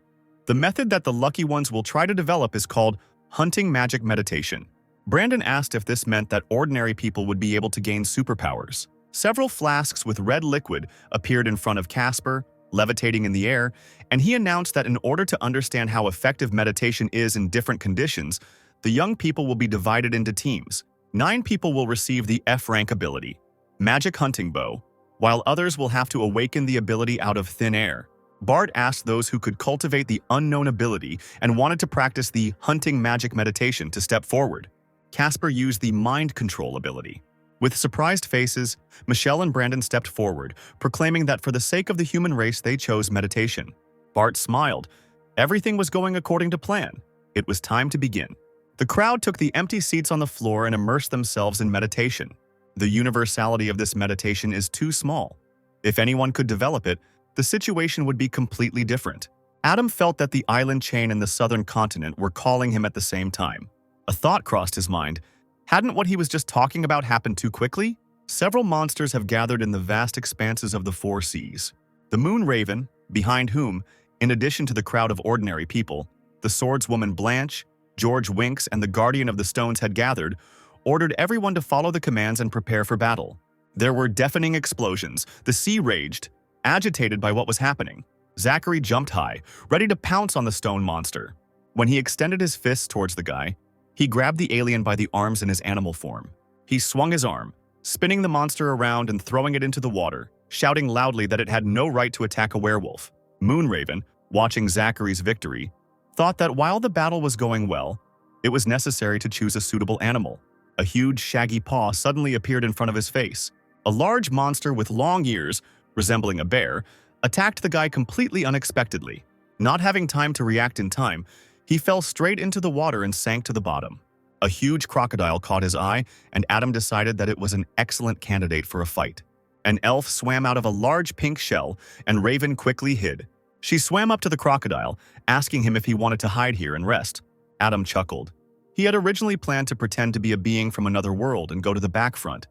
The method that the lucky ones will try to develop is called Hunting Magic Meditation. Brandon asked if this meant that ordinary people would be able to gain superpowers. Several flasks with red liquid appeared in front of Casper, levitating in the air, and he announced that in order to understand how effective meditation is in different conditions, the young people will be divided into teams. 9 people will receive the F-rank ability, Magic Hunting Bow, while others will have to awaken the ability out of thin air. Bart asked those who could cultivate the unknown ability and wanted to practice the hunting magic meditation to step forward. Casper used the mind control ability. With surprised faces, Michelle and Brandon stepped forward, proclaiming that for the sake of the human race they chose meditation. Bart smiled. Everything was going according to plan. It was time to begin. The crowd took the empty seats on the floor and immersed themselves in meditation. The universality of this meditation is too small. If anyone could develop it, the situation would be completely different. Adam felt that the island chain and the southern continent were calling him at the same time. A thought crossed his mind. Hadn't what he was just talking about happened too quickly? Several monsters have gathered in the vast expanses of the four seas. The Moon Raven, behind whom, in addition to the crowd of ordinary people, the swordswoman Blanche, George Winks, and the Guardian of the Stones had gathered, ordered everyone to follow the commands and prepare for battle. There were deafening explosions. The sea raged, agitated by what was happening. Zachary jumped high, ready to pounce on the stone monster. When he extended his fists towards the guy, he grabbed the alien by the arms in his animal form. He swung his arm, spinning the monster around and throwing it into the water, shouting loudly that it had no right to attack a werewolf. Moonraven, watching Zachary's victory, thought that while the battle was going well, it was necessary to choose a suitable animal. A huge, shaggy paw suddenly appeared in front of his face. A large monster with long ears, resembling a bear, attacked the guy completely unexpectedly. Not having time to react in time, he fell straight into the water and sank to the bottom. A huge crocodile caught his eye, and Adam decided that it was an excellent candidate for a fight. An elf swam out of a large pink shell, and Raven quickly hid. She swam up to the crocodile, asking him if he wanted to hide here and rest. Adam chuckled. He had originally planned to pretend to be a being from another world and go to the back front,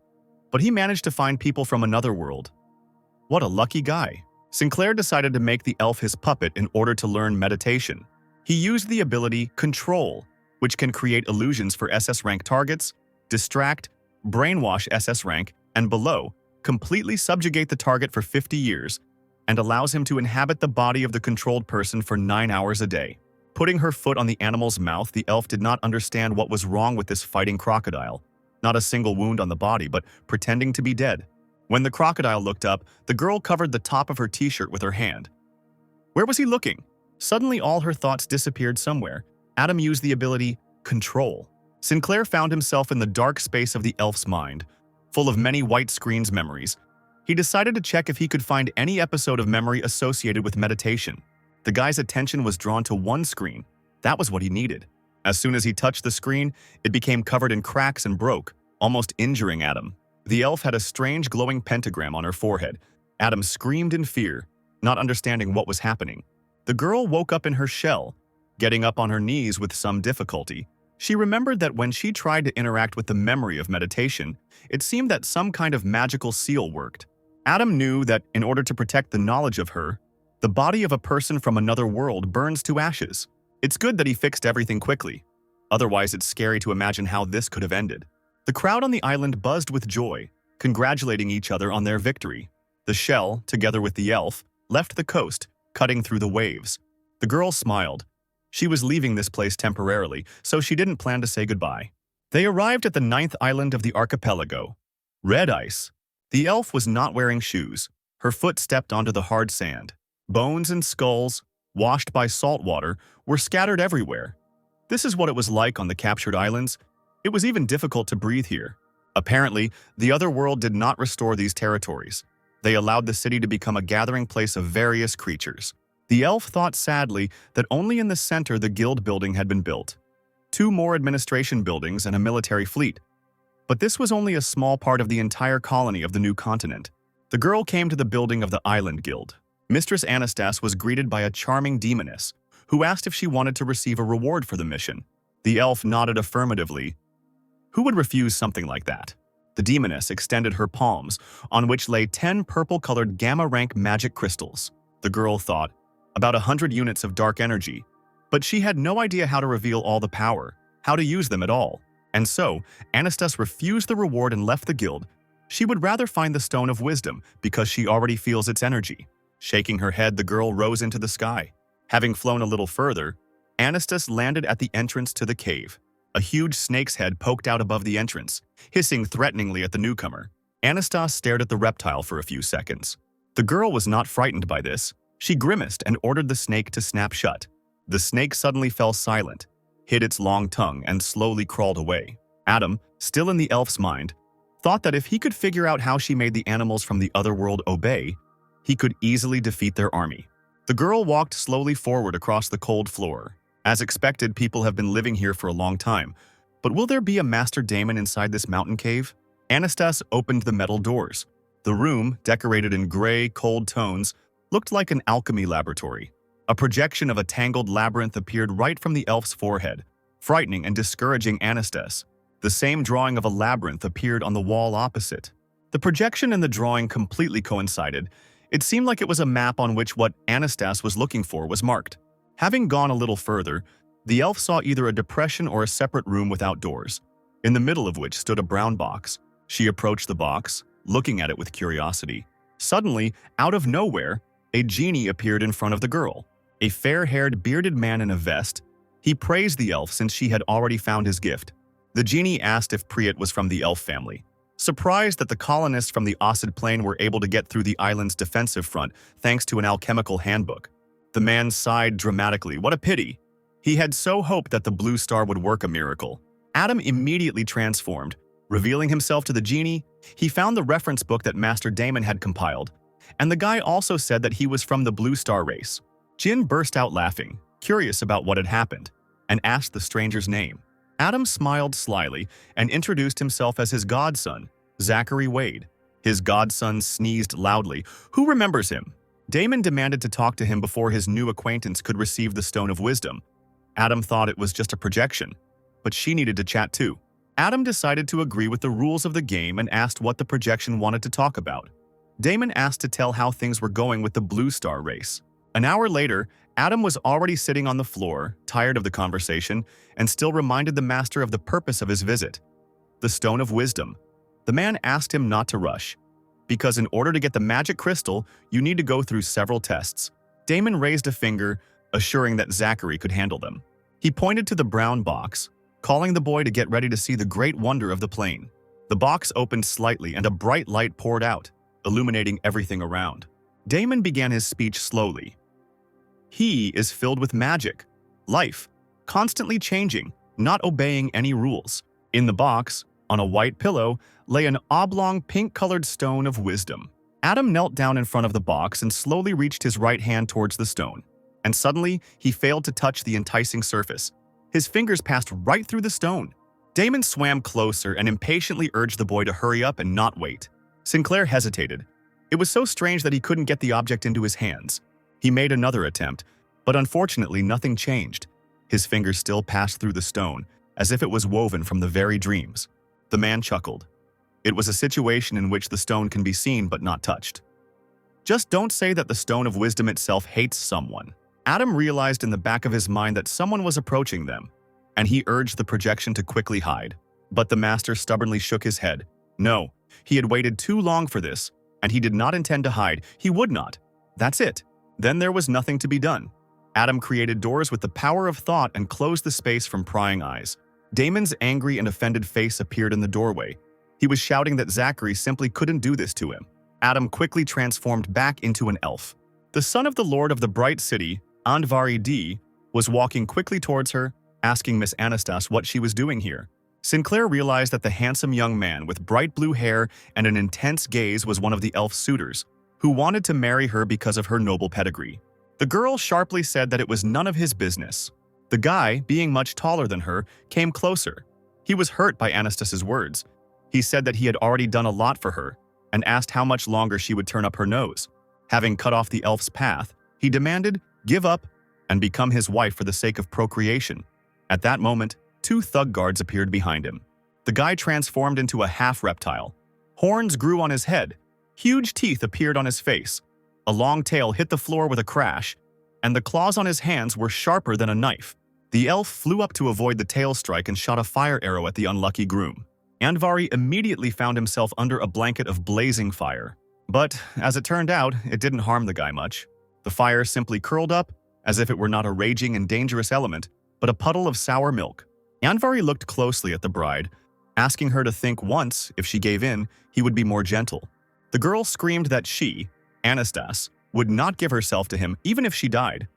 but he managed to find people from another world. What a lucky guy. Sinclair decided to make the elf his puppet in order to learn meditation. He used the ability Control, which can create illusions for SS rank targets, distract, brainwash SS rank, and below, completely subjugate the target for 50 years, and allows him to inhabit the body of the controlled person for 9 hours a day. Putting her foot on the animal's mouth, the elf did not understand what was wrong with this fighting crocodile. Not a single wound on the body, but pretending to be dead. When the crocodile looked up, the girl covered the top of her t-shirt with her hand. Where was he looking? Suddenly all her thoughts disappeared somewhere. Adam used the ability Control. Sinclair found himself in the dark space of the elf's mind, full of many white screen's memories. He decided to check if he could find any episode of memory associated with meditation. The guy's attention was drawn to one screen. That was what he needed. As soon as he touched the screen, it became covered in cracks and broke, almost injuring Adam. The elf had a strange glowing pentagram on her forehead. Adam screamed in fear, not understanding what was happening. The girl woke up in her shell, getting up on her knees with some difficulty. She remembered that when she tried to interact with the memory of meditation, it seemed that some kind of magical seal worked. Adam knew that in order to protect the knowledge of her, the body of a person from another world burns to ashes. It's good that he fixed everything quickly. Otherwise, it's scary to imagine how this could have ended. The crowd on the island buzzed with joy, congratulating each other on their victory. The shell, together with the elf, left the coast, cutting through the waves. The girl smiled. She was leaving this place temporarily, so she didn't plan to say goodbye. They arrived at the 9th island of the archipelago, Red Ice. The elf was not wearing shoes. Her foot stepped onto the hard sand. Bones and skulls, washed by salt water, were scattered everywhere. This is what it was like on the captured islands. It was even difficult to breathe here. Apparently, the other world did not restore these territories. They allowed the city to become a gathering place of various creatures. The elf thought sadly that only in the center the guild building had been built. 2 more administration buildings and a military fleet. But this was only a small part of the entire colony of the new continent. The girl came to the building of the Island Guild. Mistress Anastas was greeted by a charming demoness, who asked if she wanted to receive a reward for the mission. The elf nodded affirmatively. Who would refuse something like that? The demoness extended her palms, on which lay 10 purple-colored gamma-rank magic crystals. The girl thought, about 100 units of dark energy. But she had no idea how to reveal all the power, how to use them at all. And so, Anastas refused the reward and left the guild. She would rather find the Stone of Wisdom because she already feels its energy. Shaking her head, the girl rose into the sky. Having flown a little further, Anastas landed at the entrance to the cave. A huge snake's head poked out above the entrance, hissing threateningly at the newcomer. Anastas stared at the reptile for a few seconds. The girl was not frightened by this. She grimaced and ordered the snake to snap shut. The snake suddenly fell silent, hid its long tongue, and slowly crawled away. Adam, still in the elf's mind, thought that if he could figure out how she made the animals from the other world obey, he could easily defeat their army. The girl walked slowly forward across the cold floor. As expected, people have been living here for a long time. But will there be a master daemon inside this mountain cave? Anastas opened the metal doors. The room, decorated in gray, cold tones, looked like an alchemy laboratory. A projection of a tangled labyrinth appeared right from the elf's forehead, frightening and discouraging Anastas. The same drawing of a labyrinth appeared on the wall opposite. The projection and the drawing completely coincided. It seemed like it was a map on which what Anastas was looking for was marked. Having gone a little further, the elf saw either a depression or a separate room without doors, in the middle of which stood a brown box. She approached the box, looking at it with curiosity. Suddenly, out of nowhere, a genie appeared in front of the girl. A fair-haired, bearded man in a vest. He praised the elf since she had already found his gift. The genie asked if Priyat was from the elf family. Surprised that the colonists from the Osid Plain were able to get through the island's defensive front thanks to an alchemical handbook, the man sighed dramatically. What a pity! He had so hoped that the blue star would work a miracle. Adam immediately transformed. Revealing himself to the genie, he found the reference book that Master Daemon had compiled, and the guy also said that he was from the Blue Star race. Jin burst out laughing, curious about what had happened, and asked the stranger's name. Adam smiled slyly and introduced himself as his godson, Zachary Wade. His godson sneezed loudly. Who remembers him? Daemon demanded to talk to him before his new acquaintance could receive the Stone of Wisdom. Adam thought it was just a projection, but she needed to chat too. Adam decided to agree with the rules of the game and asked what the projection wanted to talk about. Daemon asked to tell how things were going with the Blue Star race. An hour later, Adam was already sitting on the floor, tired of the conversation, and still reminded the master of the purpose of his visit. The Stone of Wisdom. The man asked him not to rush, because in order to get the magic crystal, you need to go through several tests. Daemon raised a finger, assuring that Zachary could handle them. He pointed to the brown box, calling the boy to get ready to see the great wonder of the plane. The box opened slightly and a bright light poured out, illuminating everything around. Daemon began his speech slowly. He is filled with magic, life, constantly changing, not obeying any rules. In the box, on a white pillow, lay an oblong pink-colored stone of wisdom. Adam knelt down in front of the box and slowly reached his right hand towards the stone. And suddenly, he failed to touch the enticing surface. His fingers passed right through the stone. Daemon swam closer and impatiently urged the boy to hurry up and not wait. Sinclair hesitated. It was so strange that he couldn't get the object into his hands. He made another attempt, but unfortunately nothing changed. His fingers still passed through the stone, as if it was woven from the very dreams. The man chuckled. It was a situation in which the stone can be seen but not touched. Just don't say that the Stone of Wisdom itself hates someone. Adam realized in the back of his mind that someone was approaching them, and he urged the projection to quickly hide. But the master stubbornly shook his head. No, he had waited too long for this, and he did not intend to hide. He would not. That's it. Then there was nothing to be done. Adam created doors with the power of thought and closed the space from prying eyes. Daemon's angry and offended face appeared in the doorway. He was shouting that Zachary simply couldn't do this to him. Adam quickly transformed back into an elf. The son of the Lord of the Bright City, Andvari D, was walking quickly towards her, asking Miss Anastas what she was doing here. Sinclair realized that the handsome young man with bright blue hair and an intense gaze was one of the elf suitors, who wanted to marry her because of her noble pedigree. The girl sharply said that it was none of his business. The guy, being much taller than her, came closer. He was hurt by Anastas's words. He said that he had already done a lot for her, and asked how much longer she would turn up her nose. Having cut off the elf's path, he demanded, give up, and become his wife for the sake of procreation. At that moment, two thug guards appeared behind him. The guy transformed into a half-reptile. Horns grew on his head. Huge teeth appeared on his face. A long tail hit the floor with a crash, and the claws on his hands were sharper than a knife. The elf flew up to avoid the tail strike and shot a fire arrow at the unlucky groom. Andvari immediately found himself under a blanket of blazing fire. But, as it turned out, it didn't harm the guy much. The fire simply curled up, as if it were not a raging and dangerous element, but a puddle of sour milk. Andvari looked closely at the bride, asking her to think once, if she gave in, he would be more gentle. The girl screamed that she, Anastas, would not give herself to him even if she died.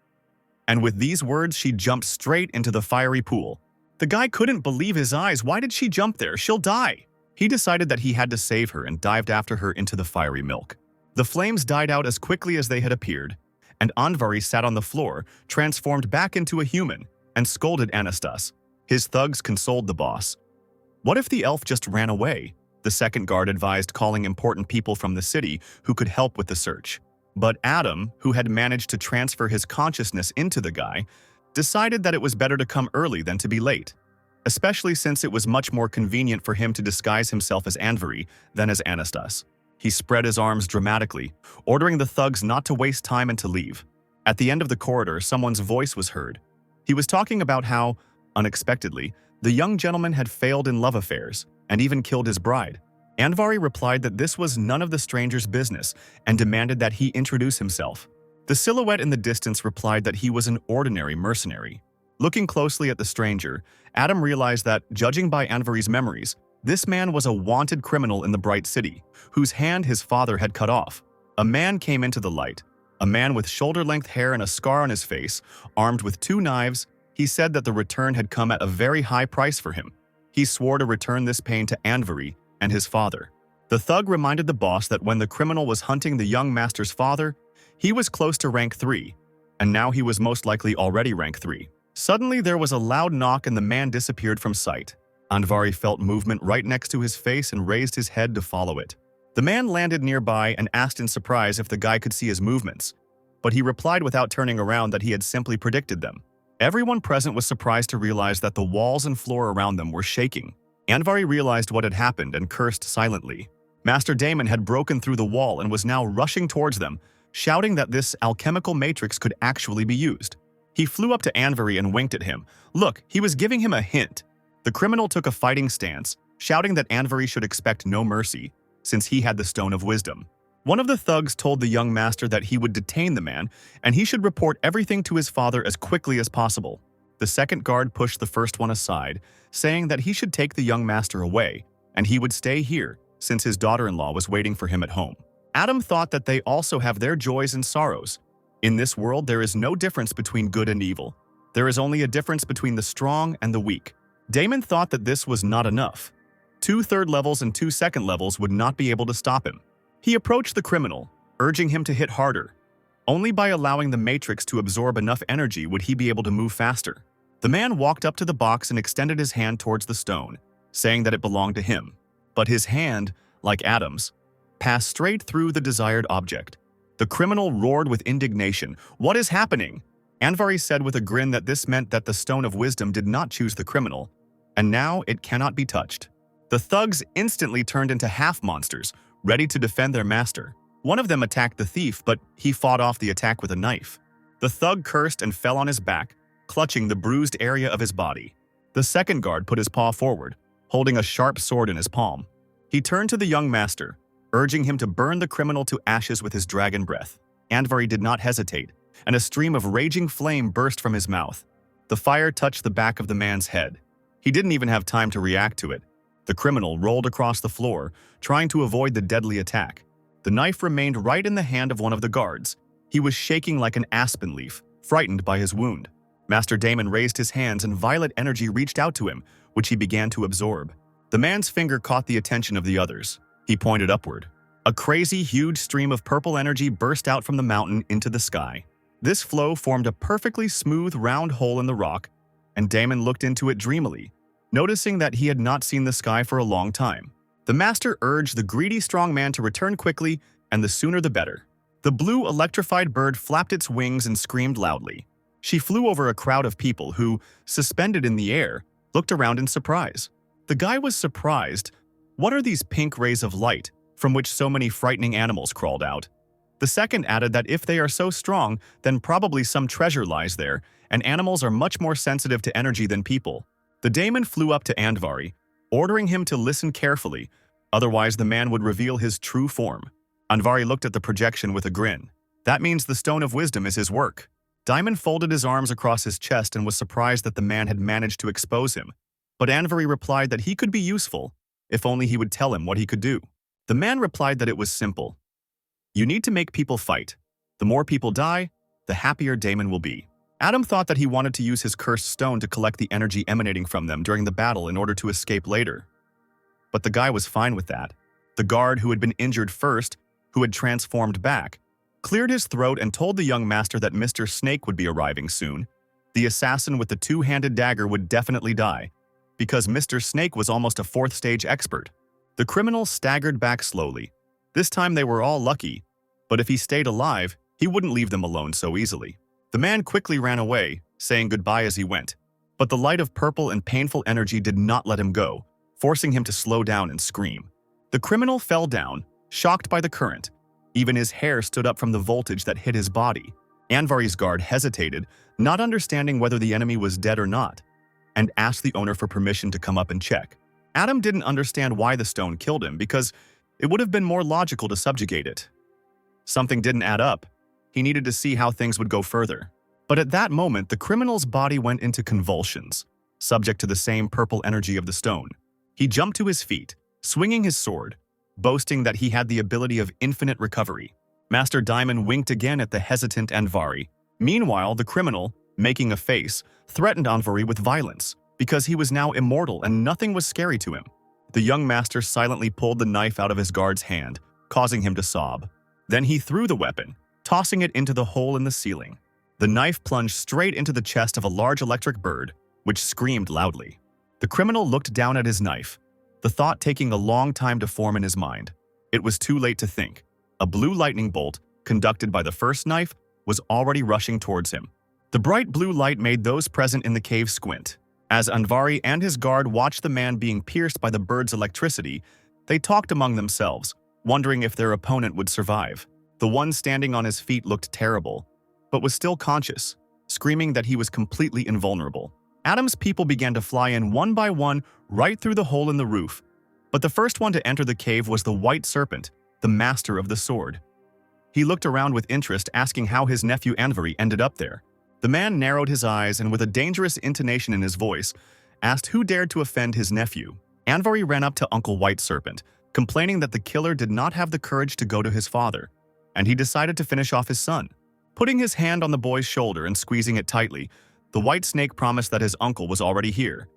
And with these words, she jumped straight into the fiery pool. The guy couldn't believe his eyes. Why did she jump there? She'll die. He decided that he had to save her and dived after her into the fiery milk. The flames died out as quickly as they had appeared, and Anvari sat on the floor, transformed back into a human, and scolded Anastas. His thugs consoled the boss. What if the elf just ran away? The second guard advised calling important people from the city who could help with the search. But Adam, who had managed to transfer his consciousness into the guy, decided that it was better to come early than to be late, especially since it was much more convenient for him to disguise himself as Anvari than as Anastas. He spread his arms dramatically, ordering the thugs not to waste time and to leave. At the end of the corridor, someone's voice was heard. He was talking about how, unexpectedly, the young gentleman had failed in love affairs and even killed his bride. Anvari replied that this was none of the stranger's business and demanded that he introduce himself. The silhouette in the distance replied that he was an ordinary mercenary. Looking closely at the stranger, Adam realized that, judging by Anvari's memories, this man was a wanted criminal in the Bright City, whose hand his father had cut off. A man came into the light. A man with shoulder-length hair and a scar on his face, armed with 2 knives. He said that the return had come at a very high price for him. He swore to return this pain to Anvari and his father. The thug reminded the boss that when the criminal was hunting the young master's father, he was close to rank 3, and now he was most likely already rank 3. Suddenly there was a loud knock and the man disappeared from sight. Anvari felt movement right next to his face and raised his head to follow it. The man landed nearby and asked in surprise if the guy could see his movements, but he replied without turning around that he had simply predicted them. Everyone present was surprised to realize that the walls and floor around them were shaking. Anvari realized what had happened and cursed silently. Master Damon had broken through the wall and was now rushing towards them, shouting that this alchemical matrix could actually be used. He flew up to Anvari and winked at him. Look, he was giving him a hint. The criminal took a fighting stance, shouting that Anvari should expect no mercy, since he had the Stone of Wisdom. One of the thugs told the young master that he would detain the man, and he should report everything to his father as quickly as possible. The second guard pushed the first one aside, saying that he should take the young master away, and he would stay here, since his daughter-in-law was waiting for him at home. Adam thought that they also have their joys and sorrows. In this world, there is no difference between good and evil. There is only a difference between the strong and the weak. Damon thought that this was not enough. 2 third levels and 2 second levels would not be able to stop him. He approached the criminal, urging him to hit harder. Only by allowing the matrix to absorb enough energy would he be able to move faster. The man walked up to the box and extended his hand towards the stone, saying that it belonged to him. But his hand, like Adam's, passed straight through the desired object. The criminal roared with indignation. "What is happening?" Anvari said with a grin that this meant that the Stone of Wisdom did not choose the criminal, and now it cannot be touched. The thugs instantly turned into half-monsters, ready to defend their master. One of them attacked the thief, but he fought off the attack with a knife. The thug cursed and fell on his back, clutching the bruised area of his body. The second guard put his paw forward, holding a sharp sword in his palm. He turned to the young master, urging him to burn the criminal to ashes with his dragon breath. Anvari did not hesitate, and a stream of raging flame burst from his mouth. The fire touched the back of the man's head. He didn't even have time to react to it. The criminal rolled across the floor, trying to avoid the deadly attack. The knife remained right in the hand of one of the guards. He was shaking like an aspen leaf, frightened by his wound. Master Damon raised his hands and violet energy reached out to him, which he began to absorb. The man's finger caught the attention of the others. He pointed upward. A crazy, huge stream of purple energy burst out from the mountain into the sky. This flow formed a perfectly smooth, round hole in the rock, and Damon looked into it dreamily, noticing that he had not seen the sky for a long time. The master urged the greedy strong man to return quickly, and the sooner the better. The blue electrified bird flapped its wings and screamed loudly. She flew over a crowd of people who, suspended in the air, looked around in surprise. The guy was surprised. What are these pink rays of light, from which so many frightening animals crawled out? The second added that if they are so strong, then probably some treasure lies there, and animals are much more sensitive to energy than people. The daemon flew up to Anvari, ordering him to listen carefully, otherwise the man would reveal his true form. Anvari looked at the projection with a grin. That means the Stone of Wisdom is his work. Diamond folded his arms across his chest and was surprised that the man had managed to expose him. But Anvari replied that he could be useful, if only he would tell him what he could do. The man replied that it was simple. You need to make people fight. The more people die, the happier Damon will be. Adam thought that he wanted to use his cursed stone to collect the energy emanating from them during the battle in order to escape later. But the guy was fine with that. The guard who had been injured first, who had transformed back, cleared his throat and told the young master that Mr. Snake would be arriving soon. The assassin with the two-handed dagger would definitely die, because Mr. Snake was almost a fourth-stage expert. The criminal staggered back slowly. This time they were all lucky, but if he stayed alive, he wouldn't leave them alone so easily. The man quickly ran away, saying goodbye as he went. But the light of purple and painful energy did not let him go, forcing him to slow down and scream. The criminal fell down, shocked by the current. Even his hair stood up from the voltage that hit his body. Anvari's guard hesitated, not understanding whether the enemy was dead or not, and asked the owner for permission to come up and check. Adam didn't understand why the stone killed him because it would have been more logical to subjugate it. Something didn't add up. He needed to see how things would go further. But at that moment, the criminal's body went into convulsions, subject to the same purple energy of the stone. He jumped to his feet, swinging his sword, boasting that he had the ability of infinite recovery. Master Diamond winked again at the hesitant Anvari. Meanwhile, the criminal, making a face, threatened Anvari with violence, because he was now immortal and nothing was scary to him. The young master silently pulled the knife out of his guard's hand, causing him to sob. Then he threw the weapon, tossing it into the hole in the ceiling. The knife plunged straight into the chest of a large electric bird, which screamed loudly. The criminal looked down at his knife, the thought taking a long time to form in his mind. It was too late to think. A blue lightning bolt, conducted by the first knife, was already rushing towards him. The bright blue light made those present in the cave squint. As Anvari and his guard watched the man being pierced by the bird's electricity, they talked among themselves, wondering if their opponent would survive. The one standing on his feet looked terrible, but was still conscious, screaming that he was completely invulnerable. Adam's people began to fly in one by one right through the hole in the roof, but the first one to enter the cave was the White Serpent, the master of the sword. He looked around with interest, asking how his nephew Anvari ended up there. The man narrowed his eyes and with a dangerous intonation in his voice, asked who dared to offend his nephew. Anvari ran up to Uncle White Serpent, complaining that the killer did not have the courage to go to his father, and he decided to finish off his son. Putting his hand on the boy's shoulder and squeezing it tightly, the white snake promised that his uncle was already here,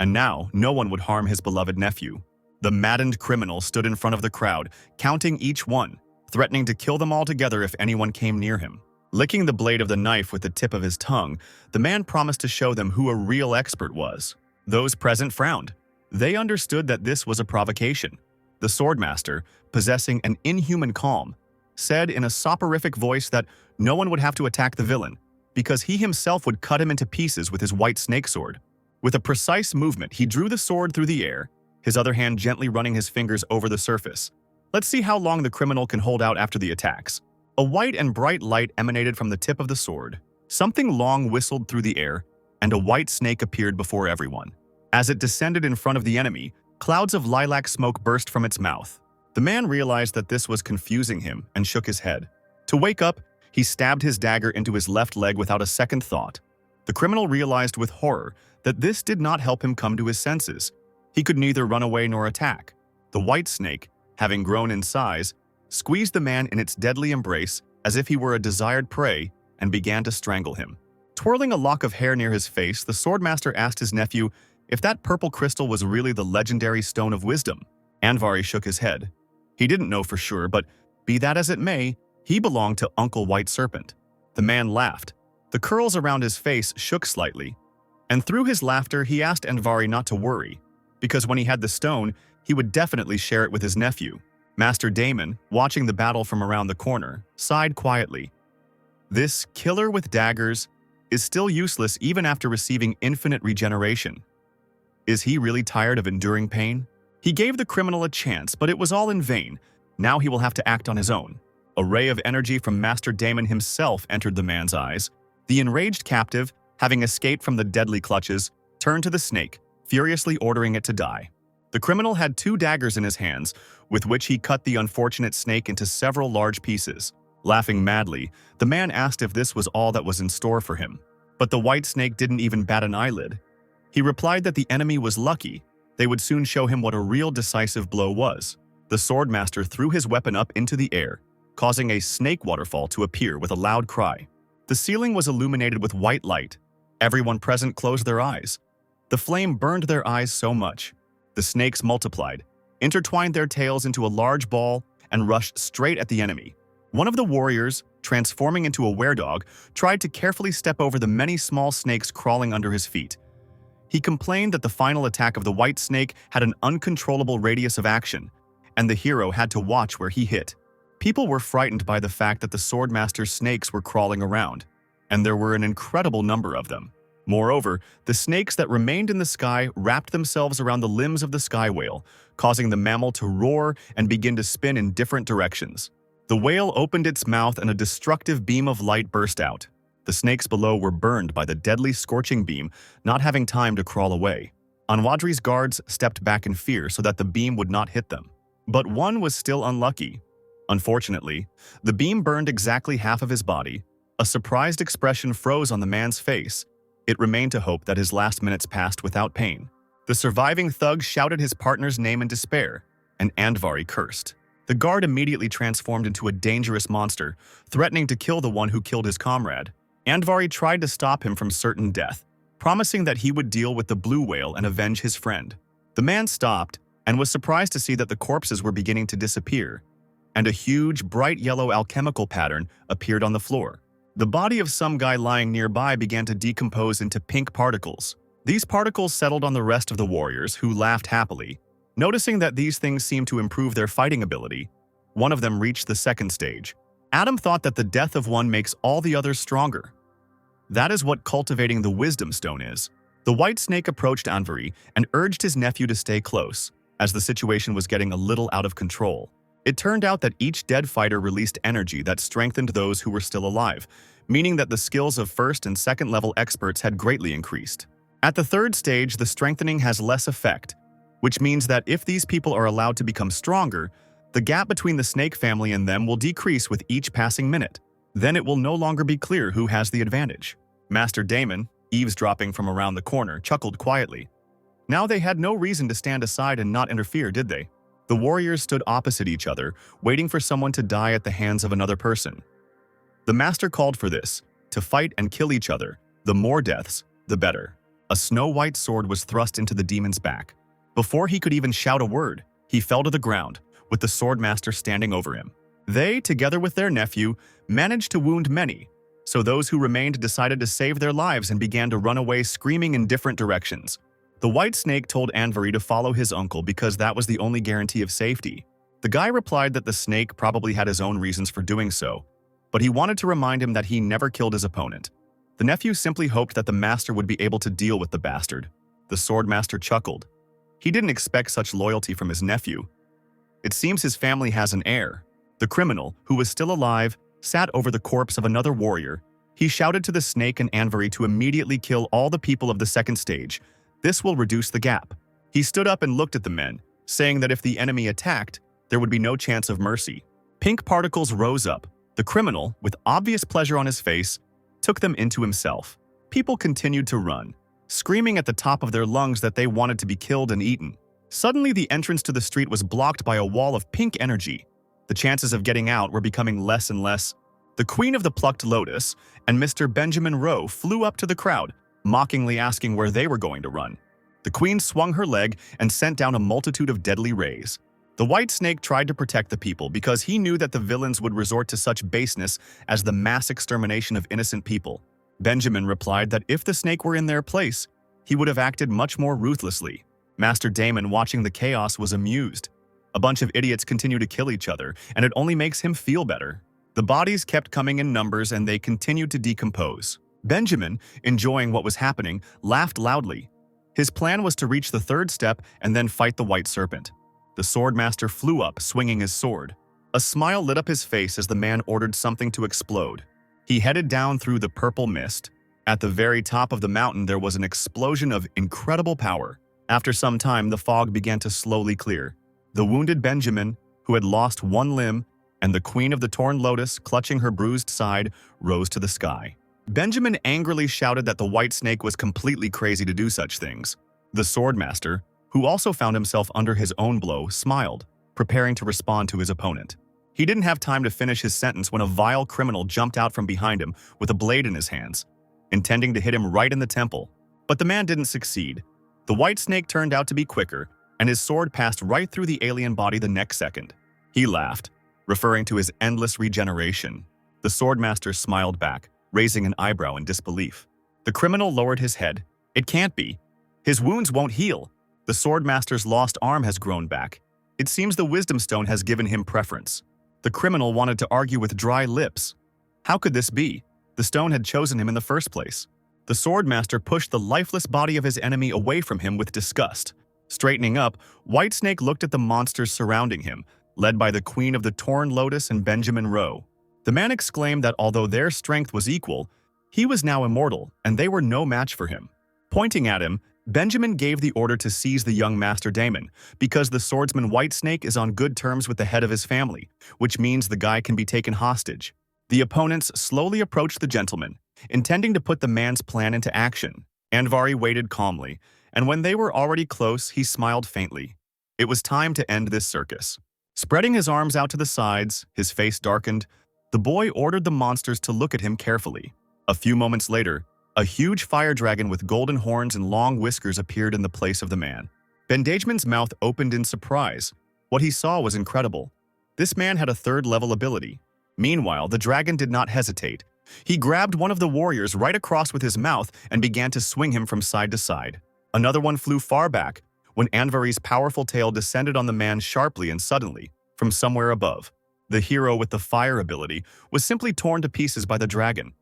and now no one would harm his beloved nephew. The maddened criminal stood in front of the crowd, counting each one, threatening to kill them all together if anyone came near him. Licking the blade of the knife with the tip of his tongue, the man promised to show them who a real expert was. Those present frowned. They understood that this was a provocation. The swordmaster, possessing an inhuman calm, said in a soporific voice that no one would have to attack the villain, because he himself would cut him into pieces with his white snake sword. With a precise movement, he drew the sword through the air, his other hand gently running his fingers over the surface. Let's see how long the criminal can hold out after the attacks. A white and bright light emanated from the tip of the sword. Something long whistled through the air, and a white snake appeared before everyone. As it descended in front of the enemy, clouds of lilac smoke burst from its mouth. The man realized that this was confusing him and shook his head. To wake up, he stabbed his dagger into his left leg without a second thought. The criminal realized with horror that this did not help him come to his senses. He could neither run away nor attack. The white snake, having grown in size, squeezed the man in its deadly embrace as if he were a desired prey and began to strangle him. Twirling a lock of hair near his face, the swordmaster asked his nephew if that purple crystal was really the legendary Stone of Wisdom. Anvari shook his head. He didn't know for sure, but be that as it may, he belonged to Uncle White Serpent. The man laughed. The curls around his face shook slightly, and through his laughter he asked Anvari not to worry, because when he had the stone, he would definitely share it with his nephew. Master Damon, watching the battle from around the corner, sighed quietly. This killer with daggers is still useless even after receiving infinite regeneration. Is he really tired of enduring pain? He gave the criminal a chance, but it was all in vain. Now he will have to act on his own. A ray of energy from Master Damon himself entered the man's eyes. The enraged captive, having escaped from the deadly clutches, turned to the snake, furiously ordering it to die. The criminal had 2 daggers in his hands, with which he cut the unfortunate snake into several large pieces. Laughing madly, the man asked if this was all that was in store for him. But the white snake didn't even bat an eyelid. He replied that the enemy was lucky. They would soon show him what a real decisive blow was. The swordmaster threw his weapon up into the air, causing a snake waterfall to appear with a loud cry. The ceiling was illuminated with white light. Everyone present closed their eyes. The flame burned their eyes so much. The snakes multiplied, intertwined their tails into a large ball, and rushed straight at the enemy. One of the warriors, transforming into a were-dog, tried to carefully step over the many small snakes crawling under his feet. He complained that the final attack of the white snake had an uncontrollable radius of action, and the hero had to watch where he hit. People were frightened by the fact that the Swordmaster's snakes were crawling around, and there were an incredible number of them. Moreover, the snakes that remained in the sky wrapped themselves around the limbs of the sky whale, causing the mammal to roar and begin to spin in different directions. The whale opened its mouth and a destructive beam of light burst out. The snakes below were burned by the deadly scorching beam, not having time to crawl away. Anwadri's guards stepped back in fear so that the beam would not hit them. But one was still unlucky. Unfortunately, the beam burned exactly half of his body. A surprised expression froze on the man's face. It remained to hope that his last minutes passed without pain. The surviving thug shouted his partner's name in despair, and Andvari cursed. The guard immediately transformed into a dangerous monster, threatening to kill the one who killed his comrade. Andvari tried to stop him from certain death, promising that he would deal with the blue whale and avenge his friend. The man stopped and was surprised to see that the corpses were beginning to disappear, and a huge, bright yellow alchemical pattern appeared on the floor. The body of some guy lying nearby began to decompose into pink particles. These particles settled on the rest of the warriors, who laughed happily. Noticing that these things seemed to improve their fighting ability, one of them reached the second stage. Adam thought that the death of one makes all the others stronger. That is what cultivating the wisdom stone is. The white snake approached Andvari and urged his nephew to stay close, as the situation was getting a little out of control. It turned out that each dead fighter released energy that strengthened those who were still alive, meaning that the skills of first and second level experts had greatly increased. At the third stage, the strengthening has less effect, which means that if these people are allowed to become stronger, the gap between the snake family and them will decrease with each passing minute. Then it will no longer be clear who has the advantage. Master Damon, eavesdropping from around the corner, chuckled quietly. Now they had no reason to stand aside and not interfere, did they? The warriors stood opposite each other, waiting for someone to die at the hands of another person. The master called for this, to fight and kill each other. The more deaths, the better. A snow-white sword was thrust into the demon's back. Before he could even shout a word, he fell to the ground, with the swordmaster standing over him. They, together with their nephew, managed to wound many, so those who remained decided to save their lives and began to run away screaming in different directions. The white snake told Andvari to follow his uncle because that was the only guarantee of safety. The guy replied that the snake probably had his own reasons for doing so, but he wanted to remind him that he never killed his opponent. The nephew simply hoped that the master would be able to deal with the bastard. The swordmaster chuckled. He didn't expect such loyalty from his nephew. It seems his family has an heir. The criminal, who was still alive, sat over the corpse of another warrior. He shouted to the snake and Andvari to immediately kill all the people of the second stage. This will reduce the gap. He stood up and looked at the men, saying that if the enemy attacked, there would be no chance of mercy. Pink particles rose up. The criminal, with obvious pleasure on his face, took them into himself. People continued to run, screaming at the top of their lungs that they wanted to be killed and eaten. Suddenly, the entrance to the street was blocked by a wall of pink energy. The chances of getting out were becoming less and less. The Queen of the Plucked Lotus and Mr. Benjamin Rowe flew up to the crowd, mockingly asking where they were going to run. The queen swung her leg and sent down a multitude of deadly rays. The white snake tried to protect the people because he knew that the villains would resort to such baseness as the mass extermination of innocent people. Benjamin replied that if the snake were in their place, he would have acted much more ruthlessly. Master Damon, watching the chaos, was amused. A bunch of idiots continue to kill each other, and it only makes him feel better. The bodies kept coming in numbers and they continued to decompose. Benjamin, enjoying what was happening, laughed loudly. His plan was to reach the third step and then fight the white serpent. The swordmaster flew up, swinging his sword. A smile lit up his face as the man ordered something to explode. He headed down through the purple mist. At the very top of the mountain, there was an explosion of incredible power. After some time, the fog began to slowly clear. The wounded Benjamin, who had lost one limb, and the Queen of the Torn Lotus, clutching her bruised side, rose to the sky. Benjamin angrily shouted that the white snake was completely crazy to do such things. The swordmaster, who also found himself under his own blow, smiled, preparing to respond to his opponent. He didn't have time to finish his sentence when a vile criminal jumped out from behind him with a blade in his hands, intending to hit him right in the temple. But the man didn't succeed. The white snake turned out to be quicker, and his sword passed right through the alien body the next second. He laughed, referring to his endless regeneration. The swordmaster smiled back, raising an eyebrow in disbelief. The criminal lowered his head. It can't be. His wounds won't heal. The swordmaster's lost arm has grown back. It seems the wisdom stone has given him preference. The criminal wanted to argue with dry lips. How could this be? The stone had chosen him in the first place. The swordmaster pushed the lifeless body of his enemy away from him with disgust. Straightening up, Whitesnake looked at the monsters surrounding him, led by the Queen of the Torn Lotus and Benjamin Rowe. The man exclaimed that although their strength was equal, he was now immortal, and they were no match for him. Pointing at him, Benjamin gave the order to seize the young Master Damon, because the swordsman Whitesnake is on good terms with the head of his family, which means the guy can be taken hostage. The opponents slowly approached the gentleman, intending to put the man's plan into action. Andvari waited calmly, and when they were already close, he smiled faintly. It was time to end this circus. Spreading his arms out to the sides, his face darkened, the boy ordered the monsters to look at him carefully. A few moments later, a huge fire dragon with golden horns and long whiskers appeared in the place of the man. Bendageman's mouth opened in surprise. What he saw was incredible. This man had a third-level ability. Meanwhile, the dragon did not hesitate. He grabbed one of the warriors right across with his mouth and began to swing him from side to side. Another one flew far back, when Andvari's powerful tail descended on the man sharply and suddenly, from somewhere above. The hero with the fire ability was simply torn to pieces by the dragon.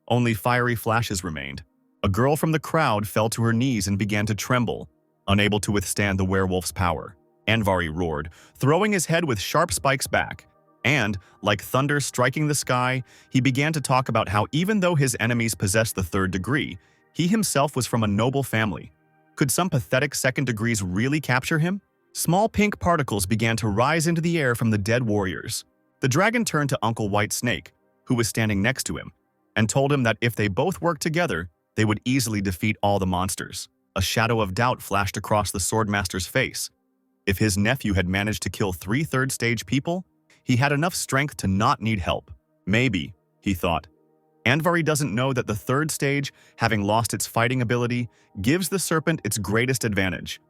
Only fiery flashes remained. A girl from the crowd fell to her knees and began to tremble, unable to withstand the werewolf's power. Andvari roared, throwing his head with sharp spikes back. And, like thunder striking the sky, he began to talk about how even though his enemies possessed the third degree, he himself was from a noble family. Could some pathetic second degrees really capture him? Small pink particles began to rise into the air from the dead warriors. The dragon turned to Uncle White Snake, who was standing next to him, and told him that if they both worked together, they would easily defeat all the monsters. A shadow of doubt flashed across the swordmaster's face. If his nephew had managed to kill 3 third-stage people, he had enough strength to not need help. Maybe, he thought. Andvari doesn't know that the third stage, having lost its fighting ability, gives the serpent its greatest advantage.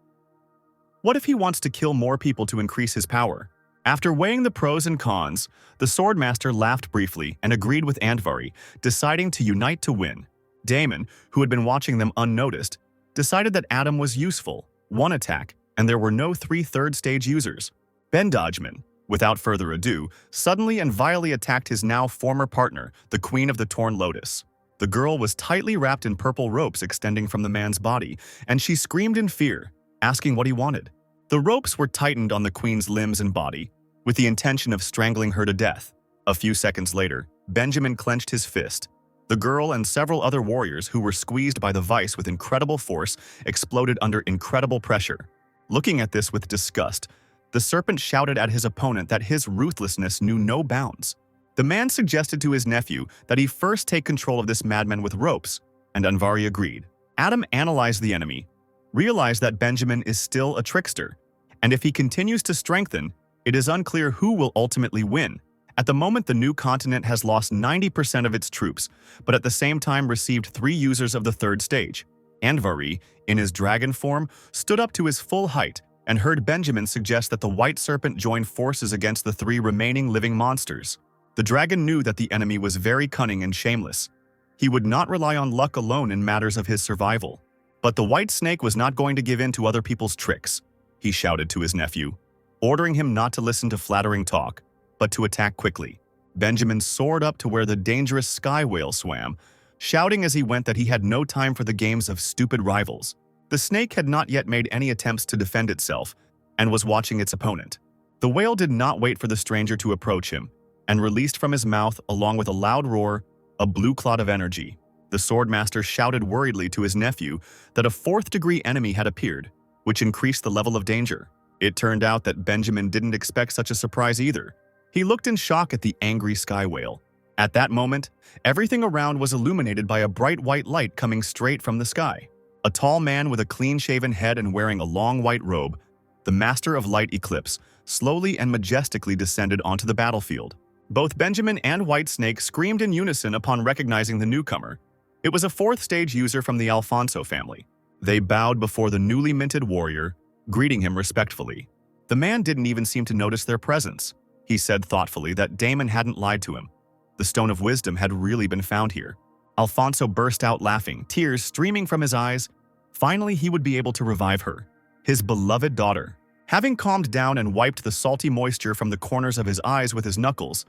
What if he wants to kill more people to increase his power? After weighing the pros and cons, the swordmaster laughed briefly and agreed with Andvari, deciding to unite to win. Damon, who had been watching them unnoticed, decided that Adam was useful, one attack, and there were no 3 third-stage users. Bendageman, without further ado, suddenly and vilely attacked his now former partner, the Queen of the Torn Lotus. The girl was tightly wrapped in purple ropes extending from the man's body, and she screamed in fear, asking what he wanted. The ropes were tightened on the Queen's limbs and body, with the intention of strangling her to death. A few seconds later, Benjamin clenched his fist. The girl and several other warriors who were squeezed by the vice with incredible force exploded under incredible pressure. Looking at this with disgust, the serpent shouted at his opponent that his ruthlessness knew no bounds. The man suggested to his nephew that he first take control of this madman with ropes, and Andvari agreed. Adam analyzed the enemy, realized that Benjamin is still a trickster, and if he continues to strengthen, it is unclear who will ultimately win. At the moment, the new continent has lost 90% of its troops, but at the same time received 3 users of the third stage. Andvari, in his dragon form, stood up to his full height and heard Benjamin suggest that the white serpent join forces against the 3 remaining living monsters. The dragon knew that the enemy was very cunning and shameless. He would not rely on luck alone in matters of his survival. But the white snake was not going to give in to other people's tricks, he shouted to his nephew, ordering him not to listen to flattering talk, but to attack quickly. Benjamin soared up to where the dangerous sky whale swam, shouting as he went that he had no time for the games of stupid rivals. The snake had not yet made any attempts to defend itself and was watching its opponent. The whale did not wait for the stranger to approach him and released from his mouth, along with a loud roar, a blue cloud of energy. The swordmaster shouted worriedly to his nephew that a 4th-degree enemy had appeared, which increased the level of danger. It turned out that Benjamin didn't expect such a surprise either. He looked in shock at the angry sky whale. At that moment, everything around was illuminated by a bright white light coming straight from the sky. A tall man with a clean-shaven head and wearing a long white robe, the Master of Light Eclipse, slowly and majestically descended onto the battlefield. Both Benjamin and Whitesnake screamed in unison upon recognizing the newcomer. It was a fourth-stage user from the Alfonso family. They bowed before the newly minted warrior, greeting him respectfully. The man didn't even seem to notice their presence. He said thoughtfully that Damon hadn't lied to him. The Stone of Wisdom had really been found here. Alfonso burst out laughing, tears streaming from his eyes. Finally, he would be able to revive her, his beloved daughter. Having calmed down and wiped the salty moisture from the corners of his eyes with his knuckles,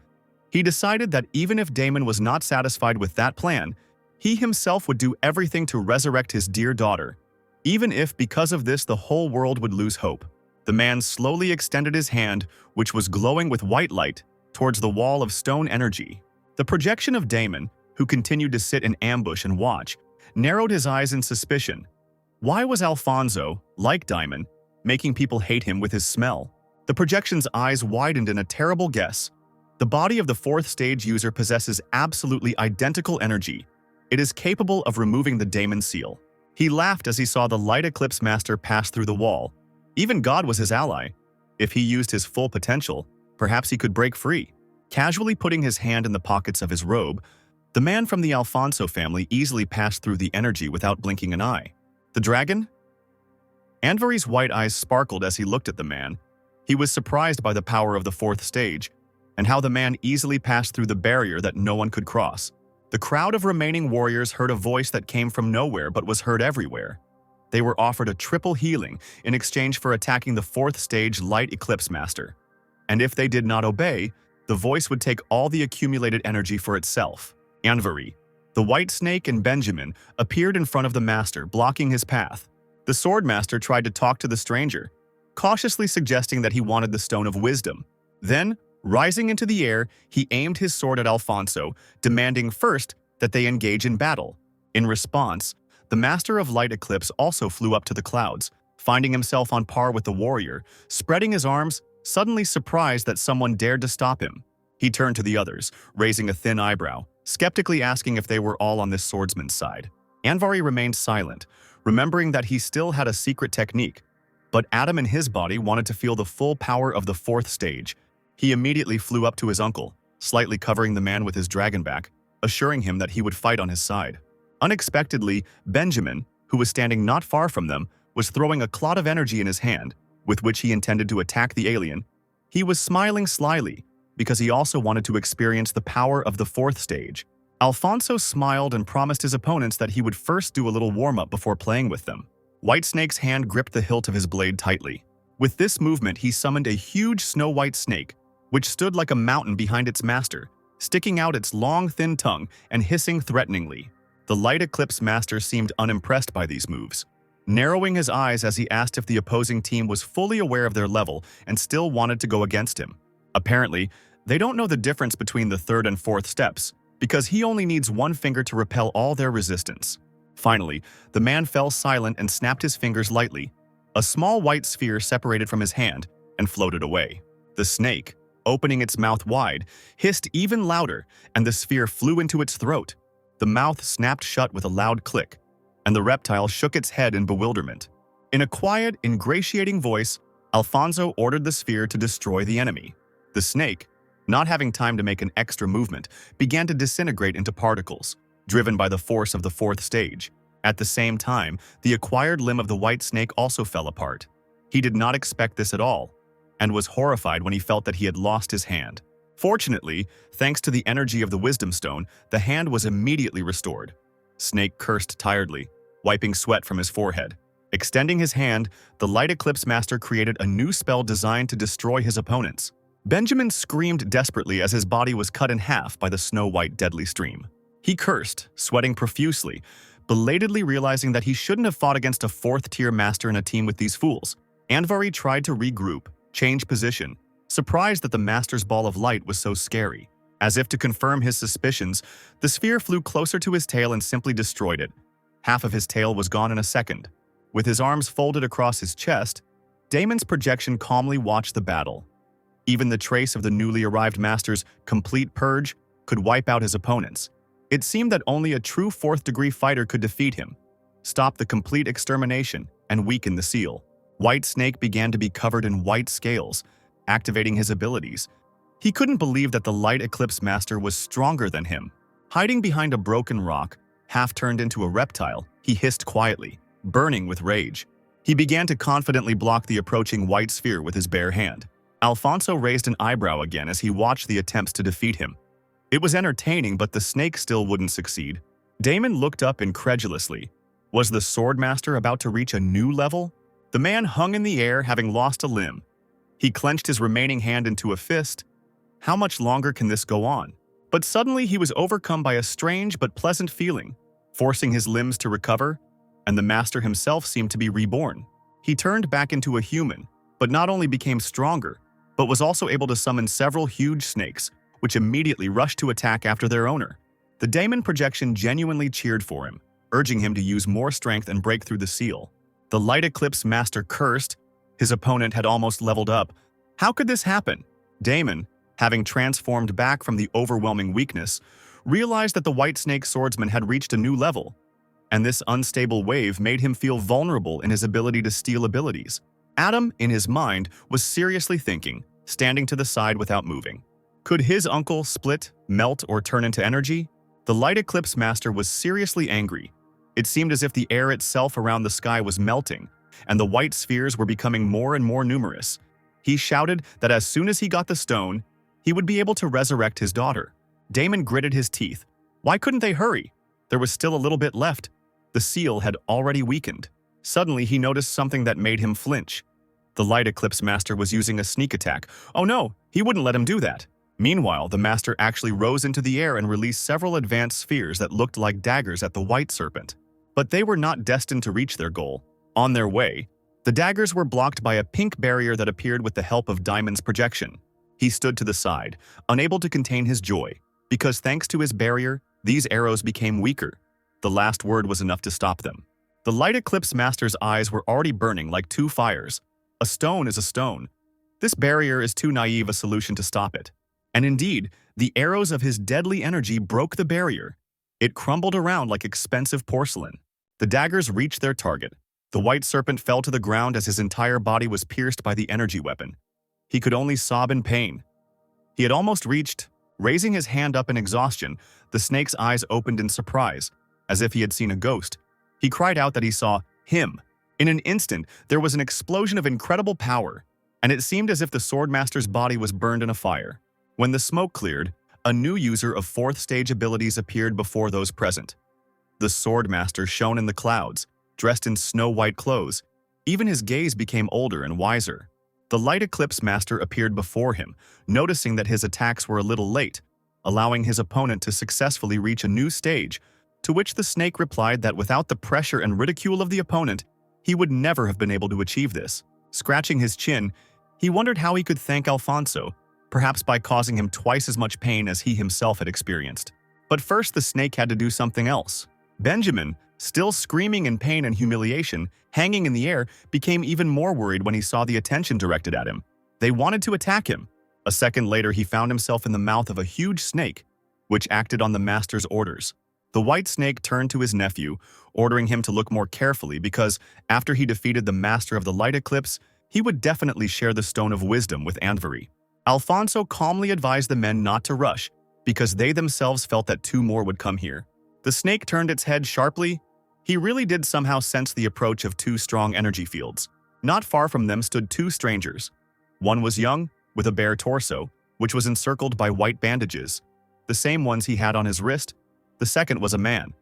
he decided that even if Damon was not satisfied with that plan, he himself would do everything to resurrect his dear daughter, even if because of this the whole world would lose hope. The man slowly extended his hand, which was glowing with white light, towards the wall of stone energy. The projection of Damon, who continued to sit in ambush and watch, narrowed his eyes in suspicion. Why was Alfonso, like Diamond, making people hate him with his smell? The projection's eyes widened in a terrible guess. The body of the fourth stage user possesses absolutely identical energy. It is capable of removing the Damon seal. He laughed as he saw the Light Eclipse Master pass through the wall. Even God was his ally. If he used his full potential, perhaps he could break free. Casually putting his hand in the pockets of his robe, the man from the Alfonso family easily passed through the energy without blinking an eye. The dragon? Anvari's white eyes sparkled as he looked at the man. He was surprised by the power of the fourth stage, and how the man easily passed through the barrier that no one could cross. The crowd of remaining warriors heard a voice that came from nowhere but was heard everywhere. They were offered a triple healing in exchange for attacking the fourth stage Light Eclipse Master. And if they did not obey, the voice would take all the accumulated energy for itself. Anvari, the White Snake, and Benjamin appeared in front of the master, blocking his path. The Sword Master tried to talk to the stranger, cautiously suggesting that he wanted the Stone of Wisdom. Then, rising into the air, he aimed his sword at Alfonso, demanding first that they engage in battle. In response, the Master of Light Eclipse also flew up to the clouds, finding himself on par with the warrior, spreading his arms, suddenly surprised that someone dared to stop him. He turned to the others, raising a thin eyebrow, skeptically asking if they were all on this swordsman's side. Anvari remained silent, remembering that he still had a secret technique, but Adam in his body wanted to feel the full power of the fourth stage. He immediately flew up to his uncle, slightly covering the man with his dragon back, assuring him that he would fight on his side. Unexpectedly, Benjamin, who was standing not far from them, was throwing a clot of energy in his hand, with which he intended to attack the alien. He was smiling slyly, because he also wanted to experience the power of the fourth stage. Alfonso smiled and promised his opponents that he would first do a little warm-up before playing with them. Whitesnake's hand gripped the hilt of his blade tightly. With this movement, he summoned a huge snow-white snake, which stood like a mountain behind its master, sticking out its long, thin tongue and hissing threateningly. The Light Eclipse Master seemed unimpressed by these moves, narrowing his eyes as he asked if the opposing team was fully aware of their level and still wanted to go against him. Apparently, they don't know the difference between the third and fourth steps, because he only needs one finger to repel all their resistance. Finally, the man fell silent and snapped his fingers lightly. A small white sphere separated from his hand and floated away. The snake, opening its mouth wide, hissed even louder, and the sphere flew into its throat. The mouth snapped shut with a loud click, and the reptile shook its head in bewilderment. In a quiet, ingratiating voice, Alfonso ordered the sphere to destroy the enemy. The snake, not having time to make an extra movement, began to disintegrate into particles, driven by the force of the fourth stage. At the same time, the acquired limb of the white snake also fell apart. He did not expect this at all, and was horrified when he felt that he had lost his hand. Fortunately, thanks to the energy of the Wisdom Stone, the hand was immediately restored. Snake cursed tiredly, wiping sweat from his forehead. Extending his hand, the Light Eclipse Master created a new spell designed to destroy his opponents. Benjamin screamed desperately as his body was cut in half by the snow-white deadly stream. He cursed, sweating profusely, belatedly realizing that he shouldn't have fought against a fourth-tier master in a team with these fools. Anvari tried to regroup, change position, surprised that the master's ball of light was so scary. As if to confirm his suspicions, the sphere flew closer to his tail and simply destroyed it. Half of his tail was gone in a second. With his arms folded across his chest, Damon's projection calmly watched the battle. Even the trace of the newly arrived master's complete purge could wipe out his opponents. It seemed that only a true fourth-degree fighter could defeat him, stop the complete extermination, and weaken the seal. White Snake began to be covered in white scales, activating his abilities. He couldn't believe that the Light Eclipse Master was stronger than him. Hiding behind a broken rock, half turned into a reptile, he hissed quietly, burning with rage. He began to confidently block the approaching white sphere with his bare hand. Alfonso raised an eyebrow again as he watched the attempts to defeat him. It was entertaining, but the snake still wouldn't succeed. Damon looked up incredulously. Was the Swordmaster about to reach a new level? The man hung in the air, having lost a limb. He clenched his remaining hand into a fist. How much longer can this go on? But suddenly he was overcome by a strange but pleasant feeling, forcing his limbs to recover, and the master himself seemed to be reborn. He turned back into a human, but not only became stronger, but was also able to summon several huge snakes, which immediately rushed to attack after their owner. The Damon projection genuinely cheered for him, urging him to use more strength and break through the seal. The Light Eclipse Master cursed. His opponent had almost leveled up. How could this happen? Damon, having transformed back from the overwhelming weakness, realized that the White Snake Swordsman had reached a new level, and this unstable wave made him feel vulnerable in his ability to steal abilities. Adam, in his mind, was seriously thinking, standing to the side without moving. Could his uncle split, melt, or turn into energy? The Light Eclipse Master was seriously angry. It seemed as if the air itself around the sky was melting, and the white spheres were becoming more and more numerous. He shouted that as soon as he got the stone, he would be able to resurrect his daughter. Damon gritted his teeth. Why couldn't they hurry? There was still a little bit left. The seal had already weakened. Suddenly, he noticed something that made him flinch. The Light Eclipse Master was using a sneak attack. Oh no, he wouldn't let him do that. Meanwhile, the Master actually rose into the air and released several advanced spheres that looked like daggers at the White Serpent. But they were not destined to reach their goal. On their way, the daggers were blocked by a pink barrier that appeared with the help of Diamond's projection. He stood to the side, unable to contain his joy, because thanks to his barrier, these arrows became weaker. The last word was enough to stop them. The Light Eclipse Master's eyes were already burning like two fires. A stone is a stone. This barrier is too naive a solution to stop it. And indeed, the arrows of his deadly energy broke the barrier. It crumbled around like expensive porcelain. The daggers reached their target. The White Serpent fell to the ground as his entire body was pierced by the energy weapon. He could only sob in pain. He had almost reached. Raising his hand up in exhaustion, the snake's eyes opened in surprise, as if he had seen a ghost. He cried out that he saw him. In an instant, there was an explosion of incredible power, and it seemed as if the Swordmaster's body was burned in a fire. When the smoke cleared, a new user of 4th stage abilities appeared before those present. The Swordmaster shone in the clouds, dressed in snow-white clothes. Even his gaze became older and wiser. The Light Eclipse Master appeared before him, noticing that his attacks were a little late, allowing his opponent to successfully reach a new stage, to which the snake replied that without the pressure and ridicule of the opponent, he would never have been able to achieve this. Scratching his chin, he wondered how he could thank Alfonso, perhaps by causing him twice as much pain as he himself had experienced. But first the snake had to do something else. Benjamin, still screaming in pain and humiliation, hanging in the air, became even more worried when he saw the attention directed at him. They wanted to attack him. A second later, he found himself in the mouth of a huge snake, which acted on the master's orders. The white snake turned to his nephew, ordering him to look more carefully because, after he defeated the master of the Light Eclipse, he would definitely share the Stone of Wisdom with Andvari. Alfonso calmly advised the men not to rush, because they themselves felt that 2 more would come here. The snake turned its head sharply. He really did somehow sense the approach of 2 strong energy fields. Not far from them stood 2 strangers. One was young, with a bare torso, which was encircled by white bandages, the same ones he had on his wrist. The second was a man,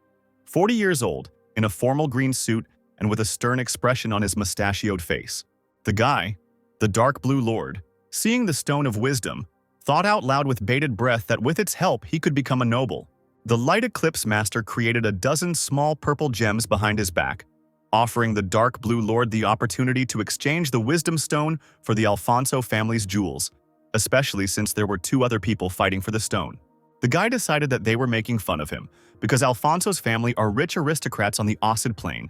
40 years old, in a formal green suit and with a stern expression on his mustachioed face. The guy, the dark blue lord, seeing the Stone of Wisdom, thought out loud with bated breath that with its help he could become a noble. The Light Eclipse Master created a dozen small purple gems behind his back, offering the dark blue lord the opportunity to exchange the Wisdom Stone for the Alfonso family's jewels, especially since there were 2 other people fighting for the stone. The guy decided that they were making fun of him because Alfonso's family are rich aristocrats on the Ocid Plain,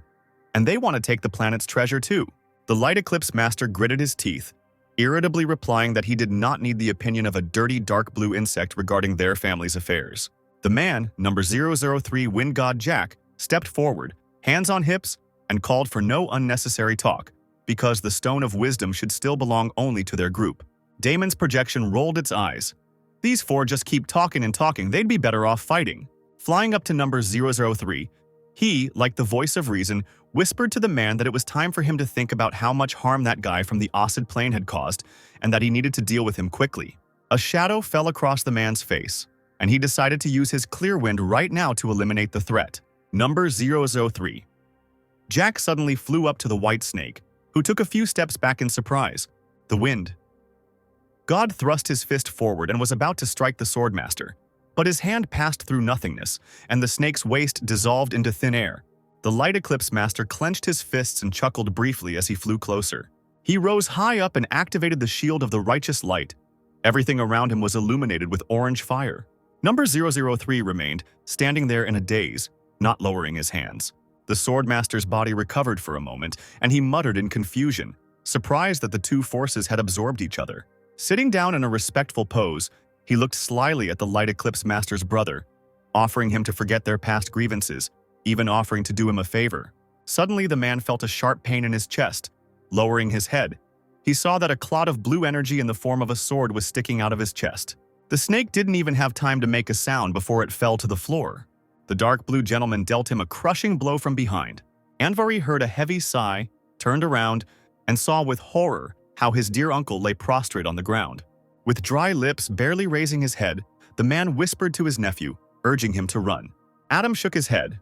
and they want to take the planet's treasure too. The Light Eclipse Master gritted his teeth, irritably replying that he did not need the opinion of a dirty dark blue insect regarding their family's affairs. The man, number 003 Wind God Jack, stepped forward, hands on hips, and called for no unnecessary talk, because the Stone of Wisdom should still belong only to their group. Damon's projection rolled its eyes. These four just keep talking and talking, they'd be better off fighting. Flying up to number 003, he, like the voice of reason, whispered to the man that it was time for him to think about how much harm that guy from the Acid Plane had caused, and that he needed to deal with him quickly. A shadow fell across the man's face, and he decided to use his clear wind right now to eliminate the threat. Number 003. Jack suddenly flew up to the white snake, who took a few steps back in surprise. The wind. God thrust his fist forward and was about to strike the Swordmaster, but his hand passed through nothingness, and the snake's waist dissolved into thin air. The Light Eclipse Master clenched his fists and chuckled briefly as he flew closer. He rose high up and activated the shield of the righteous light. Everything around him was illuminated with orange fire. Number 003 remained, standing there in a daze, not lowering his hands. The Swordmaster's body recovered for a moment, and he muttered in confusion, surprised that the two forces had absorbed each other. Sitting down in a respectful pose, he looked slyly at the Light Eclipse Master's brother, offering him to forget their past grievances, even offering to do him a favor. Suddenly, the man felt a sharp pain in his chest. Lowering his head, he saw that a clot of blue energy in the form of a sword was sticking out of his chest. The snake didn't even have time to make a sound before it fell to the floor. The dark blue gentleman dealt him a crushing blow from behind. Anvari heard a heavy sigh, turned around, and saw with horror how his dear uncle lay prostrate on the ground. With dry lips barely raising his head, the man whispered to his nephew, urging him to run. Adam shook his head.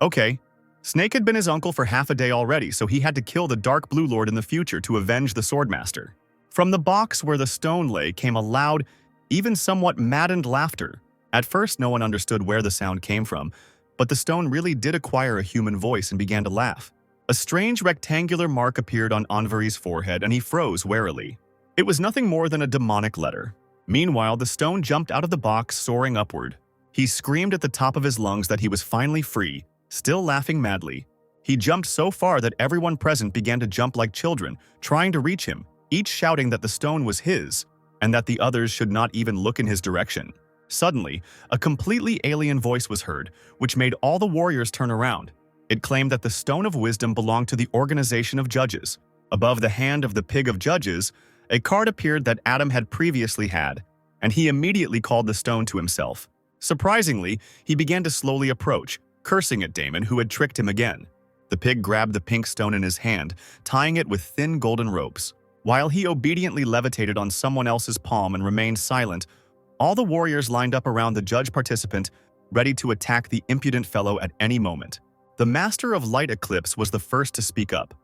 Okay. Snake had been his uncle for half a day already, so he had to kill the Dark Blue Lord in the future to avenge the Swordmaster. From the box where the stone lay came a loud, even somewhat maddened laughter. At first, no one understood where the sound came from, but the stone really did acquire a human voice and began to laugh. A strange rectangular mark appeared on Anvari's forehead, and he froze warily. It was nothing more than a demonic letter. Meanwhile, the stone jumped out of the box, soaring upward. He screamed at the top of his lungs that he was finally free, still laughing madly. He jumped so far that everyone present began to jump like children, trying to reach him, each shouting that the stone was his, and that the others should not even look in his direction. Suddenly, a completely alien voice was heard, which made all the warriors turn around. It claimed that the Stone of Wisdom belonged to the Organization of Judges. Above the hand of the Pig of Judges, a card appeared that Adam had previously had, and he immediately called the stone to himself. Surprisingly, he began to slowly approach, cursing at Damon, who had tricked him again. The pig grabbed the pink stone in his hand, tying it with thin golden ropes. While he obediently levitated on someone else's palm and remained silent, all the warriors lined up around the judge participant, ready to attack the impudent fellow at any moment. The Master of Light Eclipse was the first to speak up,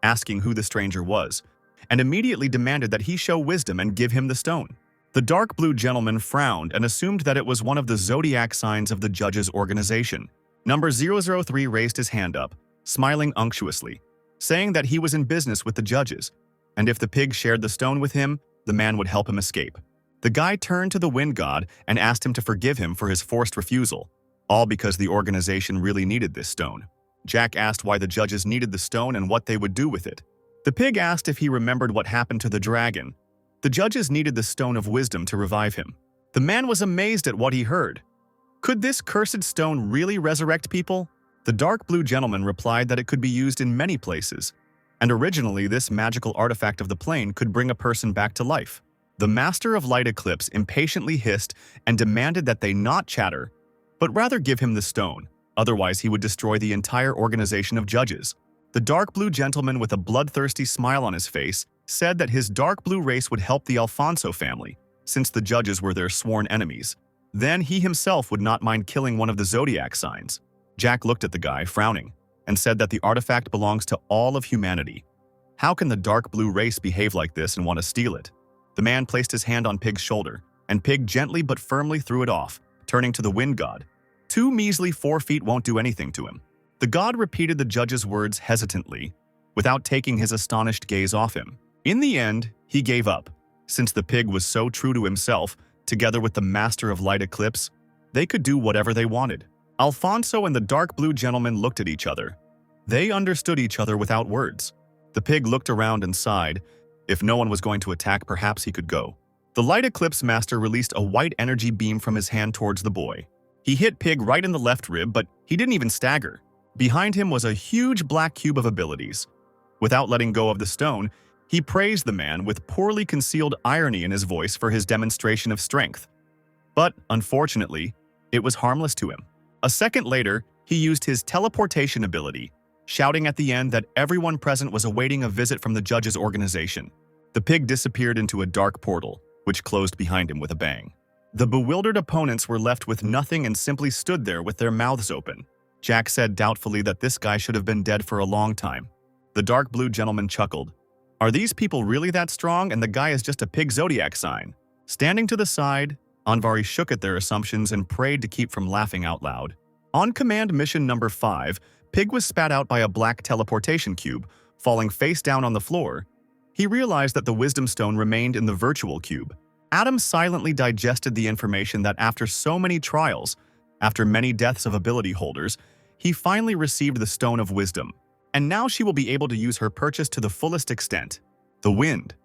asking who the stranger was, and immediately demanded that he show wisdom and give him the stone. The dark blue gentleman frowned and assumed that it was one of the zodiac signs of the judge's organization. Number 003 raised his hand up, smiling unctuously, saying that he was in business with the judges, and if the pig shared the stone with him, the man would help him escape. The guy turned to the wind god and asked him to forgive him for his forced refusal, all because the organization really needed this stone. Jack asked why the judges needed the stone and what they would do with it. The pig asked if he remembered what happened to the dragon. The judges needed the Stone of Wisdom to revive him. The man was amazed at what he heard. Could this cursed stone really resurrect people? The dark blue gentleman replied that it could be used in many places, and originally this magical artifact of the plane could bring a person back to life. The Master of Light Eclipse impatiently hissed and demanded that they not chatter, but rather give him the stone, otherwise he would destroy the entire organization of judges. The dark blue gentleman with a bloodthirsty smile on his face said that his dark blue race would help the Alfonso family, since the judges were their sworn enemies. Then he himself would not mind killing one of the zodiac signs. Jack looked at the guy, frowning, and said that the artifact belongs to all of humanity. How can the dark blue race behave like this and want to steal it? The man placed his hand on Pig's shoulder, and Pig gently but firmly threw it off, turning to the wind god. 2 measly 4 feet won't do anything to him. The god repeated the judge's words hesitantly, without taking his astonished gaze off him. In the end, he gave up. Since the pig was so true to himself, together with the Master of Light Eclipse, they could do whatever they wanted. Alfonso and the dark blue gentleman looked at each other. They understood each other without words. The pig looked around and sighed. If no one was going to attack, perhaps he could go. The Light Eclipse Master released a white energy beam from his hand towards the boy. He hit Pig right in the left rib, but he didn't even stagger. Behind him was a huge black cube of abilities. Without letting go of the stone, he praised the man with poorly concealed irony in his voice for his demonstration of strength. But, unfortunately, it was harmless to him. A second later, he used his teleportation ability, shouting at the end that everyone present was awaiting a visit from the judge's organization. The pig disappeared into a dark portal, which closed behind him with a bang. The bewildered opponents were left with nothing and simply stood there with their mouths open. Jack said doubtfully that this guy should have been dead for a long time. The dark blue gentleman chuckled. Are these people really that strong and the guy is just a pig zodiac sign? Standing to the side, Anvari shook at their assumptions and prayed to keep from laughing out loud. On command mission number 5, Pig was spat out by a black teleportation cube, falling face down on the floor. He realized that the wisdom stone remained in the virtual cube. Adam silently digested the information that after so many trials, after many deaths of ability holders, he finally received the Stone of Wisdom, and now she will be able to use her purchase to the fullest extent. The wind.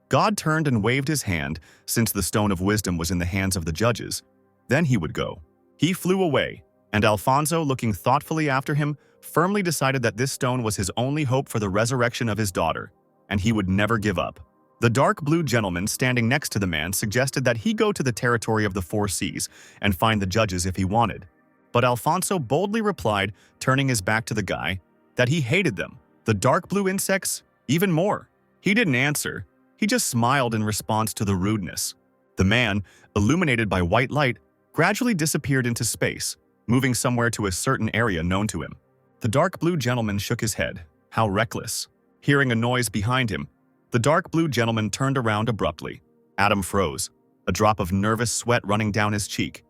God turned and waved his hand, since the Stone of Wisdom was in the hands of the judges. Then he would go. He flew away, and Alfonso, looking thoughtfully after him, firmly decided that this stone was his only hope for the resurrection of his daughter, and he would never give up. The dark blue gentleman standing next to the man suggested that he go to the territory of the Four Seas and find the judges if he wanted. But Alfonso boldly replied, turning his back to the guy, that he hated them, the dark blue insects, even more. He didn't answer. He just smiled in response to the rudeness. The man, illuminated by white light, gradually disappeared into space, moving somewhere to a certain area known to him. The dark blue gentleman shook his head. How reckless. Hearing a noise behind him, the dark blue gentleman turned around abruptly. Adam froze, a drop of nervous sweat running down his cheek.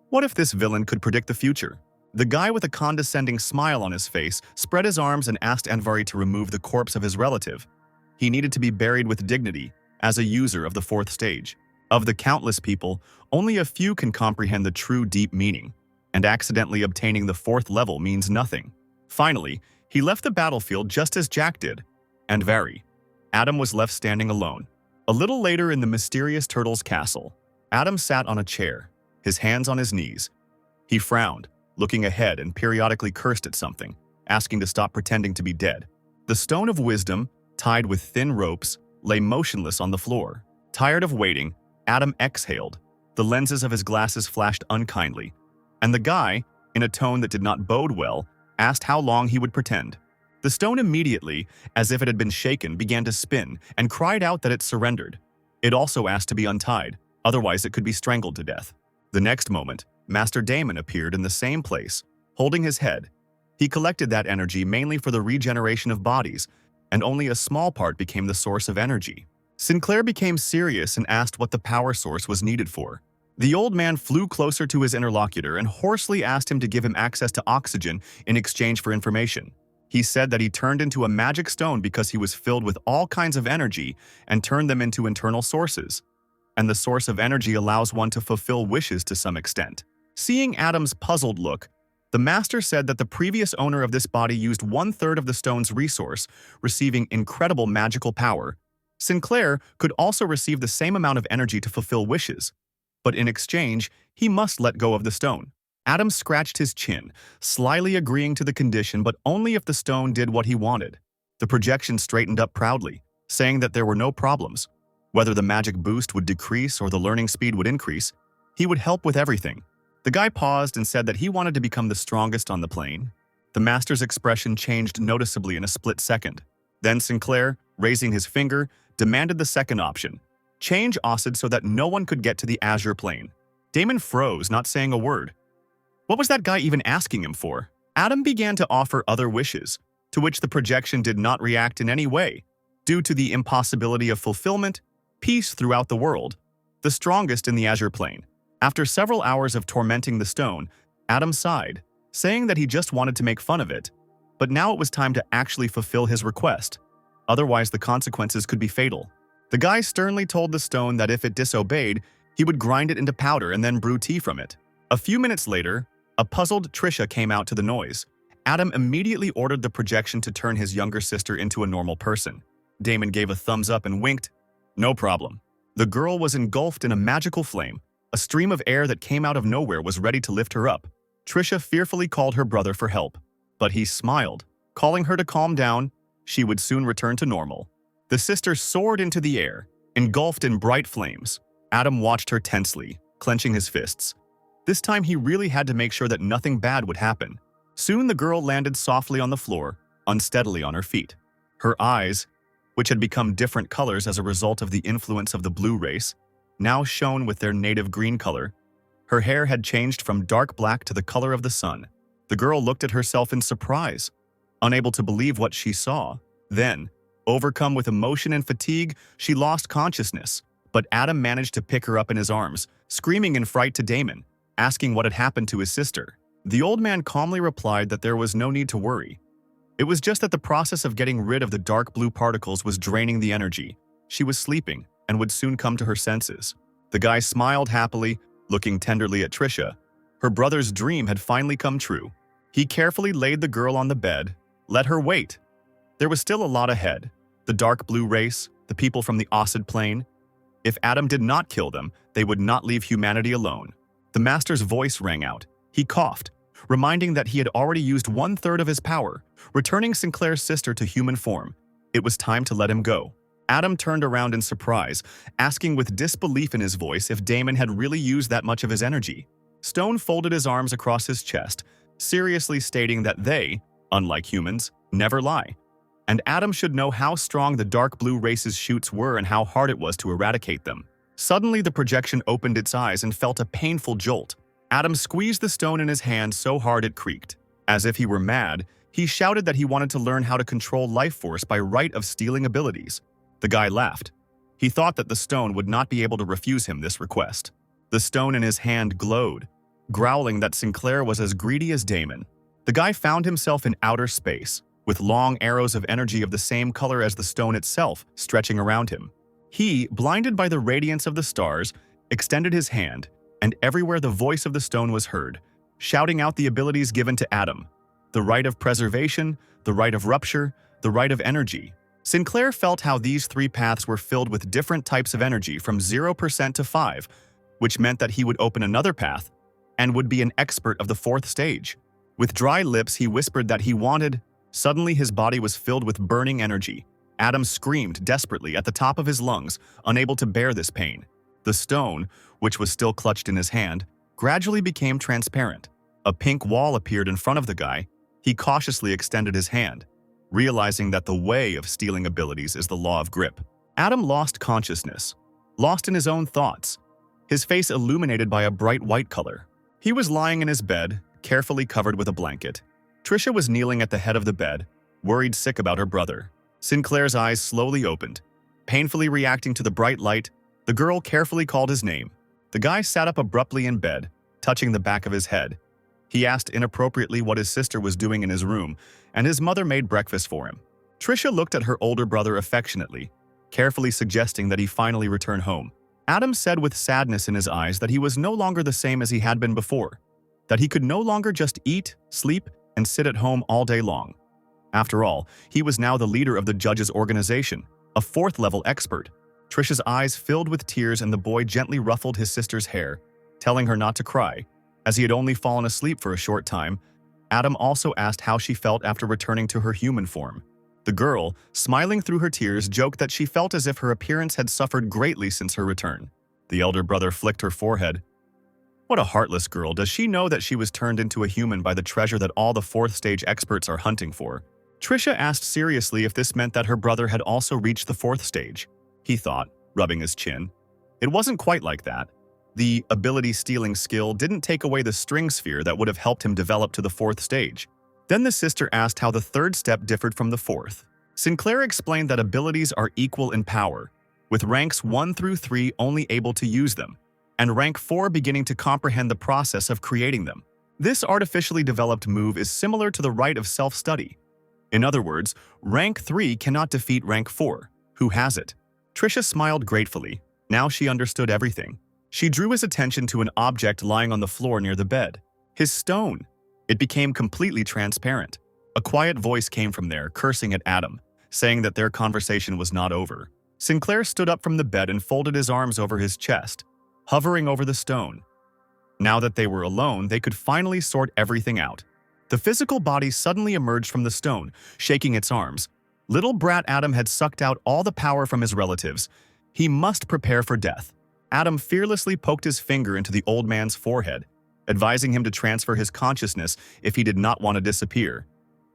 What if this villain could predict the future? The guy with a condescending smile on his face spread his arms and asked Anvari to remove the corpse of his relative. He needed to be buried with dignity, as a user of the fourth stage. Of the countless people, only a few can comprehend the true deep meaning, and accidentally obtaining the fourth level means nothing. Finally, he left the battlefield just as Jack did. Anvari. Adam was left standing alone. A little later in the mysterious turtle's castle, Adam sat on a chair, his hands on his knees. He frowned, looking ahead and periodically cursed at something, asking to stop pretending to be dead. The Stone of Wisdom, tied with thin ropes, lay motionless on the floor. Tired of waiting, Adam exhaled. The lenses of his glasses flashed unkindly, and the guy, in a tone that did not bode well, asked how long he would pretend. The stone immediately, as if it had been shaken, began to spin and cried out that it surrendered. It also asked to be untied, otherwise it could be strangled to death. The next moment, Master Damon appeared in the same place, holding his head. He collected that energy mainly for the regeneration of bodies, and only a small part became the source of energy. Sinclair became serious and asked what the power source was needed for. The old man flew closer to his interlocutor and hoarsely asked him to give him access to oxygen in exchange for information. He said that he turned into a magic stone because he was filled with all kinds of energy and turned them into internal sources. And the source of energy allows one to fulfill wishes to some extent. Seeing Adam's puzzled look, the master said that the previous owner of this body used 1/3 of the stone's resource, receiving incredible magical power. Sinclair could also receive the same amount of energy to fulfill wishes, but in exchange, he must let go of the stone. Adam scratched his chin, slyly agreeing to the condition, but only if the stone did what he wanted. The projection straightened up proudly, saying that there were no problems. Whether the magic boost would decrease or the learning speed would increase, he would help with everything. The guy paused and said that he wanted to become the strongest on the plane. The master's expression changed noticeably in a split second. Then Sinclair, raising his finger, demanded the second option. Change Osid so that no one could get to the Azure plane. Damon froze, not saying a word. What was that guy even asking him for? Adam began to offer other wishes, to which the projection did not react in any way, due to the impossibility of fulfillment, peace throughout the world, the strongest in the Azure plane. After several hours of tormenting the stone, Adam sighed, saying that he just wanted to make fun of it, but now it was time to actually fulfill his request. Otherwise, the consequences could be fatal. The guy sternly told the stone that if it disobeyed, he would grind it into powder and then brew tea from it. A few minutes later, a puzzled Trisha came out to the noise. Adam immediately ordered the projection to turn his younger sister into a normal person. Damon gave a thumbs up and winked. No problem. The girl was engulfed in a magical flame. A stream of air that came out of nowhere was ready to lift her up. Trisha fearfully called her brother for help, but he smiled, calling her to calm down. she would soon return to normal. The sister soared into the air, engulfed in bright flames. Adam watched her tensely, clenching his fists. This time he really had to make sure that nothing bad would happen. Soon the girl landed softly on the floor, unsteadily on her feet. Her eyes, which had become different colors as a result of the influence of the blue race, now shone with their native green color. Her hair had changed from dark black to the color of the sun. The girl looked at herself in surprise, unable to believe what she saw. Then, overcome with emotion and fatigue, she lost consciousness, but Adam managed to pick her up in his arms, screaming in fright to Damon, asking what had happened to his sister. The old man calmly replied that there was no need to worry. It was just that the process of getting rid of the dark blue particles was draining the energy. She was sleeping and would soon come to her senses. The guy smiled happily, looking tenderly at Trisha. Her brother's dream had finally come true. He carefully laid the girl on the bed, let her wait. There was still a lot ahead. The dark blue race, the people from the Osid plane. If Adam did not kill them, they would not leave humanity alone. The master's voice rang out. He coughed, reminding that he had already used 1/3 of his power, returning Sinclair's sister to human form. It was time to let him go. Adam turned around in surprise, asking with disbelief in his voice if Damon had really used that much of his energy. Stone folded his arms across his chest, seriously stating that they, unlike humans, never lie. And Adam should know how strong the dark blue race's shoots were and how hard it was to eradicate them. Suddenly, the projection opened its eyes and felt a painful jolt. Adam squeezed the stone in his hand so hard it creaked. As if he were mad, he shouted that he wanted to learn how to control life force by right of stealing abilities. The guy laughed. He thought that the stone would not be able to refuse him this request. The stone in his hand glowed, growling that Sinclair was as greedy as Damon. The guy found himself in outer space, with long arrows of energy of the same color as the stone itself stretching around him. He, blinded by the radiance of the stars, extended his hand, and everywhere the voice of the stone was heard, shouting out the abilities given to Adam. The right of preservation, the right of rupture, the right of energy. Sinclair felt how these 3 paths were filled with different types of energy from 0% to 5, which meant that he would open another path and would be an expert of the 4th stage. With dry lips, he whispered that he wanted. Suddenly, his body was filled with burning energy. Adam screamed desperately at the top of his lungs, unable to bear this pain. The stone, which was still clutched in his hand, gradually became transparent. A pink wall appeared in front of the guy. He cautiously extended his hand, realizing that the way of stealing abilities is the law of grip. Adam lost consciousness, lost in his own thoughts, his face illuminated by a bright white color. He was lying in his bed, carefully covered with a blanket. Trisha was kneeling at the head of the bed, worried sick about her brother. Sinclair's eyes slowly opened. Painfully reacting to the bright light, the girl carefully called his name. The guy sat up abruptly in bed, touching the back of his head. He asked inappropriately what his sister was doing in his room, and his mother made breakfast for him. Trisha looked at her older brother affectionately, carefully suggesting that he finally return home. Adam said with sadness in his eyes that he was no longer the same as he had been before, that he could no longer just eat, sleep, and sit at home all day long. After all, he was now the leader of the judge's organization, a 4th-level expert. Trisha's eyes filled with tears and the boy gently ruffled his sister's hair, telling her not to cry. As he had only fallen asleep for a short time, Adam also asked how she felt after returning to her human form. The girl, smiling through her tears, joked that she felt as if her appearance had suffered greatly since her return. The elder brother flicked her forehead. What a heartless girl. Does she know that she was turned into a human by the treasure that all the 4th stage experts are hunting for? Trisha asked seriously if this meant that her brother had also reached the 4th stage. He thought, rubbing his chin. It wasn't quite like that. The ability-stealing skill didn't take away the string sphere that would have helped him develop to the 4th stage. Then the sister asked how the 3rd step differed from the 4th. Sinclair explained that abilities are equal in power, with ranks 1 through 3 only able to use them, and rank 4 beginning to comprehend the process of creating them. This artificially developed move is similar to the right of self-study. In other words, rank 3 cannot defeat rank 4, who has it. Trisha smiled gratefully. Now she understood everything. She drew his attention to an object lying on the floor near the bed. His stone. It became completely transparent. A quiet voice came from there, cursing at Adam, saying that their conversation was not over. Sinclair stood up from the bed and folded his arms over his chest, hovering over the stone. Now that they were alone, they could finally sort everything out. The physical body suddenly emerged from the stone, shaking its arms. Little brat Adam had sucked out all the power from his relatives. He must prepare for death. Adam fearlessly poked his finger into the old man's forehead, advising him to transfer his consciousness if he did not want to disappear.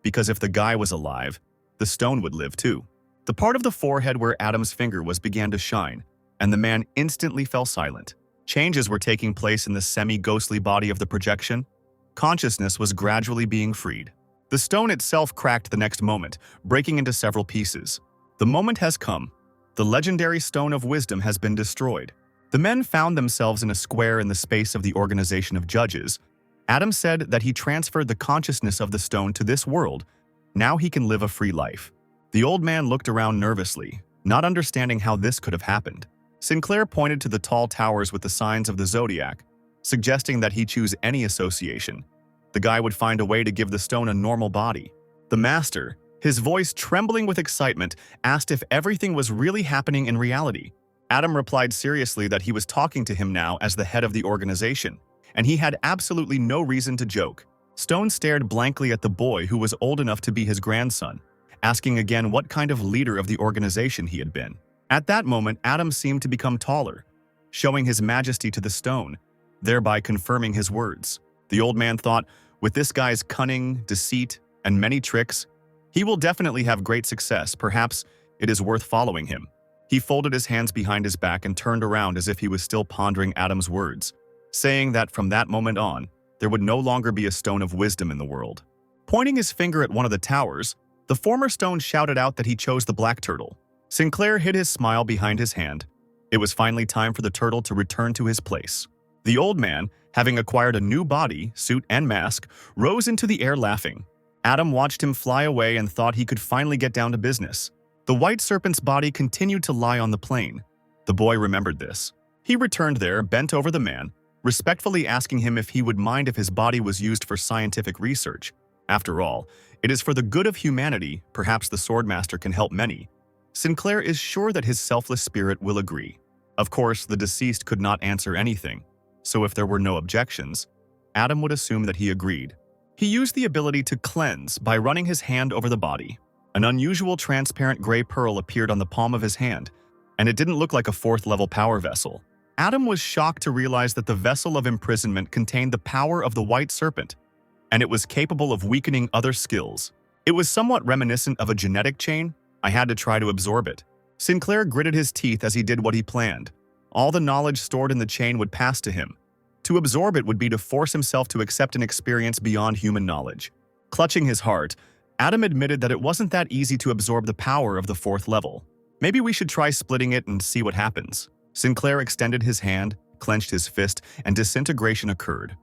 Because if the guy was alive, the stone would live too. The part of the forehead where Adam's finger was began to shine, and the man instantly fell silent. Changes were taking place in the semi-ghostly body of the projection. Consciousness was gradually being freed. The stone itself cracked the next moment, breaking into several pieces. The moment has come. The legendary Stone of Wisdom has been destroyed. The men found themselves in a square in the space of the organization of judges. Adam said that he transferred the consciousness of the stone to this world. Now he can live a free life. The old man looked around nervously, not understanding how this could have happened. Sinclair pointed to the tall towers with the signs of the zodiac, suggesting that he choose any association. The guy would find a way to give the stone a normal body. The master, his voice trembling with excitement, asked if everything was really happening in reality. Adam replied seriously that he was talking to him now as the head of the organization, and he had absolutely no reason to joke. Stone stared blankly at the boy who was old enough to be his grandson, asking again what kind of leader of the organization he had been. At that moment, Adam seemed to become taller, showing his majesty to the stone, thereby confirming his words. The old man thought, with this guy's cunning, deceit, and many tricks, he will definitely have great success. Perhaps it is worth following him. He folded his hands behind his back and turned around as if he was still pondering Adam's words, saying that from that moment on, there would no longer be a stone of wisdom in the world. Pointing his finger at one of the towers, the former stone shouted out that he chose the black turtle. Sinclair hid his smile behind his hand. It was finally time for the turtle to return to his place. The old man, having acquired a new body, suit, and mask, rose into the air laughing. Adam watched him fly away and thought he could finally get down to business. The white serpent's body continued to lie on the plain. The boy remembered this. He returned there, bent over the man, respectfully asking him if he would mind if his body was used for scientific research. After all, it is for the good of humanity. Perhaps the swordmaster can help many. Sinclair is sure that his selfless spirit will agree. Of course, the deceased could not answer anything, so if there were no objections, Adam would assume that he agreed. He used the ability to cleanse by running his hand over the body. An unusual transparent gray pearl appeared on the palm of his hand, and it didn't look like a fourth-level power vessel. Adam was shocked to realize that the vessel of imprisonment contained the power of the white serpent, and it was capable of weakening other skills. It was somewhat reminiscent of a genetic chain. I had to try to absorb it. Sinclair gritted his teeth as he did what he planned. All the knowledge stored in the chain would pass to him. To absorb it would be to force himself to accept an experience beyond human knowledge. Clutching his heart, Adam admitted that it wasn't that easy to absorb the power of the fourth level. Maybe we should try splitting it and see what happens. Sinclair extended his hand, clenched his fist, and disintegration occurred.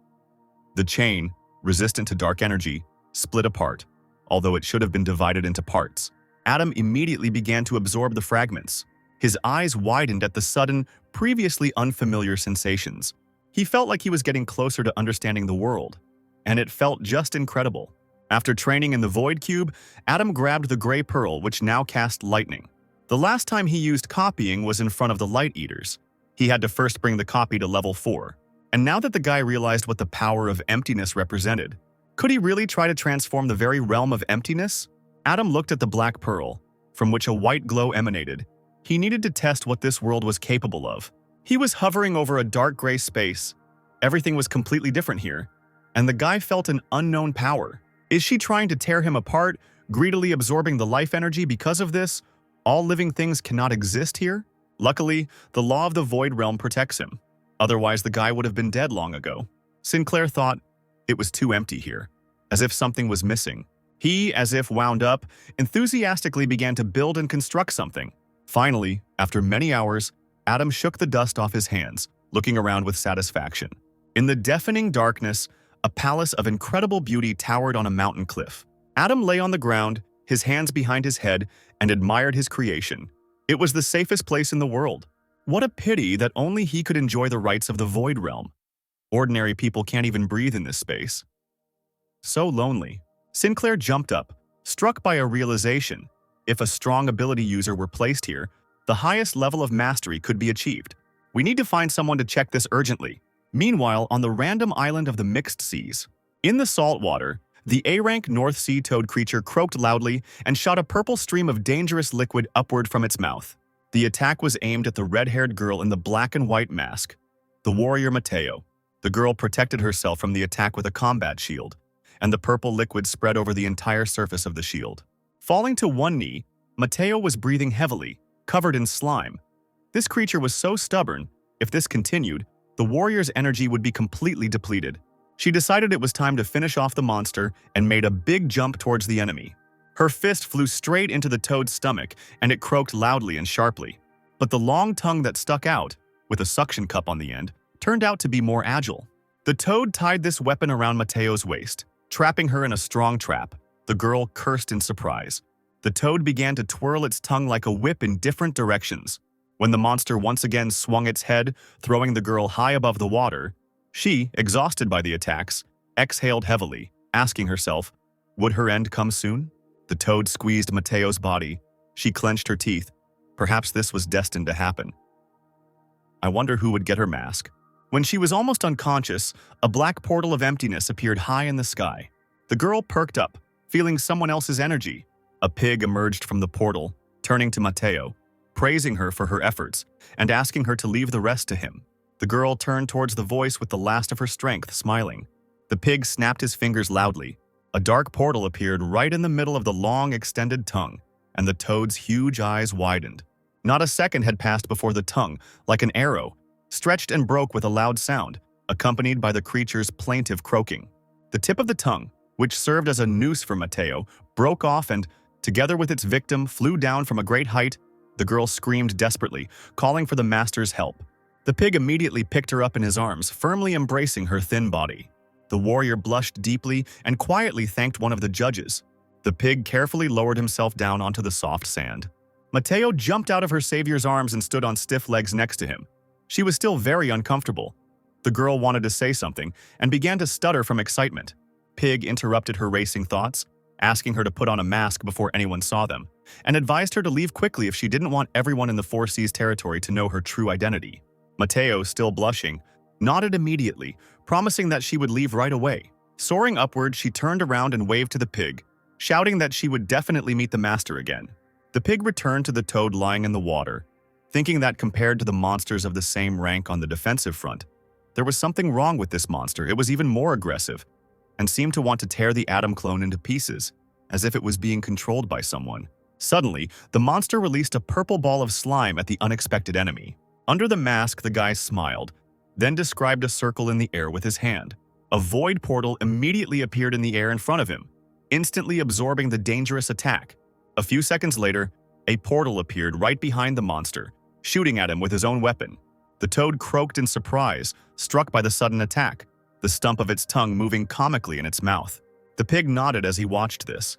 The chain, resistant to dark energy, split apart, although it should have been divided into parts. Adam immediately began to absorb the fragments. His eyes widened at the sudden, previously unfamiliar sensations. He felt like he was getting closer to understanding the world, and it felt just incredible. After training in the Void Cube, Adam grabbed the gray pearl, which now cast lightning. The last time he used copying was in front of the Light Eaters. He had to first bring the copy to level 4. And now that the guy realized what the power of emptiness represented, could he really try to transform the very realm of emptiness? Adam looked at the black pearl, from which a white glow emanated. He needed to test what this world was capable of. He was hovering over a dark gray space. Everything was completely different here, and the guy felt an unknown power. Is she trying to tear him apart, greedily absorbing the life energy because of this? All living things cannot exist here? Luckily, the law of the void realm protects him. Otherwise, the guy would have been dead long ago. Sinclair thought it was too empty here, as if something was missing. He, as if wound up, enthusiastically began to build and construct something. Finally, after many hours, Adam shook the dust off his hands, looking around with satisfaction. In the deafening darkness, a palace of incredible beauty towered on a mountain cliff. Adam lay on the ground, his hands behind his head, and admired his creation. It was the safest place in the world. What a pity that only he could enjoy the rights of the Void Realm. Ordinary people can't even breathe in this space. So lonely. Sinclair jumped up, struck by a realization. If a strong ability user were placed here, the highest level of mastery could be achieved. We need to find someone to check this urgently. Meanwhile, on the random island of the Mixed Seas, in the salt water, The A-rank North Sea toad creature croaked loudly and shot a purple stream of dangerous liquid upward from its mouth. The attack was aimed at the red-haired girl in the black and white mask, the warrior Mateo. The girl protected herself from the attack with a combat shield, and the purple liquid spread over the entire surface of the shield. Falling to one knee, Mateo was breathing heavily, covered in slime. This creature was so stubborn, if this continued, the warrior's energy would be completely depleted. She decided it was time to finish off the monster and made a big jump towards the enemy. Her fist flew straight into the toad's stomach, and it croaked loudly and sharply. But the long tongue that stuck out, with a suction cup on the end, turned out to be more agile. The toad tied this weapon around Mateo's waist, trapping her in a strong trap. The girl cursed in surprise. The toad began to twirl its tongue like a whip in different directions. When the monster once again swung its head, throwing the girl high above the water, she, exhausted by the attacks, exhaled heavily, asking herself, would her end come soon? The toad squeezed Mateo's body. She clenched her teeth. Perhaps this was destined to happen. I wonder who would get her mask. When she was almost unconscious, a black portal of emptiness appeared high in the sky. The girl perked up, feeling someone else's energy. A pig emerged from the portal, turning to Mateo, praising her for her efforts, and asking her to leave the rest to him. The girl turned towards the voice with the last of her strength, smiling. The pig snapped his fingers loudly. A dark portal appeared right in the middle of the long, extended tongue, and the toad's huge eyes widened. Not a second had passed before the tongue, like an arrow, stretched and broke with a loud sound, accompanied by the creature's plaintive croaking. The tip of the tongue, which served as a noose for Mateo, broke off and, together with its victim, flew down from a great height. The girl screamed desperately, calling for the master's help. The pig immediately picked her up in his arms, firmly embracing her thin body. The warrior blushed deeply and quietly thanked one of the judges. The pig carefully lowered himself down onto the soft sand. Mateo jumped out of her savior's arms and stood on stiff legs next to him. She was still very uncomfortable. The girl wanted to say something and began to stutter from excitement. Pig interrupted her racing thoughts, asking her to put on a mask before anyone saw them, and advised her to leave quickly if she didn't want everyone in the Four Seas territory to know her true identity. Mateo, still blushing, nodded immediately, promising that she would leave right away. Soaring upward, she turned around and waved to the pig, shouting that she would definitely meet the master again. The pig returned to the toad lying in the water, thinking that compared to the monsters of the same rank on the defensive front, there was something wrong with this monster. It was even more aggressive, and seemed to want to tear the Atom clone into pieces, as if it was being controlled by someone. Suddenly, the monster released a purple ball of slime at the unexpected enemy. Under the mask, the guy smiled, then described a circle in the air with his hand. A void portal immediately appeared in the air in front of him, instantly absorbing the dangerous attack. A few seconds later, a portal appeared right behind the monster, shooting at him with his own weapon. The toad croaked in surprise, struck by the sudden attack, the stump of its tongue moving comically in its mouth. The pig nodded as he watched this.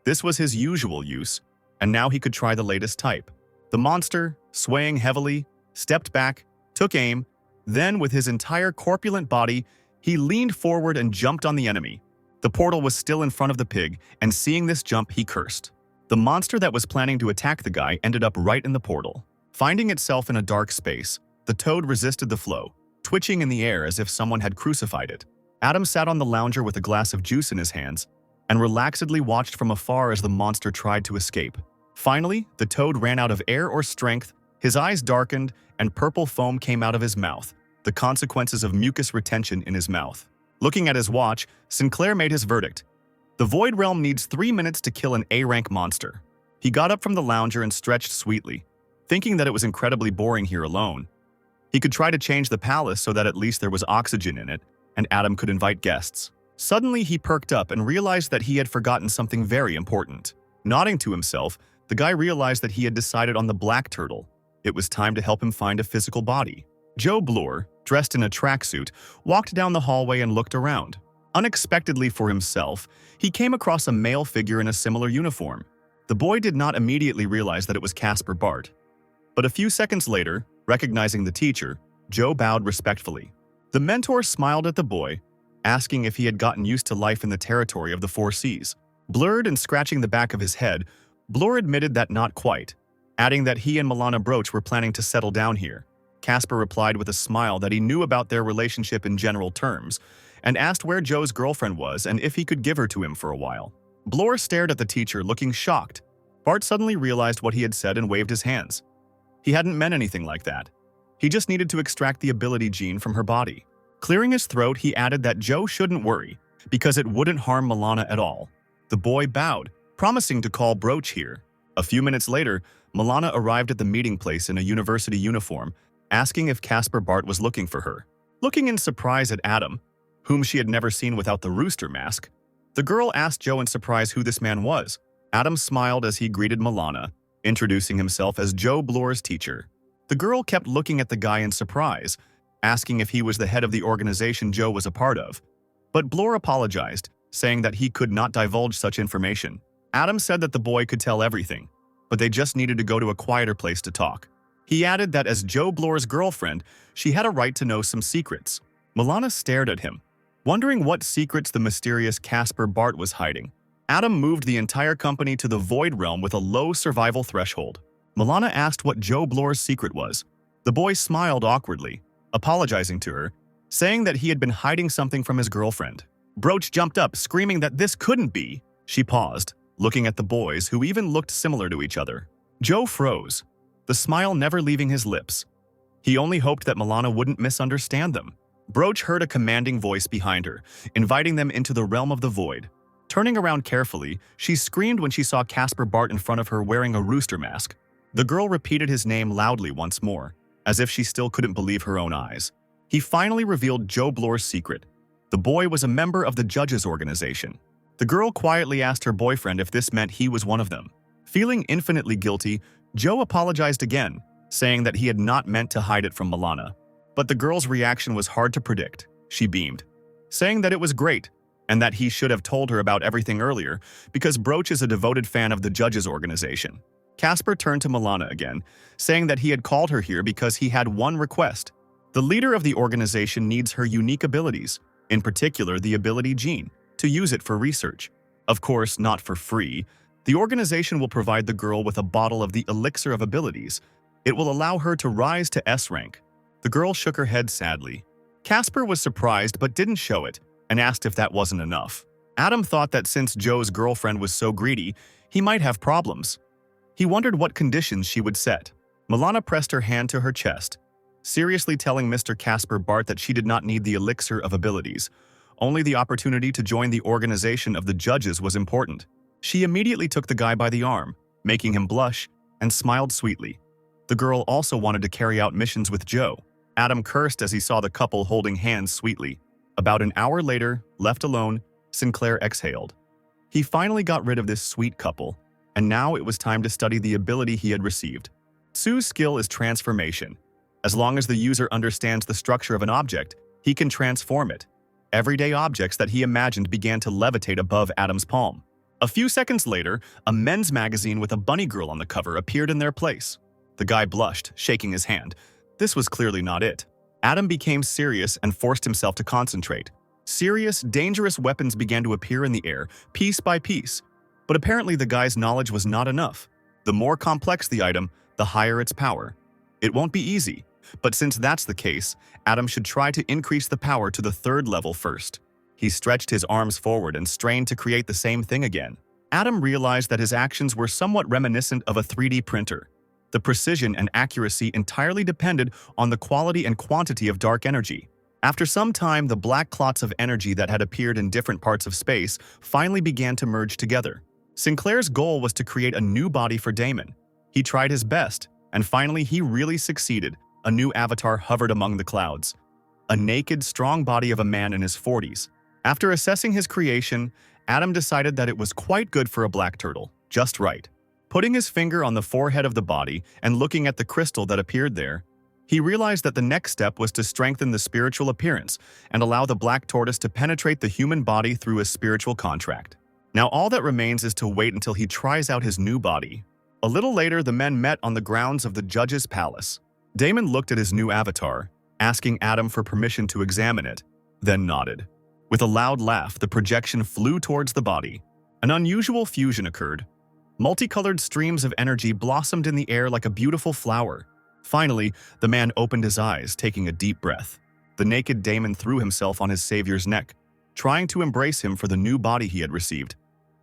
This was his usual use, and now he could try the latest type. The monster, swaying heavily, stepped back, took aim, then with his entire corpulent body, he leaned forward and jumped on the enemy. The portal was still in front of the pig, and seeing this jump, he cursed. The monster that was planning to attack the guy ended up right in the portal. Finding itself in a dark space, the toad resisted the flow, twitching in the air as if someone had crucified it. Adam sat on the lounger with a glass of juice in his hands and relaxedly watched from afar as the monster tried to escape. Finally, the toad ran out of air or strength, his eyes darkened, and purple foam came out of his mouth, the consequences of mucus retention in his mouth. Looking at his watch, Sinclair made his verdict. The Void Realm needs 3 minutes to kill an A-rank monster. He got up from the lounger and stretched sweetly, thinking that it was incredibly boring here alone. He could try to change the palace so that at least there was oxygen in it, and Adam could invite guests. Suddenly, he perked up and realized that he had forgotten something very important. Nodding to himself, the guy realized that he had decided on the black turtle. It was time to help him find a physical body. Joe Bloor, dressed in a tracksuit, walked down the hallway and looked around. Unexpectedly for himself, he came across a male figure in a similar uniform. The boy did not immediately realize that it was Casper Bart. But a few seconds later, recognizing the teacher, Joe bowed respectfully. The mentor smiled at the boy, asking if he had gotten used to life in the territory of the Four Seas. Blurred and scratching the back of his head, Bloor admitted that not quite, adding that he and Milana Broach were planning to settle down here. Casper replied with a smile that he knew about their relationship in general terms, and asked where Joe's girlfriend was and if he could give her to him for a while. Blore stared at the teacher, looking shocked. Bart suddenly realized what he had said and waved his hands. He hadn't meant anything like that. He just needed to extract the ability gene from her body. Clearing his throat, he added that Joe shouldn't worry, because it wouldn't harm Milana at all. The boy bowed, promising to call Broach here. A few minutes later, Milana arrived at the meeting place in a university uniform, asking if Casper Bart was looking for her. Looking in surprise at Adam, whom she had never seen without the rooster mask, the girl asked Joe in surprise who this man was. Adam smiled as he greeted Milana, introducing himself as Joe Blore's teacher. The girl kept looking at the guy in surprise, asking if he was the head of the organization Joe was a part of. But Blore apologized, saying that he could not divulge such information. Adam said that the boy could tell everything, but they just needed to go to a quieter place to talk. He added that as Joe Blore's girlfriend, she had a right to know some secrets. Milana stared at him, wondering what secrets the mysterious Casper Bart was hiding. Adam moved the entire company to the Void Realm with a low survival threshold. Milana asked what Joe Blore's secret was. The boy smiled awkwardly, apologizing to her, saying that he had been hiding something from his girlfriend. Broach jumped up, screaming that this couldn't be. She paused, looking at the boys, who even looked similar to each other. Joe froze, the smile never leaving his lips. He only hoped that Milana wouldn't misunderstand them. Broach heard a commanding voice behind her, inviting them into the realm of the void. Turning around carefully, she screamed when she saw Casper Bart in front of her wearing a rooster mask. The girl repeated his name loudly once more, as if she still couldn't believe her own eyes. He finally revealed Joe Blore's secret. The boy was a member of the judges' organization. The girl quietly asked her boyfriend if this meant he was one of them. Feeling infinitely guilty, Joe apologized again, saying that he had not meant to hide it from Milana. But the girl's reaction was hard to predict. She beamed, saying that it was great, and that he should have told her about everything earlier, because Broach is a devoted fan of the judges' organization. Casper turned to Milana again, saying that he had called her here because he had one request. The leader of the organization needs her unique abilities, in particular the ability gene, to use it for research. Of course, not for free. The organization will provide the girl with a bottle of the elixir of abilities. It will allow her to rise to S rank. The girl shook her head sadly. Casper was surprised but didn't show it, and asked if that wasn't enough. Adam thought that since Joe's girlfriend was so greedy, he might have problems. He wondered what conditions she would set. Milana pressed her hand to her chest, seriously telling Mr. Casper Bart that she did not need the elixir of abilities. Only the opportunity to join the organization of the judges was important. She immediately took the guy by the arm, making him blush, and smiled sweetly. The girl also wanted to carry out missions with Joe. Adam cursed as he saw the couple holding hands sweetly. About an hour later, left alone, Sinclair exhaled. He finally got rid of this sweet couple, and now it was time to study the ability he had received. Sue's skill is transformation. As long as the user understands the structure of an object, he can transform it. Everyday objects that he imagined began to levitate above Adam's palm. A few seconds later, a men's magazine with a bunny girl on the cover appeared in their place. The guy blushed, shaking his hand. This was clearly not it. Adam became serious and forced himself to concentrate. Serious, dangerous weapons began to appear in the air, piece by piece. But apparently the guy's knowledge was not enough. The more complex the item, the higher its power. It won't be easy, but since that's the case, Adam should try to increase the power to the third level first. He stretched his arms forward and strained to create the same thing again. Adam realized that his actions were somewhat reminiscent of a 3D printer. The precision and accuracy entirely depended on the quality and quantity of dark energy. After some time, the black clots of energy that had appeared in different parts of space finally began to merge together. Sinclair's goal was to create a new body for Damon. He tried his best, and finally he really succeeded. A new avatar hovered among the clouds. A naked, strong body of a man in his 40s. After assessing his creation, Adam decided that it was quite good for a black turtle, just right. Putting his finger on the forehead of the body and looking at the crystal that appeared there, he realized that the next step was to strengthen the spiritual appearance and allow the black tortoise to penetrate the human body through a spiritual contract. Now all that remains is to wait until he tries out his new body. A little later, the men met on the grounds of the judge's palace. Damon looked at his new avatar, asking Adam for permission to examine it, then nodded. With a loud laugh, the projection flew towards the body. An unusual fusion occurred. Multicolored streams of energy blossomed in the air like a beautiful flower. Finally, the man opened his eyes, taking a deep breath. The naked Damon threw himself on his savior's neck, trying to embrace him for the new body he had received.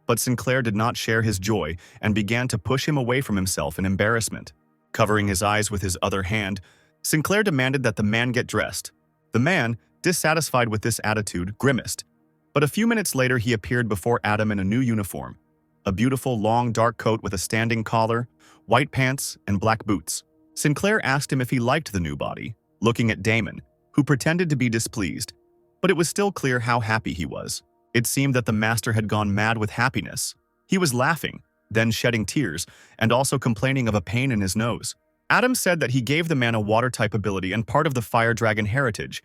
But Sinclair did not share his joy and began to push him away from himself in embarrassment. Covering his eyes with his other hand, Sinclair demanded that the man get dressed. The man, dissatisfied with this attitude, grimaced. But a few minutes later he appeared before Adam in a new uniform. A beautiful, long, dark coat with a standing collar, white pants, and black boots. Sinclair asked him if he liked the new body, looking at Damon, who pretended to be displeased. But it was still clear how happy he was. It seemed that the master had gone mad with happiness. He was laughing, then shedding tears, and also complaining of a pain in his nose. Adam said that he gave the man a water-type ability and part of the fire dragon heritage.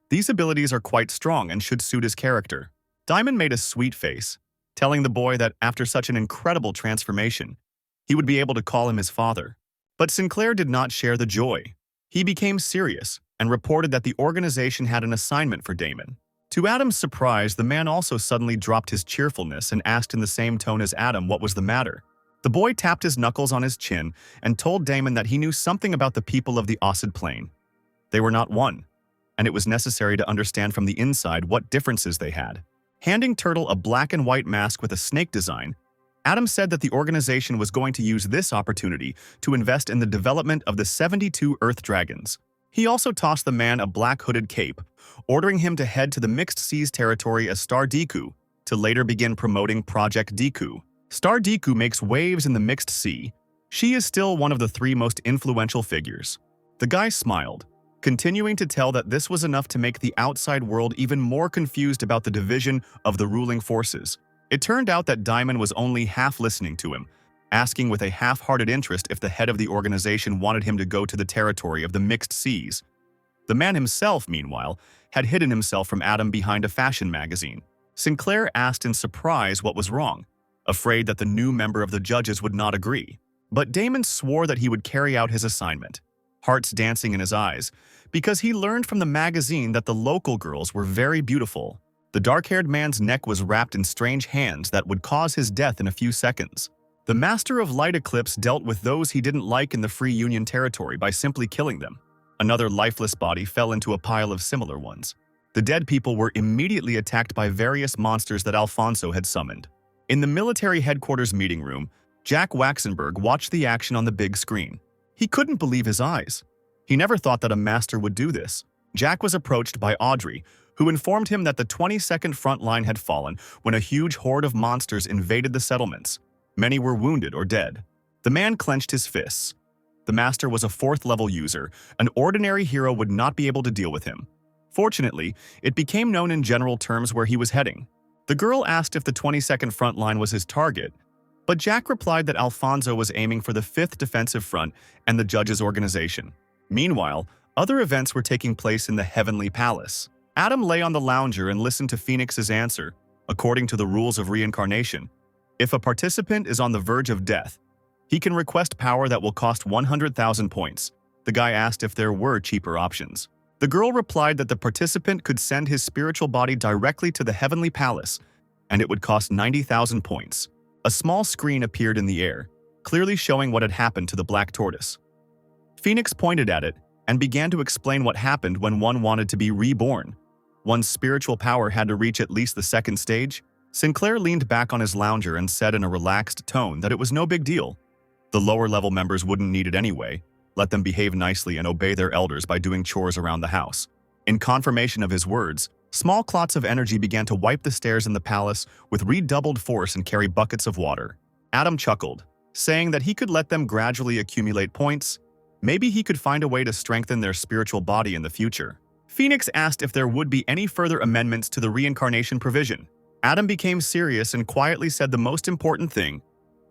These abilities are quite strong and should suit his character. Diamond made a sweet face, telling the boy that after such an incredible transformation, he would be able to call him his father. But Sinclair did not share the joy. He became serious and reported that the organization had an assignment for Damon. To Adam's surprise, the man also suddenly dropped his cheerfulness and asked in the same tone as Adam what was the matter. The boy tapped his knuckles on his chin and told Damon that he knew something about the people of the Ossid Plain. They were not one, and it was necessary to understand from the inside what differences they had. Handing Turtle a black and white mask with a snake design, Adam said that the organization was going to use this opportunity to invest in the development of the 72 Earth Dragons. He also tossed the man a black hooded cape, ordering him to head to the Mixed Seas territory as Star Deku, to later begin promoting Project Deku. Star Deku makes waves in the Mixed Sea. She is still one of the 3 most influential figures. The guy smiled, continuing to tell that this was enough to make the outside world even more confused about the division of the ruling forces. It turned out that Diamond was only half listening to him, asking with a half-hearted interest if the head of the organization wanted him to go to the territory of the Mixed Seas. The man himself, meanwhile, had hidden himself from Adam behind a fashion magazine. Sinclair asked in surprise what was wrong, afraid that the new member of the judges would not agree. But Damon swore that he would carry out his assignment, hearts dancing in his eyes, because he learned from the magazine that the local girls were very beautiful. The dark-haired man's neck was wrapped in strange hands that would cause his death in a few seconds. The Master of Light Eclipse dealt with those he didn't like in the Free Union territory by simply killing them. Another lifeless body fell into a pile of similar ones. The dead people were immediately attacked by various monsters that Alfonso had summoned. In the military headquarters meeting room, Jack Waxenberg watched the action on the big screen. He couldn't believe his eyes. He never thought that a master would do this. Jack was approached by Audrey, who informed him that the 22nd front line had fallen when a huge horde of monsters invaded the settlements. Many were wounded or dead. The man clenched his fists. The master was a 4th-level user. An ordinary hero would not be able to deal with him. Fortunately, it became known in general terms where he was heading. The girl asked if the 22nd front line was his target, but Jack replied that Alfonso was aiming for the 5th Defensive Front and the judges' organization. Meanwhile, other events were taking place in the Heavenly Palace. Adam lay on the lounger and listened to Phoenix's answer. According to the rules of reincarnation, if a participant is on the verge of death, he can request power that will cost 100,000 points. The guy asked if there were cheaper options. The girl replied that the participant could send his spiritual body directly to the Heavenly Palace, and it would cost 90,000 points. A small screen appeared in the air, clearly showing what had happened to the black tortoise. Phoenix pointed at it and began to explain what happened when one wanted to be reborn. One's spiritual power had to reach at least the 2nd stage. Sinclair leaned back on his lounger and said in a relaxed tone that it was no big deal. The lower-level members wouldn't need it anyway. Let them behave nicely and obey their elders by doing chores around the house. In confirmation of his words, small clots of energy began to wipe the stairs in the palace with redoubled force and carry buckets of water. Adam chuckled, saying that he could let them gradually accumulate points. Maybe he could find a way to strengthen their spiritual body in the future. Phoenix asked if there would be any further amendments to the reincarnation provision. Adam became serious and quietly said the most important thing.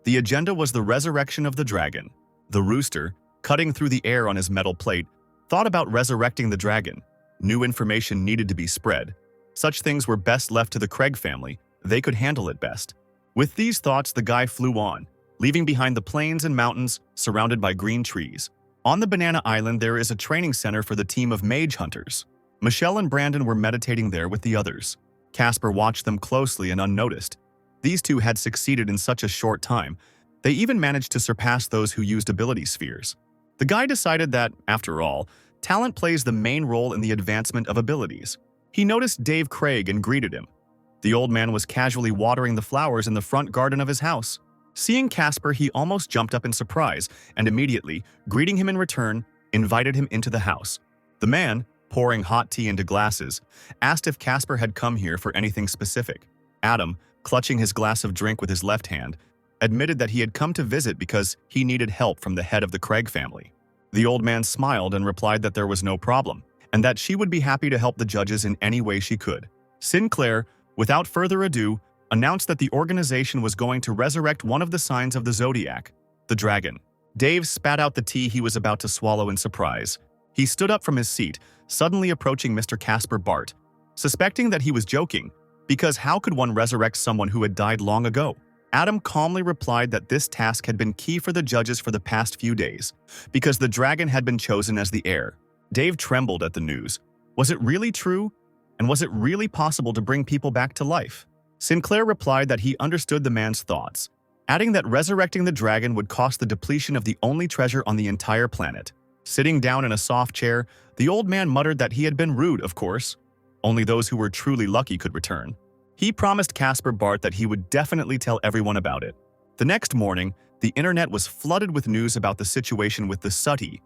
The agenda was the resurrection of the dragon. The rooster, cutting through the air on his metal plate, thought about resurrecting the dragon. New information needed to be spread. Such things were best left to the Craig family. They could handle it best. With these thoughts, the guy flew on, leaving behind the plains and mountains surrounded by green trees. On the Banana Island, there is a training center for the team of mage hunters. Michelle and Brandon were meditating there with the others. Casper watched them closely and unnoticed. These two had succeeded in such a short time. They even managed to surpass those who used ability spheres. The guy decided that, after all, Talent plays the main role in the advancement of abilities. He noticed Dave Craig and greeted him. The old man was casually watering the flowers in the front garden of his house. Seeing Casper, he almost jumped up in surprise and immediately, greeting him in return, invited him into the house. The man, pouring hot tea into glasses, asked if Casper had come here for anything specific. Adam, clutching his glass of drink with his left hand, admitted that he had come to visit because he needed help from the head of the Craig family. The old man smiled and replied that there was no problem, and that she would be happy to help the judges in any way she could. Sinclair, without further ado, announced that the organization was going to resurrect one of the signs of the zodiac, the dragon. Dave spat out the tea he was about to swallow in surprise. He stood up from his seat, suddenly approaching Mr. Casper Bart, suspecting that he was joking, because how could one resurrect someone who had died long ago? Adam calmly replied that this task had been key for the judges for the past few days, because the dragon had been chosen as the heir. Dave trembled at the news. Was it really true? And was it really possible to bring people back to life? Sinclair replied that he understood the man's thoughts, adding that resurrecting the dragon would cost the depletion of the only treasure on the entire planet. Sitting down in a soft chair, the old man muttered that he had been rude, of course. Only those who were truly lucky could return. He promised Casper Bart that he would definitely tell everyone about it. The next morning, the internet was flooded with news about the situation with the Sutty.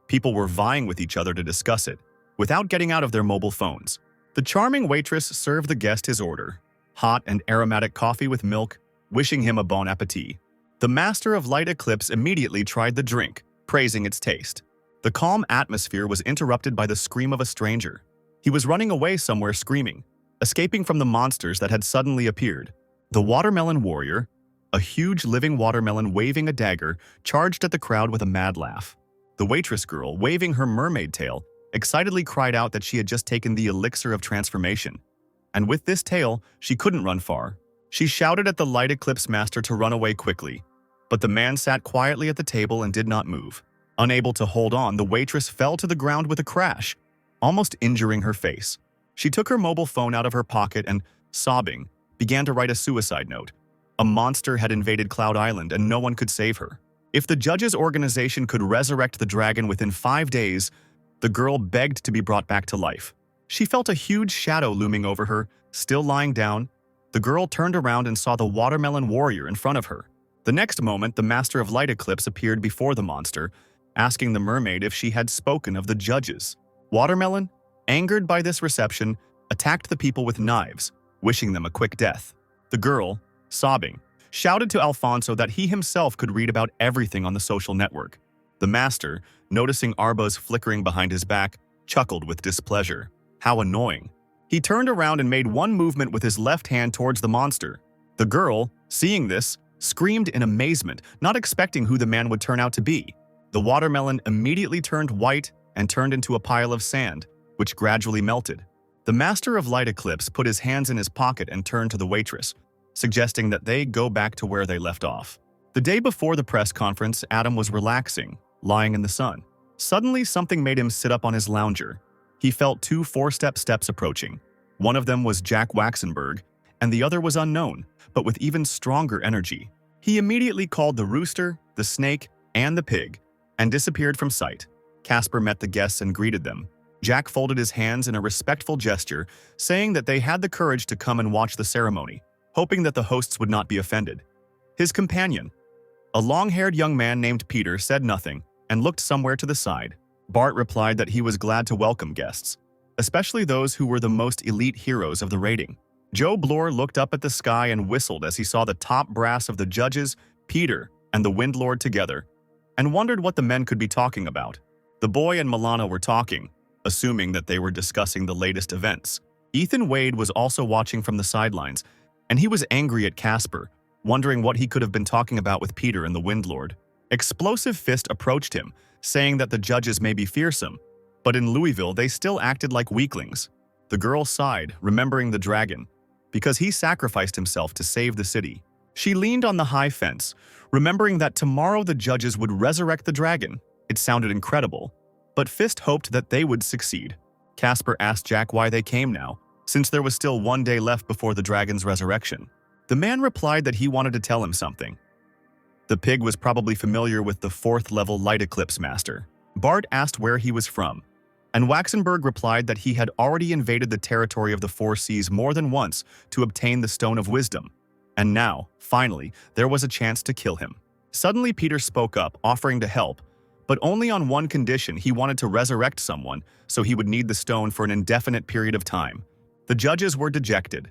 People were vying with each other to discuss it, without getting out of their mobile phones. The charming waitress served the guest his order, hot and aromatic coffee with milk, wishing him a bon appetit. The master of light eclipse immediately tried the drink, praising its taste. The calm atmosphere was interrupted by the scream of a stranger. He was running away somewhere screaming, escaping from the monsters that had suddenly appeared. The watermelon warrior, a huge living watermelon waving a dagger, charged at the crowd with a mad laugh. The waitress girl, waving her mermaid tail, excitedly cried out that she had just taken the elixir of transformation. And with this tail, she couldn't run far. She shouted at the light eclipse master to run away quickly, but the man sat quietly at the table and did not move. Unable to hold on, the waitress fell to the ground with a crash, almost injuring her face. She took her mobile phone out of her pocket and, sobbing, began to write a suicide note. A monster had invaded Cloud Island and no one could save her. If the judges' organization could resurrect the dragon within 5 days, the girl begged to be brought back to life. She felt a huge shadow looming over her, still lying down. The girl turned around and saw the watermelon warrior in front of her. The next moment, the master of light eclipse appeared before the monster, asking the mermaid if she had spoken of the judges. Watermelon, angered by this reception, attacked the people with knives, wishing them a quick death. The girl, sobbing, shouted to Alfonso that he himself could read about everything on the social network. The master, noticing Arbo's flickering behind his back, chuckled with displeasure. How annoying. He turned around and made one movement with his left hand towards the monster. The girl, seeing this, screamed in amazement, not expecting who the man would turn out to be. The watermelon immediately turned white and turned into a pile of sand, which gradually melted. The master of light eclipse put his hands in his pocket and turned to the waitress, suggesting that they go back to where they left off. The day before the press conference, Adam was relaxing, lying in the sun. Suddenly, something made him sit up on his lounger. He felt 2 four-step steps approaching. One of them was Jack Waxenberg, and the other was unknown, but with even stronger energy. He immediately called the rooster, the snake, and the pig, and disappeared from sight. Casper met the guests and greeted them. Jack folded his hands in a respectful gesture, saying that they had the courage to come and watch the ceremony, hoping that the hosts would not be offended. His companion, a long-haired young man named Peter, said nothing and looked somewhere to the side. Bart replied that he was glad to welcome guests, especially those who were the most elite heroes of the rating. Joe Bloor looked up at the sky and whistled as he saw the top brass of the judges, Peter, and the Windlord together, and wondered what the men could be talking about. The boy and Milana were talking, assuming that they were discussing the latest events. Ethan Wade was also watching from the sidelines, and he was angry at Casper, wondering what he could have been talking about with Peter and the Windlord. Explosive Fist approached him, saying that the judges may be fearsome, but in Louisville they still acted like weaklings. The girl sighed, remembering the dragon, because he sacrificed himself to save the city. She leaned on the high fence, remembering that tomorrow the judges would resurrect the dragon. It sounded incredible, but Fist hoped that they would succeed. Casper asked Jack why they came now, since there was still 1 day left before the dragon's resurrection. The man replied that he wanted to tell him something. The pig was probably familiar with the 4th level light eclipse master. Bart asked where he was from, And Waxenberg replied that he had already invaded the territory of the Four Seas more than once to obtain the Stone of Wisdom. And now, finally, there was a chance to kill him. Suddenly Peter spoke up, offering to help, but only on one condition: he wanted to resurrect someone, so he would need the stone for an indefinite period of time. The judges were dejected.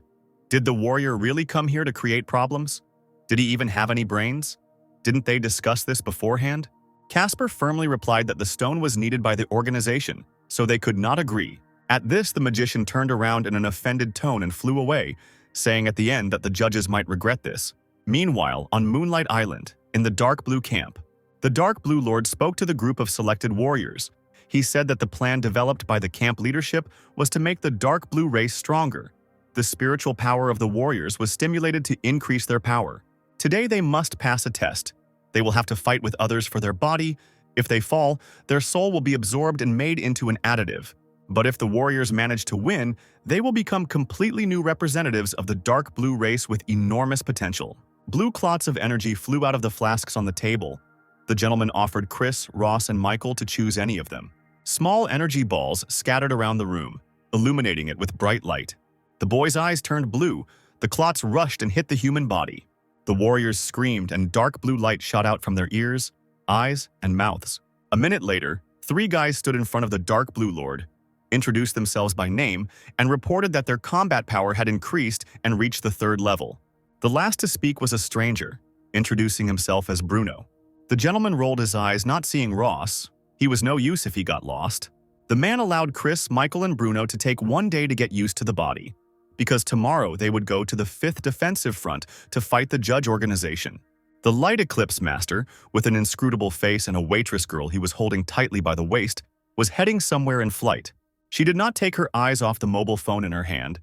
Did the warrior really come here to create problems? Did he even have any brains? Didn't they discuss this beforehand? Casper firmly replied that the stone was needed by the organization, so they could not agree. At this, the magician turned around in an offended tone and flew away, saying at the end that the judges might regret this. Meanwhile, on Moonlight Island, in the Dark Blue camp, the Dark Blue Lord spoke to the group of selected warriors. He said that the plan developed by the camp leadership was to make the Dark Blue race stronger. The spiritual power of the warriors was stimulated to increase their power. Today they must pass a test. They will have to fight with others for their body. If they fall, their soul will be absorbed and made into an additive. But if the warriors manage to win, they will become completely new representatives of the Dark Blue race with enormous potential. Blue clots of energy flew out of the flasks on the table. The gentleman offered Chris, Ross, and Michael to choose any of them. Small energy balls scattered around the room, illuminating it with bright light. The boy's eyes turned blue. The clots rushed and hit the human body. The warriors screamed, and dark blue light shot out from their ears, eyes, and mouths. A minute later, 3 guys stood in front of the Dark Blue Lord, introduced themselves by name, and reported that their combat power had increased and reached the 3rd level. The last to speak was a stranger, introducing himself as Bruno. The gentleman rolled his eyes, not seeing Ross. He was no use if he got lost. The man allowed Chris, Michael, and Bruno to take 1 day to get used to the body, because tomorrow they would go to the 5th Defensive Front to fight the Judge Organization. The Light Eclipse Master, with an inscrutable face and a waitress girl he was holding tightly by the waist, was heading somewhere in flight. She did not take her eyes off the mobile phone in her hand,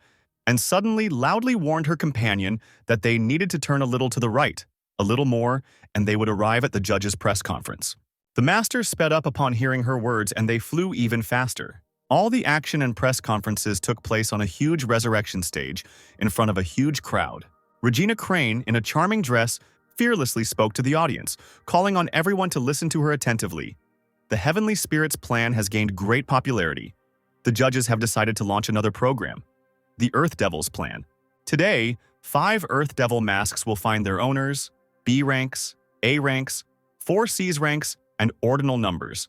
and suddenly loudly warned her companion that they needed to turn a little to the right, a little more, and they would arrive at the judge's press conference. The master sped up upon hearing her words, and they flew even faster. All the action and press conferences took place on a huge resurrection stage in front of a huge crowd. Regina Crane, in a charming dress, fearlessly spoke to the audience, calling on everyone to listen to her attentively. The Heavenly Spirit's plan has gained great popularity. The judges have decided to launch another program, the Earth Devil's Plan. Today, 5 Earth Devil masks will find their owners, B ranks, A ranks, 4 C's ranks, and ordinal numbers.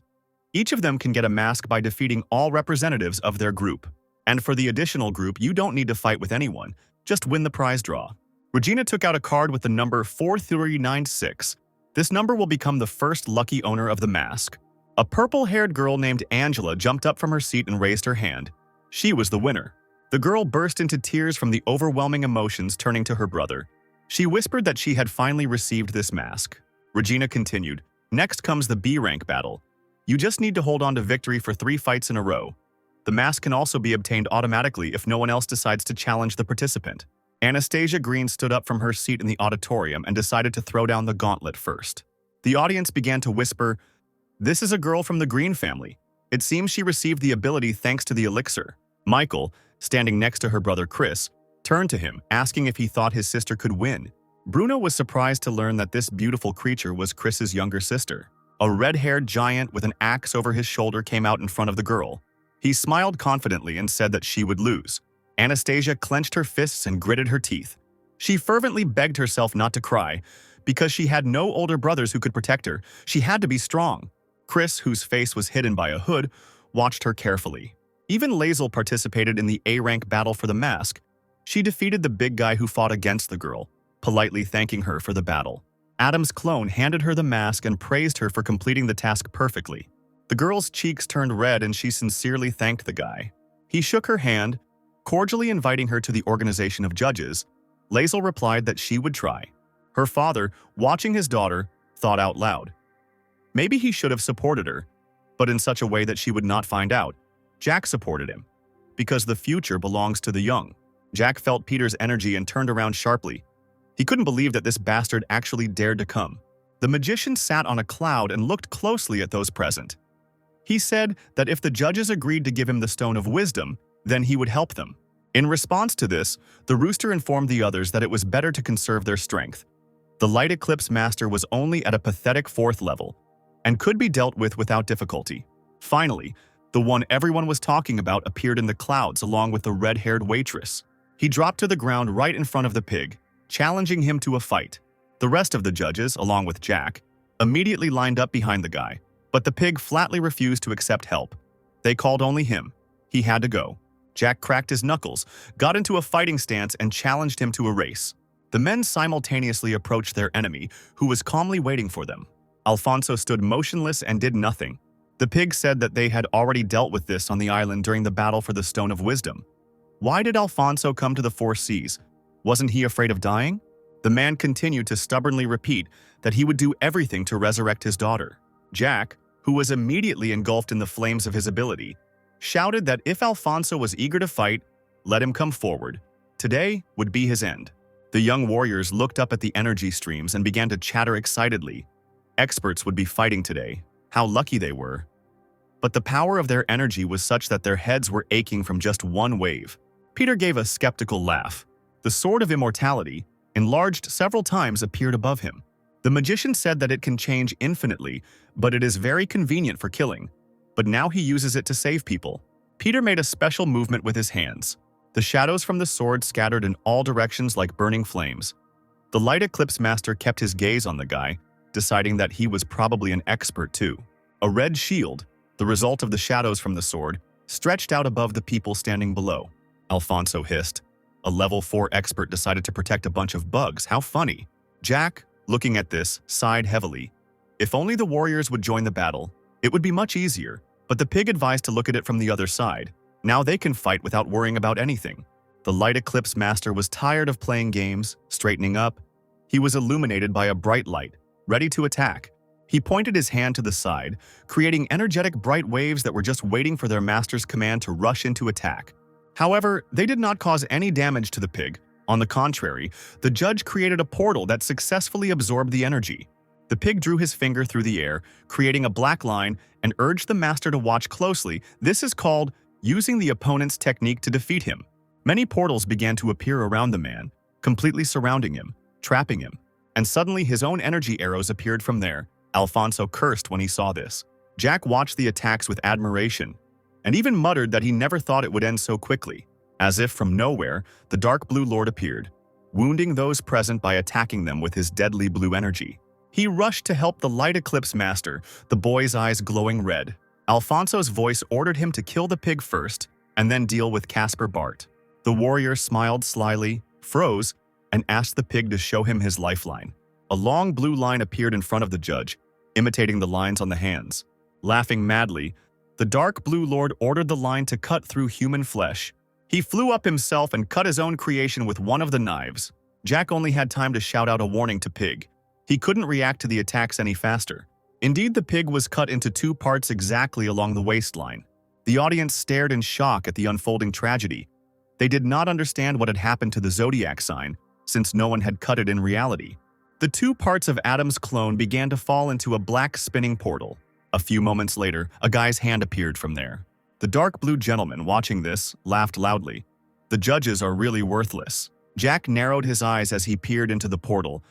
Each of them can get a mask by defeating all representatives of their group. And for the additional group, you don't need to fight with anyone, just win the prize draw. Regina took out a card with the number 4396. This number will become the first lucky owner of the mask. A purple-haired girl named Angela jumped up from her seat and raised her hand. She was the winner. The girl burst into tears from the overwhelming emotions, turning to her brother. She whispered that she had finally received this mask. Regina continued, "Next comes the B rank battle. You just need to hold on to victory for 3 fights in a row. The mask can also be obtained automatically if no one else decides to challenge the participant." Anastasia Green stood up from her seat in the auditorium and decided to throw down the gauntlet first. The audience began to whisper, "This is a girl from the Green family. It seems she received the ability thanks to the elixir." Michael, standing next to her brother Chris, turned to him, asking if he thought his sister could win. Bruno was surprised to learn that this beautiful creature was Chris's younger sister. A red-haired giant with an axe over his shoulder came out in front of the girl. He smiled confidently and said that she would lose. Anastasia clenched her fists and gritted her teeth. She fervently begged herself not to cry. Because she had no older brothers who could protect her, she had to be strong. Chris, whose face was hidden by a hood, watched her carefully. Even Lazel participated in the A-rank battle for the mask. She defeated the big guy who fought against the girl, politely thanking her for the battle. Adam's clone handed her the mask and praised her for completing the task perfectly. The girl's cheeks turned red and she sincerely thanked the guy. He shook her hand, cordially inviting her to the organization of judges. Lazel replied that she would try. Her father, watching his daughter, thought out loud. Maybe he should have supported her, but in such a way that she would not find out. Jack supported him, because the future belongs to the young. Jack felt Peter's energy and turned around sharply. He couldn't believe that this bastard actually dared to come. The magician sat on a cloud and looked closely at those present. He said that if the judges agreed to give him the Stone of Wisdom, then he would help them. In response to this, the rooster informed the others that it was better to conserve their strength. The Light Eclipse Master was only at a pathetic 4th level, and could be dealt with without difficulty. Finally, The one everyone was talking about appeared in the clouds along with the red-haired waitress. He dropped to the ground right in front of the pig, challenging him to a fight. The rest of the judges, along with Jack, immediately lined up behind the guy, but the pig flatly refused to accept help. They called only him. He had to go. Jack cracked his knuckles, got into a fighting stance, and challenged him to a race. The men simultaneously approached their enemy, who was calmly waiting for them. Alfonso stood motionless and did nothing. The pig said that they had already dealt with this on the island during the battle for the Stone of Wisdom. Why did Alfonso come to the Four Seas? Wasn't he afraid of dying? The man continued to stubbornly repeat that he would do everything to resurrect his daughter. Jack, who was immediately engulfed in the flames of his ability, shouted that if Alfonso was eager to fight, let him come forward. Today would be his end. The young warriors looked up at the energy streams and began to chatter excitedly. Experts would be fighting today. How lucky they were. But the power of their energy was such that their heads were aching from just one wave. Peter gave a skeptical laugh. The Sword of Immortality, enlarged several times, appeared above him. The magician said that it can change infinitely, but it is very convenient for killing. But now he uses it to save people. Peter made a special movement with his hands. The shadows from the sword scattered in all directions like burning flames. The light eclipse master kept his gaze on the guy, deciding that he was probably an expert too. A red shield, the result of the shadows from the sword, stretched out above the people standing below. Alfonso hissed. A level 4 expert decided to protect a bunch of bugs. How funny. Jack, looking at this, sighed heavily. If only the warriors would join the battle, it would be much easier, but the pig advised to look at it from the other side. Now they can fight without worrying about anything. The light eclipse master was tired of playing games, straightening up. He was illuminated by a bright light, ready to attack. He pointed his hand to the side, creating energetic bright waves that were just waiting for their master's command to rush into attack. However, they did not cause any damage to the pig. On the contrary, the judge created a portal that successfully absorbed the energy. The pig drew his finger through the air, creating a black line, and urged the master to watch closely. This is called using the opponent's technique to defeat him. Many portals began to appear around the man, completely surrounding him, trapping him. And suddenly his own energy arrows appeared from there. Alfonso cursed when he saw this. Jack watched the attacks with admiration, and even muttered that he never thought it would end so quickly. As if from nowhere, the dark blue lord appeared, wounding those present by attacking them with his deadly blue energy. He rushed to help the light eclipse master, the boy's eyes glowing red. Alfonso's voice ordered him to kill the pig first, and then deal with Casper Bart. The warrior smiled slyly, froze, and asked the pig to show him his lifeline. A long blue line appeared in front of the judge, imitating the lines on the hands. Laughing madly, the dark blue lord ordered the line to cut through human flesh. He flew up himself and cut his own creation with one of the knives. Jack only had time to shout out a warning to Pig. He couldn't react to the attacks any faster. Indeed, the pig was cut into 2 parts exactly along the waistline. The audience stared in shock at the unfolding tragedy. They did not understand what had happened to the zodiac sign, since no one had cut it in reality. The 2 parts of Adam's clone began to fall into a black spinning portal. A few moments later, a guy's hand appeared from there. The dark blue gentleman, watching this, laughed loudly. The judges are really worthless. Jack narrowed his eyes as he peered into the portal.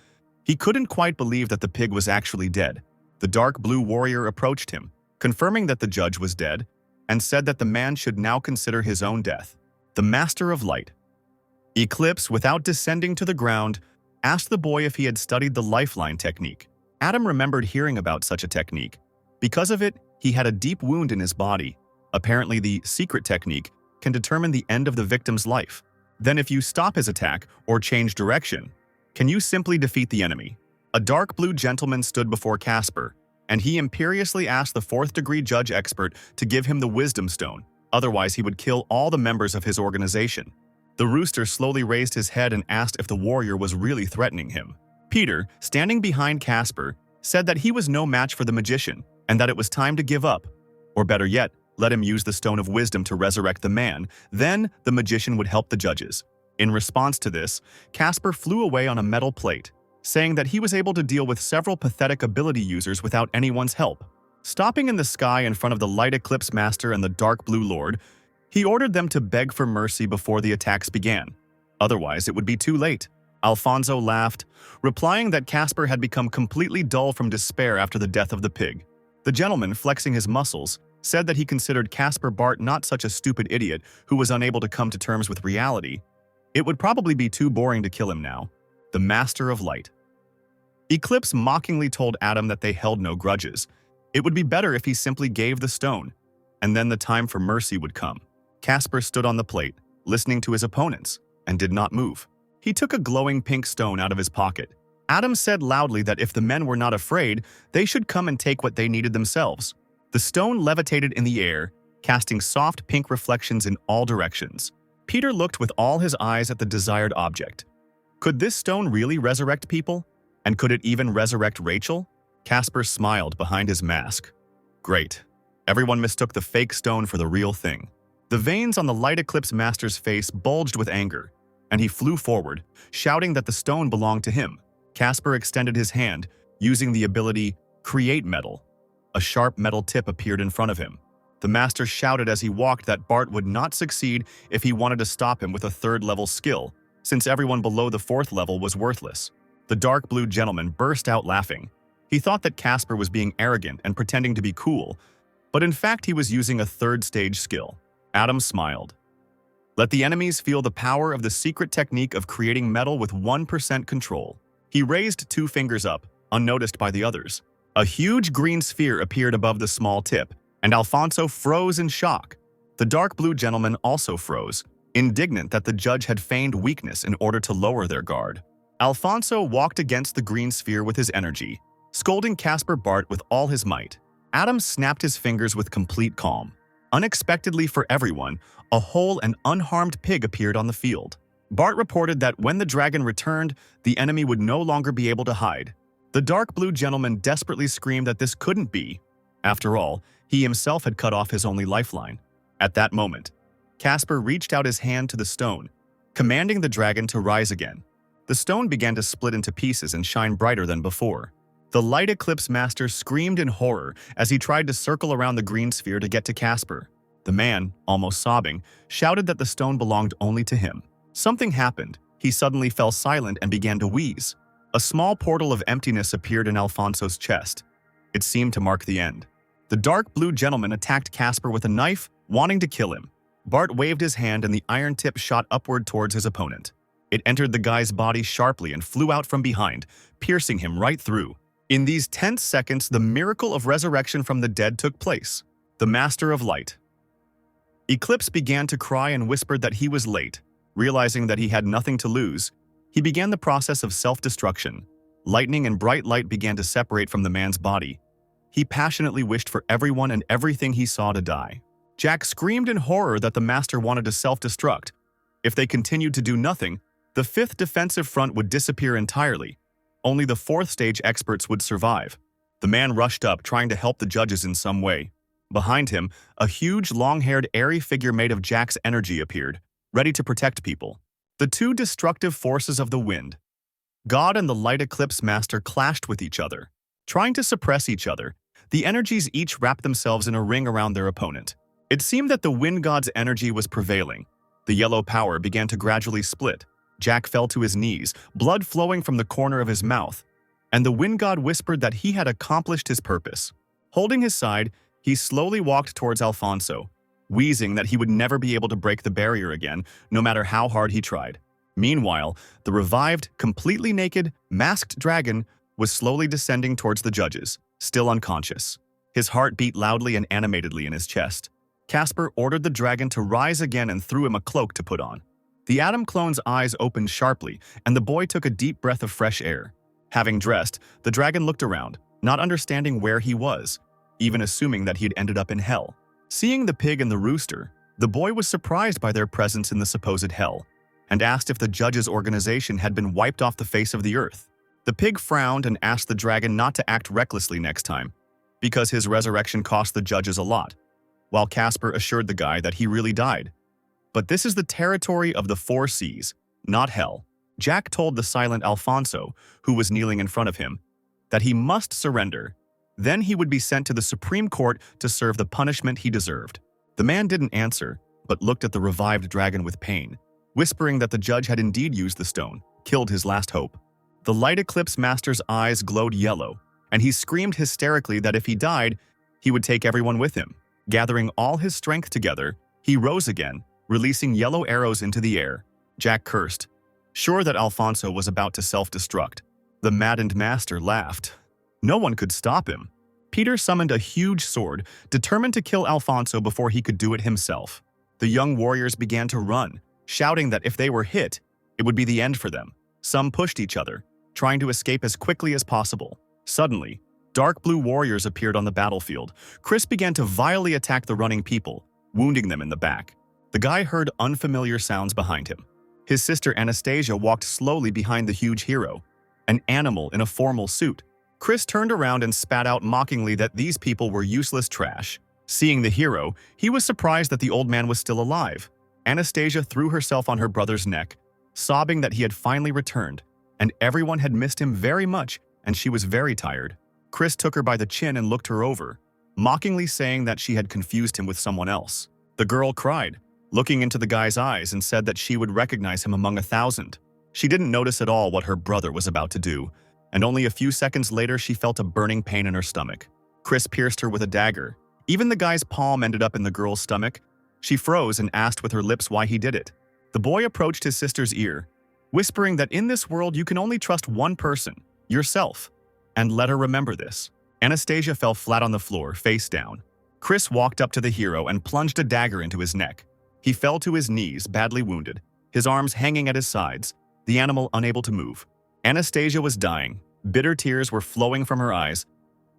He couldn't quite believe that the pig was actually dead. The dark blue warrior approached him, confirming that the judge was dead, and said that the man should now consider his own death. The Master of Light. Eclipse, without descending to the ground, asked the boy if he had studied the lifeline technique. Adam remembered hearing about such a technique. Because of it, he had a deep wound in his body. Apparently, the secret technique can determine the end of the victim's life. Then if you stop his attack or change direction, can you simply defeat the enemy? A dark blue gentleman stood before Casper, and he imperiously asked the 4th-degree judge expert to give him the Wisdom Stone, otherwise he would kill all the members of his organization. The rooster slowly raised his head and asked if the warrior was really threatening him. Peter, standing behind Casper, said that he was no match for the magician, and that it was time to give up. Or better yet, let him use the Stone of Wisdom to resurrect the man, then the magician would help the judges. In response to this, Casper flew away on a metal plate, saying that he was able to deal with several pathetic ability users without anyone's help. Stopping in the sky in front of the Light Eclipse Master and the Dark Blue Lord, he ordered them to beg for mercy before the attacks began. Otherwise, it would be too late. Alfonso laughed, replying that Casper had become completely dull from despair after the death of the pig. The gentleman, flexing his muscles, said that he considered Caspar Bart not such a stupid idiot who was unable to come to terms with reality. It would probably be too boring to kill him now. The Master of Light. Eclipse mockingly told Adam that they held no grudges. It would be better if he simply gave the stone, and then the time for mercy would come. Caspar stood on the plate, listening to his opponents, and did not move. He took a glowing pink stone out of his pocket. Adam said loudly that if the men were not afraid, they should come and take what they needed themselves. The stone levitated in the air, casting soft pink reflections in all directions. Peter looked with all his eyes at the desired object. Could this stone really resurrect people? And could it even resurrect Rachel? Caspar smiled behind his mask. Great. Everyone mistook the fake stone for the real thing. The veins on the Light Eclipse Master's face bulged with anger, and he flew forward, shouting that the stone belonged to him. Caspar extended his hand, using the ability Create Metal. A sharp metal tip appeared in front of him. The Master shouted as he walked that Bart would not succeed if he wanted to stop him with a third-level skill, since everyone below the fourth level was worthless. The dark blue gentleman burst out laughing. He thought that Caspar was being arrogant and pretending to be cool, but in fact he was using a third-stage skill. Adam smiled. Let the enemies feel the power of the secret technique of creating metal with 1% control. He raised 2 fingers up, unnoticed by the others. A huge green sphere appeared above the small tip, and Alfonso froze in shock. The dark blue gentleman also froze, indignant that the judge had feigned weakness in order to lower their guard. Alfonso walked against the green sphere with his energy, scolding Caspar Bart with all his might. Adam snapped his fingers with complete calm. Unexpectedly for everyone, a whole and unharmed pig appeared on the field. Bart reported that when the dragon returned, the enemy would no longer be able to hide. The dark blue gentleman desperately screamed that this couldn't be. After all, he himself had cut off his only lifeline. At that moment, Caspar reached out his hand to the stone, commanding the dragon to rise again. The stone began to split into pieces and shine brighter than before. The Light Eclipse Master screamed in horror as he tried to circle around the green sphere to get to Caspar. The man, almost sobbing, shouted that the stone belonged only to him. Something happened. He suddenly fell silent and began to wheeze. A small portal of emptiness appeared in Alfonso's chest. It seemed to mark the end. The dark blue gentleman attacked Caspar with a knife, wanting to kill him. Bart waved his hand and the iron tip shot upward towards his opponent. It entered the guy's body sharply and flew out from behind, piercing him right through. In these tense seconds, the miracle of resurrection from the dead took place. The Master of Light. Eclipse began to cry and whispered that he was late. Realizing that he had nothing to lose, he began the process of self-destruction. Lightning and bright light began to separate from the man's body. He passionately wished for everyone and everything he saw to die. Jack screamed in horror that the Master wanted to self-destruct. If they continued to do nothing, the 5th defensive front would disappear entirely. Only the 4th stage experts would survive. The man rushed up, trying to help the judges in some way. Behind him, a huge, long-haired, airy figure made of Jack's energy appeared, ready to protect people. The 2 destructive forces of the wind, God and the Light Eclipse Master, clashed with each other. Trying to suppress each other, the energies each wrapped themselves in a ring around their opponent. It seemed that the wind god's energy was prevailing. The yellow power began to gradually split. Jack fell to his knees, blood flowing from the corner of his mouth, and the wind god whispered that he had accomplished his purpose. Holding his side, he slowly walked towards Alfonso, wheezing that he would never be able to break the barrier again, no matter how hard he tried. Meanwhile, the revived, completely naked, masked dragon was slowly descending towards the judges, still unconscious. His heart beat loudly and animatedly in his chest. Caspar ordered the dragon to rise again and threw him a cloak to put on. The Atom clone's eyes opened sharply, and the boy took a deep breath of fresh air. Having dressed, the dragon looked around, not understanding where he was, even assuming that he'd ended up in hell. Seeing the pig and the rooster, the boy was surprised by their presence in the supposed hell, and asked if the judge's organization had been wiped off the face of the earth. The pig frowned and asked the dragon not to act recklessly next time, because his resurrection cost the judges a lot, while Caspar assured the guy that he really died. But this is the territory of the 4 seas, not hell. Jack told the silent Alfonso, who was kneeling in front of him, that he must surrender. Then he would be sent to the Supreme Court to serve the punishment he deserved. The man didn't answer, but looked at the revived dragon with pain, whispering that the judge had indeed used the stone, killed his last hope. The Light Eclipse Master's eyes glowed yellow, and he screamed hysterically that if he died, he would take everyone with him. Gathering all his strength together, he rose again, releasing yellow arrows into the air. Jack cursed, sure that Alfonso was about to self-destruct. The maddened master laughed. No one could stop him. Peter summoned a huge sword, determined to kill Alfonso before he could do it himself. The young warriors began to run, shouting that if they were hit, it would be the end for them. Some pushed each other, trying to escape as quickly as possible. Suddenly, dark blue warriors appeared on the battlefield. Chris began to vilely attack the running people, wounding them in the back. The guy heard unfamiliar sounds behind him. His sister Anastasia walked slowly behind the huge hero, an animal in a formal suit. Chris turned around and spat out mockingly that these people were useless trash. Seeing the hero, he was surprised that the old man was still alive. Anastasia threw herself on her brother's neck, sobbing that he had finally returned, and everyone had missed him very much, and she was very tired. Chris took her by the chin and looked her over, mockingly saying that she had confused him with someone else. The girl cried, looking into the guy's eyes, and said that she would recognize him among 1,000. She didn't notice at all what her brother was about to do, and only a few seconds later she felt a burning pain in her stomach. Chris pierced her with a dagger. Even the guy's palm ended up in the girl's stomach. She froze and asked with her lips why he did it. The boy approached his sister's ear, whispering that in this world you can only trust one person, yourself, and let her remember this. Anastasia fell flat on the floor, face down. Chris walked up to the hero and plunged a dagger into his neck. He fell to his knees, badly wounded, his arms hanging at his sides, the animal unable to move. Anastasia was dying. Bitter tears were flowing from her eyes,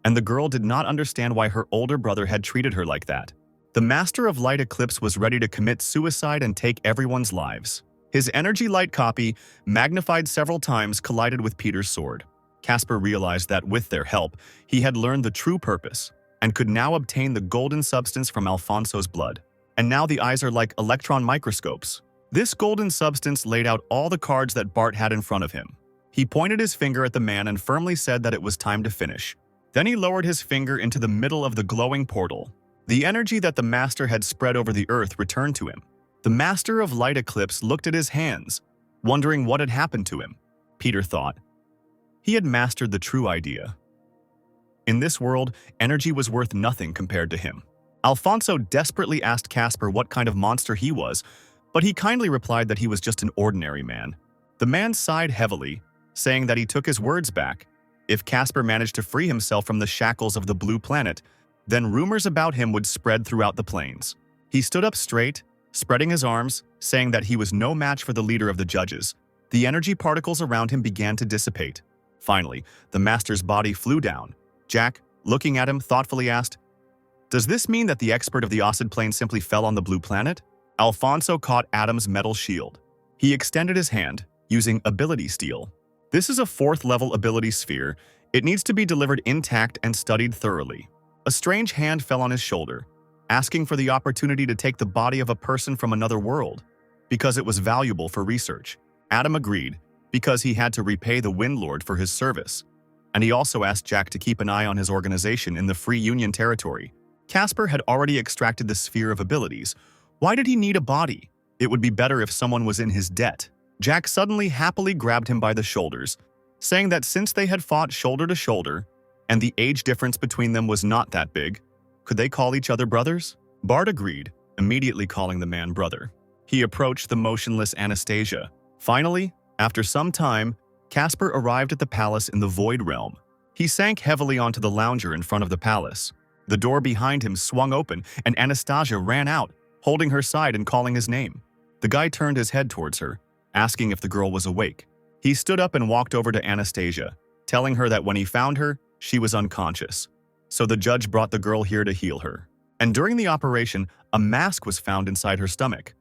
and the girl did not understand why her older brother had treated her like that. The Master of Light Eclipse was ready to commit suicide and take everyone's lives. His energy light copy, magnified several times, collided with Peter's sword. Casper realized that with their help, he had learned the true purpose and could now obtain the golden substance from Alfonso's blood. And now the eyes are like electron microscopes. This golden substance laid out all the cards that Bart had in front of him. He pointed his finger at the man and firmly said that it was time to finish. Then he lowered his finger into the middle of the glowing portal. The energy that the Master had spread over the earth returned to him. The Master of Light Eclipse looked at his hands, wondering what had happened to him. Peter thought. He had mastered the true idea. In this world, energy was worth nothing compared to him. Alfonso desperately asked Casper what kind of monster he was, but he kindly replied that he was just an ordinary man. The man sighed heavily, saying that he took his words back. If Casper managed to free himself from the shackles of the blue planet, then rumors about him would spread throughout the plains. He stood up straight, spreading his arms, saying that he was no match for the leader of the judges. The energy particles around him began to dissipate. Finally, the Master's body flew down. Jack, looking at him, thoughtfully asked, "Does this mean that the expert of the Osid Plane simply fell on the blue planet?" Alfonso caught Adam's metal shield. He extended his hand, using Ability Steal. This is a 4th-level ability sphere. It needs to be delivered intact and studied thoroughly. A strange hand fell on his shoulder, asking for the opportunity to take the body of a person from another world, because it was valuable for research. Adam agreed, because he had to repay the Windlord for his service, and he also asked Jack to keep an eye on his organization in the Free Union territory. Casper had already extracted the sphere of abilities. Why did he need a body? It would be better if someone was in his debt. Jack suddenly happily grabbed him by the shoulders, saying that since they had fought shoulder to shoulder, and the age difference between them was not that big, could they call each other brothers? Bart agreed, immediately calling the man brother. He approached the motionless Anastasia. Finally, after some time, Casper arrived at the palace in the Void Realm. He sank heavily onto the lounger in front of the palace. The door behind him swung open, and Anastasia ran out, holding her side and calling his name. The guy turned his head towards her, asking if the girl was awake. He stood up and walked over to Anastasia, telling her that when he found her, she was unconscious. So the judge brought the girl here to heal her. And during the operation, a mask was found inside her stomach,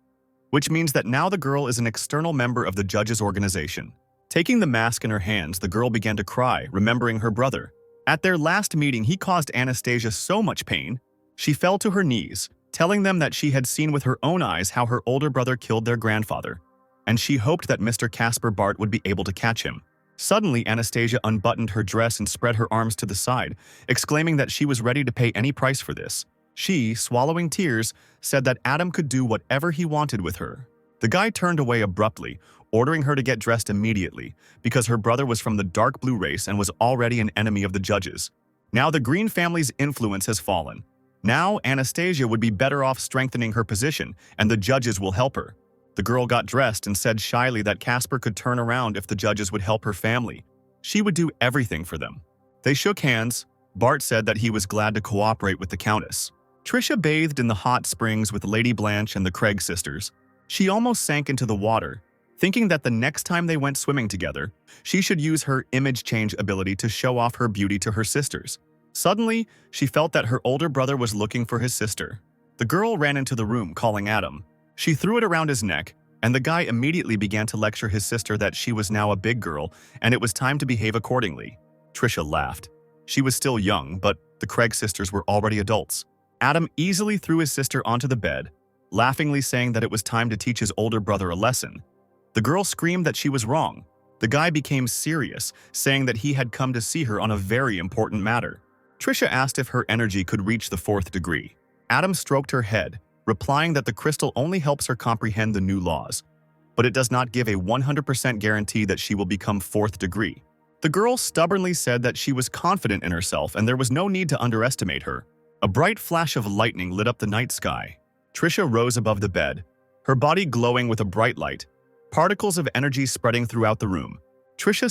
which means that now the girl is an external member of the judge's organization. Taking the mask in her hands, the girl began to cry, remembering her brother. At their last meeting, he caused Anastasia so much pain, she fell to her knees, telling them that she had seen with her own eyes how her older brother killed their grandfather, and she hoped that Mr. Casper Bart would be able to catch him. Suddenly, Anastasia unbuttoned her dress and spread her arms to the side, exclaiming that she was ready to pay any price for this. She, swallowing tears, said that Adam could do whatever he wanted with her. The guy turned away abruptly, ordering her to get dressed immediately, because her brother was from the dark blue race and was already an enemy of the judges. Now the Green family's influence has fallen, Now, Anastasia would be better off strengthening her position, and the judges will help her. The girl got dressed and said shyly that Casper could turn around if the judges would help her family. She would do everything for them. They shook hands. Bart said that he was glad to cooperate with the Countess. Trisha bathed in the hot springs with Lady Blanche and the Craig sisters. She almost sank into the water, thinking that the next time they went swimming together, she should use her image change ability to show off her beauty to her sisters. Suddenly, she felt that her older brother was looking for his sister. The girl ran into the room, calling Adam. She threw it around his neck, and the guy immediately began to lecture his sister that she was now a big girl and it was time to behave accordingly. Trisha laughed. She was still young, but the Craig sisters were already adults. Adam easily threw his sister onto the bed, laughingly saying that it was time to teach his older brother a lesson. The girl screamed that she was wrong. The guy became serious, saying that he had come to see her on a very important matter. Trisha asked if her energy could reach the 4th degree. Adam stroked her head, replying that the crystal only helps her comprehend the new laws, but it does not give a 100% guarantee that she will become 4th degree. The girl stubbornly said that she was confident in herself and there was no need to underestimate her. A bright flash of lightning lit up the night sky. Trisha rose above the bed, her body glowing with a bright light, particles of energy spreading throughout the room. Trisha